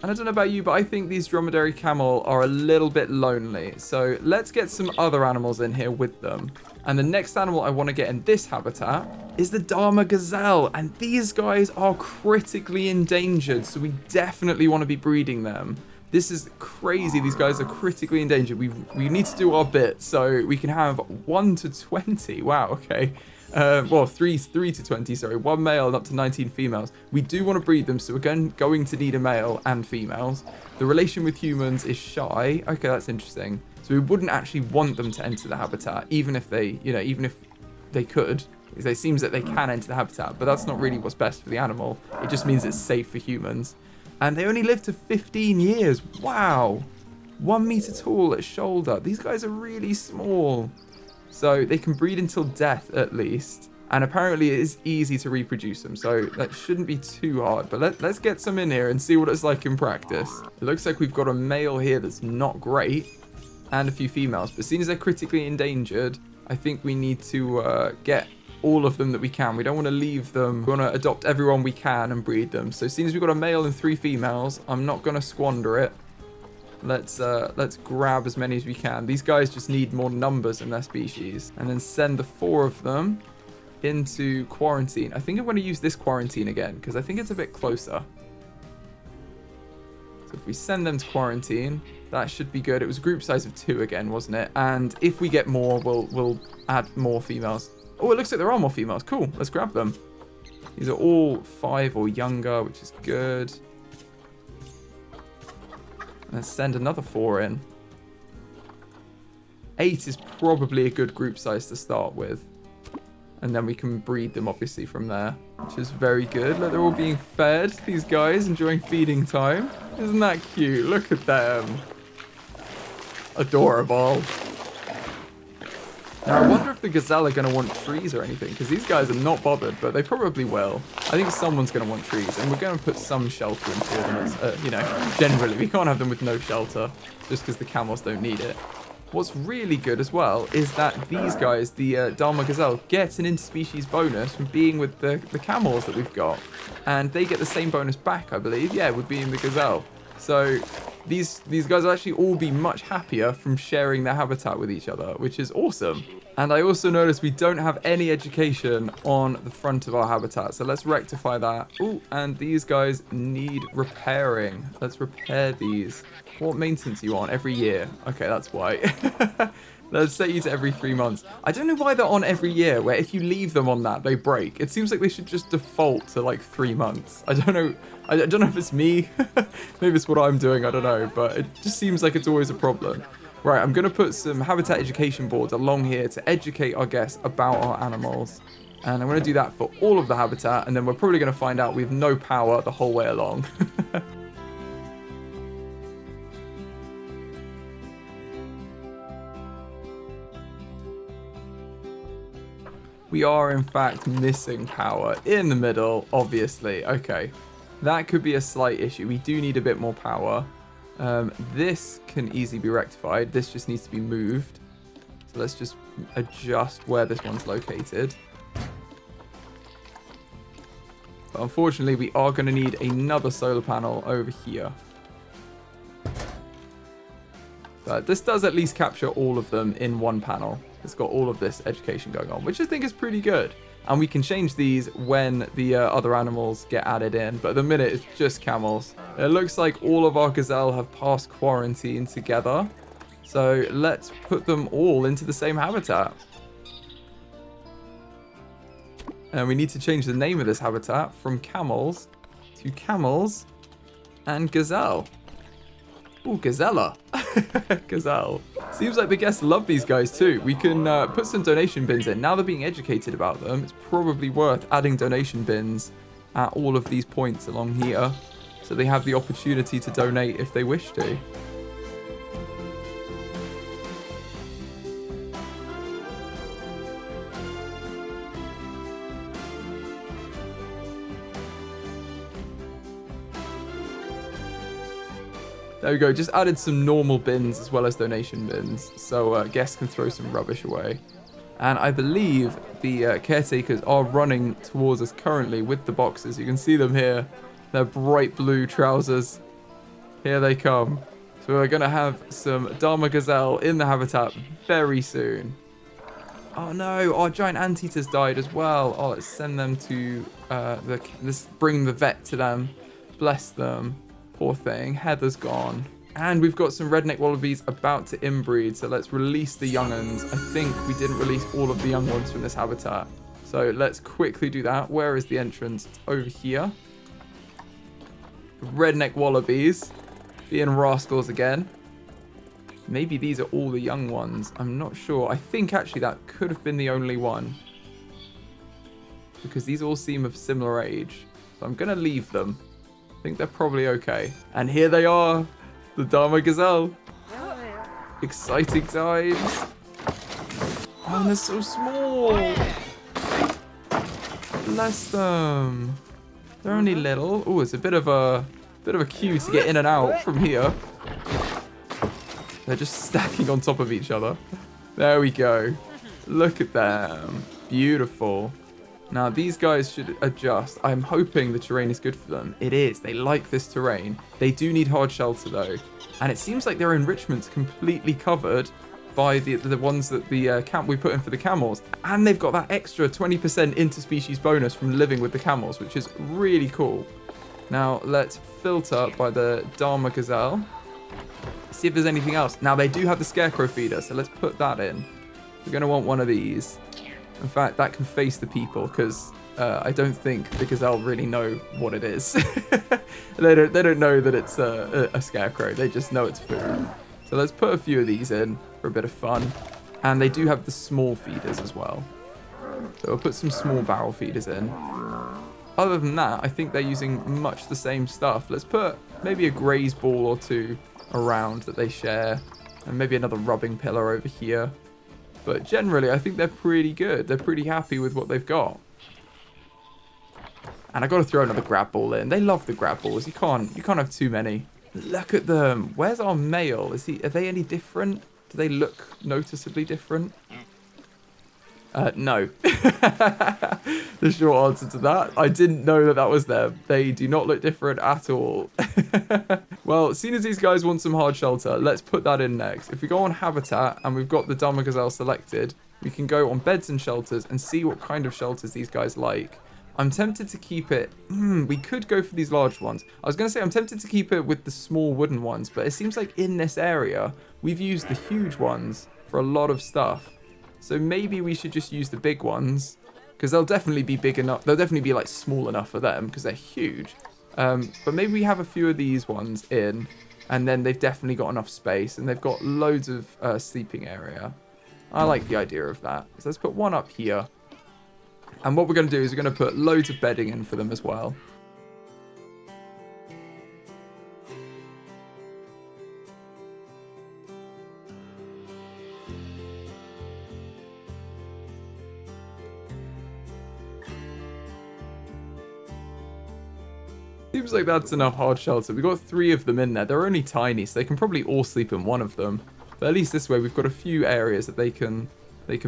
And I don't know about you, but I think these dromedary camel are a little bit lonely. So let's get some other animals in here with them. And the next animal I want to get in this habitat is the Dharma Gazelle. And these guys are critically endangered. So we definitely want to be breeding them. This is crazy. These guys are critically endangered. We need to do our bit. So we can have 1 to 20. Wow, okay. Well, 3 to 20, sorry. 1 male and up to 19 females. We do want to breed them, so we're going to need a male and females. The relation with humans is shy. Okay, that's interesting. So we wouldn't actually want them to enter the habitat, even if they, even if they could. It seems that they can enter the habitat, but that's not really what's best for the animal. It just means it's safe for humans. And they only live to 15 years. Wow. 1 meter tall at shoulder. These guys are really small. So they can breed until death at least. And apparently it is easy to reproduce them. So that shouldn't be too hard. But let's get some in here and see what it's like in practice. It looks like we've got a male here that's not great. And a few females. But as soon as they're critically endangered, I think we need to get all of them that we can. We don't want to leave them. We want to adopt everyone we can and breed them. So as soon as we've got a male and 3 females, I'm not going to squander it. Let's grab as many as we can. These guys just need more numbers in their species. And then send the 4 of them into quarantine. I think I'm going to use this quarantine again because I think it's a bit closer. So if we send them to quarantine, that should be good. It was a group size of 2 again, wasn't it? And if we get more, we'll add more females. Oh, it looks like there are more females. Cool. Let's grab them. These are all 5 or younger, which is good. Let's send another 4 in. 8 is probably a good group size to start with. And then we can breed them, obviously, from there. Which is very good. Look, they're all being fed. These guys enjoying feeding time. Isn't that cute? Look at them. Adorable. Now, I wonder if the Gazelle are going to want trees or anything, because these guys are not bothered, but they probably will. I think someone's going to want trees, and we're going to put some shelter in for them. Generally, we can't have them with no shelter, just because the camels don't need it. What's really good as well is that these guys, the Dharma Gazelle, get an interspecies bonus from being with the camels that we've got. And they get the same bonus back, I believe, yeah, with being the Gazelle. So these guys will actually all be much happier from sharing their habitat with each other, which is awesome. And I also noticed we don't have any education on the front of our habitat, so let's rectify that. Oh, and these guys need repairing. Let's repair these. What maintenance are you on? Every year. Okay, that's why. Let's set you to every 3 months. I don't know why they're on every year, where if you leave them on that, they break. It seems like they should just default to like 3 months. I don't know. I don't know if it's me. Maybe it's what I'm doing. I don't know. But it just seems like it's always a problem. Right, I'm going to put some habitat education boards along here to educate our guests about our animals. And I'm going to do that for all of the habitat. And then we're probably going to find out we have no power the whole way along. We are, in fact, missing power in the middle, obviously. Okay, that could be a slight issue. We do need a bit more power. This can easily be rectified. This just needs to be moved. So let's just adjust where this one's located. But unfortunately, we are going to need another solar panel over here. But this does at least capture all of them in one panel. It's got all of this education going on, which I think is pretty good. And we can change these when the other animals get added in. But at the minute, it's just camels. It looks like all of our gazelle have passed quarantine together. So let's put them all into the same habitat. And we need to change the name of this habitat from camels to camels and gazelle. Ooh, gazella. Gazelle. Seems like the guests love these guys too. We can put some donation bins in. Now they're being educated about them, it's probably worth adding donation bins at all of these points along here, so they have the opportunity to donate if they wish to. There we go, just added some normal bins as well as donation bins, so guests can throw some rubbish away. And I believe the caretakers are running towards us currently with the boxes. You can see them here. They're bright blue trousers. Here they come. So we're going to have some Dharma Gazelle in the habitat very soon. Oh no, our giant anteaters died as well. Oh, let's send them to, let's bring the vet to them. Bless them. Poor thing, Heather's gone. And we've got some redneck wallabies about to inbreed, so let's release the young uns. I think we didn't release all of the young ones from this habitat. So let's quickly do that. Where is the entrance? It's over here. Redneck wallabies being rascals again. Maybe these are all the young ones. I'm not sure. I think actually that could have been the only one, because these all seem of similar age. So I'm going to leave them. I think they're probably okay. And here they are, the Dharma Gazelle. Exciting times. Oh, and they're so small. Bless them. They're only little. Oh, it's a bit of a queue to get in and out from here. They're just stacking on top of each other. There we go. Look at them. Beautiful. Now, these guys should adjust. I'm hoping the terrain is good for them. It is. They like this terrain. They do need hard shelter, though. And it seems like their enrichment's completely covered by the ones that the camp we put in for the camels. And they've got that extra 20% interspecies bonus from living with the camels, which is really cool. Now, let's filter by the Dharma Gazelle. See if there's anything else. Now, they do have the scarecrow feeder, so let's put that in. We're going to want one of these. In fact, that can face the people, because I don't think the gazelle really know what it is. They don't know that it's a scarecrow. They just know it's food. So let's put a few of these in for a bit of fun. And they do have the small feeders as well. So we'll put some small barrel feeders in. Other than that, I think they're using much the same stuff. Let's put maybe a graze ball or two around that they share. And maybe another rubbing pillar over here. But generally, I think they're pretty good. They're pretty happy with what they've got. And I got to throw another grab ball in. They love the grab balls. You can't have too many. Look at them. Where's our male? Are they any different? Do they look noticeably different? No. The short answer to that. I didn't know that was them. They do not look different at all. Well, seeing as these guys want some hard shelter, let's put that in next. If we go on habitat and we've got the Dharma Gazelle selected, we can go on beds and shelters and see what kind of shelters these guys like. I'm tempted to keep it... we could go for these large ones. I was going to say I'm tempted to keep it with the small wooden ones, but it seems like in this area, we've used the huge ones for a lot of stuff. So maybe we should just use the big ones, because they'll definitely be big enough. They'll definitely be like small enough for them, because they're huge. But maybe we have a few of these ones in, and then they've definitely got enough space, and they've got loads of sleeping area. I like the idea of that. So let's put one up here. And what we're going to do is we're going to put loads of bedding in for them as well. Seems like that's enough hard shelter. We've got 3 of them in there. They're only tiny, so they can probably all sleep in one of them. But at least this way, we've got a few areas that they can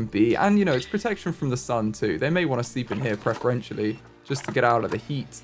be. And, you know, it's protection from the sun, too. They may want to sleep in here preferentially, just to get out of the heat.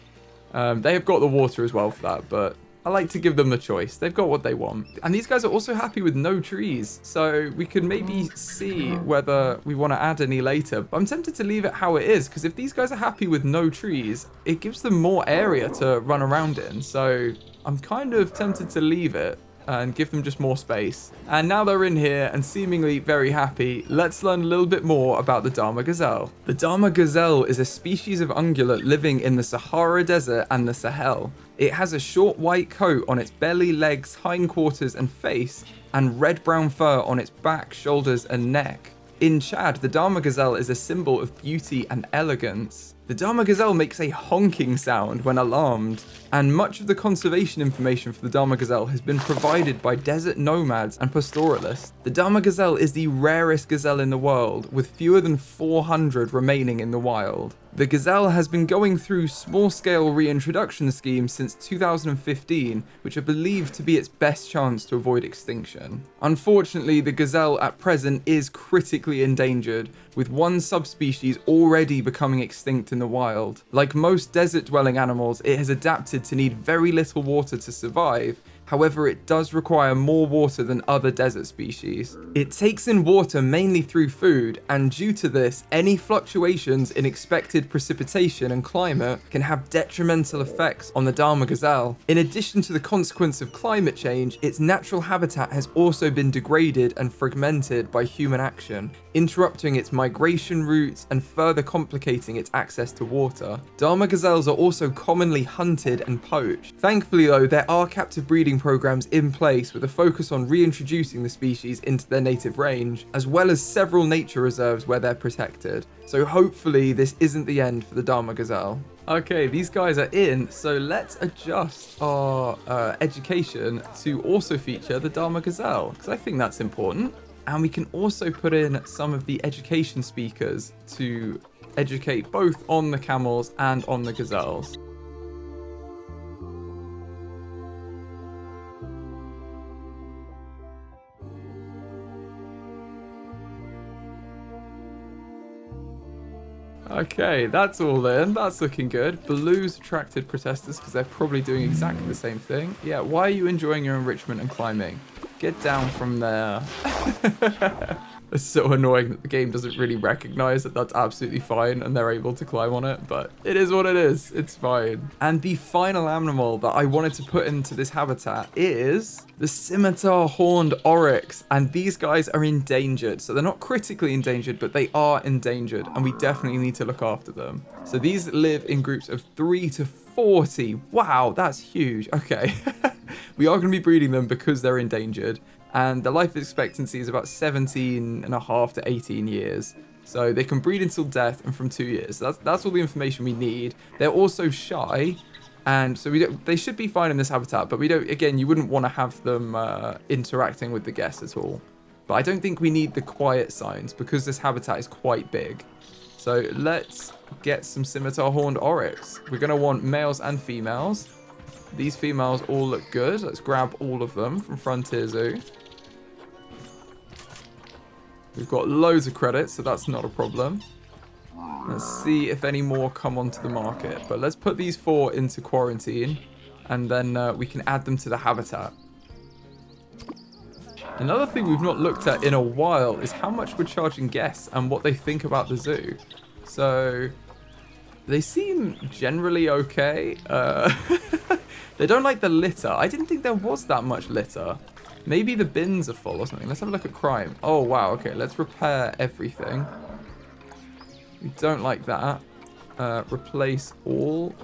They have got the water as well for that, but I like to give them the choice. They've got what they want. And these guys are also happy with no trees, so we could maybe see whether we want to add any later. But I'm tempted to leave it how it is, because if these guys are happy with no trees, it gives them more area to run around in. So I'm kind of tempted to leave it. and give them just more space. And now they're in here and seemingly very happy. Let's learn a little bit more about the Dama Gazelle. The Dama Gazelle is a species of ungulate living in the Sahara Desert and the Sahel. It has a short white coat on its belly, legs, hindquarters and face, and red-brown fur on its back, shoulders and neck. In Chad, the Dama Gazelle is a symbol of beauty and elegance. The Dama Gazelle makes a honking sound when alarmed, and much of the conservation information for the Dama Gazelle has been provided by desert nomads and pastoralists. The Dama Gazelle is the rarest gazelle in the world, with fewer than 400 remaining in the wild. The gazelle has been going through small-scale reintroduction schemes since 2015, which are believed to be its best chance to avoid extinction. Unfortunately, the gazelle at present is critically endangered, with one subspecies already becoming extinct in the wild. Like most desert-dwelling animals, it has adapted to need very little water to survive. However, it does require more water than other desert species. It takes in water mainly through food, and due to this, any fluctuations in expected precipitation and climate can have detrimental effects on the Dama Gazelle. In addition to the consequence of climate change, its natural habitat has also been degraded and fragmented by human action, interrupting its migration routes and further complicating its access to water. Dama gazelles are also commonly hunted and poached. Thankfully though, there are captive breeding programs in place with a focus on reintroducing the species into their native range, as well as several nature reserves where they're protected. So hopefully this isn't the end for the Dama Gazelle. Okay, these guys are in, so let's adjust our education to also feature the Dama Gazelle, because I think that's important. And we can also put in some of the education speakers to educate both on the camels and on the gazelles. Okay, that's all in. That's looking good. Blues attracted protesters because they're probably doing exactly the same thing. Yeah, why are you enjoying your enrichment and climbing? Get down from there. It's so annoying that the game doesn't really recognize that that's absolutely fine and they're able to climb on it, but it is what it is. It's fine. And the final animal that I wanted to put into this habitat is the scimitar horned oryx. And these guys are endangered. So they're not critically endangered, but they are endangered and we definitely need to look after them. So these live in groups of 3 to 40. Wow, that's huge. Okay. We are going to be breeding them because they're endangered, and the life expectancy is about 17.5 to 18 years. So they can breed until death and from 2 years. So that's all the information we need. They're also shy, and so they should be fine in this habitat, but we don't, again, you wouldn't want to have them interacting with the guests at all. But I don't think we need the quiet signs because this habitat is quite big. So let's get some scimitar horned oryx. We're going to want males and females. These females all look good. Let's grab all of them from Frontier Zoo. We've got loads of credits, so that's not a problem. Let's see if any more come onto the market. But let's put these 4 into quarantine, and then we can add them to the habitat. Another thing we've not looked at in a while is how much we're charging guests and what they think about the zoo. So they seem generally okay. They don't like the litter. I didn't think there was that much litter. Maybe the bins are full or something. Let's have a look at crime. Oh, wow. Okay, let's repair everything. We don't like that. Replace all.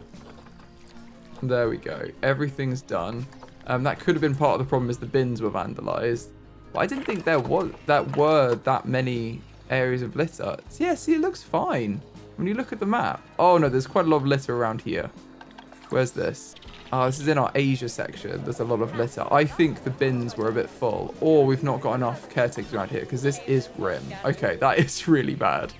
There we go. Everything's done. That could have been part of the problem is the bins were vandalized. But I didn't think there were that many areas of litter. Yeah, see, it looks fine. When you look at the map. Oh, no, there's quite a lot of litter around here. Where's this? Oh, this is in our Asia section. There's a lot of litter. I think the bins were a bit full. Or we've not got enough caretakers around here because this is grim. Okay, that is really bad.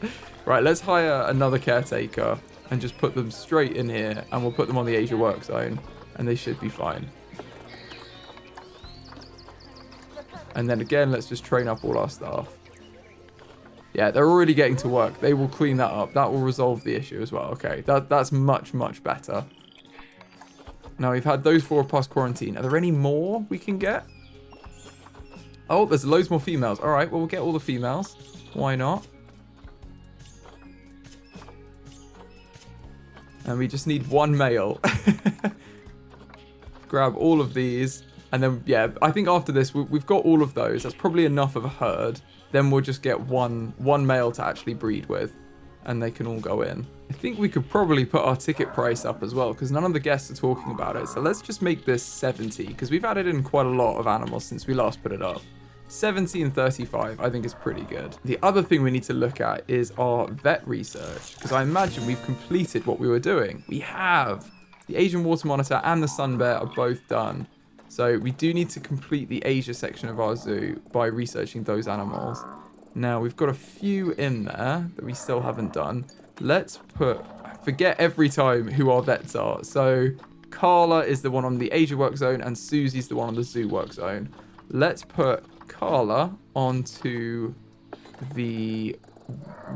Right, let's hire another caretaker and just put them straight in here. And we'll put them on the Asia work zone. And they should be fine. And then again, let's just train up all our staff. Yeah, they're already getting to work. They will clean that up. That will resolve the issue as well. Okay, that's much, much better. Now, we've had those 4 past quarantine. Are there any more we can get? Oh, there's loads more females. All right, well, we'll get all the females. Why not? And we just need 1 male. Grab all of these. And then, yeah, I think after this, we've got all of those. That's probably enough of a herd. Then we'll just get one male to actually breed with, and they can all go in. I think we could probably put our ticket price up as well, because none of the guests are talking about it. So let's just make this 70, because we've added in quite a lot of animals since we last put it up. 70 and 35, I think is pretty good. The other thing we need to look at is our vet research, because I imagine we've completed what we were doing. We have. The Asian water monitor and the sun bear are both done. So we do need to complete the Asia section of our zoo by researching those animals. Now, we've got a few in there that we still haven't done. Let's forget every time who our vets are. So Carla is the one on the Asia work zone and Susie's the one on the zoo work zone. Let's put Carla onto the,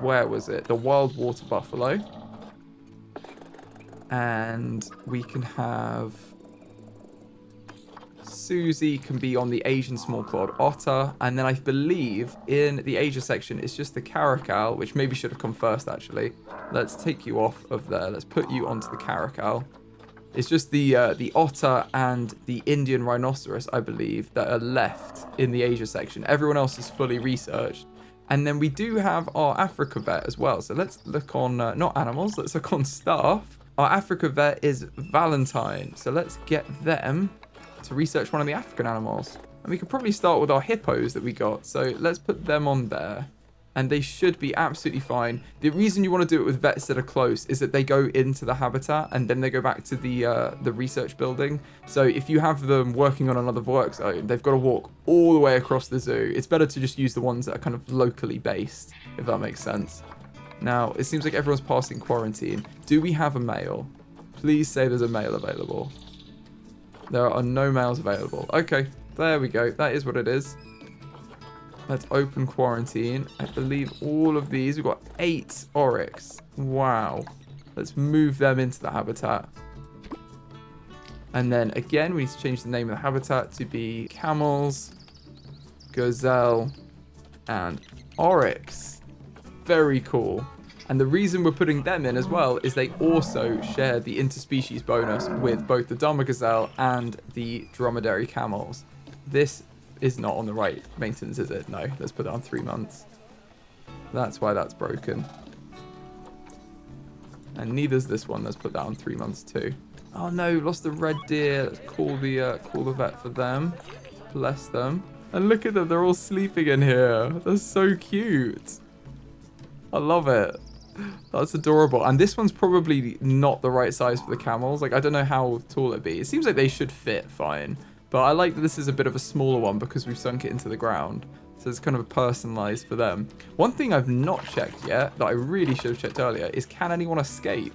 where was it? The wild water buffalo. And we can have Susie can be on the Asian small-clawed otter. And then I believe in the Asia section, it's just the Caracal, which maybe should have come first, actually. Let's take you off of there. Let's put you onto the Caracal. It's just the otter and the Indian rhinoceros, I believe, that are left in the Asia section. Everyone else is fully researched. And then we do have our Africa vet as well. So let's look on, not animals, let's look on staff. Our Africa vet is Valentine. So let's get them to research one of the African animals. And we could probably start with our hippos that we got. So let's put them on there. And they should be absolutely fine. The reason you want to do it with vets that are close is that they go into the habitat and then they go back to the research building. So if you have them working on another work zone, they've got to walk all the way across the zoo. It's better to just use the ones that are kind of locally based, if that makes sense. Now, it seems like everyone's passing quarantine. Do we have a male? Please say there's a male available. There are no males available. Okay, there we go. That is what it is. Let's open quarantine. I believe all of these, we've got 8 Oryx. Wow. Let's move them into the habitat. And then again, we need to change the name of the habitat to be Camels, Gazelle, and Oryx. Very cool. And the reason we're putting them in as well is they also share the interspecies bonus with both the Dharma Gazelle and the dromedary camels. This is not on the right maintenance, is it? No, let's put it on 3 months. That's why that's broken. And neither's this one. Let's put that on 3 months too. Oh no, lost the red deer. Let's call the vet for them. Bless them. And look at them, they're all sleeping in here. They're so cute. I love it. That's adorable. And this one's probably not the right size for the camels. Like, I don't know how tall it'd be. It seems like they should fit fine. But I like that this is a bit of a smaller one because we've sunk it into the ground. So it's kind of a personalized for them. One thing I've not checked yet that I really should have checked earlier is, can anyone escape?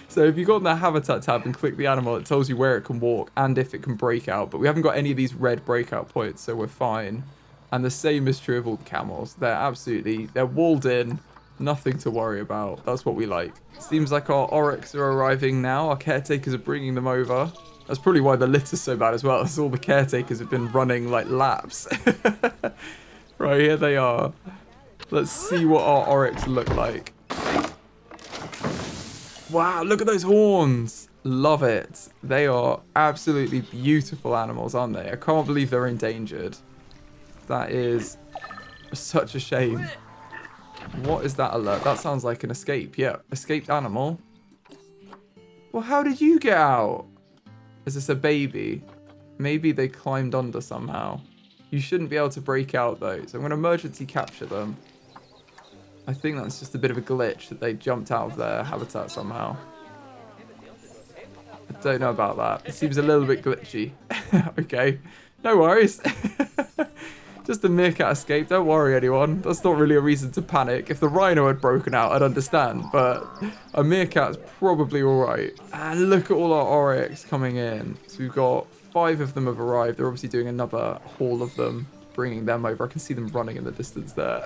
So if you go on the habitat tab and click the animal, it tells you where it can walk and if it can break out. But we haven't got any of these red breakout points, so we're fine. And the same is true of all the camels. They're walled in. Nothing to worry about. That's what we like. Seems like our Oryx are arriving now. Our caretakers are bringing them over. That's probably why the litter's so bad as well. It's all the caretakers have been running like laps. Right, here they are. Let's see what our Oryx look like. Wow, look at those horns. Love it. They are absolutely beautiful animals, aren't they? I can't believe they're endangered. That is such a shame. What is that alert? That sounds like an escape. Yeah, escaped animal. Well, how did you get out? Is this a baby? Maybe they climbed under somehow. You shouldn't be able to break out though, so I'm going to emergency capture them. I think that's just a bit of a glitch that they jumped out of their habitat somehow. I don't know about that. It seems a little bit glitchy. Okay, no worries. Just a meerkat escape. Don't worry, anyone. That's not really a reason to panic. If the rhino had broken out, I'd understand. But a meerkat's probably all right. And look at all our Oryx coming in. So we've got 5 of them have arrived. They're obviously doing another haul of them, bringing them over. I can see them running in the distance there.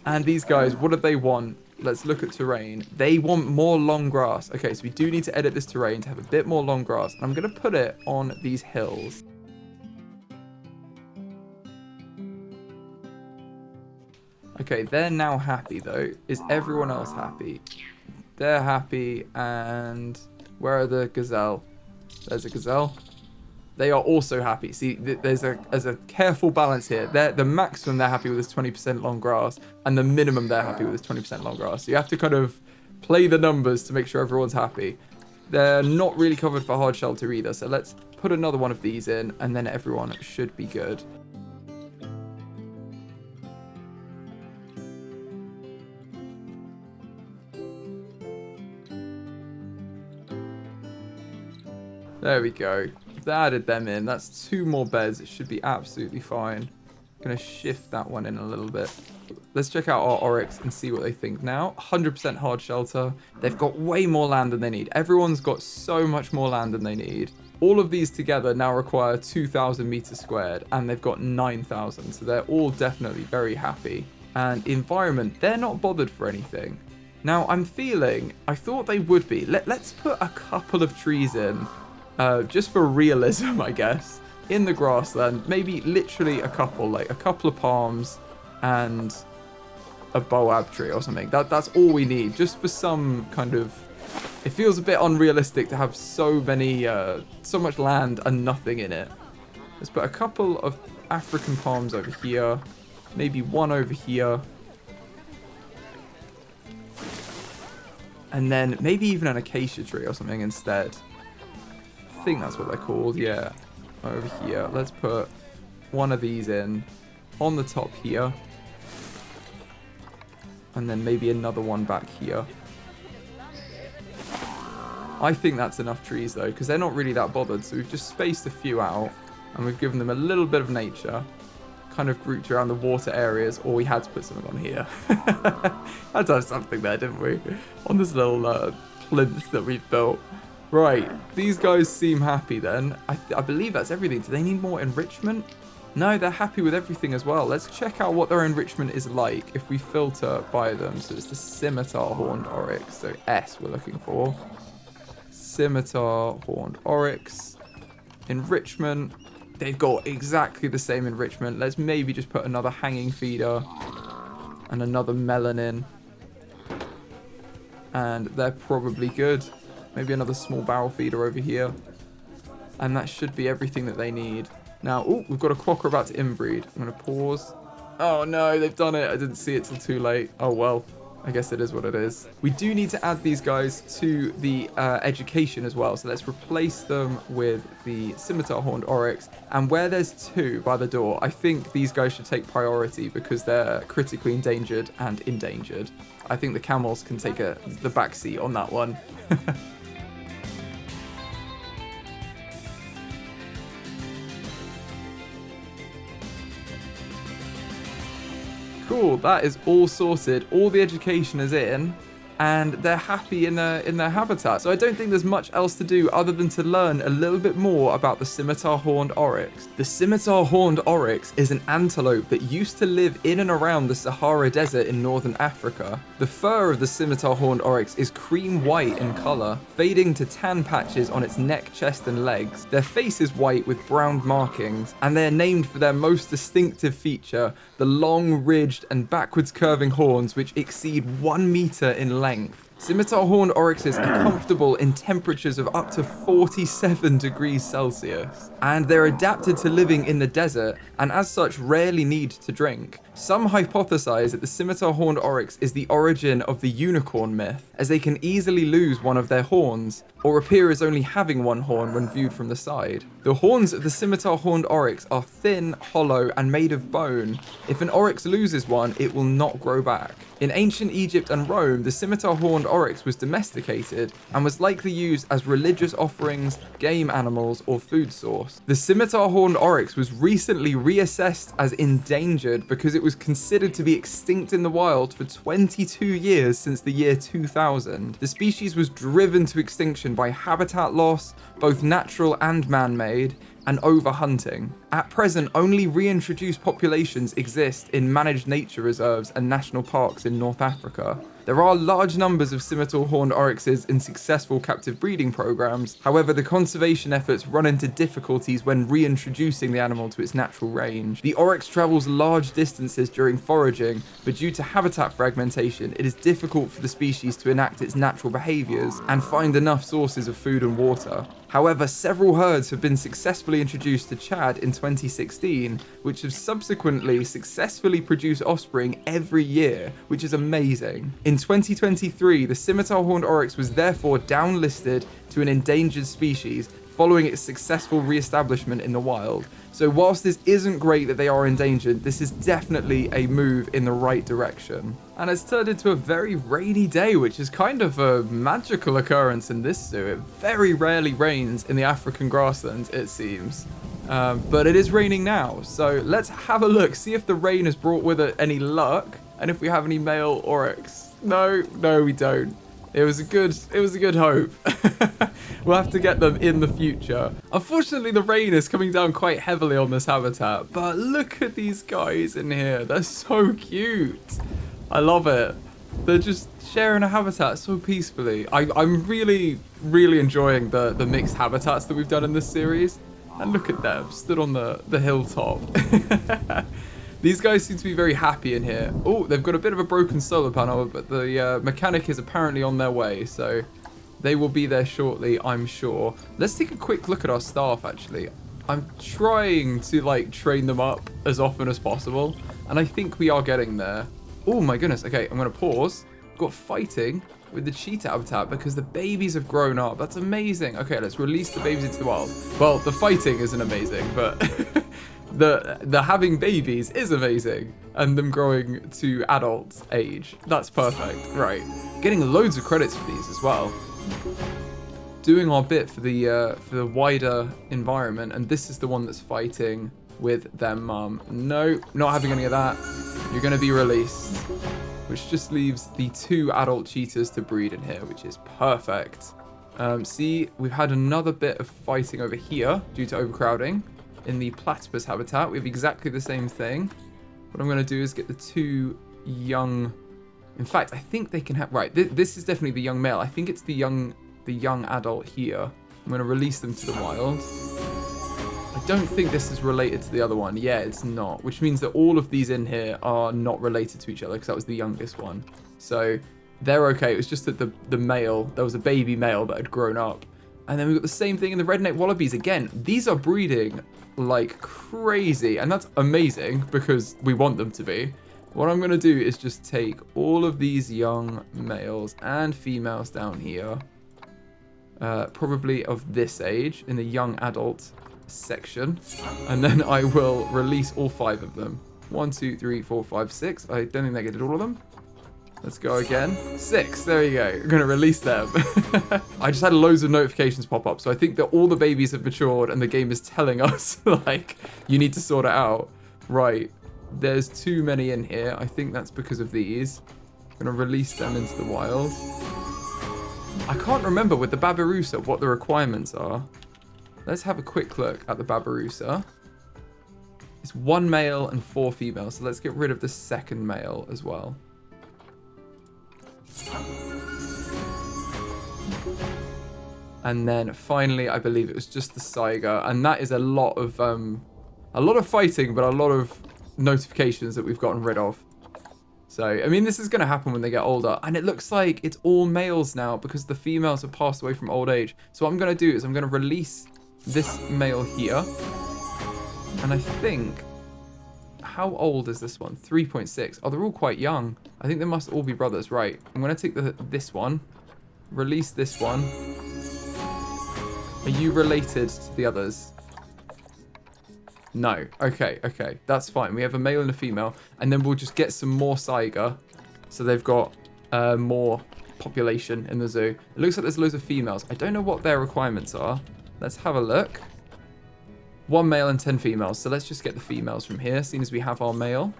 And these guys, what do they want? Let's look at terrain. They want more long grass. Okay, so we do need to edit this terrain to have a bit more long grass. And I'm going to put it on these hills. Okay, they're now happy though. Is everyone else happy? They're happy, and where are the gazelle? There's a gazelle. they are also happy. See, there's a careful balance here. The maximum they're happy with is 20% long grass, and the minimum they're happy with is 20% long grass. So you have to kind of play the numbers to make sure everyone's happy. They're not really covered for hard shelter either, so let's put another one of these in, and then everyone should be good. There we go. They added them in. That's 2 more beds. It should be absolutely fine. Gonna shift that one in a little bit. Let's check out our Oryx and see what they think now. 100% hard shelter. They've got way more land than they need. Everyone's got so much more land than they need. All of these together now require 2,000 meters squared, and they've got 9,000. So they're all definitely very happy. And environment, they're not bothered for anything. Now I'm feeling, I thought they would be. Let's put a couple of trees in. Just for realism, I guess, in the grassland, maybe literally a couple, like a couple of palms and a boab tree or something. That's all we need, just for some kind of, it feels a bit unrealistic to have so much land and nothing in it. Let's put a couple of African palms over here, maybe one over here, and then maybe even an acacia tree or something instead. I think that's what they're called, yeah. Over here. Let's put one of these in on the top here. And then maybe another one back here. I think that's enough trees though, because they're not really that bothered. So we've just spaced a few out and we've given them a little bit of nature. Kind of grouped around the water areas, or we had to put something on here. Had to have something there, didn't we? On this little plinth that we've built. Right, these guys seem happy then. I believe that's everything. Do they need more enrichment? No, they're happy with everything as well. Let's check out what their enrichment is like if we filter by them. So it's the scimitar horned oryx. So S we're looking for. Scimitar horned oryx. Enrichment. They've got exactly the same enrichment. Let's maybe just put another hanging feeder and another melon in. And they're probably good. Maybe another small barrel feeder over here. And that should be everything that they need. Now, oh, we've got a quokka about to inbreed. I'm going to pause. Oh no, they've done it. I didn't see it till too late. Oh well, I guess it is what it is. We do need to add these guys to the education as well. So let's replace them with the scimitar horned oryx. And where there's 2 by the door, I think these guys should take priority because they're critically endangered and endangered. I think the camels can take the back seat on that one. Cool, that is all sorted. All the education is in, and they're happy in their habitat. So I don't think there's much else to do other than to learn a little bit more about the scimitar horned oryx. The scimitar horned oryx is an antelope that used to live in and around the Sahara Desert in northern Africa. The fur of the scimitar horned oryx is cream white in color, fading to tan patches on its neck, chest and legs. Their face is white with brown markings, and they're named for their most distinctive feature, the long, ridged and backwards curving horns which exceed 1 meter in length. Scimitar horned oryxes are comfortable in temperatures of up to 47 degrees Celsius, and they're adapted to living in the desert and as such rarely need to drink. Some hypothesize that the scimitar horned oryx is the origin of the unicorn myth, as they can easily lose one of their horns, or appear as only having one horn when viewed from the side. The horns of the scimitar horned oryx are thin, hollow, and made of bone. If an oryx loses one, it will not grow back. In ancient Egypt and Rome, the scimitar horned oryx was domesticated and was likely used as religious offerings, game animals, or food source. The scimitar horned oryx was recently reassessed as endangered because it was considered to be extinct in the wild for 22 years since the year 2000. The species was driven to extinction by habitat loss, both natural and man-made, and overhunting. At present, only reintroduced populations exist in managed nature reserves and national parks in North Africa. There are large numbers of scimitar horned oryxes in successful captive breeding programs. However, the conservation efforts run into difficulties when reintroducing the animal to its natural range. The oryx travels large distances during foraging, but due to habitat fragmentation, it is difficult for the species to enact its natural behaviors and find enough sources of food and water. However, several herds have been successfully introduced to Chad in 2016, which have subsequently successfully produced offspring every year, which is amazing. In 2023, the scimitar horned oryx was therefore downlisted to an endangered species following its successful re-establishment in the wild. So whilst this isn't great that they are endangered, this is definitely a move in the right direction. And it's turned into a very rainy day, which is kind of a magical occurrence in this zoo. It very rarely rains in the African grasslands, it seems. But it is raining now, so let's have a look, see if the rain has brought with it any luck, and if we have any male oryx. No, we don't. It was a good hope. We'll have to get them in the future. Unfortunately, the rain is coming down quite heavily on this habitat, but look at these guys in here. They're so cute. I love it. They're just sharing a habitat so peacefully. I'm really enjoying the mixed habitats that we've done in this series. And look at them, stood on the hilltop. These guys seem to be very happy in here. Oh, they've got a bit of a broken solar panel, but the mechanic is apparently on their way, so they will be there shortly, I'm sure. Let's take a quick look at our staff, actually. I'm trying to, like, train them up as often as possible, and I think we are getting there. Oh, my goodness. Okay, I'm going to pause. We've got fighting with the cheetah habitat because the babies have grown up. That's amazing. Okay, let's release the babies into the wild. Well, the fighting isn't amazing, but the having babies is amazing, and them growing to adult age. That's perfect. Right. Getting loads of credits for these as well. Doing our bit for the wider environment, and this is the one that's fighting with their mum. No, not having any of that. You're going to be released, which just leaves the 2 adult cheetahs to breed in here, which is perfect. See, we've had another bit of fighting over here due to overcrowding. In the platypus habitat, we have exactly the same thing. What I'm going to do is get the 2 young... In fact, I think they can have... Right, this is definitely the young male. I think it's the young adult here. I'm going to release them to the wild. I don't think this is related to the other one. Yeah, it's not. Which means that all of these in here are not related to each other because that was the youngest one. So they're okay. It was just that the male, there was a baby male that had grown up. And then we've got the same thing in the redneck wallabies. Again, these are breeding like crazy. And that's amazing because we want them to be. What I'm going to do is just take all of these young males and females down here. Probably of this age in the young adult section. And then I will release all 5 of them. 1, 2, 3, 4, 5, 6. I don't think they did all of them. Let's go again. 6. There we go. I'm going to release them. I just had loads of notifications pop up. So I think that all the babies have matured and the game is telling us, like, you need to sort it out. Right. There's too many in here. I think that's because of these. I'm going to release them into the wild. I can't remember with the Babirusa what the requirements are. Let's have a quick look at the Babirusa. It's 1 male and 4 females. So let's get rid of the second male as well. And then finally, I believe it was just the Saiga, and that is a lot of fighting, but a lot of notifications that we've gotten rid of. So, I mean, this is going to happen when they get older, and it looks like it's all males now because the females have passed away from old age. So what I'm going to do is I'm going to release this male here, and I think, how old is this one? 3.6. Oh, they're all quite young. I think they must all be brothers. Right. I'm going to take this one. Release this one. Are you related to the others? No. Okay. That's fine. We have a male and a female. And then we'll just get some more Saiga. So they've got more population in the zoo. It looks like there's loads of females. I don't know what their requirements are. Let's have a look. 1 male and 10 females. So let's just get the females from here, seeing as we have our male.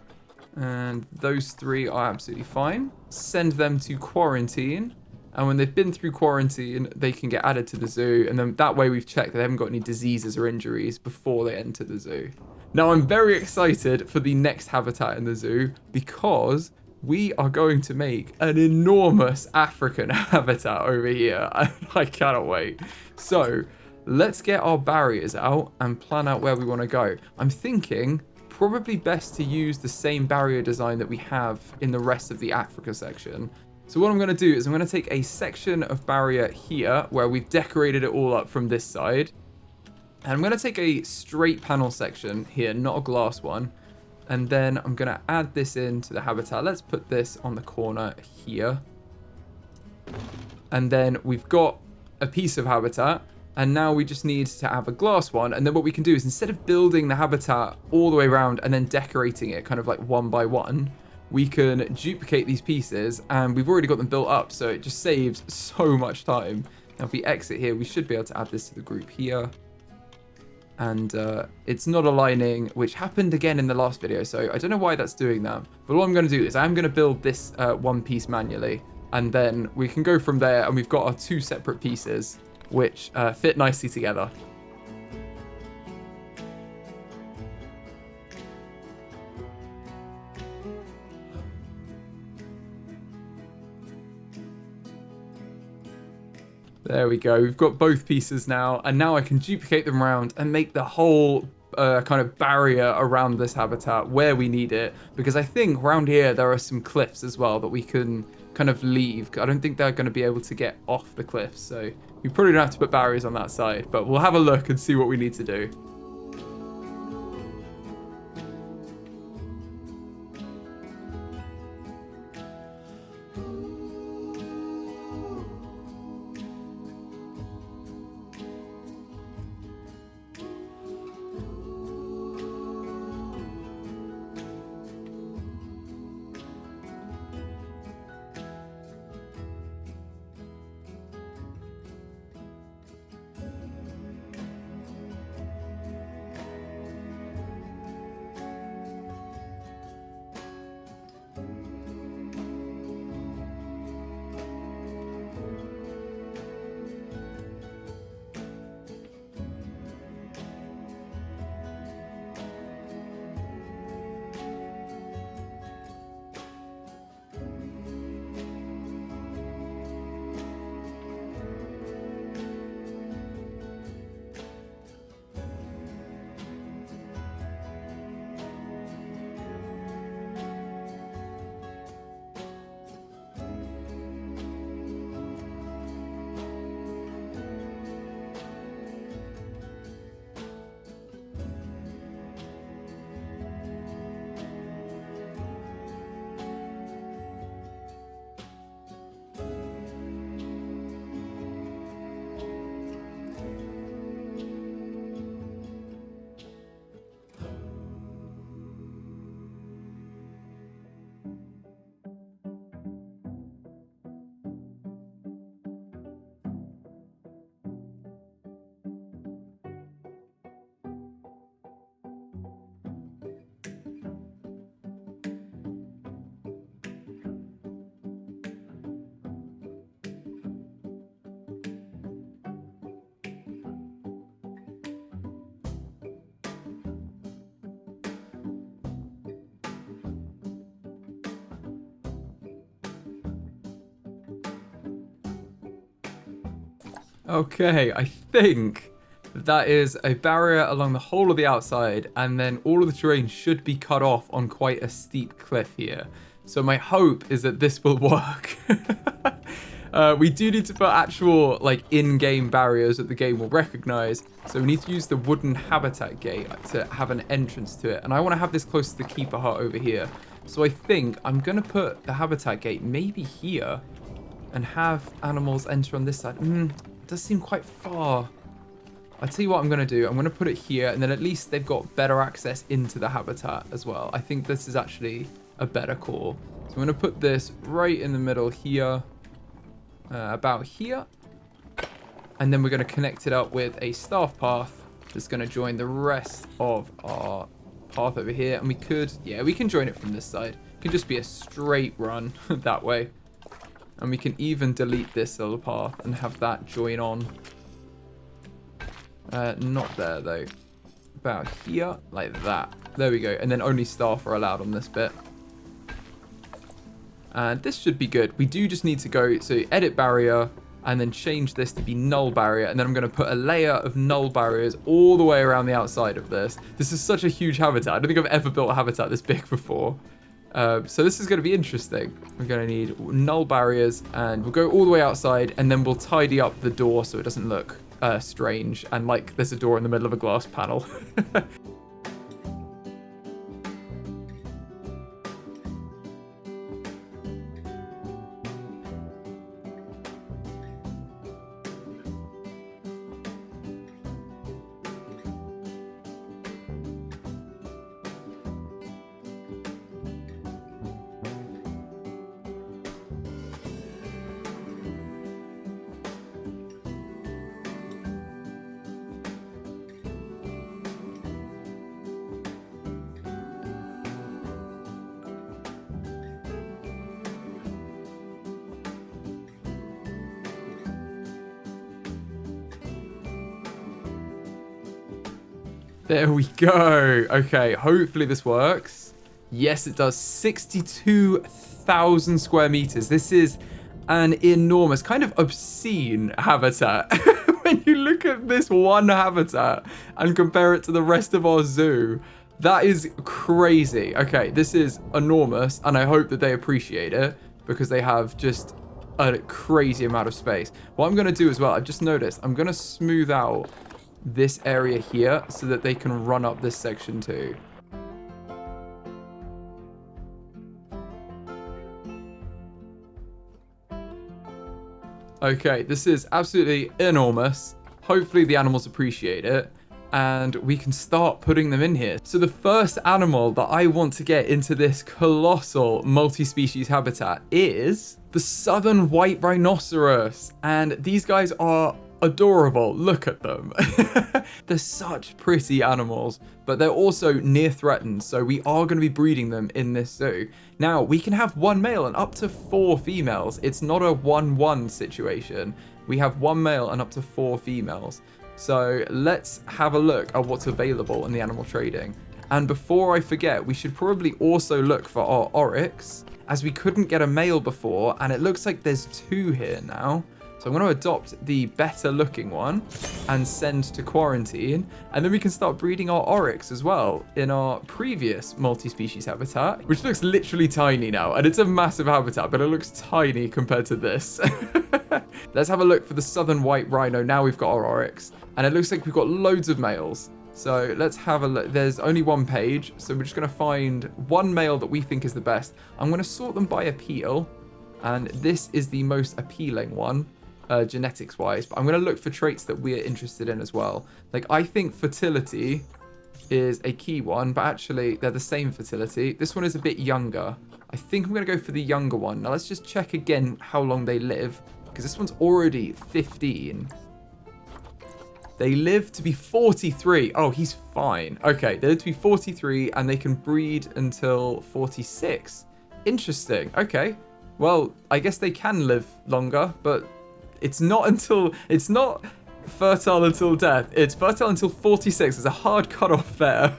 And those 3 are absolutely fine. Send them to quarantine. And when they've been through quarantine, they can get added to the zoo. And then that way we've checked that they haven't got any diseases or injuries before they enter the zoo. Now, I'm very excited for the next habitat in the zoo because we are going to make an enormous African habitat over here. I cannot wait. So let's get our barriers out and plan out where we want to go. I'm thinking probably best to use the same barrier design that we have in the rest of the Africa section. So what I'm going to do is I'm going to take a section of barrier here where we've decorated it all up from this side. And I'm going to take a straight panel section here, not a glass one. And then I'm going to add this into the habitat. Let's put this on the corner here. And then we've got a piece of habitat. And now we just need to have a glass one. And then what we can do is instead of building the habitat all the way around and then decorating it kind of like one by one, we can duplicate these pieces. And we've already got them built up. So it just saves so much time. Now if we exit here, we should be able to add this to the group here. And it's not aligning, which happened again in the last video. So I don't know why that's doing that. But what I'm going to do is I'm going to build this one piece manually. And then we can go from there. And we've got our two separate pieces, which fit nicely together. There we go. We've got both pieces now. And now I can duplicate them around and make the whole kind of barrier around this habitat where we need it. Because I think around here there are some cliffs as well that we can kind of leave. I don't think they're going to be able to get off the cliffs. So we probably don't have to put barriers on that side. But we'll have a look and see what we need to do. Okay, I think that is a barrier along the whole of the outside, and then all of the terrain should be cut off on quite a steep cliff here. So my hope is that this will work. We do need to put actual like in-game barriers that the game will recognize. So we need to use the wooden habitat gate to have an entrance to it. And I want to have this close to the keeper hut over here. So I think I'm going to put the habitat gate maybe here and have animals enter on this side. It does seem quite far. I'll tell you what I'm going to do. I'm going to put it here, and then at least they've got better access into the habitat as well. I think this is actually a better call. So I'm going to put this right in the middle here, about here. And then we're going to connect it up with a staff path that's going to join the rest of our path over here. And we could, yeah, we can join it from this side. It can just be a straight run that way. And we can even delete this little path and have that join on. Not there though. About here, like that. There we go. And then only staff are allowed on this bit. And this should be good. We do just need to go, so edit barrier, and then change this to be null barrier. And then I'm going to put a layer of null barriers all the way around the outside of this. This is such a huge habitat. I don't think I've ever built a habitat this big before. So this is going to be interesting. We're going to need null barriers, and we'll go all the way outside, and then we'll tidy up the door so it doesn't look strange and like there's a door in the middle of a glass panel. There we go. Okay, hopefully this works. Yes, it does. 62,000 square meters. This is an enormous, kind of obscene habitat. When you look at this one habitat and compare it to the rest of our zoo, that is crazy. Okay, this is enormous, and I hope that they appreciate it because they have just a crazy amount of space. What I'm going to do as well, I've just noticed, I'm going to smooth out this area here so that they can run up this section too. Okay, this is absolutely enormous. Hopefully the animals appreciate it and we can start putting them in here. So the first animal that I want to get into this colossal multi-species habitat is the southern white rhinoceros. And these guys are adorable. Look at them. They're such pretty animals, but they're also near threatened, so we are going to be breeding them in this zoo. Now, we can have one male and up to 4 females. It's not a 1-1 situation. We have 1 male and up to 4 females. So let's have a look at what's available in the animal trading. And before I forget, we should probably also look for our Oryx, as we couldn't get a male before, and it looks like there's 2 here now. So I'm going to adopt the better looking one and send to quarantine. And then we can start breeding our Oryx as well in our previous multi-species habitat, which looks literally tiny now. And it's a massive habitat, but it looks tiny compared to this. Let's have a look for the southern white rhino. Now we've got our Oryx. And it looks like we've got loads of males. So let's have a look. There's only 1 page. So we're just going to find 1 male that we think is the best. I'm going to sort them by appeal. And this is the most appealing one. Genetics wise, but I'm going to look for traits that we're interested in as well. Like, I think fertility is a key one, but actually they're the same fertility. This one is a bit younger. I think I'm going to go for the younger one. Now let's just check again how long they live, because this one's already 15. They live to be 43. Oh, he's fine. Okay, they live to be 43 and they can breed until 46. Interesting. Okay, well, I guess they can live longer, but it's not fertile until death. It's fertile until 46. There's a hard cutoff there.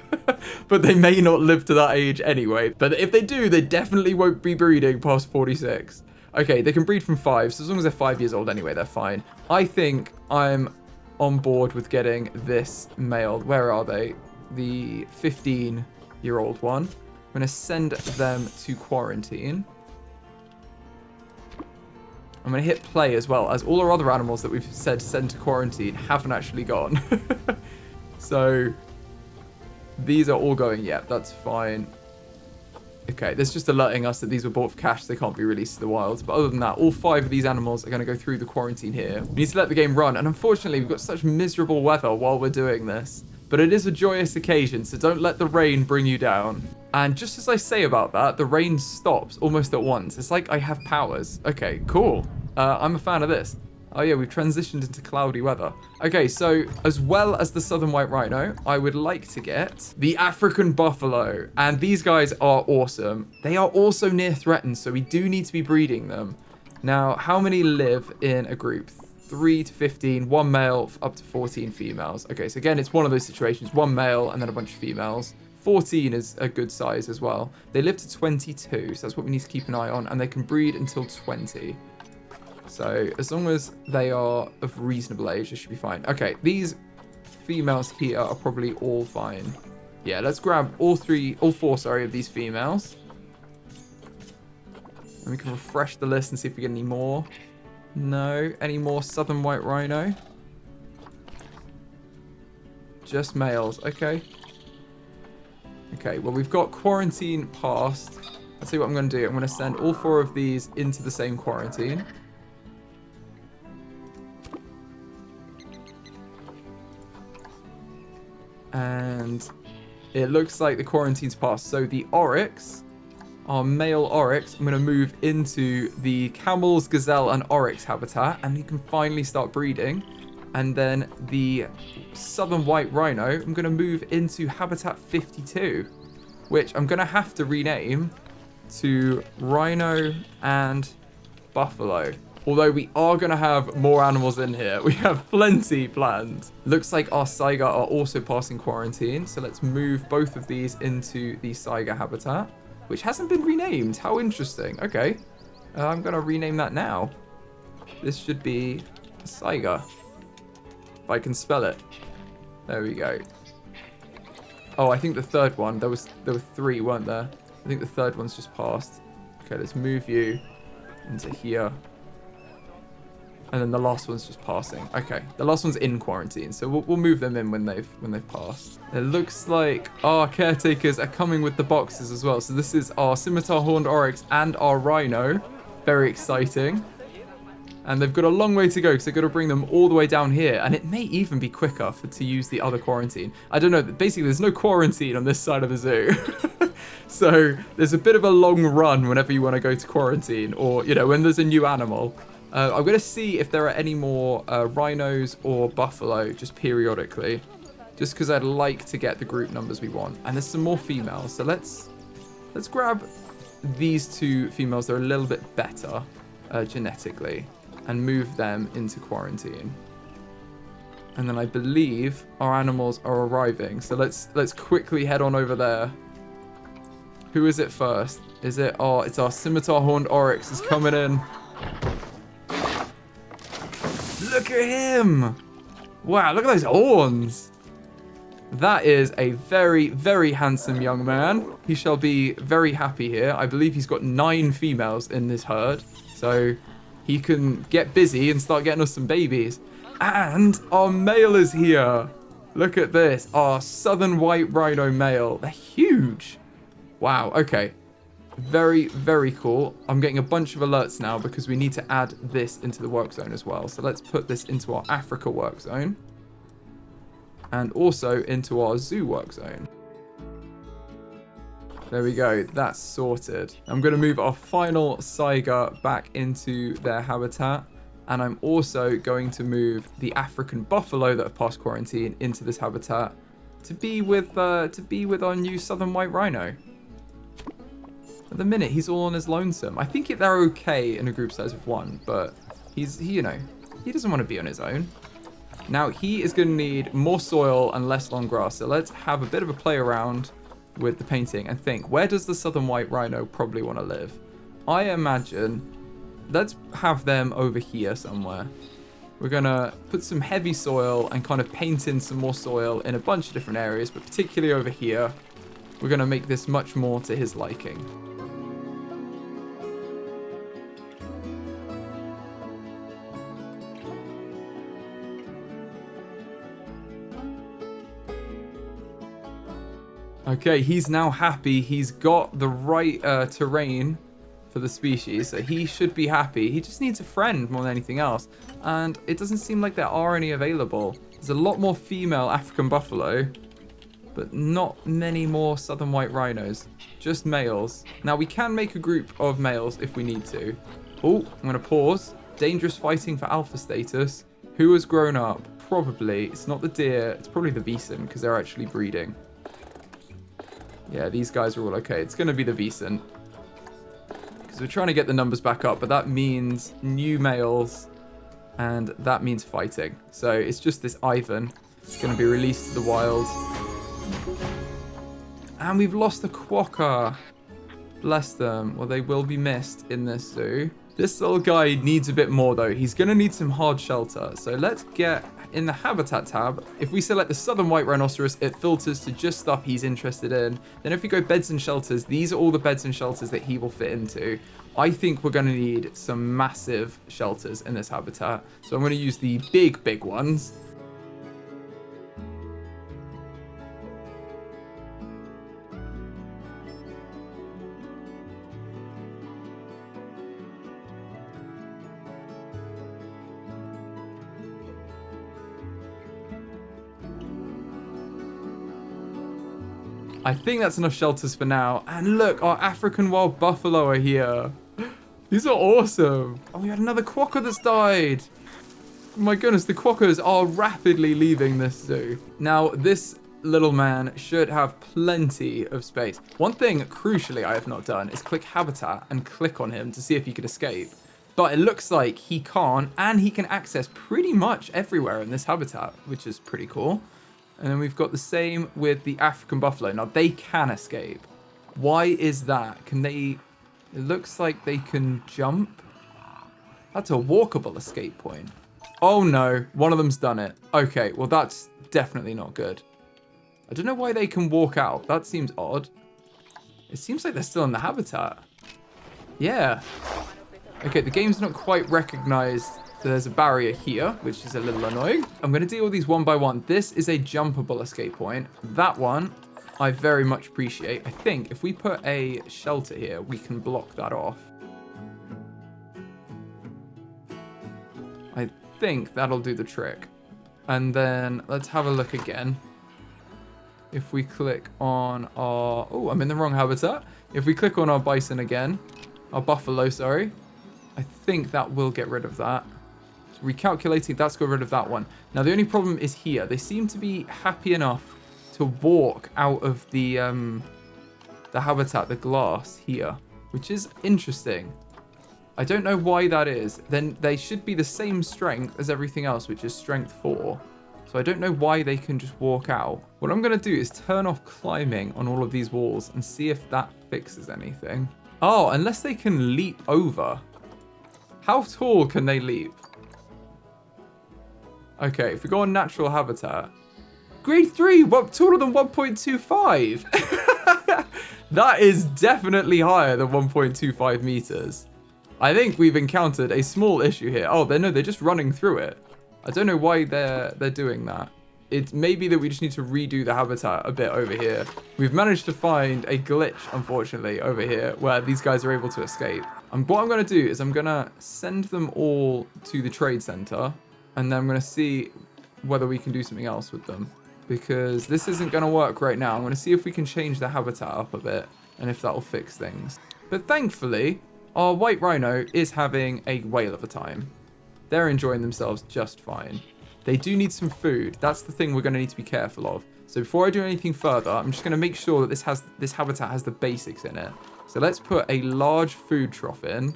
But they may not live to that age anyway. But if they do, they definitely won't be breeding past 46. Okay, they can breed from 5. So as long as they're 5 years old anyway, they're fine. I think I'm on board with getting this male. Where are they? The 15-year-old one. I'm going to send them to quarantine. I'm going to hit play as well, as all our other animals that we've said send to quarantine haven't actually gone. So these are all going, yeah, that's fine. Okay, that's just alerting us that these were bought for cash. They can't be released to the wild. But other than that, all 5 of these animals are going to go through the quarantine here. We need to let the game run. And unfortunately, we've got such miserable weather while we're doing this. But it is a joyous occasion, so don't let the rain bring you down. And just as I say about that, the rain stops almost at once. It's like I have powers. Okay, cool. I'm a fan of this. Oh yeah, we've transitioned into cloudy weather. Okay, so as well as the southern white rhino, I would like to get the African buffalo. And these guys are awesome. They are also near threatened, so we do need to be breeding them. Now, how many live in a group? 3 to 15, 1 male up to 14 females. Okay, so again, it's one of those situations. 1 male and then a bunch of females. 14 is a good size as well. They live to 22, so that's what we need to keep an eye on. And they can breed until 20. So as long as they are of reasonable age, it should be fine. Okay, these females here are probably all fine. Yeah, let's grab all 4 of these females. And we can refresh the list and see if we get any more. No. Any more southern white rhino? Just males. Okay. Okay, well, we've got quarantine passed. I'll see what I'm going to do. I'm going to send all 4 of these into the same quarantine. And it looks like the quarantine's passed. So the Oryx, our male Oryx, I'm going to move into the Camels, Gazelle, and Oryx habitat. And you can finally start breeding. And then the southern white rhino, I'm going to move into habitat 52, which I'm going to have to rename to Rhino and Buffalo. Although we are going to have more animals in here. We have plenty planned. Looks like our Saiga are also passing quarantine. So let's move both of these into the Saiga habitat, which hasn't been renamed. How interesting. Okay. I'm going to rename that now. This should be Saiga. If I can spell it. There we go. Oh, I think the third one, there were 3, weren't there? I think the third one's just passed. Okay, let's move you into here. And then the last one's just passing. Okay, the last one's in quarantine, so we'll move them in when they've passed. It looks like our caretakers are coming with the boxes as well. So this is our scimitar horned oryx and our rhino. Very exciting. And they've got a long way to go because they've got to bring them all the way down here. And it may even be quicker to use the other quarantine. I don't know. Basically, there's no quarantine on this side of the zoo. So there's a bit of a long run whenever you want to go to quarantine or, you know, when there's a new animal. I'm going to see if there are any more rhinos or buffalo just periodically. Just because I'd like to get the group numbers we want. And there's some more females. So let's grab these 2 females. They're a little bit better genetically. And move them into quarantine. And then I believe our animals are arriving. So let's quickly head on over there. Who is it first? Is it it's our scimitar horned oryx is coming in. Look at him! Wow, look at those horns! That is a very, very handsome young man. He shall be very happy here. I believe he's got 9 females in this herd. So he can get busy and start getting us some babies. And our male is here. Look at this. Our southern white rhino male. They're huge. Wow, okay. Very, very cool. I'm getting a bunch of alerts now because we need to add this into the work zone as well. So let's put this into our Africa work zone. And also into our zoo work zone. There we go. That's sorted. I'm going to move our final Saiga back into their habitat. And I'm also going to move the African buffalo that have passed quarantine into this habitat to be with our new southern white rhino. At the minute, he's all on his lonesome. I think they're okay in a group size of 1, but he doesn't want to be on his own. Now, he is going to need more soil and less long grass. So let's have a bit of a play around with the painting and think, where does the southern white rhino probably want to live? I imagine, let's have them over here somewhere. We're going to put some heavy soil and kind of paint in some more soil in a bunch of different areas, but particularly over here, we're going to make this much more to his liking. Okay, he's now happy. He's got the right terrain for the species, so he should be happy. He just needs a friend more than anything else. And it doesn't seem like there are any available. There's a lot more female African buffalo, but not many more southern white rhinos. Just males. Now, we can make a group of males if we need to. Oh, I'm going to pause. Dangerous fighting for alpha status. Who has grown up? Probably. It's not the deer. It's probably the bison, because they're actually breeding. Yeah, these guys are all okay. It's going to be the Vicent. Because we're trying to get the numbers back up, but that means new males, and that means fighting. So it's just this Ivan. It's going to be released to the wild. And we've lost the quokka. Bless them. Well, they will be missed in this zoo. This little guy needs a bit more though. He's going to need some hard shelter. So let's get in the habitat tab. If we select the southern white rhinoceros, it filters to just stuff he's interested in. Then if we go beds and shelters, these are all the beds and shelters that he will fit into. I think we're going to need some massive shelters in this habitat. So I'm going to use the big ones. I think that's enough shelters for now. And look, our African wild buffalo are here. These are awesome. Oh, we had another quokka that's died. Oh my goodness, the quokkas are rapidly leaving this zoo. Now, this little man should have plenty of space. One thing, crucially, I have not done is click habitat and click on him to see if he can escape. But it looks like he can't, and he can access pretty much everywhere in this habitat, which is pretty cool. And then we've got the same with the African buffalo. Now, they can escape. Why is that? Can they... It looks like they can jump. That's a walkable escape point. Oh, no. One of them's done it. Okay, well, that's definitely not good. I don't know why they can walk out. That seems odd. It seems like they're still in the habitat. Yeah. Okay, the game's not quite recognized. So there's a barrier here, which is a little annoying. I'm going to deal with these one by one. This is a jumpable escape point. That one, I very much appreciate. I think if we put a shelter here, we can block that off. I think that'll do the trick. And then let's have a look again. If we click on our... Oh, I'm in the wrong habitat. If we click on our bison again, our buffalo, sorry, I think that will get rid of that. Recalculating, that's got rid of that one. Now, the only problem is here. They seem to be happy enough to walk out of the habitat, the glass here, which is interesting. I don't know why that is. Then they should be the same strength as everything else, which is strength 4. So I don't know why they can just walk out. What I'm going to do is turn off climbing on all of these walls and see if that fixes anything. Oh, unless they can leap over. How tall can they leap? Okay, if we go on natural habitat. Grade 3, taller than 1.25. That is definitely higher than 1.25 meters. I think we've encountered a small issue here. Oh, they're just running through it. I don't know why they're doing that. It may be that we just need to redo the habitat a bit over here. We've managed to find a glitch, unfortunately, over here where these guys are able to escape. What I'm going to do is I'm going to send them all to the trade center. And then I'm going to see whether we can do something else with them. Because this isn't going to work right now. I'm going to see if we can change the habitat up a bit. And if that will fix things. But thankfully, our white rhino is having a whale of a time. They're enjoying themselves just fine. They do need some food. That's the thing we're going to need to be careful of. So before I do anything further, I'm just going to make sure that this habitat has the basics in it. So let's put a large food trough in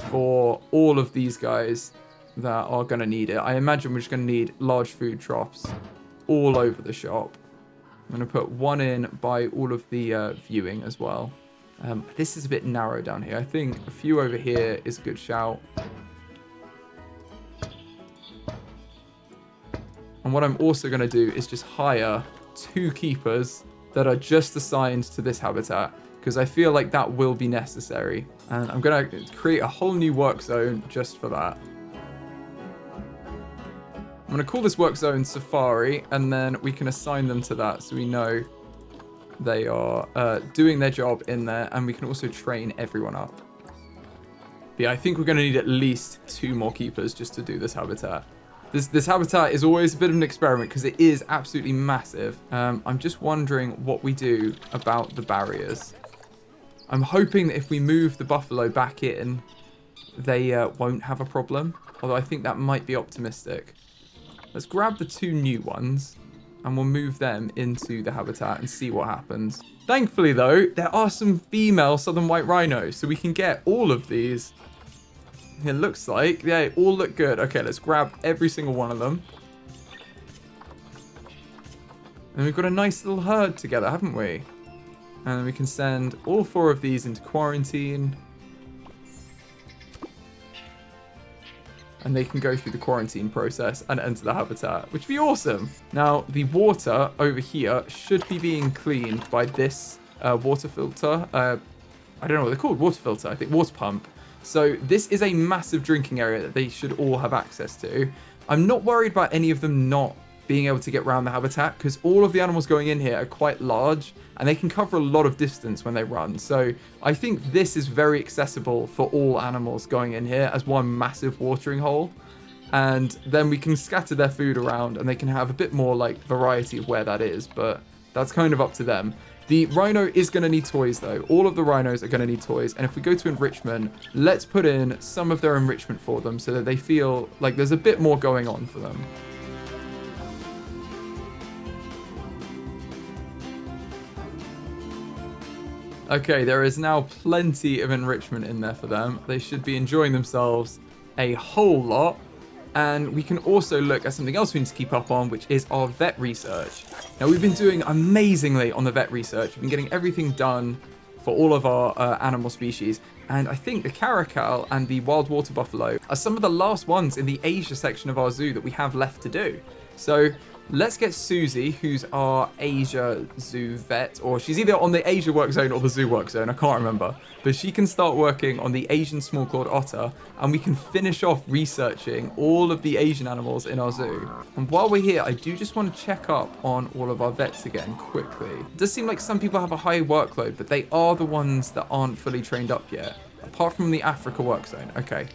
for all of these guys that are going to need it. I imagine we're just going to need large food troughs all over the shop. I'm going to put one in by all of the viewing as well. This is a bit narrow down here. I think a few over here is a good shout. And what I'm also going to do is just hire 2 keepers that are just assigned to this habitat, because I feel like that will be necessary. And I'm going to create a whole new work zone just for that. I'm going to call this work zone Safari, and then we can assign them to that so we know they are doing their job in there, and we can also train everyone up. But yeah, I think we're going to need at least 2 more keepers just to do this habitat. This habitat is always a bit of an experiment because it is absolutely massive. I'm just wondering what we do about the barriers. I'm hoping that if we move the buffalo back in, they won't have a problem. Although I think that might be optimistic. Let's grab the 2 new ones and we'll move them into the habitat and see what happens. Thankfully, though, there are some female southern white rhinos, so we can get all of these. It looks like they all look good. Okay, let's grab every single one of them. And we've got a nice little herd together, haven't we? And we can send all 4 of these into quarantine. and they can go through the quarantine process and enter the habitat, which would be awesome. Now, the water over here should be being cleaned by this water filter. I don't know what they're called, water filter, I think, water pump. So this is a massive drinking area that they should all have access to. I'm not worried about any of them not being able to get around the habitat because all of the animals going in here are quite large and they can cover a lot of distance when they run. So I think this is very accessible for all animals going in here as one massive watering hole. And then we can scatter their food around and they can have a bit more like variety of where that is, but that's kind of up to them. The rhino is going to need toys though. All of the rhinos are going to need toys. And if we go to enrichment, let's put in some of their enrichment for them so that they feel like there's a bit more going on for them. Okay, there is now plenty of enrichment in there for them. They should be enjoying themselves a whole lot. And we can also look at something else we need to keep up on, which is our vet research. Now, we've been doing amazingly on the vet research. We've been getting everything done for all of our animal species. And I think the Caracal and the wild water buffalo are some of the last ones in the Asia section of our zoo that we have left to do. So let's get Susie, who's our Asia zoo vet, or she's either on the Asia work zone or the zoo work zone, I can't remember. But she can start working on the Asian small-clawed otter, and we can finish off researching all of the Asian animals in our zoo. And while we're here, I do just want to check up on all of our vets again quickly. It does seem like some people have a high workload, but they are the ones that aren't fully trained up yet, apart from the Africa work zone. Okay,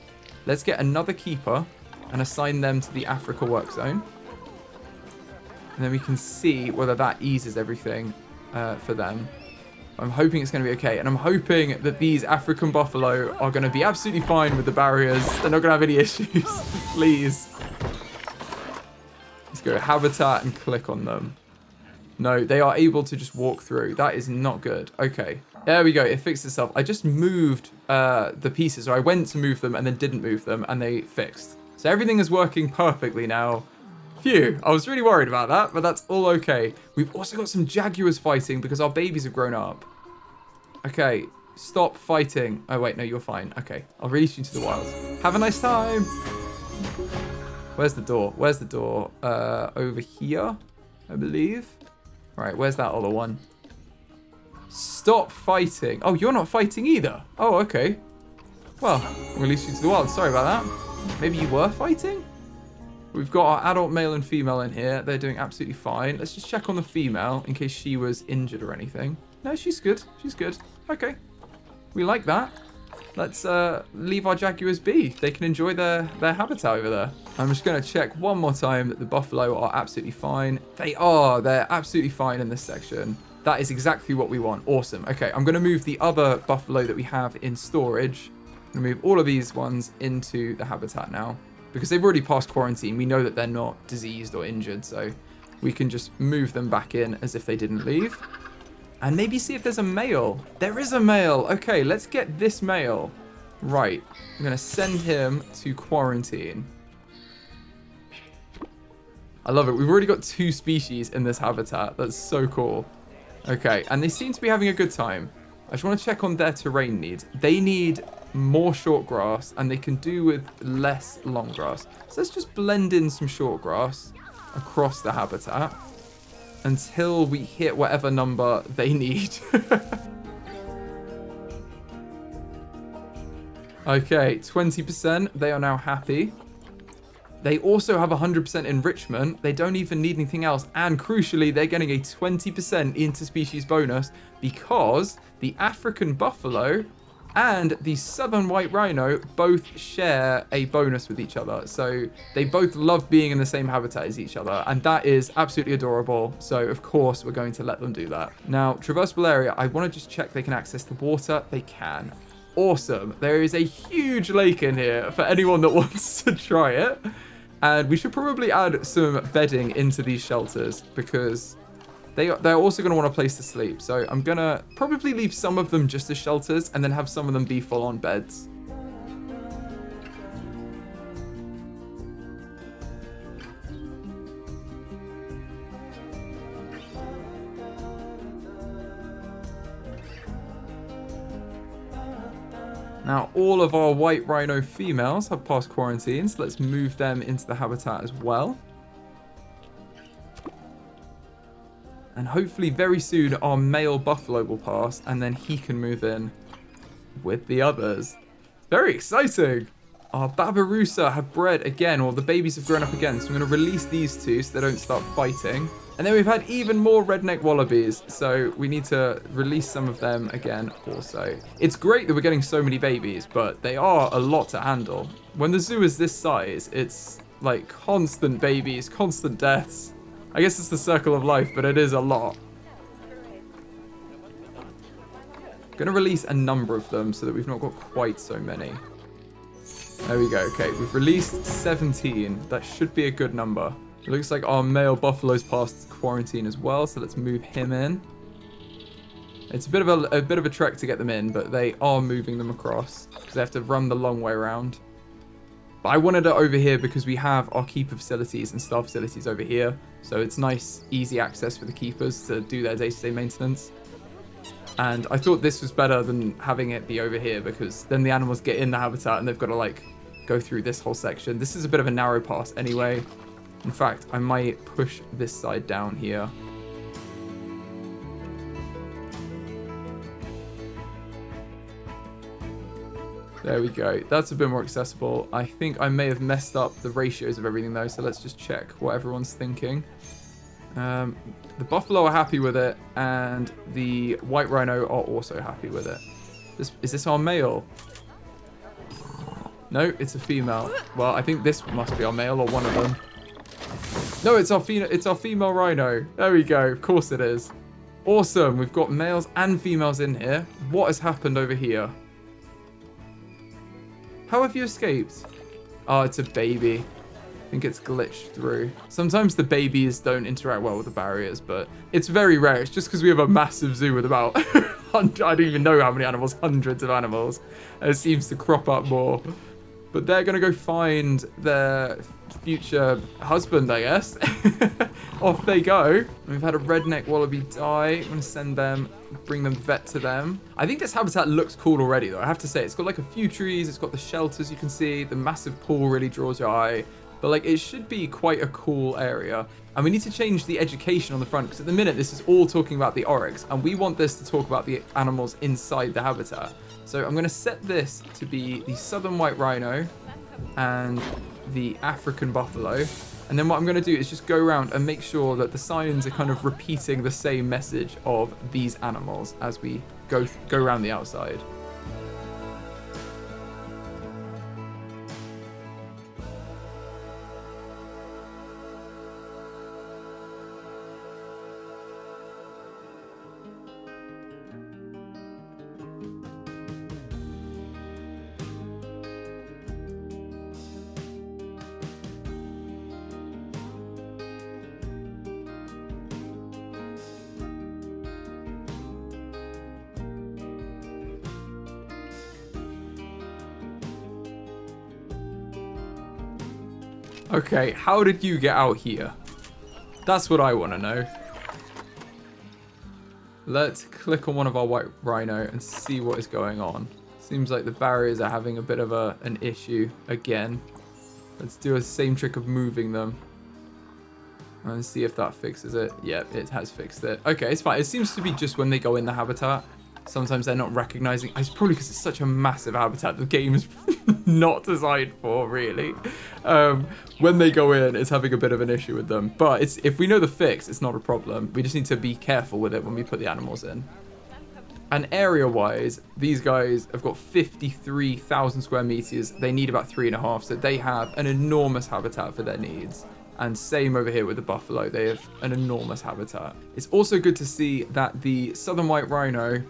let's get another keeper and assign them to the Africa work zone. And then we can see whether that eases everything for them. I'm hoping it's going to be okay. And I'm hoping that these African buffalo are going to be absolutely fine with the barriers. They're not going to have any issues. Please. Let's go habitat and click on them. No, they are able to just walk through. That is not good. Okay. There we go. It fixed itself. I just moved the pieces. Or I went to move them and then didn't move them. And they fixed. So everything is working perfectly now. Phew, I was really worried about that, but that's all okay. We've also got some jaguars fighting because our babies have grown up. Okay, stop fighting. Oh, wait, no, you're fine. Okay, I'll release you to the wild. Have a nice time. Where's the door? Where's the door? Over here, I believe. All right, where's that other one? Stop fighting. Oh, you're not fighting either. Oh, okay. Well, I'll release you to the wild. Sorry about that. Maybe you were fighting? We've got our adult male and female in here. They're doing absolutely fine. Let's just check on the female in case she was injured or anything. No, she's good. She's good. Okay. We like that. Let's leave our jaguars be. They can enjoy their habitat over there. I'm just going to check one more time that the buffalo are absolutely fine. They are. They're absolutely fine in this section. That is exactly what we want. Awesome. Okay, I'm going to move the other buffalo that we have in storage. I'm going to move all of these ones into the habitat now. Because they've already passed quarantine, we know that they're not diseased or injured, so we can just move them back in as if they didn't leave. And maybe see if there's a male. There is a male. Okay, let's get this male. Right, I'm going to send him to quarantine. I love it. We've already got 2 species in this habitat. That's so cool. Okay, and they seem to be having a good time. I just want to check on their terrain needs. They need more short grass and they can do with less long grass. So let's just blend in some short grass across the habitat until we hit whatever number they need. Okay, 20%. They are now happy. They also have 100% enrichment. They don't even need anything else. And crucially, they're getting a 20% interspecies bonus because the African buffalo and the southern white rhino both share a bonus with each other. So they both love being in the same habitat as each other. And that is absolutely adorable. So of course, we're going to let them do that. Now, traversable area, I want to just check they can access the water. They can. Awesome. There is a huge lake in here for anyone that wants to try it. And we should probably add some bedding into these shelters because they're also going to want a place to sleep. So I'm going to probably leave some of them just as shelters and then have some of them be full-on beds. Now, all of our white rhino females have passed quarantine, so let's move them into the habitat as well. And hopefully very soon our male buffalo will pass, and then he can move in with the others. Very exciting! Our Babirusa have bred again, or the babies have grown up again, so I'm going to release these two so they don't start fighting. And then we've had even more redneck wallabies, so we need to release some of them again also. It's great that we're getting so many babies, but they are a lot to handle. When the zoo is this size, it's like constant babies, constant deaths. I guess it's the circle of life, but it is a lot. I'm going to release a number of them so that we've not got quite so many. There we go. Okay, we've released 17. That should be a good number. It looks like our male buffalo's passed quarantine as well, so let's move him in. It's a bit of a trek to get them in, but they are moving them across because they have to run the long way around. But I wanted it over here because we have our keeper facilities and staff facilities over here, so it's nice, easy access for the keepers to do their day-to-day maintenance. And I thought this was better than having it be over here because then the animals get in the habitat and they've got to like go through this whole section. This is a bit of a narrow pass anyway. In fact, I might push this side down here. There we go. That's a bit more accessible. I think I may have messed up the ratios of everything though, so let's just check what everyone's thinking. The buffalo are happy with it, and the white rhino are also happy with it. Is this our male? No, it's a female. Well, I think this must be our male or one of them. No, it's our female rhino. There we go. Of course it is. Awesome. We've got males and females in here. What has happened over here? How have you escaped? Oh, it's a baby. I think it's glitched through. Sometimes the babies don't interact well with the barriers, but it's very rare. It's just because we have a massive zoo with about, I don't even know how many animals, hundreds of animals. And it seems to crop up more. But they're going to go find their future husband, I guess. Off they go. We've had a redneck wallaby die. I'm going to send them, bring them vet to them. I think this habitat looks cool already, though. I have to say, it's got like a few trees. It's got the shelters you can see. The massive pool really draws your eye. But like, it should be quite a cool area. And we need to change the education on the front because at the minute, this is all talking about the Oryx. And we want this to talk about the animals inside the habitat. So I'm going to set this to be the southern white rhino and the African buffalo. And then what I'm going to do is just go around and make sure that the signs are kind of repeating the same message of these animals as we go around the outside. Okay, how did you get out here? That's what I want to know. Let's click on one of our white rhino and see what is going on. Seems like the barriers are having a bit of an issue again. Let's do a same trick of moving them. And see if that fixes it. Yep, it has fixed it. Okay, it's fine. It seems to be just when they go in the habitat. Sometimes they're not recognizing. It's probably because it's such a massive habitat the game is not designed for, really. When they go in, it's having a bit of an issue with them. But if we know the fix, it's not a problem. We just need to be careful with it when we put the animals in. And area-wise, these guys have got 53,000 square meters. They need about 3.5, so they have an enormous habitat for their needs. And same over here with the buffalo. They have an enormous habitat. It's also good to see that the southern white rhino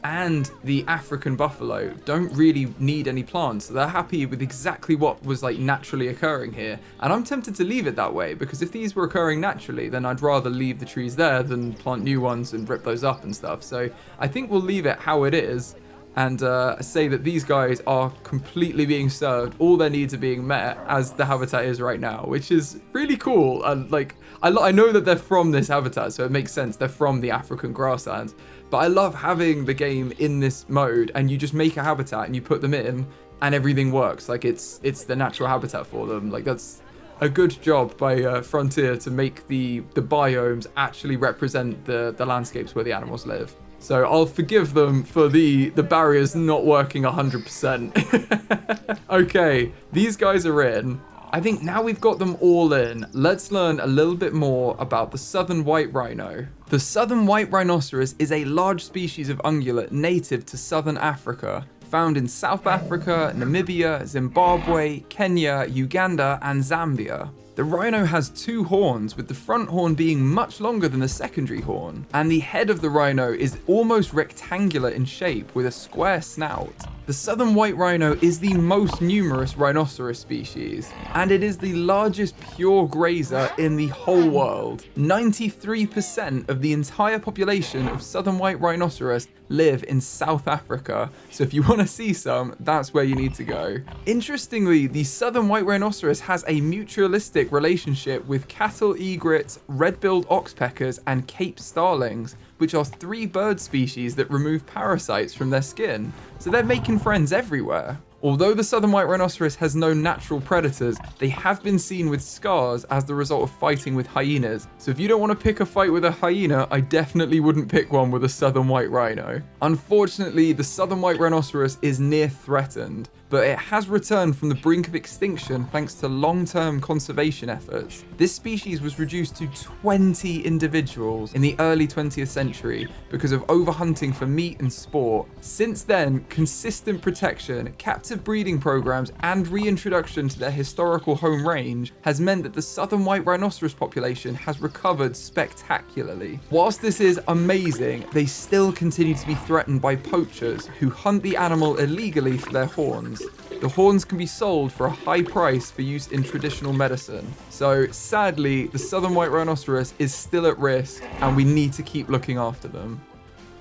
and the African buffalo don't really need any plants. So they're happy with exactly what was like naturally occurring here. And I'm tempted to leave it that way because if these were occurring naturally, then I'd rather leave the trees there than plant new ones and rip those up and stuff. So I think we'll leave it how it is. and say that these guys are completely being served. All their needs are being met as the habitat is right now, which is really cool. And like, I know that they're from this habitat, so it makes sense. They're from the African grasslands. But I love having the game in this mode, and you just make a habitat and you put them in, and everything works. Like it's the natural habitat for them. Like that's a good job by Frontier to make the biomes actually represent the landscapes where the animals live. So I'll forgive them for the barriers not working 100%. Okay, these guys are in. I think now we've got them all in, let's learn a little bit more about the southern white rhino. The southern white rhinoceros is a large species of ungulate native to southern Africa, found in South Africa, Namibia, Zimbabwe, Kenya, Uganda, and Zambia. The rhino has two horns, with the front horn being much longer than the secondary horn, and the head of the rhino is almost rectangular in shape with a square snout. The southern white rhino is the most numerous rhinoceros species, and it is the largest pure grazer in the whole world. 93% of the entire population of southern white rhinoceros live in South Africa, so if you want to see some, that's where you need to go. Interestingly, the southern white rhinoceros has a mutualistic relationship with cattle egrets, red-billed oxpeckers, and Cape starlings, which are 3 bird species that remove parasites from their skin, so they're making friends everywhere. Although the southern white rhinoceros has no natural predators, they have been seen with scars as the result of fighting with hyenas. So if you don't want to pick a fight with a hyena, I definitely wouldn't pick one with a southern white rhino. Unfortunately, the southern white rhinoceros is near threatened, but it has returned from the brink of extinction thanks to long-term conservation efforts. This species was reduced to 20 individuals in the early 20th century because of overhunting for meat and sport. Since then, consistent protection, captive breeding programs, and reintroduction to their historical home range has meant that the southern white rhinoceros population has recovered spectacularly. Whilst this is amazing, they still continue to be threatened by poachers who hunt the animal illegally for their horns. The horns can be sold for a high price for use in traditional medicine. So sadly, the southern white rhinoceros is still at risk, and we need to keep looking after them.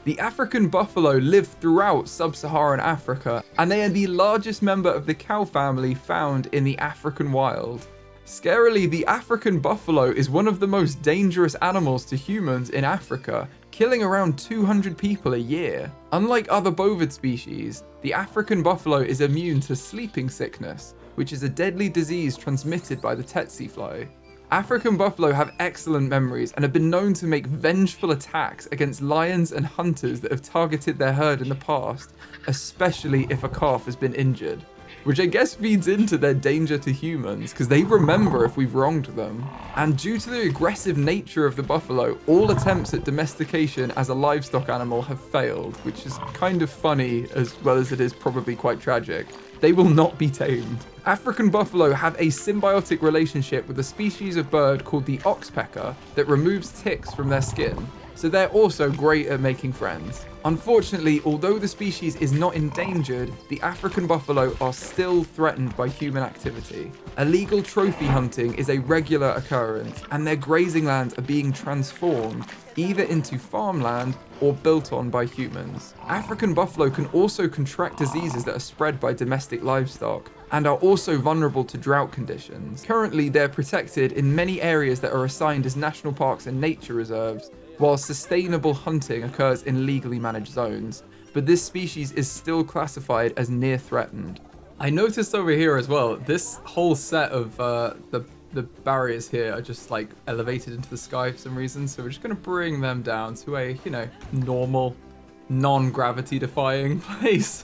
The African buffalo live throughout sub-Saharan Africa, and they are the largest member of the cow family found in the African wild. Scarily, the African buffalo is one of the most dangerous animals to humans in Africa, killing around 200 people a year. Unlike other bovid species, the African buffalo is immune to sleeping sickness, which is a deadly disease transmitted by the tsetse fly. African buffalo have excellent memories and have been known to make vengeful attacks against lions and hunters that have targeted their herd in the past, especially if a calf has been injured. Which I guess feeds into their danger to humans, because they remember if we've wronged them. And due to the aggressive nature of the buffalo, all attempts at domestication as a livestock animal have failed, which is kind of funny as well as it is probably quite tragic. They will not be tamed. African buffalo have a symbiotic relationship with a species of bird called the oxpecker that removes ticks from their skin, so they're also great at making friends. Unfortunately, although the species is not endangered, the African buffalo are still threatened by human activity. Illegal trophy hunting is a regular occurrence, and their grazing lands are being transformed either into farmland or built on by humans. African buffalo can also contract diseases that are spread by domestic livestock, and are also vulnerable to drought conditions. Currently, they're protected in many areas that are assigned as national parks and nature reserves, while sustainable hunting occurs in legally managed zones, but this species is still classified as near threatened. I noticed over here as well, this whole set of the barriers here are just like elevated into the sky for some reason, so we're just going to bring them down to a, normal, non-gravity defying place.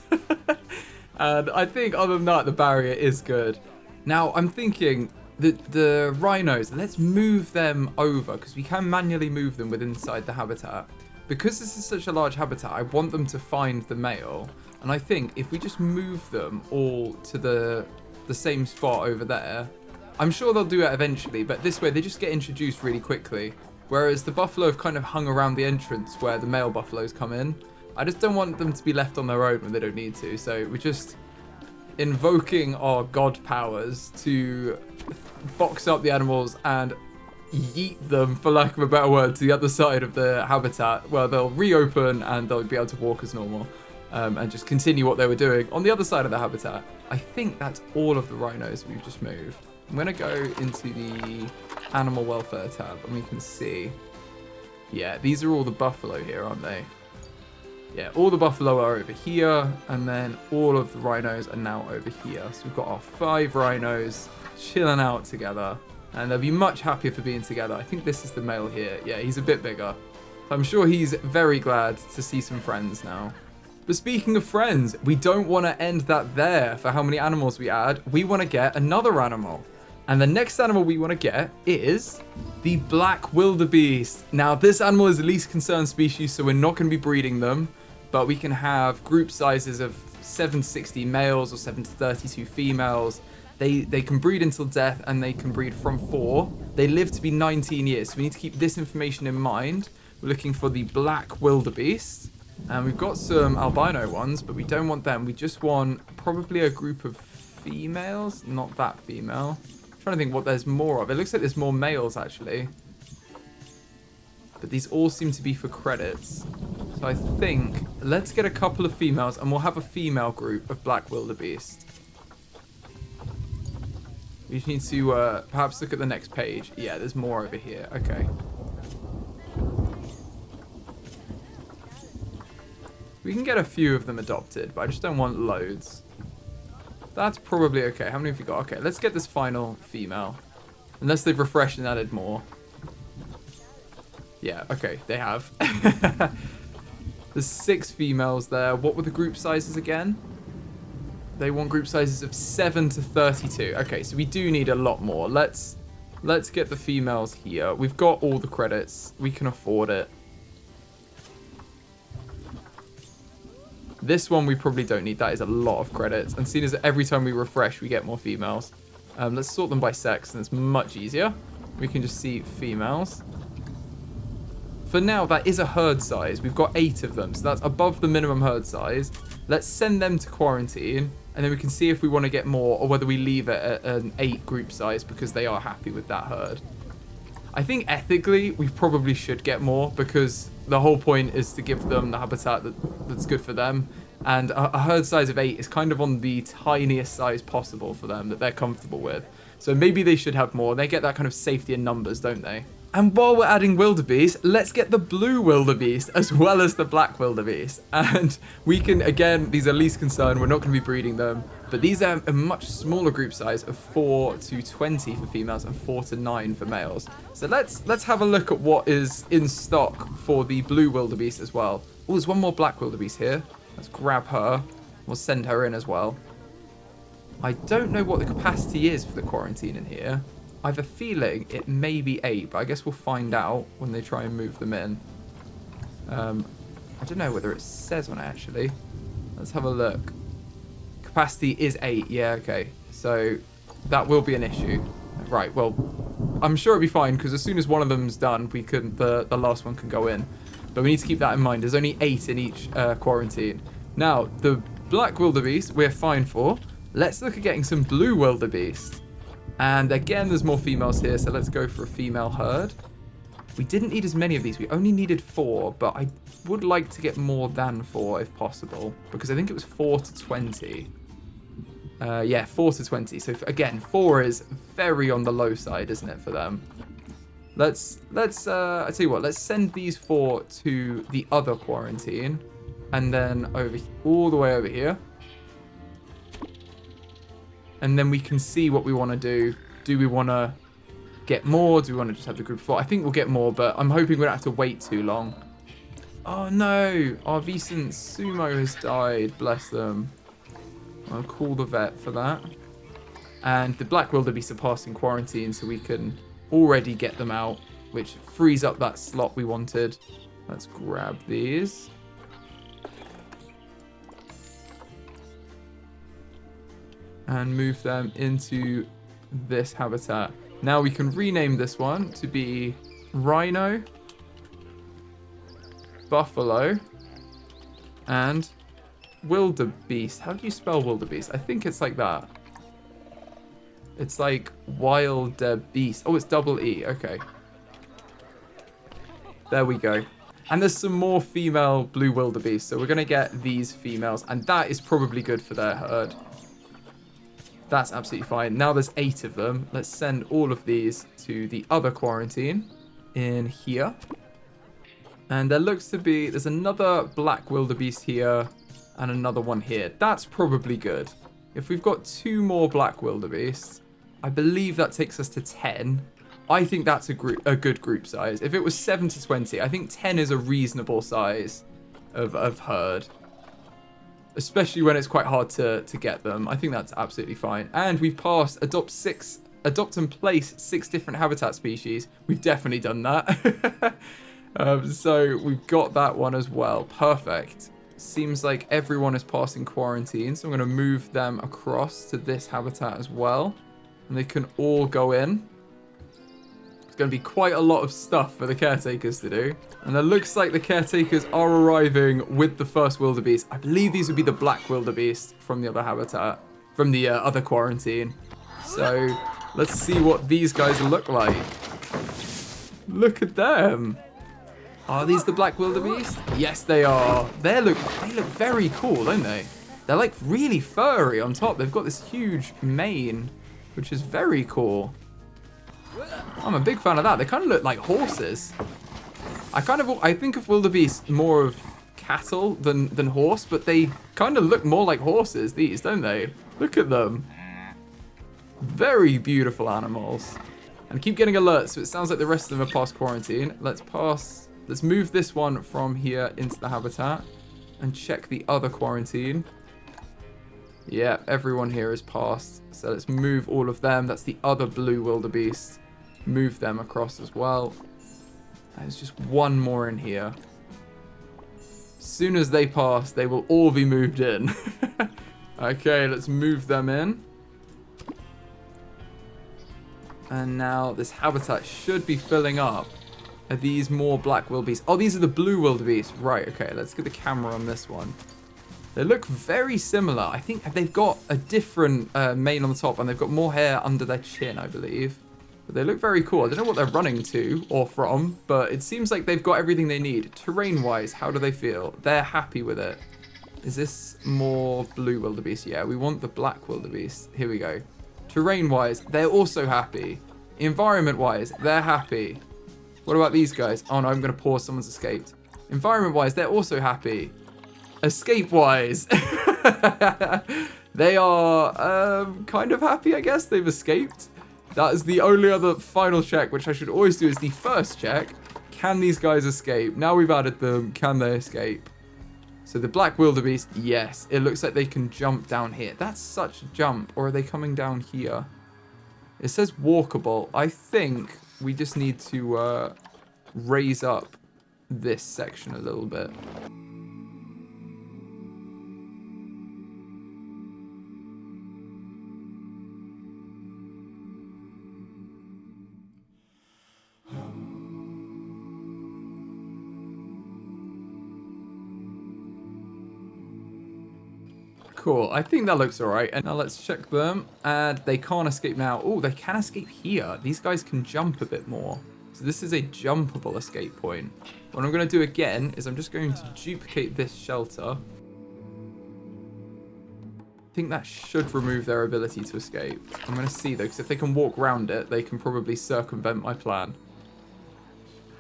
And I think other than that, the barrier is good. Now, I'm thinking the rhinos, let's move them over, because we can manually move them within inside the habitat. Because this is such a large habitat, I want them to find the male. And I think if we just move them all to the same spot over there, I'm sure they'll do it eventually, but this way they just get introduced really quickly. Whereas the buffalo have kind of hung around the entrance where the male buffaloes come in. I just don't want them to be left on their own when they don't need to, so we're just invoking our god powers to box up the animals and yeet them, for lack of a better word, to the other side of the habitat where they'll reopen and they'll be able to walk as normal. and just continue what they were doing on the other side of the habitat. I think that's all of the rhinos we've just moved. I'm going to go into the animal welfare tab and we can see, yeah, these are all the buffalo here, aren't they? Yeah, all the buffalo are over here, and then all of the rhinos are now over here. So we've got our 5 rhinos chilling out together, and they'll be much happier for being together. I think this is the male here. Yeah, he's a bit bigger. I'm sure he's very glad to see some friends now. But speaking of friends, we don't want to end that there for how many animals we add. We want to get another animal. And the next animal we want to get is the black wildebeest. Now, this animal is the least concerned species, so we're not going to be breeding them. But we can have group sizes of 7 to 60 males or 7 to 32 females. They can breed until death, and they can breed from 4. They live to be 19 years, so we need to keep this information in mind. We're looking for the black wildebeest. And we've got some albino ones, but we don't want them. We just want probably a group of females. Not that female. I'm trying to think what there's more of. It looks like there's more males, actually. But these all seem to be for credits. So I think let's get a couple of females, and we'll have a female group of black wildebeest. We just need to perhaps look at the next page. Yeah, there's more over here. Okay. We can get a few of them adopted, but I just don't want loads. That's probably okay. How many have you got? Okay, let's get this final female. Unless they've refreshed and added more. Yeah, okay, they have. There's 6 females there. What were the group sizes again? They want group sizes of 7 to 32. Okay, so we do need a lot more. Let's get the females here. We've got all the credits. We can afford it. This one we probably don't need. That is a lot of credits. And seeing as every time we refresh, we get more females. Let's sort them by sex, and it's much easier. We can just see females. For now, that is a herd size. We've got 8 of them, so that's above the minimum herd size. Let's send them to quarantine, and then we can see if we want to get more, or whether we leave it at an 8 group size because they are happy with that herd. I think ethically, we probably should get more, because the whole point is to give them the habitat that's good for them. And a herd size of 8 is kind of on the tiniest size possible for them that they're comfortable with. So maybe they should have more. They get that kind of safety in numbers, don't they? And while we're adding wildebeest, let's get the blue wildebeest as well as the black wildebeest. And we can, again, these are least concern. We're not going to be breeding them. But these are a much smaller group size of 4 to 20 for females and 4 to 9 for males. So let's have a look at what is in stock for the blue wildebeest as well. Oh, there's one more black wildebeest here. Let's grab her. We'll send her in as well. I don't know what the capacity is for the quarantine in here. I have a feeling it may be 8, but I guess we'll find out when they try and move them in. I don't know whether it says on it, actually. Let's have a look. Capacity is 8. Yeah, okay. So that will be an issue. Right, well, I'm sure it'll be fine, because as soon as one of them's done, we can the last one can go in. But we need to keep that in mind. There's only 8 in each quarantine. Now, the black wildebeest we're fine for. Let's look at getting some blue wildebeest. And again, there's more females here, so let's go for a female herd. We didn't need as many of these. We only needed 4, but I would like to get more than 4 if possible, because I think it was 4 to 20. Yeah, 4 to 20. So again, 4 is very on the low side, isn't it, for them? I tell you what, let's send these 4 to the other quarantine, and then all the way over here. And then we can see what we want to do. Do we want to get more? Do we want to just have the group 4? I think we'll get more, but I'm hoping we don't have to wait too long. Oh no, our Vicent Sumo has died, bless them. I'll call the vet for that. And the black wildebeest are passing quarantine, so we can already get them out, which frees up that slot we wanted. Let's grab these. And move them into this habitat. Now we can rename this one to be Rhino, Buffalo, and Wildebeest. How do you spell wildebeest? I think it's like that. It's like wildebeest. Oh, it's double E. Okay. There we go. And there's some more female blue wildebeest. So we're going to get these females. And that is probably good for their herd. That's absolutely fine. Now there's 8 of them. Let's send all of these to the other quarantine in here. And there looks to be... There's another black wildebeest here and another one here. That's probably good. If we've got 2 more black wildebeest, I believe that takes us to 10. I think that's a good group size. If it was 7 to 20, I think 10 is a reasonable size of herd. Especially when it's quite hard to get them. I think that's absolutely fine. And we've passed adopt and place 6 different habitat species. We've definitely done that. So we've got that one as well. Perfect. Seems like everyone is passing quarantine. So I'm going to move them across to this habitat as well. And they can all go in. It's going to be quite a lot of stuff for the caretakers to do. And it looks like the caretakers are arriving with the first wildebeest. I believe these would be the black wildebeest from the other habitat, from the other quarantine. So let's see what these guys look like. Look at them. Are these the black wildebeest? Yes, they are. They look very cool, don't they? They're like really furry on top. They've got this huge mane, which is very cool. I'm a big fan of that. They kind of look like horses. I think of wildebeest more of cattle than horse, but they kind of look more like horses, these, don't they? Look at them. Very beautiful animals. And I keep getting alerts, so it sounds like the rest of them are past quarantine. Let's move this one from here into the habitat and check the other quarantine. Yeah, everyone here is passed. So let's move all of them. That's the other blue wildebeest. Move them across as well. There's just one more in here. As soon as they pass, they will all be moved in. Okay, let's move them in. And now this habitat should be filling up. Are these more black wildebeest? Oh, these are the blue wildebeest. Right, okay, let's get the camera on this one. They look very similar. I think they've got a different mane on the top, and they've got more hair under their chin, I believe. But they look very cool. I don't know what they're running to or from, but it seems like they've got everything they need. Terrain-wise, how do they feel? They're happy with it. Is this more blue wildebeest? Yeah, we want the black wildebeest. Here we go. Terrain-wise, they're also happy. Environment-wise, they're happy. What about these guys? Oh no, I'm going to pause. Someone's escaped. Environment-wise, they're also happy. Escape-wise, they are kind of happy, I guess. They've escaped. That is the only other final check, which I should always do, is the first check. Can these guys escape? Now we've added them. Can they escape? So the black wildebeest, yes. It looks like they can jump down here. That's such a jump. Or are they coming down here? It says walkable. I think we just need to raise up this section a little bit. Cool, I think that looks alright. And now let's check them. And they can't escape now. Oh, they can escape here. These guys can jump a bit more. So this is a jumpable escape point. What I'm going to do again is I'm just going to duplicate this shelter. I think that should remove their ability to escape. I'm going to see though, because if they can walk around it, they can probably circumvent my plan.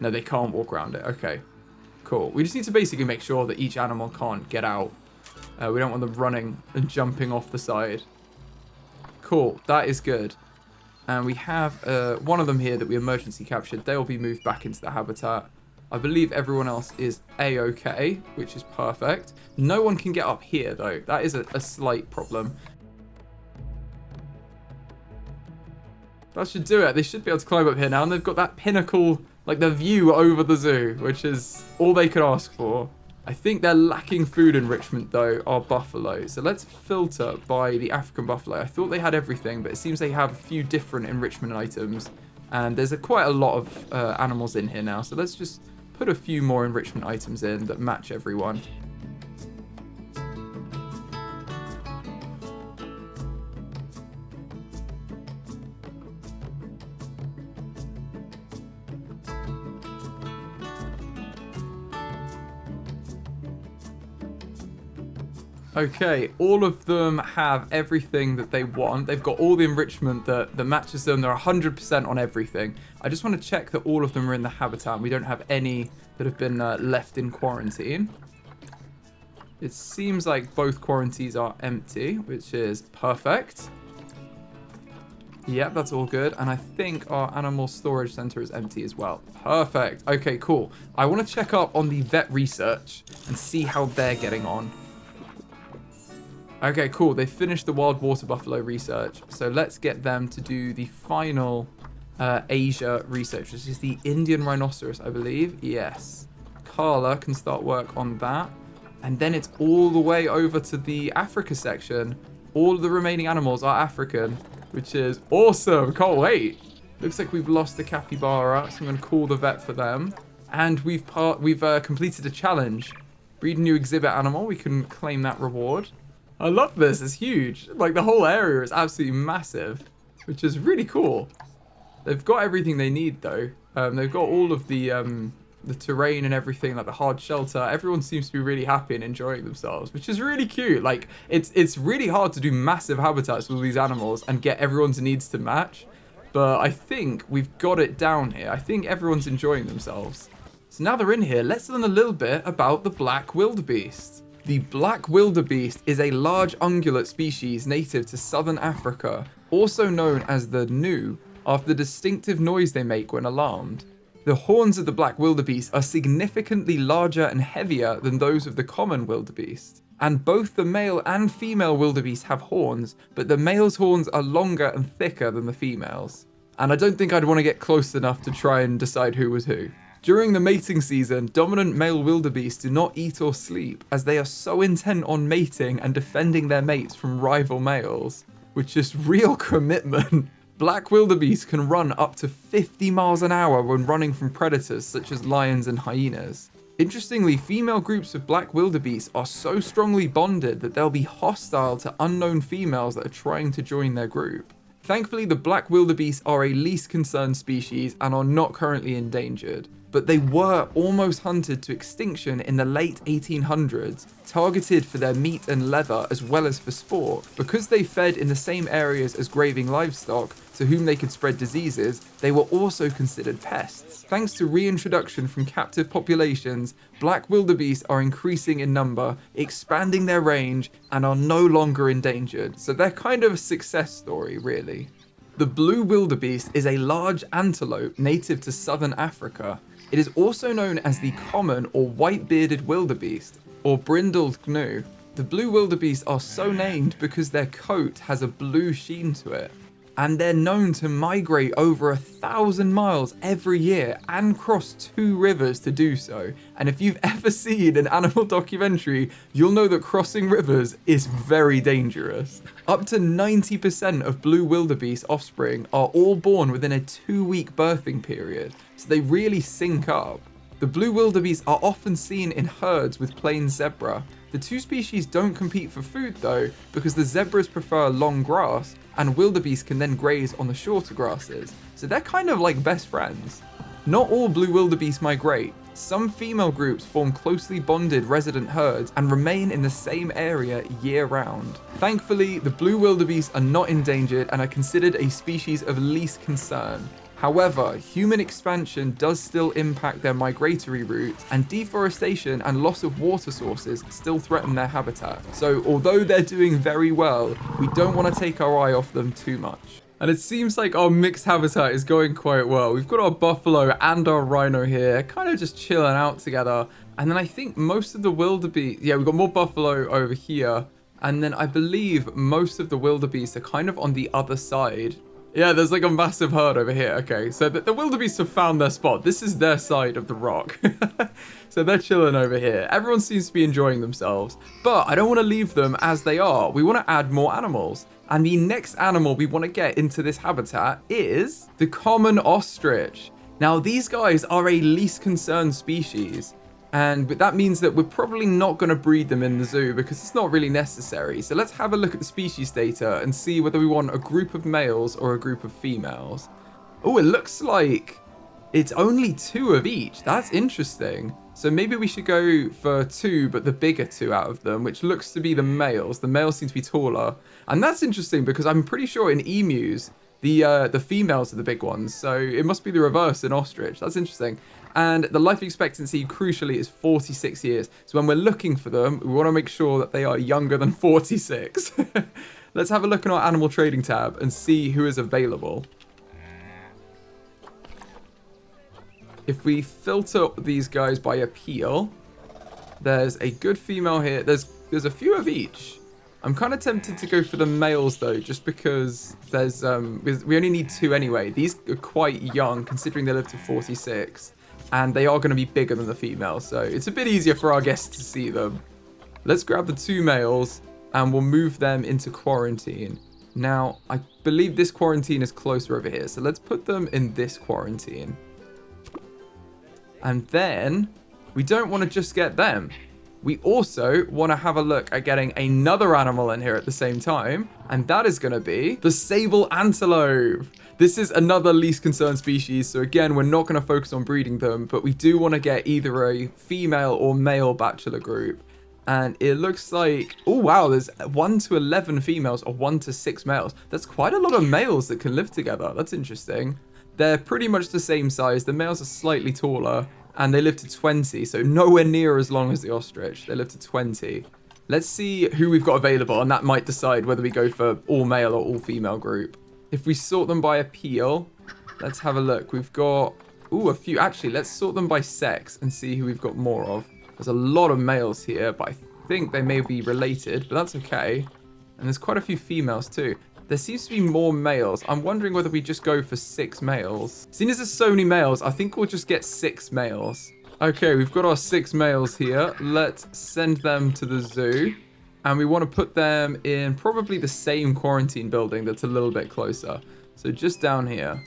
No, they can't walk around it. Okay, cool. We just need to basically make sure that each animal can't get out. We don't want them running and jumping off the side. Cool, that is good. And we have one of them here that we emergency captured. They'll be moved back into the habitat. I believe everyone else is A-okay, which is perfect. No one can get up here, though. That is a slight problem. That should do it. They should be able to climb up here now. And they've got that pinnacle, like the view over the zoo, which is all they could ask for. I think they're lacking food enrichment, though, are buffalo. So let's filter by the African buffalo. I thought they had everything, but it seems they have a few different enrichment items. And there's quite a lot of animals in here now. So let's just put a few more enrichment items in that match everyone. Okay, all of them have everything that they want. They've got all the enrichment that matches them. They're 100% on everything. I just want to check that all of them are in the habitat. We don't have any that have been left in quarantine. It seems like both quarantines are empty, which is perfect. Yep, that's all good. And I think our animal storage center is empty as well. Perfect. Okay, cool. I want to check up on the vet research and see how they're getting on. Okay, cool. They finished the wild water buffalo research. So let's get them to do the final Asia research, which is the Indian rhinoceros, I believe. Yes. Carla can start work on that. And then it's all the way over to the Africa section. All of the remaining animals are African, which is awesome. Can't wait. Looks like we've lost the capybara, so I'm going to call the vet for them. And we've completed a challenge. Breed a new exhibit animal. We can claim that reward. I love this. It's huge. Like, the whole area is absolutely massive, which is really cool. They've got everything they need, though. They've got all of the terrain and everything, like the hard shelter. Everyone seems to be really happy and enjoying themselves, which is really cute. Like, it's really hard to do massive habitats with all these animals and get everyone's needs to match. But I think we've got it down here. I think everyone's enjoying themselves. So now they're in here, let's learn a little bit about the black wildebeest. The black wildebeest is a large ungulate species native to southern Africa, also known as the gnu, after the distinctive noise they make when alarmed. The horns of the black wildebeest are significantly larger and heavier than those of the common wildebeest. And both the male and female wildebeest have horns, but the male's horns are longer and thicker than the female's. And I don't think I'd want to get close enough to try and decide who was who. During the mating season, dominant male wildebeest do not eat or sleep, as they are so intent on mating and defending their mates from rival males, which is real commitment. Black wildebeest can run up to 50 miles an hour when running from predators such as lions and hyenas. Interestingly, female groups of black wildebeest are so strongly bonded that they'll be hostile to unknown females that are trying to join their group. Thankfully, the black wildebeest are a least concerned species and are not currently endangered, but they were almost hunted to extinction in the late 1800s, targeted for their meat and leather as well as for sport. Because they fed in the same areas as grazing livestock, to whom they could spread diseases, they were also considered pests. Thanks to reintroduction from captive populations, black wildebeest are increasing in number, expanding their range, and are no longer endangered. So they're kind of a success story, really. The blue wildebeest is a large antelope native to southern Africa. It is also known as the common or white-bearded wildebeest, or brindled gnu. The blue wildebeest are so named because their coat has a blue sheen to it. And they're known to migrate over 1,000 miles every year and cross 2 rivers to do so. And if you've ever seen an animal documentary, you'll know that crossing rivers is very dangerous. Up to 90% of blue wildebeest offspring are all born within a 2-week birthing period, so they really sync up. The blue wildebeest are often seen in herds with plain zebra. The two species don't compete for food though, because the zebras prefer long grass, and wildebeest can then graze on the shorter grasses, so they're kind of like best friends. Not all blue wildebeest migrate. Some female groups form closely bonded resident herds and remain in the same area year-round. Thankfully, the blue wildebeest are not endangered and are considered a species of least concern. However, human expansion does still impact their migratory routes, and deforestation and loss of water sources still threaten their habitat. So although they're doing very well, we don't want to take our eye off them too much. And it seems like our mixed habitat is going quite well. We've got our buffalo and our rhino here, kind of just chilling out together. And then I think most of the wildebeest, yeah, we've got more buffalo over here. And then I believe most of the wildebeest are kind of on the other side. Yeah, there's like a massive herd over here. Okay, so the wildebeest have found their spot. This is their side of the rock. So they're chilling over here. Everyone seems to be enjoying themselves. But I don't want to leave them as they are. We want to add more animals. And the next animal we want to get into this habitat is the common ostrich. Now, these guys are a least concerned species. And that means that we're probably not going to breed them in the zoo because it's not really necessary. So let's have a look at the species data and see whether we want a group of males or a group of females. Oh, it looks like It's only 2 of each. That's interesting. So maybe we should go for 2, but the bigger 2 out of them, which looks to be the males. The males seem to be taller. And that's interesting because I'm pretty sure in emus, the females are the big ones. So it must be the reverse in ostrich. That's interesting. And the life expectancy, crucially, is 46 years. So when we're looking for them, we want to make sure that they are younger than 46. Let's have a look in our animal trading tab and see who is available. If we filter these guys by appeal, there's a good female here. There's a few of each. I'm kind of tempted to go for the males though, just because there's we only need 2 anyway. These are quite young considering they live to 46, and they are going to be bigger than the females, so it's a bit easier for our guests to see them. Let's grab the 2 males and we'll move them into quarantine. Now, I believe this quarantine is closer over here, so let's put them in this quarantine. And then we don't want to just get them. We also want to have a look at getting another animal in here at the same time. And that is going to be the sable antelope. This is another least concerned species. So again, we're not going to focus on breeding them, but we do want to get either a female or male bachelor group. And it looks like, oh wow, there's 1 to 11 females or 1 to 6 males. That's quite a lot of males that can live together. That's interesting. They're pretty much the same size. The males are slightly taller and they live to 20. So nowhere near as long as the ostrich. They live to 20. Let's see who we've got available, and that might decide whether we go for all male or all female group. If we sort them by appeal, let's have a look. We've got, a few. Actually, let's sort them by sex and see who we've got more of. There's a lot of males here, but I think they may be related, but that's okay. And there's quite a few females too. There seems to be more males. I'm wondering whether we just go for 6 males. Seeing as there's so many males, I think we'll just get 6 males. Okay, we've got our 6 males here. Let's send them to the zoo. And we want to put them in probably the same quarantine building that's a little bit closer. So just down here.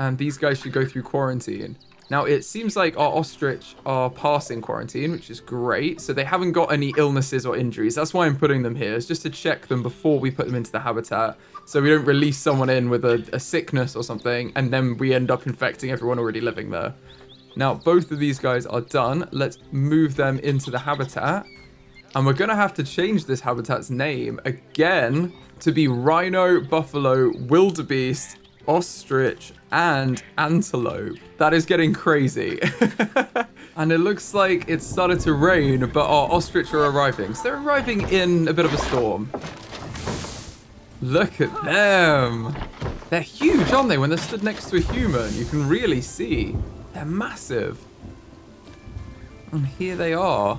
And these guys should go through quarantine. Now, it seems like our ostrich are passing quarantine, which is great. So they haven't got any illnesses or injuries. That's why I'm putting them here. It's just to check them before we put them into the habitat. So we don't release someone in with a sickness or something, and then we end up infecting everyone already living there. Now, both of these guys are done. Let's move them into the habitat. And we're going to have to change this habitat's name again to be Rhino, Buffalo, Wildebeest, Ostrich, and Antelope. That is getting crazy. And it looks like it started to rain, but our ostrich are arriving. So they're arriving in a bit of a storm. Look at them. They're huge, aren't they? When they're stood next to a human, you can really see. They're massive. And here they are.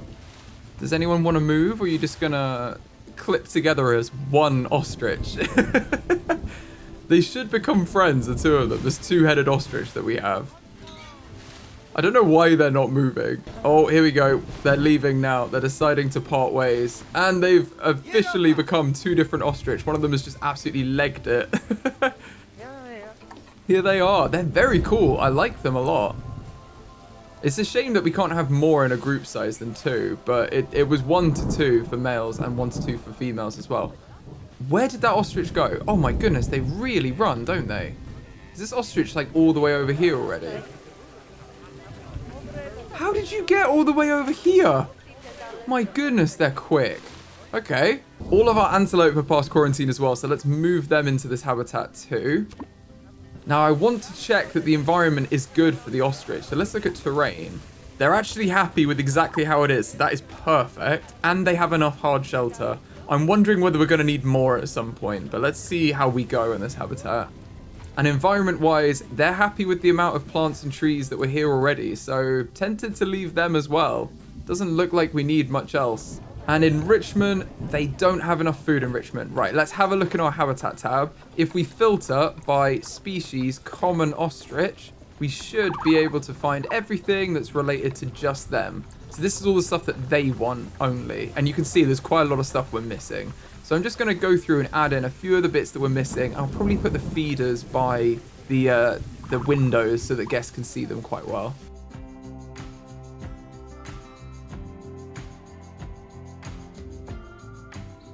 Does anyone want to move, or are you just gonna clip together as one ostrich? They should become friends, the 2 of them. This 2-headed ostrich that we have. I don't know why they're not moving. Oh, here we go. They're leaving now. They're deciding to part ways. And they've officially become 2 different ostrich. One of them has just absolutely legged it. Here they are. They're very cool. I like them a lot. It's a shame that we can't have more in a group size than 2. But it was 1 to 2 for males and 1 to 2 for females as well. Where did that ostrich go? Oh my goodness, they really run, don't they? Is this ostrich like all the way over here already? How did you get all the way over here? My goodness, they're quick. Okay, all of our antelope have passed quarantine as well, so let's move them into this habitat too. Now I want to check that the environment is good for the ostrich, so let's look at terrain. They're actually happy with exactly how it is, so that is perfect, and they have enough hard shelter. I'm wondering whether we're going to need more at some point, but let's see how we go in this habitat. And environment-wise, they're happy with the amount of plants and trees that were here already, so tempted to leave them as well. Doesn't look like we need much else. And enrichment, they don't have enough food enrichment. Right, let's have a look in our habitat tab. If we filter by species common ostrich, we should be able to find everything that's related to just them. So this is all the stuff that they want only. And you can see there's quite a lot of stuff we're missing. So I'm just going to go through and add in a few of the bits that we're missing. I'll probably put the feeders by the windows so that guests can see them quite well.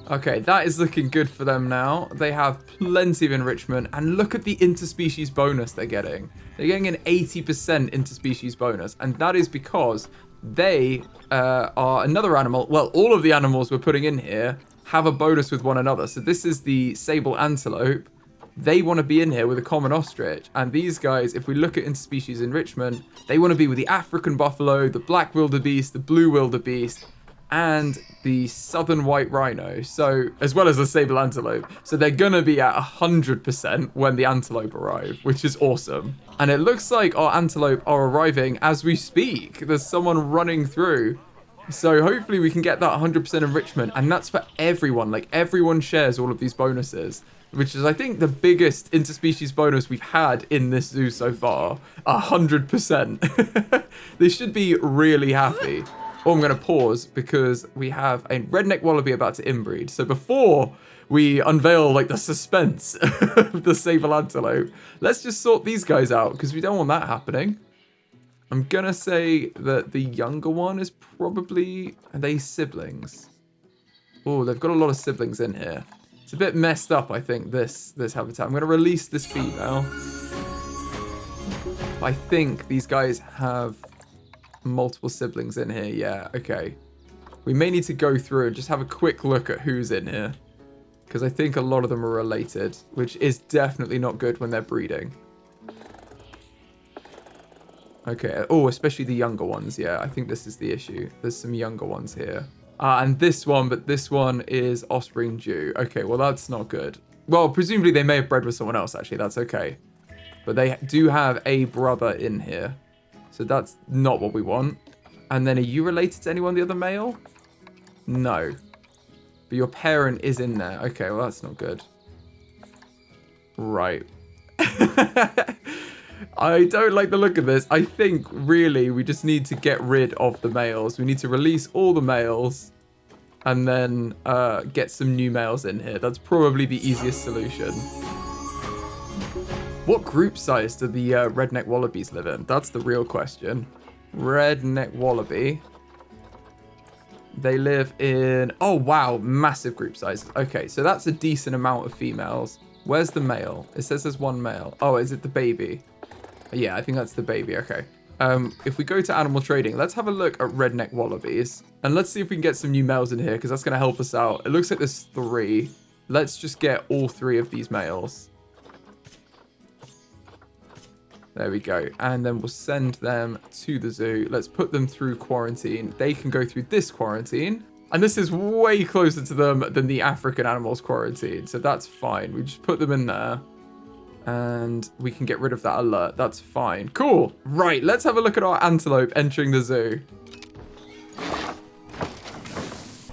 Okay, that is looking good for them now. They have plenty of enrichment, and look at the interspecies bonus they're getting. They're getting an 80% interspecies bonus, and that is because they are another animal. Well, all of the animals we're putting in here have a bonus with one another. So this is the sable antelope. They want to be in here with a common ostrich. And these guys, if we look at interspecies enrichment, they want to be with the African buffalo, the black wildebeest, the blue wildebeest, and the southern white rhino, so as well as the sable antelope. So they're gonna be at 100% when the antelope arrive, which is awesome. And it looks like our antelope are arriving as we speak. There's someone running through. So hopefully we can get that 100% enrichment, and that's for everyone. Like, everyone shares all of these bonuses, which is, I think, the biggest interspecies bonus we've had in this zoo so far. 100%. They should be really happy. Oh, I'm going to pause because we have a redneck wallaby about to inbreed. So before we unveil, like, the suspense of the sable antelope, let's just sort these guys out because we don't want that happening. I'm going to say that the younger one is probably... Are they siblings? Oh, they've got a lot of siblings in here. It's a bit messed up, I think, this habitat. I'm going to release this female. I think these guys have multiple siblings in here. Yeah, okay. We may need to go through and just have a quick look at who's in here, because I think a lot of them are related, which is definitely not good when they're breeding. Okay. Oh, especially the younger ones. Yeah, I think this is the issue. There's some younger ones here. And this one, but this one is offspring due. Okay, well, that's not good. Well, presumably they may have bred with someone else, actually. That's okay. But they do have a brother in here. So that's not what we want. And then are you related to anyone, the other male? No. But your parent is in there. Okay, well, that's not good. Right. I don't like the look of this. I think, really, we just need to get rid of the males. We need to release all the males and then get some new males in here. That's probably the easiest solution. What group size do the redneck wallabies live in? That's the real question. Redneck wallaby. They live in... Oh, wow. Massive group sizes. Okay, so that's a decent amount of females. Where's the male? It says there's one male. Oh, is it the baby? Yeah, I think that's the baby. Okay. If we go to animal trading, let's have a look at redneck wallabies. And let's see if we can get some new males in here, because that's going to help us out. It looks like there's 3. Let's just get all 3 of these males. There we go. And then we'll send them to the zoo. Let's put them through quarantine. They can go through this quarantine. And this is way closer to them than the African animals quarantine. So that's fine. We just put them in there. And we can get rid of that alert. That's fine. Cool. Right, let's have a look at our antelope entering the zoo.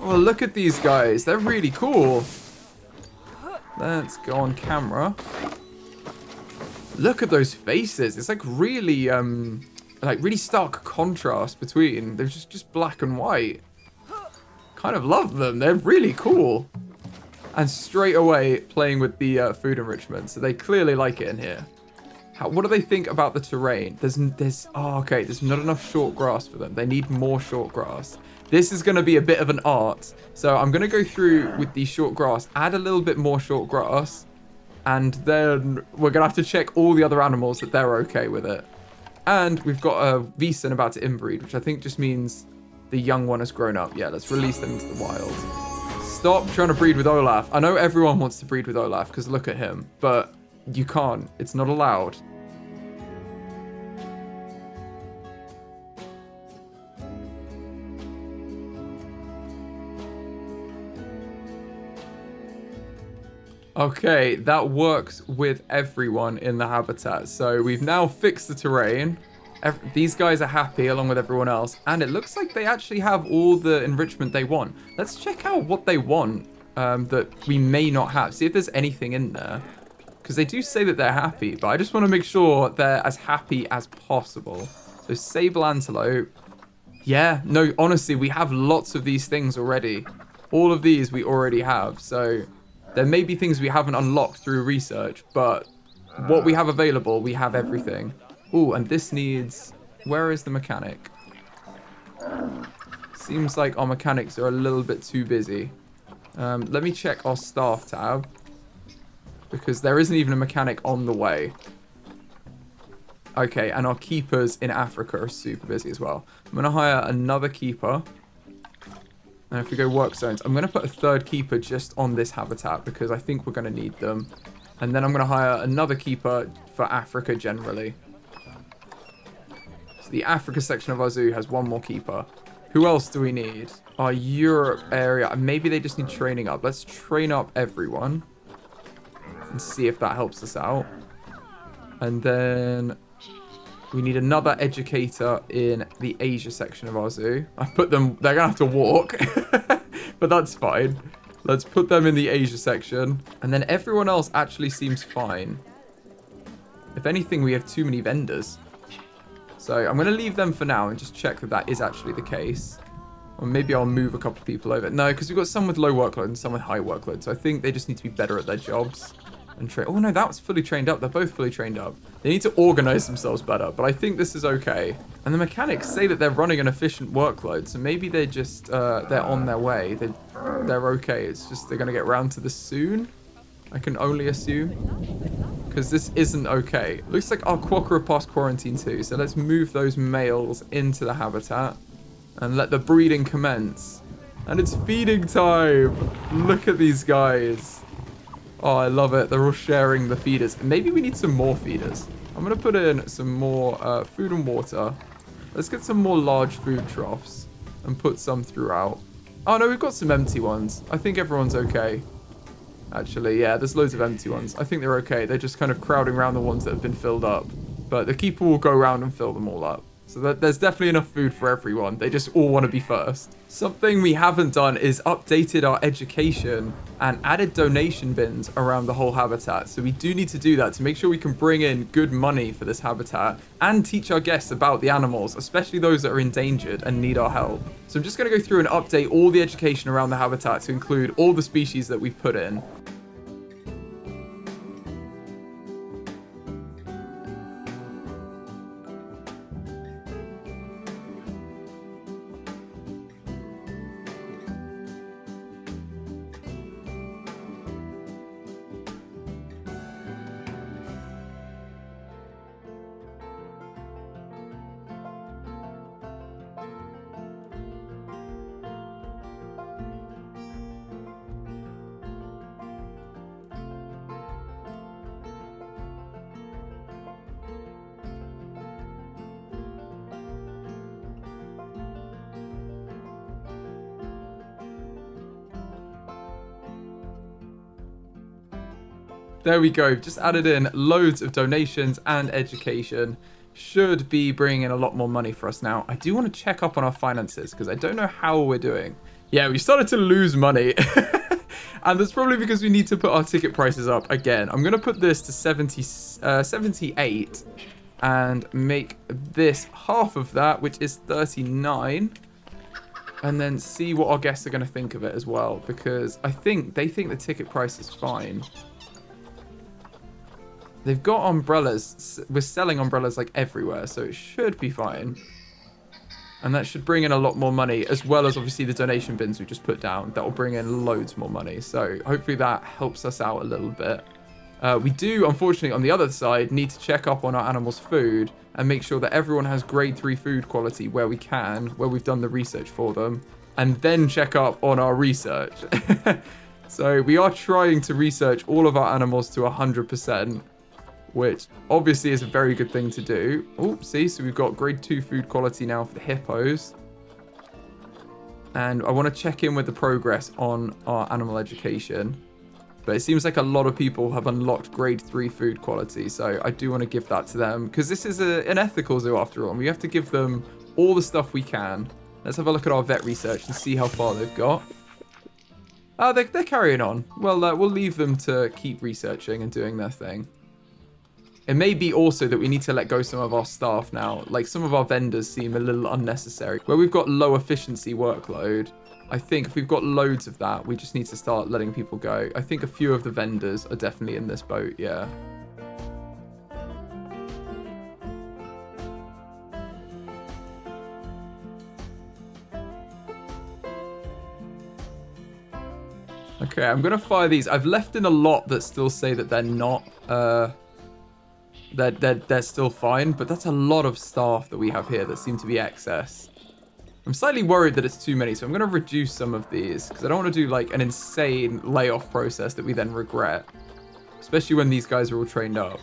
Oh, look at these guys. They're really cool. Let's go on camera. Look at those faces. It's like really stark contrast between. They're just black and white. Kind of love them. They're really cool. And straight away playing with the food enrichment. So they clearly like it in here. What do they think about the terrain? There's not enough short grass for them. They need more short grass. This is going to be a bit of an art. So I'm going to go through with the short grass, add a little bit more short grass. And then we're going to have to check all the other animals that they're okay with it. And we've got a Veasan about to inbreed, which I think just means the young one has grown up. Yeah, let's release them into the wild. Stop trying to breed with Olaf. I know everyone wants to breed with Olaf because look at him, but you can't. It's not allowed. Okay, that works with everyone in the habitat. So we've now fixed the terrain. These guys are happy along with everyone else. And it looks like they actually have all the enrichment they want. Let's check out what they want that we may not have. See if there's anything in there. Because they do say that they're happy. But I just want to make sure they're as happy as possible. So sable antelope. Yeah, no, honestly, we have lots of these things already. All of these we already have. So there may be things we haven't unlocked through research. But what we have available, we have everything. Oh, and this needs... Where is the mechanic? Seems like our mechanics are a little bit too busy. Let me check our staff tab. Because there isn't even a mechanic on the way. Okay, and our keepers in Africa are super busy as well. I'm going to hire another keeper. And if we go work zones, I'm going to put a third keeper just on this habitat because I think we're going to need them. And then I'm going to hire another keeper for Africa generally. So the Africa section of our zoo has one more keeper. Who else do we need? Our Europe area. Maybe they just need training up. Let's train up everyone. And see if that helps us out. And then we need another educator in the Asia section of our zoo. I put them, they're gonna have to walk, but that's fine. Let's put them in the Asia section. And then everyone else actually seems fine. If anything, we have too many vendors. So I'm gonna leave them for now and just check that that is actually the case. Or maybe I'll move a couple of people over. No, because we've got some with low workload and some with high workload. So I think they just need to be better at their jobs. And train. Oh no, that was fully trained up. They're both fully trained up. They need to organize themselves better, but I think this is okay. And the mechanics say that they're running an efficient workload, so maybe they just they're on their way. They're okay. It's just they're gonna get around to this soon. I can only assume because this isn't okay. Looks like our quokka passed quarantine too. So let's move those males into the habitat and let the breeding commence. And it's feeding time. Look at these guys. Oh, I love it. They're all sharing the feeders. Maybe we need some more feeders. I'm going to put in some more food and water. Let's get some more large food troughs and put some throughout. Oh, no, we've got some empty ones. I think everyone's okay. Actually, yeah, there's loads of empty ones. I think they're okay. They're just kind of crowding around the ones that have been filled up. But the keeper will go around and fill them all up. So there's definitely enough food for everyone. They just all want to be first. Something we haven't done is updated our education and added donation bins around the whole habitat. So we do need to do that to make sure we can bring in good money for this habitat and teach our guests about the animals, especially those that are endangered and need our help. So I'm just going to go through and update all the education around the habitat to include all the species that we've put in. There we go. Just added in loads of donations and education. Should be bringing in a lot more money for us now. I do want to check up on our finances because I don't know how we're doing. Yeah, we started to lose money. And that's probably because we need to put our ticket prices up again. I'm going to put this to 78 and make this half of that, which is 39. And then see what our guests are going to think of it as well, because I think they think the ticket price is fine. They've got umbrellas. We're selling umbrellas like everywhere, so it should be fine. And that should bring in a lot more money, as well as obviously the donation bins we just put down. That will bring in loads more money. So hopefully that helps us out a little bit. We do, unfortunately, on the other side, need to check up on our animals' food and make sure that everyone has grade 3 food quality where we can, where we've done the research for them, and then check up on our research. So we are trying to research all of our animals to 100%. Which obviously is a very good thing to do. Oh, see, so we've got grade 2 food quality now for the hippos. And I want to check in with the progress on our animal education. But it seems like a lot of people have unlocked grade 3 food quality. So I do want to give that to them. Because this is an ethical zoo after all. And we have to give them all the stuff we can. Let's have a look at our vet research and see how far they've got. Oh, they're carrying on. Well, we'll leave them to keep researching and doing their thing. It may be also that we need to let go some of our staff now. Like, some of our vendors seem a little unnecessary. Where we've got low efficiency workload, I think if we've got loads of that, we just need to start letting people go. I think a few of the vendors are definitely in this boat, yeah. Okay, I'm gonna fire these. I've left in a lot that still say that they're not, they're still fine, but that's a lot of staff that we have here that seem to be excess. I'm slightly worried that it's too many, so I'm gonna reduce some of these because I don't want to do like an insane layoff process that we then regret, especially when these guys are all trained up.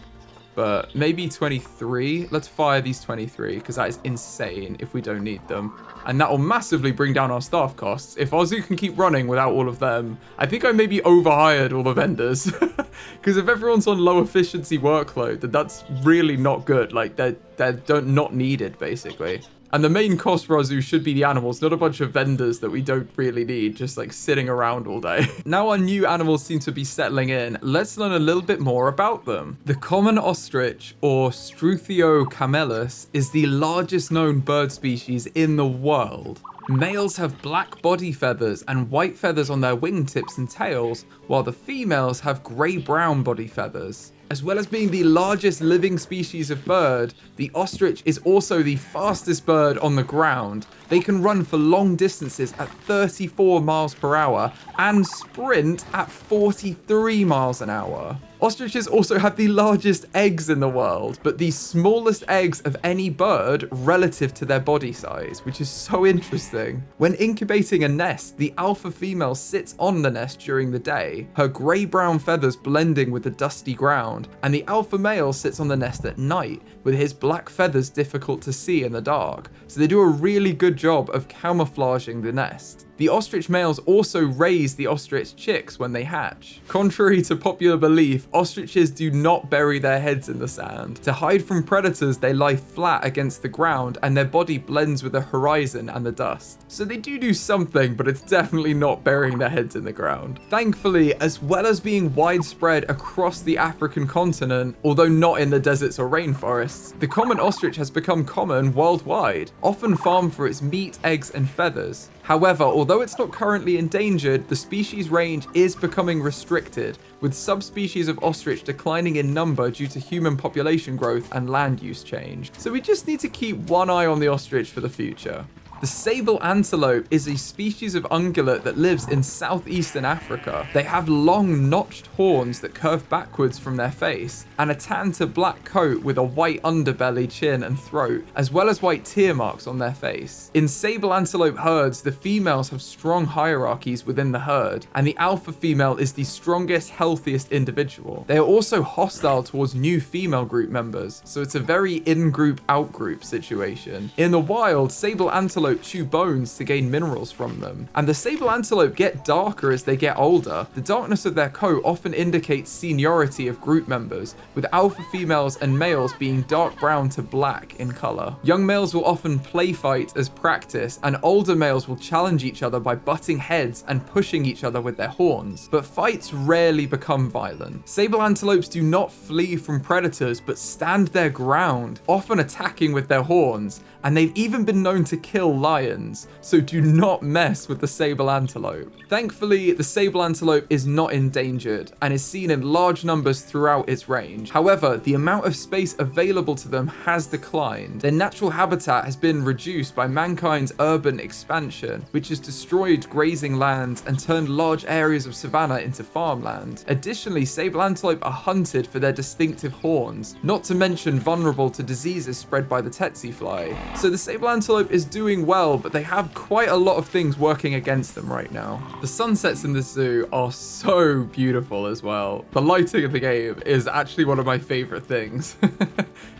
But maybe 23. Let's fire these 23 because that is insane if we don't need them. And that will massively bring down our staff costs. If our zoo can keep running without all of them, I think I maybe overhired all the vendors. Because if everyone's on low efficiency workload, then that's really not good. Like they're not needed basically. And the main cost for our zoo should be the animals, not a bunch of vendors that we don't really need, just like sitting around all day. Now our new animals seem to be settling in. Let's learn a little bit more about them. The common ostrich, or Struthio camelus, is the largest known bird species in the world. Males have black body feathers and white feathers on their wingtips and tails, while the females have grey-brown body feathers. As well as being the largest living species of bird, the ostrich is also the fastest bird on the ground. They can run for long distances at 34 miles per hour and sprint at 43 miles an hour. Ostriches also have the largest eggs in the world, but the smallest eggs of any bird relative to their body size, which is so interesting. When incubating a nest, the alpha female sits on the nest during the day, her grey-brown feathers blending with the dusty ground, and the alpha male sits on the nest at night, with his black feathers difficult to see in the dark, so they do a really good job of camouflaging the nest. The ostrich males also raise the ostrich chicks when they hatch. Contrary to popular belief, ostriches do not bury their heads in the sand. To hide from predators, they lie flat against the ground and their body blends with the horizon and the dust. So they do something, but it's definitely not burying their heads in the ground. Thankfully, as well as being widespread across the African continent, although not in the deserts or rainforests, the common ostrich has become common worldwide, often farmed for its meat, eggs, and feathers. However, although it's not currently endangered, the species range is becoming restricted, with subspecies of ostrich declining in number due to human population growth and land use change. So we just need to keep one eye on the ostrich for the future. The sable antelope is a species of ungulate that lives in southeastern Africa. They have long notched horns that curve backwards from their face, and a tan to black coat with a white underbelly, chin, and throat, as well as white tear marks on their face. In sable antelope herds, the females have strong hierarchies within the herd, and the alpha female is the strongest, healthiest individual. They are also hostile towards new female group members, so it's a very in-group, out-group situation. In the wild, sable antelope chew bones to gain minerals from them, and the sable antelope get darker as they get older. The darkness of their coat often indicates seniority of group members, with alpha females and males being dark brown to black in color. Young males will often play fight as practice, and older males will challenge each other by butting heads and pushing each other with their horns, but fights rarely become violent. Sable antelopes do not flee from predators, but stand their ground, often attacking with their horns, and they've even been known to kill lions, so do not mess with the sable antelope. Thankfully, the sable antelope is not endangered and is seen in large numbers throughout its range. However, the amount of space available to them has declined. Their natural habitat has been reduced by mankind's urban expansion, which has destroyed grazing lands and turned large areas of savanna into farmland. Additionally, sable antelope are hunted for their distinctive horns, not to mention vulnerable to diseases spread by the tsetse fly. So the sable antelope is doing well, but they have quite a lot of things working against them right now. The sunsets in this zoo are so beautiful as well. The lighting of the game is actually one of my favorite things.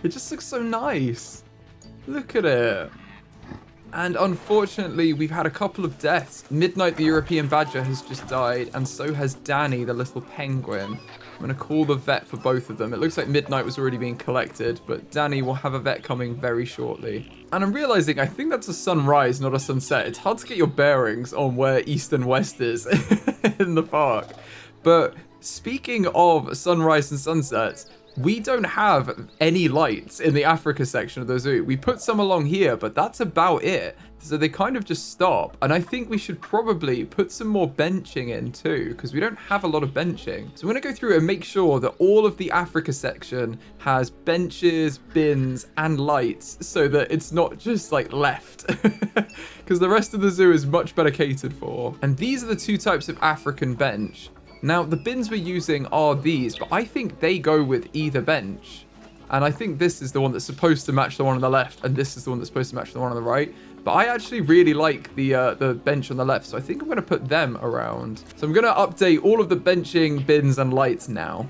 It just looks so nice. Look at it. And unfortunately, we've had a couple of deaths. Midnight, the European badger, has just died, and so has Danny, the little penguin. I'm going to call the vet for both of them. It looks like Midnight was already being collected, but Danny will have a vet coming very shortly. And I'm realizing I think that's a sunrise, not a sunset. It's hard to get your bearings on where east and west is in the park. But speaking of sunrise and sunsets, we don't have any lights in the Africa section of the zoo. We put some along here, but that's about it. So they kind of just stop. And I think we should probably put some more benching in too, because we don't have a lot of benching. So I'm going to go through and make sure that all of the Africa section has benches, bins, and lights so that it's not just like left. Because the rest of the zoo is much better catered for. And these are the two types of African bench. Now, the bins we're using are these, but I think they go with either bench. And I think this is the one that's supposed to match the one on the left, and this is the one that's supposed to match the one on the right. But I actually really like the bench on the left, so I think I'm going to put them around. So I'm going to update all of the benching, bins, and lights now.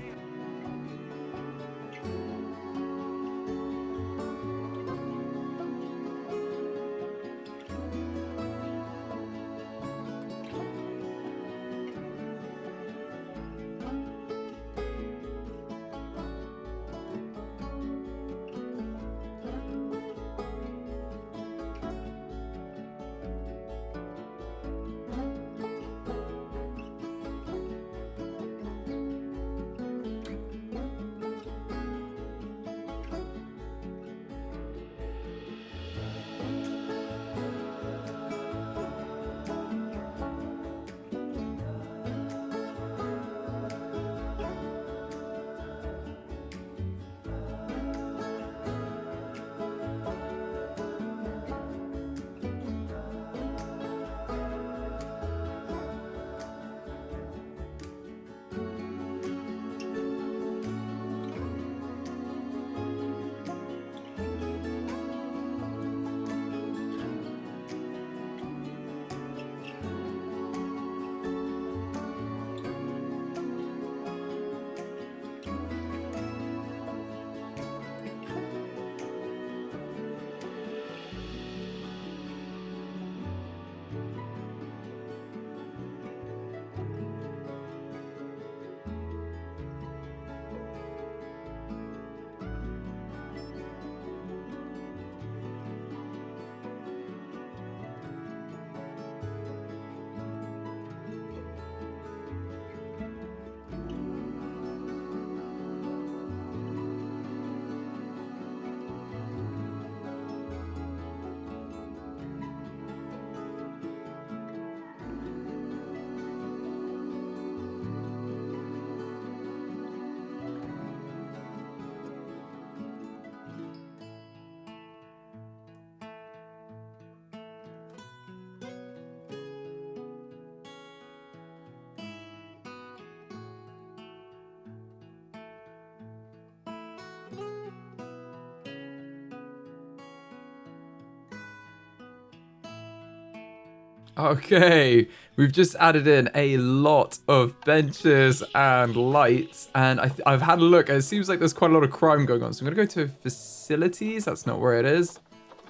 Okay, we've just added in a lot of benches and lights, and I've had a look, and it seems like there's quite a lot of crime going on. So I'm going to go to facilities. That's not where it is.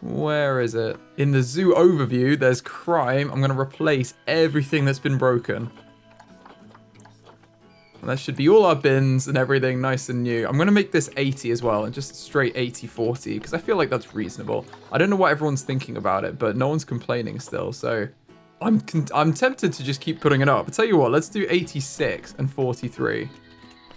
Where is it? In the zoo overview, there's crime. I'm going to replace everything that's been broken. And that should be all our bins and everything nice and new. I'm going to make this 80 as well, and just straight 80-40, because I feel like that's reasonable. I don't know what everyone's thinking about it, but no one's complaining still, so I'm tempted to just keep putting it up. I'll tell you what, let's do 86 and 43.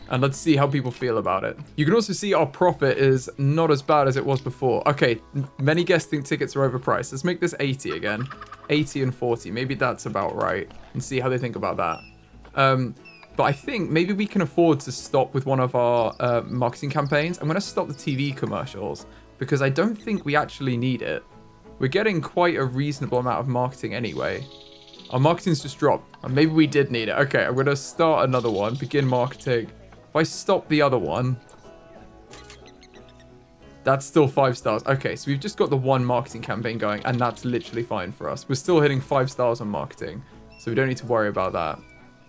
And let's see how people feel about it. You can also see our profit is not as bad as it was before. Okay, many guests think tickets are overpriced. Let's make this 80 again. 80 and 40. Maybe that's about right. And see how they think about that. But I think maybe we can afford to stop with one of our marketing campaigns. I'm going to stop the TV commercials because I don't think we actually need it. We're getting quite a reasonable amount of marketing anyway. Our marketing's just dropped. And maybe we did need it. Okay, I'm going to start another one. Begin marketing. If I stop the other one, that's still 5 stars. Okay, so we've just got the one marketing campaign going, and that's literally fine for us. We're still hitting 5 stars on marketing, so we don't need to worry about that.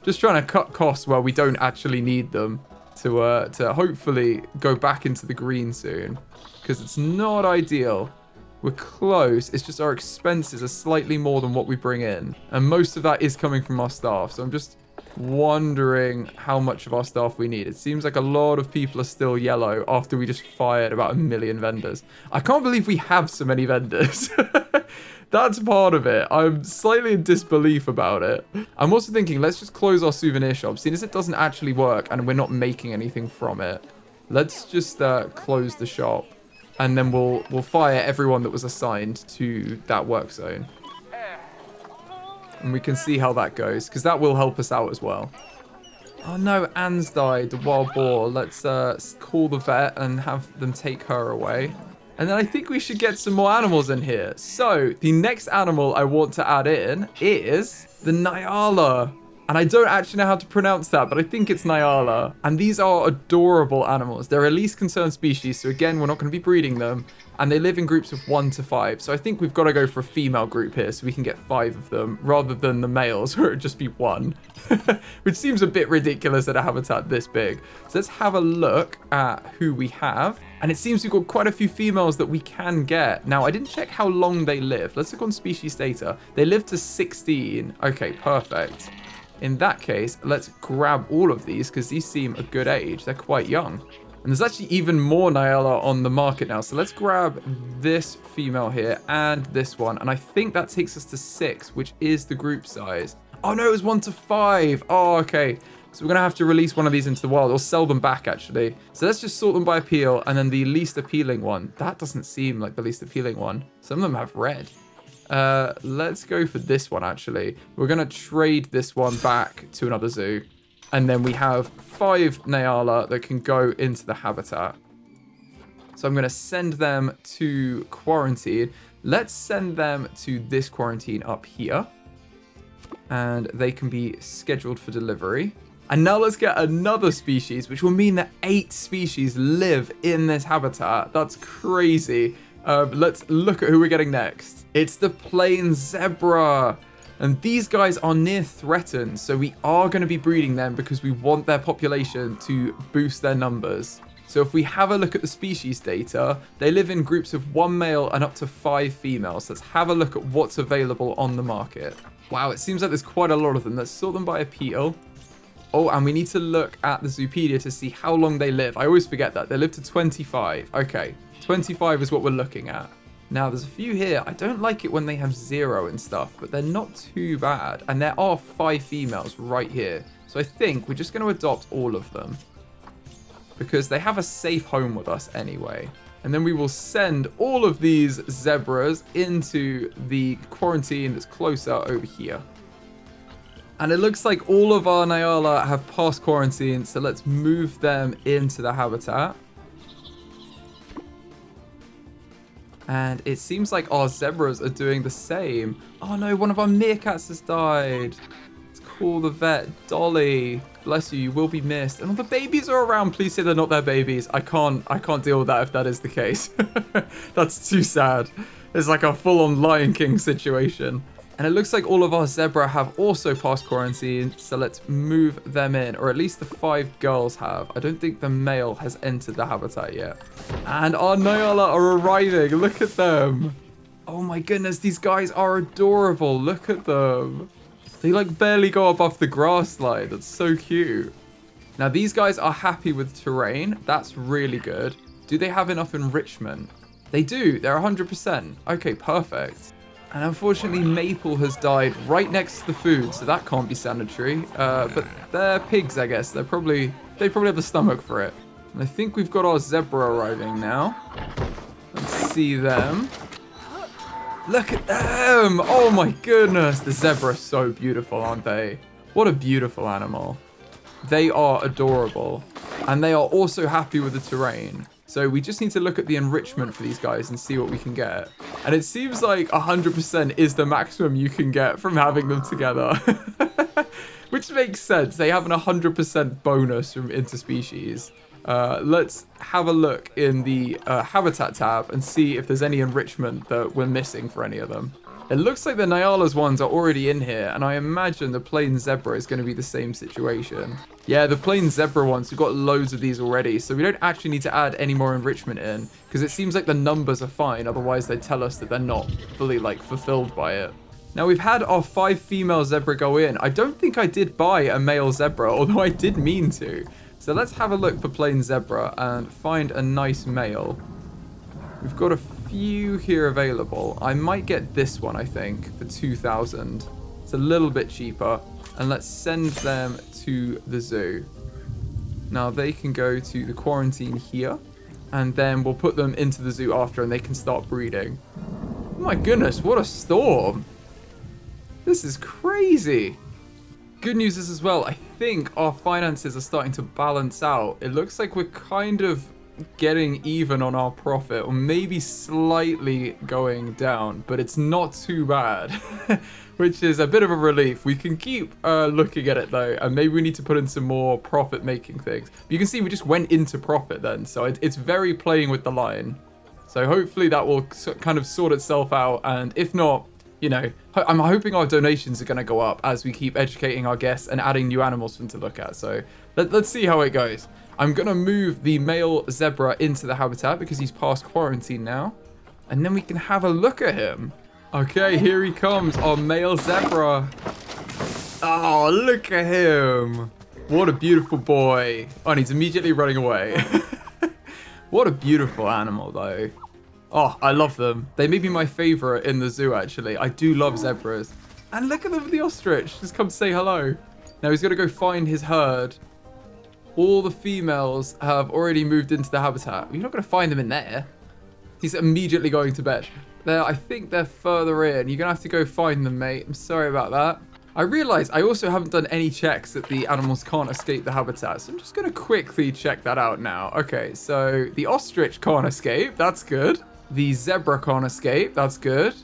Just trying to cut costs where we don't actually need them to hopefully go back into the green soon, because it's not ideal. We're close. It's just our expenses are slightly more than what we bring in, and most of that is coming from our staff. So I'm just wondering how much of our staff we need. It seems like a lot of people are still yellow after we just fired about 1 million vendors. I can't believe we have so many vendors. That's part of it. I'm slightly in disbelief about it. I'm also thinking, let's just close our souvenir shop, seeing as it doesn't actually work and we're not making anything from it. Let's just close the shop, and then we'll fire everyone that was assigned to that work zone. And we can see how that goes, because that will help us out as well. Oh no, Anne's died, the wild boar. Let's call the vet and have them take her away. And then I think we should get some more animals in here. So, the next animal I want to add in is the Nyala. And I don't actually know how to pronounce that, but I think it's Nyala. And these are adorable animals. They're a least concerned species, so again, we're not going to be breeding them. And they live in groups of 1 to 5. So I think we've got to go for a female group here so we can get 5 of them, rather than the males where it would just be 1. Which seems a bit ridiculous at a habitat this big. So let's have a look at who we have. And it seems we've got quite a few females that we can get. Now, I didn't check how long they live. Let's look on species data. They live to 16. Okay, perfect. In that case, let's grab all of these because these seem a good age. They're quite young. And there's actually even more Nyala on the market now. So let's grab this female here and this one. And I think that takes us to 6, which is the group size. Oh no, it was 1 to 5. Oh, okay. So we're going to have to release one of these into the wild or sell them back, actually. So let's just sort them by appeal. And then the least appealing one. That doesn't seem like the least appealing one. Some of them have red. Let's go for this one, actually. We're going to trade this one back to another zoo. And then we have 5 Nyala that can go into the habitat. So I'm going to send them to quarantine. Let's send them to this quarantine up here. And they can be scheduled for delivery. And now let's get another species, which will mean that 8 species live in this habitat. That's crazy. Let's look at who we're getting next. It's the plain zebra. And these guys are near threatened, so we are going to be breeding them because we want their population to boost their numbers. So if we have a look at the species data, they live in groups of 1 male and up to 5 females. Let's have a look at what's available on the market. Wow, it seems like there's quite a lot of them. Let's sort them by appeal. Oh, and we need to look at the Zoopedia to see how long they live. I always forget that. They live to 25. Okay, 25 is what we're looking at. Now, there's a few here. I don't like it when they have 0 and stuff, but they're not too bad. And there are 5 females right here. So I think we're just going to adopt all of them because they have a safe home with us anyway. And then we will send all of these zebras into the quarantine that's closer over here. And it looks like all of our Nyala have passed quarantine, so let's move them into the habitat. And it seems like our zebras are doing the same. Oh no, one of our meerkats has died. Let's call the vet. Dolly, bless you, you will be missed. And all the babies are around. Please say they're not their babies. I can't deal with that if that is the case. That's too sad. It's like a full-on Lion King situation. And it looks like all of our zebra have also passed quarantine, so let's move them in, or at least the 5 girls have. I don't think the male has entered the habitat yet. And our Nyala are arriving. Look at them. Oh my goodness, these guys are adorable. Look at them. They like barely go above the grass line. That's so cute. Now these guys are happy with terrain. That's really good. Do they have enough enrichment? They do. They're 100%. Okay, perfect. And unfortunately, Maple has died right next to the food, so that can't be sanitary. But they're pigs, I guess. They probably have the stomach for it. And I think we've got our zebra arriving now. Let's see them. Look at them! Oh my goodness! The zebra are so beautiful, aren't they? What a beautiful animal. They are adorable. And they are also happy with the terrain. So we just need to look at the enrichment for these guys and see what we can get. And it seems like 100% is the maximum you can get from having them together. Which makes sense. They have an 100% bonus from interspecies. Let's have a look in the habitat tab and see if there's any enrichment that we're missing for any of them. It looks like the Nyala's ones are already in here, and I imagine the plain zebra is going to be the same situation. Yeah, the plain zebra ones, we've got loads of these already, so we don't actually need to add any more enrichment in, because it seems like the numbers are fine, otherwise they tell us that they're not fully, fulfilled by it. Now, we've had our 5 female zebra go in. I don't think I did buy a male zebra, although I did mean to. So let's have a look for plain zebra and find a nice male. We've got a few here available. I might get this one, I think, for 2,000. It's a little bit cheaper. And let's send them to the zoo. Now they can go to the quarantine here, and then we'll put them into the zoo after, and they can start breeding. Oh my goodness, what a storm. This is crazy. Good news is as well, I think our finances are starting to balance out. It looks like we're kind of getting even on our profit, or maybe slightly going down, but it's not too bad, which is a bit of a relief. We can keep looking at it though, and maybe we need to put in some more profit making things. But you can see we just went into profit then, so it's very playing with the line. So hopefully that will kind of sort itself out, and if not, you know, I'm hoping our donations are going to go up as we keep educating our guests and adding new animals for them to look at. So let's see how it goes. I'm going to move the male zebra into the habitat because he's past quarantine now. And then we can have a look at him. Okay, here he comes, our male zebra. Oh, look at him. What a beautiful boy. Oh, and he's immediately running away. What a beautiful animal, though. Oh, I love them. They may be my favorite in the zoo, actually. I do love zebras. And look at them with the ostrich. Just come say hello. Now he's going to go find his herd. All the females have already moved into the habitat. You're not going to find them in there. He's immediately going to bed. I think they're further in. You're going to have to go find them, mate. I'm sorry about that. I realize I also haven't done any checks that the animals can't escape the habitat. So I'm just going to quickly check that out now. Okay, so the ostrich can't escape. That's good. The zebra can't escape. That's good.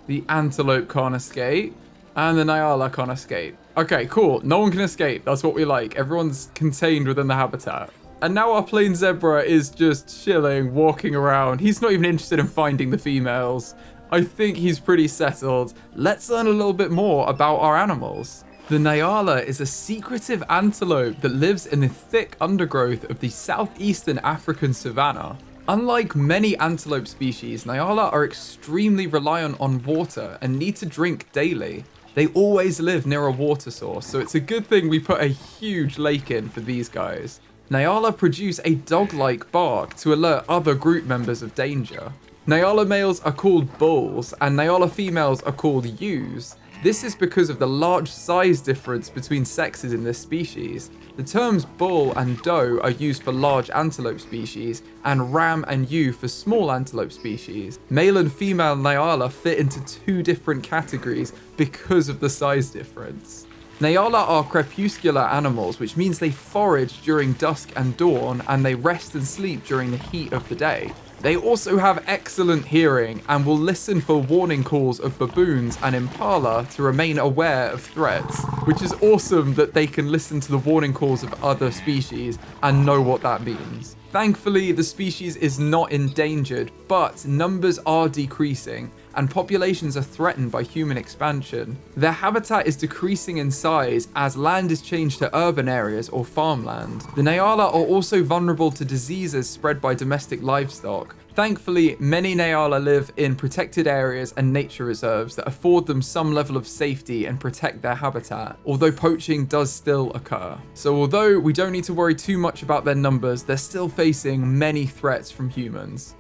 The antelope can't escape. And the Nyala can't escape. Okay, cool. No one can escape. That's what we like. Everyone's contained within the habitat. And now our plain zebra is just chilling, walking around. He's not even interested in finding the females. I think he's pretty settled. Let's learn a little bit more about our animals. The Nyala is a secretive antelope that lives in the thick undergrowth of the southeastern African savanna. Unlike many antelope species, Nyala are extremely reliant on water and need to drink daily. They always live near a water source, so it's a good thing we put a huge lake in for these guys. Nyala produce a dog-like bark to alert other group members of danger. Nyala males are called bulls, and Nyala females are called ewes. This is because of the large size difference between sexes in this species. The terms bull and doe are used for large antelope species, and ram and ewe for small antelope species. Male and female Nyala fit into two different categories because of the size difference. Nyala are crepuscular animals, which means they forage during dusk and dawn, and they rest and sleep during the heat of the day. They also have excellent hearing and will listen for warning calls of baboons and impala to remain aware of threats, which is awesome that they can listen to the warning calls of other species and know what that means. Thankfully, the species is not endangered, but numbers are decreasing and populations are threatened by human expansion. Their habitat is decreasing in size as land is changed to urban areas or farmland. The Nyala are also vulnerable to diseases spread by domestic livestock. Thankfully, many Nyala live in protected areas and nature reserves that afford them some level of safety and protect their habitat, although poaching does still occur. So although we don't need to worry too much about their numbers, they're still facing many threats from humans.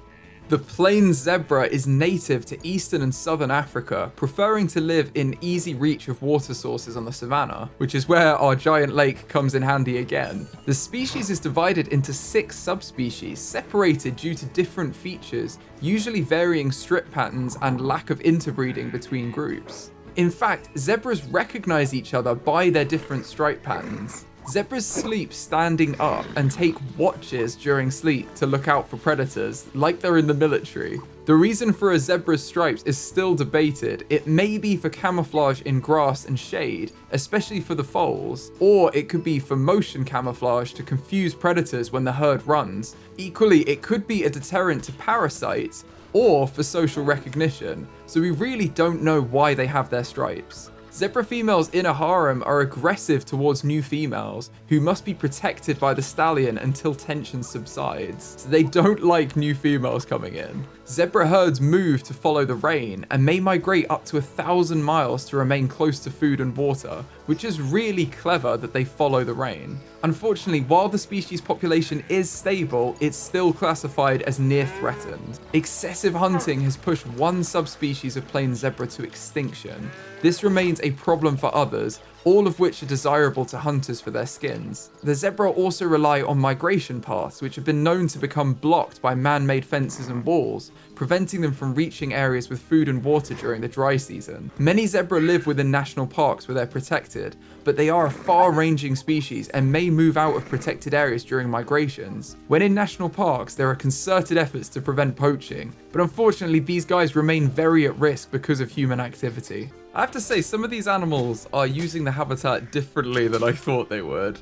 The plain zebra is native to eastern and southern Africa, preferring to live in easy reach of water sources on the savanna, which is where our giant lake comes in handy again. The species is divided into 6 subspecies, separated due to different features, usually varying strip patterns and lack of interbreeding between groups. In fact, zebras recognize each other by their different stripe patterns. Zebras sleep standing up and take watches during sleep to look out for predators, like they're in the military. The reason for a zebra's stripes is still debated. It may be for camouflage in grass and shade, especially for the foals, or it could be for motion camouflage to confuse predators when the herd runs. Equally, it could be a deterrent to parasites, or for social recognition, so we really don't know why they have their stripes. Zebra females in a harem are aggressive towards new females, who must be protected by the stallion until tension subsides, so they don't like new females coming in. Zebra herds move to follow the rain, and may migrate up to 1,000 miles to remain close to food and water, which is really clever that they follow the rain. Unfortunately, while the species population is stable, it's still classified as near threatened. Excessive hunting has pushed one subspecies of plain zebra to extinction. This remains a problem for others, all of which are desirable to hunters for their skins. The zebra also rely on migration paths, which have been known to become blocked by man-made fences and walls, preventing them from reaching areas with food and water during the dry season. Many zebra live within national parks where they're protected, but they are a far-ranging species and may move out of protected areas during migrations. When in national parks, there are concerted efforts to prevent poaching, but unfortunately these guys remain very at risk because of human activity. I have to say, some of these animals are using the habitat differently than I thought they would.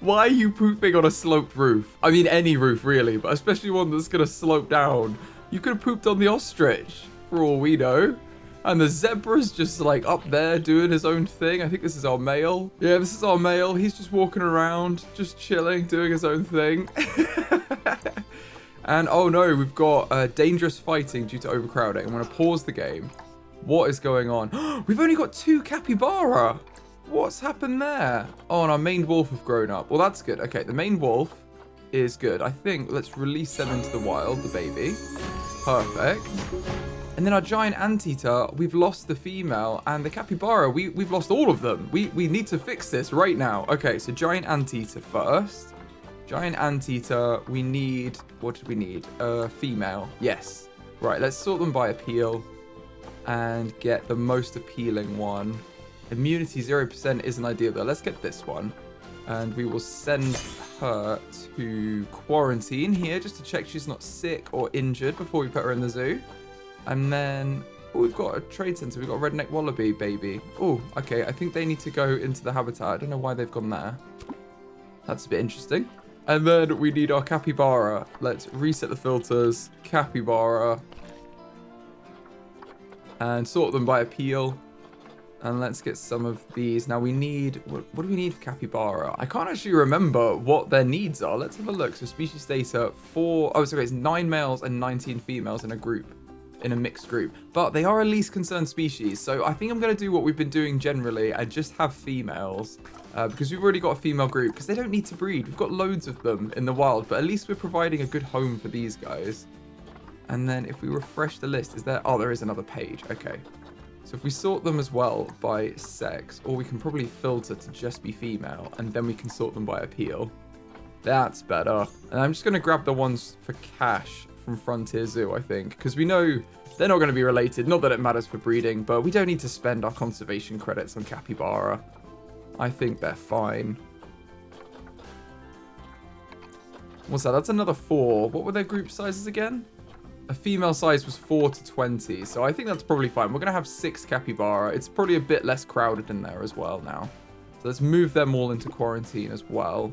Why are you pooping on a sloped roof? I mean, any roof really, but especially one that's going to slope down. You could have pooped on the ostrich, for all we know. And the zebra's just like up there doing his own thing. I think this is our male. Yeah, this is our male. He's just walking around, just chilling, doing his own thing. And oh no, we've got dangerous fighting due to overcrowding. I'm going to pause the game. What is going on? We've only got 2 capybara. What's happened there? Oh, and our maned wolf have grown up. Well, that's good. Okay, the maned wolf is good. I think let's release them into the wild, the baby. Perfect. And then our giant anteater, we've lost the female, and the capybara, we've lost all of them. We need to fix this right now. Okay, so giant anteater first. Giant anteater, we need, what did we need? Female, yes. Right, let's sort them by appeal and get the most appealing one. Immunity 0% isn't ideal though. Let's get this one. And we will send her to quarantine here just to check she's not sick or injured before we put her in the zoo. And then, oh, we've got a trade center. We've got a redneck wallaby baby. Oh, okay. I think they need to go into the habitat. I don't know why they've gone there. That's a bit interesting. And then we need our capybara. Let's reset the filters. Capybara. And sort them by appeal. And let's get some of these. Now we need, what do we need for capybara? I can't actually remember what their needs are. Let's have a look. So species data, it's 9 males and 19 females in a group, in a mixed group. But they are a least concerned species. So I think I'm going to do what we've been doing generally and just have females. Because we've already got a female group, because they don't need to breed. We've got loads of them in the wild, but at least we're providing a good home for these guys. And then if we refresh the list, is there, oh, there is another page. Okay. So if we sort them as well by sex, or we can probably filter to just be female, and then we can sort them by appeal. That's better. And I'm just going to grab the ones for cash from Frontier Zoo, I think, because we know they're not going to be related. Not that it matters for breeding, but we don't need to spend our conservation credits on capybara. I think they're fine. What's that? That's another 4. What were their group sizes again? A female size was 4 to 20, so I think that's probably fine. We're going to have 6 capybara. It's probably a bit less crowded in there as well now. So let's move them all into quarantine as well.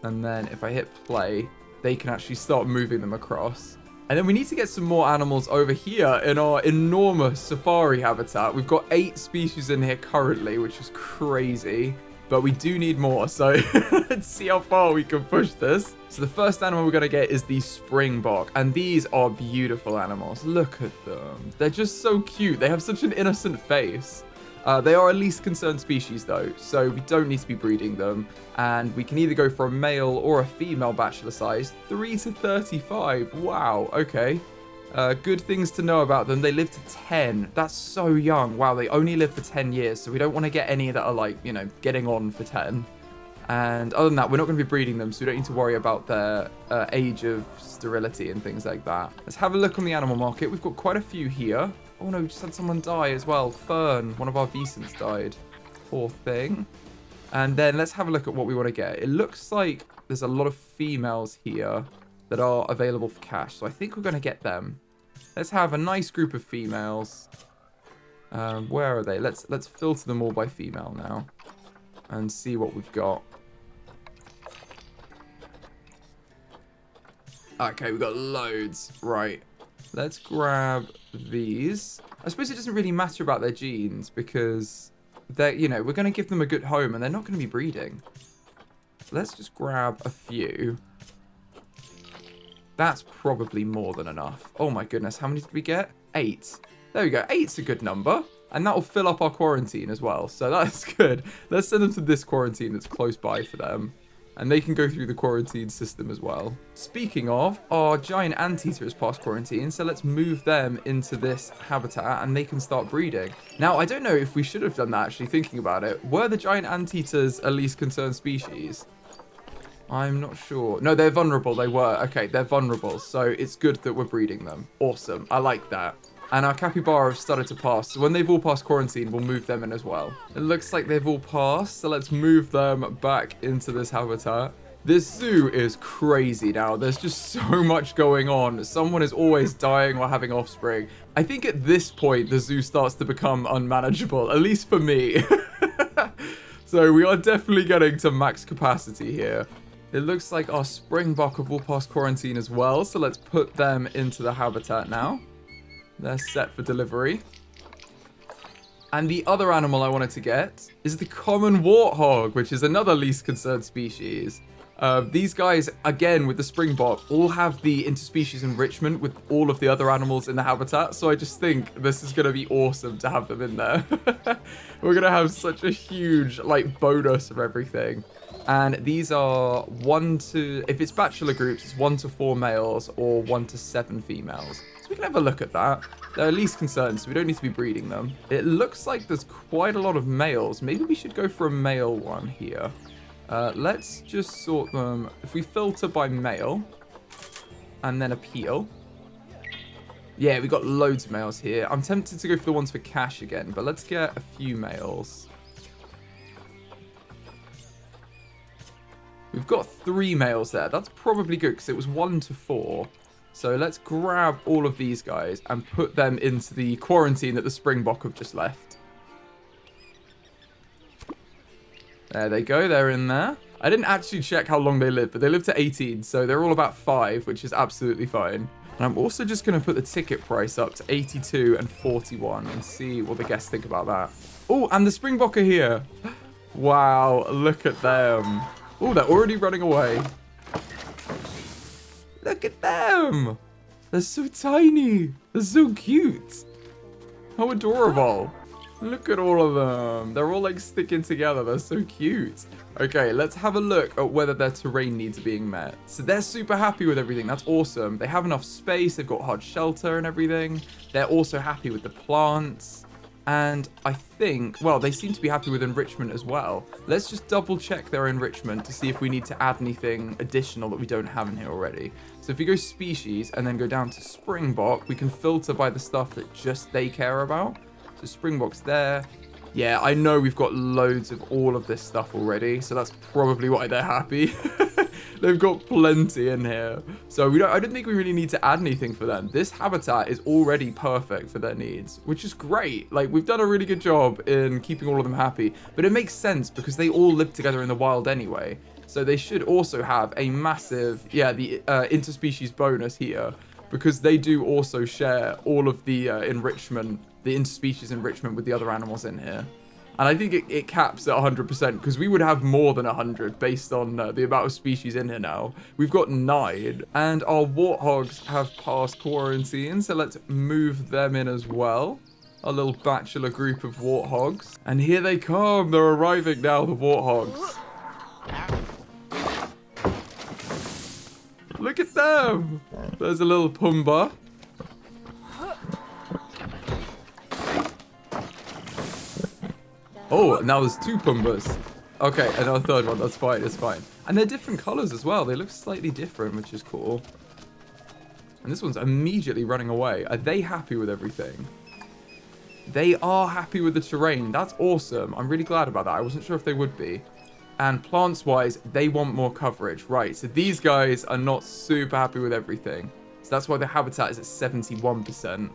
And then if I hit play, they can actually start moving them across. And then we need to get some more animals over here in our enormous safari habitat. We've got 8 species in here currently, which is crazy. But we do need more, so let's see how far we can push this. So the first animal we're going to get is the springbok, and these are beautiful animals. Look at them. They're just so cute. They have such an innocent face. They are a least concerned species though, so we don't need to be breeding them. And we can either go for a male or a female bachelor size. 3 to 35. Wow, okay. Good things to know about them. They live to 10. That's so young. Wow, they only live for 10 years. So we don't want to get any that are like, you know, getting on for 10. And other than that, we're not going to be breeding them. So we don't need to worry about their age of sterility and things like that. Let's have a look on the animal market. We've got quite a few here. Oh no, we just had someone die as well. Fern, one of our Vesants died. Poor thing. And then let's have a look at what we want to get. It looks like there's a lot of females here that are available for cash. So I think we're going to get them. Let's have a nice group of females. Where are they? Let's filter them all by female now. And see what we've got. Okay, we've got loads. Right. Let's grab these. I suppose it doesn't really matter about their genes because they're, you know, we're going to give them a good home and they're not going to be breeding. So let's just grab a few. That's probably more than enough. Oh my goodness, how many did we get? 8. There we go. 8's a good number. And that will fill up our quarantine as well. So that's good. Let's send them to this quarantine that's close by for them. And they can go through the quarantine system as well. Speaking of, our giant anteater has passed quarantine, so let's move them into this habitat and they can start breeding. Now, I don't know if we should have done that, actually, thinking about it. Were the giant anteaters a least concerned species? I'm not sure. No, they're vulnerable. They were. Okay, they're vulnerable, so it's good that we're breeding them. Awesome. I like that. And our capybara have started to pass. So when they've all passed quarantine, we'll move them in as well. It looks like they've all passed. So let's move them back into this habitat. This zoo is crazy now. There's just so much going on. Someone is always dying or having offspring. I think at this point, the zoo starts to become unmanageable, at least for me. So we are definitely getting to max capacity here. It looks like our springbok have all passed quarantine as well. So let's put them into the habitat now. They're set for delivery. And the other animal I wanted to get is the common warthog, which is another least concerned species. These guys, again, with the springbok, all have the interspecies enrichment with all of the other animals in the habitat. So I just think this is going to be awesome to have them in there. We're going to have such a huge, like, bonus of everything. And these are if it's bachelor groups, it's 1 to 4 males or 1 to 7 females. So we can have a look at that. They're at least concerned, so we don't need to be breeding them. It looks like there's quite a lot of males. Maybe we should go for a male one here. Let's just sort them. If we filter by male and then appeal. Yeah, we got loads of males here. I'm tempted to go for the ones for cash again, but let's get a few males. We've got 3 males there. That's probably good because it was 1 to 4. So let's grab all of these guys and put them into the quarantine that the springbok have just left. There they go. They're in there. I didn't actually check how long they live, but they live to 18. So they're all about 5, which is absolutely fine. And I'm also just going to put the ticket price up to 82 and 41 and see what the guests think about that. Oh, and the springbok are here. Wow, look at them. Oh, they're already running away. Look at them. They're so tiny. They're so cute. How adorable. Look at all of them. They're all like sticking together. They're so cute. Okay, let's have a look at whether their terrain needs are being met. So they're super happy with everything. That's awesome. They have enough space. They've got hard shelter and everything. They're also happy with the plants. And I think, well, they seem to be happy with enrichment as well. Let's just double check their enrichment to see if we need to add anything additional that we don't have in here already. So if we go species and then go down to springbok, we can filter by the stuff that just they care about. So springbok's there. Yeah, I know we've got loads of all of this stuff already, so that's probably why they're happy. They've got plenty in here. So I don't think we really need to add anything for them. This habitat is already perfect for their needs, which is great. Like, we've done a really good job in keeping all of them happy, but it makes sense because they all live together in the wild anyway. So they should also have a massive, the interspecies bonus here, because they do also share all of the enrichment, the interspecies enrichment with the other animals in here. And I think it caps at 100% because we would have more than 100 based on the amount of species in here now. We've got 9 and our warthogs have passed quarantine. So let's move them in as well. Our little bachelor group of warthogs. And here they come. They're arriving now, the warthogs. Look at them. There's a little Pumbaa. Oh, now there's 2 Pumbaas. Okay, and our third one. That's fine. It's fine. And they're different colors as well. They look slightly different, which is cool. And this one's immediately running away. Are they happy with everything? They are happy with the terrain. That's awesome. I'm really glad about that. I wasn't sure if they would be. And plants-wise, they want more coverage. Right, so these guys are not super happy with everything. So that's why the habitat is at 71%.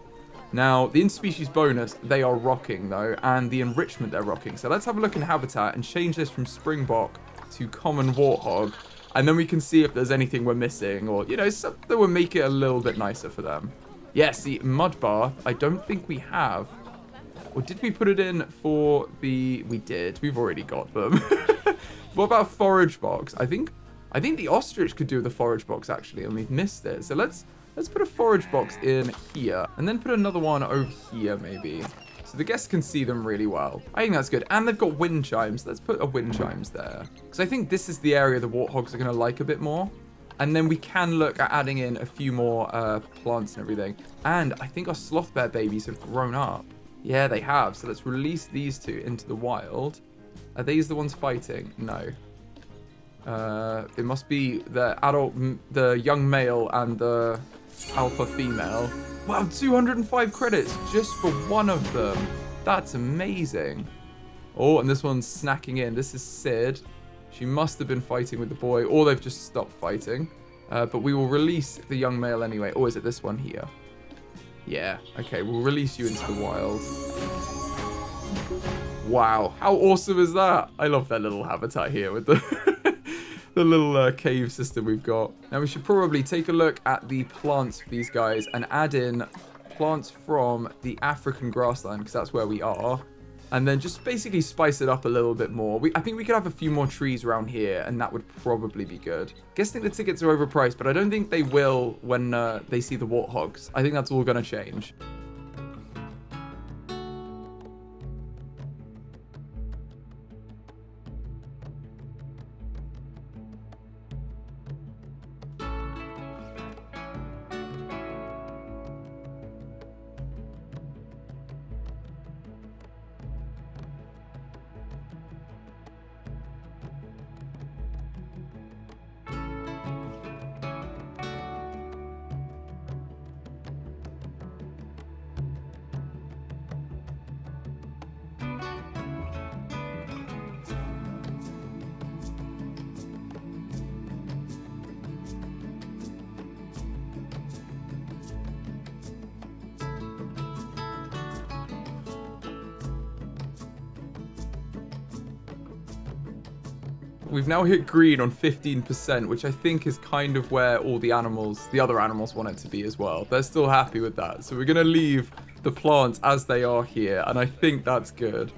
Now, the interspecies bonus, they are rocking, though, and the enrichment, they're rocking. So let's have a look in habitat and change this from springbok to common warthog, and then we can see if there's anything we're missing or, something that will make it a little bit nicer for them. Yes, the mud bath, I don't think we have. Or did we put it in for the... We did. We've already got them. What about forage box? I think the ostrich could do the forage box, actually, and we've missed it. So let's put a forage box in here and then put another one over here, maybe. So the guests can see them really well. I think that's good. And they've got wind chimes. Let's put a wind chimes there. Because I think this is the area the warthogs are going to like a bit more. And then we can look at adding in a few more plants and everything. And I think our sloth bear babies have grown up. Yeah, they have. So let's release these two into the wild. Are these the ones fighting? No. It must be the adult, the young male and the alpha female. Wow, 205 credits just for one of them. That's amazing. Oh, and this one's snacking in. This is Sid. She must have been fighting with the boy, or they've just stopped fighting. But we will release the young male anyway. Or is it this one here? Yeah, okay, we'll release you into the wild. Wow, how awesome is that? I love that little habitat here with the the little cave system we've got. Now we should probably take a look at the plants for these guys and add in plants from the African grassland, because that's where we are. And then just basically spice it up a little bit more. I think we could have a few more trees around here, and that would probably be good. Guess think the tickets are overpriced, but I don't think they will when they see the warthogs. I think that's all going to change. We've now hit green on 15%, which I think is kind of where all the animals, the other animals want it to be as well. They're still happy with that. So we're going to leave the plants as they are here, and I think that's good.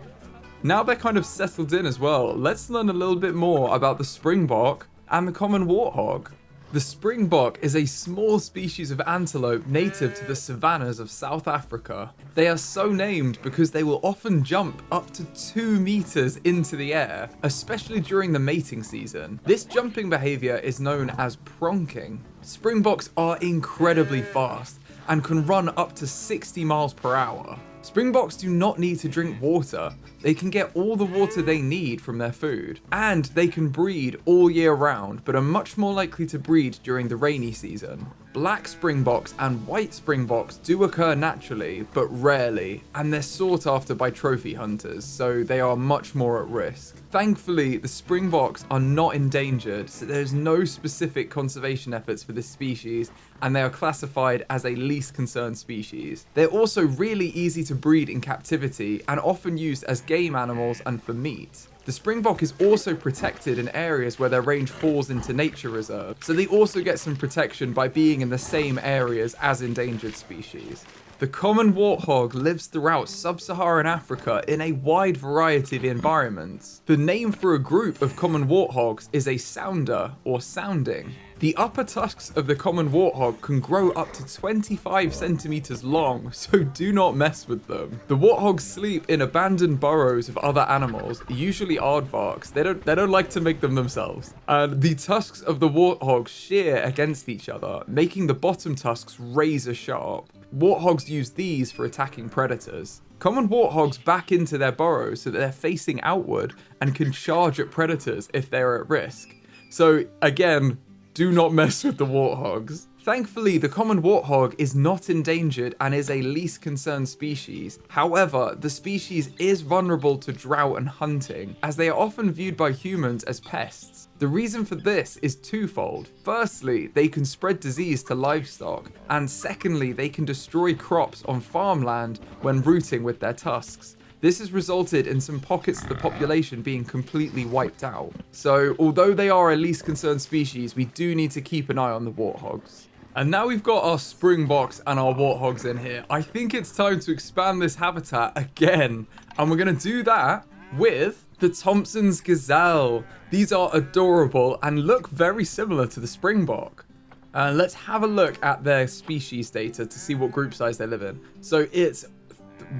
Now they're kind of settled in as well. Let's learn a little bit more about the springbok and the common warthog. The springbok is a small species of antelope native to the savannas of South Africa. They are so named because they will often jump up to 2 meters into the air, especially during the mating season. This jumping behavior is known as pronking. Springboks are incredibly fast and can run up to 60 miles per hour. Springboks do not need to drink water. They can get all the water they need from their food. And they can breed all year round, but are much more likely to breed during the rainy season. Black springboks and white springboks do occur naturally, but rarely, and they're sought after by trophy hunters, so they are much more at risk. Thankfully, the springboks are not endangered, so there's no specific conservation efforts for this species, and they are classified as a least concerned species. They're also really easy to breed in captivity, and often used as game animals and for meat. The springbok is also protected in areas where their range falls into nature reserve, so they also get some protection by being in the same areas as endangered species. The common warthog lives throughout sub-Saharan Africa in a wide variety of environments. The name for a group of common warthogs is a sounder or sounding. The upper tusks of the common warthog can grow up to 25 centimeters long, so do not mess with them. The warthogs sleep in abandoned burrows of other animals, usually aardvarks. They don't like to make them themselves. And the tusks of the warthogs shear against each other, making the bottom tusks razor sharp. Warthogs use these for attacking predators. Common warthogs back into their burrows so that they're facing outward and can charge at predators if they're at risk. So again, do not mess with the warthogs. Thankfully, the common warthog is not endangered and is a least concerned species. However, the species is vulnerable to drought and hunting, as they are often viewed by humans as pests. The reason for this is twofold. Firstly, they can spread disease to livestock, and secondly, they can destroy crops on farmland when rooting with their tusks. This has resulted in some pockets of the population being completely wiped out. So, although they are a least concerned species, we do need to keep an eye on the warthogs. And now we've got our springboks and our warthogs in here, I think it's time to expand this habitat again. And we're going to do that with the Thompson's Gazelle. These are adorable and look very similar to the springbok. Let's have a look at their species data to see what group size they live in. So it's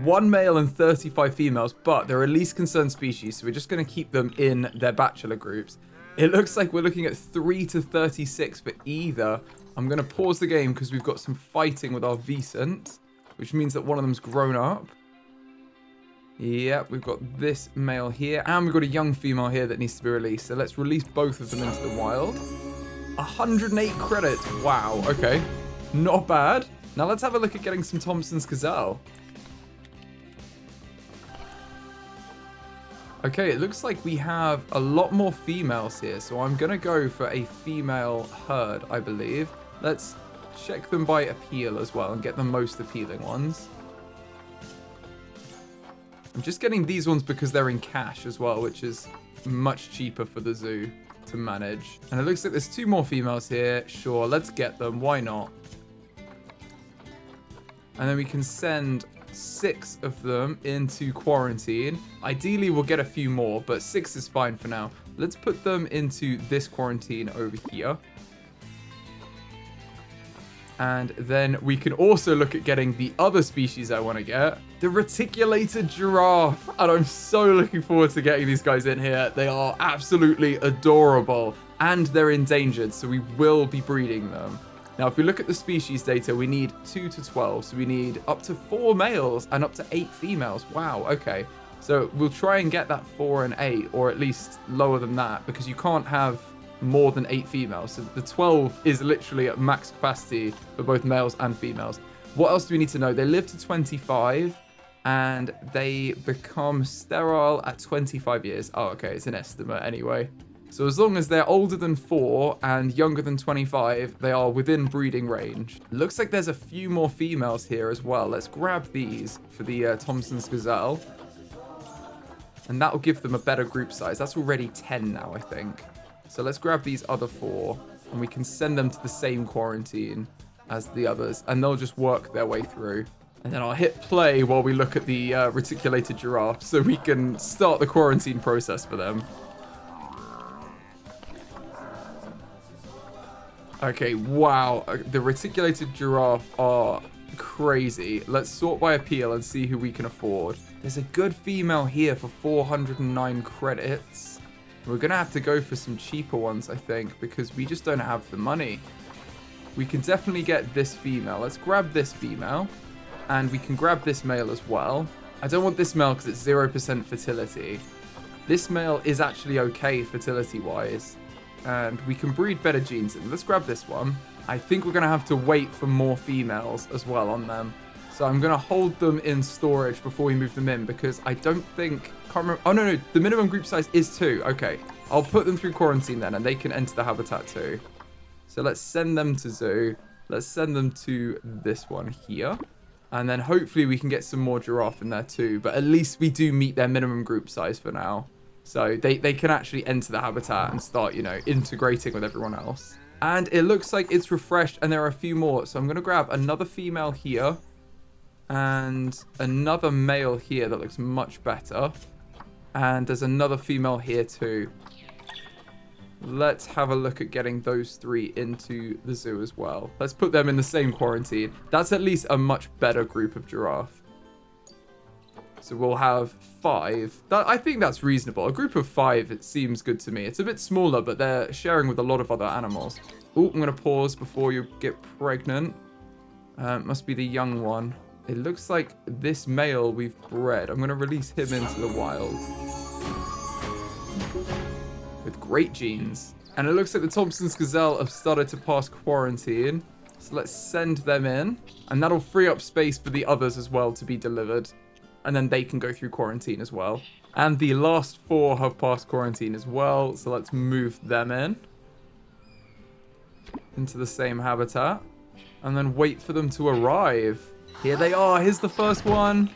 1 male and 35 females, but they're a least concerned species, so we're just going to keep them in their bachelor groups. It looks like we're looking at 3 to 36 for either. I'm going to pause the game because we've got some fighting with our Vicent, which means that one of them's grown up. Yep, we've got this male here, and we've got a young female here that needs to be released. So let's release both of them into the wild. 108 credits. Wow, okay. Not bad. Now let's have a look at getting some Thompson's Gazelle. Okay, it looks like we have a lot more females here, so I'm going to go for a female herd, I believe. Let's check them by appeal as well and get the most appealing ones. I'm just getting these ones because they're in cash as well, which is much cheaper for the zoo to manage. And it looks like there's 2 more females here. Sure, let's get them. Why not? And then we can send 6 of them into quarantine. Ideally, we'll get a few more, but 6 is fine for now. Let's put them into this quarantine over here. And then we can also look at getting the other species I want to get. The reticulated giraffe. And I'm so looking forward to getting these guys in here. They are absolutely adorable. And they're endangered, so we will be breeding them. Now, if we look at the species data, we need 2 to 12. So we need up to 4 males and up to 8 females. Wow, okay. So we'll try and get that 4 and 8, or at least lower than that, because you can't have more than 8 females. So the 12 is literally at max capacity for both males and females. What else do we need to know? They live to 25 and they become sterile at 25 years. Oh, okay. It's an estimate anyway. So as long as they're older than 4 and younger than 25, they are within breeding range. Looks like there's a few more females here as well. Let's grab these for the Thompson's Gazelle. And that will give them a better group size. That's already 10 now, I think. So let's grab these other 4 and we can send them to the same quarantine as the others and they'll just work their way through. And then I'll hit play while we look at the reticulated giraffe so we can start the quarantine process for them. Okay, wow. The reticulated giraffe are crazy. Let's sort by appeal and see who we can afford. There's a good female here for 409 credits. We're going to have to go for some cheaper ones, I think, because we just don't have the money. We can definitely get this female. Let's grab this female. And we can grab this male as well. I don't want this male because it's 0% fertility. This male is actually okay fertility-wise. And we can breed better genes in. Let's grab this one. I think we're going to have to wait for more females as well on them. So I'm going to hold them in storage before we move them in because I don't think... Can't remember. Oh, no. The minimum group size is 2. Okay. I'll put them through quarantine then and they can enter the habitat too. So let's send them to zoo. Let's send them to this one here. And then hopefully we can get some more giraffe in there too. But at least we do meet their minimum group size for now. So they can actually enter the habitat and start, you know, integrating with everyone else. And it looks like it's refreshed and there are a few more. So I'm going to grab another female here. And another male here that looks much better. And there's another female here too. Let's have a look at getting those 3 into the zoo as well. Let's put them in the same quarantine. That's at least a much better group of giraffe. So we'll have 5. I think that's reasonable. A group of 5, it seems good to me. It's a bit smaller, but they're sharing with a lot of other animals. Oh, I'm going to pause before you get pregnant. Must be the young one. It looks like this male we've bred. I'm going to release him into the wild. With great genes. And it looks like the Thompson's Gazelle have started to pass quarantine. So let's send them in. And that'll free up space for the others as well to be delivered. And then they can go through quarantine as well. And the last 4 have passed quarantine as well. So let's move them in. Into the same habitat. And then wait for them to arrive. Here they are. Here's the first one.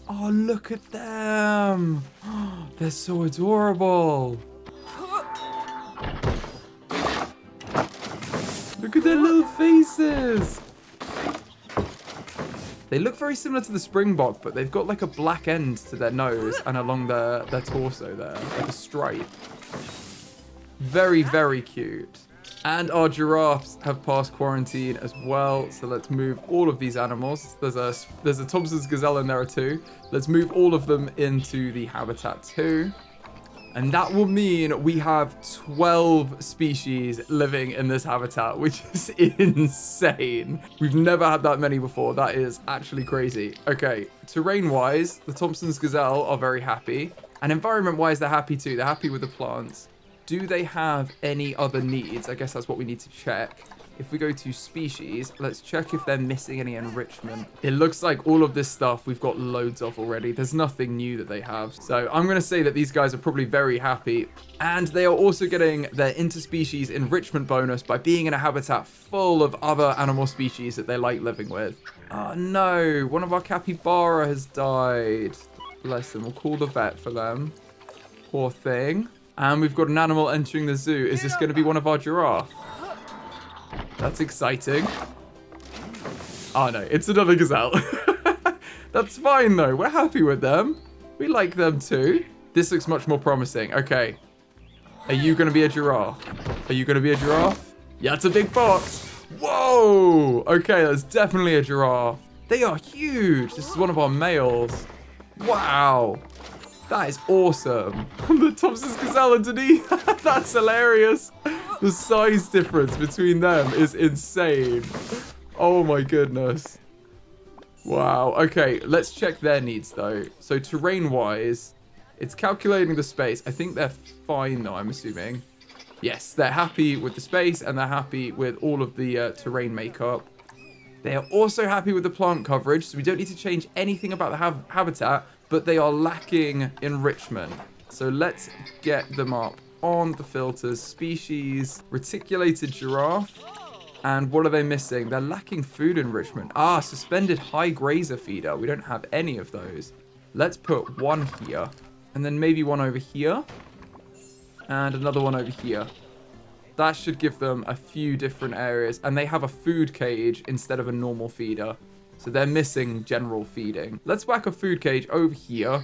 Oh, look at them. They're so adorable. Look at their little faces. They look very similar to the springbok, but they've got like a black end to their nose and along their torso there, like a stripe. Very, very cute. And our giraffes have passed quarantine as well. So let's move all of these animals. There's a Thompson's gazelle in there too. Let's move all of them into the habitat too. And that will mean we have 12 species living in this habitat, which is insane. We've never had that many before. That is actually crazy. Okay, terrain-wise, the Thompson's gazelle are very happy. And environment-wise, they're happy too. They're happy with the plants. Do they have any other needs? I guess that's what we need to check. If we go to species, let's check if they're missing any enrichment. It looks like all of this stuff we've got loads of already. There's nothing new that they have. So I'm going to say that these guys are probably very happy. And they are also getting their interspecies enrichment bonus by being in a habitat full of other animal species that they like living with. Oh no, one of our capybara has died. Bless them. We'll call the vet for them. Poor thing. And we've got an animal entering the zoo. Is this going to be one of our giraffes? That's exciting. Oh no, it's another gazelle. That's fine though. We're happy with them. We like them too. This looks much more promising. Okay. Are you going to be a giraffe? Are you going to be a giraffe? Yeah, it's a big box. Whoa. Okay, that's definitely a giraffe. They are huge. This is one of our males. Wow. That is awesome. The Thompson's gazelle underneath. That's hilarious. The size difference between them is insane. Oh my goodness. Wow. Okay, let's check their needs though. So terrain-wise, it's calculating the space. I think they're fine though, I'm assuming. Yes, they're happy with the space and they're happy with all of the terrain makeup. They are also happy with the plant coverage, so we don't need to change anything about the habitat, but they are lacking enrichment. So let's get them up on the filters. Species, reticulated giraffe. And what are they missing? They're lacking food enrichment. Ah, suspended high grazer feeder. We don't have any of those. Let's put one here. And then maybe one over here. And another one over here. That should give them a few different areas. And they have a food cage instead of a normal feeder. So they're missing general feeding. Let's whack a food cage over here.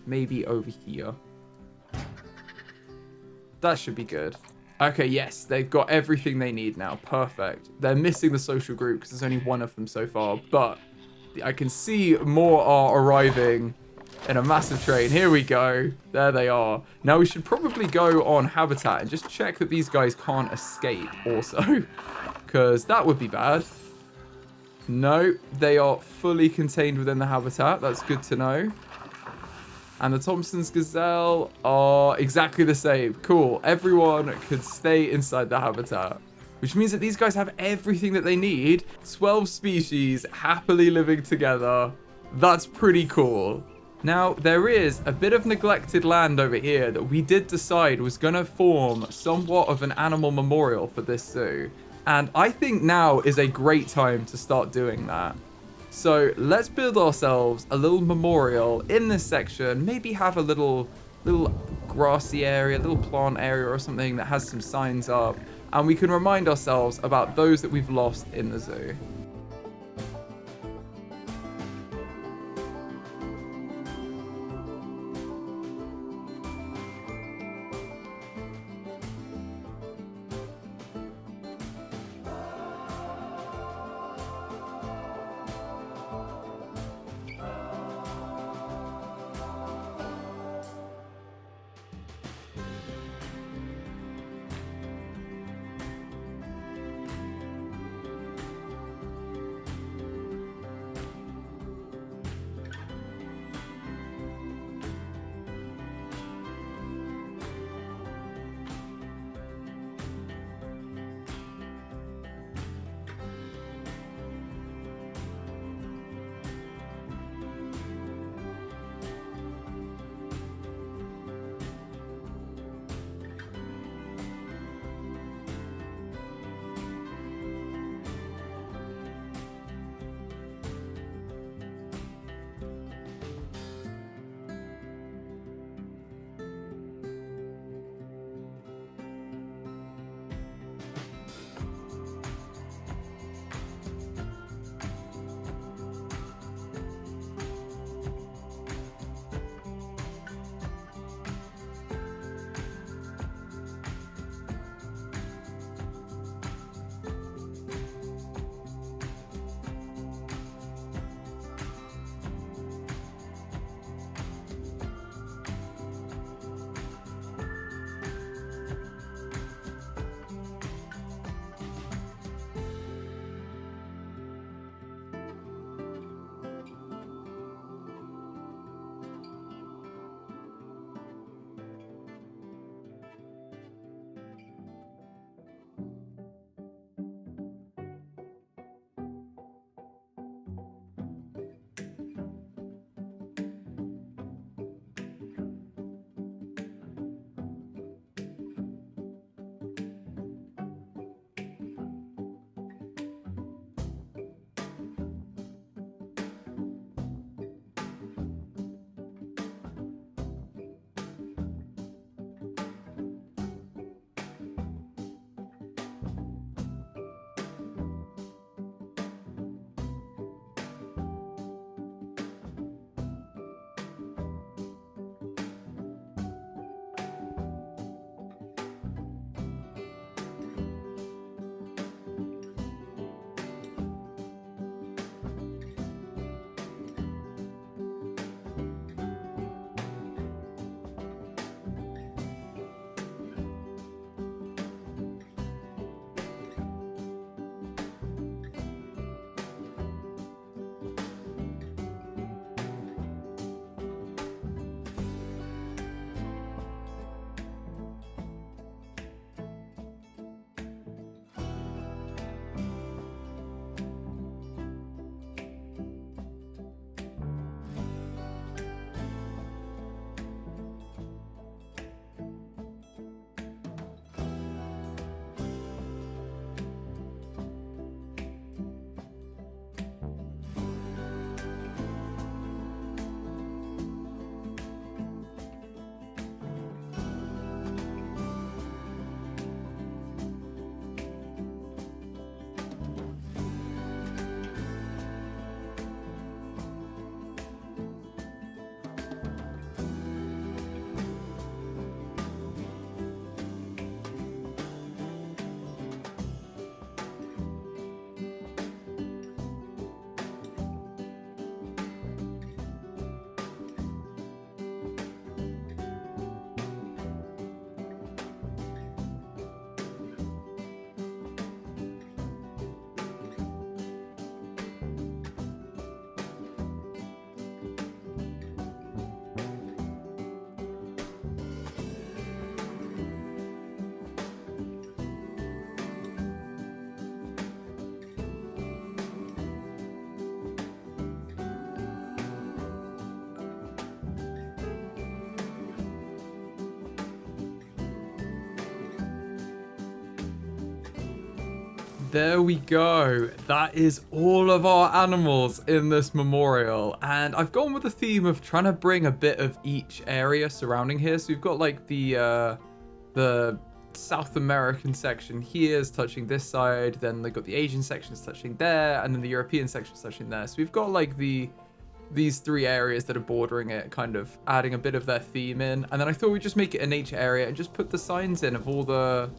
Maybe over here. That should be good. Okay, yes, they've got everything they need now. Perfect. They're missing the social group because there's only one of them so far. But I can see more are arriving in a massive train. Here we go. There they are. Now we should probably go on habitat and just check that these guys can't escape also. Because that would be bad. No, they are fully contained within the habitat. That's good to know. And the Thompson's gazelle are exactly the same. Cool. Everyone could stay inside the habitat. Which means that these guys have everything that they need. 12 species happily living together. That's pretty cool. Now, there is a bit of neglected land over here that we did decide was going to form somewhat of an animal memorial for this zoo. And I think now is a great time to start doing that. So let's build ourselves a little memorial in this section. Maybe have a little grassy area, little plant area or something that has some signs up. And we can remind ourselves about those that we've lost in the zoo. There we go. That is all of our animals in this memorial. And I've gone with the theme of trying to bring a bit of each area surrounding here. So we've got like the South American section here is touching this side. Then they've got the Asian sections touching there. And then the European sections touching there. So we've got like these three areas that are bordering it, kind of adding a bit of their theme in. And then I thought we'd just make it a nature area and just put the signs in of all the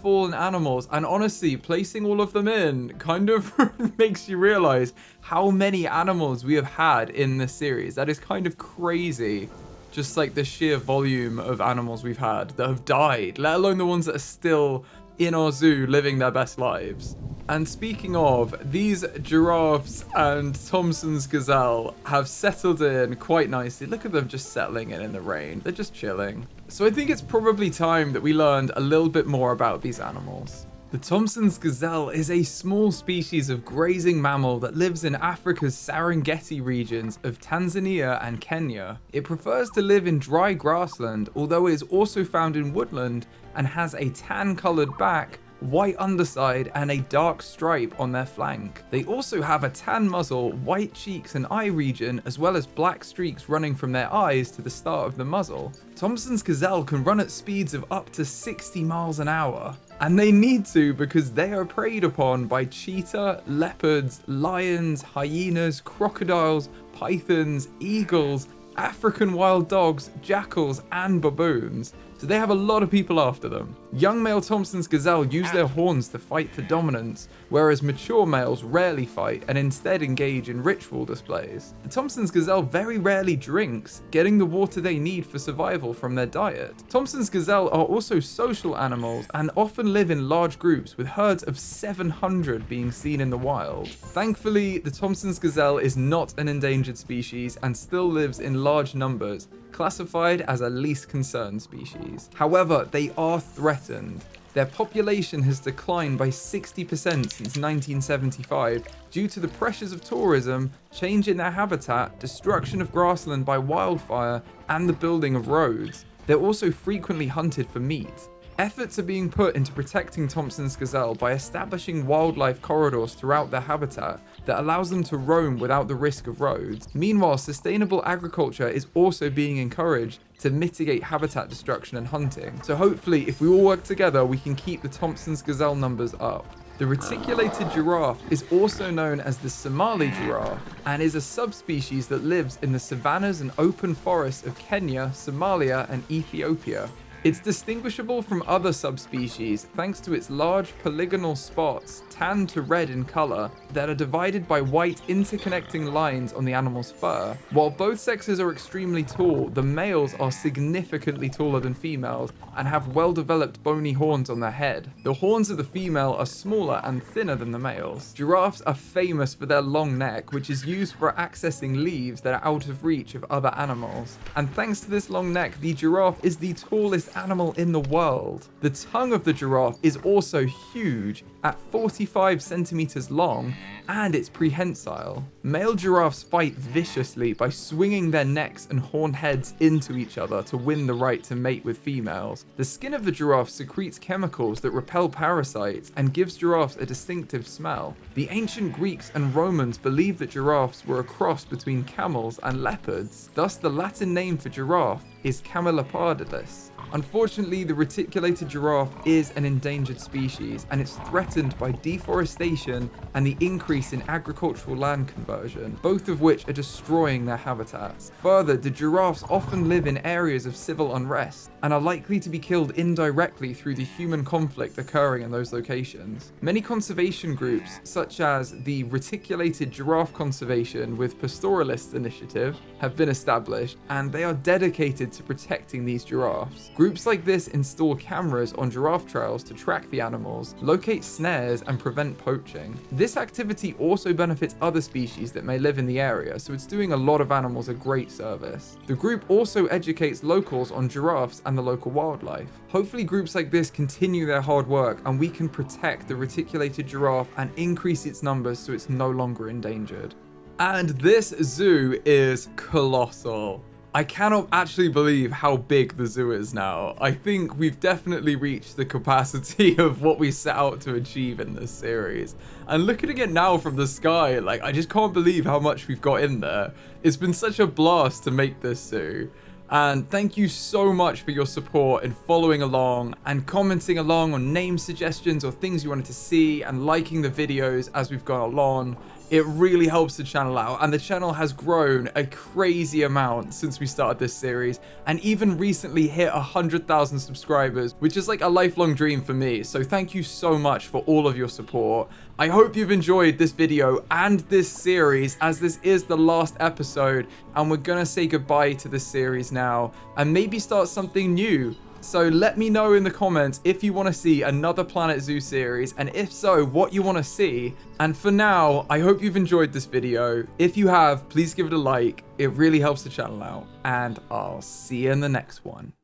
fallen animals. And honestly, placing all of them in kind of makes you realize how many animals we have had in this series. That is kind of crazy. Just like the sheer volume of animals we've had that have died, let alone the ones that are still in our zoo living their best lives. And speaking of, these giraffes and Thompson's gazelle have settled in quite nicely. Look at them just settling in the rain. They're just chilling. So I think it's probably time that we learned a little bit more about these animals. The Thompson's gazelle is a small species of grazing mammal that lives in Africa's Serengeti regions of Tanzania and Kenya. It prefers to live in dry grassland, although it is also found in woodland and has a tan-colored back, white underside, and a dark stripe on their flank. They also have a tan muzzle, white cheeks and eye region, as well as black streaks running from their eyes to the start of the muzzle. Thompson's gazelle can run at speeds of up to 60 miles an hour. And they need to because they are preyed upon by cheetah, leopards, lions, hyenas, crocodiles, pythons, eagles, African wild dogs, jackals, and baboons. So they have a lot of people after them. Young male Thompson's gazelle use their horns to fight for dominance, whereas mature males rarely fight and instead engage in ritual displays. The Thompson's gazelle very rarely drinks, getting the water they need for survival from their diet. Thompson's gazelle are also social animals and often live in large groups, with herds of 700 being seen in the wild. Thankfully, the Thompson's gazelle is not an endangered species and still lives in large numbers, classified as a least concerned species. However, they are threatened. Their population has declined by 60% since 1975 due to the pressures of tourism, change in their habitat, destruction of grassland by wildfire, and the building of roads. They're also frequently hunted for meat. Efforts are being put into protecting Thompson's gazelle by establishing wildlife corridors throughout their habitat that allows them to roam without the risk of roads. Meanwhile, sustainable agriculture is also being encouraged to mitigate habitat destruction and hunting. So hopefully, if we all work together, we can keep the Thompson's gazelle numbers up. The reticulated giraffe is also known as the Somali giraffe and is a subspecies that lives in the savannas and open forests of Kenya, Somalia, and Ethiopia. It's distinguishable from other subspecies thanks to its large polygonal spots, tan to red in color, that are divided by white interconnecting lines on the animal's fur. While both sexes are extremely tall, the males are significantly taller than females and have well-developed bony horns on their head. The horns of the female are smaller and thinner than the males. Giraffes are famous for their long neck, which is used for accessing leaves that are out of reach of other animals. And thanks to this long neck, the giraffe is the tallest animal in the world. The tongue of the giraffe is also huge, at 45 centimeters long, and it's prehensile. Male giraffes fight viciously by swinging their necks and horn heads into each other to win the right to mate with females. The skin of the giraffe secretes chemicals that repel parasites and gives giraffes a distinctive smell. The ancient Greeks and Romans believed that giraffes were a cross between camels and leopards. Thus, the Latin name for giraffe is Camelopardalis. Unfortunately, the reticulated giraffe is an endangered species and it's threatened by deforestation and the increase in agricultural land conversion, both of which are destroying their habitats. Further, the giraffes often live in areas of civil unrest and are likely to be killed indirectly through the human conflict occurring in those locations. Many conservation groups, such as the Reticulated Giraffe Conservation with Pastoralists Initiative, have been established, and they are dedicated to protecting these giraffes. Groups like this install cameras on giraffe trails to track the animals, locate snares, and prevent poaching. This activity also benefits other species that may live in the area, so it's doing a lot of animals a great service. The group also educates locals on giraffes and the local wildlife. Hopefully groups like this continue their hard work and we can protect the reticulated giraffe and increase its numbers so it's no longer endangered. And this zoo is colossal. I cannot actually believe how big the zoo is now. I think we've definitely reached the capacity of what we set out to achieve in this series. And looking at it now from the sky, like, I just can't believe how much we've got in there. It's been such a blast to make this zoo. And thank you so much for your support in following along and commenting along on name suggestions or things you wanted to see and liking the videos as we've gone along. It really helps the channel out, and the channel has grown a crazy amount since we started this series, and even recently hit 100,000 subscribers, which is like a lifelong dream for me. So thank you so much for all of your support. I hope you've enjoyed this video and this series, as this is the last episode, and we're gonna say goodbye to this series now and maybe start something new. So let me know in the comments if you want to see another Planet Zoo series, and if so, what you want to see. And for now, I hope you've enjoyed this video. If you have, please give it a like. It really helps the channel out, and I'll see you in the next one.